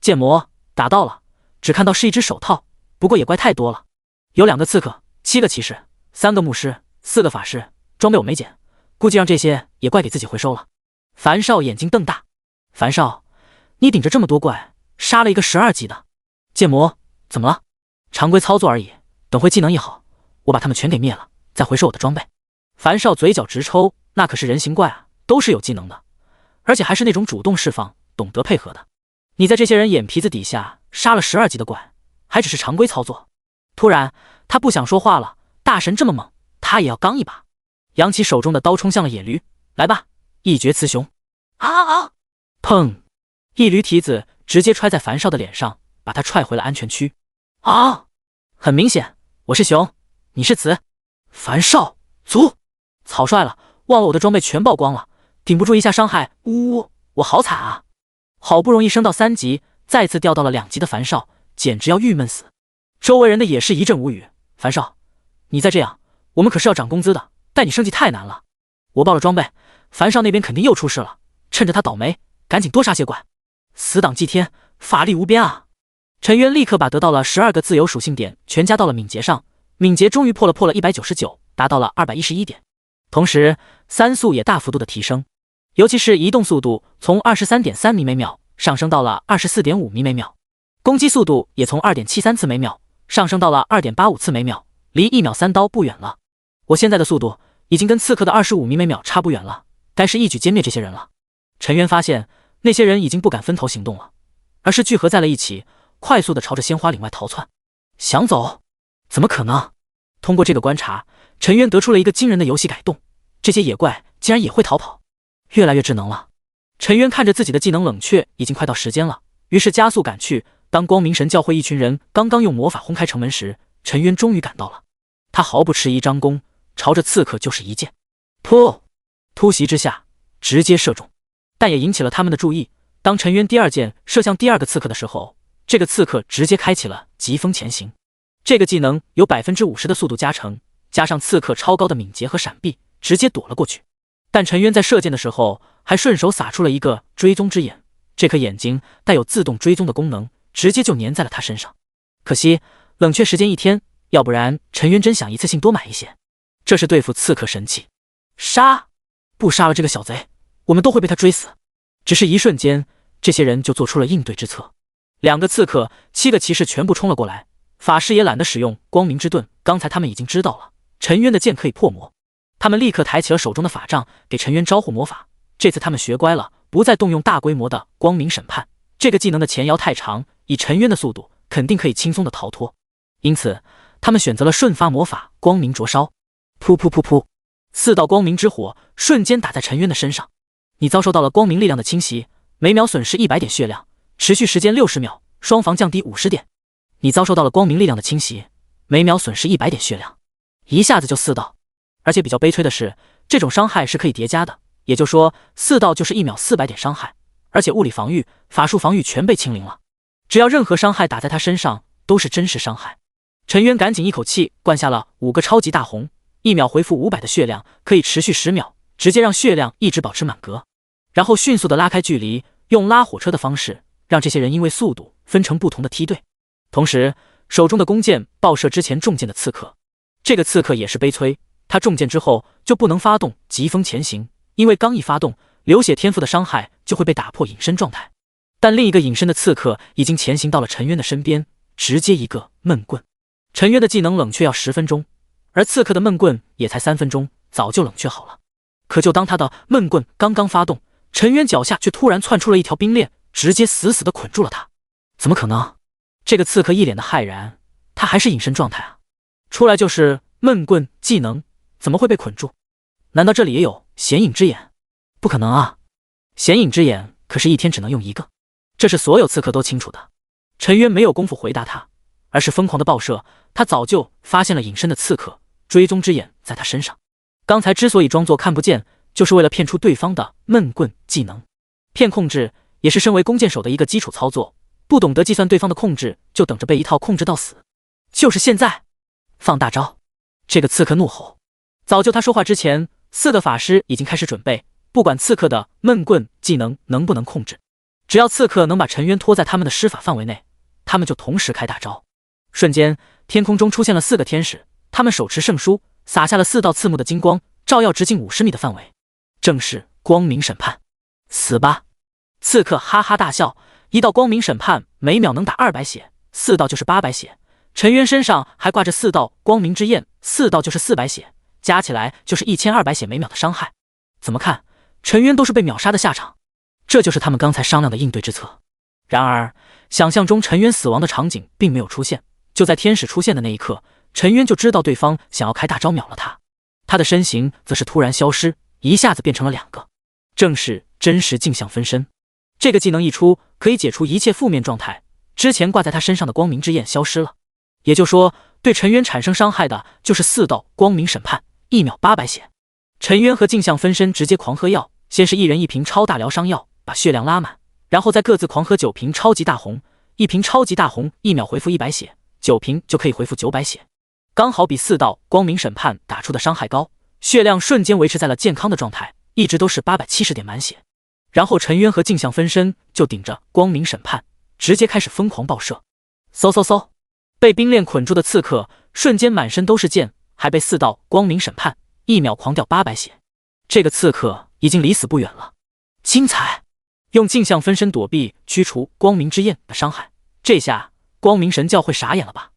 剑魔打到了，只看到是一只手套，不过野怪太多了，有2个刺客，7个骑士，3个牧师，4个法师，装备我没捡，估计让这些野怪给自己回收了。樊少眼睛瞪大：樊少，你顶着这么多怪，杀了一个12级的剑魔，怎么了？常规操作而已，等会技能一好，我把他们全给灭了，再回收我的装备。樊少嘴角直抽，那可是人形怪啊，都是有技能的，而且还是那种主动释放、懂得配合的。你在这些人眼皮子底下杀了12级的怪，还只是常规操作。突然他不想说话了，大神这么猛，他也要刚一把，扬起手中的刀冲向了野驴。来吧，一决雌雄！啊！砰！一驴蹄子直接踹在樊少的脸上，把他踹回了安全区。啊！很明显，我是熊，你是雌。樊少足，草率了，忘了我的装备全爆光了，顶不住一下伤害。呜，我好惨啊！好不容易升到3级，再次掉到了2级的樊少，简直要郁闷死。周围人的也是一阵无语。樊少，你再这样，我们可是要涨工资的，带你升级太难了。我爆了装备，樊少那边肯定又出事了，趁着他倒霉，赶紧多杀些怪。死党祭天，法力无边啊！陈渊立刻把得到了12个自由属性点全加到了敏捷上，敏捷终于破了199，达到了211点。同时3速也大幅度的提升，尤其是移动速度从 23.3 米每秒上升到了 24.5 米每秒，攻击速度也从 2.73 次每秒上升到了 2.85 次每秒，离1秒3刀不远了。我现在的速度已经跟刺客的25米每秒差不远了，该是一举歼灭这些人了。陈渊发现那些人已经不敢分头行动了，而是聚合在了一起，快速的朝着鲜花岭外逃窜。想走？怎么可能？通过这个观察，陈渊得出了一个惊人的游戏改动：这些野怪竟然也会逃跑，越来越智能了。陈渊看着自己的技能冷却已经快到时间了，于是加速赶去。当光明神教会一群人刚刚用魔法轰开城门时，陈渊终于赶到了。他毫不迟疑张弓，朝着刺客就是一箭，噗！突袭之下，直接射中，但也引起了他们的注意。当陈渊第二箭射向第二个刺客的时候，这个刺客直接开启了疾风前行。这个技能有 50% 的速度加成，加上刺客超高的敏捷和闪避，直接躲了过去。但陈渊在射箭的时候还顺手撒出了一个追踪之眼，这颗眼睛带有自动追踪的功能，直接就粘在了他身上。可惜冷却时间1天，要不然陈渊真想一次性多买一些。这是对付刺客神器。杀！不杀了这个小贼，我们都会被他追死。只是一瞬间，这些人就做出了应对之策。2个刺客，7个骑士全部冲了过来。法师也懒得使用光明之盾，刚才他们已经知道了陈渊的剑可以破魔，他们立刻抬起了手中的法杖，给陈渊招呼魔法。这次他们学乖了，不再动用大规模的光明审判，这个技能的前摇太长，以陈渊的速度肯定可以轻松的逃脱，因此他们选择了瞬发魔法光明灼烧。噗噗噗噗，4道光明之火瞬间打在陈渊的身上。你遭受到了光明力量的侵袭，每秒损失100点血量，持续时间60秒，双防降低50点。你遭受到了光明力量的侵袭，每秒损失100点血量，一下子就4道。而且比较悲催的是，这种伤害是可以叠加的，也就是说4道就是1秒400点伤害，而且物理防御、法术防御全被清零了。只要任何伤害打在他身上，都是真实伤害。陈渊赶紧一口气灌下了5个超级大红，1秒回复500的血量，可以持续10秒，直接让血量一直保持满格。然后迅速的拉开距离，用拉火车的方式，让这些人因为速度分成不同的梯队。同时手中的弓箭爆射之前中箭的刺客，这个刺客也是悲催，他中箭之后就不能发动疾风前行，因为刚一发动，流血天赋的伤害就会被打破隐身状态。但另一个隐身的刺客已经前行到了陈渊的身边，直接一个闷棍。陈渊的技能冷却要10分钟，而刺客的闷棍也才3分钟，早就冷却好了。可就当他的闷棍刚刚发动，陈渊脚下却突然窜出了一条冰链，直接死死地捆住了他。怎么可能？这个刺客一脸的骇然，他还是隐身状态啊！出来就是闷棍技能，怎么会被捆住？难道这里也有显影之眼？不可能啊！显影之眼可是1天只能用1个，这是所有刺客都清楚的。陈渊没有功夫回答他，而是疯狂的爆射。他早就发现了隐身的刺客，追踪之眼在他身上。刚才之所以装作看不见，就是为了骗出对方的闷棍技能。骗控制也是身为弓箭手的一个基础操作，不懂得计算对方的控制，就等着被一套控制到死。就是现在，放大招！这个刺客怒吼。早就他说话之前，4个法师已经开始准备，不管刺客的闷棍技能能不能控制，只要刺客能把陈渊拖在他们的施法范围内，他们就同时开大招。瞬间，天空中出现了4个天使，他们手持圣书，洒下了4道刺目的金光，照耀直径50米的范围。正是光明审判，死吧！刺客哈哈大笑，一道光明审判每秒能打200血，4道就是800血。陈渊身上还挂着4道光明之焰，4道就是400血，加起来就是1200血每秒的伤害。怎么看，陈渊都是被秒杀的下场。这就是他们刚才商量的应对之策。然而，想象中陈渊死亡的场景并没有出现。就在天使出现的那一刻，陈渊就知道对方想要开大招秒了他。他的身形则是突然消失，一下子变成了2个，正是真实镜像分身。这个技能一出，可以解除一切负面状态，之前挂在他身上的光明之焰消失了。也就是说，对陈渊产生伤害的就是4道光明审判，1秒800血。陈渊和镜像分身直接狂喝药，先是一人1瓶超大疗伤药，把血量拉满，然后再各自狂喝9瓶超级大红，1瓶超级大红1秒回复100血，9瓶就可以回复900血，刚好比4道光明审判打出的伤害高，血量瞬间维持在了健康的状态，一直都是870点满血。然后陈渊和镜像分身就顶着光明审判，直接开始疯狂爆射。嗖嗖嗖，被冰链捆住的刺客瞬间满身都是剑，还被4道光明审判1秒狂掉800血。这个刺客已经离死不远了。精彩！用镜像分身躲避驱除光明之焰的伤害，这下光明神教会傻眼了吧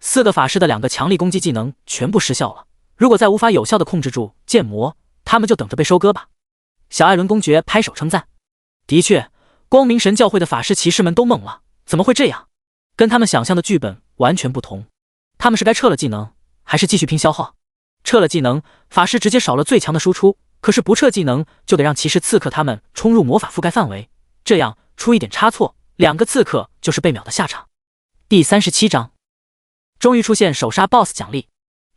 ？4个法师的2个强力攻击技能全部失效了，如果再无法有效的控制住剑魔，他们就等着被收割吧。小艾伦公爵拍手称赞，的确，光明神教会的法师骑士们都懵了，怎么会这样？跟他们想象的剧本完全不同。他们是该撤了技能，还是继续拼消耗？撤了技能，法师直接少了最强的输出，可是不撤技能就得让骑士刺客他们冲入魔法覆盖范围，这样出一点差错，2个刺客就是被秒的下场。第37章，终于出现首杀 BOSS 奖励。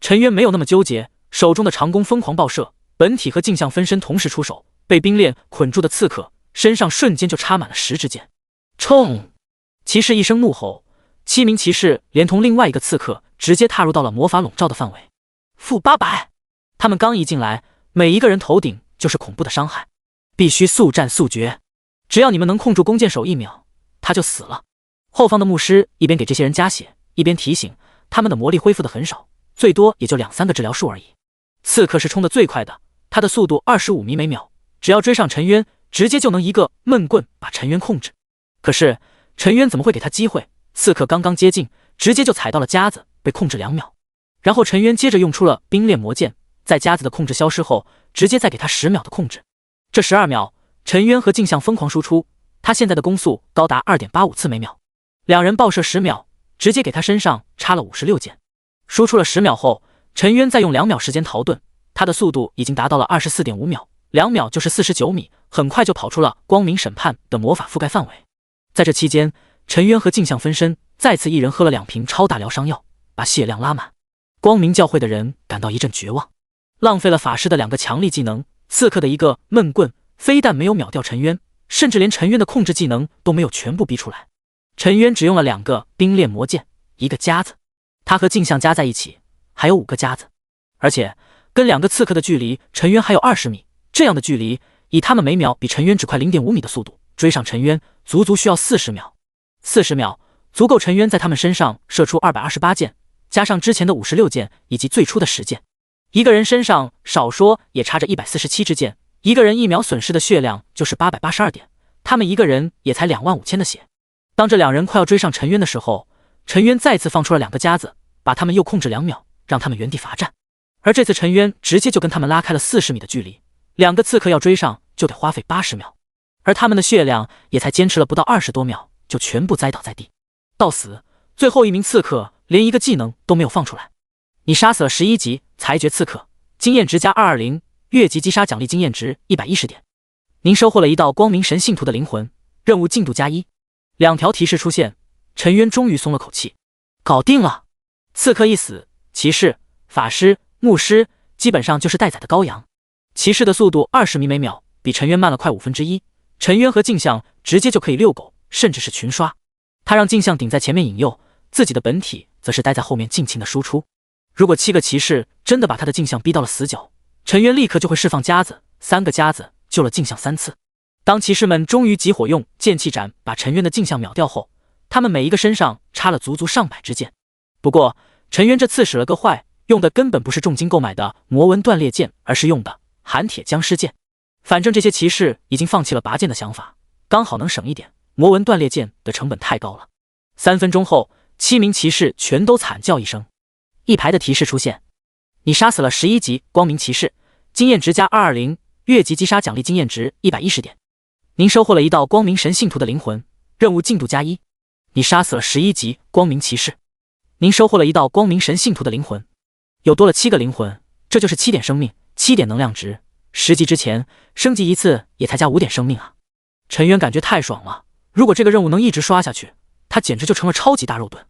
陈渊没有那么纠结，手中的长弓疯狂爆射，本体和镜像分身同时出手，被冰链捆住的刺客身上瞬间就插满了10支箭。冲！骑士一声怒吼，7名骑士连同另外一个刺客直接踏入到了魔法笼罩的范围。负800，他们刚一进来，每一个人头顶就是恐怖的伤害，必须速战速决。只要你们能控住弓箭手1秒，他就死了。后方的牧师一边给这些人加血，一边提醒他们的魔力恢复的很少，最多也就2-3个治疗数而已。刺客是冲得最快的，他的速度25米每秒，只要追上陈渊，直接就能一个闷棍把陈渊控制。可是陈渊怎么会给他机会？刺客刚刚接近，直接就踩到了夹子，被控制2秒。然后陈渊接着用出了冰炼魔剑，在夹子的控制消失后，直接再给他10秒的控制。这12秒，陈渊和镜像疯狂输出，他现在的攻速高达 2.85 次每秒。两人爆射10秒，直接给他身上插了56箭。输出了10秒后，陈渊再用2秒时间逃遁，他的速度已经达到了 24.5 秒，2秒就是49米，很快就跑出了光明审判的魔法覆盖范围。在这期间，陈渊和镜像分身再次一人喝了2瓶超大疗伤药，把血量拉满。光明教会的人感到一阵绝望，浪费了法师的2个强力技能，刺客的一个闷棍，非但没有秒掉陈渊，甚至连陈渊的控制技能都没有全部逼出来。陈渊只用了2个冰炼魔剑，1个夹子，他和镜像加在一起还有5个夹子，而且跟2个刺客的距离，陈渊还有20米，这样的距离，以他们每秒比陈渊只快 0.5 米的速度追上陈渊，足足需要40秒。40秒足够陈渊在他们身上射出228箭，加上之前的56箭以及最初的10箭，一个人身上少说也插着147支箭，一个人1秒损失的血量就是882点，他们一个人也才25000的血。当这2人快要追上陈渊的时候，陈渊再次放出了2个夹子，把他们又控制2秒，让他们原地罚站。而这次陈渊直接就跟他们拉开了40米的距离，2个刺客要追上就得花费80秒，而他们的血量也才坚持了不到20多秒，就全部栽倒在地。到死，最后1名刺客连1个技能都没有放出来。你杀死了11级裁决刺客，经验值加220，越级击杀奖励经验值110点。您收获了1道光明神信徒的灵魂，任务进度加1。2条提示出现，陈渊终于松了口气，搞定了。刺客一死，骑士、法师、牧师基本上就是待宰的羔羊。骑士的速度20米每秒，比陈渊慢了快1/5，陈渊和镜像直接就可以遛狗，甚至是群刷。他让镜像顶在前面引诱，自己的本体则是待在后面尽情的输出。如果7个骑士真的把他的镜像逼到了死角，陈渊立刻就会释放夹子，3个夹子救了镜像3次。当骑士们终于集火用剑气斩把陈渊的镜像秒掉后，他们每一个身上插了足足上百支箭。不过陈渊这次使了个坏，用的根本不是重金购买的魔纹断裂剑，而是用的寒铁僵尸剑。反正这些骑士已经放弃了拔剑的想法，刚好能省一点，魔纹断裂剑的成本太高了。3分钟后，7名骑士全都惨叫一声，一排的提示出现，你杀死了11级光明骑士，经验值加220，越级击杀奖励经验值110点。您收获了1道光明神信徒的灵魂，任务进度加1。你杀死了11级光明骑士，您收获了1道光明神信徒的灵魂，又多了7个灵魂，这就是7点生命，7点能量值。10级之前升级一次也才加5点生命啊！陈渊感觉太爽了，如果这个任务能一直刷下去，他简直就成了超级大肉盾。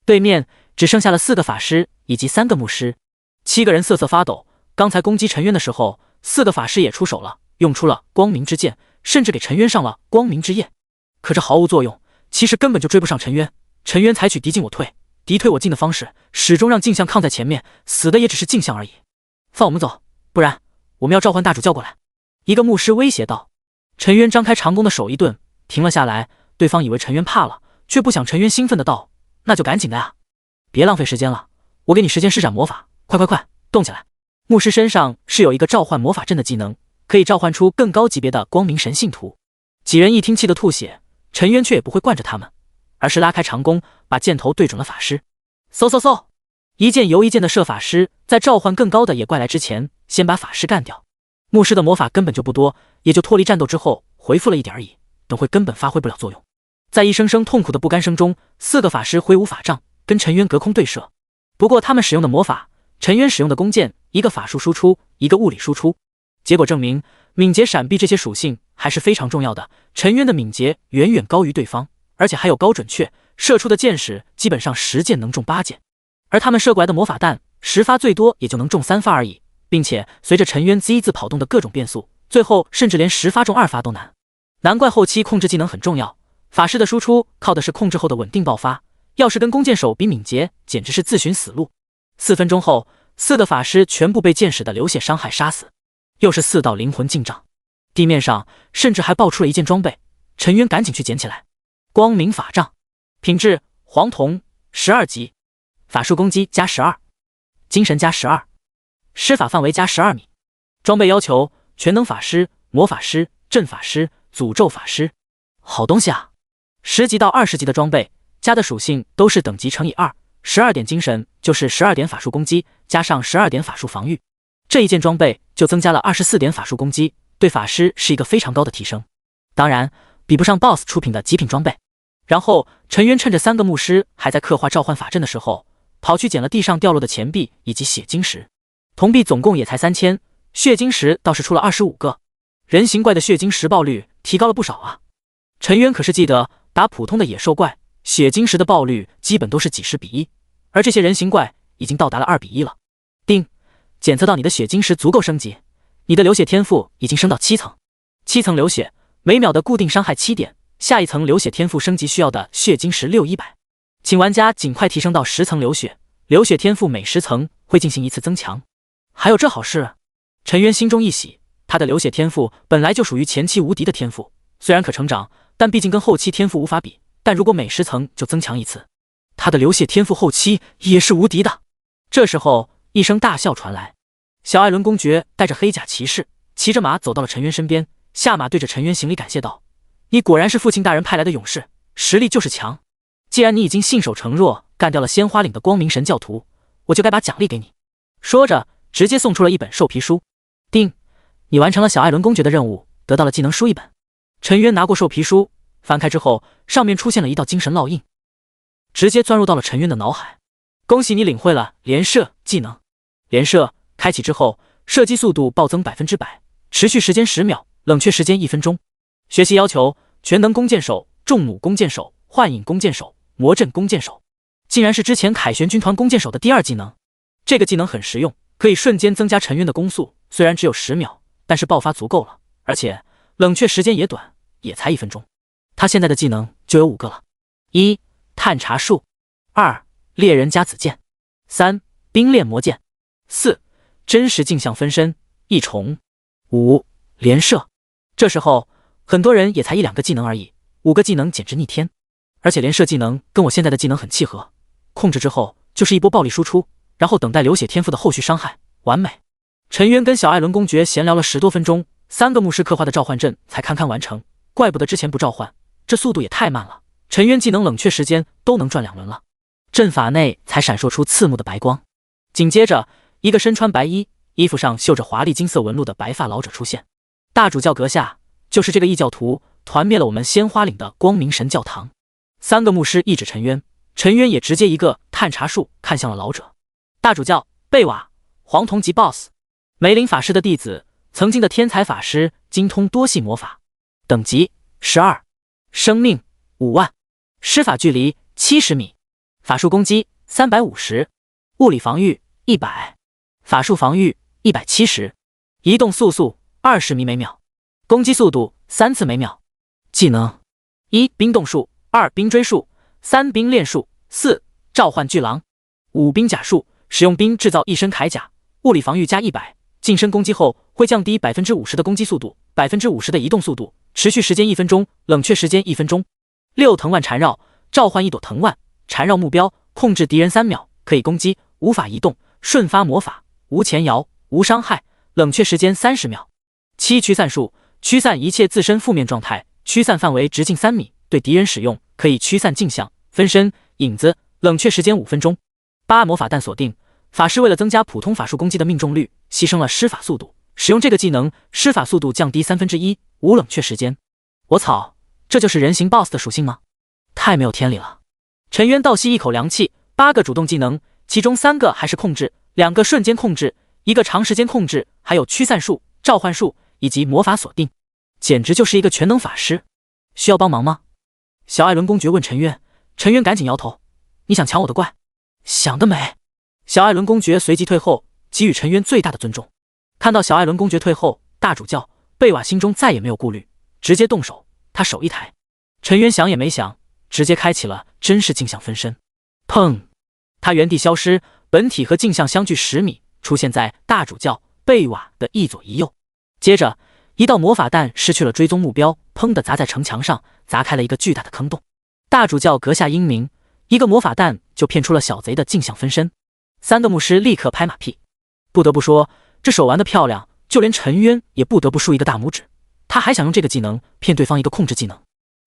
对面只剩下了4个法师以及3个牧师，7个人瑟瑟发抖。刚才攻击陈渊的时候，4个法师也出手了，用出了光明之剑，甚至给陈渊上了光明之焰。可这毫无作用，其实根本就追不上陈渊。陈渊采取敌进我退，敌退我进的方式，始终让镜像抗在前面，死的也只是镜像而已。放我们走，不然我们要召唤大主教过来。一个牧师威胁道。陈渊张开长弓的手一顿，停了下来。对方以为陈渊怕了，却不想陈渊兴奋的道：那就赶紧的呀，别浪费时间了，我给你时间施展魔法，快，动起来。牧师身上是有一个召唤魔法阵的技能，可以召唤出更高级别的光明神信徒。几人一听气得吐血，陈渊却也不会惯着他们，而是拉开长弓，把箭头对准了法师。嗖，一箭又一箭的射法师，在召唤更高的野怪来之前，先把法师干掉。牧师的魔法根本就不多，也就脱离战斗之后回复了一点而已，等会根本发挥不了作用。在一声声痛苦的不甘声中，4个法师挥舞法杖跟陈渊隔空对射。不过他们使用的魔法陈渊使用的弓箭，一个法术输出，一个物理输出。结果证明，敏捷、闪避这些属性还是非常重要的。陈渊的敏捷远远高于对方，而且还有高准确，射出的箭矢基本上10箭能中8箭，而他们射过来的魔法弹10发最多也就能中3发而已，并且随着陈渊 Z 字跑动的各种变速，最后甚至连10发中2发都难。难怪后期控制技能很重要，法师的输出靠的是控制后的稳定爆发，要是跟弓箭手比敏捷，简直是自寻死路。4分钟后，4个法师全部被箭矢的流血伤害杀死，又是4道灵魂进账。地面上甚至还爆出了一件装备，陈渊赶紧去捡起来。光明法杖，品质黄铜，12级，法术攻击加12，精神加12，施法范围加12米。装备要求全能法师、魔法师、阵法师、诅咒法师。好东西啊！10级到20级的装备加的属性都是等级乘以2，12点精神就是12点法术攻击，加上12点法术防御，这一件装备就增加了24点法术攻击，对法师是一个非常高的提升。当然比不上 BOSS 出品的极品装备。然后陈渊趁着3个牧师还在刻画召唤法阵的时候，跑去捡了地上掉落的钱币以及血晶石。铜币总共也才3000，血晶石倒是出了25个。人形怪的血晶石爆率提高了不少啊！陈渊可是记得打普通的野兽怪，血晶石的爆率基本都是几10比1，而这些人形怪已经到达了2比1了。丁，检测到你的血晶石足够升级，你的流血天赋已经升到7层，7层流血，每秒的固定伤害7点，下一层流血天赋升级需要的血晶石6100，请玩家尽快提升到10层流血，流血天赋每10层会进行1次增强。还有这好事，陈渊心中一喜，他的流血天赋本来就属于前期无敌的天赋，虽然可成长，但毕竟跟后期天赋无法比，但如果每10层就增强1次，他的流血天赋后期也是无敌的。这时候一声大笑传来，小艾伦公爵带着黑甲骑士骑着马走到了陈渊身边，下马对着陈渊行礼感谢道：你果然是父亲大人派来的勇士，实力就是强。既然你已经信守承诺，干掉了鲜花岭的光明神教徒，我就该把奖励给你。说着直接送出了一本兽皮书。丁，你完成了小艾伦公爵的任务，得到了技能书1本。陈渊拿过兽皮书，翻开之后，上面出现了一道精神烙印，直接钻入到了陈渊的脑海。恭喜你领会了连射技能。连射开启之后，射击速度暴增100%，持续时间10秒，冷却时间1分钟。学习要求全能弓箭手、重弩弓箭手、幻影弓箭手、魔阵弓箭手。竟然是之前凯旋军团弓箭手的第2技能。这个技能很实用，可以瞬间增加陈渊的攻速，虽然只有10秒，但是爆发足够了，而且冷却时间也短，也才1分钟。他现在的技能就有5个了：1. 探查术，2. 猎人加子剑，3. 冰炼魔剑，4. 真实镜像分身异虫，5. 连射。这时候很多人也才1、2个技能而已，5个技能简直逆天。而且连射技能跟我现在的技能很契合，控制之后就是一波暴力输出，然后等待流血天赋的后续伤害，完美。陈渊跟小艾伦公爵闲聊了10多分钟，3个牧师刻画的召唤阵才堪堪完成，怪不得之前不召唤，这速度也太慢了。陈渊技能冷却时间都能转2轮了，阵法内才闪烁出刺目的白光。紧接着，一个身穿白衣，衣服上绣着华丽金色纹路的白发老者出现。大主教阁下，就是这个异教徒团灭了我们鲜花岭的光明神教堂。3个牧师一指陈渊，陈渊也直接一个探查术看向了老者。大主教贝瓦，黄铜级 BOSS， 梅林法师的弟子，曾经的天才法师，精通多系魔法，等级12，生命5万，施法距离70米，法术攻击350，物理防御100，法术防御170，移动速20米每秒，攻击速度3次每秒。技能：1. 冰冻术，2. 冰锥术，3. 冰炼术，4. 召唤巨狼，5. 冰甲术，使用冰制造一身铠甲，物理防御加100，近身攻击后会降低50%的攻击速度，50%的移动速度，持续时间1分钟，冷却时间1分钟。6. 藤蔓缠绕，召唤一朵藤蔓，缠绕目标，控制敌人3秒，可以攻击，无法移动，瞬发魔法，无前摇，无伤害，冷却时间30秒。7. 驱散术，驱散一切自身负面状态，驱散范围直径3米，对敌人使用，可以驱散镜像、分身、影子，冷却时间5分钟。8. 魔法弹锁定，法师为了增加普通法术攻击的命中率，牺牲了施法速度，使用这个技能，施法速度降低1/3，无冷却时间。我操，这就是人形 BOSS 的属性吗？太没有天理了！陈渊倒吸一口凉气，8个主动技能，其中3个还是控制， 2个瞬间控制，1个长时间控制，还有驱散术、召唤术以及魔法锁定，简直就是一个全能法师。需要帮忙吗？小艾伦公爵问陈渊。陈渊赶紧摇头，你想抢我的怪？想得美！小艾伦公爵随即退后，给予陈渊最大的尊重。看到小艾伦公爵退后，大主教贝瓦心中再也没有顾虑，直接动手。他手一抬，陈渊想也没想，直接开启了真实镜像分身。砰！他原地消失，本体和镜像相距10米，出现在大主教贝瓦的一左一右。接着，一道魔法弹失去了追踪目标，砰地砸在城墙上，砸开了一个巨大的坑洞。大主教阁下英明，一个魔法弹就骗出了小贼的镜像分身。3个牧师立刻拍马屁，不得不说，这手玩的漂亮，就连陈渊也不得不竖一个大拇指。他还想用这个技能骗对方一个控制技能，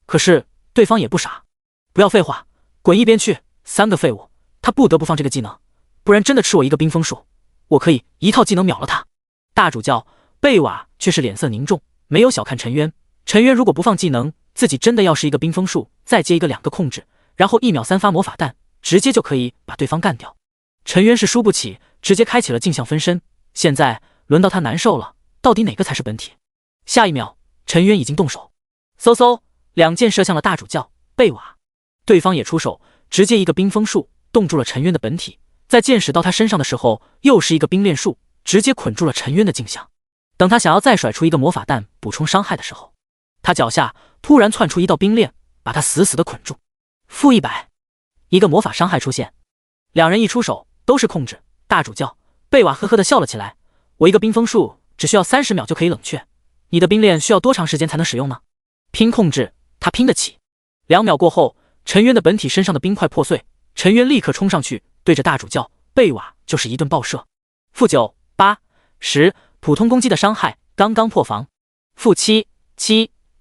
可是对方也不傻，不要废话，滚一边去！3个废物，他不得不放这个技能，不然真的吃我一个冰封术，我可以一套技能秒了他。大主教贝瓦却是脸色凝重，没有小看陈渊。陈渊如果不放技能，自己真的要是一个冰封术，再接一个2个控制，然后1秒3发魔法弹，直接就可以把对方干掉。陈渊是输不起，直接开启了镜像分身。现在轮到他难受了，到底哪个才是本体？下一秒，陈渊已经动手，嗖嗖，2箭射向了大主教贝瓦。对方也出手，直接一个冰封术冻住了陈渊的本体，在箭矢到他身上的时候，又是一个冰链术，直接捆住了陈渊的镜像。等他想要再甩出一个魔法弹补充伤害的时候，他脚下突然窜出一道冰链，把他死死的捆住。负100，一个魔法伤害出现。2人一出手都是控制，大主教贝瓦呵呵的笑了起来。我一个冰封术只需要30秒就可以冷却，你的冰链需要多长时间才能使用呢？拼控制，他拼得起。2秒过后，陈渊的本体身上的冰块破碎，陈渊立刻冲上去，对着大主教贝瓦就是一顿爆射。负9、8、10，普通攻击的伤害刚刚破防。负7、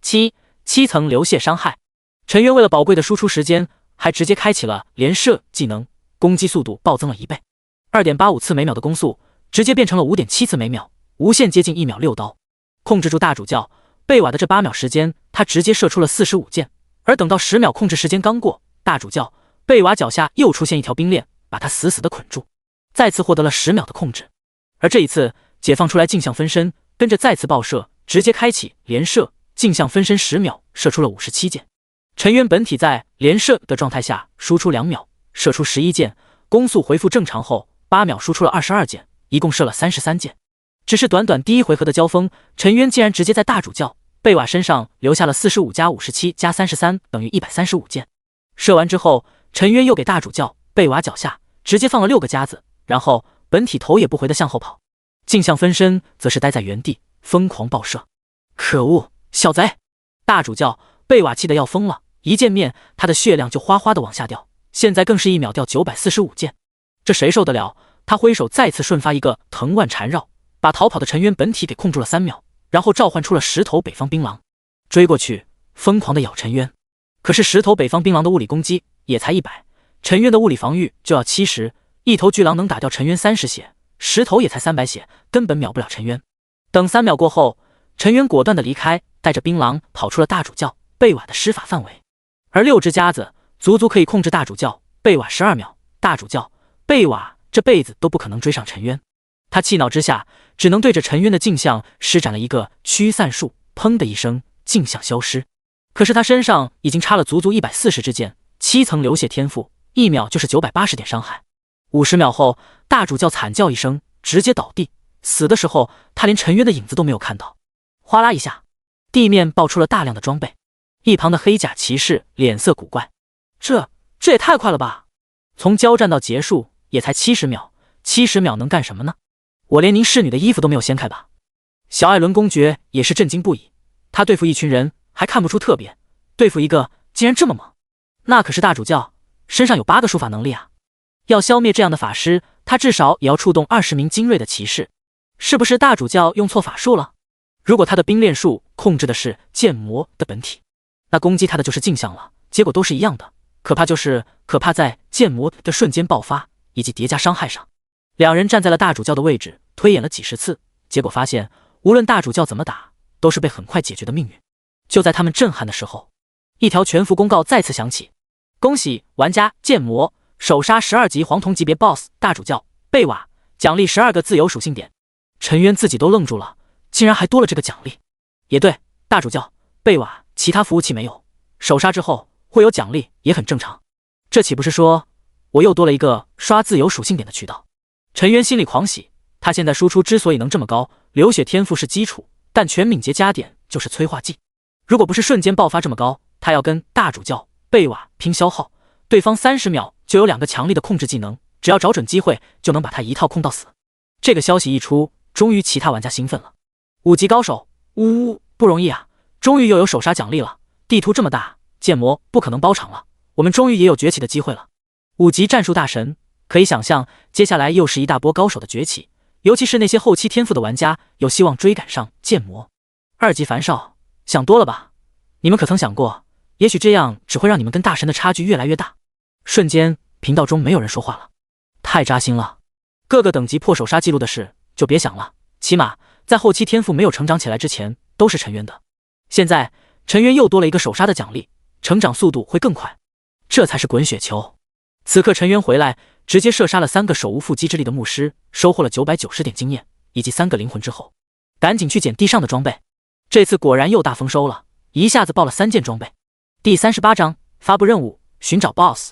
7层流泻伤害。陈渊为了宝贵的输出时间，还直接开启了连射技能，攻击速度暴增了1倍，2.85次每秒的攻速直接变成了5.7次每秒，无限接近1秒6刀。控制住大主教贝瓦的这8秒时间，他直接射出了45箭。而等到10秒控制时间刚过，大主教贝瓦脚下又出现一条冰链，把他死死的捆住，再次获得了10秒的控制。而这一次解放出来镜像分身，跟着再次爆射，直接开启连射，镜像分身10秒射出了57箭。陈渊本体在连射的状态下输出2秒，射出11箭，攻速恢复正常后8秒输出了22箭，一共射了33箭。只是短短第1回合的交锋，陈渊竟然直接在大主教贝瓦身上留下了45加57加33等于135箭。射完之后，陈渊又给大主教贝瓦脚下直接放了6个夹子，然后本体头也不回的向后跑，镜像分身则是待在原地疯狂爆射。可恶，小贼！大主教贝瓦气得要疯了，一见面他的血量就哗哗的往下掉，现在更是1秒掉945箭，这谁受得了？他挥手再次瞬发一个藤蔓缠绕，把逃跑的陈渊本体给控住了3秒，然后召唤出了10头北方槟榔，追过去疯狂的咬陈渊。可是10头北方槟榔的物理攻击也才100，陈渊的物理防御就要70，一头巨狼能打掉陈渊30血，10头也才300血，根本秒不了陈渊。等3秒过后，陈渊果断的离开，带着槟榔跑出了大主教贝瓦的施法范围。而6只夹子足足可以控制大主教贝瓦12秒，大主教贝瓦这辈子都不可能追上陈渊。他气恼之下，只能对着陈渊的镜像施展了一个驱散术，砰的一声，镜像消失。可是他身上已经插了足足140支箭，7层流血天赋，1秒就是980点伤害。50秒后，大主教惨叫一声，直接倒地。死的时候，他连陈渊的影子都没有看到。哗啦一下，地面爆出了大量的装备。一旁的黑甲骑士脸色古怪，这也太快了吧！从交战到结束也才70秒，70秒能干什么呢？我连您侍女的衣服都没有掀开吧？小艾伦公爵也是震惊不已，他对付一群人还看不出特别，对付一个竟然这么猛，那可是大主教，身上有8个术法能力啊！要消灭这样的法师，他至少也要触动20名精锐的骑士。是不是大主教用错法术了？如果他的冰炼术控制的是剑魔的本体，那攻击他的就是镜像了，结果都是一样的。可怕在剑魔的瞬间爆发以及叠加伤害上。2人站在了大主教的位置，推演了几10次，结果发现无论大主教怎么打，都是被很快解决的命运。就在他们震撼的时候，一条全服公告再次响起：恭喜玩家剑魔首杀12级黄铜级别 BOSS 大主教贝瓦，奖励12个自由属性点。陈渊自己都愣住了，竟然还多了这个奖励。也对，大主教、贝瓦其他服务器没有，首杀之后会有奖励也很正常。这岂不是说我又多了一个刷自由属性点的渠道？陈渊心里狂喜，他现在输出之所以能这么高，流血天赋是基础，但全敏捷加点就是催化剂。如果不是瞬间爆发这么高，他要跟大主教、贝瓦拼消耗，对方30秒就有2个强力的控制技能，只要找准机会就能把他一套控到死。这个消息一出，终于其他玩家兴奋了。5级高手，不容易啊！终于又有首杀奖励了。地图这么大，建模不可能包场了，我们终于也有崛起的机会了。5级战术大神，可以想象接下来又是一大波高手的崛起，尤其是那些后期天赋的玩家有希望追赶上建模。2级樊少，想多了吧？你们可曾想过，也许这样只会让你们跟大神的差距越来越大？瞬间频道中没有人说话了，太扎心了。各个等级破首杀记录的事就别想了，起码在后期天赋没有成长起来之前都是陈渊的。现在陈渊又多了一个首杀的奖励，成长速度会更快，这才是滚雪球。此刻陈渊回来，直接射杀了3个手无缚鸡之力的牧师，收获了990点经验以及3个灵魂之后，赶紧去捡地上的装备。这次果然又大丰收了，一下子爆了3件装备。第38章发布任务，寻找 BOSS。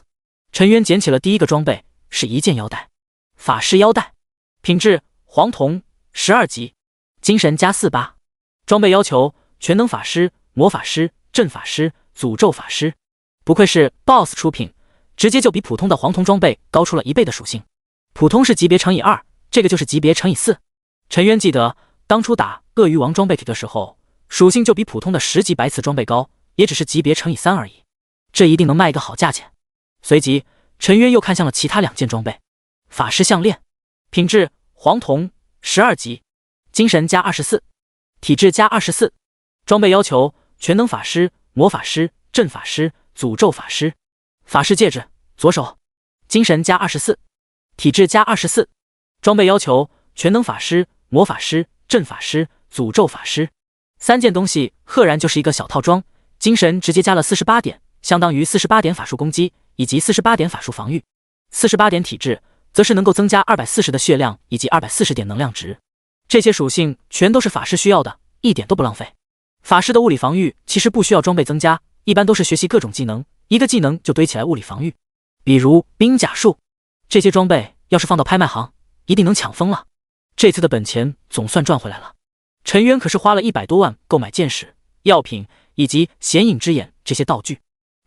陈渊捡起了第一个装备，是一件腰带，法师腰带，品质黄铜，12级，精神加48。装备要求全能法师、魔法师、阵法师、诅咒法师。不愧是 BOSS 出品，直接就比普通的黄铜装备高出了1倍的属性。普通是级别乘以2，这个就是级别乘以4。陈渊记得当初打鳄鱼王装备体的时候，属性就比普通的10级白刺装备高，也只是级别乘以3而已，这一定能卖一个好价钱。随即陈渊又看向了其他2件装备。法师项链，品质黄铜，12级，精神加24，体质加24。装备要求全能法师、魔法师、阵法师、诅咒法师。法师戒指，左手，精神加24，体质加24。装备要求全能法师、魔法师、阵法师、诅咒法师。3件东西赫然就是一个小套装，精神直接加了48点，相当于48点法术攻击以及48点法术防御。48点体质则是能够增加240的血量以及240点能量值。这些属性全都是法师需要的，一点都不浪费。法师的物理防御其实不需要装备增加，一般都是学习各种技能，一个技能就堆起来物理防御。比如冰甲术，这些装备要是放到拍卖行，一定能抢疯了。这次的本钱总算赚回来了。陈渊可是花了100多万购买剑矢、药品以及显影之眼这些道具，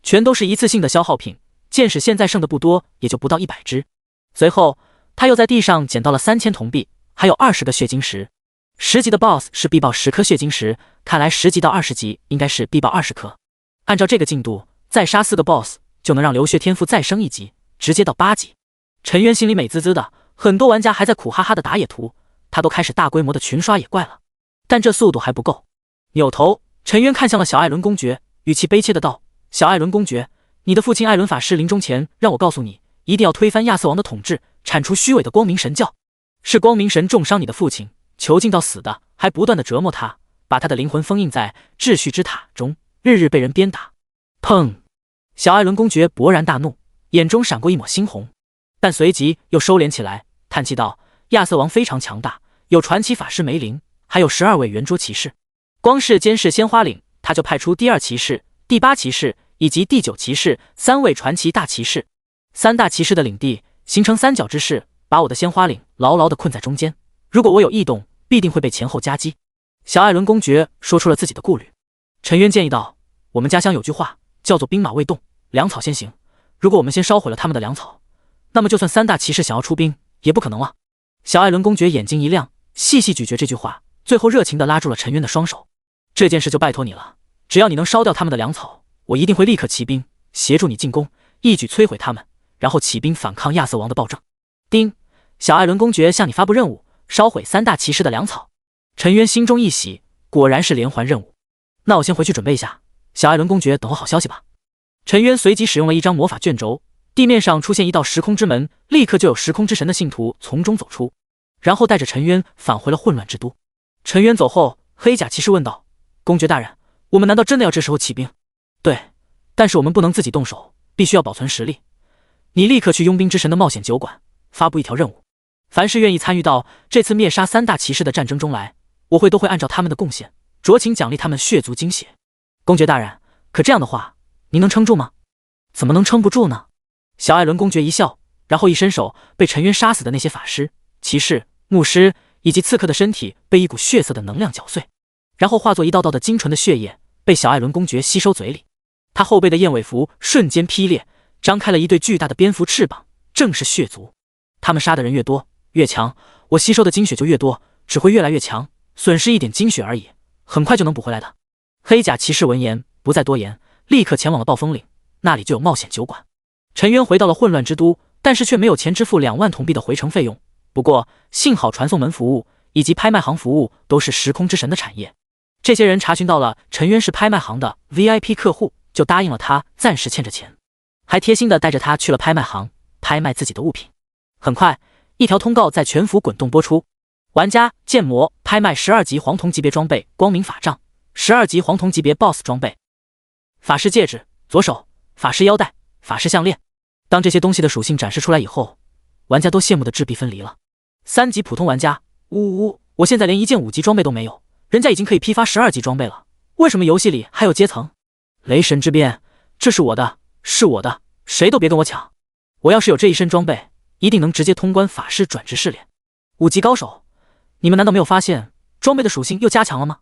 全都是一次性的消耗品。剑矢现在剩的不多，也就不到100只。随后他又在地上捡到了3000铜币，还有20个血晶石。10级的 BOSS 是必爆10颗血晶石，看来10级到20级应该是必爆20颗。按照这个进度，再杀4个 BOSS 就能让流血天赋再升1级，直接到8级。陈渊心里美滋滋的，很多玩家还在苦哈哈的打野图，他都开始大规模的群刷野怪了。但这速度还不够。扭头，陈渊看向了小艾伦公爵，语气悲切的道：“小艾伦公爵，你的父亲艾伦法师临终前让我告诉你，一定要推翻亚瑟王的统治，铲除虚伪的光明神教。是光明神重伤你的父亲，囚禁到死的，还不断的折磨他，把他的灵魂封印在秩序之塔中，日日被人鞭打。”砰！小艾伦公爵勃然大怒，眼中闪过一抹猩红，但随即又收敛起来，叹气道：“亚瑟王非常强大，有传奇法师梅林，还有12位圆桌骑士，光是监视鲜花岭，他就派出第2骑士、第8骑士以及第9骑士3位传奇大骑士。3大骑士的领地形成3角之势，把我的鲜花岭牢牢地困在中间。如果我有异动，必定会被前后夹击。”小艾伦公爵说出了自己的顾虑。陈渊建议道：“我们家乡有句话叫做兵马未动，粮草先行。如果我们先烧毁了他们的粮草，那么就算3大骑士想要出兵，也不可能了。”小艾伦公爵眼睛一亮，细细咀嚼这句话，最后热情地拉住了陈渊的双手：“这件事就拜托你了，只要你能烧掉他们的粮草，我一定会立刻起兵协助你进攻，一举摧毁他们，然后起兵反抗亚瑟王的暴政。”丁，小艾伦公爵向你发布任务，烧毁3大骑士的粮草。陈渊心中一喜，果然是连环任务。那我先回去准备一下，小艾伦公爵等候好消息吧。陈渊随即使用了一张魔法卷轴，地面上出现一道时空之门，立刻就有时空之神的信徒从中走出，然后带着陈渊返回了混乱之都。陈渊走后，黑甲骑士问道：“公爵大人，我们难道真的要这时候起兵？”“对，但是我们不能自己动手，必须要保存实力。你立刻去佣兵之神的冒险酒馆发布一条任务。”凡是愿意参与到这次灭杀3大骑士的战争中来，我都会按照他们的贡献，酌情奖励他们血族精血。公爵大人，可这样的话，您能撑住吗？怎么能撑不住呢？小艾伦公爵一笑，然后一伸手，被陈渊杀死的那些法师、骑士、牧师以及刺客的身体被一股血色的能量搅碎，然后化作一道道的精纯的血液，被小艾伦公爵吸收嘴里。他后背的燕尾服瞬间劈裂，张开了一对巨大的蝙蝠翅膀，正是血族。他们杀的人越多越强，我吸收的精血就越多，只会越来越强，损失一点精血而已，很快就能补回来的。黑甲骑士闻言不再多言，立刻前往了暴风岭，那里就有冒险酒馆。陈渊回到了混乱之都，但是却没有钱支付2万铜币的回程费用。不过幸好传送门服务以及拍卖行服务都是时空之神的产业，这些人查询到了陈渊是拍卖行的 VIP 客户，就答应了他暂时欠着钱，还贴心的带着他去了拍卖行拍卖自己的物品。很快，一条通告在全服滚动播出：玩家剑魔拍卖12级黄铜级别装备光明法杖，12级黄铜级别 BOSS 装备，法师戒指左手，法师腰带，法师项链。当这些东西的属性展示出来以后，玩家都羡慕的质壁分离了。3级普通玩家，我现在连一件5级装备都没有，人家已经可以批发12级装备了，为什么游戏里还有阶层？雷神之鞭，这是我的，是我的，谁都别跟我抢！我要是有这一身装备，一定能直接通关法师转职试炼。5级高手，你们难道没有发现装备的属性又加强了吗？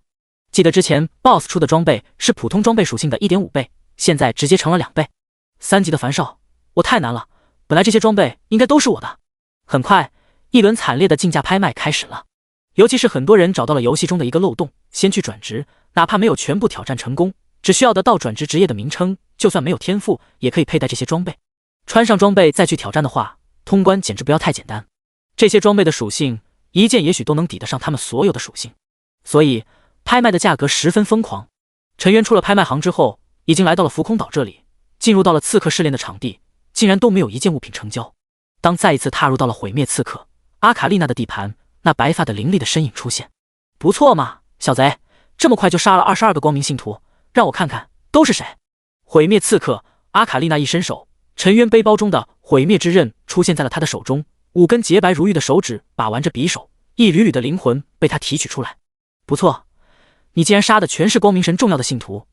记得之前 BOSS 出的装备是普通装备属性的 1.5 倍，现在直接成了2倍。3级的凡少，我太难了，本来这些装备应该都是我的。很快，一轮惨烈的竞价拍卖开始了，尤其是很多人找到了游戏中的一个漏洞，先去转职，哪怕没有全部挑战成功，只需要得到转职职业的名称，就算没有天赋，也可以佩戴这些装备。穿上装备再去挑战的话，通关简直不要太简单。这些装备的属性，一件也许都能抵得上他们所有的属性，所以拍卖的价格十分疯狂。陈渊出了拍卖行之后，已经来到了浮空岛这里，进入到了刺客试炼的场地，竟然都没有一件物品成交。当再一次踏入到了毁灭刺客阿卡丽娜的地盘，那白发的凌厉的身影出现。不错嘛，小贼，这么快就杀了22个光明信徒，让我看看都是谁。毁灭刺客阿卡丽娜一伸手，陈渊背包中的毁灭之刃出现在了他的手中，5根洁白如玉的手指把玩着匕首，一缕缕的灵魂被他提取出来。不错，你竟然杀的全是光明神重要的信徒，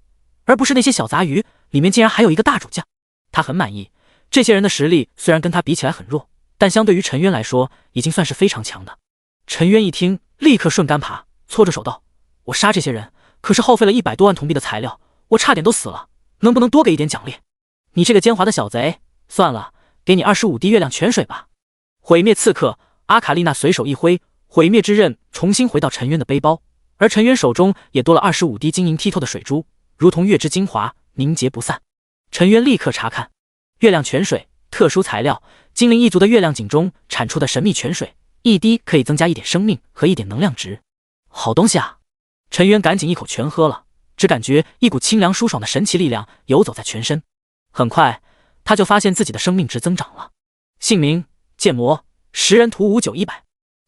而不是那些小杂鱼，里面竟然还有一个大主将。他很满意，这些人的实力虽然跟他比起来很弱，但相对于陈渊来说已经算是非常强的。陈渊一听，立刻顺杆爬，搓着手道：我杀这些人可是耗费了100多万铜币的材料，我差点都死了，能不能多给一点奖励？你这个奸猾的小贼，算了，给你25滴月亮泉水吧。毁灭刺客阿卡丽娜随手一挥，毁灭之刃重新回到陈渊的背包，而陈渊手中也多了25滴晶莹剔透的水珠，如同月之精华，凝结不散。陈渊立刻查看，月亮泉水，特殊材料，精灵一族的月亮井中产出的神秘泉水，一滴可以增加1点生命和1点能量值。好东西啊！陈渊赶紧一口全喝了，只感觉一股清凉舒爽的神奇力量游走在全身。很快，他就发现自己的生命值增长了。姓名：剑魔，食人图59100，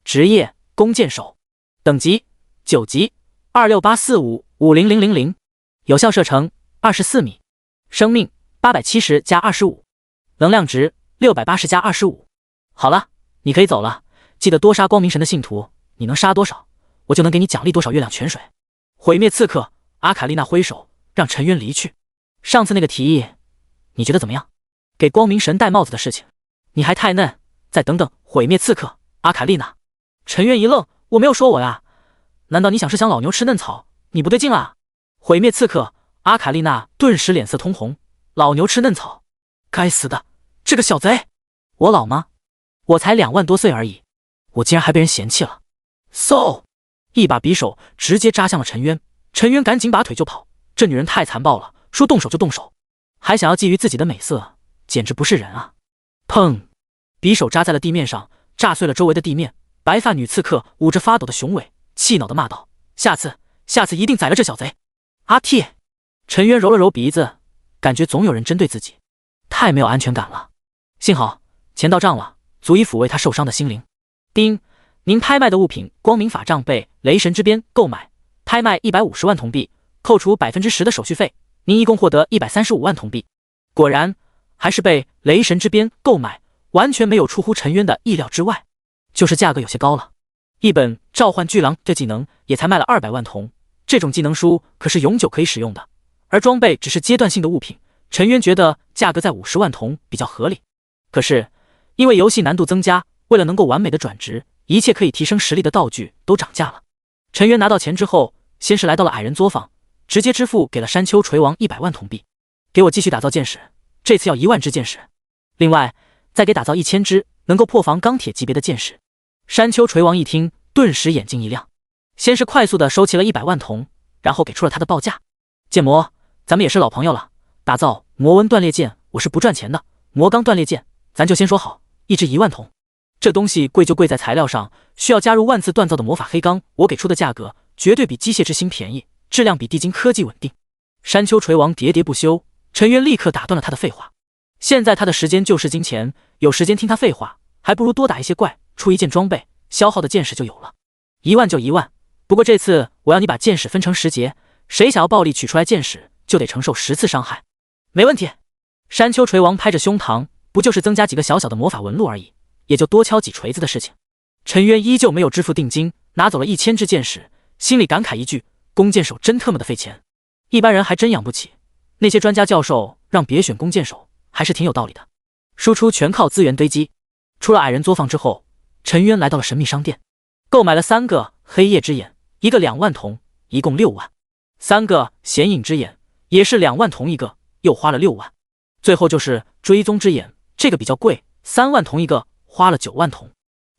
职业：弓箭手，等级9级，26845500000，有效射程24米，生命870加25，能量值680加25。好了，你可以走了，记得多杀光明神的信徒，你能杀多少，我就能给你奖励多少月亮泉水。毁灭刺客阿卡丽娜挥手让陈渊离去。上次那个提议，你觉得怎么样？给光明神戴帽子的事情，你还太嫩，再等等。毁灭刺客阿卡丽娜。陈渊一愣，我没有说我呀，难道你想老牛吃嫩草？你不对劲啊！毁灭刺客阿卡丽娜顿时脸色通红，老牛吃嫩草，该死的，这个小贼！我老吗？我才2万多岁而已，我竟然还被人嫌弃了。嗖！一把匕首直接扎向了陈渊，陈渊赶紧拔腿就跑。这女人太残暴了，说动手就动手，还想要觊觎自己的美色，简直不是人啊！砰！匕首扎在了地面上，炸碎了周围的地面。白发女刺客捂着发抖的雄尾，气恼地骂道：下次一定宰了这小贼！阿嚏！陈渊揉了揉鼻子，感觉总有人针对自己，太没有安全感了。幸好钱到账了，足以抚慰他受伤的心灵。丁，您拍卖的物品光明法杖被雷神之鞭购买，拍卖150万铜币，扣除10%的手续费，您一共获得135万铜币。果然还是被雷神之鞭购买，完全没有出乎陈渊的意料之外。就是价格有些高了。一本召唤巨狼这技能也才卖了200万铜，这种技能书可是永久可以使用的，而装备只是阶段性的物品。陈渊觉得价格在50万铜比较合理。可是因为游戏难度增加，为了能够完美的转职，一切可以提升实力的道具都涨价了。陈渊拿到钱之后，先是来到了矮人作坊，直接支付给了山丘锤王100万铜币，给我继续打造剑矢，这次要1万支剑矢，另外再给打造1000支能够破防钢铁级别的剑矢。山丘锤王一听，顿时眼睛一亮，先是快速的收齐了100万铜，然后给出了他的报价。剑魔，咱们也是老朋友了，打造魔纹断裂剑我是不赚钱的，魔钢断裂剑咱就先说好，一支1万铜。这东西贵就贵在材料上，需要加入万次锻造的魔法黑钢，我给出的价格绝对比机械之星便宜，质量比地精科技稳定。山丘锤王喋喋不休，陈渊立刻打断了他的废话。现在他的时间就是金钱，有时间听他废话，还不如多打一些怪，出一件装备，消耗的剑矢就有了。1万就1万，不过这次我要你把剑矢分成10节，谁想要暴力取出来剑矢，就得承受10次伤害。没问题。山丘锤王拍着胸膛，不就是增加几个小小的魔法纹路而已，也就多敲几锤子的事情。陈渊依旧没有支付定金，拿走了1000支剑矢，心里感慨一句：弓箭手真特么的费钱，一般人还真养不起。那些专家教授让别选弓箭手，还是挺有道理的。输出全靠资源堆积。出了矮人作坊之后，陈渊来到了神秘商店，购买了3个黑夜之眼，一个2万铜，一共6万；3个显影之眼，也是2万铜一个，又花了6万。最后就是追踪之眼，这个比较贵，3万铜一个，花了9万铜。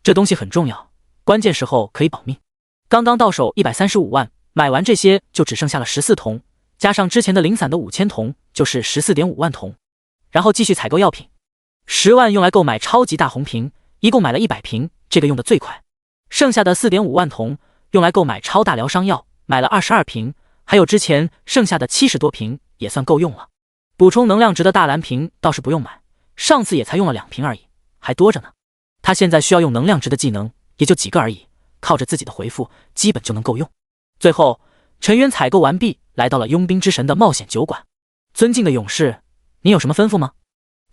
这东西很重要，关键时候可以保命。刚刚到手135万，买完这些就只剩下了14铜，加上之前的零散的5000铜，就是 14.5 万铜。然后继续采购药品，10万用来购买超级大红瓶，一共买了100瓶，这个用的最快。剩下的 4.5 万铜用来购买超大疗伤药，买了22瓶，还有之前剩下的70多瓶也算够用了。补充能量值的大蓝瓶倒是不用买，上次也才用了2瓶而已，还多着呢。他现在需要用能量值的技能也就几个而已，靠着自己的回复基本就能够用。最后陈渊采购完毕，来到了佣兵之神的冒险酒馆。尊敬的勇士，您有什么吩咐吗？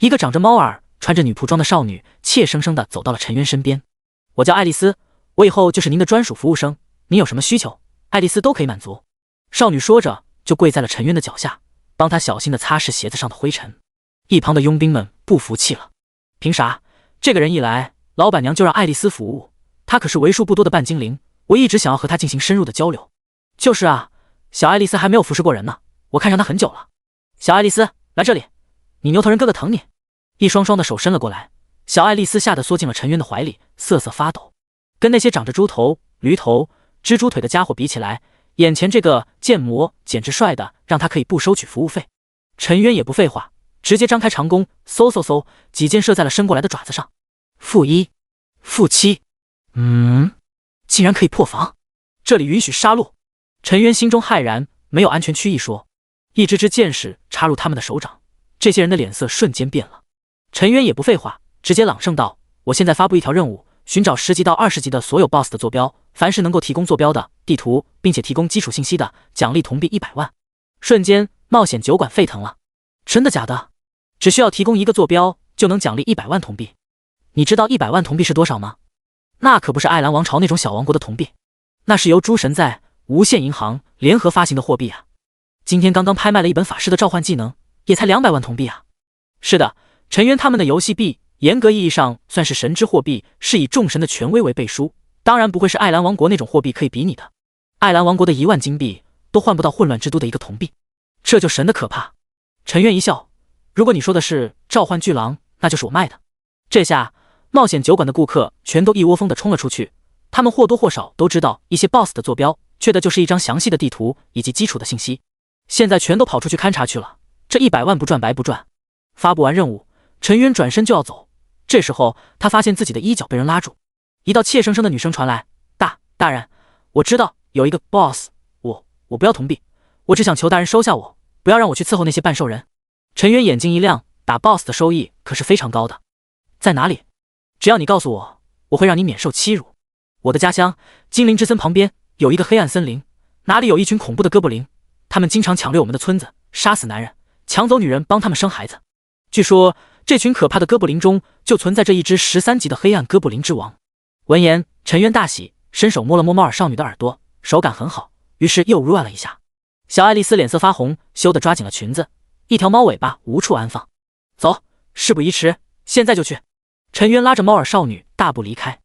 一个长着猫耳穿着女仆装的少女怯生生地走到了陈渊身边。我叫爱丽丝，我以后就是您的专属服务生，您有什么需求，爱丽丝都可以满足。少女说着就跪在了陈渊的脚下，帮他小心地擦拭鞋子上的灰尘。一旁的佣兵们不服气了，凭啥这个人一来老板娘就让爱丽丝服务？她可是为数不多的半精灵，我一直想要和她进行深入的交流。就是啊，小爱丽丝还没有服侍过人呢，我看上她很久了。小爱丽丝，来这里，你牛头人哥哥疼你。一双双的手伸了过来，小爱丽丝吓得缩进了陈渊的怀里，瑟瑟发抖。跟那些长着猪头、驴头、蜘蛛腿的家伙比起来，眼前这个剑魔简直帅的让他可以不收取服务费。陈渊也不废话，直接张开长弓，嗖，几箭射在了伸过来的爪子上。-1、-7，竟然可以破防，这里允许杀戮。陈渊心中骇然，没有安全区一说。一支支箭矢插入他们的手掌，这些人的脸色瞬间变了。陈渊也不废话，直接朗声道：我现在发布一条任务，寻找10级到20级的所有 BOSS 的坐标，凡是能够提供坐标的地图，并且提供基础信息的，奖励铜币100万。瞬间冒险酒馆沸腾了。真的假的？只需要提供一个坐标就能奖励100万铜币？你知道100万铜币是多少吗？那可不是艾兰王朝那种小王国的铜币，那是由诸神在无限银行联合发行的货币啊。今天刚刚拍卖了一本法师的召唤技能，也才200万铜币啊。是的，陈渊他们的游戏币严格意义上算是神之货币，是以众神的权威为背书，当然不会是艾兰王国那种货币可以比拟的。艾兰王国的1万金币都换不到混乱之都的一个铜币，这就神的可怕。陈渊一笑，如果你说的是召唤巨狼，那就是我卖的。这下冒险酒馆的顾客全都一窝蜂地冲了出去，他们或多或少都知道一些 BOSS 的坐标，缺的就是一张详细的地图以及基础的信息，现在全都跑出去勘察去了。这100万不赚白不赚。发布完任务，陈渊转身就要走，这时候他发现自己的衣角被人拉住，一道怯生生的女声传来：大人，我知道有一个 BOSS， 我不要铜币，我只想求大人收下我，不要让我去伺候那些半兽人。陈渊眼睛一亮，打 BOSS 的收益可是非常高的。在哪里？只要你告诉我，我会让你免受欺辱。我的家乡精灵之森旁边有一个黑暗森林，哪里有一群恐怖的哥布林，他们经常抢掠我们的村子，杀死男人，抢走女人，帮他们生孩子。据说这群可怕的哥布林中就存在着一只13级的黑暗哥布林之王。闻言，陈渊大喜，伸手摸了摸猫耳少女的耳朵，手感很好，于是又软了一下。小爱丽丝脸色发红，羞得抓紧了裙子，一条猫尾巴无处安放。走，事不宜迟，现在就去。陈渊拉着猫耳少女大步离开。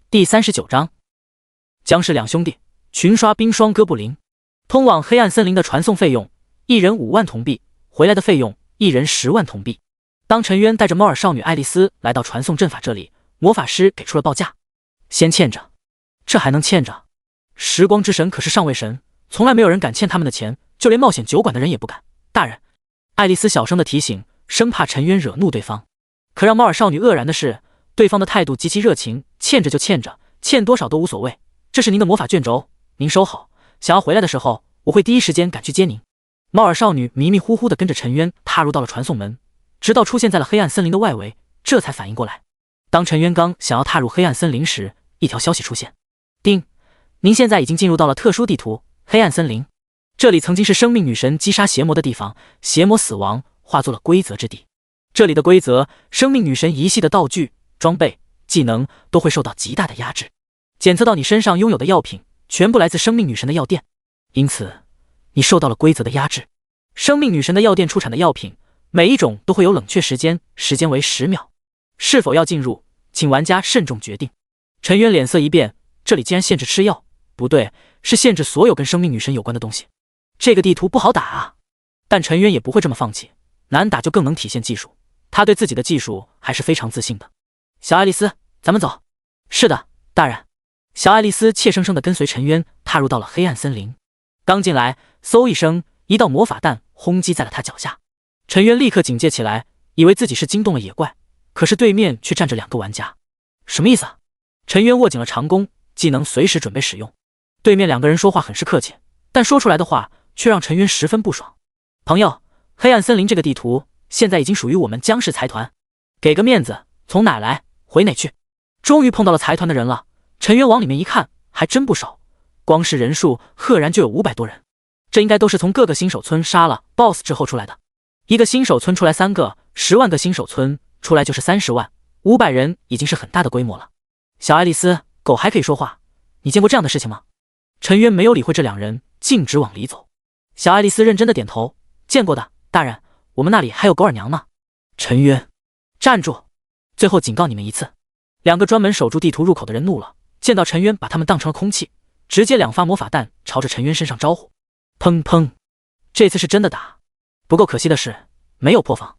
第39章，姜氏两兄弟群刷冰霜哥布林。通往黑暗森林的传送费用，一人5万铜币，回来的费用一人10万铜币。当陈渊带着猫耳少女爱丽丝来到传送阵法这里，魔法师给出了报价。先欠着，这还能欠着？时光之神可是上位神，从来没有人敢欠他们的钱，就连冒险酒馆的人也不敢。大人，爱丽丝小声的提醒，生怕陈渊惹怒对方。可让猫耳少女愕然的是，对方的态度极其热情，欠着就欠着，欠多少都无所谓。这是您的魔法卷轴，您收好，想要回来的时候，我会第一时间赶去接您。猫耳少女迷迷糊糊的跟着陈渊踏入到了传送门，直到出现在了黑暗森林的外围，这才反应过来。当陈渊刚想要踏入黑暗森林时，一条消息出现：叮，您现在已经进入到了特殊地图黑暗森林。这里曾经是生命女神击杀邪魔的地方，邪魔死亡化作了规则之地。这里的规则，生命女神一系的道具、装备、技能都会受到极大的压制。检测到你身上拥有的药品，全部来自生命女神的药店，因此你受到了规则的压制。生命女神的药店出产的药品，每一种都会有冷却时间，时间为10秒。是否要进入，请玩家慎重决定。陈渊脸色一变，这里竟然限制吃药，不对，是限制所有跟生命女神有关的东西。这个地图不好打啊！但陈渊也不会这么放弃，难打就更能体现技术。他对自己的技术还是非常自信的。小爱丽丝，咱们走。是的，大人。小爱丽丝怯生生地跟随陈渊踏入到了黑暗森林。刚进来，嗖一声，一道魔法弹轰击在了他脚下。陈渊立刻警戒起来，以为自己是惊动了野怪，可是对面却站着2个玩家。什么意思啊？陈渊握紧了长弓，技能随时准备使用。对面2个人说话很是客气，但说出来的话却让陈渊十分不爽。朋友，黑暗森林这个地图现在已经属于我们姜氏财团，给个面子，从哪来回哪去。终于碰到了财团的人了。陈渊往里面一看，还真不少，光是人数赫然就有500多人。这应该都是从各个新手村杀了 BOSS 之后出来的。一个新手村出来3个，10万个新手村出来就是30万，500人已经是很大的规模了。小爱丽丝，狗还可以说话，你见过这样的事情吗？陈渊没有理会这2人，径直往里走。小爱丽丝认真的点头，见过的，大人，我们那里还有狗耳娘呢。陈渊，站住！最后警告你们一次。2个专门守住地图入口的人怒了，见到陈渊把他们当成了空气，直接2发魔法弹朝着陈渊身上招呼。砰砰，这次是真的打。不过可惜的是，没有破防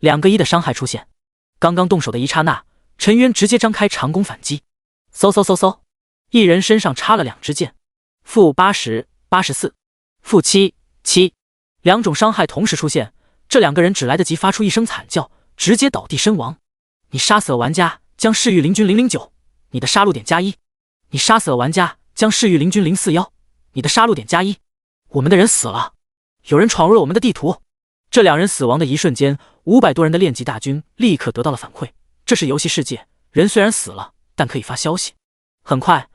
，2个1的伤害出现。刚刚动手的一刹那，陈渊直接张开长弓反击，嗖嗖嗖嗖，一人身上插了2支箭，负80、84，负7、7，2种伤害同时出现，这2个人只来得及发出一声惨叫，直接倒地身亡。你杀死了玩家，将市域邻军009，你的杀戮点+1。你杀死了玩家，将市域邻军041，你的杀戮点+1。我们的人死了，有人闯入了我们的地图。这2人死亡的一瞬间，500多人的炼级大军立刻得到了反馈。这是游戏世界，人虽然死了，但可以发消息。很快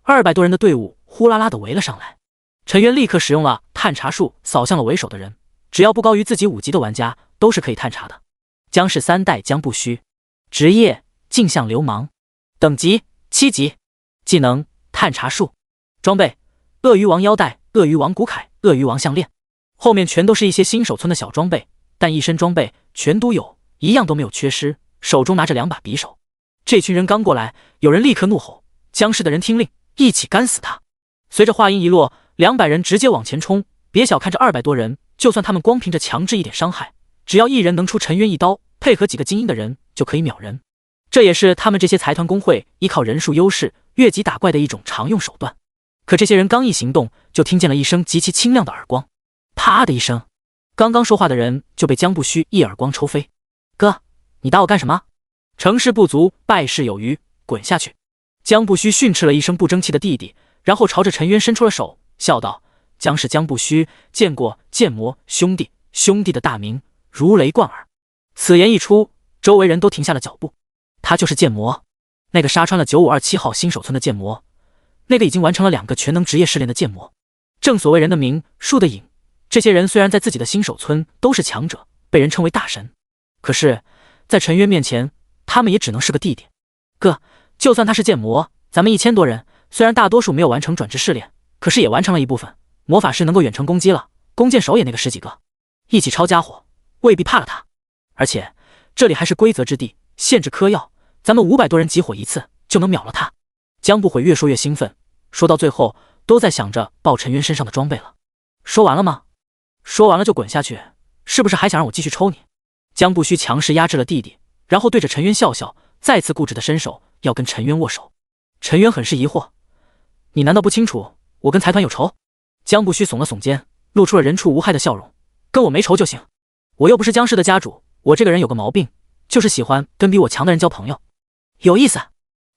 ，200多人的队伍呼啦啦地围了上来。陈渊立刻使用了探查术，扫向了为首的人。只要不高于自己5级的玩家，都是可以探查的。姜氏3代姜不虚，职业镜像流氓，等级7级，技能探查术，装备鳄鱼王腰带、鳄鱼王骨铠、鳄鱼王项链。后面全都是一些新手村的小装备，但一身装备全都有，一样都没有缺失。手中拿着2把匕首。这群人刚过来，有人立刻怒吼：姜氏的人听令，一起干死他！随着话音一落，200人直接往前冲。别小看这200多人，就算他们光凭着强制一点伤害，只要1人能出陈渊一刀，配合几个精英的人，就可以秒人。这也是他们这些财团工会依靠人数优势越级打怪的一种常用手段。可这些人刚一行动，就听见了一声极其清亮的耳光，啪的一声，刚刚说话的人就被姜不虚一耳光抽飞。哥，你打我干什么？成事不足，败事有余，滚下去！姜不虚训斥了一声不争气的弟弟，然后朝着陈渊伸出了手，笑道：姜是姜不虚，见过剑魔兄弟，兄弟的大名如雷贯耳。此言一出，周围人都停下了脚步。他就是剑魔，那个杀穿了9527号新手村的剑魔，那个已经完成了2个全能职业试炼的剑魔。正所谓人的名，树的影，这些人虽然在自己的新手村都是强者，被人称为大神，可是在陈渊面前，他们也只能是个弟弟。哥，就算他是剑魔，咱们1000多人，虽然大多数没有完成转职试炼，可是也完成了一部分。魔法师能够远程攻击了，弓箭手也那个10几个，一起抄家伙，未必怕了他。而且这里还是规则之地，限制嗑药，咱们500多人集火一次就能秒了他。江不悔越说越兴奋，说到最后都在想着爆陈渊身上的装备了。说完了吗？说完了就滚下去，是不是还想让我继续抽你？江不虚强势压制了弟弟，然后对着陈渊笑笑，再次固执的伸手要跟陈渊握手。陈渊很是疑惑，你难道不清楚我跟财团有仇？江不虚耸了耸肩，露出了人畜无害的笑容，跟我没仇就行。我又不是江氏的家主，我这个人有个毛病，就是喜欢跟比我强的人交朋友。有意思。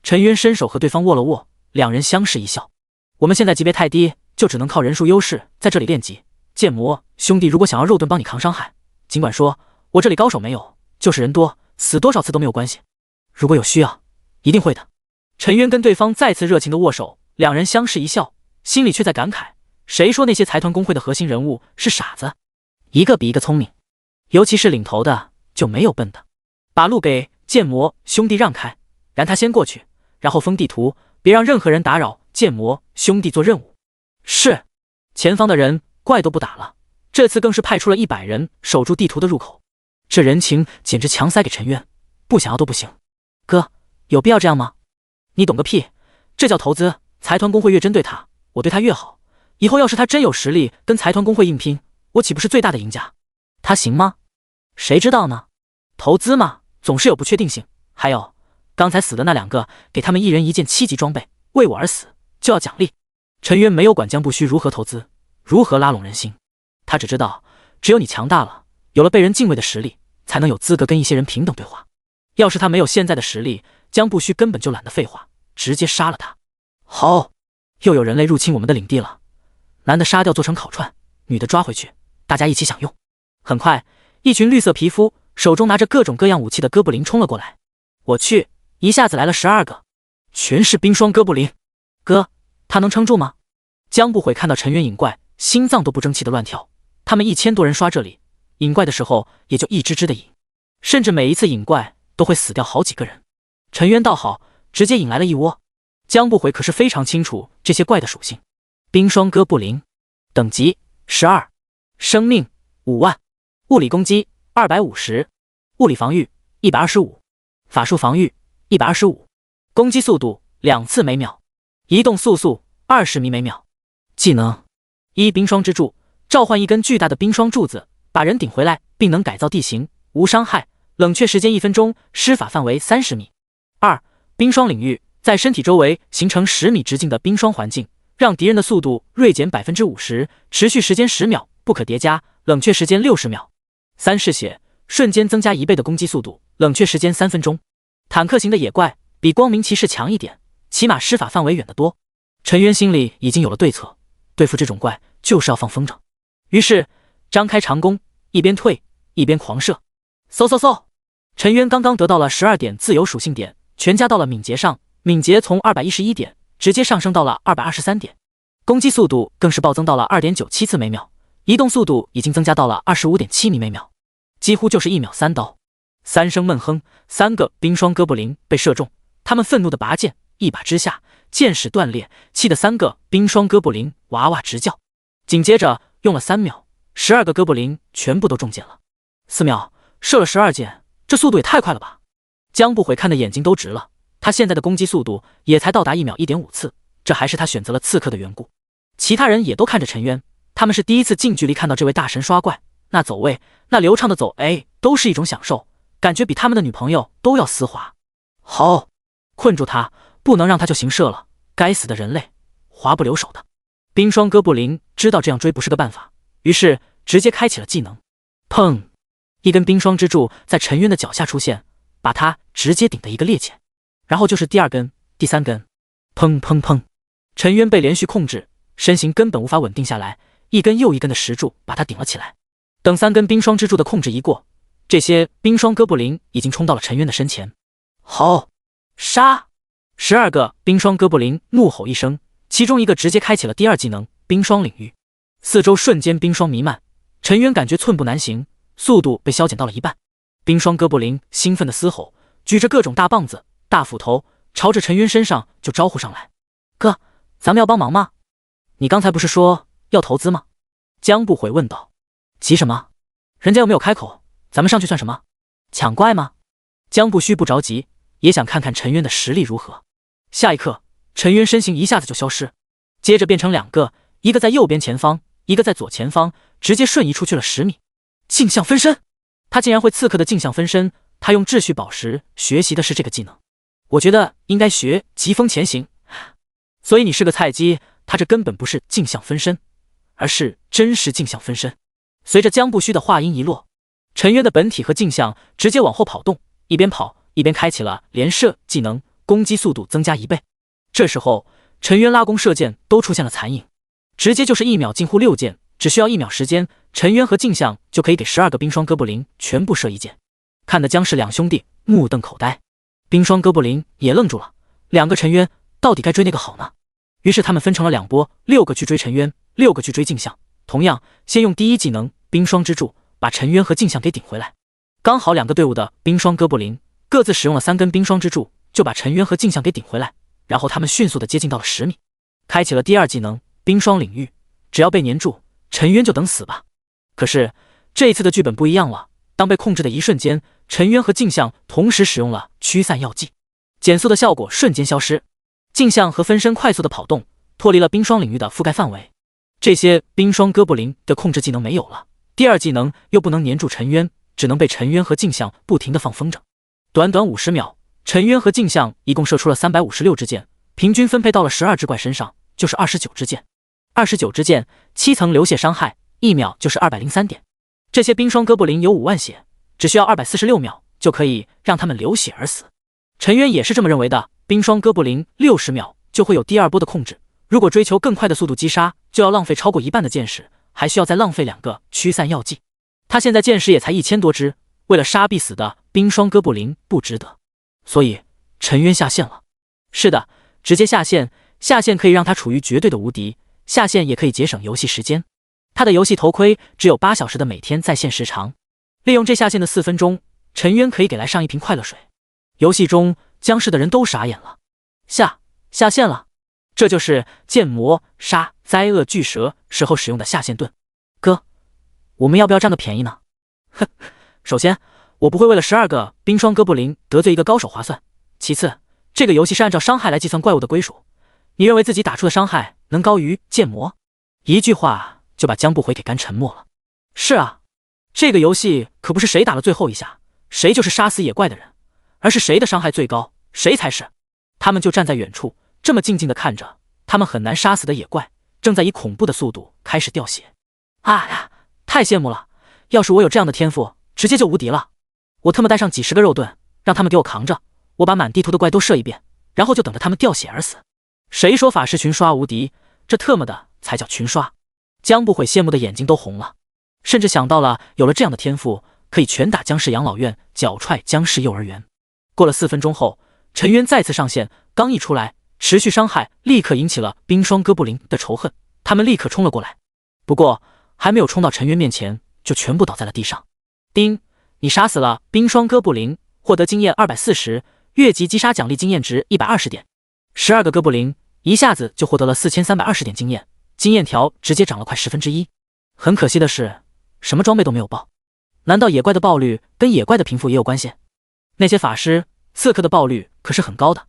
陈渊伸手和对方握了握，两人相视一笑。我们现在级别太低，就只能靠人数优势在这里练级。剑魔兄弟如果想要肉盾帮你扛伤害，尽管说我这里高手没有，就是人多死多少次都没有关系。如果有需要，一定会的。陈渊跟对方再次热情的握手，两人相视一笑，心里却在感慨，谁说那些财团工会的核心人物是傻子，一个比一个聪明，尤其是领头的就没有笨的。把路给剑魔兄弟让开，让他先过去，然后封地图，别让任何人打扰剑魔兄弟做任务。是。前方的人怪都不打了，这次更是派出了100人守住地图的入口，这人情简直强塞给陈渊，不想要都不行。哥，有必要这样吗？你懂个屁，这叫投资。财团工会越针对他，我对他越好，以后要是他真有实力跟财团工会硬拼，我岂不是最大的赢家？他行吗？谁知道呢？投资嘛，总是有不确定性。还有刚才死的那2个，给他们1人1件7级装备，为我而死就要奖励。陈渊没有管江不虚如何投资，如何拉拢人心，他只知道只有你强大了，有了被人敬畏的实力，才能有资格跟一些人平等对话。要是他没有现在的实力，江不虚根本就懒得废话，直接杀了他。好，又有人类入侵我们的领地了，男的杀掉做成烤串，女的抓回去，大家一起享用。很快，一群绿色皮肤手中拿着各种各样武器的哥布林冲了过来。我去，一下子来了12个，全是冰霜哥布林。哥，他能撑住吗？江不悔看到陈渊引怪，心脏都不争气的乱跳。他们1000多人刷这里，引怪的时候也就一只只的引，甚至每一次引怪都会死掉好几个人。陈渊倒好，直接引来了一窝。江不悔可是非常清楚这些怪的属性。冰霜哥布林，等级12，生命5万，物理攻击250，物理防御125，法术防御125，攻击速度2次每秒，移动速20米每秒。技能1，冰霜之柱，召唤一根巨大的冰霜柱子，把人顶回来，并能改造地形，无伤害，冷却时间1分钟，施法范围30米。2，冰霜领域，在身体周围形成10米直径的冰霜环境，让敌人的速度锐减 50%， 持续时间10秒，不可叠加，冷却时间60秒。3，嗜血，瞬间增加1倍的攻击速度，冷却时间3分钟。坦克型的野怪比光明骑士强一点，起码施法范围远得多。陈渊心里已经有了对策，对付这种怪就是要放风筝。于是张开长弓，一边退一边狂射。嗖嗖嗖！陈渊刚刚得到了12点自由属性点，全加到了敏捷上，敏捷从211点直接上升到了223点，攻击速度更是暴增到了 2.97 次每秒，移动速度已经增加到了 25.7 米每秒，几乎就是1秒3刀。3声闷哼，3个冰霜哥布林被射中，他们愤怒的拔剑，一把之下，剑矢断裂，气得3个冰霜哥布林哇哇直叫。紧接着用了3秒，12个哥布林全部都中箭了。4秒射了12箭，这速度也太快了吧！江不悔看的眼睛都直了，他现在的攻击速度也才到达1秒 1.5 次，这还是他选择了刺客的缘故。其他人也都看着陈渊，他们是第一次近距离看到这位大神刷怪，那走位，那流畅的走 A 都是一种享受，感觉比他们的女朋友都要丝滑。好，困住他，不能让他就行射了，该死的人类，滑不留手的。冰霜哥布林知道这样追不是个办法，于是直接开启了技能。砰！一根冰霜之柱在陈渊的脚下出现，把他直接顶得一个趔趄。然后就是第2根、第3根，砰砰砰！陈渊被连续控制，身形根本无法稳定下来，一根又一根的石柱把他顶了起来。等3根冰霜之柱的控制一过，这些冰霜哥布林已经冲到了陈渊的身前。好，杀！12个冰霜哥布林怒吼一声，其中一个直接开启了第2技能冰霜领域，四周瞬间冰霜弥漫，陈渊感觉寸步难行，速度被削减到了一半。冰霜哥布林兴奋的嘶吼，举着各种大棒子、大斧头，朝着陈渊身上就招呼上来。哥，咱们要帮忙吗？你刚才不是说要投资吗？江不悔问道。急什么？人家又没有开口，咱们上去算什么？抢怪吗？江不虚不着急，也想看看陈渊的实力如何。下一刻，陈渊身形一下子就消失，接着变成两个，一个在右边前方，一个在左前方，直接瞬移出去了10米。镜像分身，他竟然会刺客的镜像分身，他用秩序宝石学习的是这个技能。我觉得应该学疾风前行。所以你是个菜鸡，他这根本不是镜像分身，而是真实镜像分身。随着江不虚的话音一落，陈渊的本体和镜像直接往后跑动，一边跑一边开启了连射技能，攻击速度增加1倍。这时候陈渊拉弓射箭都出现了残影，直接就是1秒近乎6箭，只需要1秒时间，陈渊和镜像就可以给12个冰霜哥布林全部射一箭。看得江氏两兄弟目瞪口呆，冰霜哥布林也愣住了，两个陈渊到底该追哪个好呢？于是他们分成了2波，6个去追陈渊，6个去追镜像。同样，先用第一技能冰霜之柱把陈渊和镜像给顶回来。刚好2个队伍的冰霜哥布林各自使用了3根冰霜之柱，就把陈渊和镜像给顶回来。然后他们迅速的接近到了10米，开启了第二技能冰霜领域。只要被粘住，陈渊就等死吧。可是这一次的剧本不一样了，当被控制的一瞬间，陈渊和镜像同时使用了驱散药剂，减速的效果瞬间消失。镜像和分身快速的跑动，脱离了冰霜领域的覆盖范围。这些冰霜哥布林的控制技能没有了，第二技能又不能粘住陈渊，只能被陈渊和镜像不停的放风筝。短短50秒，陈渊和镜像一共射出了356支箭，平均分配到了12只怪身上，就是29支箭。29支箭，7层流血伤害，1秒就是203点。这些冰霜哥布林有5万血，只需要246秒就可以让他们流血而死。陈渊也是这么认为的，冰霜哥布林60秒就会有第二波的控制，如果追求更快的速度击杀，就要浪费超过1半的箭矢，还需要再浪费2个驱散药剂。他现在箭矢也才1000多支，为了杀必死的冰霜哥布林不值得。所以陈渊下线了。是的，直接下线，下线可以让他处于绝对的无敌，下线也可以节省游戏时间。他的游戏头盔只有8小时的每天在线时长，利用这下线的4分钟，陈渊可以给来上一瓶快乐水。游戏中僵尸的人都傻眼了，下线了，这就是剑魔杀灾厄巨蛇时候使用的下线盾。哥，我们要不要占个便宜呢？哼，首先我不会为了12个冰霜哥布林得罪一个高手划算，其次这个游戏是按照伤害来计算怪物的归属，你认为自己打出的伤害能高于剑魔？一句话就把江不悔给干沉默了。是啊，这个游戏可不是谁打了最后一下谁就是杀死野怪的人，而是谁的伤害最高谁才是。他们就站在远处这么静静的看着他们很难杀死的野怪正在以恐怖的速度开始掉血。啊呀，太羡慕了，要是我有这样的天赋直接就无敌了。我他妈带上几10个肉盾让他们给我扛着，我把满地图的怪都射一遍，然后就等着他们掉血而死。谁说法师群刷无敌，这特么的才叫群刷。江不悔羡慕的眼睛都红了，甚至想到了有了这样的天赋可以拳打僵尸养老院，脚踹僵尸幼儿园。过了4分钟后，陈渊再次上线，刚一出来，持续伤害立刻引起了冰霜哥布林的仇恨，他们立刻冲了过来。不过还没有冲到陈渊面前，就全部倒在了地上。丁，你杀死了冰霜哥布林，获得经验240，越级击杀奖励经验值120点。12个哥布林一下子就获得了4320点经验，经验条直接涨了快1/10。很可惜的是，什么装备都没有爆。难道野怪的爆率跟野怪的贫富也有关系？那些法师、刺客的爆率可是很高的。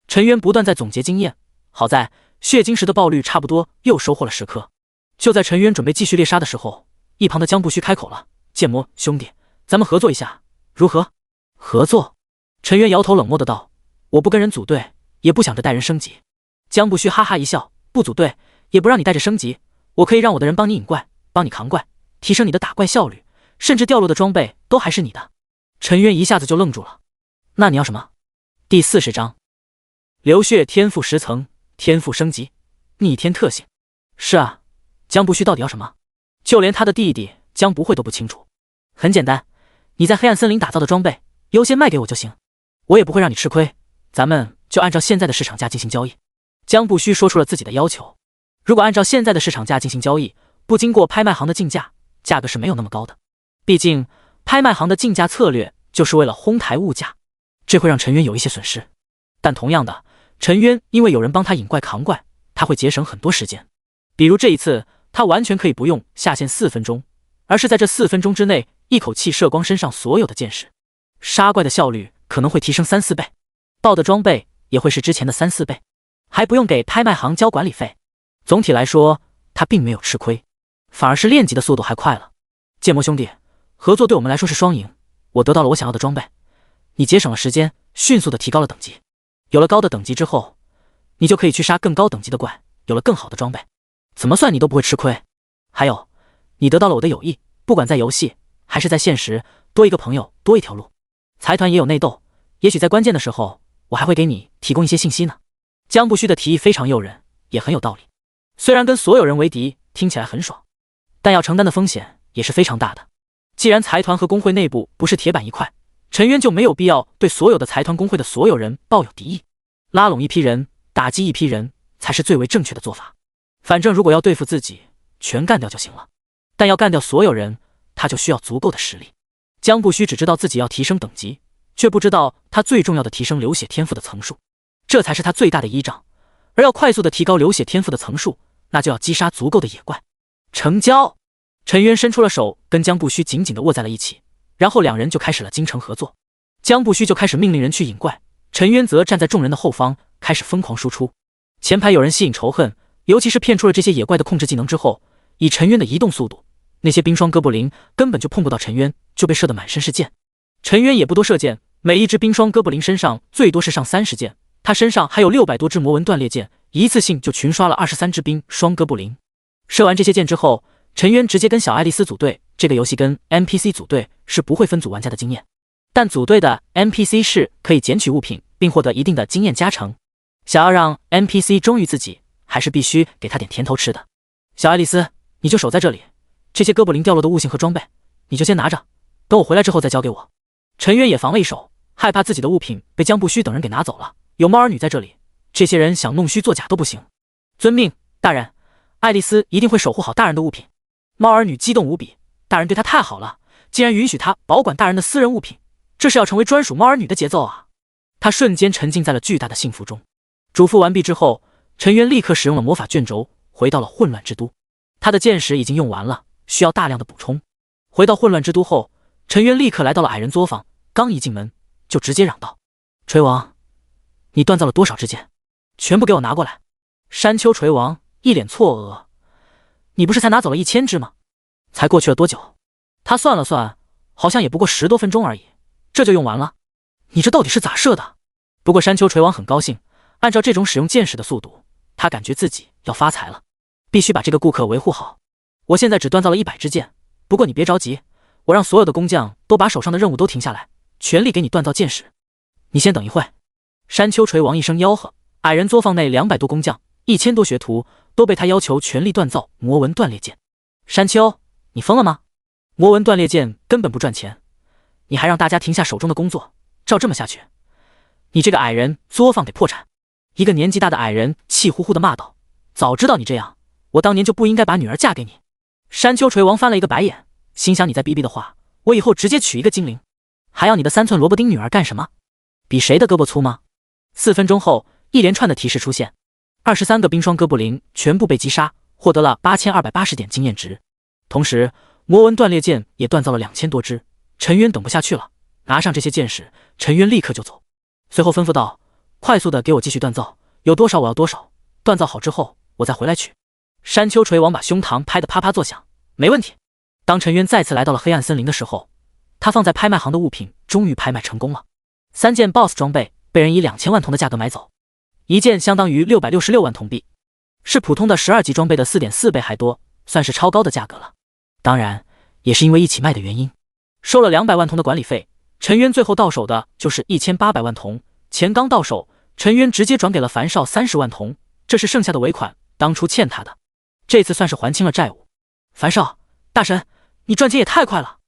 陈渊不断在总结经验，好在血晶石的爆率差不多又收获了10颗。就在陈渊准备继续猎杀的时候，一旁的江不虚开口了：“剑魔兄弟，咱们合作一下，如何？”合作？陈渊摇头冷漠的道：“我不跟人组队，也不想着带人升级。”江不虚哈哈一笑：“不组队，也不让你带着升级，我可以让我的人帮你引怪，帮你扛怪，提升你的打怪效率，甚至掉落的装备都还是你的。”陈渊一下子就愣住了。那你要什么？第40章，流血天赋10层，天赋升级，逆天特性。是啊，江不虚到底要什么？就连他的弟弟江不会都不清楚。很简单，你在黑暗森林打造的装备优先卖给我就行，我也不会让你吃亏，咱们就按照现在的市场价进行交易。江不虚说出了自己的要求，如果按照现在的市场价进行交易，不经过拍卖行的竞价，价格是没有那么高的。毕竟拍卖行的竞价策略就是为了哄抬物价，这会让陈渊有一些损失。但同样的，陈渊因为有人帮他引怪扛怪，他会节省很多时间。比如这一次，他完全可以不用下线4分钟，而是在这4分钟之内一口气射光身上所有的剑士，杀怪的效率可能会提升3、4倍，爆的装备也会是之前的3、4倍，还不用给拍卖行交管理费。总体来说，他并没有吃亏，反而是练级的速度还快了。剑魔兄弟，合作对我们来说是双赢，我得到了我想要的装备，你节省了时间，迅速的提高了等级。有了高的等级之后，你就可以去杀更高等级的怪，有了更好的装备，怎么算你都不会吃亏。还有，你得到了我的友谊，不管在游戏还是在现实，多一个朋友多一条路。财团也有内斗，也许在关键的时候，我还会给你提供一些信息呢。江不虚的提议非常诱人，也很有道理。虽然跟所有人为敌听起来很爽，但要承担的风险也是非常大的。既然财团和工会内部不是铁板一块，陈渊就没有必要对所有的财团工会的所有人抱有敌意，拉拢一批人，打击一批人才是最为正确的做法。反正如果要对付自己，全干掉就行了，但要干掉所有人，他就需要足够的实力。江不虚只知道自己要提升等级，却不知道他最重要的提升流血天赋的层数，这才是他最大的依仗。而要快速的提高流血天赋的层数，那就要击杀足够的野怪。成交！陈渊伸出了手，跟江不虚紧紧地握在了一起，然后两人就开始了精诚合作。江不虚就开始命令人去引怪，陈渊则站在众人的后方，开始疯狂输出。前排有人吸引仇恨，尤其是骗出了这些野怪的控制技能之后，以陈渊的移动速度，那些冰霜哥布林根本就碰不到陈渊，就被射得满身是箭。陈渊也不多射箭，每一只冰霜哥布林身上最多是上30箭，他身上还有600多支魔纹断裂箭，一次性就群刷了23只冰霜哥布林。射完这些箭之后，陈渊直接跟小爱丽丝组队。这个游戏跟 NPC 组队是不会分组玩家的经验，但组队的 NPC 是可以捡取物品并获得一定的经验加成。想要让 NPC 忠于自己，还是必须给他点甜头吃的。小爱丽丝，你就守在这里，这些哥布林掉落的物性和装备你就先拿着，等我回来之后再交给我。陈渊也防了一手，害怕自己的物品被江不虚等人给拿走了，有猫儿女在这里，这些人想弄虚作假都不行。遵命，大人，爱丽丝一定会守护好大人的物品。猫儿女激动无比，大人对她太好了，竟然允许她保管大人的私人物品，这是要成为专属猫儿女的节奏啊！她瞬间沉浸在了巨大的幸福中。嘱咐完毕之后，陈渊立刻使用了魔法卷轴，回到了混乱之都。他的剑矢已经用完了，需要大量的补充。回到混乱之都后，陈渊立刻来到了矮人作坊，刚一进门就直接嚷道：“锤王，你锻造了多少支剑？全部给我拿过来！”山丘锤王一脸错愕：“你不是才拿走了1000支吗？才过去了多久？”他算了算，好像也不过10多分钟而已，这就用完了？你这到底是咋射的？不过山丘锤王很高兴，按照这种使用剑矢的速度，他感觉自己要发财了，必须把这个顾客维护好。我现在只锻造了100支剑，不过你别着急，我让所有的工匠都把手上的任务都停下来，全力给你锻造剑矢。你先等一会。山丘锤王一声吆喝，矮人作坊内200多工匠，1000多学徒都被他要求全力锻造魔纹断裂剑。山丘，你疯了吗？魔纹断裂剑根本不赚钱，你还让大家停下手中的工作，照这么下去，你这个矮人作坊得破产。一个年纪大的矮人气呼呼地骂道：“早知道你这样，我当年就不应该把女儿嫁给你。”山丘锤王翻了一个白眼，心想：你再逼逼的话，我以后直接娶一个精灵，还要你的3寸萝卜丁女儿干什么？比谁的胳膊粗吗？4分钟后，一连串的提示出现，23个冰霜哥布林全部被击杀，获得了8280点经验值。同时，魔纹断裂剑也锻造了2000多支。陈渊等不下去了，拿上这些剑矢，陈渊立刻就走，随后吩咐道：“快速的给我继续锻造，有多少我要多少，锻造好之后我再回来取。”山丘锤王把胸膛拍得啪啪作响，没问题。当陈渊再次来到了黑暗森林的时候，他放在拍卖行的物品终于拍卖成功了。3件 BOSS 装备被人以2000万铜的价格买走，一件相当于666万铜币，是普通的12级装备的 4.4 倍还多，算是超高的价格了。当然，也是因为一起卖的原因。收了200万铜的管理费，陈渊最后到手的就是1800万铜。钱刚到手，陈渊直接转给了樊少30万铜，这是剩下的尾款，当初欠他的，这次算是还清了债务。樊少大神，你赚钱也太快了！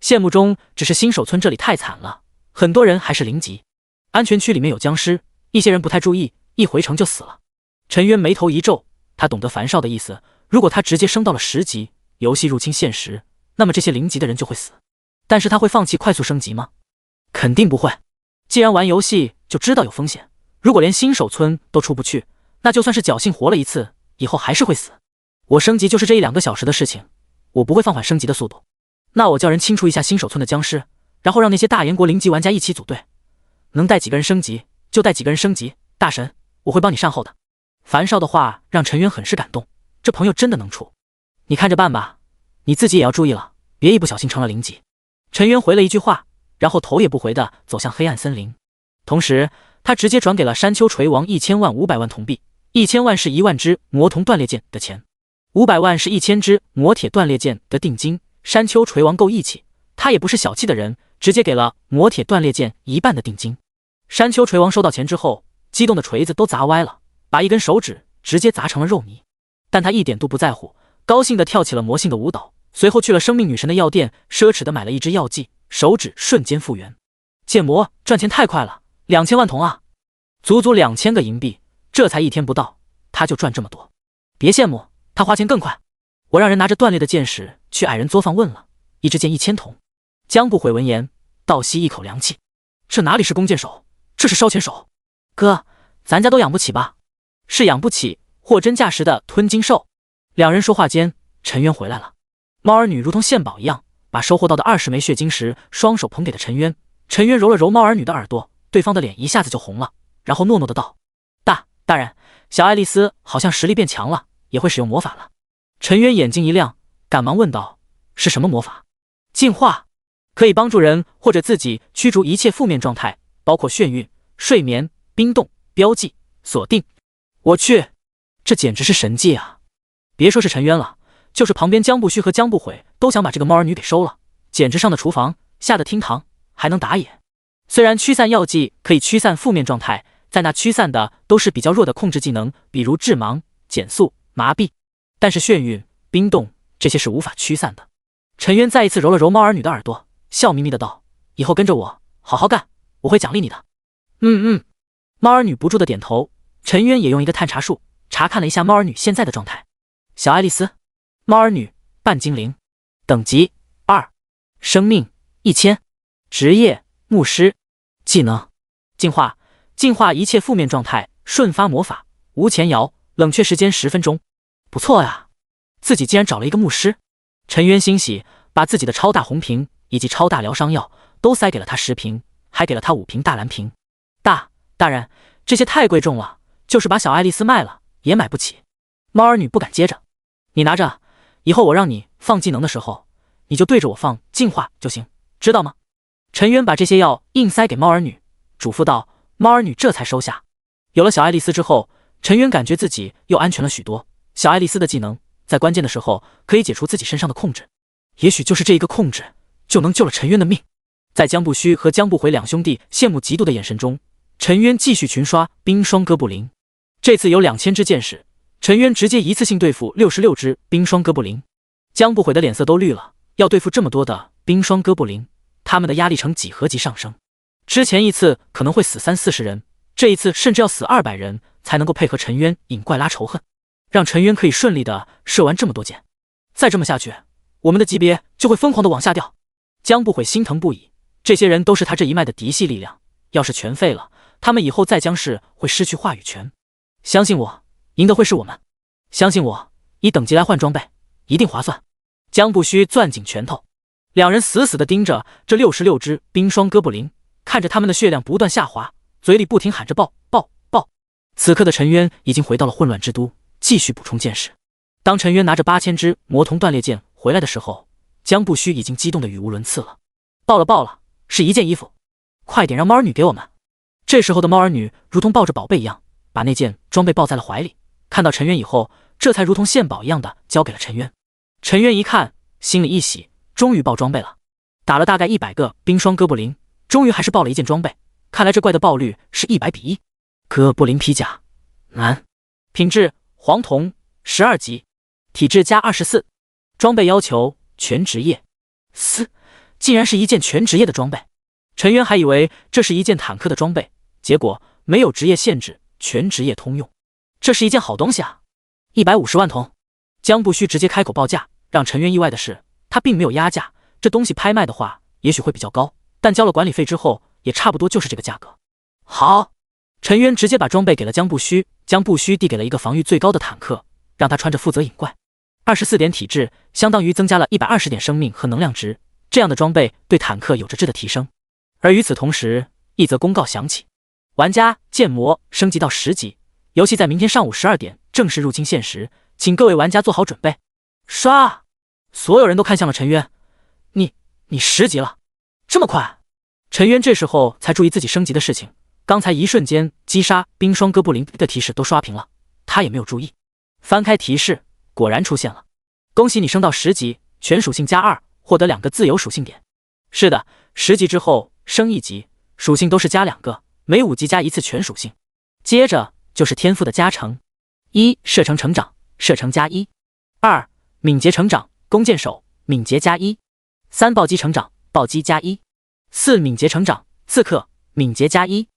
羡慕中只是新手村这里太惨了，很多人还是0级，安全区里面有僵尸，一些人不太注意，一回城就死了。陈渊眉头一皱，他懂得樊少的意思，如果他直接升到了10级，游戏入侵现实，那么这些0级的人就会死。但是他会放弃快速升级吗？肯定不会。既然玩游戏就知道有风险，如果连新手村都出不去，那就算是侥幸活了一次，以后还是会死。我升级就是这1-2个小时的事情，我不会放缓升级的速度。那我叫人清除一下新手村的僵尸，然后让那些大炎国0级玩家一起组队，能带几个人升级就带几个人升级。大神，我会帮你善后的。樊少的话让陈渊很是感动，这朋友真的能处，你看着办吧，你自己也要注意了，别一不小心成了0级。陈渊回了一句话，然后头也不回地走向黑暗森林，同时他直接转给了山丘锤王1000万500万铜币，1000万是1万支魔铜断裂剑的钱，500万是1000支魔铁断裂剑的定金。山丘锤王够义气，他也不是小气的人，直接给了魔铁断裂剑1半的定金。山丘锤王收到钱之后，激动的锤子都砸歪了，把一根手指直接砸成了肉泥，但他一点都不在乎，高兴地跳起了魔性的舞蹈，随后去了生命女神的药店，奢侈地买了一支药剂，手指瞬间复原。剑魔赚钱太快了，2000万铜啊，足足2000个银币，这才1天不到，他就赚这么多。别羡慕，他花钱更快。我让人拿着断裂的剑矢去矮人作坊问了，一支剑1000铜。江不悔闻言倒吸一口凉气，这哪里是弓箭手，这是烧钱手。哥，咱家都养不起吧？是养不起，货真价实的吞金兽。两人说话间，陈渊回来了。猫儿女如同献宝一样，把收获到的20枚血晶石双手捧给了陈渊。陈渊揉了揉猫儿女的耳朵，对方的脸一下子就红了，然后诺诺的道：大人，小爱丽丝好像实力变强了，也会使用魔法了。陈渊眼睛一亮，赶忙问道：是什么魔法？净化，可以帮助人或者自己驱逐一切负面状态，包括眩晕、睡眠、冰冻、标记、锁定。我去，这简直是神迹啊！别说是陈渊了，就是旁边江不虚和江不悔都想把这个猫儿女给收了，简直上的厨房，下的厅堂，还能打野。虽然驱散药剂可以驱散负面状态，在那驱散的都是比较弱的控制技能，比如致盲、减速、麻痹，但是眩晕、冰冻这些是无法驱散的。陈渊再一次揉了揉猫儿女的耳朵，笑眯眯的道：以后跟着我好好干，我会奖励你的。猫儿女不住的点头。陈渊也用一个探查术查看了一下猫儿女现在的状态。小爱丽丝，猫儿女，半精灵，等级2，生命1000，职业牧师，技能净化，净化一切负面状态，瞬发魔法，无前摇，冷却时间10分钟。不错呀，自己竟然找了一个牧师。陈渊欣喜，把自己的超大红瓶以及超大疗伤药都塞给了他10瓶，还给了他5瓶大蓝瓶。大人，这些太贵重了，就是把小爱丽丝卖了也买不起。猫儿女不敢接着，你拿着，以后我让你放技能的时候，你就对着我放净化就行，知道吗？陈渊把这些药硬塞给猫儿女，嘱咐道。猫儿女这才收下。有了小爱丽丝之后，陈渊感觉自己又安全了许多。小爱丽丝的技能在关键的时候可以解除自己身上的控制，也许就是这一个控制就能救了陈渊的命。在江不虚和江不悔两兄弟羡慕嫉妒的眼神中，陈渊继续群刷冰霜哥布林。这次有2000支剑士，陈渊直接一次性对付66只冰霜哥布林。江不悔的脸色都绿了，要对付这么多的冰霜哥布林，他们的压力呈几何级上升。之前一次可能会死30-40人，这一次甚至要死200人才能够配合陈渊引怪拉仇恨，让陈渊可以顺利的射完这么多箭。再这么下去，我们的级别就会疯狂的往下掉。江不悔心疼不已，这些人都是他这一脉的嫡系力量，要是全废了，他们以后在江氏会失去话语权。相信我，赢的会是我们。相信我，以等级来换装备，一定划算。江不虚攥紧拳头，两人死死地盯着这66只冰霜哥布林，看着他们的血量不断下滑，嘴里不停喊着爆爆爆。此刻的陈渊已经回到了混乱之都，继续补充剑士。当陈渊拿着8000支魔铜断裂剑回来的时候，江不虚已经激动得语无伦次了。爆了，是一件衣服，快点让猫儿女给我们。这时候的猫儿女如同抱着宝贝一样，把那件装备抱在了怀里，看到陈渊以后，这才如同献宝一样的交给了陈渊。陈渊一看，心里一喜，终于爆装备了。打了大概100个冰霜哥布林，终于还是爆了一件装备，看来这怪的爆率是100比1。哥布林皮甲，男，品质黄铜，12级，体质加24，装备要求全职业。竟然是一件全职业的装备。陈渊还以为这是一件坦克的装备，结果没有职业限制，全职业通用，这是一件好东西啊！150万铜。江不虚直接开口报价，让陈渊意外的是，他并没有压价，这东西拍卖的话也许会比较高，但交了管理费之后也差不多就是这个价格。好，陈渊直接把装备给了江不虚，江不虚递给了一个防御最高的坦克，让他穿着负责引怪。24点体质相当于增加了120点生命和能量值，这样的装备对坦克有着质的提升。而与此同时，一则公告响起：玩家剑魔升级到10级，游戏在明天上午12点正式入侵现实，请各位玩家做好准备。刷！所有人都看向了陈渊，你10级了，这么快？陈渊这时候才注意自己升级的事情，刚才一瞬间击杀冰霜哥布林的提示都刷屏了，他也没有注意。翻开提示，果然出现了，恭喜你升到10级，全属性加2，获得2个自由属性点。是的，10级之后升1级，属性都是加2个，每5级加1次全属性。接着就是天赋的加成：1射程成长，射程加1； 2敏捷成长，弓箭手，敏捷加1； 3暴击成长，暴击加1； 4敏捷成长，刺客，敏捷加1。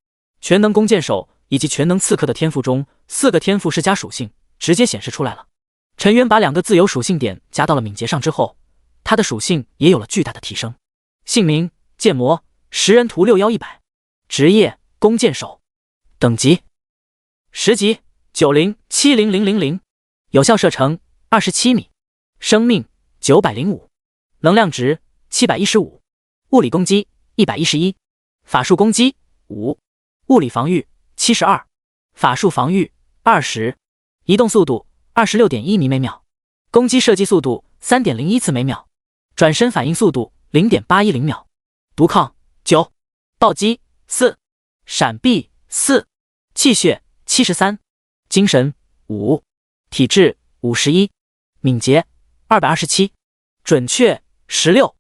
全能弓箭手以及全能刺客的天赋中，4个天赋是加属性，直接显示出来了。陈渊把2个自由属性点加到了敏捷上之后，他的属性也有了巨大的提升。姓名：剑魔，食人图61100，职业：弓箭手，等级10级9070000，有效射程27米，生命905，能量值715，物理攻击111，法术攻击5，物理防御72，法术防御20，移动速度26.1米每秒，攻击射击速度3.01次每秒，转身反应速度0.810秒，毒抗9，暴击4，闪避4，气血73，精神5，体质51，敏捷227，准确16，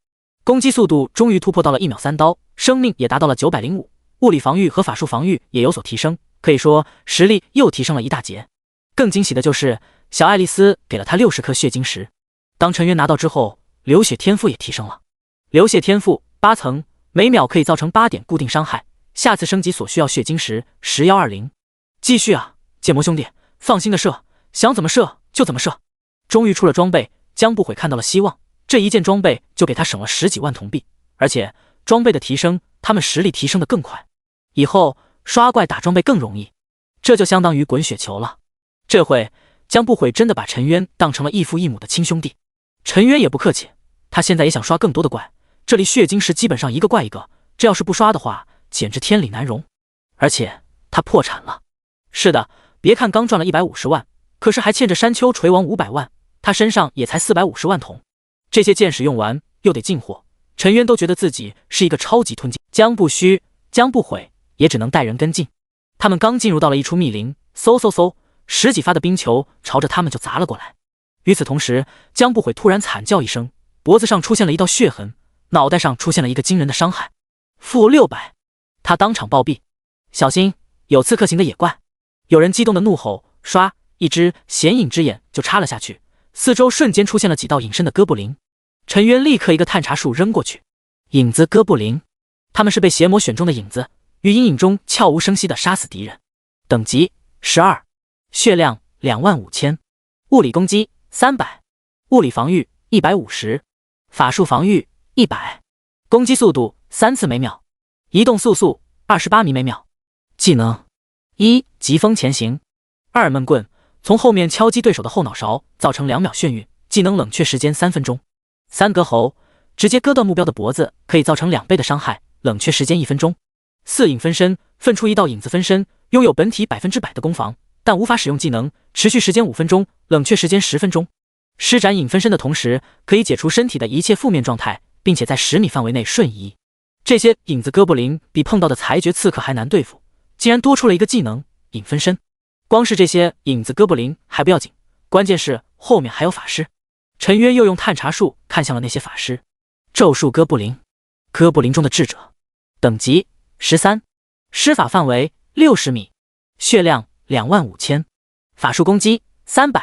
攻击速度终于突破到了1秒3刀，生命也达到了905，物理防御和法术防御也有所提升，可以说实力又提升了一大截。更惊喜的就是小爱丽丝给了他60颗血晶石，当陈渊拿到之后，流血天赋也提升了。流血天赋8层，每秒可以造成8点固定伤害，下次升级所需要血晶石10120。继续啊，剑魔兄弟，放心的射，想怎么射就怎么射。终于出了装备，江不悔看到了希望，这一件装备就给他省了10几万铜币，而且装备的提升，他们实力提升的更快，以后刷怪打装备更容易，这就相当于滚雪球了。这回江不悔真的把陈渊当成了异父异母的亲兄弟。陈渊也不客气，他现在也想刷更多的怪，这里血晶石基本上一个怪一个，这要是不刷的话，简直天理难容。而且他破产了。是的，别看刚赚了150万，可是还欠着山丘锤王500万，他身上也才450万铜。这些剑使用完又得进货，陈渊都觉得自己是一个超级吞金。江不虚、江不悔也只能带人跟进。他们刚进入到了一处密林，嗖10几发的冰球朝着他们就砸了过来。与此同时，江不悔突然惨叫一声，脖子上出现了一道血痕，脑袋上出现了一个惊人的伤害，负600。他当场暴毙。小心，有刺客型的野怪！有人激动的怒吼，刷，一只显影之眼就插了下去，四周瞬间出现了几道隐身的哥布林。陈渊立刻一个探查术扔过去，影子哥布林，他们是被邪魔选中的影子，于阴影中悄无声息地杀死敌人。等级12，血量25000，物理攻击300，物理防御150，法术防御100，攻击速度3次每秒，移动速速28米每秒。技能1疾风前行，2闷棍，从后面敲击对手的后脑勺，造成2秒眩晕，技能冷却时间3分钟。3割喉，直接割断目标的脖子，可以造成2倍的伤害，冷却时间1分钟。4影分身，分出一道影子分身，拥有本体100%的攻防，但无法使用技能，持续时间5分钟，冷却时间10分钟。施展影分身的同时，可以解除身体的一切负面状态，并且在10米范围内瞬移。这些影子哥布林比碰到的裁决刺客还难对付，竟然多出了一个技能影分身。光是这些影子哥布林还不要紧，关键是后面还有法师。陈渊又用探查术看向了那些法师。咒术哥布林，哥布林中的智者，等级13，施法范围60米，血量25000，法术攻击300，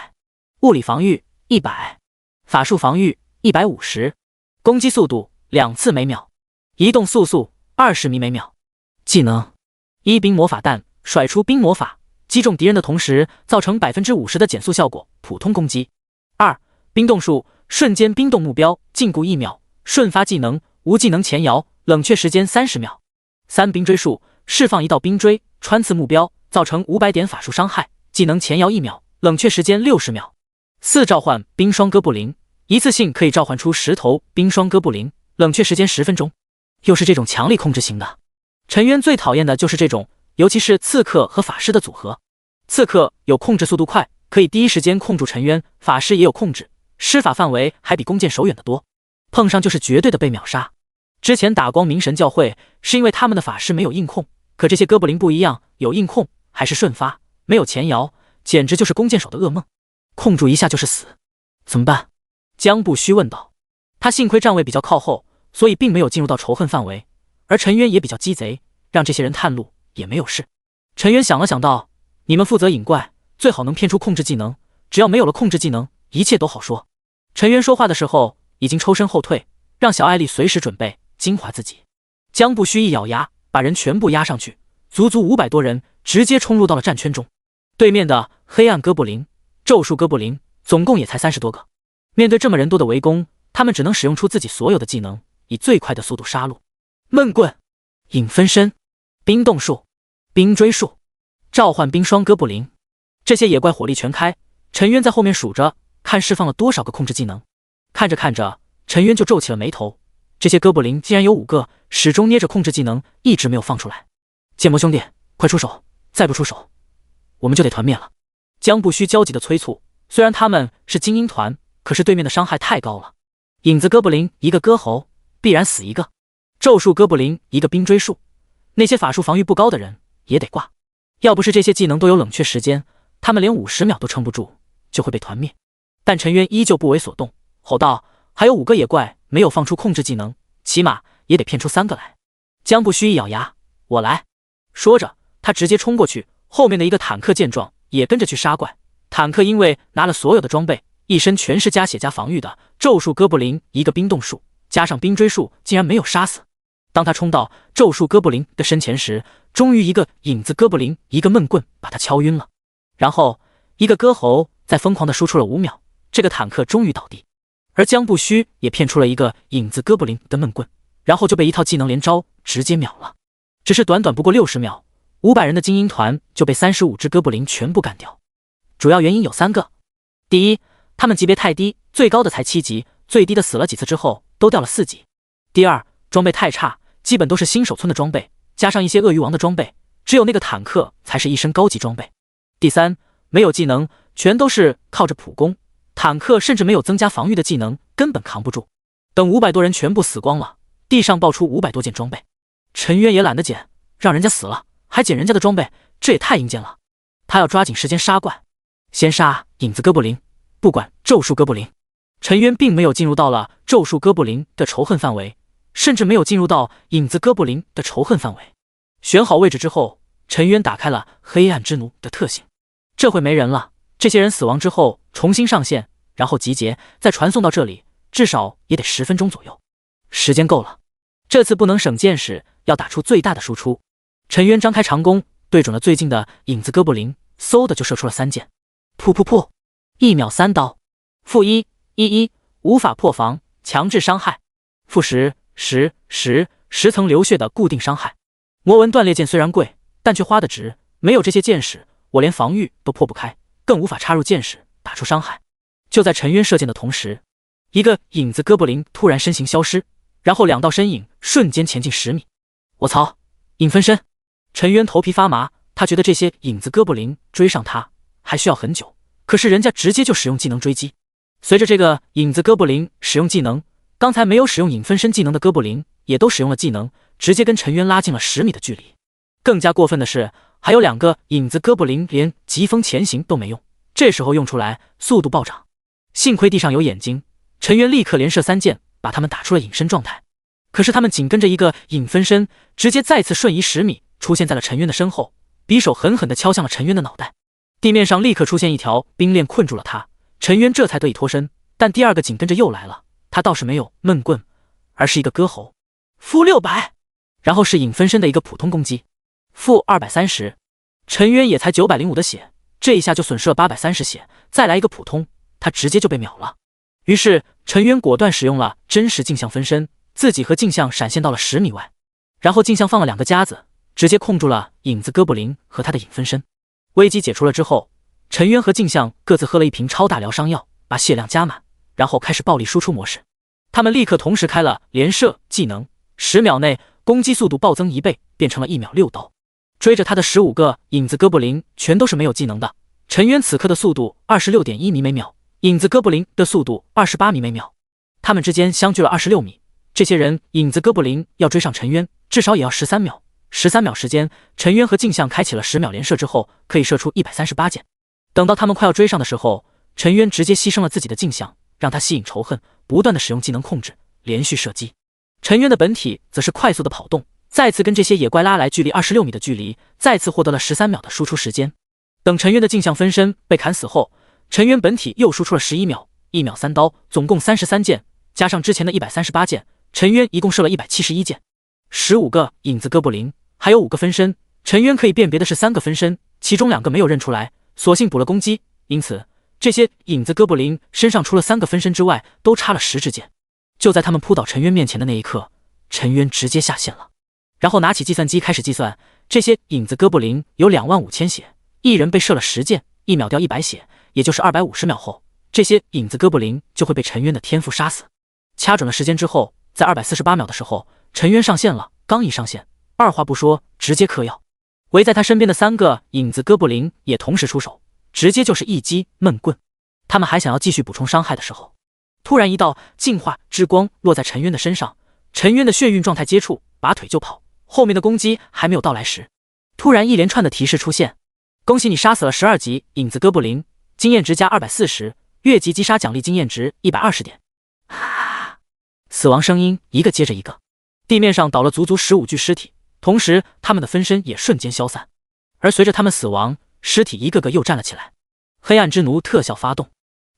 物理防御100，法术防御150，攻击速度2次每秒，移动速速20米每秒。技能1冰魔法弹，甩出冰魔法，击中敌人的同时造成50%的减速效果，普通攻击。2冰冻术，瞬间冰冻目标，禁锢1秒，瞬发技能，无技能前摇，冷却时间30秒。3冰锥术，释放一道冰锥，穿刺目标，造成500点法术伤害，技能前摇1秒，冷却时间60秒。4召唤冰霜哥布林，一次性可以召唤出10头冰霜哥布林，冷却时间10分钟。又是这种强力控制型的，陈渊最讨厌的就是这种，尤其是刺客和法师的组合。刺客有控制速度快，可以第一时间控住陈渊，法师也有控制，施法范围还比弓箭手远得多，碰上就是绝对的被秒杀。之前打光明神教会是因为他们的法师没有硬控，可这些哥布林不一样，有硬控还是瞬发，没有前摇，简直就是弓箭手的噩梦，控住一下就是死。怎么办？江不虚问道。他幸亏站位比较靠后，所以并没有进入到仇恨范围，而陈渊也比较鸡贼，让这些人探路也没有事。陈渊想了想道，你们负责引怪，最好能骗出控制技能，只要没有了控制技能，一切都好说。陈渊说话的时候已经抽身后退，让小艾丽随时准备精华自己。江不虚一咬牙，把人全部压上去，足足500多人直接冲入到了战圈中。对面的黑暗哥布林、咒术哥布林总共也才30多个，面对这么人多的围攻，他们只能使用出自己所有的技能，以最快的速度杀戮。闷棍、影分身、冰冻术、冰锥术、召唤冰霜哥布林，这些野怪火力全开。陈渊在后面数着，看释放了多少个控制技能。看着看着，陈渊就皱起了眉头，这些哥布林竟然有5个始终捏着控制技能，一直没有放出来。剑魔兄弟，快出手，再不出手我们就得团灭了。江不虚焦急的催促，虽然他们是精英团，可是对面的伤害太高了。影子哥布林一个割喉必然死一个，咒术哥布林一个冰锥术，那些法术防御不高的人也得挂。要不是这些技能都有冷却时间，他们连50秒都撑不住，就会被团灭。但陈渊依旧不为所动，吼道，还有5个野怪没有放出控制技能，起码也得骗出3个来。江不虚一咬牙，我来。说着他直接冲过去，后面的一个坦克见状也跟着去杀怪。坦克因为拿了所有的装备，一身全是加血加防御的，咒术哥布林一个冰冻术加上冰锥术竟然没有杀死。当他冲到咒术哥布林的身前时，终于一个影子哥布林一个闷棍把他敲晕了，然后一个割喉再疯狂的输出了5秒，这个坦克终于倒地。而江不虚也骗出了一个影子哥布林的闷棍，然后就被一套技能连招直接秒了。只是短短不过60秒，500人的精英团就被35只哥布林全部干掉。主要原因有3个：第一，他们级别太低，最高的才7级，最低的死了几次之后都掉了4级；第二，装备太差，基本都是新手村的装备，加上一些鳄鱼王的装备，只有那个坦克才是一身高级装备；第三，没有技能，全都是靠着普攻，坦克甚至没有增加防御的技能，根本扛不住。等500多人全部死光了，地上爆出500多件装备。陈渊也懒得捡，让人家死了还捡人家的装备，这也太阴间了。他要抓紧时间杀怪，先杀影子哥布林，不管咒术哥布林。陈渊并没有进入到了咒术哥布林的仇恨范围，甚至没有进入到影子哥布林的仇恨范围。选好位置之后，陈渊打开了黑暗之奴的特性，这会没人了，这些人死亡之后重新上线，然后集结再传送到这里，至少也得10分钟左右。时间够了，这次不能省箭矢，要打出最大的输出。陈渊张开长弓，对准了最近的影子哥布林，嗖的就射出了3箭。噗噗噗，1秒3刀，-1、-1、无法破防，强制伤害，-10、10、10、10层流血的固定伤害。魔纹断裂剑虽然贵，但却花得值，没有这些箭矢，我连防御都破不开，更无法插入箭矢打出伤害。就在陈渊射箭的同时，一个影子哥布林突然身形消失，然后2道身影瞬间前进10米。我操，影分身！陈渊头皮发麻，他觉得这些影子哥布林追上他还需要很久，可是人家直接就使用技能追击。随着这个影子哥布林使用技能，刚才没有使用影分身技能的哥布林也都使用了技能，直接跟陈渊拉近了10米的距离。更加过分的是，还有2个影子哥布林连疾风前行都没用，这时候用出来速度暴涨。幸亏地上有眼睛，陈渊立刻连射3箭，把他们打出了隐身状态。可是他们紧跟着一个影分身，直接再次瞬移10米，出现在了陈渊的身后，匕首狠狠地敲向了陈渊的脑袋。地面上立刻出现一条冰链困住了他，陈渊这才得以脱身。但第2个紧跟着又来了，他倒是没有闷棍，而是一个割喉，-600，然后是影分身的一个普通攻击，-230。陈渊也才905的血，这一下就损失了830血，再来一个普通，他直接就被秒了。于是陈渊果断使用了真实镜像分身，自己和镜像闪现到了10米外，然后镜像放了2个夹子，直接控住了影子哥布林和他的影分身。危机解除了之后，陈渊和镜像各自喝了一瓶超大疗伤药，把血量加满，然后开始暴力输出模式。他们立刻同时开了连射技能，10秒内攻击速度暴增1倍，变成了1秒6刀。追着他的15个影子哥布林全都是没有技能的。陈渊此刻的速度 26.1 米每秒，影子哥布林的速度28米每秒，他们之间相距了26米。这些人影子哥布林要追上陈渊，至少也要13秒。13秒时间，陈渊和镜像开启了10秒连射之后，可以射出138箭。等到他们快要追上的时候，陈渊直接牺牲了自己的镜像，让他吸引仇恨，不断的使用技能控制，连续射击。陈渊的本体则是快速的跑动，再次跟这些野怪拉来距离26米的距离，再次获得了13秒的输出时间。等陈渊的镜像分身被砍死后，陈渊本体又输出了11秒，1秒3刀，总共33箭，加上之前的138箭，陈渊一共射了171箭。15个影子哥布林，还有5个分身，陈渊可以辨别的是3个分身，其中2个没有认出来，索性补了攻击，因此这些影子哥布林身上除了3个分身之外，都插了10支箭。就在他们扑倒陈渊面前的那一刻，陈渊直接下线了，然后拿起计算机开始计算，这些影子哥布林有25000血，一人被射了10箭，1秒掉100血，也就是250秒后，这些影子哥布林就会被陈渊的天赋杀死。掐准了时间之后，在248秒的时候，陈渊上线了，刚一上线，二话不说直接嗑药。围在他身边的3个影子哥布林也同时出手，直接就是一击闷棍。他们还想要继续补充伤害的时候，突然一道净化之光落在陈渊的身上，陈渊的眩晕状态接触，拔腿就跑。后面的攻击还没有到来时，突然一连串的提示出现：恭喜你杀死了12级影子哥布林，经验值加240，越级击杀奖励经验值120点。死亡声音一个接着一个，地面上倒了足足15具尸体，同时他们的分身也瞬间消散。而随着他们死亡，尸体一个个又站了起来。黑暗之奴特效发动，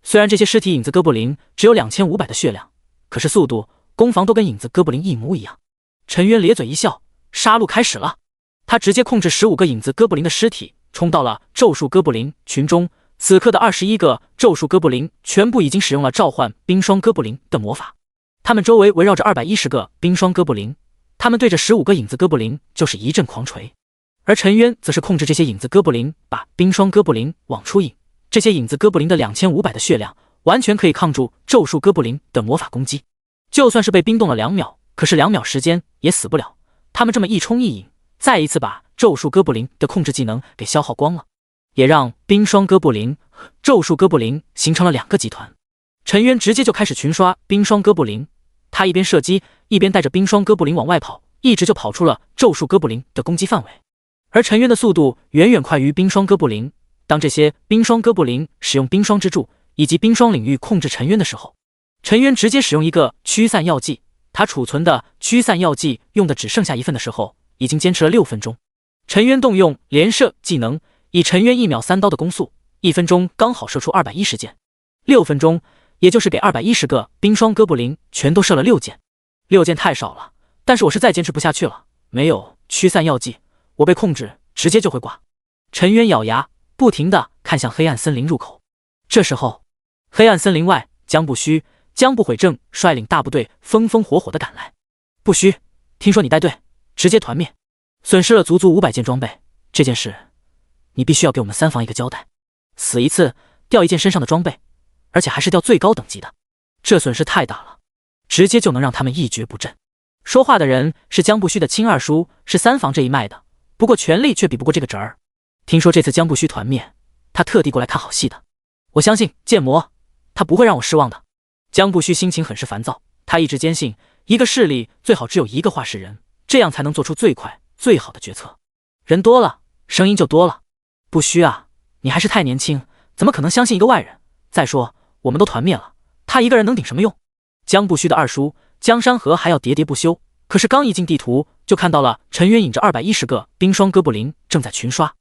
虽然这些尸体影子哥布林只有2500的血量，可是速度、攻防都跟影子哥布林一模一样。陈渊咧嘴一笑，杀戮开始了。他直接控制15个影子哥布林的尸体冲到了咒术哥布林群中。此刻的21个咒术哥布林全部已经使用了召唤冰霜哥布林的魔法，他们周围围绕着210个冰霜哥布林，他们对着15个影子哥布林就是一阵狂锤。而陈渊则是控制这些影子哥布林，把冰霜哥布林往出引。这些影子哥布林的2500的血量完全可以抗住咒术哥布林的魔法攻击，就算是被冰冻了2秒，可是2秒时间也死不了。他们这么一冲一引，再一次把咒术哥布林的控制技能给消耗光了，也让冰霜哥布林和咒术哥布林形成了2个集团。陈渊直接就开始群刷冰霜哥布林，他一边射击一边带着冰霜哥布林往外跑，一直就跑出了咒术哥布林的攻击范围。而陈渊的速度远远快于冰霜哥布林，当这些冰霜哥布林使用冰霜之柱以及冰霜领域控制陈渊的时候，陈渊直接使用一个驱散药剂，他储存的驱散药剂用的只剩下1份的时候，已经坚持了6分钟。陈渊动用连射技能，以陈渊1秒3刀的攻速，1分钟刚好射出210箭，6分钟也就是给210个冰霜哥布林全都射了6箭。6箭太少了，但是我实在坚持不下去了，没有驱散药剂，我被控制直接就会挂。陈渊咬牙不停地看向黑暗森林入口。这时候黑暗森林外，江不虚、江不悔正率领大部队风风火火地赶来。不虚，听说你带队直接团灭，损失了足足500件装备，这件事你必须要给我们3房一个交代。死一次掉1件身上的装备，而且还是掉最高等级的，这损失太大了，直接就能让他们一蹶不振。说话的人是江不虚的亲二叔，是3房这一脉的，不过权力却比不过这个侄儿。听说这次江不虚团灭，他特地过来看好戏的。我相信剑魔他不会让我失望的。江不虚心情很是烦躁，他一直坚信一个势力最好只有一个话事人，这样才能做出最快最好的决策。人多了声音就多了。不虚啊，你还是太年轻，怎么可能相信一个外人？再说我们都团灭了，他一个人能顶什么用？江不虚的二叔江山河还要喋喋不休，可是刚一进地图就看到了陈渊引着210个冰霜哥布林正在群刷，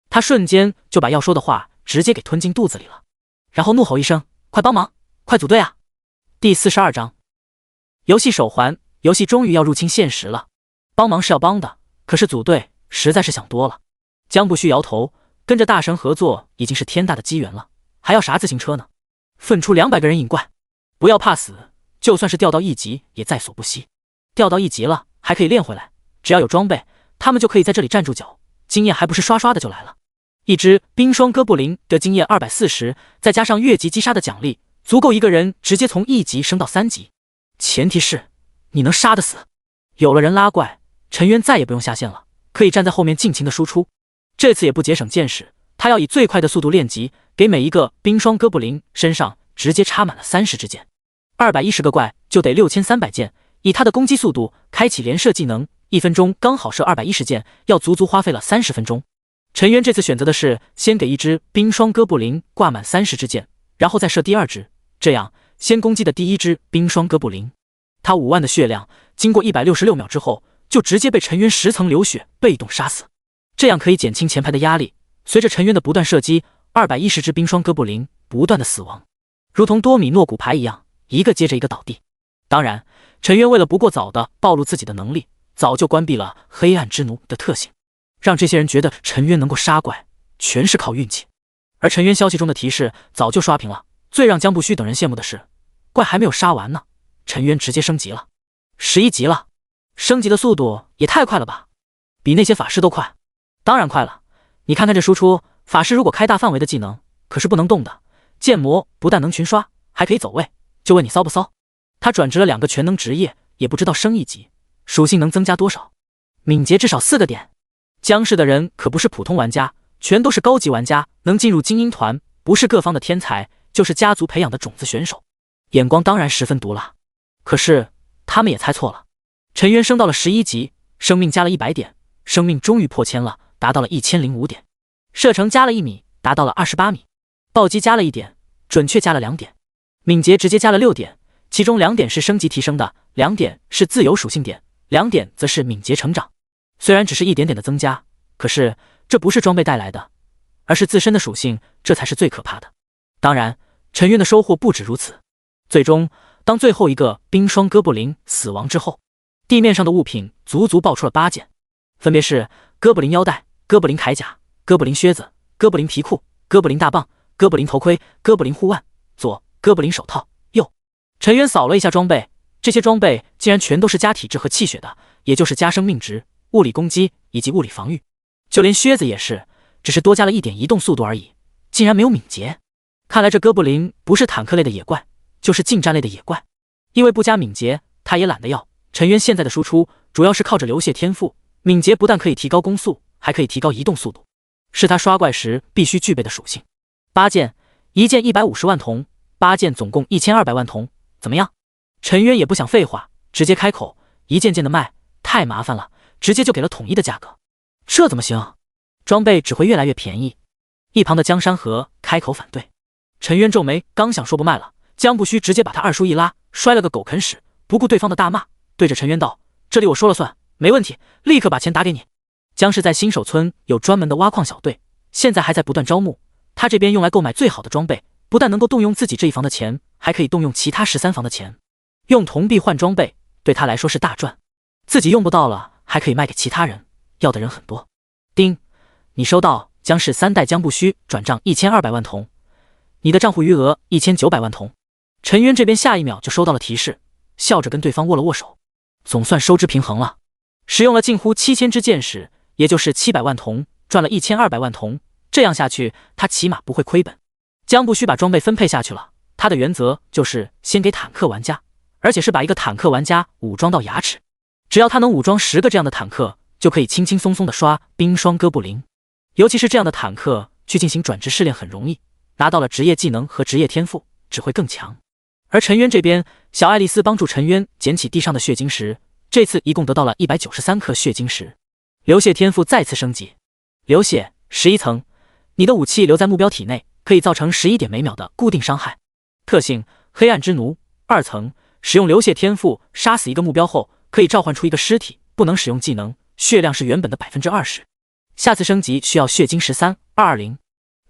他瞬间就把要说的话直接给吞进肚子里了，然后怒吼一声：快帮忙，快组队啊！第42章游戏手环，游戏终于要入侵现实了。帮忙是要帮的，可是组队实在是想多了。江不虚摇头，跟着大神合作已经是天大的机缘了，还要啥自行车呢？分出200个人引怪，不要怕死，就算是掉到1级也在所不惜。掉到1级了还可以练回来，只要有装备，他们就可以在这里站住脚，经验还不是刷刷的就来了。一只冰霜哥布林的经验240，再加上越级击杀的奖励，足够一个人直接从1级升到3级。前提是你能杀得死。有了人拉怪，陈渊再也不用下线了，可以站在后面尽情的输出。这次也不节省剑士，他要以最快的速度练级，给每一个冰霜哥布林身上直接插满了30支箭。210个怪就得6300箭，以他的攻击速度，开启连射技能，1分钟刚好射210箭，要足足花费了30分钟。陈渊这次选择的是先给一只冰霜哥布林挂满30支箭，然后再射第2只，这样先攻击的第1只冰霜哥布林，他5万的血量，经过166秒之后，就直接被陈渊10层流血被动杀死，这样可以减轻前排的压力。随着陈渊的不断射击，210只冰霜哥布林不断的死亡，如同多米诺骨牌一样，一个接着一个倒地。当然，陈渊为了不过早的暴露自己的能力，早就关闭了黑暗之奴的特性，让这些人觉得陈渊能够杀怪全是靠运气。而陈渊消息中的提示早就刷屏了。最让江不虚等人羡慕的是，怪还没有杀完呢，陈渊直接升级了，11级了，升级的速度也太快了吧，比那些法师都快。当然快了，你看看这输出，法师如果开大范围的技能可是不能动的，剑魔不但能群刷，还可以走位，就问你骚不骚？他转职了2个全能职业，也不知道升1级属性能增加多少，敏捷至少4个点。江氏的人可不是普通玩家，全都是高级玩家，能进入精英团，不是各方的天才，就是家族培养的种子选手，眼光当然十分毒辣。可是他们也猜错了，陈渊升到了11级，生命加了100点，生命终于破千了，达到了1005点，射程加了1米，达到了28米，暴击加了1点，准确加了2点，敏捷直接加了6点，其中2点是升级提升的，2点是自由属性点，2点则是敏捷成长。虽然只是一点点的增加，可是这不是装备带来的，而是自身的属性，这才是最可怕的。当然，陈渊的收获不止如此。最终，当最后一个冰霜哥布林死亡之后，地面上的物品足足爆出了8件，分别是哥布林腰带、哥布林铠甲、哥布林靴子、哥布林皮裤、哥布林大棒、哥布林头盔、哥布林护腕、左哥布林手套、右。陈渊扫了一下装备，这些装备竟然全都是加体质和气血的，也就是加生命值、物理攻击以及物理防御。就连靴子也是，只是多加了1点移动速度而已，竟然没有敏捷。看来这哥布林不是坦克类的野怪，就是近战类的野怪。因为不加敏捷，他也懒得要。陈渊现在的输出主要是靠着流血天赋，敏捷不但可以提高攻速，还可以提高移动速度，是他刷怪时必须具备的属性。8件，一件150万铜，8件总共1200万铜，怎么样？陈渊也不想废话，直接开口，一件件的卖，太麻烦了，直接就给了统一的价格。这怎么行？装备只会越来越便宜。一旁的江山河开口反对。陈渊皱眉，刚想说不卖了，江不虚直接把他二叔一拉，摔了个狗啃屎，不顾对方的大骂，对着陈渊道：“这里我说了算，没问题，立刻把钱打给你。”江氏在新手村有专门的挖矿小队，现在还在不断招募。他这边用来购买最好的装备，不但能够动用自己这一房的钱，还可以动用其他13房的钱。用铜币换装备，对他来说是大赚。自己用不到了，还可以卖给其他人，要的人很多。丁，你收到江氏3代江不虚转账1200万铜，你的账户余额1900万铜。陈渊这边下一秒就收到了提示，笑着跟对方握了握手，总算收支平衡了。使用了近乎7000支箭矢，也就是700万铜，赚了1200万铜，这样下去他起码不会亏本。江不虚把装备分配下去了，他的原则就是先给坦克玩家，而且是把一个坦克玩家武装到牙齿，只要他能武装10个这样的坦克，就可以轻轻松松的刷冰霜哥布林。尤其是这样的坦克去进行转职试炼很容易，拿到了职业技能和职业天赋，只会更强。而陈渊这边，小爱丽丝帮助陈渊捡起地上的血晶石，这次一共得到了193颗血晶石。流血天赋再次升级，流血11层，你的武器留在目标体内，可以造成11点每秒的固定伤害。特性黑暗之奴2层，使用流血天赋杀死一个目标后，可以召唤出一个尸体，不能使用技能，血量是原本的 20%。下次升级需要血晶13-220，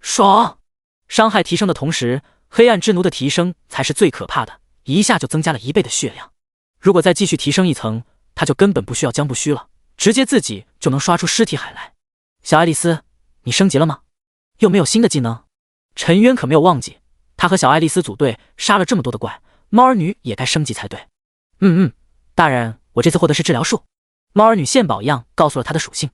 爽！伤害提升的同时，黑暗之奴的提升才是最可怕的，一下就增加了1倍的血量。如果再继续提升1层，他就根本不需要江不虚了，直接自己就能刷出尸体海来。小爱丽丝，你升级了吗？又没有新的技能？陈渊可没有忘记，他和小爱丽丝组队杀了这么多的怪，猫儿女也该升级才对。大人，我这次获得是治疗术。猫儿女献宝一样告诉了它的属性。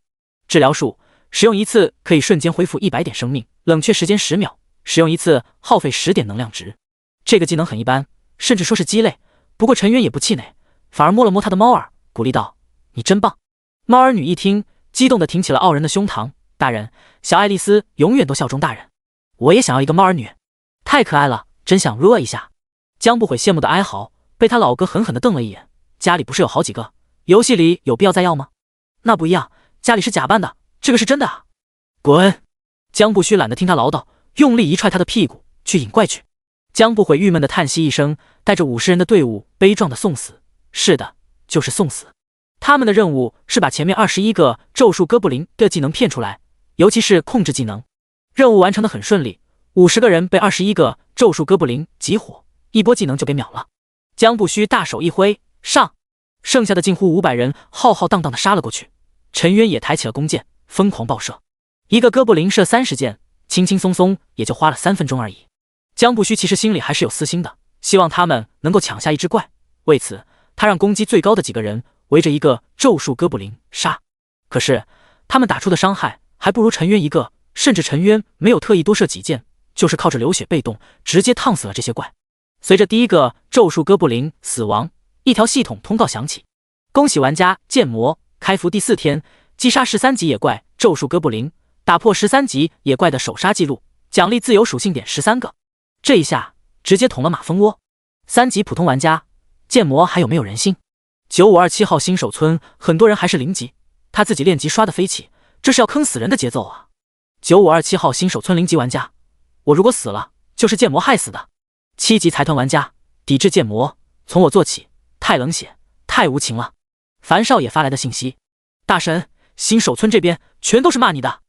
治疗术，使用一次可以瞬间恢复100点生命，冷却时间10秒，使用一次耗费10点能量值。这个技能很一般，甚至说是鸡肋，不过陈渊也不气馁，反而摸了摸他的猫儿，鼓励道：“你真棒！”猫儿女一听，激动地挺起了傲人的胸膛：“大人，小爱丽丝永远都效忠大人，我也想要一个猫儿女，太可爱了，真想摸一下。”江不悔羡慕的哀嚎，被他老哥狠狠地瞪了一眼：“家里不是有好几个？游戏里有必要再要吗？”“那不一样，家里是假扮的，这个是真的啊！”“滚！”江不虚懒得听他唠叨，用力一踹他的屁股：“去引怪去！”江不悔郁闷地叹息一声，带着50人的队伍悲壮地送死。是的，就是送死。他们的任务是把前面21个咒术哥布林的技能骗出来，尤其是控制技能。任务完成得很顺利，50个人被21个咒术哥布林集火，一波技能就给秒了。江不虚大手一挥，上！剩下的近乎500人浩浩荡荡地杀了过去。陈渊也抬起了弓箭，疯狂爆射。一个哥布林射30箭，轻轻松松也就花了3分钟而已。江不虚其实心里还是有私心的，希望他们能够抢下一只怪，为此他让攻击最高的几个人围着一个咒术哥布林杀。可是他们打出的伤害还不如陈渊一个，甚至陈渊没有特意多射几箭，就是靠着流血被动直接烫死了这些怪。随着第一个咒术哥布林死亡，一条系统通告响起：恭喜玩家剑魔开服第4天，击杀13级野怪咒术哥布林，打破13级野怪的首杀记录，奖励自由属性点13个。这一下直接捅了马蜂窝。3级普通玩家剑魔还有没有人性？9527号新手村很多人还是0级，他自己练级刷的飞起，这是要坑死人的节奏啊！9527号新手村0级玩家，我如果死了就是剑魔害死的。7级财团玩家抵制剑魔，从我做起，太冷血，太无情了。樊少也发来的信息：大神，新手村这边全都是骂你的，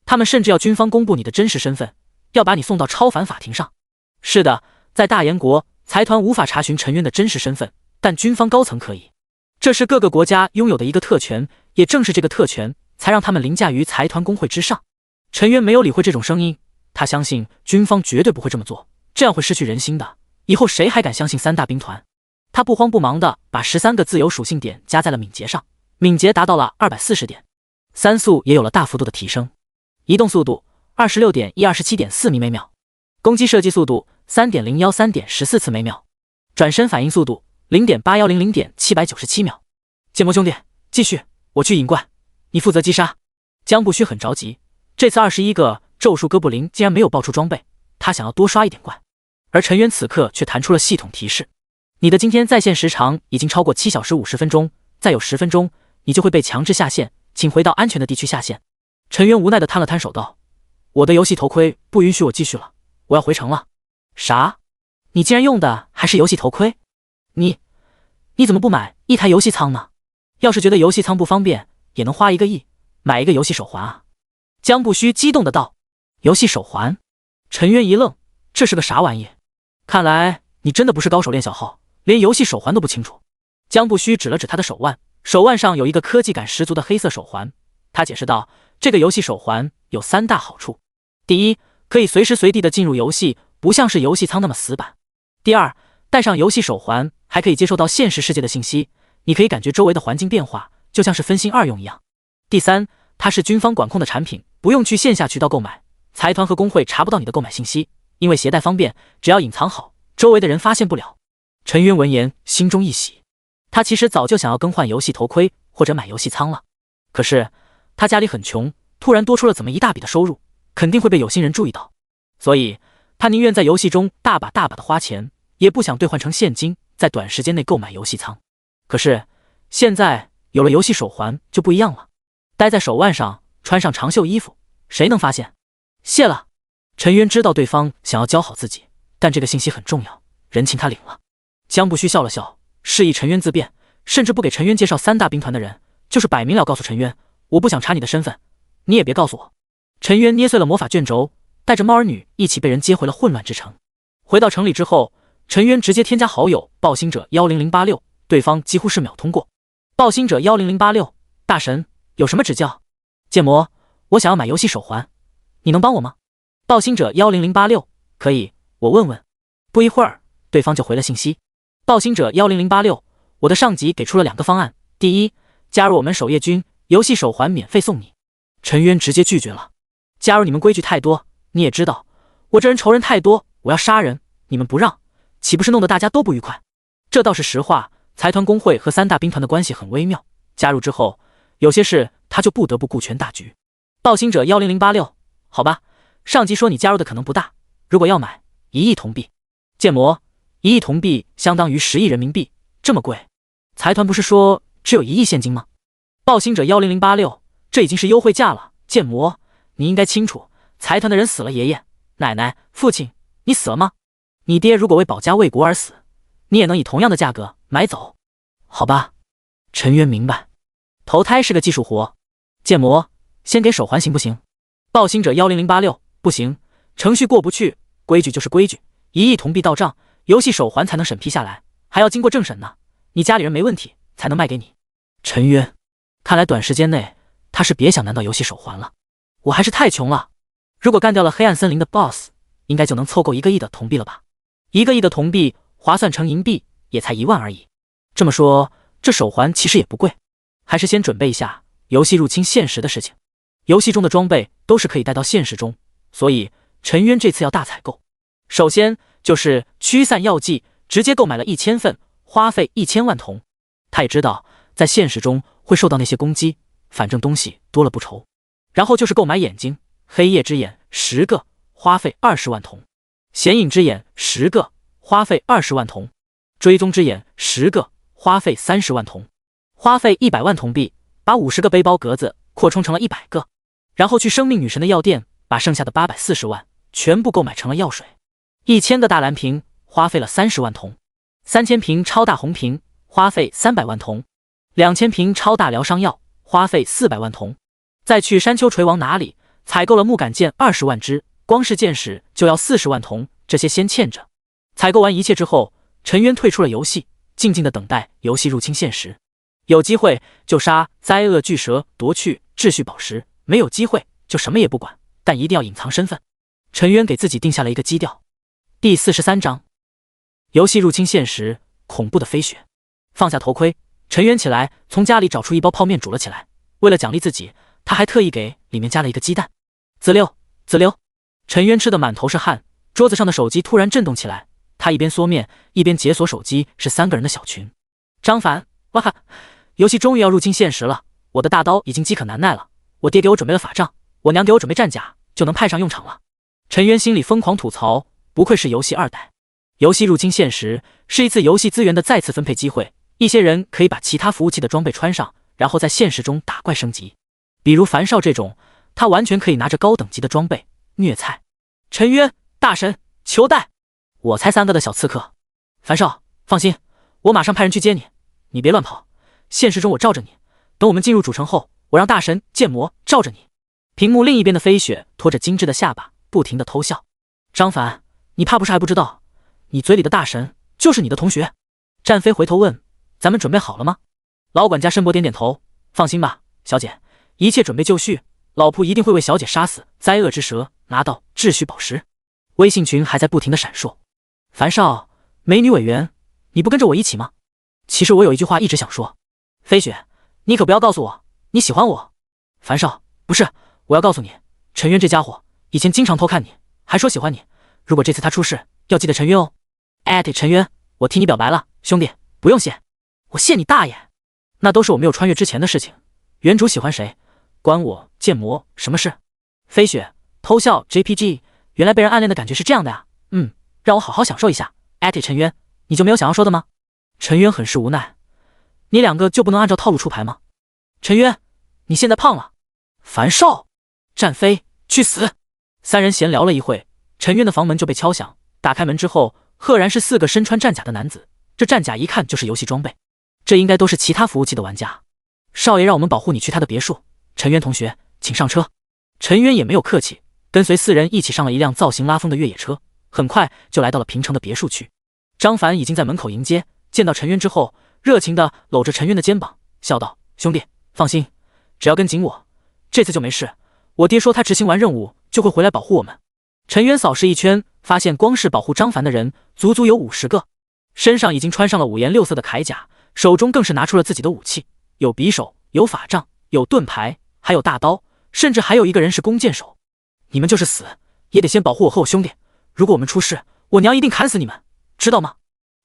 他们甚至要军方公布你的真实身份，要把你送到超凡法庭上。是的，在大炎国，财团无法查询陈渊的真实身份，但军方高层可以。这是各个国家拥有的一个特权，也正是这个特权才让他们凌驾于财团工会之上。陈渊没有理会这种声音，他相信军方绝对不会这么做，这样会失去人心的。以后谁还敢相信3大兵团？他不慌不忙地把13个自由属性点加在了敏捷上，敏捷达到了240点，3速也有了大幅度的提升，移动速度 26.127.4 米每秒，攻击射击速度 3.013.14 次每秒，转身反应速度 0.8100.797 秒。剑魔兄弟，继续，我去引怪，你负责击杀。江不虚很着急，这次21个咒术哥布林竟然没有爆出装备，他想要多刷一点怪。而陈渊此刻却弹出了系统提示：你的今天在线时长已经超过7小时50分钟，再有10分钟你就会被强制下线，请回到安全的地区下线。陈渊无奈地摊了摊手道：我的游戏头盔不允许我继续了，我要回城了。啥？你竟然用的还是游戏头盔？你怎么不买一台游戏舱呢？要是觉得游戏舱不方便，也能花1个亿买一个游戏手环啊！江不虚激动的道：游戏手环？陈渊一愣，这是个啥玩意？看来你真的不是高手练小号，连游戏手环都不清楚。江不虚指了指他的手腕，手腕上有一个科技感十足的黑色手环。他解释道：这个游戏手环有3大好处。第一，可以随时随地的进入游戏，不像是游戏舱那么死板。第二，戴上游戏手环还可以接收到现实世界的信息，你可以感觉周围的环境变化，就像是分心2用一样。第三，它是军方管控的产品，不用去线下渠道购买，财团和工会查不到你的购买信息，因为携带方便，只要隐藏好，周围的人发现不了。陈渊闻言心中一喜，他其实早就想要更换游戏头盔或者买游戏舱了，可是他家里很穷，突然多出了这么一大笔的收入，肯定会被有心人注意到，所以他宁愿在游戏中大把大把的花钱，也不想兑换成现金，在短时间内购买游戏舱。可是现在有了游戏手环就不一样了，戴在手腕上，穿上长袖衣服，谁能发现？谢了。陈渊知道对方想要教好自己，但这个信息很重要，人情他领了。江不虚笑了笑，示意陈渊自辩，甚至不给陈渊介绍3大兵团的人，就是摆明了告诉陈渊，我不想查你的身份，你也别告诉我。陈渊捏碎了魔法卷轴，带着猫儿女一起被人接回了混乱之城。回到城里之后，陈渊直接添加好友暴星者10086，对方几乎是秒通过。暴星者10086，大神有什么指教？剑魔，我想要买游戏手环，你能帮我吗？暴星者10086，可以，我问问。不一会儿，对方就回了信息。暴星者10086，我的上级给出了2个方案，第一，加入我们守夜军，游戏手环免费送你。陈渊直接拒绝了。加入你们规矩太多，你也知道，我这人仇人太多，我要杀人，你们不让，岂不是弄得大家都不愉快？这倒是实话，财团工会和3大兵团的关系很微妙，加入之后，有些事他就不得不顾全大局。暴行者10086，好吧，上级说你加入的可能不大，如果要买1亿铜币。建模，1亿铜币相当于10亿人民币，这么贵？财团不是说只有1亿现金吗？暴行者10086，这已经是优惠价了。建模，你应该清楚，财团的人死了，爷爷、奶奶、父亲，你死了吗？你爹如果为保家卫国而死，你也能以同样的价格买走。好吧，陈渊明白，投胎是个技术活。建模，先给手环行不行？暴行者10086，不行，程序过不去，规矩就是规矩，1亿铜币到账，游戏手环才能审批下来，还要经过政审呢，你家里人没问题才能卖给你。陈渊，看来短时间内他是别想拿到游戏手环了。我还是太穷了，如果干掉了黑暗森林的 BOSS， 应该就能凑够1个亿的铜币了吧？1个亿的铜币划算成银币也才1万而已。这么说，这手环其实也不贵，还是先准备一下游戏入侵现实的事情。游戏中的装备都是可以带到现实中，所以陈渊这次要大采购。首先就是驱散药剂，直接购买了1000份，花费1000万铜。他也知道在现实中会受到那些攻击，反正东西多了不愁。然后就是购买眼睛，黑夜之眼10个，花费20万铜；显影之眼10个，花费20万铜；追踪之眼10个，花费30万铜，花费100万铜币，把50个背包格子扩充成了100个。然后去生命女神的药店，把剩下的840万全部购买成了药水。1000个大蓝瓶，花费了30万铜；3000瓶超大红瓶，花费300万铜；2000瓶超大疗伤药，花费400万铜。再去山丘锤王那里采购了木杆剑20万支，光是剑矢就要40万铜，这些先欠着。采购完一切之后，陈渊退出了游戏，静静的等待游戏入侵现实。有机会就杀灾厄巨蛇，夺去秩序宝石，没有机会就什么也不管，但一定要隐藏身份。陈渊给自己定下了一个基调。第43章，游戏入侵现实，恐怖的飞雪。放下头盔，陈渊起来从家里找出一包泡面煮了起来，为了奖励自己，他还特意给里面加了一个鸡蛋。滋溜滋溜，陈渊吃得满头是汗，桌子上的手机突然震动起来，他一边缩面一边解锁手机，是3个人的小群。张凡，哇哈，游戏终于要入侵现实了，我的大刀已经饥渴难耐了，我爹给我准备了法杖，我娘给我准备战甲，就能派上用场了。陈渊心里疯狂吐槽，不愧是游戏2代。游戏入侵现实是一次游戏资源的再次分配机会，一些人可以把其他服务器的装备穿上，然后在现实中打怪升级。比如樊少这种，他完全可以拿着高等级的装备虐菜。陈渊，大神，求带！我才3个的小刺客。樊少，放心，我马上派人去接你，你别乱跑，现实中我罩着你，等我们进入主城后，我让大神剑魔罩着你。屏幕另一边的飞雪拖着精致的下巴，不停地偷笑。张凡，你怕不是还不知道，你嘴里的大神就是你的同学。战飞回头问，咱们准备好了吗？老管家申博点点头，放心吧，小姐，一切准备就绪，老仆一定会为小姐杀死灾厄之蛇，拿到秩序宝石。微信群还在不停地闪烁。樊少，美女委员，你不跟着我一起吗？其实我有一句话一直想说。飞雪，你可不要告诉我你喜欢我。樊少，不是，我要告诉你，陈渊这家伙以前经常偷看你，还说喜欢你，如果这次他出事，要记得陈渊哦。陈渊，我替你表白了，兄弟，不用谢。我谢你大爷，那都是我没有穿越之前的事情，原主喜欢谁，关我剑魔什么事？飞雪，偷笑 JPG， 原来被人暗恋的感觉是这样的呀，让我好好享受一下。陈渊，你就没有想要说的吗？陈渊很是无奈，你2个就不能按照套路出牌吗？陈渊，你现在胖了。樊少，战飞，去死！3人闲聊了一会，陈渊的房门就被敲响，打开门之后，赫然是4个身穿战甲的男子，这战甲一看就是游戏装备，这应该都是其他服务器的玩家。少爷让我们保护你去他的别墅，陈渊同学，请上车。陈渊也没有客气，跟随4人一起上了一辆造型拉风的越野车，很快就来到了平城的别墅区。张凡已经在门口迎接，见到陈渊之后，热情地搂着陈渊的肩膀，笑道：兄弟，放心，只要跟紧我，这次就没事。我爹说他执行完任务就会回来保护我们。陈渊扫视一圈，发现光是保护张凡的人足足有50个，身上已经穿上了5颜6色的铠甲，手中更是拿出了自己的武器，有匕首，有法杖，有盾牌，还有大刀，甚至还有一个人是弓箭手。你们就是死，也得先保护我和我兄弟。如果我们出事，我娘一定砍死你们，知道吗？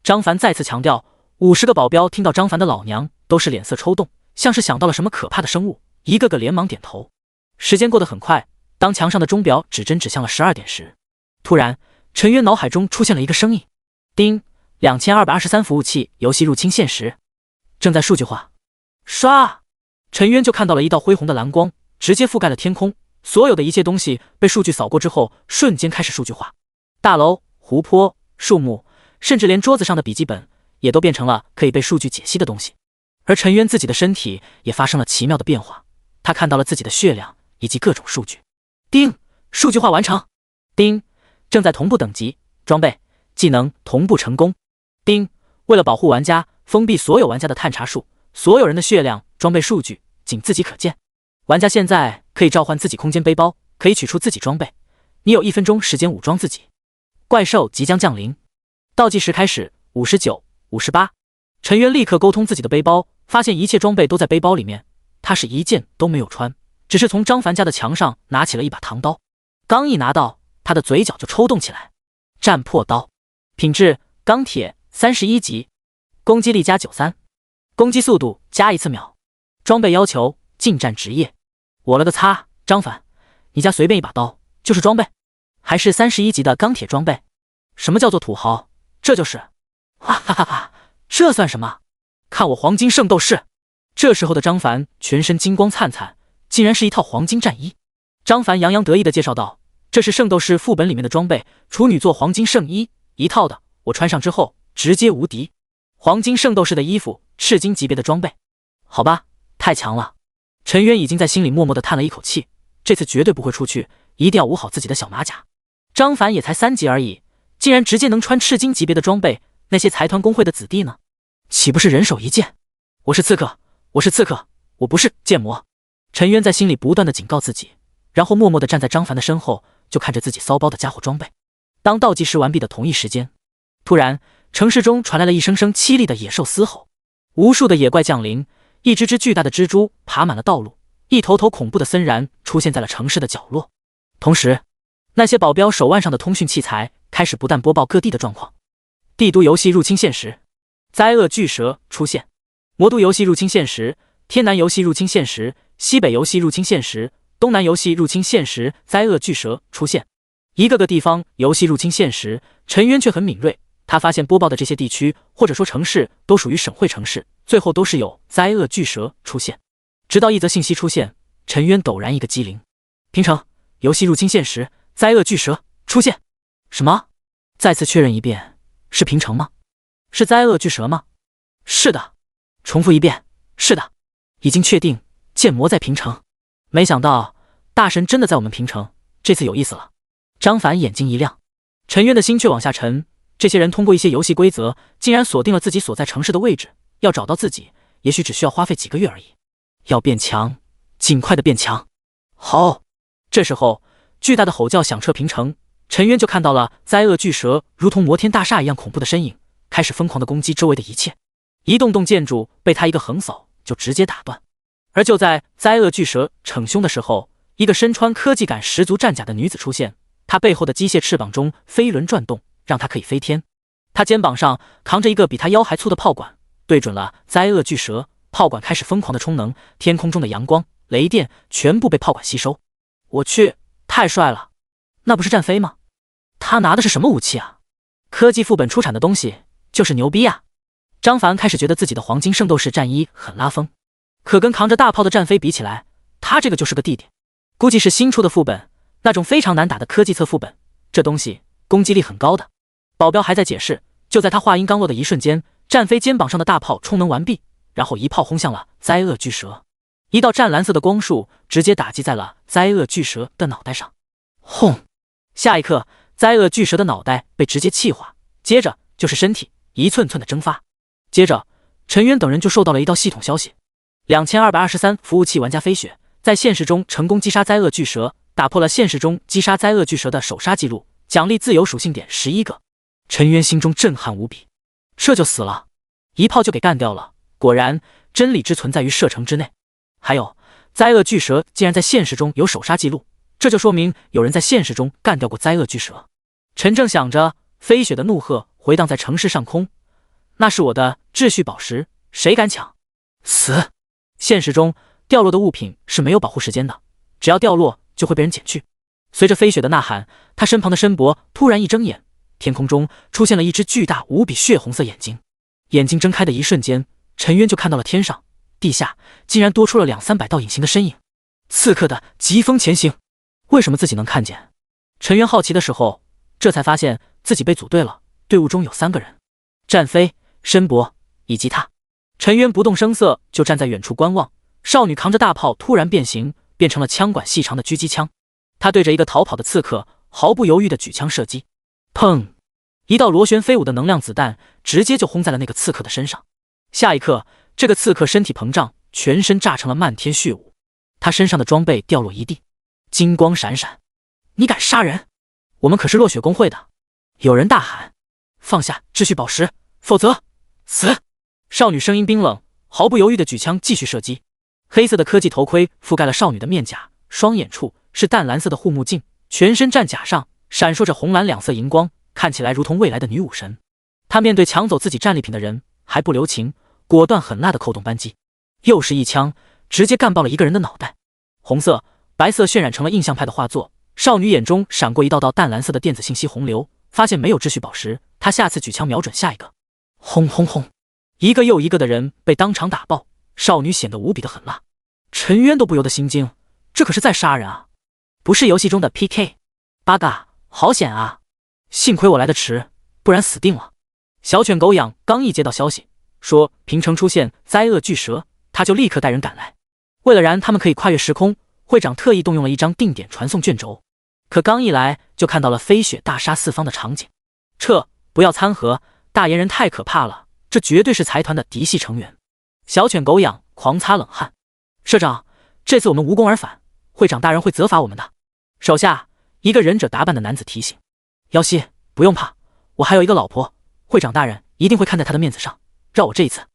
张凡再次强调。50个保镖听到张凡的老娘，都是脸色抽动，像是想到了什么可怕的生物，一个个连忙点头。时间过得很快，当墙上的钟表指针指向了12点时，突然，陈渊脑海中出现了一个声音：叮，2223服务器游戏入侵现实，正在数据化。唰，陈渊就看到了一道恢宏的蓝光，直接覆盖了天空，所有的一切东西被数据扫过之后，瞬间开始数据化。大楼、湖泊、树木，甚至连桌子上的笔记本也都变成了可以被数据解析的东西。而陈渊自己的身体也发生了奇妙的变化，他看到了自己的血量以及各种数据。叮，数据化完成。叮，正在同步等级，装备、技能同步成功。叮，为了保护玩家，封闭所有玩家的探查数，所有人的血量、装备数据仅自己可见。玩家现在可以召唤自己空间背包，可以取出自己装备。你有1分钟时间武装自己。怪兽即将降临，倒计时开始，59、58。陈渊立刻沟通自己的背包，发现一切装备都在背包里面，他是一件都没有穿，只是从张凡家的墙上拿起了一把唐刀。刚一拿到，他的嘴角就抽动起来。战破刀，品质钢铁，31级，攻击力加93，攻击速度加1次秒。装备要求近战职业。我了个擦，张凡，你家随便一把刀就是装备？还是31级的钢铁装备？什么叫做土豪？这就是，哈哈哈哈，这算什么？看我黄金圣斗士！这时候的张凡全身金光灿灿，竟然是一套黄金战衣。张凡洋洋得意地介绍道：“这是圣斗士副本里面的装备，处女座黄金圣衣，一套的，我穿上之后直接无敌。黄金圣斗士的衣服，赤金级别的装备，好吧，太强了。”陈渊已经在心里默默地叹了一口气，这次绝对不会出去，一定要捂好自己的小马甲。张凡也才3级而已，竟然直接能穿赤金级别的装备，那些财团工会的子弟呢？岂不是人手一件？我是刺客，我是刺客，我不是剑魔。陈渊在心里不断地警告自己，然后默默地站在张凡的身后，就看着自己骚包的家伙装备。当倒计时完毕的同一时间，突然城市中传来了一声声凄厉的野兽嘶吼，无数的野怪降临，一只只巨大的蜘蛛爬满了道路，一头头恐怖的森然出现在了城市的角落。同时，那些保镖手腕上的通讯器材开始不断播报各地的状况。帝都游戏入侵现实，灾厄巨蛇出现；魔都游戏入侵现实，天南游戏入侵现实，西北游戏入侵现实，东南游戏入侵现实，灾厄巨蛇出现。一个个地方游戏入侵现实，陈渊却很敏锐，他发现播报的这些地区或者说城市都属于省会城市，最后都是有灾厄巨蛇出现。直到一则信息出现，陈渊陡然一个机灵：平城游戏入侵现实，灾厄巨蛇出现。什么？再次确认一遍，是平城吗？是灾厄巨蛇吗？是的。重复一遍，是的。已经确定剑魔在平城。没想到大神真的在我们平城，这次有意思了。张凡眼睛一亮，陈渊的心却往下沉。这些人通过一些游戏规则，竟然锁定了自己所在城市的位置，要找到自己，也许只需要花费几个月而已。要变强，尽快的变强。好！这时候，巨大的吼叫响彻平城，陈渊就看到了灾厄巨蛇如同摩天大厦一样恐怖的身影，开始疯狂的攻击周围的一切。一栋栋建筑被他一个横扫就直接打断。而就在灾厄巨蛇逞凶的时候，一个身穿科技感十足战甲的女子出现，她背后的机械翅膀中飞轮转动，让她可以飞天。她肩膀上扛着一个比她腰还粗的炮管，对准了灾厄巨蛇，炮管开始疯狂的充能，天空中的阳光、雷电全部被炮管吸收。我去，太帅了！那不是战飞吗？他拿的是什么武器啊？科技副本出产的东西就是牛逼啊！张凡开始觉得自己的黄金圣斗士战衣很拉风，可跟扛着大炮的战飞比起来，他这个就是个弟弟。估计是新出的副本，那种非常难打的科技侧副本，这东西攻击力很高的。保镖还在解释，就在他话音刚落的一瞬间，战飞肩膀上的大炮充能完毕，然后一炮轰向了灾厄巨蛇。一道湛蓝色的光束直接打击在了灾厄巨蛇的脑袋上。轰！下一刻，灾厄巨蛇的脑袋被直接气化，接着就是身体一寸寸的蒸发。接着，陈渊等人就收到了一道系统消息：2223服务器玩家飞雪在现实中成功击杀灾厄巨蛇，打破了现实中击杀灾厄巨蛇的首杀记录，奖励自由属性点11个。陈渊心中震撼无比，这就死了，一炮就给干掉了。果然，真理之存在于射程之内。还有，灾厄巨蛇竟然在现实中有首杀记录，这就说明有人在现实中干掉过灾厄巨蛇。陈正想着，飞雪的怒喝回荡在城市上空，那是我的秩序宝石，谁敢抢？死！现实中掉落的物品是没有保护时间的，只要掉落就会被人捡去。随着飞雪的呐喊，他身旁的申博突然一睁眼，天空中出现了一只巨大无比血红色眼睛。眼睛睁开的一瞬间，陈渊就看到了天上、地下竟然多出了200-300道隐形的身影。刺客的疾风前行，为什么自己能看见？陈渊好奇的时候，这才发现自己被组队了，队伍中有3个人：战飞、申博以及他。陈渊不动声色，就站在远处观望。少女扛着大炮突然变形，变成了枪管细长的狙击枪。他对着一个逃跑的刺客毫不犹豫地举枪射击，砰！一道螺旋飞舞的能量子弹直接就轰在了那个刺客的身上。下一刻，这个刺客身体膨胀，全身炸成了漫天血雾，他身上的装备掉落一地，金光闪闪。你敢杀人？我们可是落雪公会的！有人大喊：放下秩序宝石，否则死！少女声音冰冷，毫不犹豫地举枪继续射击。黑色的科技头盔覆盖了少女的面颊，双眼处是淡蓝色的护目镜，全身战甲上闪烁着红蓝2色荧光，看起来如同未来的女武神。她面对抢走自己战利品的人还不留情，果断狠辣地扣动扳机，又是一枪，直接干爆了一个人的脑袋。红色、白色渲染成了印象派的画作，少女眼中闪过一道道淡蓝色的电子信息洪流，发现没有秩序宝石，她下次举枪瞄准下一个。轰轰轰！一个又一个的人被当场打爆，少女显得无比的狠辣。陈渊都不由得心惊，这可是在杀人啊，不是游戏中的 PK。八嘎，好险啊！幸亏我来得迟，不然死定了。小犬狗养刚一接到消息说平城出现灾厄巨蛇，他就立刻带人赶来。为了让他们可以跨越时空，会长特意动用了一张定点传送卷轴。可刚一来就看到了飞雪大杀四方的场景。撤，不要参合，大炎人太可怕了，这绝对是财团的嫡系成员。小犬狗养狂擦冷汗。社长，这次我们无功而返，会长大人会责罚我们的。手下一个忍者打扮的男子提醒。妖夕，不用怕，我还有一个老婆，会长大人一定会看在他的面子上，让我这一次。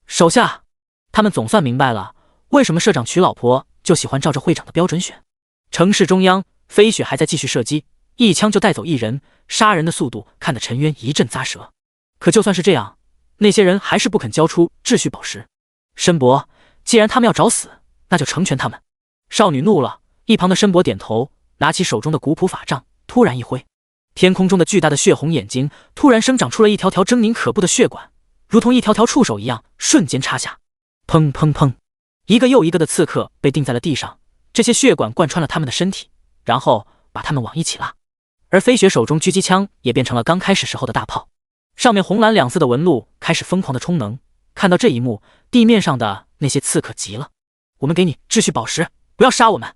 手下，他们总算明白了，为什么社长娶老婆就喜欢照着会长的标准选。城市中央，飞雪还在继续射击，一枪就带走一人，杀人的速度看得陈渊一阵咂舌。可就算是这样，那些人还是不肯交出秩序宝石。申博，既然他们要找死，那就成全他们。少女怒了，一旁的申博点头，拿起手中的古朴法杖，突然一挥，天空中的巨大的血红眼睛突然生长出了一条条狰狞可怖的血管，如同一条条触手一样，瞬间插下。砰砰砰，一个又一个的刺客被钉在了地上，这些血管贯穿了他们的身体，然后把他们往一起拉。而飞雪手中狙击枪也变成了刚开始时候的大炮，上面红蓝2色的纹路开始疯狂的充能。看到这一幕，地面上的那些刺客急了：我们给你秩序宝石，不要杀我们，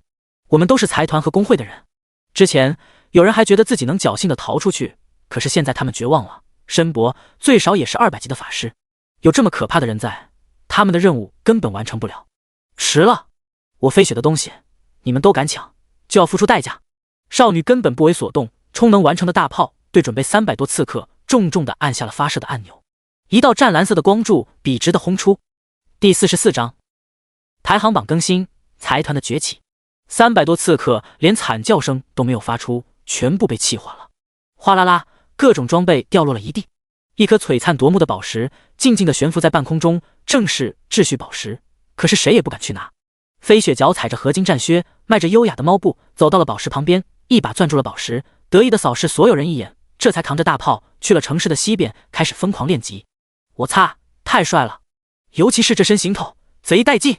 我们都是财团和工会的人。之前有人还觉得自己能侥幸的逃出去，可是现在他们绝望了。申博最少也是200级的法师，有这么可怕的人在，他们的任务根本完成不了。迟了，我飞雪的东西你们都敢抢，就要付出代价。少女根本不为所动，充能完成的大炮对准备300多刺客重重地按下了发射的按钮，一道湛蓝色的光柱笔直地轰出。第44章排行榜更新，财团的崛起。300多刺客连惨叫声都没有发出，全部被气化了。哗啦啦，各种装备掉落了一地。一颗璀璨夺目的宝石静静地悬浮在半空中，正是秩序宝石，可是谁也不敢去拿。飞雪脚踩着合金战靴，迈着优雅的猫步走到了宝石旁边，一把攥住了宝石，得意地扫视所有人一眼，这才扛着大炮去了城市的西边，开始疯狂练级。我擦，太帅了，尤其是这身行头，贼带劲。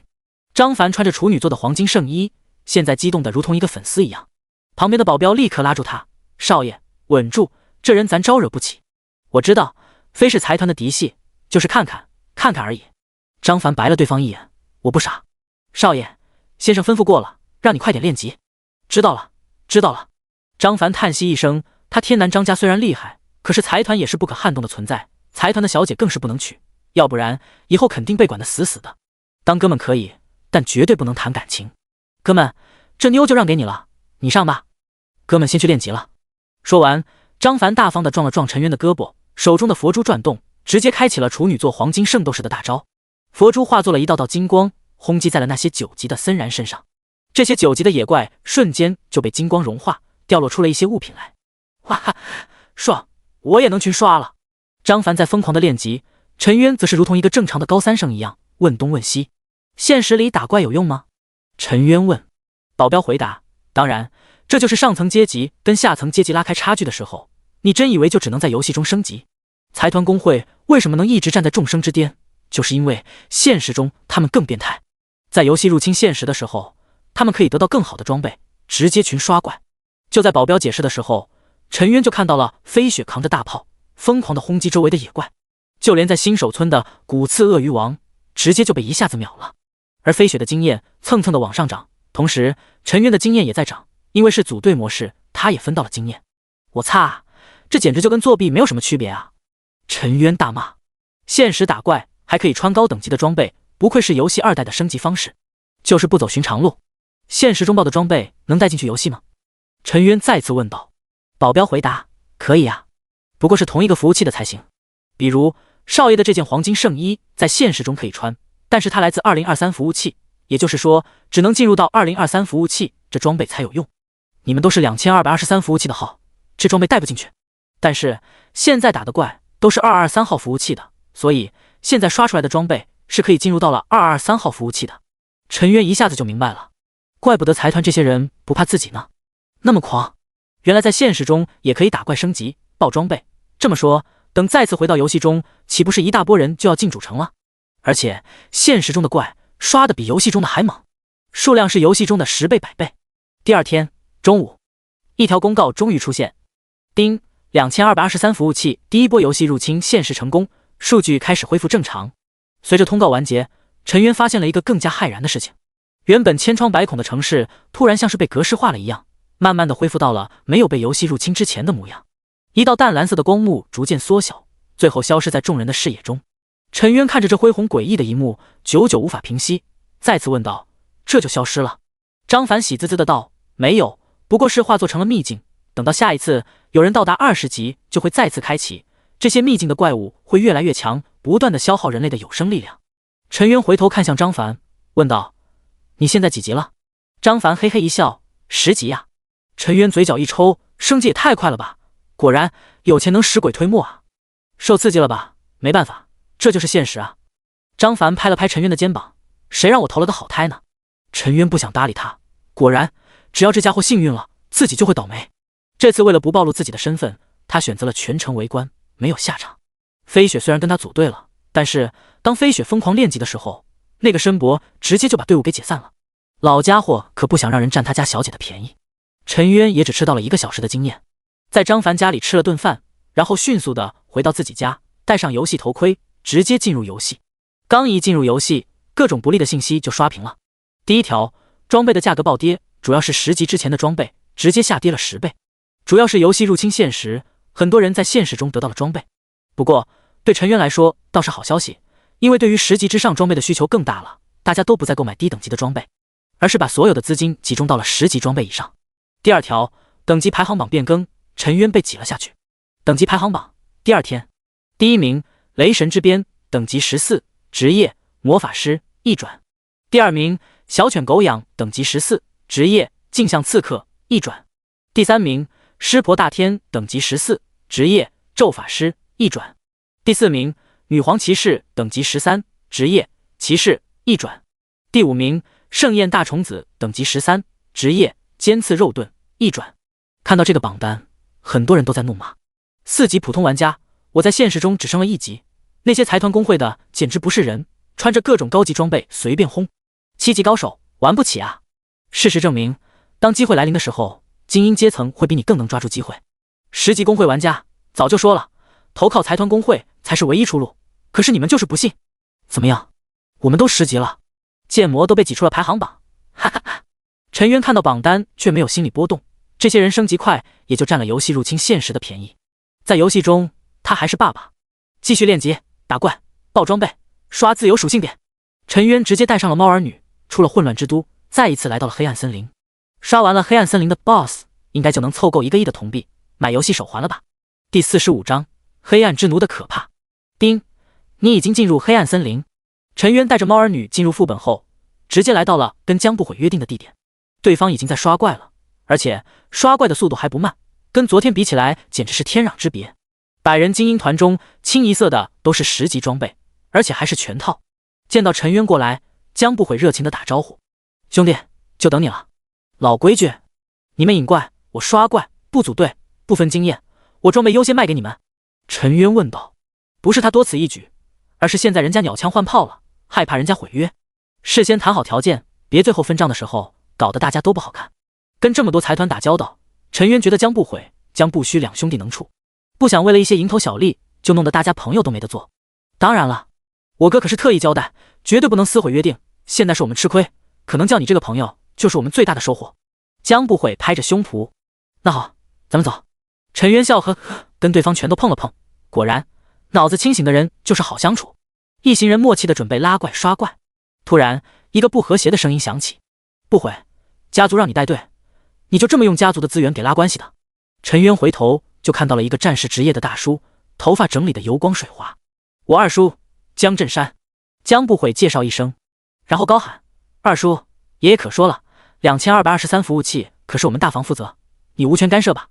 张凡穿着处女座的黄金圣衣，现在激动得如同一个粉丝一样。旁边的保镖立刻拉住他：少爷，稳住，这人咱招惹不起。我知道，非是财团的嫡系，就是看看而已。张凡白了对方一眼：我不傻。少爷，先生吩咐过了，让你快点练级。知道了。张凡叹息一声，他天南张家虽然厉害，可是财团也是不可撼动的存在，财团的小姐更是不能娶，要不然以后肯定被管得死死的。当哥们可以，但绝对不能谈感情。哥们，这妞就让给你了，你上吧。哥们先去练级了。说完，张凡大方地撞了撞陈渊的胳膊，手中的佛珠转动，直接开启了处女座黄金圣斗士的大招。佛珠化作了一道道金光，轰击在了那些9级的森然身上。这些9级的野怪瞬间就被金光融化，掉落出了一些物品来。哇哈，爽！我也能群刷了。张凡在疯狂的练级，陈渊则是如同一个正常的高3生一样问东问西。现实里打怪有用吗？陈渊问。保镖回答：当然，这就是上层阶级跟下层阶级拉开差距的时候。你真以为就只能在游戏中升级？财团工会为什么能一直站在众生之巅？就是因为现实中他们更变态。在游戏入侵现实的时候，他们可以得到更好的装备，直接群刷怪。就在保镖解释的时候，陈渊就看到了飞雪扛着大炮疯狂地轰击周围的野怪，就连在新手村的骨刺鳄鱼王直接就被一下子秒了。而飞雪的经验蹭蹭的往上涨，同时陈渊的经验也在涨，因为是组队模式，他也分到了经验。我擦，这简直就跟作弊没有什么区别啊！陈渊大骂。现实打怪还可以穿高等级的装备，不愧是游戏2代的升级方式，就是不走寻常路。现实中爆的装备能带进去游戏吗？陈渊再次问道。保镖回答：可以啊，不过是同一个服务器的才行。比如少爷的这件黄金圣衣在现实中可以穿，但是它来自2023服务器，也就是说只能进入到2023服务器，这装备才有用。你们都是2223服务器的号，这装备带不进去。但是现在打的怪都是223号服务器的，所以现在刷出来的装备是可以进入到了223号服务器的。陈渊一下子就明白了，怪不得财团这些人不怕自己呢，那么狂。原来在现实中也可以打怪升级爆装备，这么说等再次回到游戏中，岂不是一大波人就要进主城了？而且现实中的怪刷的比游戏中的还猛，数量是游戏中的10倍100倍。第二天中午，一条公告终于出现，丁2223服务器第一波游戏入侵现实成功，数据开始恢复正常。随着通告完结，陈渊发现了一个更加骇然的事情，原本千疮百孔的城市突然像是被格式化了一样，慢慢的恢复到了没有被游戏入侵之前的模样。一道淡蓝色的光幕逐渐缩小，最后消失在众人的视野中。陈渊看着这恢宏诡异的一幕，久久无法平息，再次问道：这就消失了？张凡喜滋滋的道：没有，不过是化作成了秘境，等到下一次有人到达20级就会再次开启，这些秘境的怪物会越来越强，不断的消耗人类的有生力量。陈渊回头看向张凡，问道：你现在几级了？张凡嘿嘿一笑：10级呀。陈渊嘴角一抽，升级也太快了吧，果然有钱能使鬼推磨啊。受刺激了吧？没办法，这就是现实啊。张凡拍了拍陈渊的肩膀：谁让我投了个好胎呢？陈渊不想搭理他，果然只要这家伙幸运了，自己就会倒霉。这次为了不暴露自己的身份，他选择了全程围观，没有下场。飞雪虽然跟他组队了，但是当飞雪疯狂练级的时候，那个申博直接就把队伍给解散了。老家伙可不想让人占他家小姐的便宜。陈渊也只吃到了1个小时的经验，在张凡家里吃了顿饭，然后迅速的回到自己家，戴上游戏头盔，直接进入游戏。刚一进入游戏，各种不利的信息就刷屏了。第一条，装备的价格暴跌，主要是10级之前的装备直接下跌了10倍。主要是游戏入侵现实，很多人在现实中得到了装备。不过对陈渊来说倒是好消息，因为对于10级之上装备的需求更大了，大家都不再购买低等级的装备，而是把所有的资金集中到了10级装备以上。第二条，等级排行榜变更，陈渊被挤了下去。等级排行榜第2天，第1名雷神之鞭，等级14，职业魔法师一转。第2名小犬狗养，等级14，职业镜像刺客一转。第3名湿婆大天，等级14，职业咒法师一转。第4名女皇骑士，等级13，职业骑士一转。第5名盛宴大虫子，等级13，职业尖刺肉盾一转。看到这个榜单，很多人都在怒骂：4级普通玩家，我在现实中只升了1级，那些财团工会的简直不是人，穿着各种高级装备随便轰。7级高手玩不起啊！事实证明，当机会来临的时候，精英阶层会比你更能抓住机会。10级工会玩家早就说了，投靠财团工会才是唯一出路，可是你们就是不信。怎么样，我们都10级了，剑魔都被挤出了排行榜，哈哈哈。陈渊看到榜单却没有心理波动，这些人升级快，也就占了游戏入侵现实的便宜。在游戏中，他还是爸爸，继续练级、打怪、爆装备、刷自由属性点。陈渊直接带上了猫儿女，出了混乱之都，再一次来到了黑暗森林。刷完了黑暗森林的 BOSS， 应该就能凑够1个亿的铜币买游戏手环了吧？第45章黑暗之奴的可怕。丁，你已经进入黑暗森林。陈渊带着猫儿女进入副本后，直接来到了跟江不悔约定的地点。对方已经在刷怪了，而且刷怪的速度还不慢，跟昨天比起来简直是天壤之别。百人精英团中清一色的都是10级装备，而且还是全套。见到陈渊过来，江不悔热情的打招呼：“兄弟，就等你了。老规矩，你们引怪，我刷怪，不组队，不分经验，我装备优先卖给你们。”陈渊问道。不是他多此一举，而是现在人家鸟枪换炮了，害怕人家毁约，事先谈好条件，别最后分账的时候搞得大家都不好看。跟这么多财团打交道，陈渊觉得江不悔、江不虚两兄弟能处，不想为了一些蝇头小利就弄得大家朋友都没得做。当然了，我哥可是特意交代，绝对不能撕毁约定，现在是我们吃亏，可能叫你这个朋友就是我们最大的收获。江不悔拍着胸脯：“那好，咱们走。”陈渊笑呵呵，跟对方拳头碰了碰，果然脑子清醒的人就是好相处。一行人默契的准备拉怪刷怪，突然一个不和谐的声音响起：“不悔，家族让你带队，你就这么用家族的资源给拉关系的？”陈渊回头就看到了一个战士职业的大叔，头发整理的油光水滑：“我二叔江振山。”江不悔介绍一声，然后高喊：“二叔，爷爷可说了，2223服务器可是我们大房负责，你无权干涉吧？”“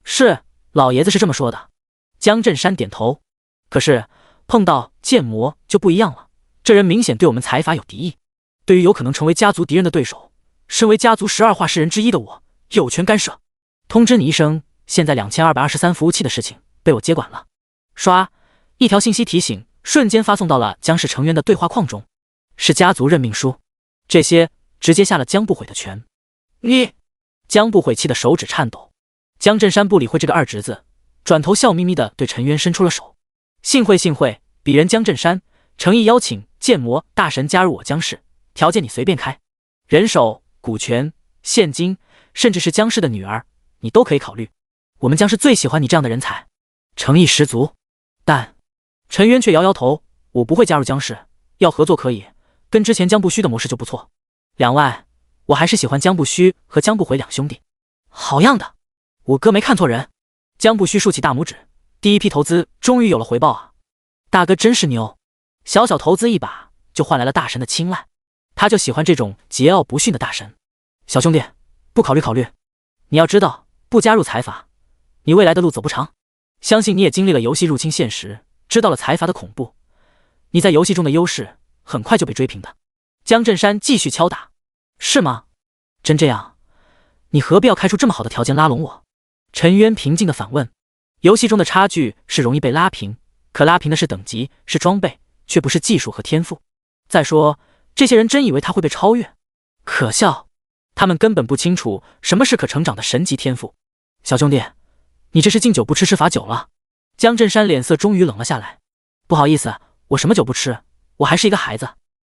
是，老爷子是这么说的。”江振山点头。可是碰到剑魔就不一样了，这人明显对我们财阀有敌意，对于有可能成为家族敌人的对手，身为家族12化世人之一的我有权干涉。通知你一声，现在2223服务器的事情被我接管了。刷，一条信息提醒瞬间发送到了江氏成员的对话框中，是家族任命书。这些直接下了江不悔的拳。你！江不悔气得手指颤抖。江振山不理会这个二侄子，转头笑眯眯地对陈渊伸出了手。幸会幸会，鄙人江振山诚意邀请剑魔大神加入我江氏，条件你随便开，人手、股权、现金，甚至是江氏的女儿，你都可以考虑。我们江氏最喜欢你这样的人才，诚意十足。但陈渊却摇摇头：“我不会加入江氏，要合作可以，跟之前江不虚的模式就不错。两外，我还是喜欢江不虚和江不悔两兄弟。”好样的，我哥没看错人。江不虚竖起大拇指。第一批投资终于有了回报啊！大哥真是牛，小小投资一把就换来了大神的青睐，他就喜欢这种桀骜不驯的大神。小兄弟，不考虑考虑？你要知道，不加入财阀，你未来的路走不长。相信你也经历了游戏入侵现实，知道了财阀的恐怖，你在游戏中的优势很快就被追平的。江振山继续敲打。是吗？真这样，你何必要开出这么好的条件拉拢我？陈渊平静地反问。游戏中的差距是容易被拉平，可拉平的是等级，是装备，却不是技术和天赋。再说，这些人真以为他会被超越？可笑，他们根本不清楚什么是可成长的神级天赋。小兄弟，你这是敬酒不吃罚酒了。江振山脸色终于冷了下来。不好意思，我什么酒不吃，我还是一个孩子。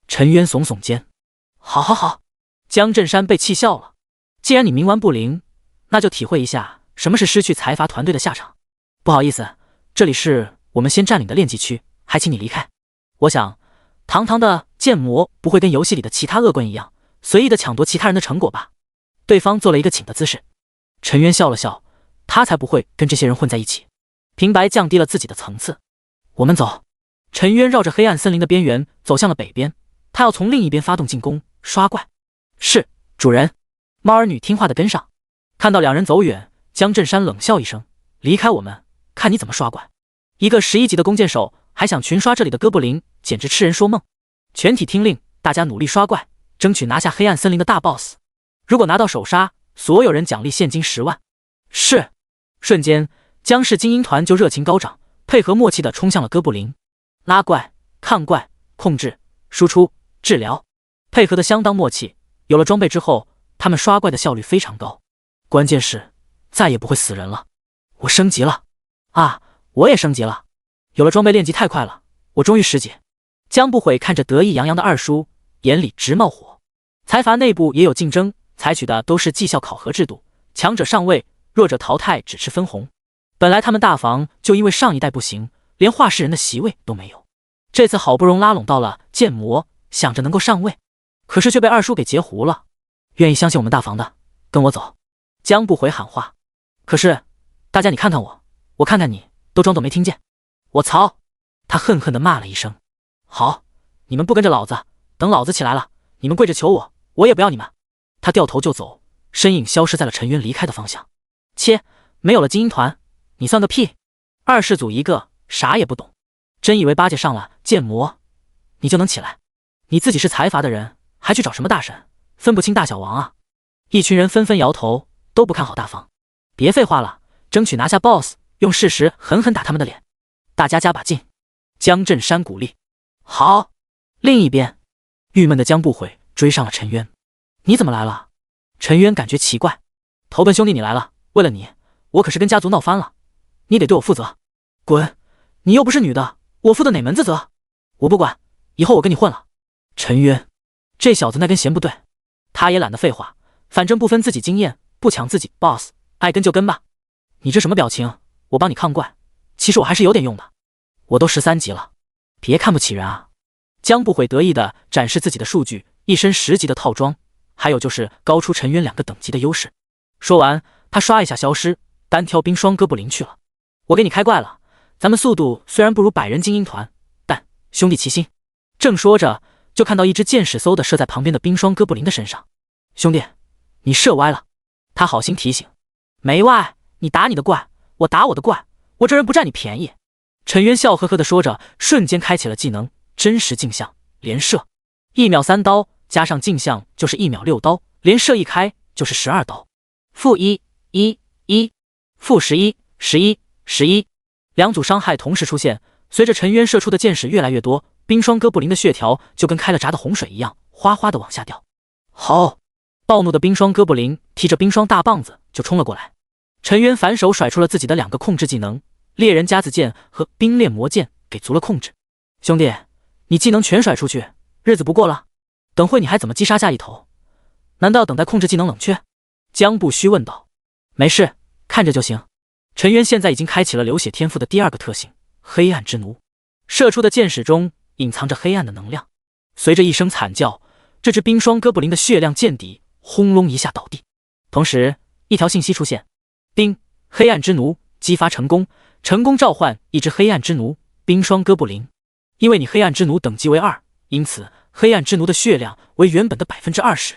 陈渊耸耸肩。好好好。江振山被气笑了。既然你冥顽不灵，那就体会一下什么是失去财阀团队的下场。不好意思，这里是我们先占领的炼技区，还请你离开。我想，堂堂的剑魔不会跟游戏里的其他恶棍一样，随意的抢夺其他人的成果吧？对方做了一个请的姿势。陈渊笑了笑，他才不会跟这些人混在一起。平白降低了自己的层次。我们走。陈渊绕着黑暗森林的边缘走向了北边，他要从另一边发动进攻，刷怪。是，主人。猫儿女听话的跟上。看到两人走远，江振山冷笑一声：“离开我们，看你怎么刷怪！”一个11级的弓箭手还想群刷这里的哥布林，简直痴人说梦。全体听令，大家努力刷怪，争取拿下黑暗森林的大 boss。如果拿到首杀，所有人奖励现金10万。是。瞬间，江氏精英团就热情高涨，配合默契地冲向了哥布林。拉怪、抗怪、控制、输出、治疗，配合得相当默契。有了装备之后，他们刷怪的效率非常高。关键是再也不会死人了。我升级了啊！我也升级了，有了装备练级太快了，我终于10级。江不悔看着得意洋洋的二叔，眼里直冒火。财阀内部也有竞争，采取的都是绩效考核制度，强者上位，弱者淘汰，只吃分红。本来他们大房就因为上一代不行，连画室人的席位都没有，这次好不容易拉拢到了剑魔，想着能够上位，可是却被二叔给截胡了。愿意相信我们大房的，跟我走。江不悔喊话。可是大家你看看我，我看看你，都装作没听见。我操！他恨恨地骂了一声。好，你们不跟着老子，等老子起来了，你们跪着求我，我也不要你们。他掉头就走，身影消失在了陈渊离开的方向。切，没有了精英团，你算个屁！二世祖一个，啥也不懂，真以为八戒上了剑魔，你就能起来？你自己是财阀的人，还去找什么大神？分不清大小王啊！一群人纷纷摇头，都不看好大方。别废话了，争取拿下 BOSS， 用事实狠狠打他们的脸。大家加把劲！江振山鼓励。好。另一边，郁闷的江不悔追上了陈渊。你怎么来了？陈渊感觉奇怪。投奔兄弟你来了，为了你，我可是跟家族闹翻了，你得对我负责。滚！你又不是女的，我负的哪门子责？我不管，以后我跟你混了。陈渊，这小子那根弦不对，他也懒得废话，反正不分自己经验，不抢自己 boss， 爱跟就跟吧。你这什么表情？我帮你抗怪，其实我还是有点用的。我都13级了，别看不起人啊！江不悔得意地展示自己的数据，一身10级的套装，还有就是高出陈渊2个等级的优势。说完，他刷一下消失，单挑冰霜哥布林去了。我给你开怪了，咱们速度虽然不如百人精英团，但兄弟齐心。正说着，就看到一支箭矢嗖的射在旁边的冰霜哥布林的身上。兄弟，你射歪了。他好心提醒。没歪，你打你的怪，我打我的怪，我这人不占你便宜。陈渊笑呵呵地说着，瞬间开启了技能真实镜像连射，1秒3刀，加上镜像就是1秒6刀，连射一开就是12刀。-1、1、1、-11、11、11，两组伤害同时出现。随着陈渊射出的箭矢越来越多，冰霜哥布林的血条就跟开了闸的洪水一样，哗哗的往下掉。好！暴怒的冰霜哥布林提着冰霜大棒子就冲了过来。陈渊反手甩出了自己的2个控制技能，猎人夹子剑和冰炼魔剑给足了控制。兄弟，你技能全甩出去，日子不过了。等会你还怎么击杀下一头？难道要等待控制技能冷却？江不虚问道。没事，看着就行。陈渊现在已经开启了流血天赋的第2个特性黑暗之奴，射出的箭矢中隐藏着黑暗的能量。随着一声惨叫，这只冰霜哥布林的血量见底，轰隆一下倒地。同时一条信息出现，丁，黑暗之奴激发成功，成功召唤一只黑暗之奴冰霜哥布林。因为你黑暗之奴等级为2，因此黑暗之奴的血量为原本的 20%。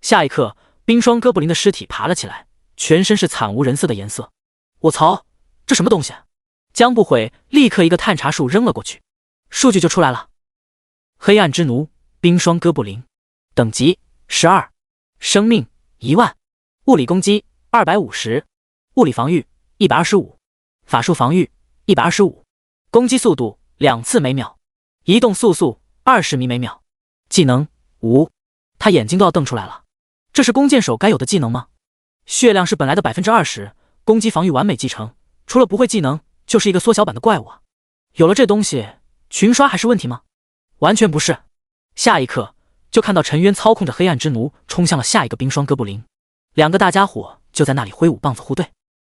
下一刻，冰霜哥布林的尸体爬了起来，全身是惨无人色的颜色。我操，这什么东西？江不悔立刻一个探查术扔了过去，数据就出来了。黑暗之奴冰霜哥布林，等级12，生命10000，物理攻击250，物理防御125，法术防御125，攻击速度2次每秒，移动速速20米每秒。技能无，他眼睛都要瞪出来了。这是弓箭手该有的技能吗？血量是本来的 20%， 攻击防御完美继承，除了不会技能就是一个缩小版的怪物啊。有了这东西，群刷还是问题吗？完全不是。下一刻就看到陈渊操控着黑暗之奴冲向了下一个冰霜哥布林，2个大家伙就在那里挥舞棒子护队，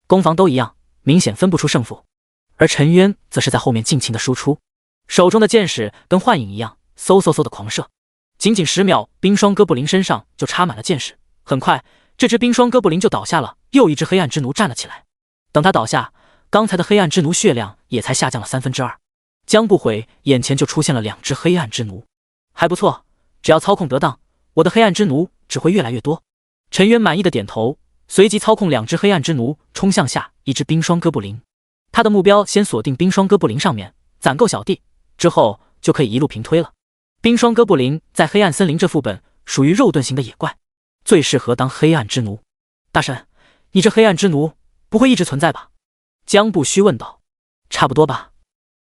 攻防都一样，明显分不出胜负。而陈渊则是在后面尽情的输出，手中的箭矢跟幻影一样，嗖嗖嗖的狂射。仅仅10秒，冰霜哥布林身上就插满了箭矢。很快，这只冰霜哥布林就倒下了，又一只黑暗之奴站了起来。等他倒下，刚才的黑暗之奴血量也才下降了2/3。江不悔眼前就出现了2只黑暗之奴，还不错，只要操控得当，我的黑暗之奴只会越来越多。陈渊满意的点头，随即操控2只黑暗之奴冲向下一只冰霜哥布林。他的目标先锁定冰霜哥布林上面，攒够小弟之后就可以一路平推了。冰霜哥布林在黑暗森林这副本属于肉盾型的野怪，最适合当黑暗之奴。大神，你这黑暗之奴不会一直存在吧？江不虚问道。差不多吧。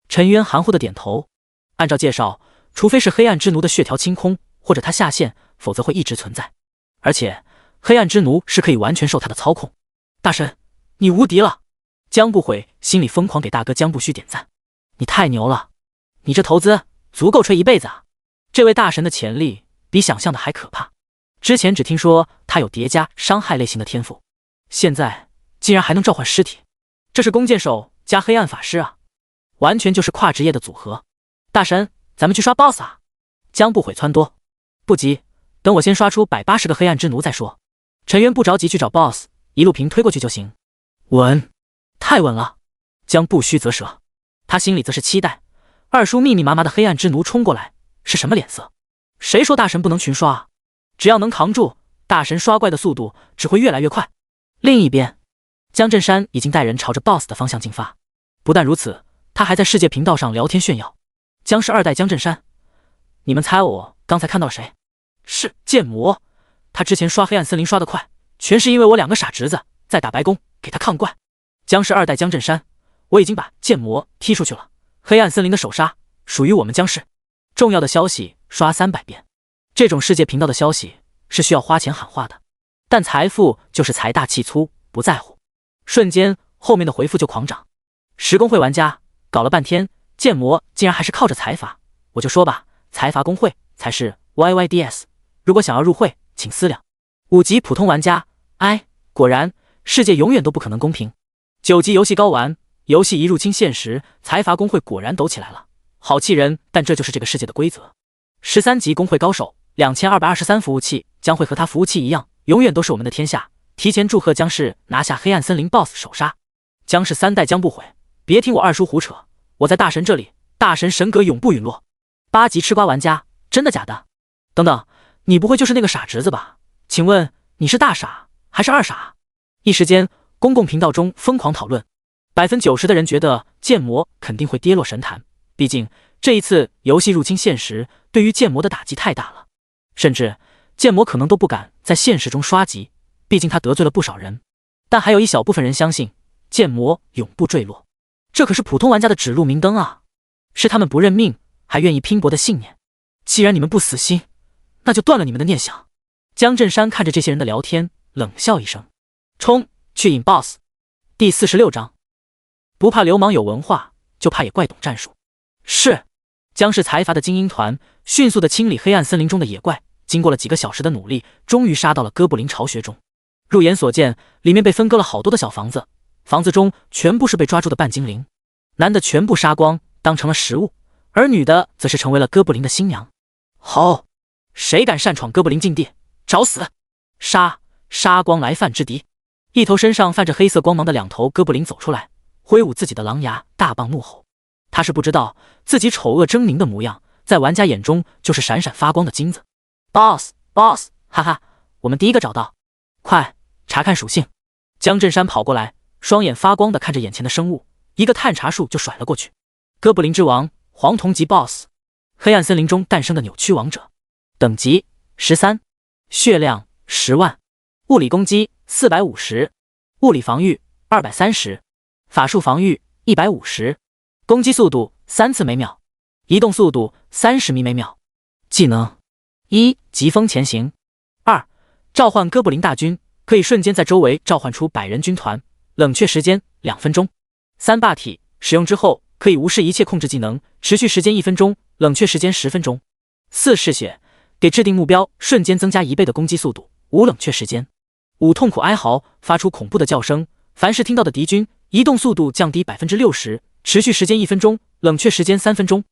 陈渊含糊的点头。按照介绍，除非是黑暗之奴的血条清空，或者他下线，否则会一直存在。而且黑暗之奴是可以完全受他的操控。大神，你无敌了！江不悔心里疯狂给大哥江不虚点赞。你太牛了，你这投资足够吹一辈子啊！这位大神的潜力比想象的还可怕。之前只听说他有叠加伤害类型的天赋，现在竟然还能召唤尸体，这是弓箭手加黑暗法师啊，完全就是跨职业的组合。大神，咱们去刷 BOSS 啊！江不悔撺掇。不急，等我先刷出180个黑暗之奴再说。陈渊不着急去找 BOSS， 一路平推过去就行。稳，太稳了。江不虚啧舌，他心里则是期待二叔密密麻麻的黑暗之奴冲过来，是什么脸色？谁说大神不能群刷啊？只要能扛住，大神刷怪的速度只会越来越快。另一边，江振山已经带人朝着 BOSS 的方向进发。不但如此，他还在世界频道上聊天炫耀。江氏二代江振山，你们猜我刚才看到了谁？是剑魔。他之前刷黑暗森林刷得快，全是因为我2个傻侄子在打白宫给他抗怪。江氏二代江振山，我已经把剑魔踢出去了。黑暗森林的首杀属于我们江氏。重要的消息刷300遍。这种世界频道的消息是需要花钱喊话的，但财富就是财大气粗，不在乎。瞬间后面的回复就狂涨。10公会玩家搞了半天，剑魔竟然还是靠着财阀。我就说吧，财阀公会才是 YYDS。如果想要入会，请私聊。5级普通玩家，果然世界永远都不可能公平。9级游戏高玩，游戏一入侵现实，财阀公会果然抖起来了，好气人，但这就是这个世界的规则。13级公会高手，2223服务器将会和他服务器一样，永远都是我们的天下。提前祝贺江氏拿下黑暗森林 BOSS 首杀，江氏3代将不毁。别听我二叔胡扯，我在大神这里，大神神格永不陨落。8级吃瓜玩家，真的假的？等等，你不会就是那个傻侄子吧？请问你是大傻还是二傻？一时间，公共频道中疯狂讨论，90%的人觉得剑魔肯定会跌落神坛，毕竟这一次游戏入侵现实对于剑魔的打击太大了，甚至剑魔可能都不敢在现实中刷级，毕竟他得罪了不少人。但还有一小部分人相信剑魔永不坠落，这可是普通玩家的指路明灯啊，是他们不认命还愿意拼搏的信念。既然你们不死心，那就断了你们的念想。江振山看着这些人的聊天，冷笑一声，冲去引 BOSS。 第46章，不怕流氓有文化，就怕野怪懂战术。是。江氏财阀的精英团迅速地清理黑暗森林中的野怪，经过了几个小时的努力，终于杀到了哥布林巢穴中。入眼所见，里面被分割了好多的小房子，房子中全部是被抓住的半精灵，男的全部杀光当成了食物，而女的则是成为了哥布林的新娘。好，谁敢擅闯哥布林禁地，找死！杀光来犯之敌。一头身上泛着黑色光芒的2头哥布林走出来，挥舞自己的狼牙大棒怒吼。他是不知道自己丑恶狰狞的模样，在玩家眼中就是闪闪发光的金子。BOSS， 哈哈，我们第一个找到，快查看属性。江振山跑过来，双眼发光的看着眼前的生物，一个探查术就甩了过去。哥布林之王，黄铜级 BOSS， 黑暗森林中诞生的扭曲王者，等级13，血量10万，物理攻击450，物理防御230，法术防御150，攻击速度3次每秒，移动速度30米每秒。技能：1. 疾风前行。2. 召唤哥布林大军，可以瞬间在周围召唤出100人军团，冷却时间2分钟。3. 霸体，使用之后可以无视一切控制技能，持续时间1分钟，冷却时间10分钟。4. 嗜血，给制定目标瞬间增加1倍的攻击速度，无冷却时间。5. 痛苦哀嚎，发出恐怖的叫声，凡是听到的敌军移动速度降低 60%， 持续时间1分钟，冷却时间3分钟。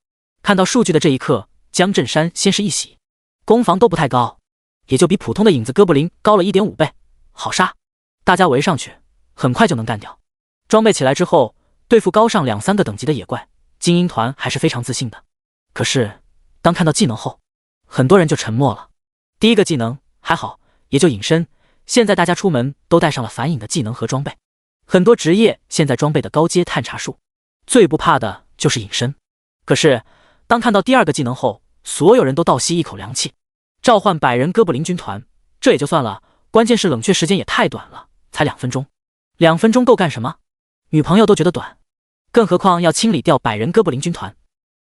看到数据的这一刻，江振山先是一喜，攻防都不太高，也就比普通的影子哥布林高了 1.5 倍，好杀。大家围上去，很快就能干掉。装备起来之后，对付高上2-3个等级的野怪，精英团还是非常自信的。可是当看到技能后，很多人就沉默了。第一个技能还好，也就隐身，现在大家出门都带上了反隐的技能和装备，很多职业现在装备的高阶探查术，最不怕的就是隐身。可是当看到第2个技能后，所有人都倒吸一口凉气。召唤100人哥布林军团，这也就算了，关键是冷却时间也太短了，才2分钟。2分钟够干什么？女朋友都觉得短，更何况要清理掉100人哥布林军团。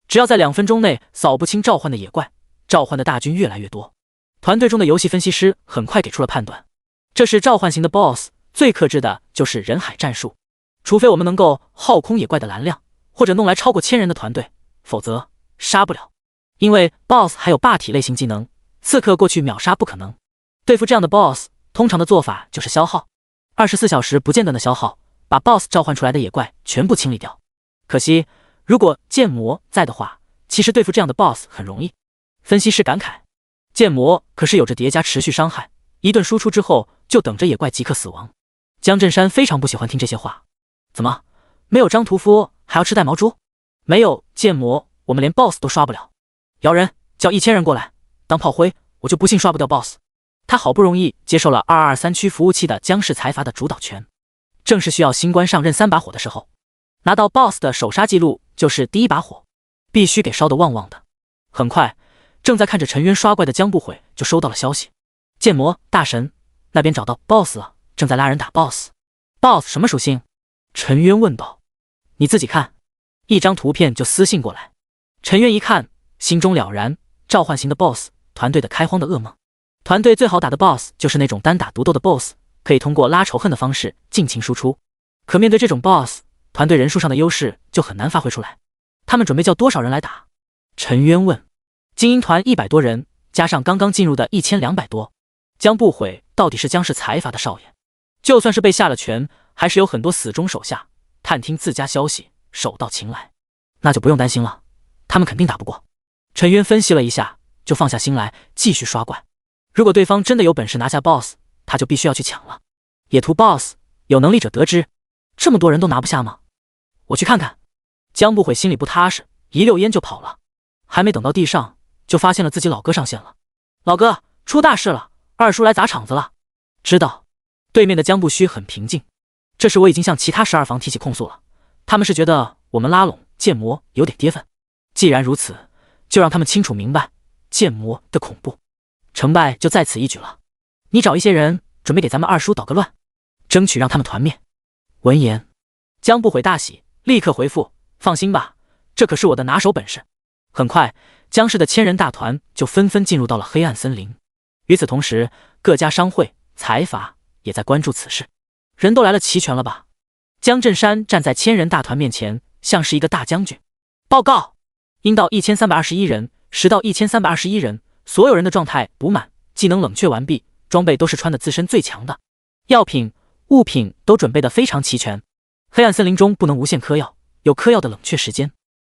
只要在2分钟内扫不清召唤的野怪，召唤的大军越来越多。团队中的游戏分析师很快给出了判断，这是召唤型的 BOSS， 最克制的就是人海战术，除非我们能够耗空野怪的蓝量，或者弄来超过1000人的团队，否则杀不了。因为 BOSS 还有霸体类型技能，刺客过去秒杀不可能。对付这样的 BOSS， 通常的做法就是消耗，24小时不间断的消耗，把 BOSS 召唤出来的野怪全部清理掉。可惜如果剑魔在的话，其实对付这样的 BOSS 很容易。分析师感慨，剑魔可是有着叠加持续伤害，一顿输出之后就等着野怪即刻死亡。江振山非常不喜欢听这些话。怎么没有张屠夫还要吃带毛猪？没有剑魔我们连 BOSS 都刷不了。摇人叫1000人过来当炮灰，我就不信刷不掉 BOSS。他好不容易接受了223区服务器的僵尸财阀的主导权，正是需要新官上任3把火的时候，拿到 BOSS 的首杀记录就是第1把火，必须给烧得旺旺的。很快，正在看着陈渊刷怪的江不悔就收到了消息，剑魔大神那边找到 BOSS 了，正在拉人打 BOSS。BOSS 什么属性？陈渊问道。你自己看。一张图片就私信过来。陈渊一看，心中了然，召唤型的 BOSS， 团队的开荒的噩梦。团队最好打的 BOSS 就是那种单打独斗的 BOSS， 可以通过拉仇恨的方式尽情输出。可面对这种 BOSS， 团队人数上的优势就很难发挥出来。他们准备叫多少人来打？陈渊问。精英团100多人，加上刚刚进入的1200多。江不悔到底是江氏财阀的少爷，就算是被下了权，还是有很多死忠手下探听自家消息，手到擒来。那就不用担心了，他们肯定打不过。陈渊分析了一下，就放下心来继续刷怪。如果对方真的有本事拿下 BOSS， 他就必须要去抢了。野图 BOSS， 有能力者得之。这么多人都拿不下吗？我去看看。江不悔心里不踏实，一溜烟就跑了。还没等到地上，就发现了自己老哥上线了。老哥，出大事了，二叔来砸场子了。知道。对面的江不虚很平静。这时我已经向其他12房提起控诉了，他们是觉得我们拉拢剑魔有点跌份。既然如此，就让他们清楚明白剑魔的恐怖，成败就在此一举了。你找一些人准备给咱们二叔捣个乱，争取让他们团灭。闻言，江不悔大喜，立刻回复：放心吧，这可是我的拿手本事。很快，江氏的1000人大团就纷纷进入到了黑暗森林。与此同时，各家商会、财阀也在关注此事。人都来了齐全了吧？江振山站在1000人大团面前，像是一个大将军。报告，阴到1321人，实到1321人，所有人的状态补满，技能冷却完毕，装备都是穿的自身最强的，药品、物品都准备的非常齐全。黑暗森林中不能无限嗑药，有嗑药的冷却时间，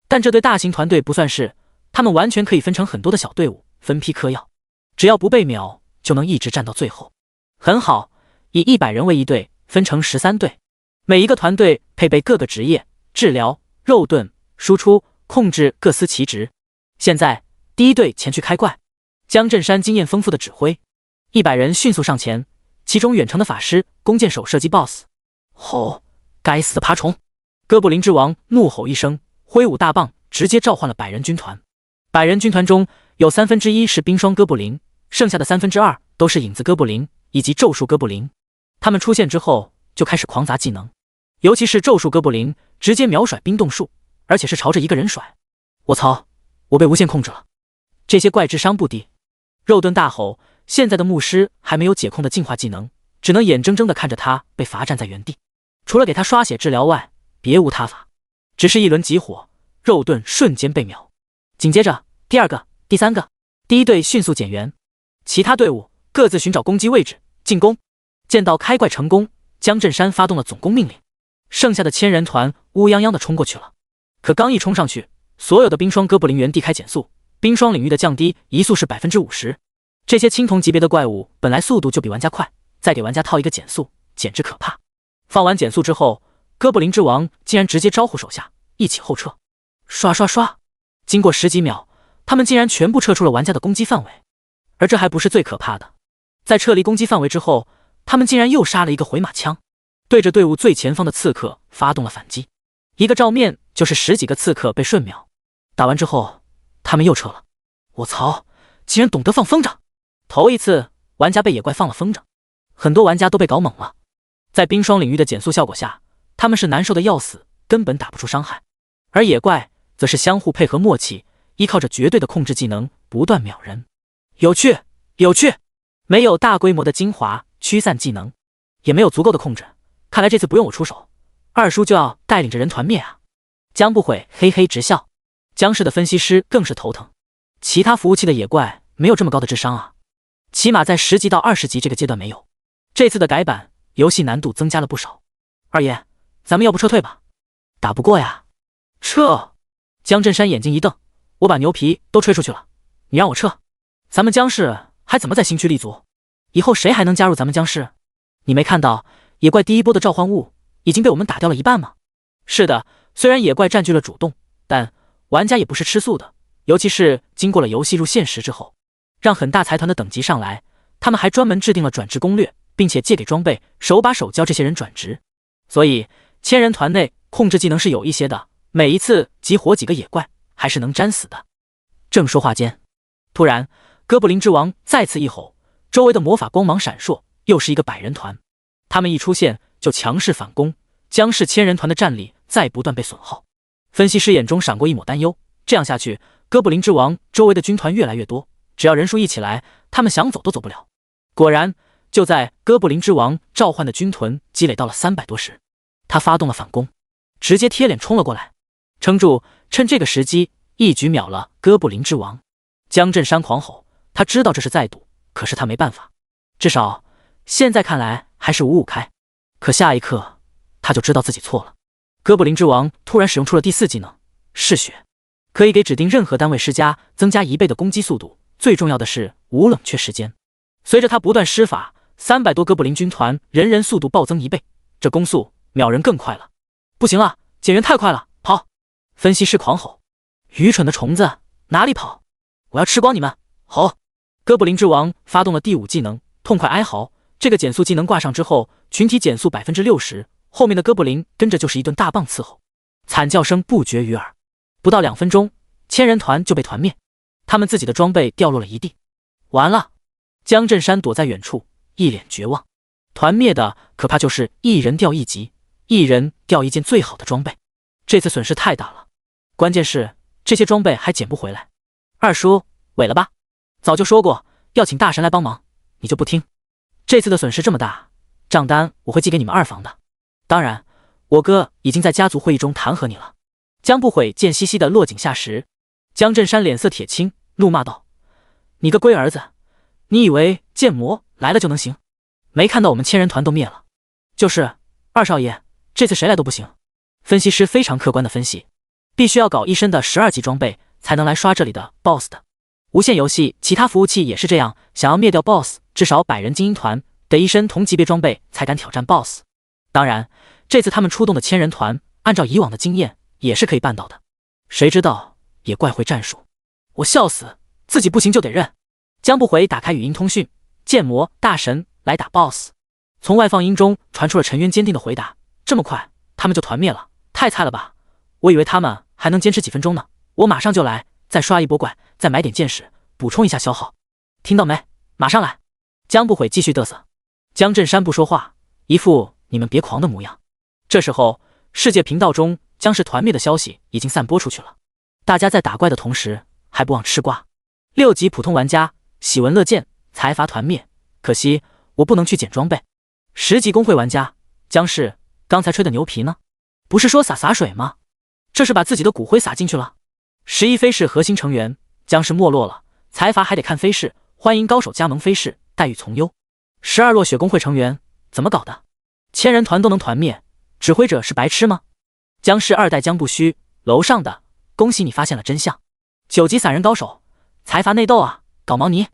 但这对大型团队不算是，他们完全可以分成很多的小队伍，分批嗑药，只要不被秒，就能一直战到最后。很好，以100人为一队，分成13队，每一个团队配备各个职业，治疗、肉盾、输出、控制各司其职。现在第一队前去开怪。江振山经验丰富的指挥，100人迅速上前，其中远程的法师弓箭手射击 BOSS。 吼，该死的爬虫！哥布林之王怒吼一声，挥舞大棒，直接召唤了100人军团。100人军团中有1/3是冰霜哥布林，剩下的2/3都是影子哥布林以及咒术哥布林。他们出现之后就开始狂砸技能，尤其是咒术哥布林，直接秒甩冰冻术，而且是朝着一个人甩。我操，我被无限控制了！这些怪智商不低。肉盾大吼，现在的牧师还没有解控的净化技能，只能眼睁睁地看着他被罚站在原地，除了给他刷血治疗外，别无他法。只是一轮集火，肉盾瞬间被秒。紧接着第2个、第3个，第一队迅速减员，其他队伍各自寻找攻击位置进攻。见到开怪成功，江振山发动了总攻命令，剩下的1000人团乌泱泱地冲过去了。可刚一冲上去，所有的冰霜哥布林原地开减速，冰霜领域的降低移速是 50%。 这些青铜级别的怪物本来速度就比玩家快，再给玩家套一个减速，简直可怕。放完减速之后，哥布林之王竟然直接招呼手下一起后撤。刷刷刷，经过10几秒，他们竟然全部撤出了玩家的攻击范围。而这还不是最可怕的，在撤离攻击范围之后，他们竟然又杀了一个回马枪，对着队伍最前方的刺客发动了反击。一个照面就是10几个刺客被瞬秒。打完之后，他们又撤了。我操，竟然懂得放风筝！头一次玩家被野怪放了风筝，很多玩家都被搞懵了。在冰霜领域的减速效果下，他们是难受的要死，根本打不出伤害。而野怪则是相互配合默契，依靠着绝对的控制技能不断秒人。有趣，有趣！没有大规模的精华驱散技能，也没有足够的控制，看来这次不用我出手，二叔就要带领着人团灭啊！江不悔嘿嘿直笑。江氏的分析师更是头疼，其他服务器的野怪没有这么高的智商啊，起码在10级到20级这个阶段没有。这次的改版，游戏难度增加了不少。二爷，咱们要不撤退吧？打不过呀。撤！江振山眼睛一瞪，我把牛皮都吹出去了，你让我撤？咱们江氏还怎么在新区立足？以后谁还能加入咱们江氏？你没看到野怪第一波的召唤物已经被我们打掉了一半吗？是的，虽然野怪占据了主动，但玩家也不是吃素的，尤其是经过了游戏入现实之后，让很大财团的等级上来，他们还专门制定了转职攻略，并且借给装备，手把手教这些人转职。所以千人团内控制技能是有一些的，每一次集活几个野怪还是能粘死的。正说话间，突然哥布林之王再次一吼，周围的魔法光芒闪烁，又是一个100人团。他们一出现就强势反攻，将士千人团的战力在不断被损耗。分析师眼中闪过一抹担忧，这样下去哥布林之王周围的军团越来越多，只要人数一起来，他们想走都走不了。果然就在哥布林之王召唤的军屯积累到了300多时，他发动了反攻，直接贴脸冲了过来，撑住，趁这个时机一举秒了哥布林之王。江振山狂吼，他知道这是在赌，可是他没办法，至少现在看来还是5-5开。可下一刻他就知道自己错了。哥布林之王突然使用出了第4技能嗜血，可以给指定任何单位施加增加1倍的攻击速度，最重要的是无冷却时间。随着他不断施法，300多哥布林军团人人速度暴增1倍，这攻速秒人更快了。不行了，减员太快了，跑！分析师狂吼，愚蠢的虫子，哪里跑？我要吃光你们！吼！哥布林之王发动了第5技能痛快哀嚎，这个减速技能挂上之后，群体减速 60%， 后面的哥布林跟着就是一顿大棒伺候，惨叫声不绝于耳。不到2分钟，千人团就被团灭，他们自己的装备掉落了一地。完了！江振山躲在远处，一脸绝望。团灭的可怕就是一人掉1级，一人掉一件最好的装备，这次损失太大了。关键是这些装备还捡不回来。二叔，毁了吧？早就说过要请大神来帮忙，你就不听。这次的损失这么大，账单我会寄给你们2房的。当然，我哥已经在家族会议中弹劾你了。江不悔贱兮兮的落井下石。江振山脸色铁青，怒骂道：“你个龟儿子，你以为剑魔来了就能行？没看到我们千人团都灭了？就是，二少爷，这次谁来都不行。”分析师非常客观的分析，必须要搞1身的12级装备才能来刷这里的 BOSS 的。无线游戏其他服务器也是这样，想要灭掉 BOSS， 至少100人精英团得1身同级别装备才敢挑战 BOSS。当然，这次他们出动的千人团，按照以往的经验也是可以办到的。谁知道也怪会战术，我笑死，自己不行就得认。江不悔打开语音通讯，剑魔大神来打 BOSS。从外放音中传出了陈渊坚定的回答：这么快他们就团灭了，太菜了吧，我以为他们还能坚持几分钟呢。我马上就来，再刷一波怪，再买点剑士补充一下消耗，听到没？马上来。江不悔继续嘚瑟。江振山不说话，一副你们别狂的模样。这时候世界频道中僵尸团灭的消息已经散播出去了，大家在打怪的同时还不忘吃瓜。6级普通玩家喜闻乐见，财阀团灭，可惜我不能去捡装备。10级公会玩家，僵尸刚才吹的牛皮呢？不是说洒水吗？这是把自己的骨灰撒进去了。11飞士核心成员，僵尸没落了，财阀还得看飞士，欢迎高手加盟飞士，待遇从优。12落血公会成员，怎么搞的？千人团都能团灭，指挥者是白痴吗？僵尸2代江不虚，楼上的，恭喜你发现了真相。9级散人高手，财阀内斗啊，搞毛泥。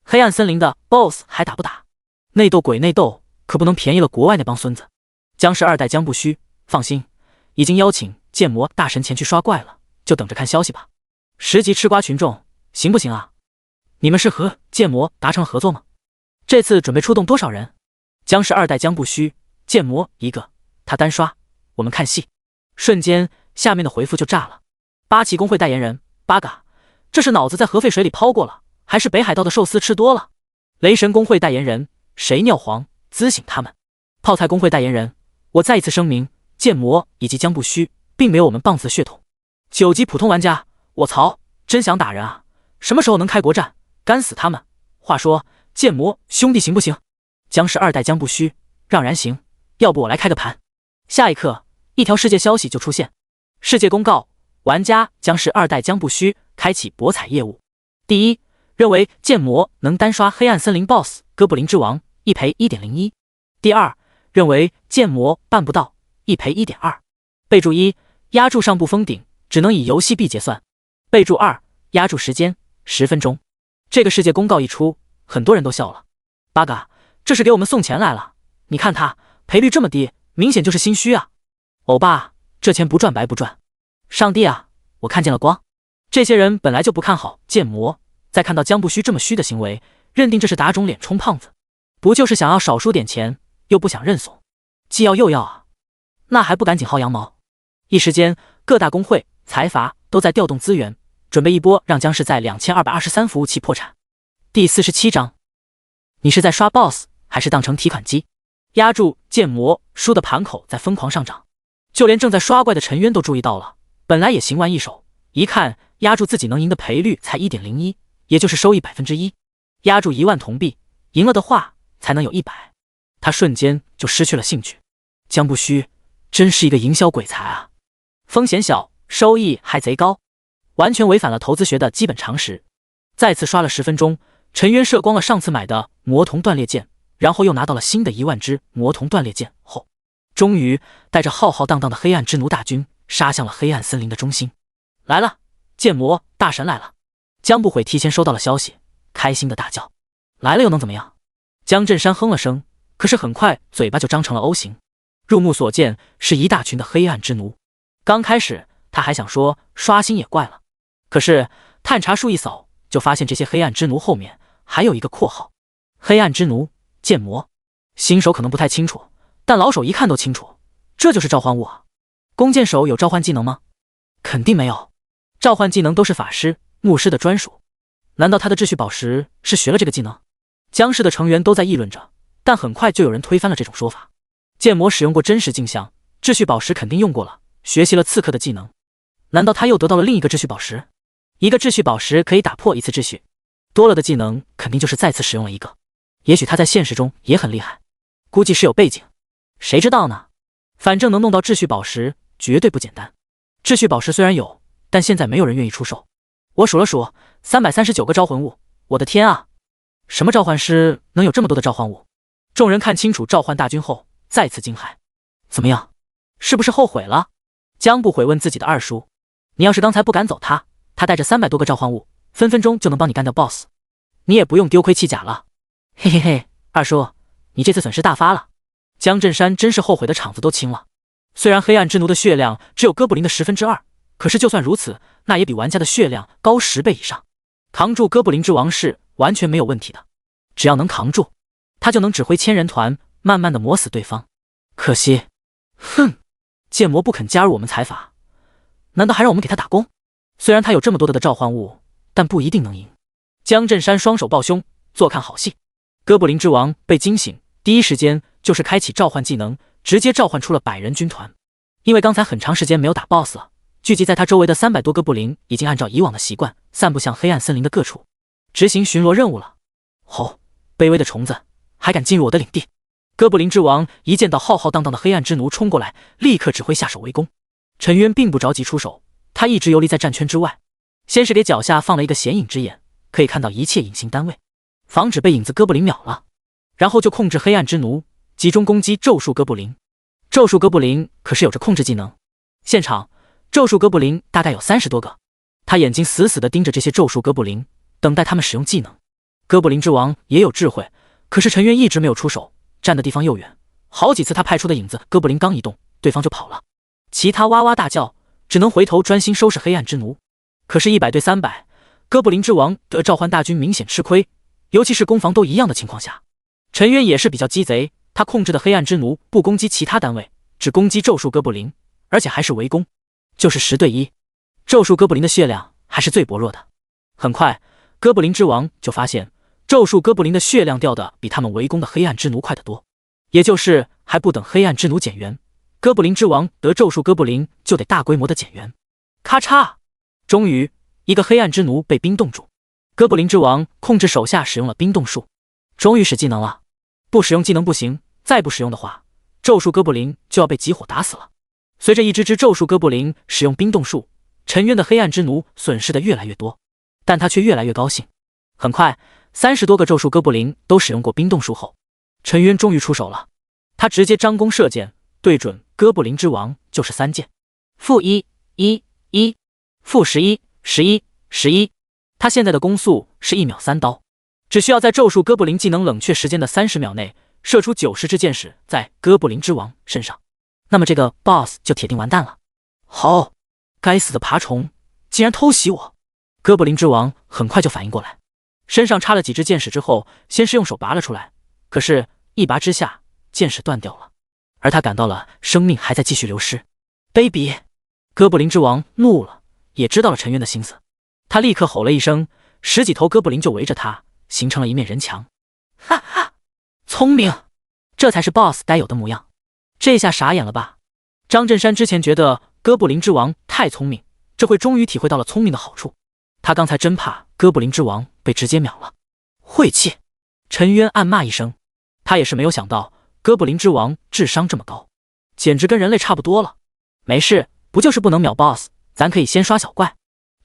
黑暗森林的 BOSS 还打不打？内斗鬼内斗，可不能便宜了国外那帮孙子。僵尸2代江不虚，放心，已经邀请剑魔大神前去刷怪了，就等着看消息吧。10级吃瓜群众，行不行啊？你们是和剑魔达成了合作吗？这次准备出动多少人？僵尸2代江不虚，剑魔1个，他单刷，我们看戏。瞬间下面的回复就炸了。8旗公会代言人八嘎，这是脑子在核废水里抛过了，还是北海道的寿司吃多了？雷神公会代言人谁尿黄，滋醒他们。泡菜公会代言人，我再一次声明，剑魔以及江不虚并没有我们棒子的血统。9级普通玩家，我操，真想打人啊，什么时候能开国战，干死他们。话说剑魔兄弟行不行？僵尸2代江不虚，让然行，要不我来开个盘。下一刻一条世界消息就出现，世界公告，玩家僵尸2代江不虚开启博彩业务。第一，认为剑魔能单刷黑暗森林 BOSS 哥布林之王，一赔 1.01。 第二，认为剑魔办不到，一赔 1.2。 备注1，压注上部封顶只能以游戏币结算。备注2，压注时间10分钟。这个世界公告一出，很多人都笑了。八嘎，这是给我们送钱来了，你看他赔率这么低，明显就是心虚啊。欧巴，这钱不赚白不赚。上帝啊，我看见了光。这些人本来就不看好剑魔，再看到江不虚这么虚的行为，认定这是打肿脸充胖子，不就是想要少输点钱，又不想认怂，既要又要啊，那还不赶紧薅羊毛？一时间，各大工会、财阀都在调动资源，准备一波让江氏在2223服务器破产。第47章，你是在刷 BOSS 还是当成提款机？压住剑魔输的盘口在疯狂上涨，就连正在刷怪的陈渊都注意到了。本来也行完一手，一看压住自己能赢的赔率才 1.01， 也就是收益 1%， 压住1万铜币，赢了的话才能有100，他瞬间就失去了兴趣。江不虚真是一个营销鬼才啊，风险小，收益还贼高，完全违反了投资学的基本常识。再次刷了10分钟，陈渊射光了上次买的魔铜断裂剑，然后又拿到了新的1万支魔铜断裂剑后，终于带着浩浩荡荡的黑暗之奴大军杀向了黑暗森林的中心。来了，剑魔大神来了！江不悔提前收到了消息，开心的大叫：来了又能怎么样？江振山哼了声，可是很快嘴巴就张成了 O 型。入目所见是一大群的黑暗之奴。刚开始他还想说刷新也怪了，可是探查术一扫，就发现这些黑暗之奴后面还有一个括号：黑暗之奴剑魔。新手可能不太清楚，但老手一看都清楚，这就是召唤物啊！弓箭手有召唤技能吗？肯定没有，召唤技能都是法师、牧师的专属。难道他的秩序宝石是学了这个技能？江氏的成员都在议论着，但很快就有人推翻了这种说法。剑魔使用过真实镜像，秩序宝石肯定用过了，学习了刺客的技能。难道他又得到了另一个秩序宝石？一个秩序宝石可以打破一次秩序，多了的技能肯定就是再次使用了一个。也许他在现实中也很厉害，估计是有背景，谁知道呢？反正能弄到秩序宝石绝对不简单。秩序宝石虽然有，但现在没有人愿意出售。我数了数，339个招魂物，我的天啊！什么召唤师能有这么多的召唤物？众人看清楚召唤大军后再次惊骇。怎么样，是不是后悔了？江不悔问自己的二叔，你要是刚才不赶走他带着300多个召唤物，分分钟就能帮你干掉 BOSS， 你也不用丢盔弃甲了。嘿嘿嘿，二叔，你这次损失大发了。江振山真是后悔的场子都清了。虽然黑暗之奴的血量只有哥布林的2/10，可是就算如此，那也比玩家的血量高10倍以上，扛住哥布林之王是完全没有问题的。只要能扛住，他就能指挥千人团慢慢的磨死对方。可惜，剑魔不肯加入我们财阀，难道还让我们给他打工？虽然他有这么多的召唤物，但不一定能赢。江振山双手抱胸，坐看好戏。哥布林之王被惊醒，第一时间就是开启召唤技能，直接召唤出了100人军团。因为刚才很长时间没有打 BOSS 了，聚集在他周围的300多哥布林已经按照以往的习惯，散布向黑暗森林的各处，执行巡逻任务了。吼，卑微的虫子，还敢进入我的领地！哥布林之王一见到浩浩荡荡的黑暗之奴冲过来，立刻指挥下手围攻。陈渊并不着急出手，他一直游离在战圈之外，先是给脚下放了一个显影之眼，可以看到一切隐形单位，防止被影子哥布林秒了。然后就控制黑暗之奴，集中攻击咒术哥布林。咒术哥布林可是有着控制技能，现场咒术哥布林大概有30多个，他眼睛死死地盯着这些咒术哥布林，等待他们使用技能。哥布林之王也有智慧，可是陈渊一直没有出手，站的地方又远，好几次他派出的影子哥布林刚一动，对方就跑了。其他哇哇大叫，只能回头专心收拾黑暗之奴。可是100对300，哥布林之王的召唤大军明显吃亏，尤其是攻防都一样的情况下。陈渊也是比较鸡贼，他控制的黑暗之奴不攻击其他单位，只攻击咒术哥布林，而且还是围攻，就是10对1。咒术哥布林的血量还是最薄弱的。很快，哥布林之王就发现咒术哥布林的血量掉的比他们围攻的黑暗之奴快得多，也就是还不等黑暗之奴减员，哥布林之王得咒术哥布林就得大规模的减员。咔嚓，终于一个黑暗之奴被冰冻住。哥布林之王控制手下使用了冰冻术，终于使技能了。不使用技能不行，再不使用的话，咒术哥布林就要被集火打死了。随着一只只咒术哥布林使用冰冻术，陈渊的黑暗之奴损失的越来越多，但他却越来越高兴。很快，30多个咒术哥布林都使用过冰冻术后，陈渊终于出手了。他直接张弓射箭，对准哥布林之王就是3箭，-1、1、1、-11、11、11。他现在的攻速是1秒3刀，只需要在咒术哥布林技能冷却时间的30秒内射出90支箭矢在哥布林之王身上，那么这个 BOSS 就铁定完蛋了。好，该死的爬虫竟然偷袭我！哥布林之王很快就反应过来，身上插了几支箭矢之后，先是用手拔了出来，可是一拔之下，箭矢断掉了，而他感到了生命还在继续流失。卑鄙！哥布林之王怒了，也知道了陈渊的心思，他立刻吼了一声，10几头哥布林就围着他，形成了一面人墙。哈哈，聪明，这才是 BOSS 该有的模样。这下傻眼了吧？张震山之前觉得哥布林之王太聪明，这回终于体会到了聪明的好处。他刚才真怕哥布林之王被直接秒了。晦气！陈渊暗骂一声，他也是没有想到哥布林之王智商这么高，简直跟人类差不多了。没事，不就是不能秒 BOSS， 咱可以先刷小怪。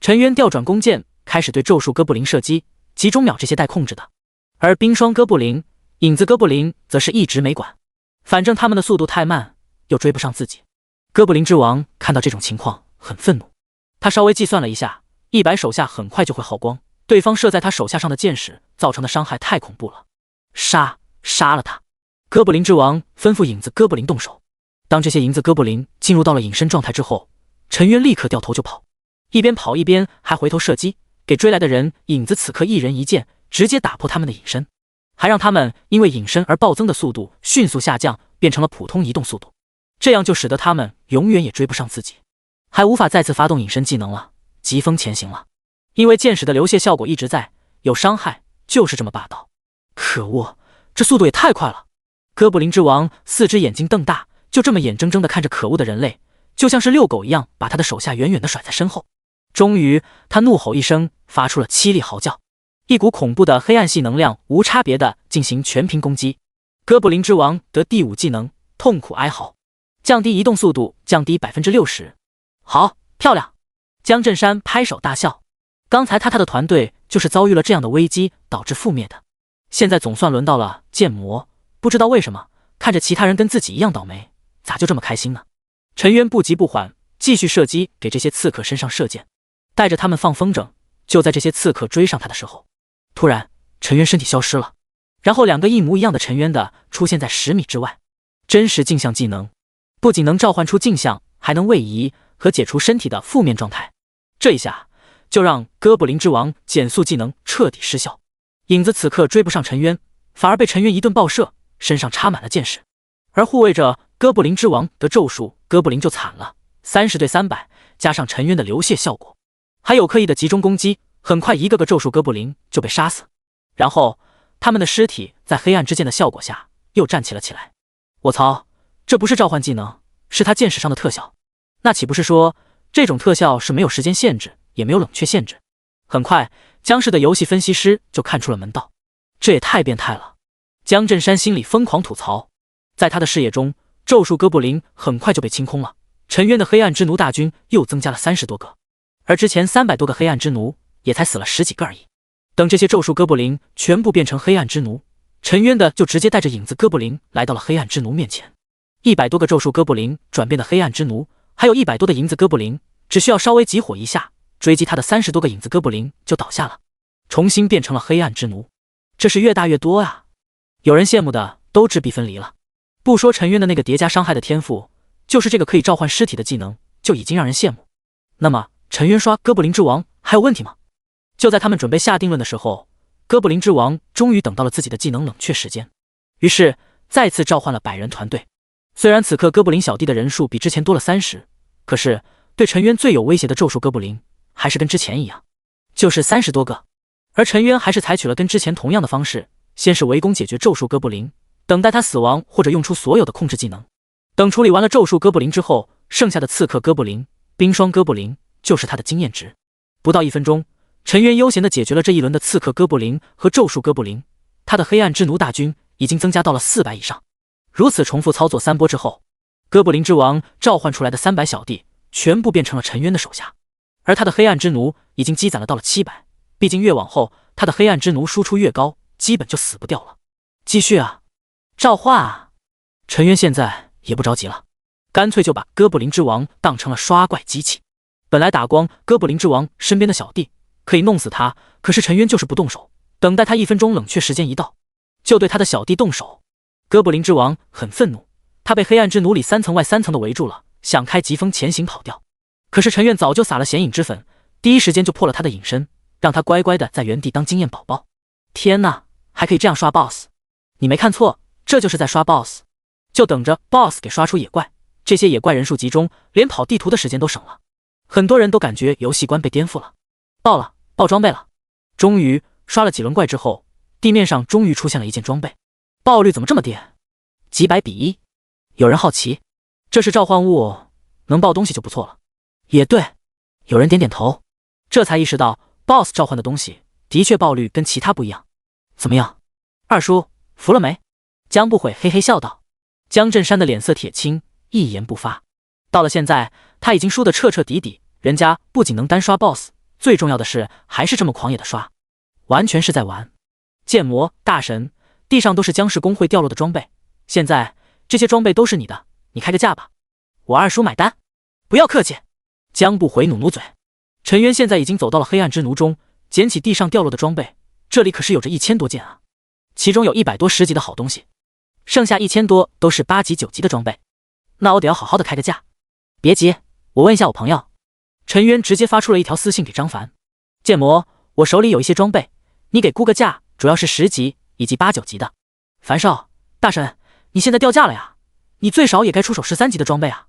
陈渊调转弓箭，开始对咒术哥布林射击，集中秒这些待控制的。而冰霜哥布林、影子哥布林则是一直没管，反正他们的速度太慢，又追不上自己。哥布林之王看到这种情况很愤怒，他稍微计算了一下，100手下很快就会耗光，对方射在他手下上的箭矢造成的伤害太恐怖了。杀了他！哥布林之王吩咐影子哥布林动手。当这些影子哥布林进入到了隐身状态之后，陈渊立刻掉头就跑，一边跑一边还回头射击，给追来的人影子此刻一人一箭，直接打破他们的隐身，还让他们因为隐身而暴增的速度迅速下降，变成了普通移动速度，这样就使得他们永远也追不上自己，还无法再次发动隐身技能了，疾风前行了。因为箭矢的流泻效果一直在，有伤害就是这么霸道。可恶，这速度也太快了！哥布林之王4只眼睛瞪大，就这么眼睁睁地看着可恶的人类，就像是遛狗一样，把他的手下远远地甩在身后。终于，他怒吼一声，发出了凄厉嚎叫，一股恐怖的黑暗系能量无差别地进行全屏攻击。哥布林之王得第5技能痛苦哀嚎，降低移动速度，降低 60%。 好，漂亮！江震山拍手大笑，刚才他的团队就是遭遇了这样的危机导致覆灭的，现在总算轮到了剑魔，不知道为什么看着其他人跟自己一样倒霉，咋就这么开心呢？陈渊不急不缓，继续射击，给这些刺客身上射箭，带着他们放风筝。就在这些刺客追上他的时候，突然陈渊身体消失了，然后2个一模一样的陈渊的出现在10米之外。真实镜像技能不仅能召唤出镜像，还能位移和解除身体的负面状态，这一下就让哥布林之王减速技能彻底失效。影子此刻追不上陈渊，反而被陈渊一顿爆射，身上插满了箭矢。而护卫着哥布林之王的咒术哥布林就惨了，30对300，加上陈渊的流泻效果，还有刻意的集中攻击，很快一个个咒术哥布林就被杀死，然后他们的尸体在黑暗之剑的效果下又站起了起来。我操，这不是召唤技能，是他剑矢上的特效，那岂不是说这种特效是没有时间限制，也没有冷却限制？很快江氏的游戏分析师就看出了门道，这也太变态了。江震山心里疯狂吐槽，在他的视野中，咒术哥布林很快就被清空了，陈渊的黑暗之奴大军又增加了30多个，而之前300多个黑暗之奴也才死了10几个而已。等这些咒术哥布林全部变成黑暗之奴，陈渊的就直接带着影子哥布林来到了黑暗之奴面前。100多个咒术哥布林转变的黑暗之奴，还有100多的影子哥布林，只需要稍微集火一下，追击他的30多个影子哥布林就倒下了，重新变成了黑暗之奴。这是越大越多啊！有人羡慕的都质壁分离了。不说陈渊的那个叠加伤害的天赋，就是这个可以召唤尸体的技能就已经让人羡慕。那么陈渊刷哥布林之王还有问题吗？就在他们准备下定论的时候，哥布林之王终于等到了自己的技能冷却时间，于是再次召唤了100人团队。虽然此刻哥布林小弟的人数比之前多了30，可是对陈渊最有威胁的咒术哥布林还是跟之前一样，就是30多个。而陈渊还是采取了跟之前同样的方式，先是围攻解决咒术哥布林，等待他死亡或者用出所有的控制技能。等处理完了咒术哥布林之后，剩下的刺客哥布林、冰霜哥布林就是他的经验值。不到1分钟，陈渊悠闲地解决了这一轮的刺客哥布林和咒术哥布林，他的黑暗之奴大军已经增加到了400以上。如此重复操作3波之后，哥布林之王召唤出来的300小弟全部变成了陈渊的手下，而他的黑暗之奴已经积攒了到了700，毕竟越往后他的黑暗之奴输出越高，基本就死不掉了。继续啊，召唤啊！陈渊现在也不着急了，干脆就把哥布林之王当成了刷怪机器。本来打光哥布林之王身边的小弟可以弄死他，可是陈渊就是不动手，等待他1分钟冷却时间一到，就对他的小弟动手。哥布林之王很愤怒，他被黑暗之奴里3层外3层的围住了，想开疾风前行跑掉，可是陈渊早就撒了显影之粉，第一时间就破了他的隐身，让他乖乖的在原地当经验宝宝。天呐，还可以这样刷 BOSS！ 你没看错，这就是在刷 BOSS。就等着 BOSS 给刷出野怪，这些野怪人数集中，连跑地图的时间都省了。很多人都感觉游戏观被颠覆了。爆了，爆装备了！终于刷了几轮怪之后，地面上终于出现了一件装备，爆率怎么这么颠？几百比1。有人好奇，这是召唤物，能爆东西就不错了。也对，有人点点头，这才意识到 BOSS 召唤的东西的确爆率跟其他不一样。怎么样，二叔服了没？江不悔嘿嘿笑道。江振山的脸色铁青，一言不发。到了现在，他已经输得彻彻底底，人家不仅能单刷 BOSS， 最重要的是还是这么狂野的刷，完全是在玩。剑魔大神，地上都是僵尸工会掉落的装备，现在这些装备都是你的，你开个价吧，我二叔买单。不要客气。江不悔努努嘴。陈渊现在已经走到了黑暗之奴中，捡起地上掉落的装备，这里可是有着1000多件啊，其中有100多10级的好东西，剩下1000多都是8级9级的装备。那我得要好好的开个价。别急，我问一下我朋友。陈渊直接发出了一条私信给张凡。剑魔，我手里有一些装备，你给估个价，主要是10级以及8、9级的。樊少，大神，你现在掉价了呀，你最少也该出手13级的装备啊。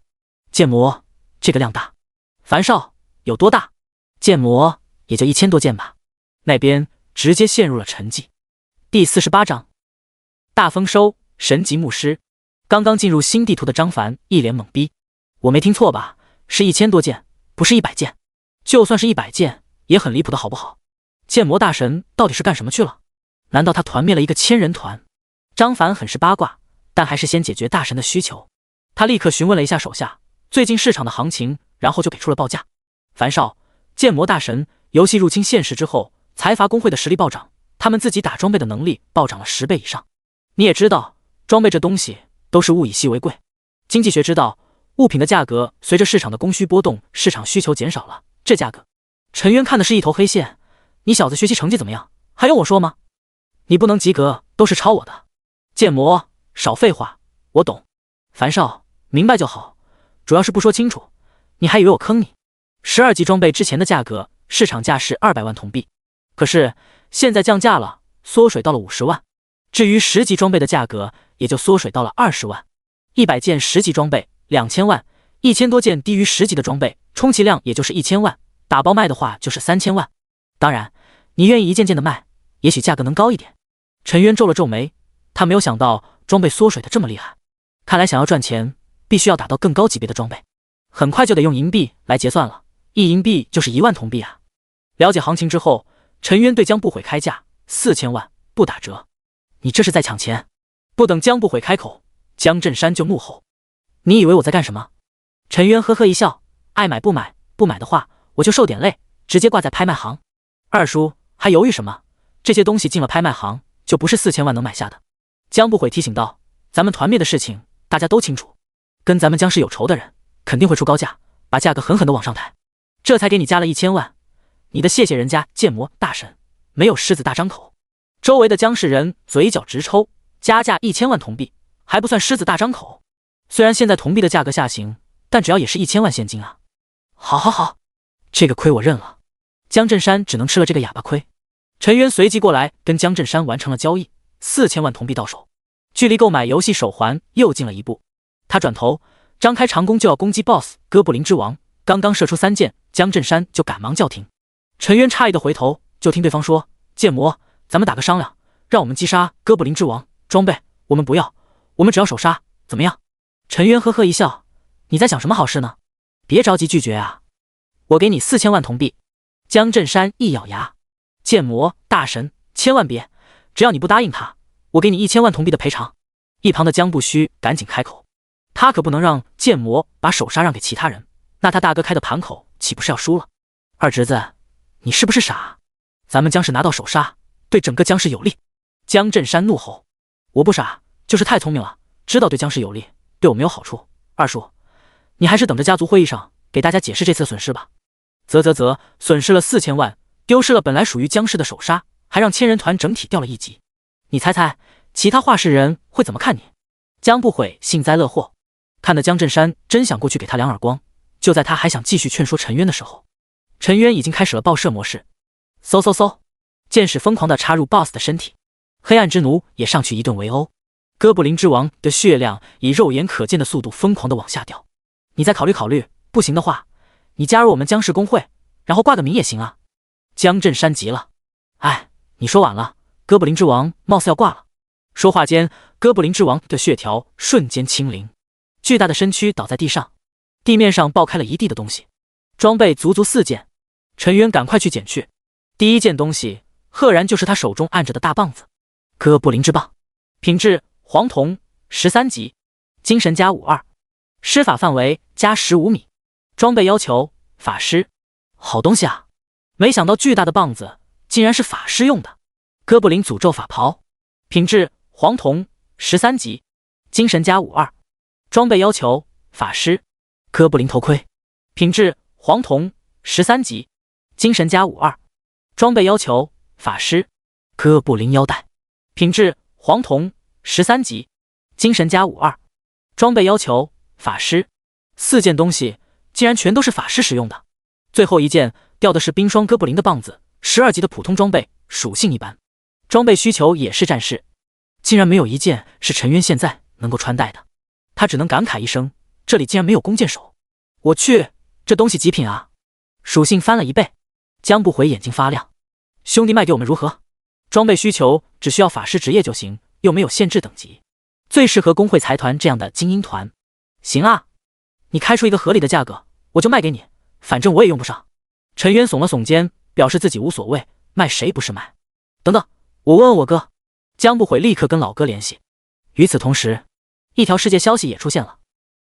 剑魔，这个量大。樊少，有多大？剑魔，也就1000多件吧。那边直接陷入了沉寂。第48章大丰收，神级牧师。刚刚进入新地图的张凡一脸懵逼，我没听错吧？是1000多件，不是100件。就算是100件也很离谱的好不好？剑魔大神到底是干什么去了？难道他团灭了一个1000人团？张凡很是八卦，但还是先解决大神的需求。他立刻询问了一下手下最近市场的行情，然后就给出了报价。樊少，剑魔大神游戏入侵现实之后，财阀工会的实力暴涨，他们自己打装备的能力暴涨了10倍以上。你也知道，装备这东西都是物以稀为贵。经济学知道，物品的价格随着市场的供需波动，市场需求减少了，这价格。陈渊看的是一头黑线。你小子学习成绩怎么样？还用我说吗？你不能及格都是抄我的。剑魔，少废话，我懂。樊少，明白就好，主要是不说清楚，你还以为我坑你？12级装备之前的价格市场价是200万铜币，可是现在降价了，缩水到了50万。至于10级装备的价格也就缩水到了20万。100件10级装备2000万，1000多件低于10级的装备，充其量也就是1000万，打包卖的话就是3000万。当然，你愿意一件件的卖，也许价格能高一点。陈渊皱了皱眉，他没有想到装备缩水的这么厉害，看来想要赚钱，必须要打到更高级别的装备，很快就得用银币来结算了，1银币就是1万铜币啊。了解行情之后，陈渊对江不悔开价4000万，不打折。你这是在抢钱！不等江不悔开口，江振山就怒吼：你以为我在干什么？陈渊呵呵一笑，爱买不买，不买的话我就受点累，直接挂在拍卖行。二叔还犹豫什么？这些东西进了拍卖行就不是4000万能买下的。江不悔提醒道，咱们团灭的事情大家都清楚，跟咱们江氏有仇的人肯定会出高价，把价格狠狠地往上抬，这才给你加了1000万。你的谢谢人家剑魔大神，没有狮子大张口。周围的江氏人嘴角直抽，加价1000万铜币还不算狮子大张口。虽然现在铜币的价格下行，但只要也是1000万现金啊。好好好，这个亏我认了。江振山只能吃了这个哑巴亏。陈渊随即过来跟江振山完成了交易，4000万铜币到手，距离购买游戏手环又近了一步。他转头张开长弓就要攻击 BOSS 哥布林之王，刚刚射出3箭，江振山就赶忙叫停。陈渊诧异的回头，就听对方说：剑魔，咱们打个商量，让我们击杀哥布林之王，装备我们不要，我们只要手杀，怎么样？陈渊呵呵一笑，你在想什么好事呢？别着急拒绝啊，我给你4000万铜币。江振山一咬牙，剑魔大神，千万别，只要你不答应他，我给你1000万铜币的赔偿。一旁的江不虚赶紧开口，他可不能让剑魔把手杀让给其他人，那他大哥开的盘口岂不是要输了？二侄子，你是不是傻？咱们江氏拿到手杀，对整个江氏有利。江振山怒吼，我不傻，就是太聪明了，知道对江氏有利，对我没有好处。二叔，你还是等着家族会议上给大家解释这次的损失吧。损失了4000万，丢失了本来属于江氏的手杀，还让千人团整体掉了1级。你猜猜其他画室人会怎么看你？江不悔幸灾乐祸，看得江振山真想过去给他2耳光。就在他还想继续劝说陈渊的时候，陈渊已经开始了爆射模式，嗖嗖嗖，箭矢疯狂地插入 BOSS 的身体，黑暗之奴也上去一顿围殴。哥布林之王的血量以肉眼可见的速度疯狂地往下掉。你再考虑考虑，不行的话，你加入我们江氏公会，然后挂个名也行啊。江震山急了，哎，你说晚了，哥布林之王貌似要挂了。说话间，哥布林之王的血条瞬间清零，巨大的身躯倒在地上，地面上爆开了一地的东西，装备足足4件。陈渊赶快去捡去。第一件东西赫然就是他手中按着的大棒子，哥布林之棒，品质黄铜13级，精神加52，施法范围加15米，装备要求法师。好东西啊！没想到巨大的棒子竟然是法师用的。哥布林诅咒法袍，品质黄铜13级，精神加52，装备要求法师。哥布林头盔，品质黄铜13级，精神加52，装备要求法师。哥布林腰带，品质黄铜13级，精神加52，装备要求法师。4件东西竟然全都是法师使用的。最后一件掉的是冰霜哥布林的棒子，12级的普通装备，属性一般，装备需求也是战士，竟然没有一件是陈渊现在能够穿戴的。他只能感慨一声，这里竟然没有弓箭手。我去，这东西极品啊！属性翻了1倍。江不回眼睛发亮，兄弟卖给我们如何？装备需求只需要法师职业就行，又没有限制等级，最适合工会财团这样的精英团。行啊，你开出一个合理的价格，我就卖给你，反正我也用不上。陈渊耸了耸肩，表示自己无所谓，卖谁不是卖。等等，我问问我哥。江不悔立刻跟老哥联系。与此同时，一条世界消息也出现了，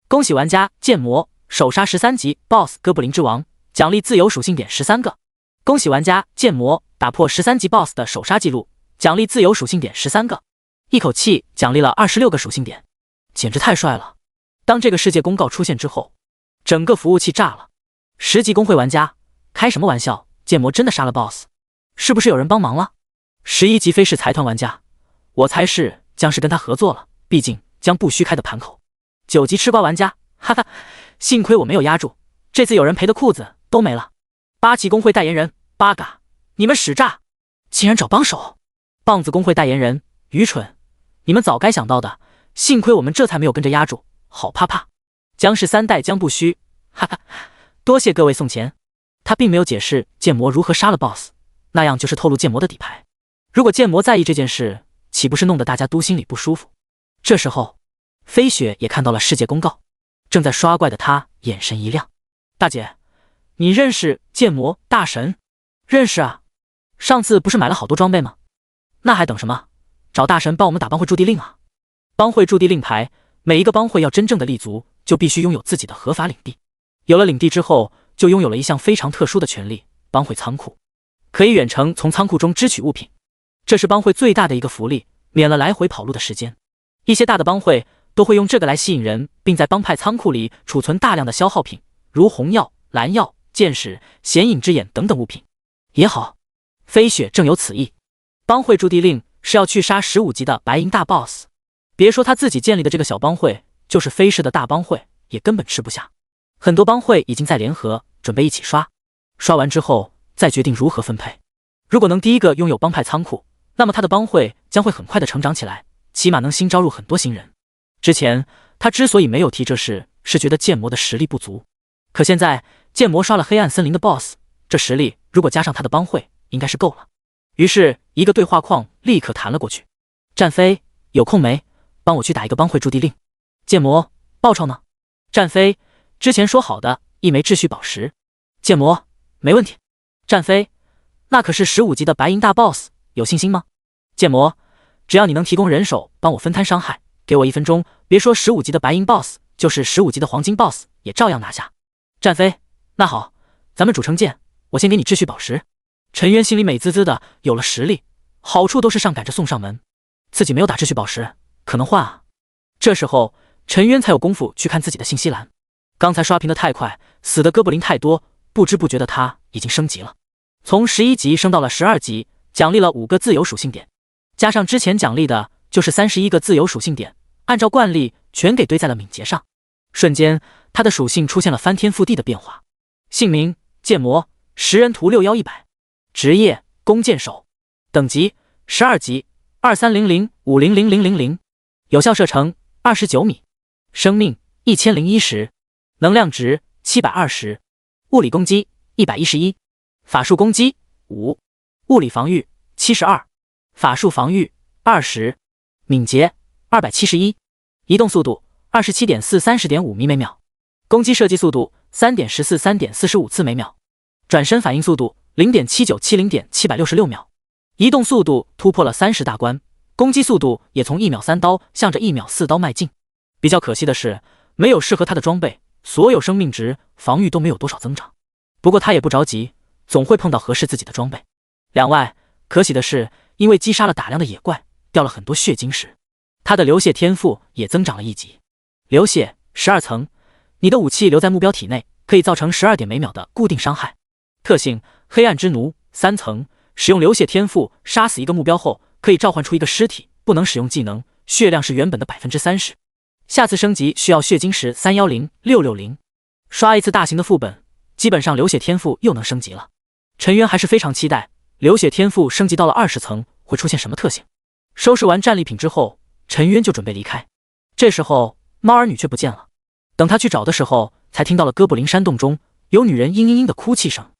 恭喜玩家剑魔首杀13级 BOSS 哥布林之王，奖励自由属性点13个。恭喜玩家剑魔打破13级 BOSS 的首杀记录，奖励自由属性点13个。一口气奖励了26个属性点，简直太帅了。当这个世界公告出现之后，整个服务器炸了。10级公会玩家，开什么玩笑，剑魔真的杀了 BOSS， 是不是有人帮忙了？11级飞氏财团玩家，我猜是将是跟他合作了，毕竟将不虚开的盘口。9级吃瓜玩家，哈哈，幸亏我没有压住，这次有人赔的裤子都没了。8级公会代言人八嘎，你们使诈，竟然找帮手！棒子公会代言人愚蠢，你们早该想到的，幸亏我们这才没有跟着压住，好怕怕。江氏3代江不虚，哈哈，多谢各位送钱。他并没有解释剑魔如何杀了 BOSS， 那样就是透露剑魔的底牌。如果剑魔在意这件事，岂不是弄得大家都心里不舒服？这时候，飞雪也看到了世界公告，正在刷怪的他眼神一亮，大姐，你认识剑魔大神？认识啊，上次不是买了好多装备吗？那还等什么？找大神帮我们打帮会驻地令啊！帮会驻地令牌，每一个帮会要真正的立足，就必须拥有自己的合法领地。有了领地之后，就拥有了一项非常特殊的权利——帮会仓库，可以远程从仓库中支取物品。这是帮会最大的一个福利，免了来回跑路的时间。一些大的帮会都会用这个来吸引人，并在帮派仓库里储存大量的消耗品，如红药、蓝药、剑矢、显影之眼等等物品。也好，飞雪正有此意。帮会驻地令是要去杀15级的白银大 BOSS， 别说他自己建立的这个小帮会，就是飞氏的大帮会也根本吃不下。很多帮会已经在联合，准备一起刷，刷完之后再决定如何分配。如果能第一个拥有帮派仓库，那么他的帮会将会很快的成长起来，起码能新招入很多新人。之前他之所以没有提这事，是觉得剑魔的实力不足，可现在剑魔刷了黑暗森林的 BOSS， 这实力如果加上他的帮会，应该是够了。于是一个对话框立刻弹了过去，战飞有空没？帮我去打一个帮会驻地令。剑魔报酬呢？战飞之前说好的1枚秩序宝石。剑魔没问题。战飞那可是15级的白银大 BOSS， 有信心吗？剑魔只要你能提供人手帮我分摊伤害，给我1分钟，别说15级的白银 BOSS， 就是15级的黄金 BOSS 也照样拿下。战飞那好，咱们主城见，我先给你秩序宝石。陈渊心里美滋滋的，有了实力，好处都是上赶着送上门。自己没有打秩序宝石，可能换啊。这时候陈渊才有功夫去看自己的信息栏，刚才刷屏的太快，死的哥布林太多，不知不觉的他已经升级了，从11级升到了12级，奖励了5个自由属性点，加上之前奖励的就是31个自由属性点，按照惯例全给堆在了敏捷上。瞬间他的属性出现了翻天覆地的变化。姓名剑魔， 10人图6100，职业弓箭手，等级12级，2300500000，有效射程29米，生命1010，能量值720，物理攻击111，法术攻击5，物理防御72，法术防御20，敏捷271，移动速度27.4 30.5米每秒，攻击射击速度3.14 3.45次每秒，转身反应速度0.797 0.766秒，移动速度突破了30大关，攻击速度也从1秒3刀向着1秒4刀迈进。比较可惜的是，没有适合他的装备，所有生命值、防御都没有多少增长。不过他也不着急，总会碰到合适自己的装备。两外，可喜的是，因为击杀了大量的野怪，掉了很多血晶石，他的流血天赋也增长了1级。流血12层，你的武器留在目标体内，可以造成12点每秒的固定伤害。特性黑暗之奴3层，使用流血天赋杀死一个目标后，可以召唤出一个尸体，不能使用技能，血量是原本的30%。下次升级需要血晶石310660，刷一次大型的副本，基本上流血天赋又能升级了。陈渊还是非常期待流血天赋升级到了20层会出现什么特性。收拾完战利品之后，陈渊就准备离开。这时候猫儿女却不见了。等他去找的时候，才听到了哥布林山洞中有女人嘤嘤嘤的哭泣声。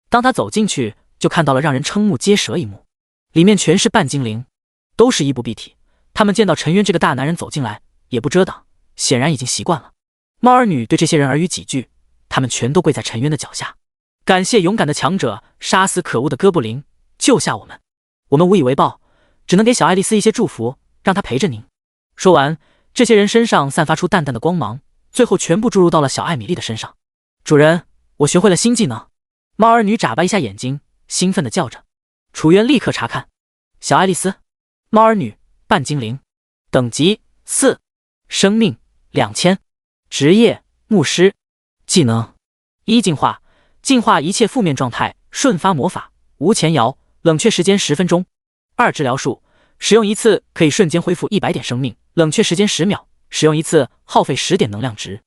当他走进去，就看到了让人瞠目结舌一幕，里面全是半精灵，都是衣不蔽体。他们见到陈渊这个大男人走进来，也不遮挡，显然已经习惯了。猫儿女对这些人耳语几句，他们全都跪在陈渊的脚下，感谢勇敢的强者杀死可恶的哥布林，救下我们，我们无以为报，只能给小爱丽丝一些祝福，让她陪着您。说完，这些人身上散发出淡淡的光芒，最后全部注入到了小艾米丽的身上。主人，我学会了新技能。猫儿女眨巴一下眼睛，兴奋地叫着。楚渊立刻查看，小爱丽丝，猫儿女，半精灵，等级4，生命2000，职业牧师，技能1净化，净化一切负面状态，瞬发魔法，无前摇，冷却时间10分钟。2治疗术，使用一次可以瞬间恢复100点生命，冷却时间10秒，使用一次耗费10点能量值。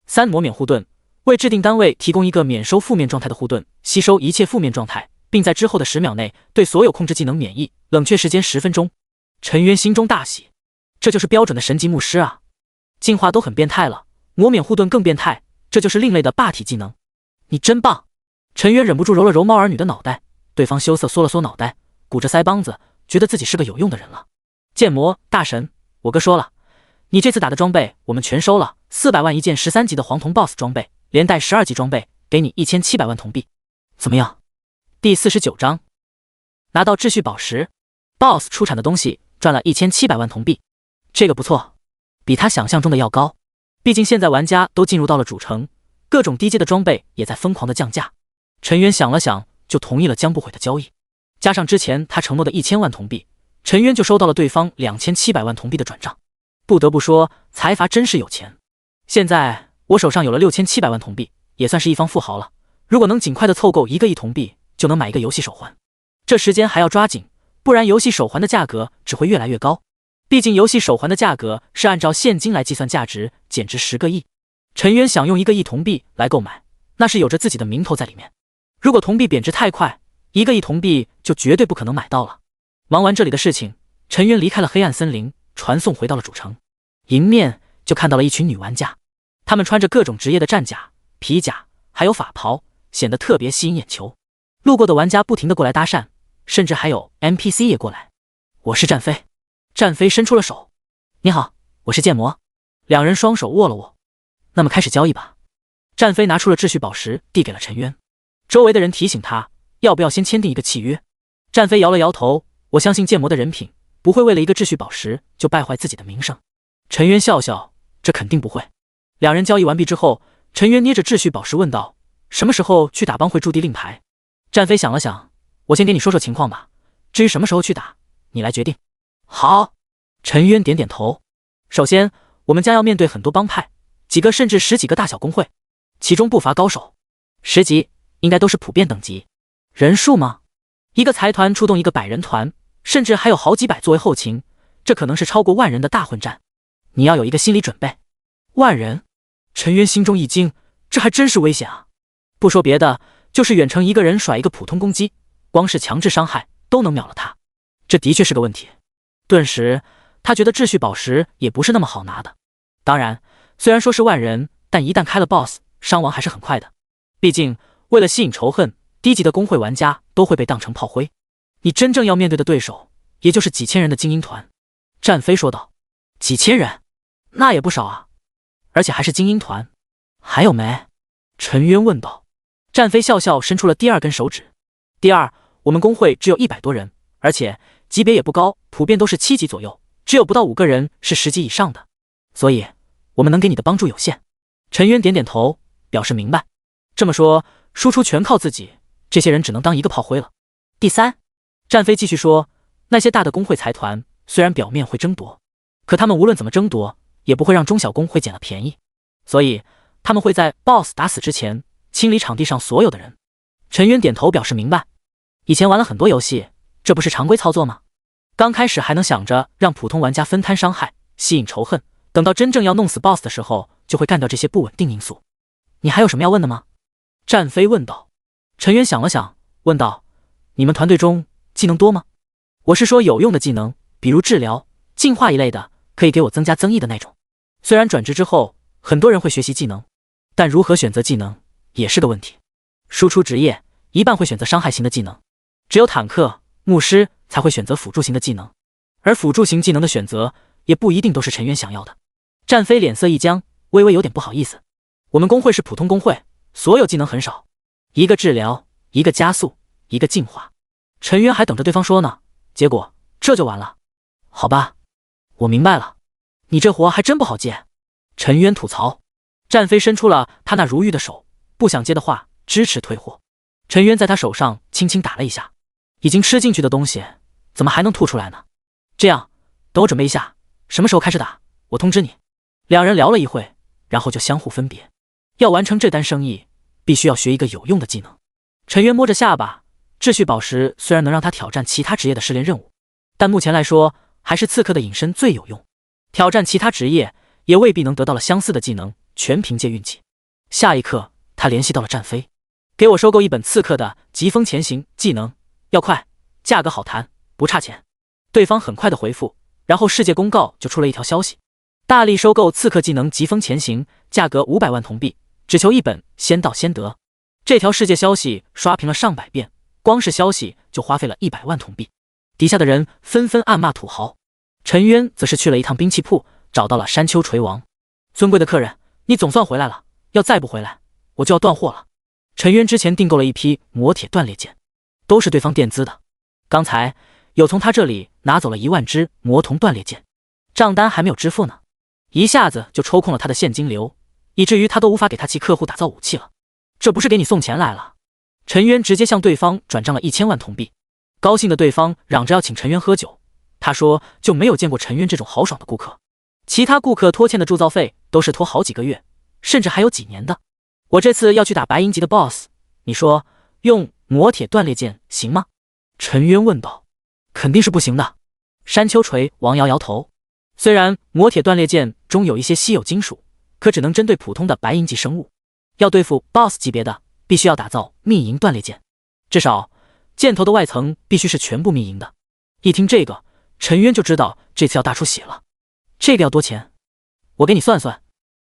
3魔免护盾，为制定单位提供一个免收负面状态的护盾，吸收一切负面状态，并在之后的10秒内对所有控制技能免疫，冷却时间10分钟。陈渊心中大喜，这就是标准的神级牧师啊！进化都很变态了，魔免护盾更变态，这就是另类的霸体技能。你真棒！陈渊忍不住揉了揉猫儿女的脑袋，对方羞涩缩了缩脑袋，鼓着腮帮子，觉得自己是个有用的人了。剑魔大神，我哥说了，你这次打的装备我们全收了，400万一件13级的黄铜 BOSS 装备，连带12级装备，给你1700万铜币，怎么样？第49章，拿到秩序宝石 ，BOSS 出产的东西赚了1700万铜币，这个不错，比他想象中的要高。毕竟现在玩家都进入到了主城，各种低阶的装备也在疯狂的降价。陈渊想了想，就同意了将不悔的交易。加上之前他承诺的1000万铜币，陈渊就收到了对方2700万铜币的转账。不得不说，财阀真是有钱。现在我手上有了6700万铜币，也算是一方富豪了。如果能尽快的凑够1个亿铜币，就能买一个游戏手环。这时间还要抓紧，不然游戏手环的价格只会越来越高。毕竟游戏手环的价格是按照现金来计算价值，减值10个亿。陈渊想用1个亿铜币来购买，那是有着自己的名头在里面。如果铜币贬值太快，1个亿铜币就绝对不可能买到了。忙完这里的事情，陈渊离开了黑暗森林，传送回到了主城。迎面就看到了一群女玩家，她们穿着各种职业的战甲、皮甲，还有法袍，显得特别吸引眼球。路过的玩家不停地过来搭讪，甚至还有 NPC 也过来。我是战飞。战飞伸出了手，你好，我是剑魔。两人双手握了握，那么开始交易吧。战飞拿出了秩序宝石，递给了陈渊。周围的人提醒他，要不要先签订一个契约。战飞摇了摇头，我相信剑魔的人品，不会为了一个秩序宝石就败坏自己的名声。陈渊笑笑，这肯定不会。两人交易完毕之后，陈渊捏着秩序宝石问道，什么时候去打帮会驻地令牌？战飞想了想，我先给你说说情况吧，至于什么时候去打，你来决定。好，陈渊点点头。首先，我们将要面对很多帮派，几个甚至10几个大小公会，其中不乏高手。10级应该都是普遍等级。人数吗？一个财团出动一个100人团，甚至还有好几百作为后勤，这可能是超过10000人的大混战。你要有一个心理准备。10000人？陈渊心中一惊，这还真是危险啊！不说别的，就是远程一个人甩一个普通攻击，光是强制伤害都能秒了他，这的确是个问题。顿时他觉得秩序宝石也不是那么好拿的。当然，虽然说是万人，但一旦开了 BOSS， 伤亡还是很快的。毕竟为了吸引仇恨，低级的公会玩家都会被当成炮灰。你真正要面对的对手，也就是几千人的精英团。战飞说道。几千人，那也不少啊，而且还是精英团。还有没？陈渊问道。战飞笑笑伸出了第二根手指。第二，我们公会只有100多人，而且级别也不高，普遍都是7级左右，只有不到5个人是10级以上的，所以我们能给你的帮助有限。陈渊点点头，表示明白。这么说，输出全靠自己，这些人只能当一个炮灰了。第三，战飞继续说，那些大的公会财团虽然表面会争夺，可他们无论怎么争夺，也不会让中小公会捡了便宜，所以他们会在 BOSS 打死之前清理场地上所有的人。陈渊点头表示明白。以前玩了很多游戏，这不是常规操作吗？刚开始还能想着让普通玩家分摊伤害，吸引仇恨，等到真正要弄死 BOSS 的时候，就会干掉这些不稳定因素。你还有什么要问的吗？战飞问道。陈渊想了想，问道：你们团队中技能多吗？我是说有用的技能，比如治疗、进化一类的，可以给我增加增益的那种。虽然转职之后很多人会学习技能，但如何选择技能也是个问题。输出职业一半会选择伤害型的技能，只有坦克、牧师才会选择辅助型的技能，而辅助型技能的选择也不一定都是陈渊想要的。战飞脸色一僵，微微有点不好意思。我们公会是普通公会，所有技能很少，一个治疗，一个加速，一个进化。陈渊还等着对方说呢，结果这就完了。好吧，我明白了，你这活还真不好接。陈渊吐槽。战飞伸出了他那如玉的手，不想接的话支持退货。陈渊在他手上轻轻打了一下，已经吃进去的东西怎么还能吐出来呢？这样，等我准备一下，什么时候开始打，我通知你。两人聊了一会，然后就相互分别。要完成这单生意，必须要学一个有用的技能。陈渊摸着下巴，秩序宝石虽然能让他挑战其他职业的试炼任务，但目前来说还是刺客的隐身最有用。挑战其他职业也未必能得到了相似的技能，全凭借运气。下一刻，他联系到了战飞，给我收购一本刺客的疾风前行技能，要快，价格好谈，不差钱。对方很快的回复，然后世界公告就出了一条消息：大力收购刺客技能疾风前行，价格500万铜币，只求一本，先到先得。这条世界消息刷屏了上百遍，光是消息就花费了100万铜币。底下的人纷纷暗骂土豪。陈渊则是去了一趟兵器铺，找到了山丘锤王。尊贵的客人，你总算回来了，要再不回来，我就要断货了。陈渊之前订购了一批魔铁断裂剑，都是对方垫资的。刚才有从他这里拿走了1万支魔铜断裂剑，账单还没有支付呢，一下子就抽空了他的现金流，以至于他都无法给他其客户打造武器了。这不是给你送钱来了？陈渊直接向对方转账了1000万铜币。高兴的对方嚷着要请陈渊喝酒，他说就没有见过陈渊这种豪爽的顾客。其他顾客拖欠的铸造费都是拖好几个月，甚至还有几年的。我这次要去打白银级的 BOSS， 你说用魔铁断裂剑行吗？陈渊问道。肯定是不行的。山丘锤王摇摇头。虽然魔铁断裂剑中有一些稀有金属，可只能针对普通的白银级生物。要对付 BOSS 级别的，必须要打造秘银断裂剑，至少箭头的外层必须是全部秘银的。一听这个，陈渊就知道这次要大出血了。这个要多钱？我给你算算。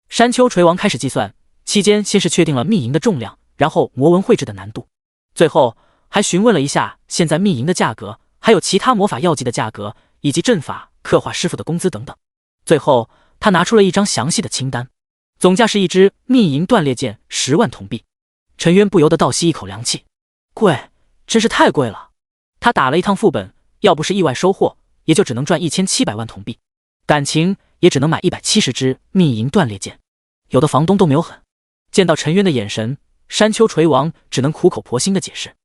山丘锤王开始计算，期间先是确定了秘银的重量，然后魔纹绘制的难度，最后还询问了一下现在秘银的价格，还有其他魔法药剂的价格，以及阵法刻画师傅的工资等等。最后他拿出了一张详细的清单，总价是一支秘银断裂剑10万铜币。陈渊不由得倒吸一口凉气，贵，真是太贵了。他打了一趟副本，要不是意外收获，也就只能赚1700万铜币，感情也只能买170支秘银断裂剑。有的房东都没有狠。见到陈渊的眼神，山丘锤王只能苦口婆心的解释，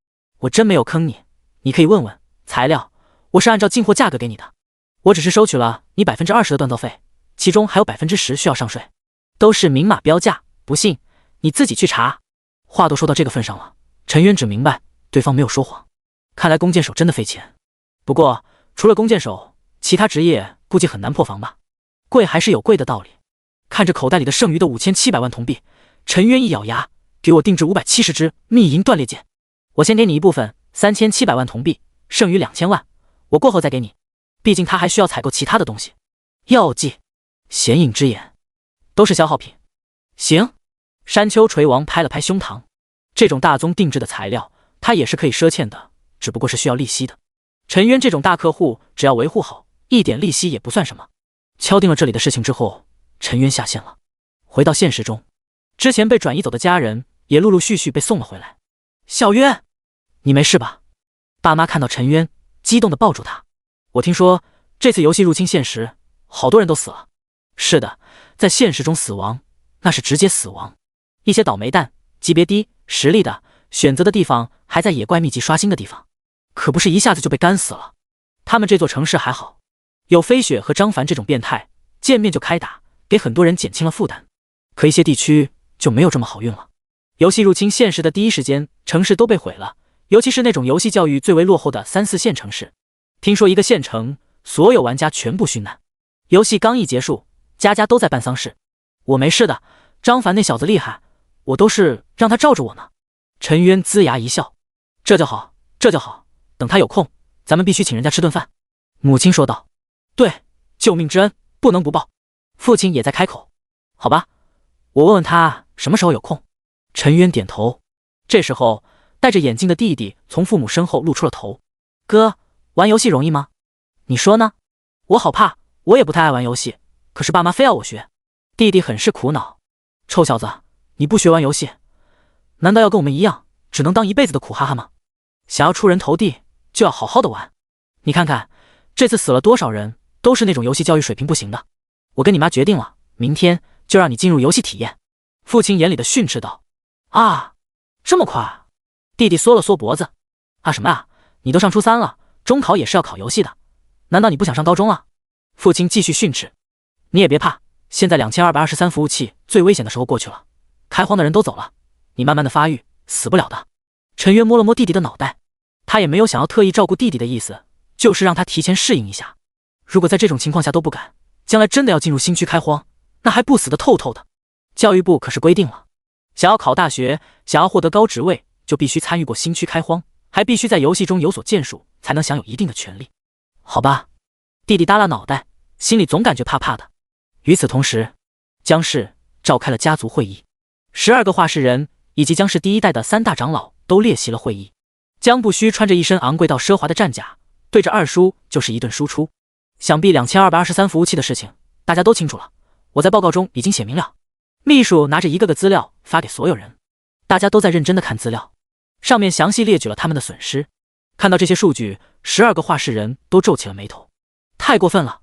我真没有坑你，你可以问问材料，我是按照进货价格给你的，我只是收取了你20%的锻造费，其中还有10%需要上税，都是明码标价，不信你自己去查。话都说到这个份上了，陈渊只明白对方没有说谎，看来弓箭手真的费钱。不过除了弓箭手，其他职业估计很难破防吧。贵还是有贵的道理。看着口袋里的剩余的5700万铜币，陈渊一咬牙，给我定制570支密银断裂剑。我先给你一部分3700万铜币，剩余2000万，我过后再给你。毕竟他还需要采购其他的东西，药剂、显影之眼，都是消耗品。行。山丘锤王拍了拍胸膛，这种大宗定制的材料，他也是可以赊欠的，只不过是需要利息的。陈渊这种大客户，只要维护好，一点利息也不算什么。敲定了这里的事情之后，陈渊下线了，回到现实中。之前被转移走的家人也陆陆续续被送了回来。小渊，你没事吧？爸妈看到陈渊，激动地抱住他。我听说这次游戏入侵现实，好多人都死了。是的，在现实中死亡，那是直接死亡。一些倒霉蛋，级别低、实力的，选择的地方还在野怪秘籍刷新的地方，可不是一下子就被干死了。他们这座城市还好，有飞雪和张凡这种变态，见面就开打，给很多人减轻了负担。可一些地区就没有这么好运了。游戏入侵现实的第一时间，城市都被毁了，尤其是那种游戏教育最为落后的3、4线城市。听说一个县城，所有玩家全部殉难。游戏刚一结束，家家都在办丧事。我没事的，张凡那小子厉害，我都是让他罩着我呢。陈渊龇牙一笑，这就好，这就好，等他有空，咱们必须请人家吃顿饭。母亲说道。对，救命之恩不能不报。父亲也在开口。好吧，我问问他什么时候有空。陈渊点头。这时候，戴着眼镜的弟弟从父母身后露出了头。哥，玩游戏容易吗？你说呢？我好怕，我也不太爱玩游戏，可是爸妈非要我学。弟弟很是苦恼。臭小子，你不学玩游戏，难道要跟我们一样，只能当一辈子的苦哈哈吗？想要出人头地，就要好好的玩。你看看，这次死了多少人，都是那种游戏教育水平不行的。我跟你妈决定了，明天就让你进入游戏体验。父亲眼里的训斥道。啊，这么快？弟弟缩了缩脖子。啊什么啊，你都上初3了，中考也是要考游戏的，难道你不想上高中了？父亲继续训斥。你也别怕，现在2223服务器最危险的时候过去了，开荒的人都走了，你慢慢的发育，死不了的。陈渊摸了摸弟弟的脑袋，他也没有想要特意照顾弟弟的意思，就是让他提前适应一下。如果在这种情况下都不敢，将来真的要进入新区开荒，那还不死得透透的。教育部可是规定了，想要考大学，想要获得高职位，就必须参与过新区开荒，还必须在游戏中有所建树，才能享有一定的权利。好吧，弟弟耷拉脑袋，心里总感觉怕怕的。与此同时，江氏召开了家族会议，12个画事人以及江氏第1代的3大长老都列席了会议。江不虚穿着一身昂贵到奢华的战甲，对着二叔就是一顿输出。想必2223服务器的事情大家都清楚了，我在报告中已经写明了。秘书拿着一个个资料发给所有人，大家都在认真的看资料，上面详细列举了他们的损失。看到这些数据，12个画事人都皱起了眉头。太过分了！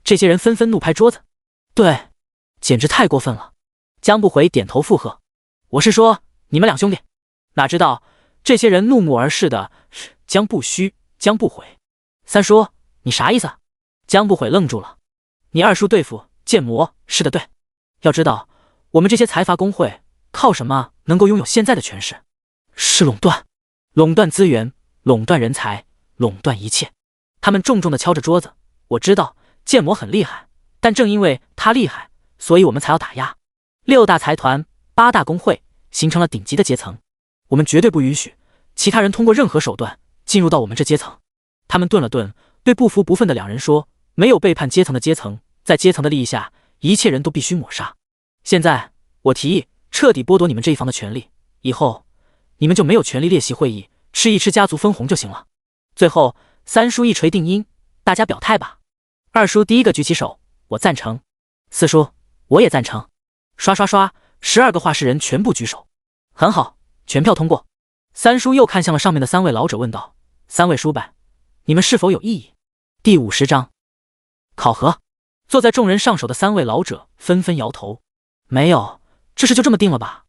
这些人纷纷怒拍桌子。对，简直太过分了。江不回点头附和。我是说你们2兄弟。哪知道这些人怒目而视的是江不虚、江不悔。三叔，你啥意思？江不悔愣住了。你二叔对付剑魔，是的对。要知道我们这些财阀工会靠什么能够拥有现在的权势？是垄断，垄断资源，垄断人才，垄断一切。他们重重地敲着桌子。我知道剑魔很厉害，但正因为他厉害，所以我们才要打压。6大财团，8大工会，形成了顶级的阶层。我们绝对不允许其他人通过任何手段进入到我们这阶层。他们顿了顿，对不服不忿的2人说，没有背叛阶层的阶层，在阶层的利益下，一切人都必须抹杀。现在我提议彻底剥夺你们这一方的权利，以后你们就没有权利列席会议，吃一吃家族分红就行了。最后三叔一锤定音，大家表态吧。二叔第一个举起手，我赞成。四叔，我也赞成。刷刷刷，12个画事人全部举手。很好，全票通过。三叔又看向了上面的3位老者，问道：“3位叔伯，你们是否有异议？”第50章考核。坐在众人上手的3位老者纷纷摇头：“没有，这事就这么定了吧？”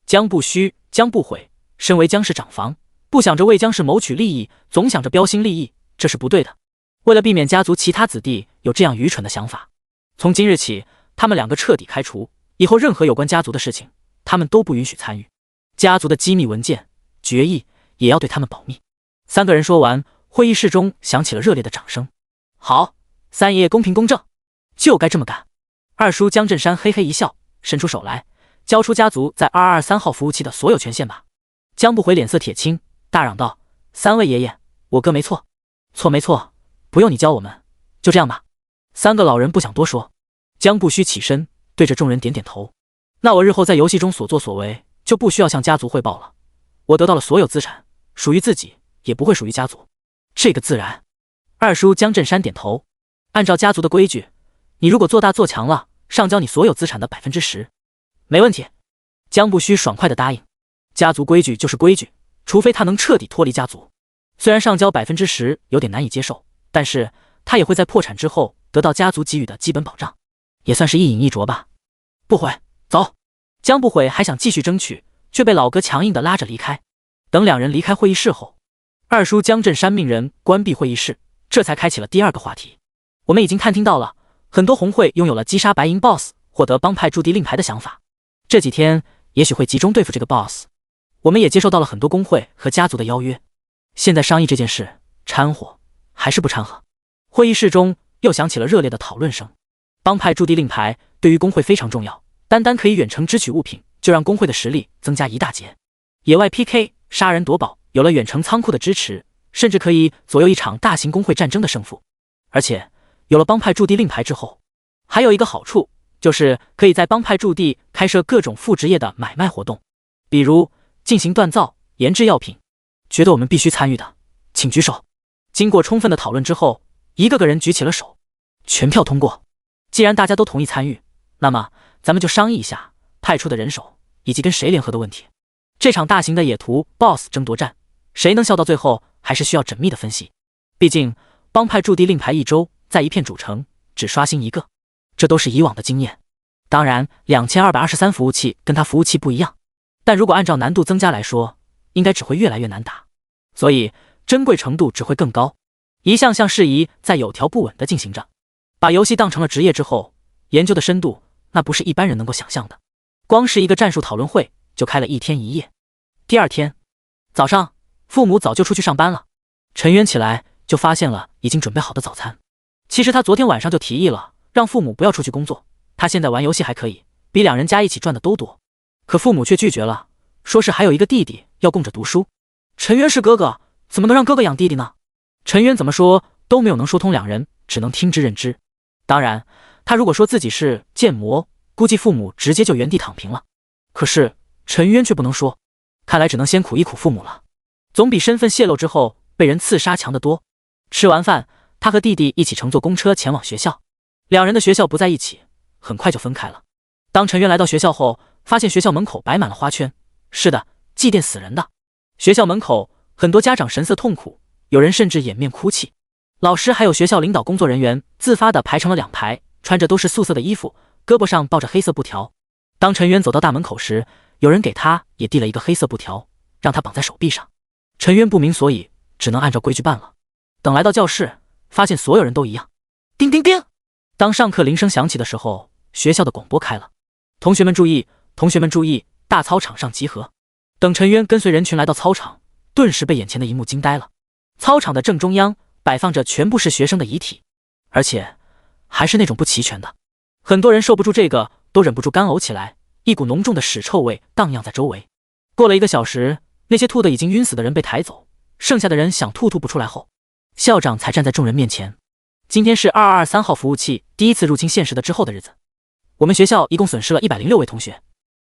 江不虚、江不悔，身为江氏长房，不想着为江氏谋取利益，总想着标新立异，这是不对的。为了避免家族其他子弟有这样愚蠢的想法，从今日起，他们2个彻底开除，以后任何有关家族的事情，他们都不允许参与。家族的机密文件、决议也要对他们保密。3个人说完，会议室中响起了热烈的掌声。好，三爷爷公平公正，就该这么干。二叔江振山嘿嘿一笑，伸出手来，交出家族在223号服务器的所有权限吧。江不回脸色铁青，大嚷道：“三位爷爷，我哥没错。”“错没错，不用你教我们，就这样吧。”三个老人不想多说。江不虚起身，对着众人点点头。那我日后在游戏中所作所为，就不需要向家族汇报了。我得到了所有资产，属于自己，也不会属于家族。这个自然。二叔江振山点头。按照家族的规矩，你如果做大做强了，上交你所有资产的10%。没问题。江不虚爽快地答应。家族规矩就是规矩，除非他能彻底脱离家族。虽然上交10%有点难以接受，但是他也会在破产之后得到家族给予的基本保障，也算是一饮一啄吧。不悔，走。江不悔还想继续争取，却被老哥强硬地拉着离开。等两人离开会议室后，二叔江振山命人关闭会议室，这才开启了第二个话题。我们已经探听到了很多红会拥有了击杀白银 BOSS 获得帮派驻地令牌的想法，这几天也许会集中对付这个 BOSS。 我们也接收到了很多工会和家族的邀约，现在商议这件事，掺和还是不掺和？会议室中又响起了热烈的讨论声。帮派驻地令牌对于工会非常重要，单单可以远程支取物品，就让工会的实力增加一大截。野外 PK 杀人夺宝有了远程仓库的支持，甚至可以左右一场大型工会战争的胜负。而且有了帮派驻地令牌之后，还有一个好处，就是可以在帮派驻地开设各种副职业的买卖活动，比如进行锻造、研制药品。觉得我们必须参与的，请举手。经过充分的讨论之后，一个个人举起了手，全票通过。既然大家都同意参与，那么咱们就商议一下派出的人手以及跟谁联合的问题。这场大型的野图 BOSS 争夺战，谁能笑到最后，还是需要缜密的分析。毕竟帮派驻地令牌一周在一片主城只刷新一个，这都是以往的经验。当然2223服务器跟它服务器不一样，但如果按照难度增加来说，应该只会越来越难打，所以珍贵程度只会更高。一项项事宜在有条不紊地进行着。把游戏当成了职业之后，研究的深度那不是一般人能够想象的。光是一个战术讨论会就开了一天一夜。第二天早上，父母早就出去上班了。陈渊起来就发现了已经准备好的早餐。其实他昨天晚上就提议了，让父母不要出去工作，他现在玩游戏还可以，比两人加一起赚的都多。可父母却拒绝了，说是还有一个弟弟要供着读书。陈渊是哥哥，怎么能让哥哥养弟弟呢？陈渊怎么说都没有能说通，两人只能听之任之。当然，他如果说自己是剑魔，估计父母直接就原地躺平了。可是陈渊却不能说，看来只能先苦一苦父母了，总比身份泄露之后被人刺杀强得多。吃完饭，他和弟弟一起乘坐公车前往学校。两人的学校不在一起，很快就分开了。当陈渊来到学校后，发现学校门口摆满了花圈，是的，祭奠死人的。学校门口很多家长神色痛苦，有人甚至掩面哭泣。老师还有学校领导工作人员自发地排成了两排，穿着都是素色的衣服，胳膊上抱着黑色布条。当陈渊走到大门口时，有人给他也递了一个黑色布条，让他绑在手臂上。陈渊不明所以，只能按照规矩办了。等来到教室，发现所有人都一样。叮叮叮！当上课铃声响起的时候，学校的广播开了。同学们注意，同学们注意，大操场上集合。等陈渊跟随人群来到操场，顿时被眼前的一幕惊呆了。操场的正中央摆放着全部是学生的遗体，而且还是那种不齐全的。很多人受不住这个，都忍不住干呕起来，一股浓重的屎臭味荡漾在周围。过了1个小时，那些吐得已经晕死的人被抬走，剩下的人想吐不出来后，校长才站在众人面前。今天是2223号服务器第一次入侵现实的之后的日子，我们学校一共损失了106位同学，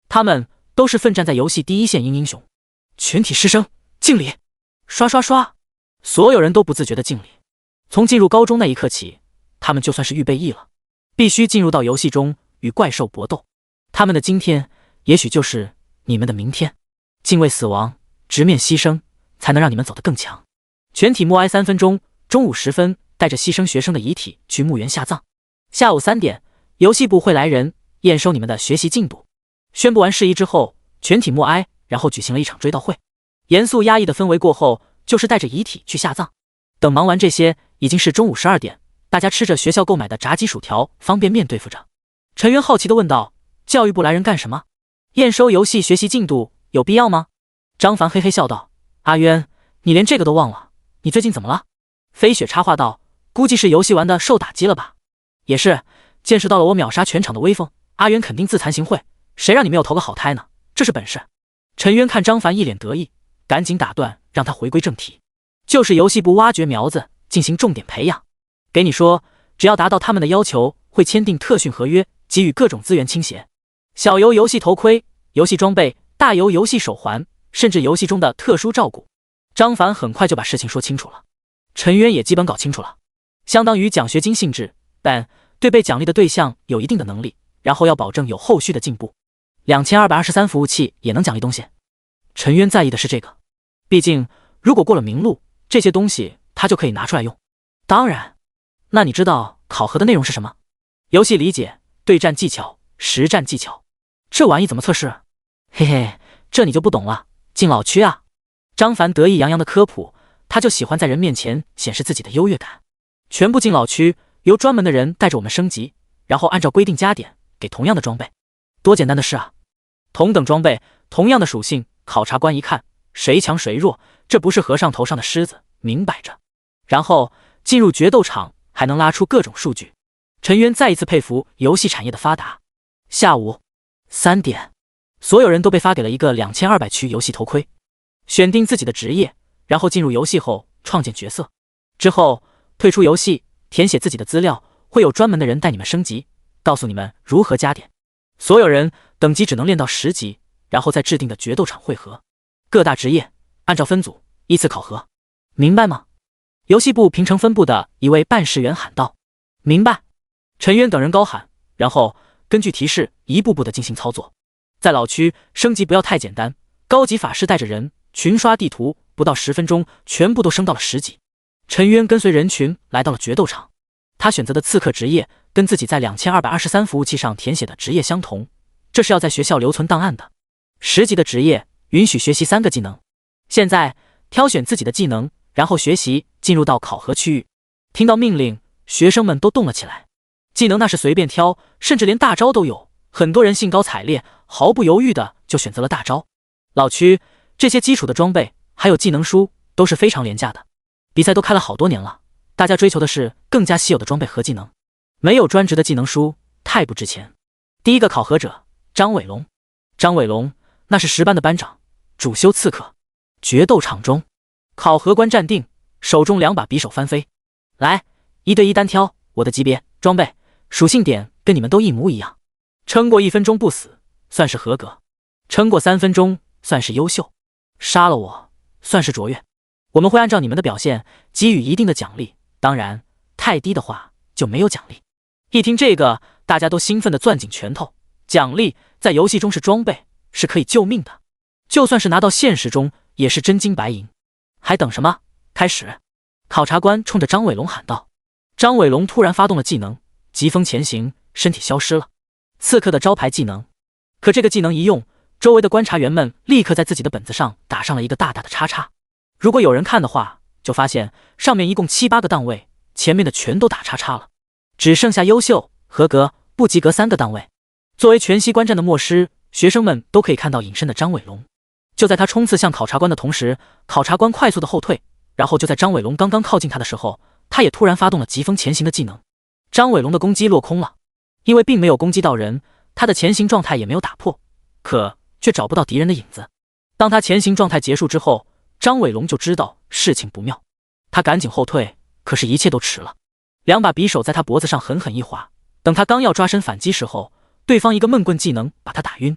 他们都是奋战在游戏第一线英雄。全体师生敬礼！刷刷刷！所有人都不自觉地敬礼。从进入高中那一刻起，他们就算是预备役了，必须进入到游戏中与怪兽搏斗。他们的今天，也许就是你们的明天。敬畏死亡，直面牺牲，才能让你们走得更强。全体默哀3分钟，中午10分，带着牺牲学生的遗体去墓园下葬。下午3点，游戏部会来人验收你们的学习进度。宣布完事宜之后，全体默哀，然后举行了一场追悼会。严肃压抑的氛围过后，就是带着遗体去下葬。等忙完这些，已经是中午12点，大家吃着学校购买的炸鸡薯条、方便面对付着。陈渊好奇地问道：“教育部来人干什么？验收游戏学习进度有必要吗？”张凡嘿嘿笑道：“阿渊，你连这个都忘了？你最近怎么了？”飞雪插话道：“估计是游戏玩的受打击了吧？也是，见识到了我秒杀全场的威风，阿渊肯定自惭形秽，谁让你没有投个好胎呢？这是本事。陈渊看张凡一脸得意，赶紧打断，让他回归正题，就是游戏部挖掘苗子，进行重点培养。给你说，只要达到他们的要求，会签订特训合约，给予各种资源倾斜，小游游戏头盔、游戏装备，大游游戏手环，甚至游戏中的特殊照顾。张凡很快就把事情说清楚了，陈渊也基本搞清楚了，相当于奖学金性质，但对被奖励的对象有一定的能力，然后要保证有后续的进步。2223服务器也能奖励东西。陈渊在意的是这个，毕竟如果过了明路，这些东西他就可以拿出来用。当然，那你知道考核的内容是什么？游戏理解、对战技巧、实战技巧。这玩意怎么测试？嘿嘿，这你就不懂了。敬老区啊！张凡得意洋洋的科普，他就喜欢在人面前显示自己的优越感。全部敬老区由专门的人带着我们升级，然后按照规定加点，给同样的装备。多简单的事啊！同等装备，同样的属性，考察官一看，谁强谁弱，这不是和尚头上的狮子，明摆着。然后进入决斗场，还能拉出各种数据。陈渊再一次佩服游戏产业的发达。下午3点，所有人都被发给了一个2200区游戏头盔，选定自己的职业，然后进入游戏后创建角色，之后退出游戏，填写自己的资料，会有专门的人带你们升级，告诉你们如何加点。所有人等级只能练到10级，然后在制定的决斗场汇合。各大职业按照分组依次考核，明白吗？游戏部平城分部的一位办事员喊道。明白。陈渊等人高喊，然后根据提示一步步的进行操作。在老区升级不要太简单，高级法师带着人群刷地图，不到10分钟全部都升到了10级。陈渊跟随人群来到了决斗场，他选择的刺客职业跟自己在2223服务器上填写的职业相同，这是要在学校留存档案的。10级的职业允许学习3个技能。现在挑选自己的技能，然后学习，进入到考核区域。听到命令，学生们都动了起来。技能那是随便挑，甚至连大招都有，很多人兴高采烈，毫不犹豫的就选择了大招。老区这些基础的装备还有技能书都是非常廉价的，比赛都开了好多年了，大家追求的是更加稀有的装备和技能，没有专职的技能书太不值钱。第一个考核者张伟龙，张伟龙那是10班的班长，主修刺客。决斗场中，考核官站定，手中2把匕首翻飞。来，1对1单挑，我的级别、装备、属性点跟你们都一模一样。撑过1分钟不死算是合格，撑过3分钟算是优秀，杀了我算是卓越。我们会按照你们的表现给予一定的奖励，当然太低的话就没有奖励。一听这个，大家都兴奋地攥紧拳头。奖励在游戏中是装备，是可以救命的，就算是拿到现实中也是真金白银。还等什么？开始！考察官冲着张伟龙喊道。张伟龙突然发动了技能，疾风前行，身体消失了。刺客的招牌技能，可这个技能一用，周围的观察员们立刻在自己的本子上打上了一个大大的叉叉。如果有人看的话，就发现上面一共7、8个档位，前面的全都打叉叉了，只剩下优秀、合格、不及格3个档位。作为全息观战的默师，学生们都可以看到隐身的张伟龙。就在他冲刺向考察官的同时，考察官快速的后退，然后就在张伟龙刚刚靠近他的时候，他也突然发动了疾风前行的技能。张伟龙的攻击落空了，因为并没有攻击到人，他的前行状态也没有打破，可却找不到敌人的影子。当他前行状态结束之后，张伟龙就知道事情不妙，他赶紧后退，可是一切都迟了。2把匕首在他脖子上狠狠一划，等他刚要抓身反击时候，对方一个闷棍技能把他打晕。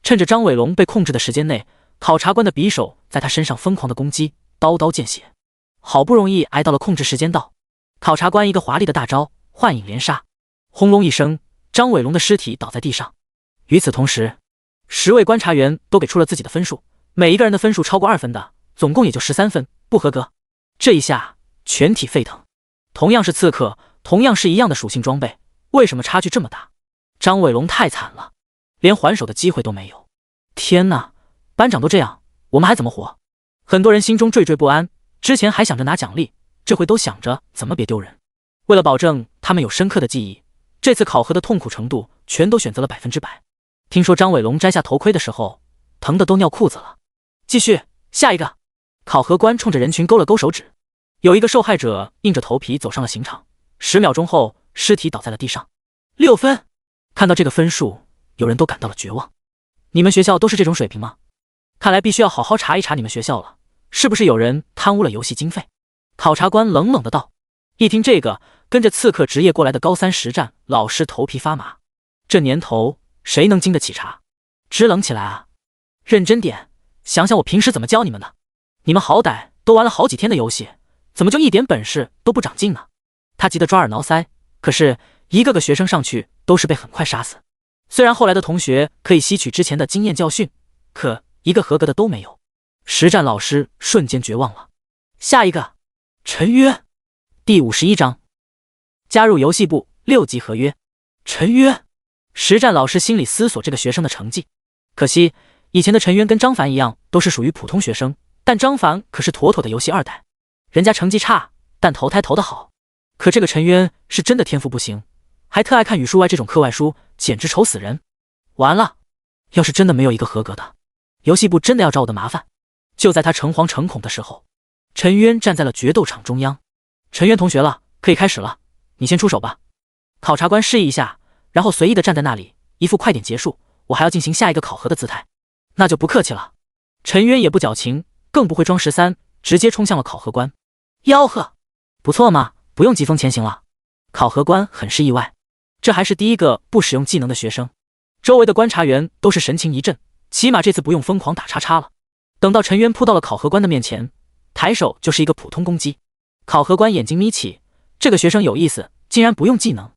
趁着张伟龙被控制的时间内，考察官的匕首在他身上疯狂的攻击，刀刀见血。好不容易挨到了控制时间到，考察官一个华丽的大招幻影连杀，轰隆一声，张伟龙的尸体倒在地上。与此同时，10位观察员都给出了自己的分数，每一个人的分数超过2分的，总共也就13分，不合格。这一下全体沸腾。同样是刺客，同样是一样的属性装备，为什么差距这么大？张伟龙太惨了，连还手的机会都没有。天哪，班长都这样，我们还怎么活？很多人心中惴惴不安，之前还想着拿奖励，这回都想着怎么别丢人。为了保证他们有深刻的记忆，这次考核的痛苦程度全都选择了100%。听说张伟龙摘下头盔的时候，疼得都尿裤子了。继续，下一个。考核官冲着人群勾了勾手指，有一个受害者硬着头皮走上了刑场，10秒钟后尸体倒在了地上。6分。看到这个分数，有人都感到了绝望。你们学校都是这种水平吗？看来必须要好好查一查你们学校了，是不是有人贪污了游戏经费？考察官冷冷的道。一听这个，跟着刺客职业过来的高三实战老师头皮发麻。这年头谁能经得起查？支棱起来啊！认真点，想想我平时怎么教你们的。你们好歹都玩了好几天的游戏，怎么就一点本事都不长进呢？他急得抓耳挠腮，可是一个个学生上去都是被很快杀死。虽然后来的同学可以吸取之前的经验教训，可一个合格的都没有。实战老师瞬间绝望了。下一个，陈约。第51章，加入游戏部6级合约。陈约，实战老师心里思索这个学生的成绩。可惜以前的陈渊跟张凡一样，都是属于普通学生，但张凡可是妥妥的游戏2代，人家成绩差，但投胎投得好。可这个陈渊是真的天赋不行，还特爱看语数外这种课外书，简直愁死人。完了，要是真的没有一个合格的，游戏部真的要找我的麻烦。就在他诚惶诚恐的时候，陈渊站在了决斗场中央。陈渊同学了，可以开始了，你先出手吧。考察官示意一下，然后随意的站在那里，一副快点结束，我还要进行下一个考核的姿态。那就不客气了。陈渊也不矫情，更不会装13，直接冲向了考核官。吆喝，不错嘛，不用疾风前行了。考核官很是意外，这还是第一个不使用技能的学生。周围的观察员都是神情一震，起码这次不用疯狂打叉叉了。等到陈渊扑到了考核官的面前，抬手就是一个普通攻击。考核官眼睛眯起，这个学生有意思，竟然不用技能。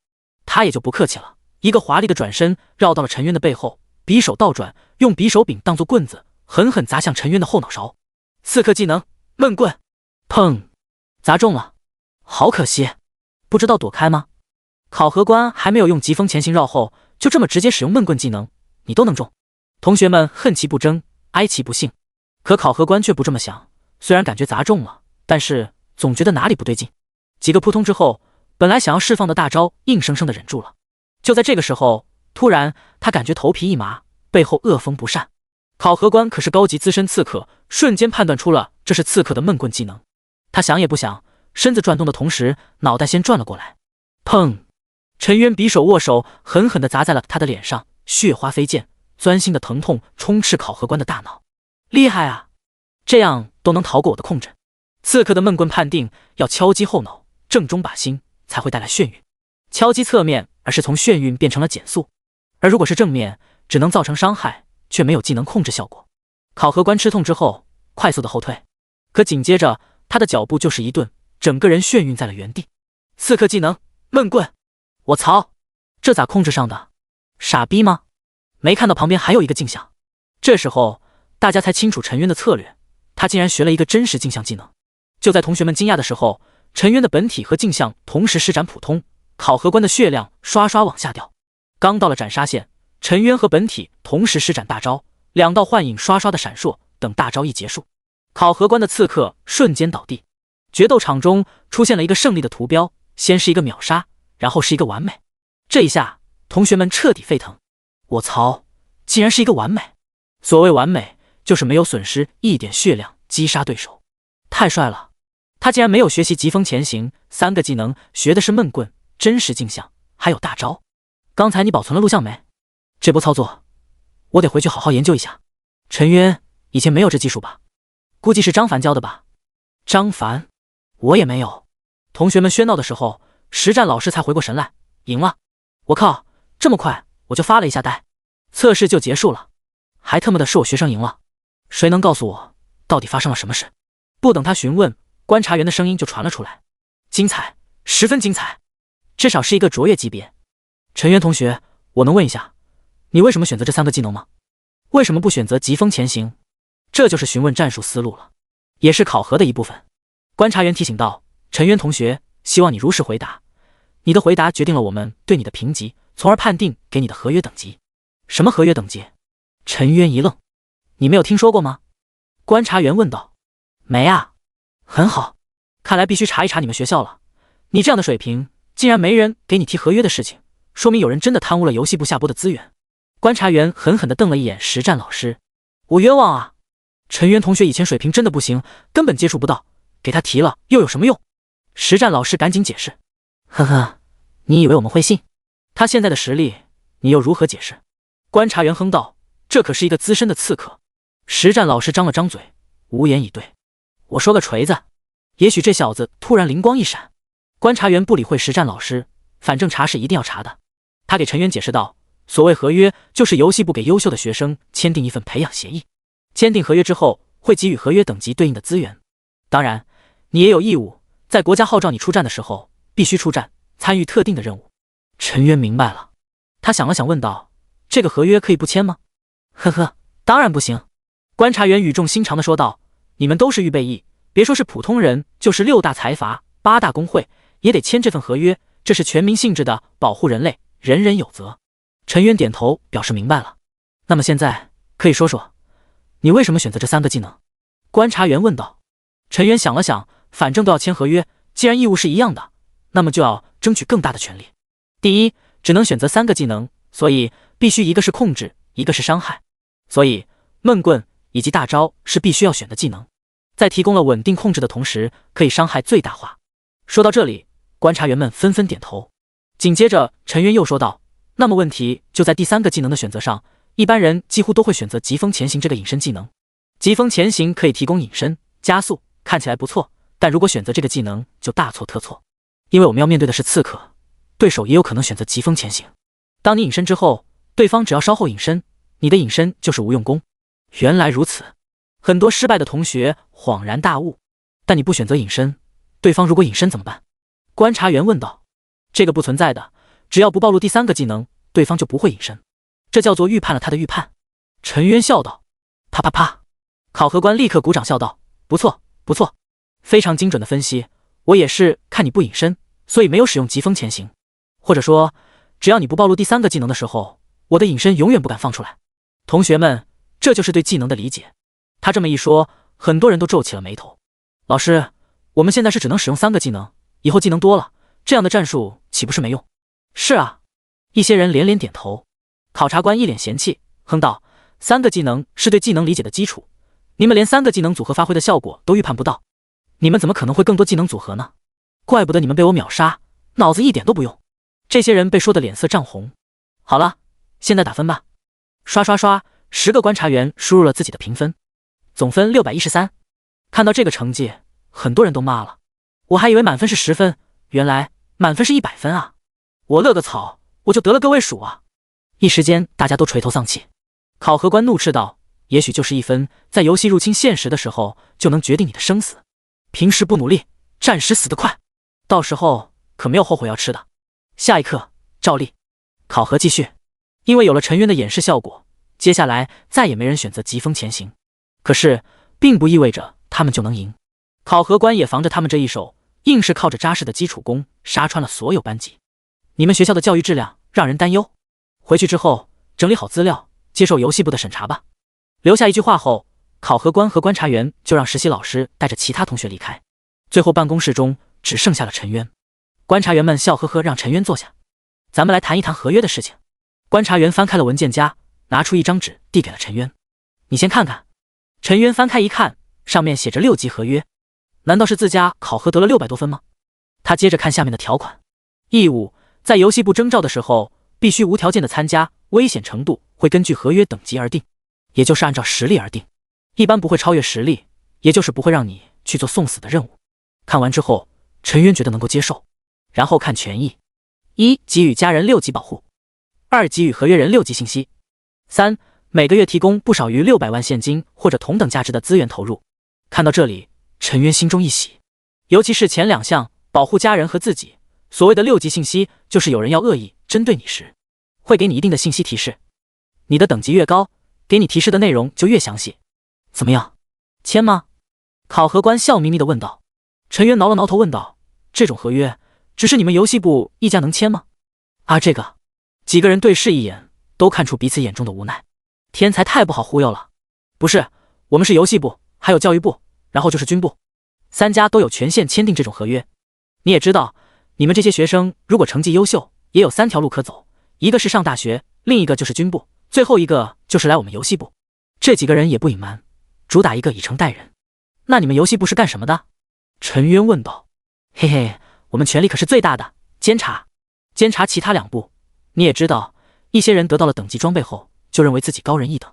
他也就不客气了，一个华丽的转身绕到了陈渊的背后，匕首倒转，用匕首柄当作棍子，狠狠砸向陈渊的后脑勺。刺客技能闷棍，砰，砸中了，好可惜，不知道躲开吗？考核官还没有用疾风前行绕后，就这么直接使用闷棍技能，你都能中。同学们恨其不争，哀其不幸。可考核官却不这么想，虽然感觉砸中了，但是总觉得哪里不对劲。几个扑通之后，本来想要释放的大招硬生生的忍住了。就在这个时候，突然他感觉头皮一麻，背后恶风不善。考核官可是高级资深刺客，瞬间判断出了这是刺客的闷棍技能。他想也不想，身子转动的同时，脑袋先转了过来。砰！陈渊匕首握手狠狠地砸在了他的脸上，血花飞溅，钻心的疼痛充斥考核官的大脑。厉害啊，这样都能逃过我的控制。刺客的闷棍判定要敲击后脑，正中靶心，才会带来眩晕。敲击侧面，而是从眩晕变成了减速，而如果是正面，只能造成伤害，却没有技能控制效果。考核官吃痛之后，快速的后退，可紧接着他的脚步就是一顿，整个人眩晕在了原地。刺客技能闷棍，我操，这咋控制上的？傻逼吗？没看到旁边还有一个镜像？这时候大家才清楚陈渊的策略，他竟然学了一个真实镜像技能。就在同学们惊讶的时候，陈渊的本体和镜像同时施展普通，考核官的血量刷刷往下掉。刚到了斩杀线，陈渊和本体同时施展大招，两道幻影刷刷的闪烁，等大招一结束，考核官的刺客瞬间倒地。决斗场中出现了一个胜利的图标，先是一个秒杀，然后是一个完美。这一下同学们彻底沸腾，我操，竟然是一个完美。所谓完美，就是没有损失一点血量击杀对手，太帅了。他竟然没有学习疾风前行，3个技能学的是闷棍、真实镜像，还有大招。刚才你保存了录像没？这波操作我得回去好好研究一下。陈渊以前没有这技术吧？估计是张凡教的吧？张凡？我也没有。同学们喧闹的时候，实战老师才回过神来，赢了。我靠，这么快我就发了一下呆，测试就结束了，还他妈的是我学生赢了。谁能告诉我到底发生了什么事？不等他询问，观察员的声音就传了出来。精彩，十分精彩，至少是一个卓越级别。陈渊同学，我能问一下，你为什么选择这3个技能吗？为什么不选择疾风前行？这就是询问战术思路了，也是考核的一部分。观察员提醒道，陈渊同学，希望你如实回答，你的回答决定了我们对你的评级，从而判定给你的合约等级。什么合约等级？陈渊一愣，你没有听说过吗？观察员问道。没啊。很好，看来必须查一查你们学校了。你这样的水平，竟然没人给你提合约的事情，说明有人真的贪污了游戏部下拨的资源。观察员狠狠地瞪了一眼实战老师，我冤枉啊！陈渊同学以前水平真的不行，根本接触不到，给他提了又有什么用？实战老师赶紧解释。呵呵，你以为我们会信？他现在的实力，你又如何解释？观察员哼道，这可是一个资深的刺客。实战老师张了张嘴，无言以对。我说个锤子！也许这小子突然灵光一闪。观察员不理会实战老师，反正查是一定要查的。他给陈渊解释道，所谓合约，就是游戏部给优秀的学生签订一份培养协议。签订合约之后，会给予合约等级对应的资源。当然，你也有义务，在国家号召你出战的时候，必须出战，参与特定的任务。陈渊明白了，他想了想问道，这个合约可以不签吗？呵呵，当然不行。观察员语重心长地说道，你们都是预备役，别说是普通人，就是6大财阀、8大工会，也得签这份合约，这是全民性质的保护人类，人人有责。陈渊点头表示明白了。那么现在可以说说，你为什么选择这3个技能？观察员问道。陈渊想了想，反正都要签合约，既然义务是一样的，那么就要争取更大的权利。第一，只能选择3个技能，所以必须一个是控制，一个是伤害，所以闷棍以及大招是必须要选的技能，在提供了稳定控制的同时，可以伤害最大化。说到这里，观察员们纷纷点头。紧接着陈渊又说道，那么问题就在第3个技能的选择上，一般人几乎都会选择疾风前行这个隐身技能。疾风前行可以提供隐身加速，看起来不错，但如果选择这个技能就大错特错，因为我们要面对的是刺客，对手也有可能选择疾风前行。当你隐身之后，对方只要稍后隐身，你的隐身就是无用功。原来如此，很多失败的同学恍然大悟。但你不选择隐身，对方如果隐身怎么办？观察员问道。这个不存在的，只要不暴露第3个技能，对方就不会隐身，这叫做预判了他的预判。陈渊笑道。啪啪啪，考核官立刻鼓掌笑道，不错不错，非常精准的分析，我也是看你不隐身，所以没有使用疾风前行。或者说，只要你不暴露第3个技能的时候，我的隐身永远不敢放出来。同学们，这就是对技能的理解。他这么一说，很多人都皱起了眉头。老师，我们现在是只能使用3个技能，以后技能多了，这样的战术岂不是没用？是啊，一些人连连点头。考察官一脸嫌弃，哼道，3个技能是对技能理解的基础，你们连3个技能组合发挥的效果都预判不到，你们怎么可能会更多技能组合呢？怪不得你们被我秒杀，脑子一点都不用。这些人被说的脸色涨红。好了，现在打分吧。刷刷刷，10个观察员输入了自己的评分，总分613。看到这个成绩，很多人都骂了，我还以为满分是10分，原来满分是100分啊！我乐个草，我就得了个位数啊！一时间大家都垂头丧气。考核官怒斥道，也许就是1分，在游戏入侵现实的时候就能决定你的生死。平时不努力，战时死得快，到时候可没有后悔药吃的。下一刻，照例考核继续。因为有了陈渊的演示效果，接下来再也没人选择疾风前行。可是并不意味着他们就能赢。考核官也防着他们这一手，硬是靠着扎实的基础功杀穿了所有班级。你们学校的教育质量让人担忧，回去之后整理好资料，接受游戏部的审查吧。留下一句话后，考核官和观察员就让实习老师带着其他同学离开。最后办公室中只剩下了陈渊。观察员们笑呵呵让陈渊坐下，咱们来谈一谈合约的事情。观察员翻开了文件夹，拿出一张纸递给了陈渊，你先看看。陈渊翻开一看，上面写着6级合约，难道是自家考核得了600多分吗？他接着看下面的条款，义务在游戏部征召的时候必须无条件的参加，危险程度会根据合约等级而定，也就是按照实力而定，一般不会超越实力，也就是不会让你去做送死的任务。看完之后，陈渊觉得能够接受。然后看权益：1. 给予家人6级保护； 2. 给予合约人6级信息； 3. 每个月提供不少于600万现金或者同等价值的资源投入。看到这里，陈渊心中一喜，尤其是前2项保护家人和自己。所谓的6级信息，就是有人要恶意针对你时，会给你一定的信息提示，你的等级越高，给你提示的内容就越详细。怎么样，签吗？考核官笑眯眯地问道。陈渊挠了挠头问道，这种合约只是你们游戏部一家能签吗？啊，这个。几个人对视一眼，都看出彼此眼中的无奈。天才太不好忽悠了。不是，我们是游戏部，还有教育部，然后就是军部，3家都有权限签订这种合约。你也知道，你们这些学生如果成绩优秀，也有3条路可走，一个是上大学，另一个就是军部，最后一个就是来我们游戏部。这几个人也不隐瞒，主打一个以诚待人。那你们游戏部是干什么的？陈渊问道。嘿嘿，我们权力可是最大的，监察其他2部。你也知道，一些人得到了等级装备后，就认为自己高人一等，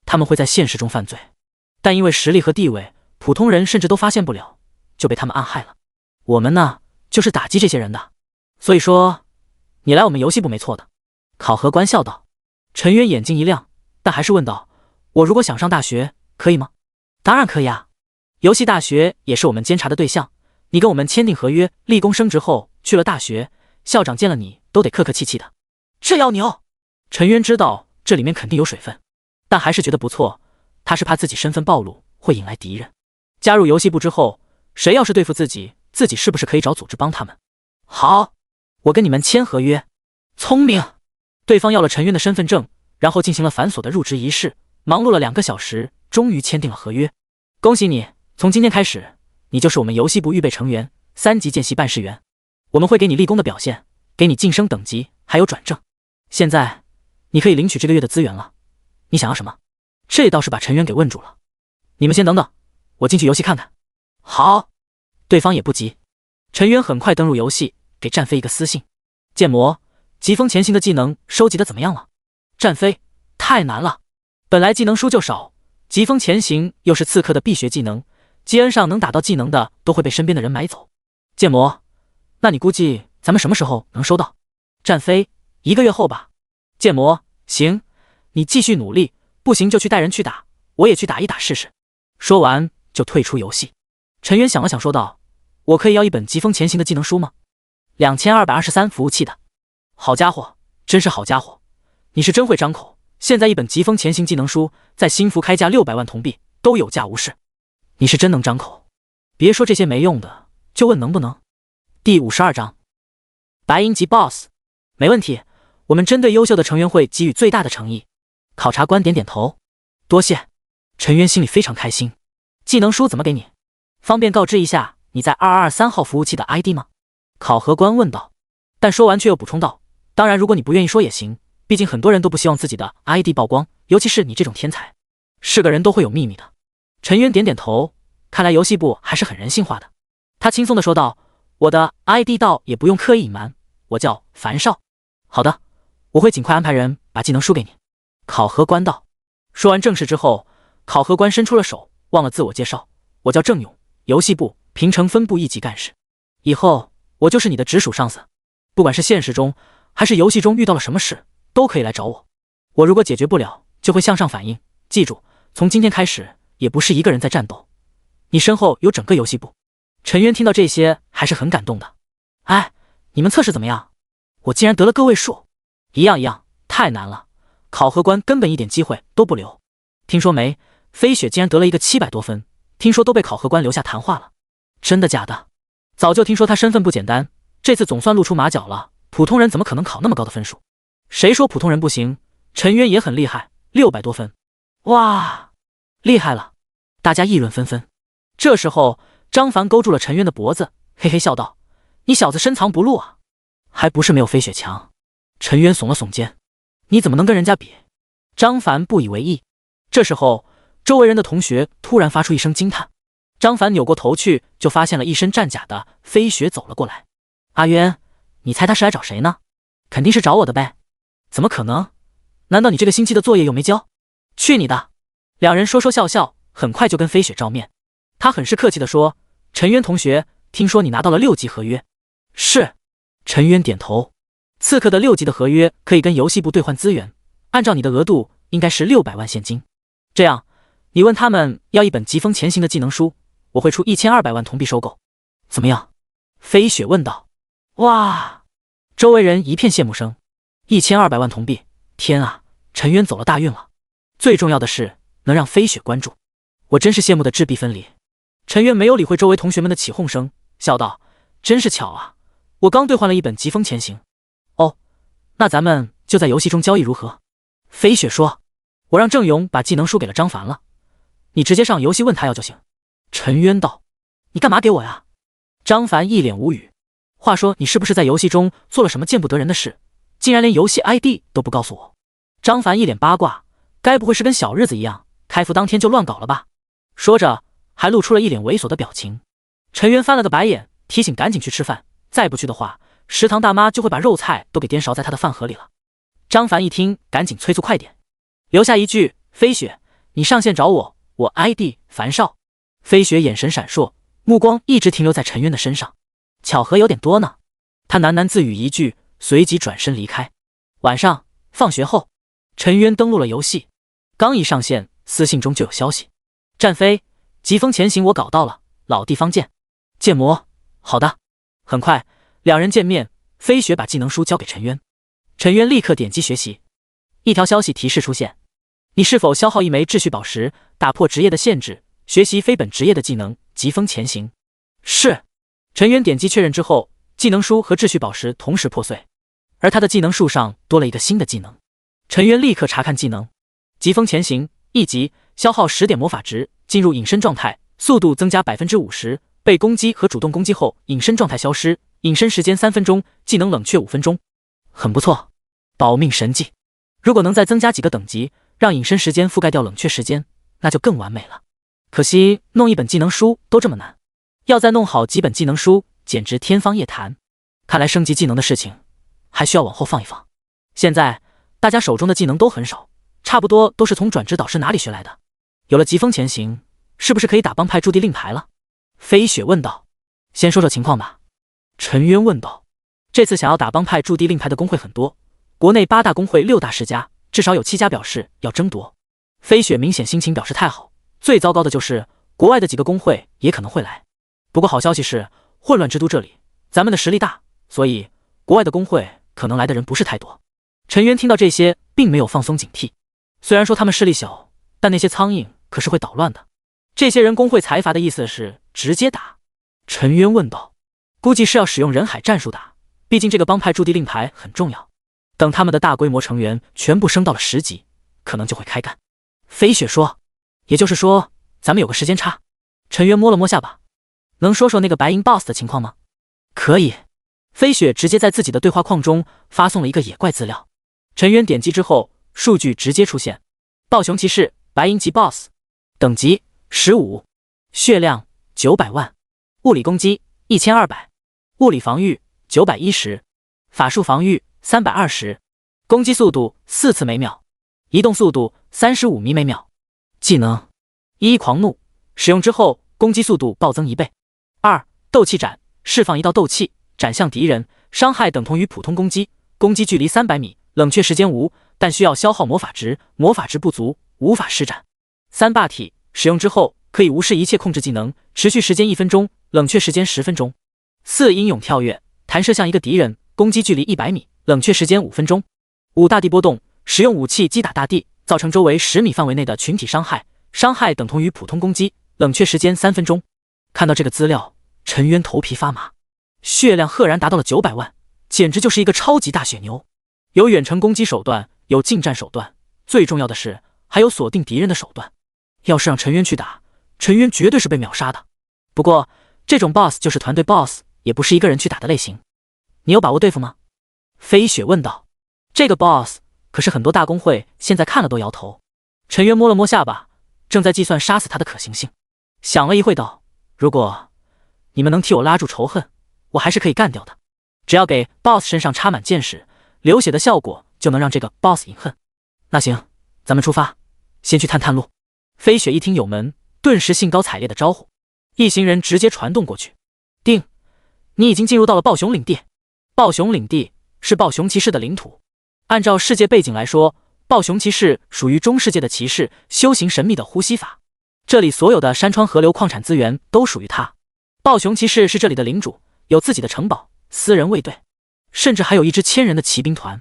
他们会在现实中犯罪，但因为实力和地位，普通人甚至都发现不了，就被他们暗害了。我们呢，就是打击这些人的。所以说，你来我们游戏部没错的。考核官笑道。陈渊眼睛一亮，但还是问道：我如果想上大学，可以吗？当然可以啊，游戏大学也是我们监察的对象。你跟我们签订合约，立功升职后去了大学，校长见了你都得客客气气的。这要牛！陈渊知道这里面肯定有水分，但还是觉得不错。他是怕自己身份暴露会引来敌人。加入游戏部之后，谁要是对付自己，自己是不是可以找组织帮他们？好，我跟你们签合约。聪明。对方要了陈渊的身份证，然后进行了繁琐的入职仪式，忙碌了2个小时，终于签订了合约。恭喜你，从今天开始，你就是我们游戏部预备成员，3级见习办事员。我们会给你立功的表现，给你晋升等级，还有转正。现在你可以领取这个月的资源了。你想要什么？这倒是把陈渊给问住了。你们先等等，我进去游戏看看。好。对方也不急。陈渊很快登入游戏，给战飞一个私信。剑魔疾风前行的技能收集的怎么样了？战飞，太难了。本来技能书就少，疾风前行又是刺客的必学技能，基恩上能打到技能的都会被身边的人买走。剑魔，那你估计咱们什么时候能收到？战飞，1个月后吧。剑魔，行，你继续努力，不行就去带人去打，我也去打一打试试。说完就退出游戏。陈渊想了想说道：我可以要一本疾风前行的技能书吗？2223服务器的。好家伙，真是好家伙，你是真会张口。现在一本疾风前行技能书在新服开价600万铜币，都有价无市。你是真能张口，别说这些没用的，就问能不能。第52章，白银级 BOSS。 没问题，我们针对优秀的成员会给予最大的诚意。考察官点点头，多谢。陈渊心里非常开心。技能书怎么给你？方便告知一下你在223号服务器的 ID 吗？考核官问道。但说完却又补充道，当然如果你不愿意说也行，毕竟很多人都不希望自己的 ID 曝光，尤其是你这种天才，是个人都会有秘密的。陈渊点点头，看来游戏部还是很人性化的。他轻松地说道，我的 ID 倒也不用刻意隐瞒，我叫樊少。好的，我会尽快安排人把技能书给你。考核官道。说完正事之后，考核官伸出了手，忘了自我介绍，我叫郑勇，游戏部平城分部1级干事，以后我就是你的直属上司。不管是现实中还是游戏中遇到了什么事，都可以来找我。我如果解决不了，就会向上反映。记住，从今天开始，也不是一个人在战斗，你身后有整个游戏部。陈渊听到这些还是很感动的。哎，你们测试怎么样？我竟然得了个位数。一样，太难了，考核官根本一点机会都不留。听说没？飞雪竟然得了一个700多分，听说都被考核官留下谈话了。真的假的？早就听说他身份不简单，这次总算露出马脚了，普通人怎么可能考那么高的分数？谁说普通人不行？陈渊也很厉害，600多分。哇，厉害了！大家议论纷纷。这时候，张凡勾住了陈渊的脖子，嘿嘿笑道：你小子深藏不露啊，还不是没有飞雪强。陈渊耸了耸肩，你怎么能跟人家比？张凡不以为意。这时候，周围人的同学突然发出一声惊叹。张凡扭过头去，就发现了一身战甲的飞雪走了过来。阿渊，你猜他是来找谁呢？肯定是找我的呗。怎么可能？难道你这个星期的作业又没交？去你的！两人说说笑笑，很快就跟飞雪照面。他很是客气地说：陈渊同学，听说你拿到了6级合约。是。陈渊点头。刺客的6级的合约可以跟游戏部兑换资源，按照你的额度应该是600万现金。这样，你问他们要一本疾风前行的技能书，我会出1200万铜币收购，怎么样？飞雪问道。哇！周围人一片羡慕声。1200万铜币，天啊，陈渊走了大运了。最重要的是能让飞雪关注，我真是羡慕的质壁分离。陈渊没有理会周围同学们的起哄声，笑道：真是巧啊，我刚兑换了一本疾风前行。哦，那咱们就在游戏中交易如何？飞雪说：我让郑勇把技能书给了张凡了，你直接上游戏问他要就行。陈渊道：你干嘛给我呀？张凡一脸无语。话说你是不是在游戏中做了什么见不得人的事，竟然连游戏 ID 都不告诉我？张凡一脸八卦，该不会是跟小日子一样，开服当天就乱搞了吧？说着还露出了一脸猥琐的表情。陈渊翻了个白眼，提醒赶紧去吃饭，再不去的话，食堂大妈就会把肉菜都给颠勺在他的饭盒里了。张凡一听，赶紧催促快点，留下一句：飞雪，你上线找我，我 ID 樊少。飞雪眼神闪烁，目光一直停留在陈渊的身上。巧合有点多呢。他喃喃自语一句，随即转身离开。晚上放学后，陈渊登录了游戏，刚一上线，私信中就有消息：战飞，疾风前行我搞到了，老地方见。建模，好的。很快，两人见面，飞雪把技能书交给陈渊，陈渊立刻点击学习。一条消息提示出现：你是否消耗一枚秩序宝石，打破职业的限制，学习非本职业的技能疾风前行？是。陈渊点击确认之后，技能书和秩序宝石同时破碎，而他的技能树上多了一个新的技能。陈渊立刻查看技能：疾风前行1级，消耗10点魔法值，进入隐身状态，速度增加 50%， 被攻击和主动攻击后隐身状态消失，隐身时间3分钟，技能冷却5分钟。很不错，保命神技。如果能再增加几个等级，让隐身时间覆盖掉冷却时间，那就更完美了。可惜弄一本技能书都这么难，要再弄好几本技能书简直天方夜谭。看来升级技能的事情还需要往后放一放。现在大家手中的技能都很少，差不多都是从转职导师哪里学来的。有了疾风前行，是不是可以打帮派驻地令牌了？飞雪问道。先说说情况吧。陈渊问道。这次想要打帮派驻地令牌的工会很多，国内8大工会6大10家，至少有7家表示要争夺。飞雪明显心情表示太好，最糟糕的就是国外的几个工会也可能会来。不过好消息是，混乱之都这里咱们的实力大，所以国外的工会可能来的人不是太多。陈渊听到这些并没有放松警惕，虽然说他们势力小，但那些苍蝇可是会捣乱的。这些人工会财阀的意思是直接打？陈渊问道。估计是要使用人海战术打，毕竟这个帮派驻地令牌很重要。等他们的大规模成员全部升到了10级，可能就会开干。飞雪说。也就是说咱们有个时间差。陈渊摸了摸下巴。能说说那个白银 BOSS 的情况吗？可以。飞雪直接在自己的对话框中发送了一个野怪资料。陈渊点击之后，数据直接出现：暴熊骑士，白银级 BOSS， 等级15，血量900万，物理攻击1200，物理防御910，法术防御320，攻击速度4次每秒，移动速度35米每秒。技能1狂怒，使用之后攻击速度暴增1倍。2斗气斩，释放一道斗气斩向敌人，伤害等同于普通攻击，攻击距离300米，冷却时间无，但需要消耗魔法值，魔法值不足无法施展。3霸体，使用之后可以无视一切控制技能，持续时间1分钟，冷却时间10分钟。4英勇跳跃，弹射向一个敌人，攻击距离100米，冷却时间5分钟。5大地波动，使用武器击打大地，造成周围10米范围内的群体伤害，伤害等同于普通攻击，冷却时间3分钟。看到这个资料，陈渊头皮发麻。血量赫然达到了900万，简直就是一个超级大血牛。有远程攻击手段，有近战手段，最重要的是还有锁定敌人的手段。要是让陈渊去打，陈渊绝对是被秒杀的。不过这种 BOSS 就是团队 BOSS， 也不是一个人去打的类型。你有把握对付吗？飞雪问道。这个 BOSS 可是很多大工会现在看了都摇头。陈渊摸了摸下巴，正在计算杀死他的可行性。想了一会道，如果你们能替我拉住仇恨，我还是可以干掉的。只要给 BOSS 身上插满箭矢，流血的效果就能让这个 BOSS 饮恨。那行，咱们出发，先去探探路。飞雪一听有门，顿时兴高采烈的招呼，一行人直接传动过去。定，你已经进入到了暴熊领地。暴熊领地是暴熊骑士的领土。按照世界背景来说，暴熊骑士属于中世界的骑士，修行神秘的呼吸法。这里所有的山川河流矿产资源都属于他。暴熊骑士是这里的领主，有自己的城堡、私人卫队，甚至还有一支1000人的骑兵团。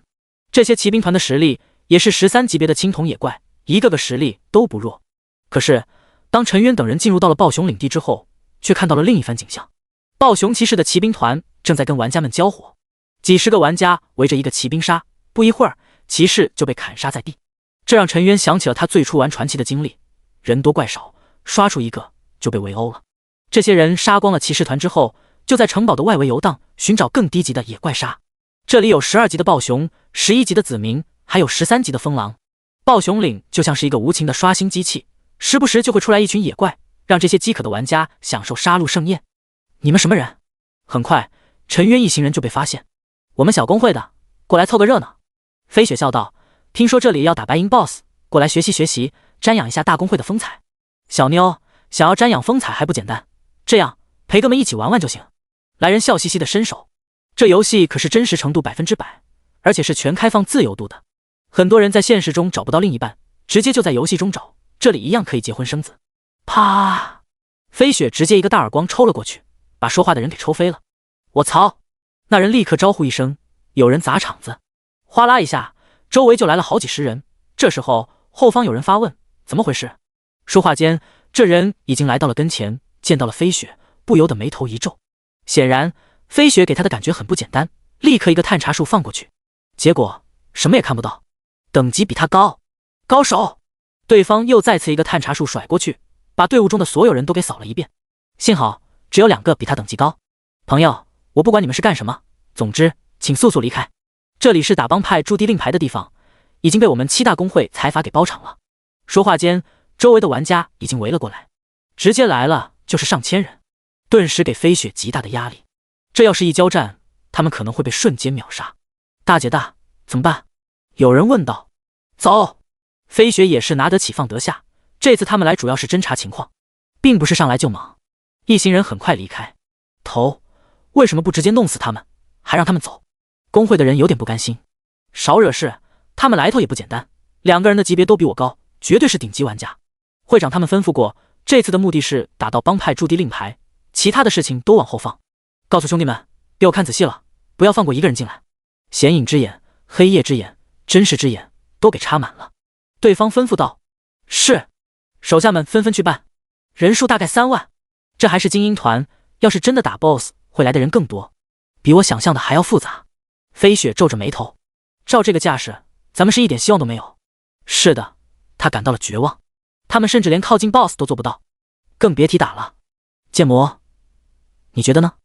这些骑兵团的实力也是13级别的青铜野怪，一个个实力都不弱。可是当陈渊等人进入到了暴熊领地之后，却看到了另一番景象。暴熊骑士的骑兵团正在跟玩家们交火，几十个玩家围着一个骑兵杀，不一会儿骑士就被砍杀在地。这让陈渊想起了他最初玩传奇的经历，人多怪少，刷出一个就被围殴了。这些人杀光了骑士团之后，就在城堡的外围游荡，寻找更低级的野怪杀。这里有12级的暴熊，11级的子民，还有13级的风狼。暴熊岭就像是一个无情的刷新机器，时不时就会出来一群野怪，让这些饥渴的玩家享受杀戮盛宴。你们什么人？很快陈渊一行人就被发现。我们小工会的，过来凑个热闹。飞雪笑道，听说这里要打白银 BOSS，过来学习学习，瞻仰一下大公会的风采。小妞想要瞻仰风采还不简单，这样陪哥们一起玩玩就行。来人笑嘻嘻的伸手，这游戏可是真实程度100%，而且是全开放自由度的。很多人在现实中找不到另一半，直接就在游戏中找，这里一样可以结婚生子。啪！飞雪直接一个大耳光抽了过去，把说话的人给抽飞了。我操！那人立刻招呼一声，有人砸场子，哗啦一下，周围就来了好几十人。这时候后方有人发问，怎么回事？说话间，这人已经来到了跟前，见到了飞雪，不由得眉头一皱。显然飞雪给他的感觉很不简单，立刻一个探查术放过去，结果什么也看不到，等级比他高，高手。对方又再次一个探查术甩过去，把队伍中的所有人都给扫了一遍，幸好只有2个比他等级高。朋友，我不管你们是干什么，总之请速速离开，这里是打帮派驻地令牌的地方，已经被我们7大公会财阀给包场了。说话间，周围的玩家已经围了过来，直接来了就是上千人，顿时给飞雪极大的压力。这要是一交战，他们可能会被瞬间秒杀。大姐大，怎么办？有人问道。走！飞雪也是拿得起放得下，这次他们来主要是侦查情况，并不是上来就莽。一行人很快离开。头，为什么不直接弄死他们，还让他们走？工会的人有点不甘心。少惹事，他们来头也不简单，2个人的级别都比我高，绝对是顶级玩家。会长他们吩咐过，这次的目的是打到帮派驻地令牌，其他的事情都往后放。告诉兄弟们，给我看仔细了，不要放过一个人进来。显影之眼、黑夜之眼、真实之眼都给插满了。对方吩咐道。是。手下们纷纷去办，人数大概3万。这还是精英团，要是真的打 BOSS， 会来的人更多，比我想象的还要复杂。飞雪皱着眉头，照这个架势，咱们是一点希望都没有。是的，他感到了绝望，他们甚至连靠近 BOSS 都做不到，更别提打了。剑魔，你觉得呢？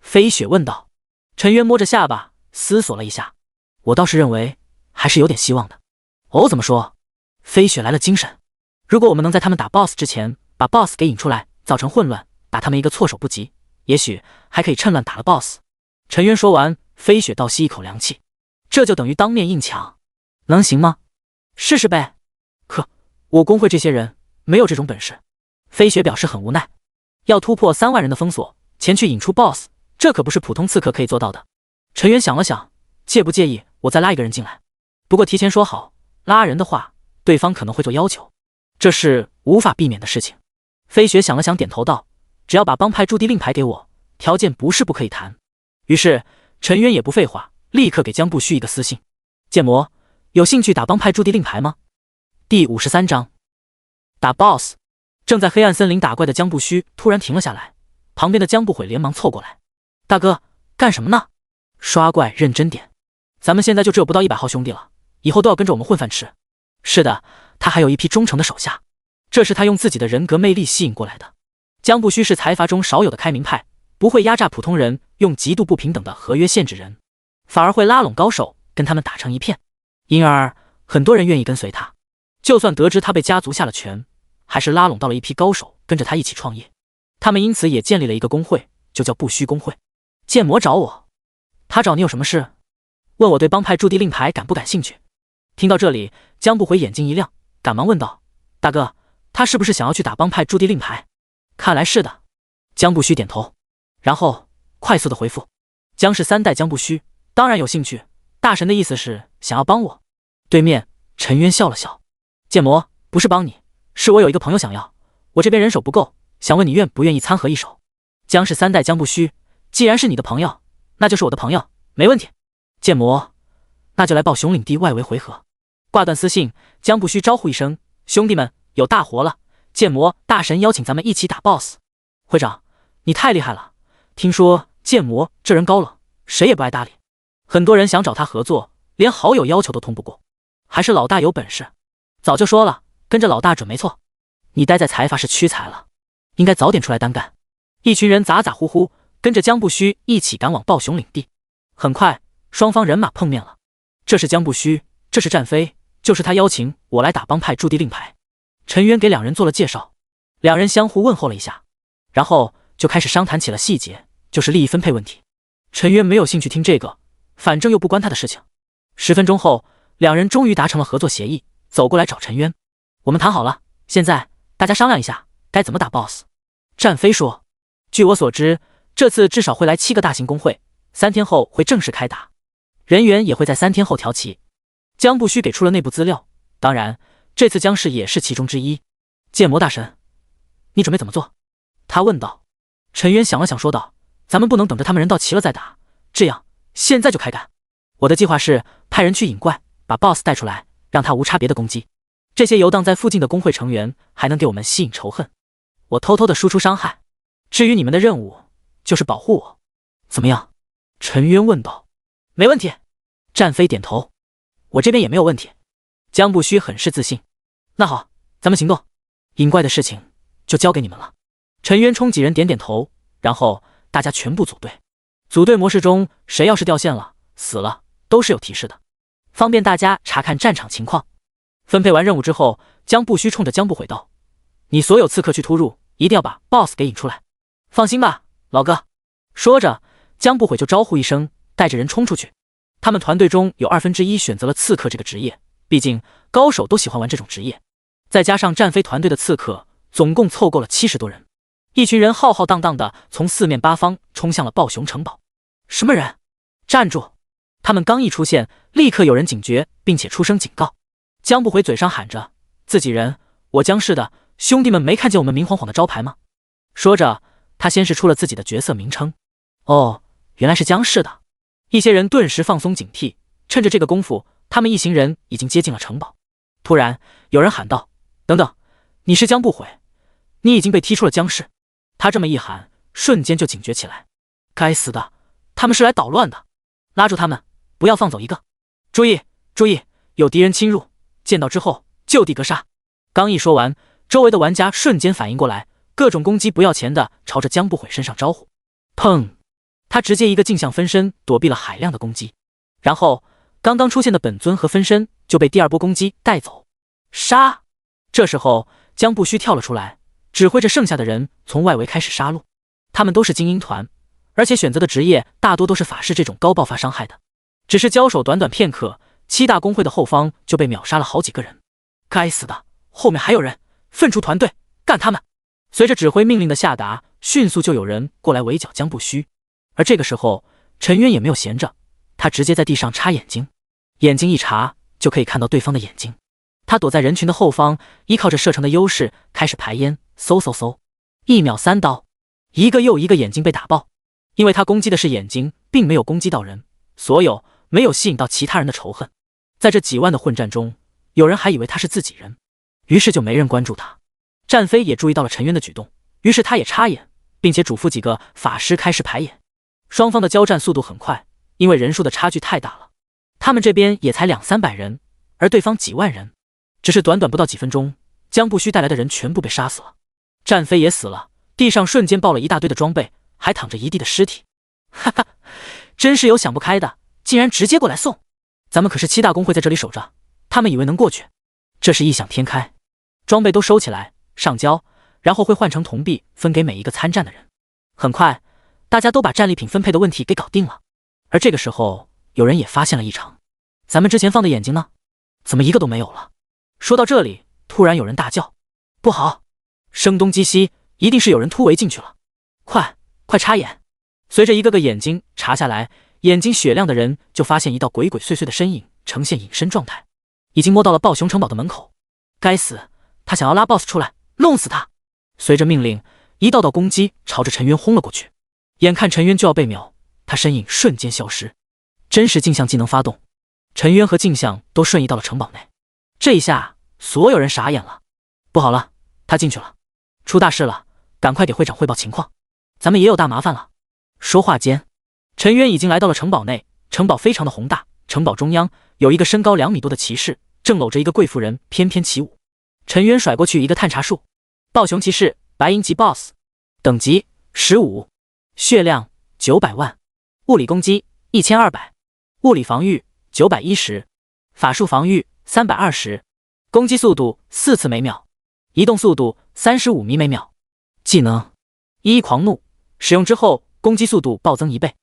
飞雪问道。陈渊摸着下巴思索了一下，我倒是认为还是有点希望的。哦，怎么说？飞雪来了精神。如果我们能在他们打 BOSS 之前把 BOSS 给引出来，造成混乱，打他们一个措手不及，也许还可以趁乱打了 BOSS。陈渊说完，飞雪倒吸一口凉气，这就等于当面硬抢，能行吗？试试呗。可我工会这些人没有这种本事。飞雪表示很无奈，要突破3万人的封锁，前去引出 BOSS， 这可不是普通刺客可以做到的。陈渊想了想，介不介意我再拉一个人进来？不过提前说好，拉人的话，对方可能会做要求，这是无法避免的事情。飞雪想了想，点头道：只要把帮派驻地令牌给我，条件不是不可以谈。于是陈渊也不废话，立刻给江不虚一个私信：剑魔，有兴趣打帮派驻地令牌吗？第53章打 BOSS。 正在黑暗森林打怪的江不虚突然停了下来，旁边的江不悔连忙凑过来：大哥，干什么呢？刷怪认真点，咱们现在就只有不到100号兄弟了，以后都要跟着我们混饭吃。是的，他还有一批忠诚的手下，这是他用自己的人格魅力吸引过来的。江不虚是财阀中少有的开明派，不会压榨普通人，用极度不平等的合约限制人，反而会拉拢高手跟他们打成一片，因而很多人愿意跟随他。就算得知他被家族下了权，还是拉拢到了一批高手跟着他一起创业。他们因此也建立了一个公会，就叫不虚公会。剑魔找我，他找你有什么事？问我对帮派驻地令牌感不感兴趣。听到这里，江不回眼睛一亮，赶忙问道：大哥，他是不是想要去打帮派驻地令牌？看来是的。江不虚点头，然后快速的回复：江氏3代江不虚，当然有兴趣。大神的意思是想要帮我。对面陈渊笑了笑：剑魔，不是帮你，是我有一个朋友想要，我这边人手不够，想问你愿不愿意参合一手。江氏3代江不虚，既然是你的朋友，那就是我的朋友，没问题。剑魔，那就来报熊岭地外围回合。挂断私信，江不虚招呼一声：兄弟们，有大活了，剑魔大神邀请咱们一起打 BOSS。 会长，你太厉害了，听说剑魔这人高冷，谁也不爱搭理，很多人想找他合作，连好友要求都通不过，还是老大有本事。早就说了，跟着老大准没错。你待在财阀是屈才了，应该早点出来单干。一群人咋咋呼呼跟着江不虚一起赶往暴熊领地。很快双方人马碰面了，这是江不虚，这是战飞，就是他邀请我来打帮派驻地令牌。陈渊给2人做了介绍，两人相互问候了一下，然后就开始商谈起了细节，就是利益分配问题。陈渊没有兴趣听这个，反正又不关他的事情。10分钟后，两人终于达成了合作协议，走过来找陈渊。我们谈好了，现在大家商量一下该怎么打 BOSS。战飞说，据我所知，这次至少会来7个大型公会，3天后会正式开打，人员也会在3天后调齐。江不虚给出了内部资料，当然，这次江氏也是其中之一。剑魔大神，你准备怎么做？他问道。陈渊想了想说道，咱们不能等着他们人到齐了再打，这样现在就开干。我的计划是派人去引怪，把 BOSS 带出来，让他无差别的攻击。这些游荡在附近的公会成员还能给我们吸引仇恨，我偷偷的输出伤害。至于你们的任务，就是保护我，怎么样？陈渊问道。没问题。战飞点头。我这边也没有问题。江不虚很是自信。那好，咱们行动。引怪的事情就交给你们了。陈渊冲几人点点头，然后大家全部组队。组队模式中，谁要是掉线了、死了，都是有提示的，方便大家查看战场情况。分配完任务之后，江不虚冲着江不悔道：“你所有刺客去突入，一定要把 BOSS 给引出来。”放心吧，老哥。说着，江不悔就招呼一声，带着人冲出去。他们团队中有1/2选择了刺客这个职业，毕竟高手都喜欢玩这种职业。再加上战飞团队的刺客，总共凑够了70多人。一群人浩浩荡荡的从四面八方冲向了暴熊城堡。什么人？站住！他们刚一出现，立刻有人警觉，并且出声警告。江不悔嘴上喊着自己人，我江氏的兄弟们没看见我们明晃晃的招牌吗？说着，他先是出了自己的角色名称。哦，原来是江氏的。一些人顿时放松警惕，趁着这个功夫，他们一行人已经接近了城堡。突然，有人喊道：“等等，你是江不悔，你已经被踢出了江氏。”他这么一喊，瞬间就警觉起来。该死的，他们是来捣乱的！拉住他们，不要放走一个！注意，注意，有敌人侵入，见到之后就地格杀！刚一说完，周围的玩家瞬间反应过来，各种攻击不要钱的朝着江不悔身上招呼。砰！他直接一个镜像分身躲避了海量的攻击，然后刚刚出现的本尊和分身就被第二波攻击带走。杀！这时候江不虚跳了出来，指挥着剩下的人从外围开始杀戮。他们都是精英团，而且选择的职业大多都是法师这种高爆发伤害的。只是交手短短片刻，7大公会的后方就被秒杀了好几个人。该死的，后面还有人！分出团队，干他们！随着指挥命令的下达，迅速就有人过来围剿江不虚。而这个时候，陈渊也没有闲着，他直接在地上插眼睛，眼睛一插就可以看到对方的眼睛。他躲在人群的后方，依靠着射程的优势开始排烟，嗖嗖嗖，1秒3刀，一个又一个眼睛被打爆。因为他攻击的是眼睛，并没有攻击到人，所有没有吸引到其他人的仇恨。在这几万的混战中，有人还以为他是自己人，于是就没人关注他。战飞也注意到了陈渊的举动，于是他也插眼，并且嘱咐几个法师开始排眼。双方的交战速度很快，因为人数的差距太大了。他们这边也才200-300人，而对方几万人。只是短短不到几分钟，江不虚带来的人全部被杀死了，战飞也死了，地上瞬间爆了一大堆的装备，还躺着一地的尸体。哈哈，真是有想不开的，竟然直接过来送。咱们可是7大公会在这里守着，他们以为能过去，这是异想天开。装备都收起来，上交，然后会换成铜币分给每一个参战的人。很快，大家都把战利品分配的问题给搞定了。而这个时候，有人也发现了异常，咱们之前放的眼睛呢？怎么一个都没有了？说到这里，突然有人大叫：“不好！声东击西，一定是有人突围进去了！快插眼！”随着一个个眼睛查下来，眼睛雪亮的人就发现一道鬼鬼祟祟的身影呈现隐身状态，已经摸到了暴熊城堡的门口。该死，他想要拉 BOSS 出来，弄死他！随着命令，一道道攻击朝着陈渊轰了过去。眼看陈渊就要被秒，他身影瞬间消失。真实镜像技能发动，陈渊和镜像都瞬移到了城堡内。这一下，所有人傻眼了。不好了，他进去了，出大事了！赶快给会长汇报情况，咱们也有大麻烦了。说话间，陈渊已经来到了城堡内。城堡非常的宏大，城堡中央有一个身高2米多的骑士，正搂着一个贵妇人翩翩起舞。陈渊甩过去一个探查术，暴熊骑士，白银级 BOSS， 等级15，血量900万，物理攻击1200，物理防御910，法术防御320，攻击速度4次每秒，移动速度35米每秒。技能1狂怒，使用之后攻击速度暴增1倍。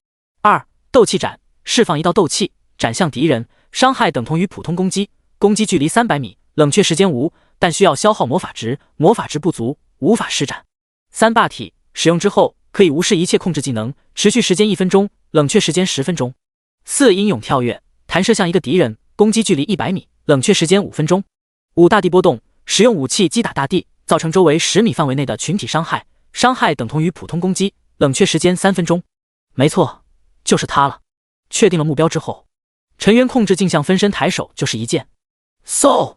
2斗气斩，释放一道斗气斩向敌人，伤害等同于普通攻击，攻击距离300米，冷却时间无，但需要消耗魔法值，魔法值不足，无法施展。3霸体使用之后，可以无视一切控制技能，持续时间1分钟，冷却时间10分钟。4英勇跳跃，弹射向一个敌人，攻击距离100米，冷却时间5分钟。5大地波动，使用武器击打大地，造成周围10米范围内的群体伤害，伤害等同于普通攻击，冷却时间3分钟。没错，就是他了。确定了目标之后，陈渊控制镜像分身抬手就是一剑，嗖，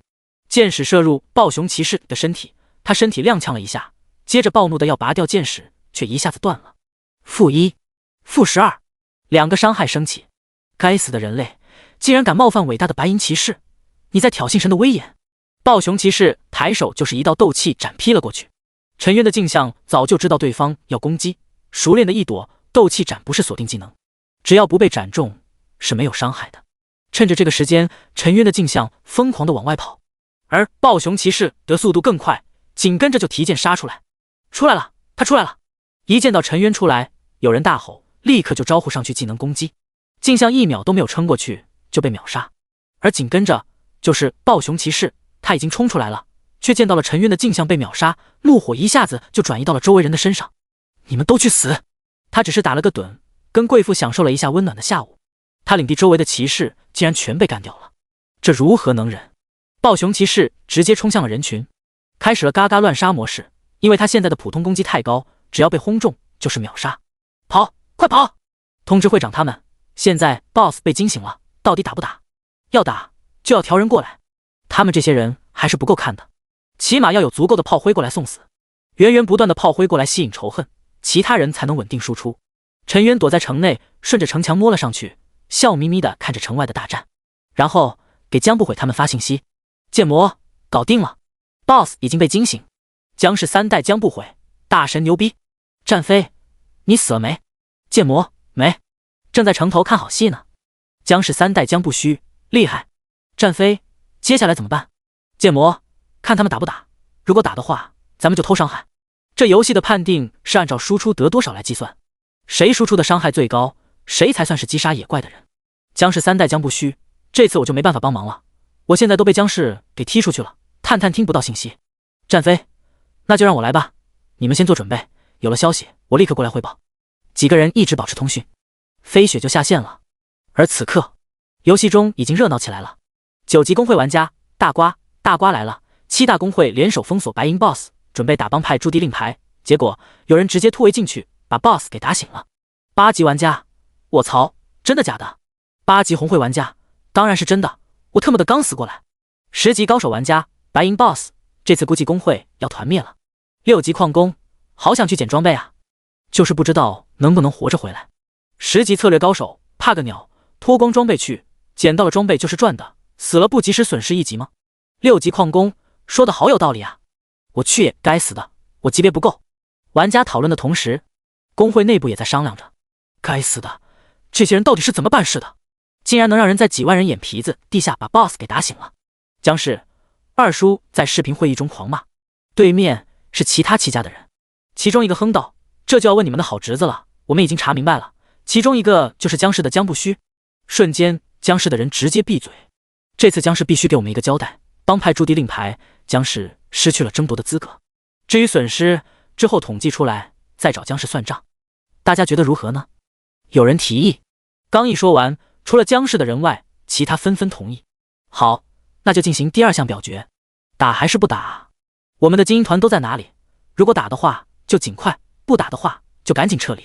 箭矢射入暴熊骑士的身体，他身体踉跄了一下，接着暴怒的要拔掉箭矢，却一下子断了。-1、-12，两个伤害升起。该死的人类，竟然敢冒犯伟大的白银骑士！你在挑衅神的威严！暴熊骑士抬手就是一道斗气斩劈了过去。陈渊的镜像早就知道对方要攻击，熟练的一躲。斗气斩不是锁定技能，只要不被斩中是没有伤害的。趁着这个时间，陈渊的镜像疯狂的往外跑，而暴熊骑士的速度更快，紧跟着就提剑杀出来。出来了，他出来了！一见到陈渊出来，有人大吼，立刻就招呼上去技能攻击。镜像1秒都没有撑过去就被秒杀，而紧跟着就是暴熊骑士，他已经冲出来了，却见到了陈渊的镜像被秒杀，怒火一下子就转移到了周围人的身上。你们都去死！他只是打了个盹，跟贵妇享受了一下温暖的下午。他领地周围的骑士竟然全被干掉了，这如何能忍？暴熊骑士直接冲向了人群，开始了嘎嘎乱杀模式，因为他现在的普通攻击太高，只要被轰中就是秒杀。跑，快跑！通知会长他们，现在 BOSS 被惊醒了，到底打不打？要打就要调人过来，他们这些人还是不够看的，起码要有足够的炮灰过来送死，源源不断的炮灰过来吸引仇恨，其他人才能稳定输出。陈渊躲在城内，顺着城墙摸了上去，笑眯眯的看着城外的大战，然后给江不悔他们发信息：剑魔搞定了 ，BOSS 已经被惊醒，江氏3代江不悔，大神牛逼！战飞，你死了没？剑魔没，正在城头看好戏呢。江氏3代江不虚，厉害！战飞，接下来怎么办？剑魔，看他们打不打，如果打的话，咱们就偷伤害。这游戏的判定是按照输出得多少来计算，谁输出的伤害最高，谁才算是击杀野怪的人。江氏3代江不虚，这次我就没办法帮忙了，我现在都被江氏给踢出去了，探探听不到信息。战飞，那就让我来吧，你们先做准备，有了消息我立刻过来汇报。几个人一直保持通讯，飞雪就下线了。而此刻，游戏中已经热闹起来了。9级公会玩家，大瓜来了！7大公会联手封锁白银 BOSS， 准备打帮派驻地令牌，结果有人直接突围进去，把 BOSS 给打醒了。8级玩家，我操，真的假的？8级红会玩家，当然是真的，我特么的刚死过来。10级高手玩家，白银 BOSS， 这次估计公会要团灭了。6级矿工，好想去捡装备啊，就是不知道能不能活着回来。10级策略高手，怕个鸟，脱光装备去，捡到了装备就是赚的，死了不及时损失1级吗？6级矿工，说的好有道理啊，我去也该死的，我级别不够。玩家讨论的同时，公会内部也在商量着，该死的，这些人到底是怎么办事的，竟然能让人在几万人眼皮子地下把 BOSS 给打醒了。江氏二叔在视频会议中狂骂，对面是其他7家的人，其中一个哼道，这就要问你们的好侄子了，我们已经查明白了，其中一个就是江氏的江不虚。瞬间江氏的人直接闭嘴，这次江氏必须给我们一个交代，帮派驻地令牌，江氏失去了争夺的资格，至于损失之后统计出来再找江氏算账，大家觉得如何呢？有人提议，刚一说完，除了江氏的人外，其他纷纷同意。好，那就进行第2项表决，打还是不打？我们的精英团都在哪里？如果打的话就尽快，不打的话就赶紧撤离。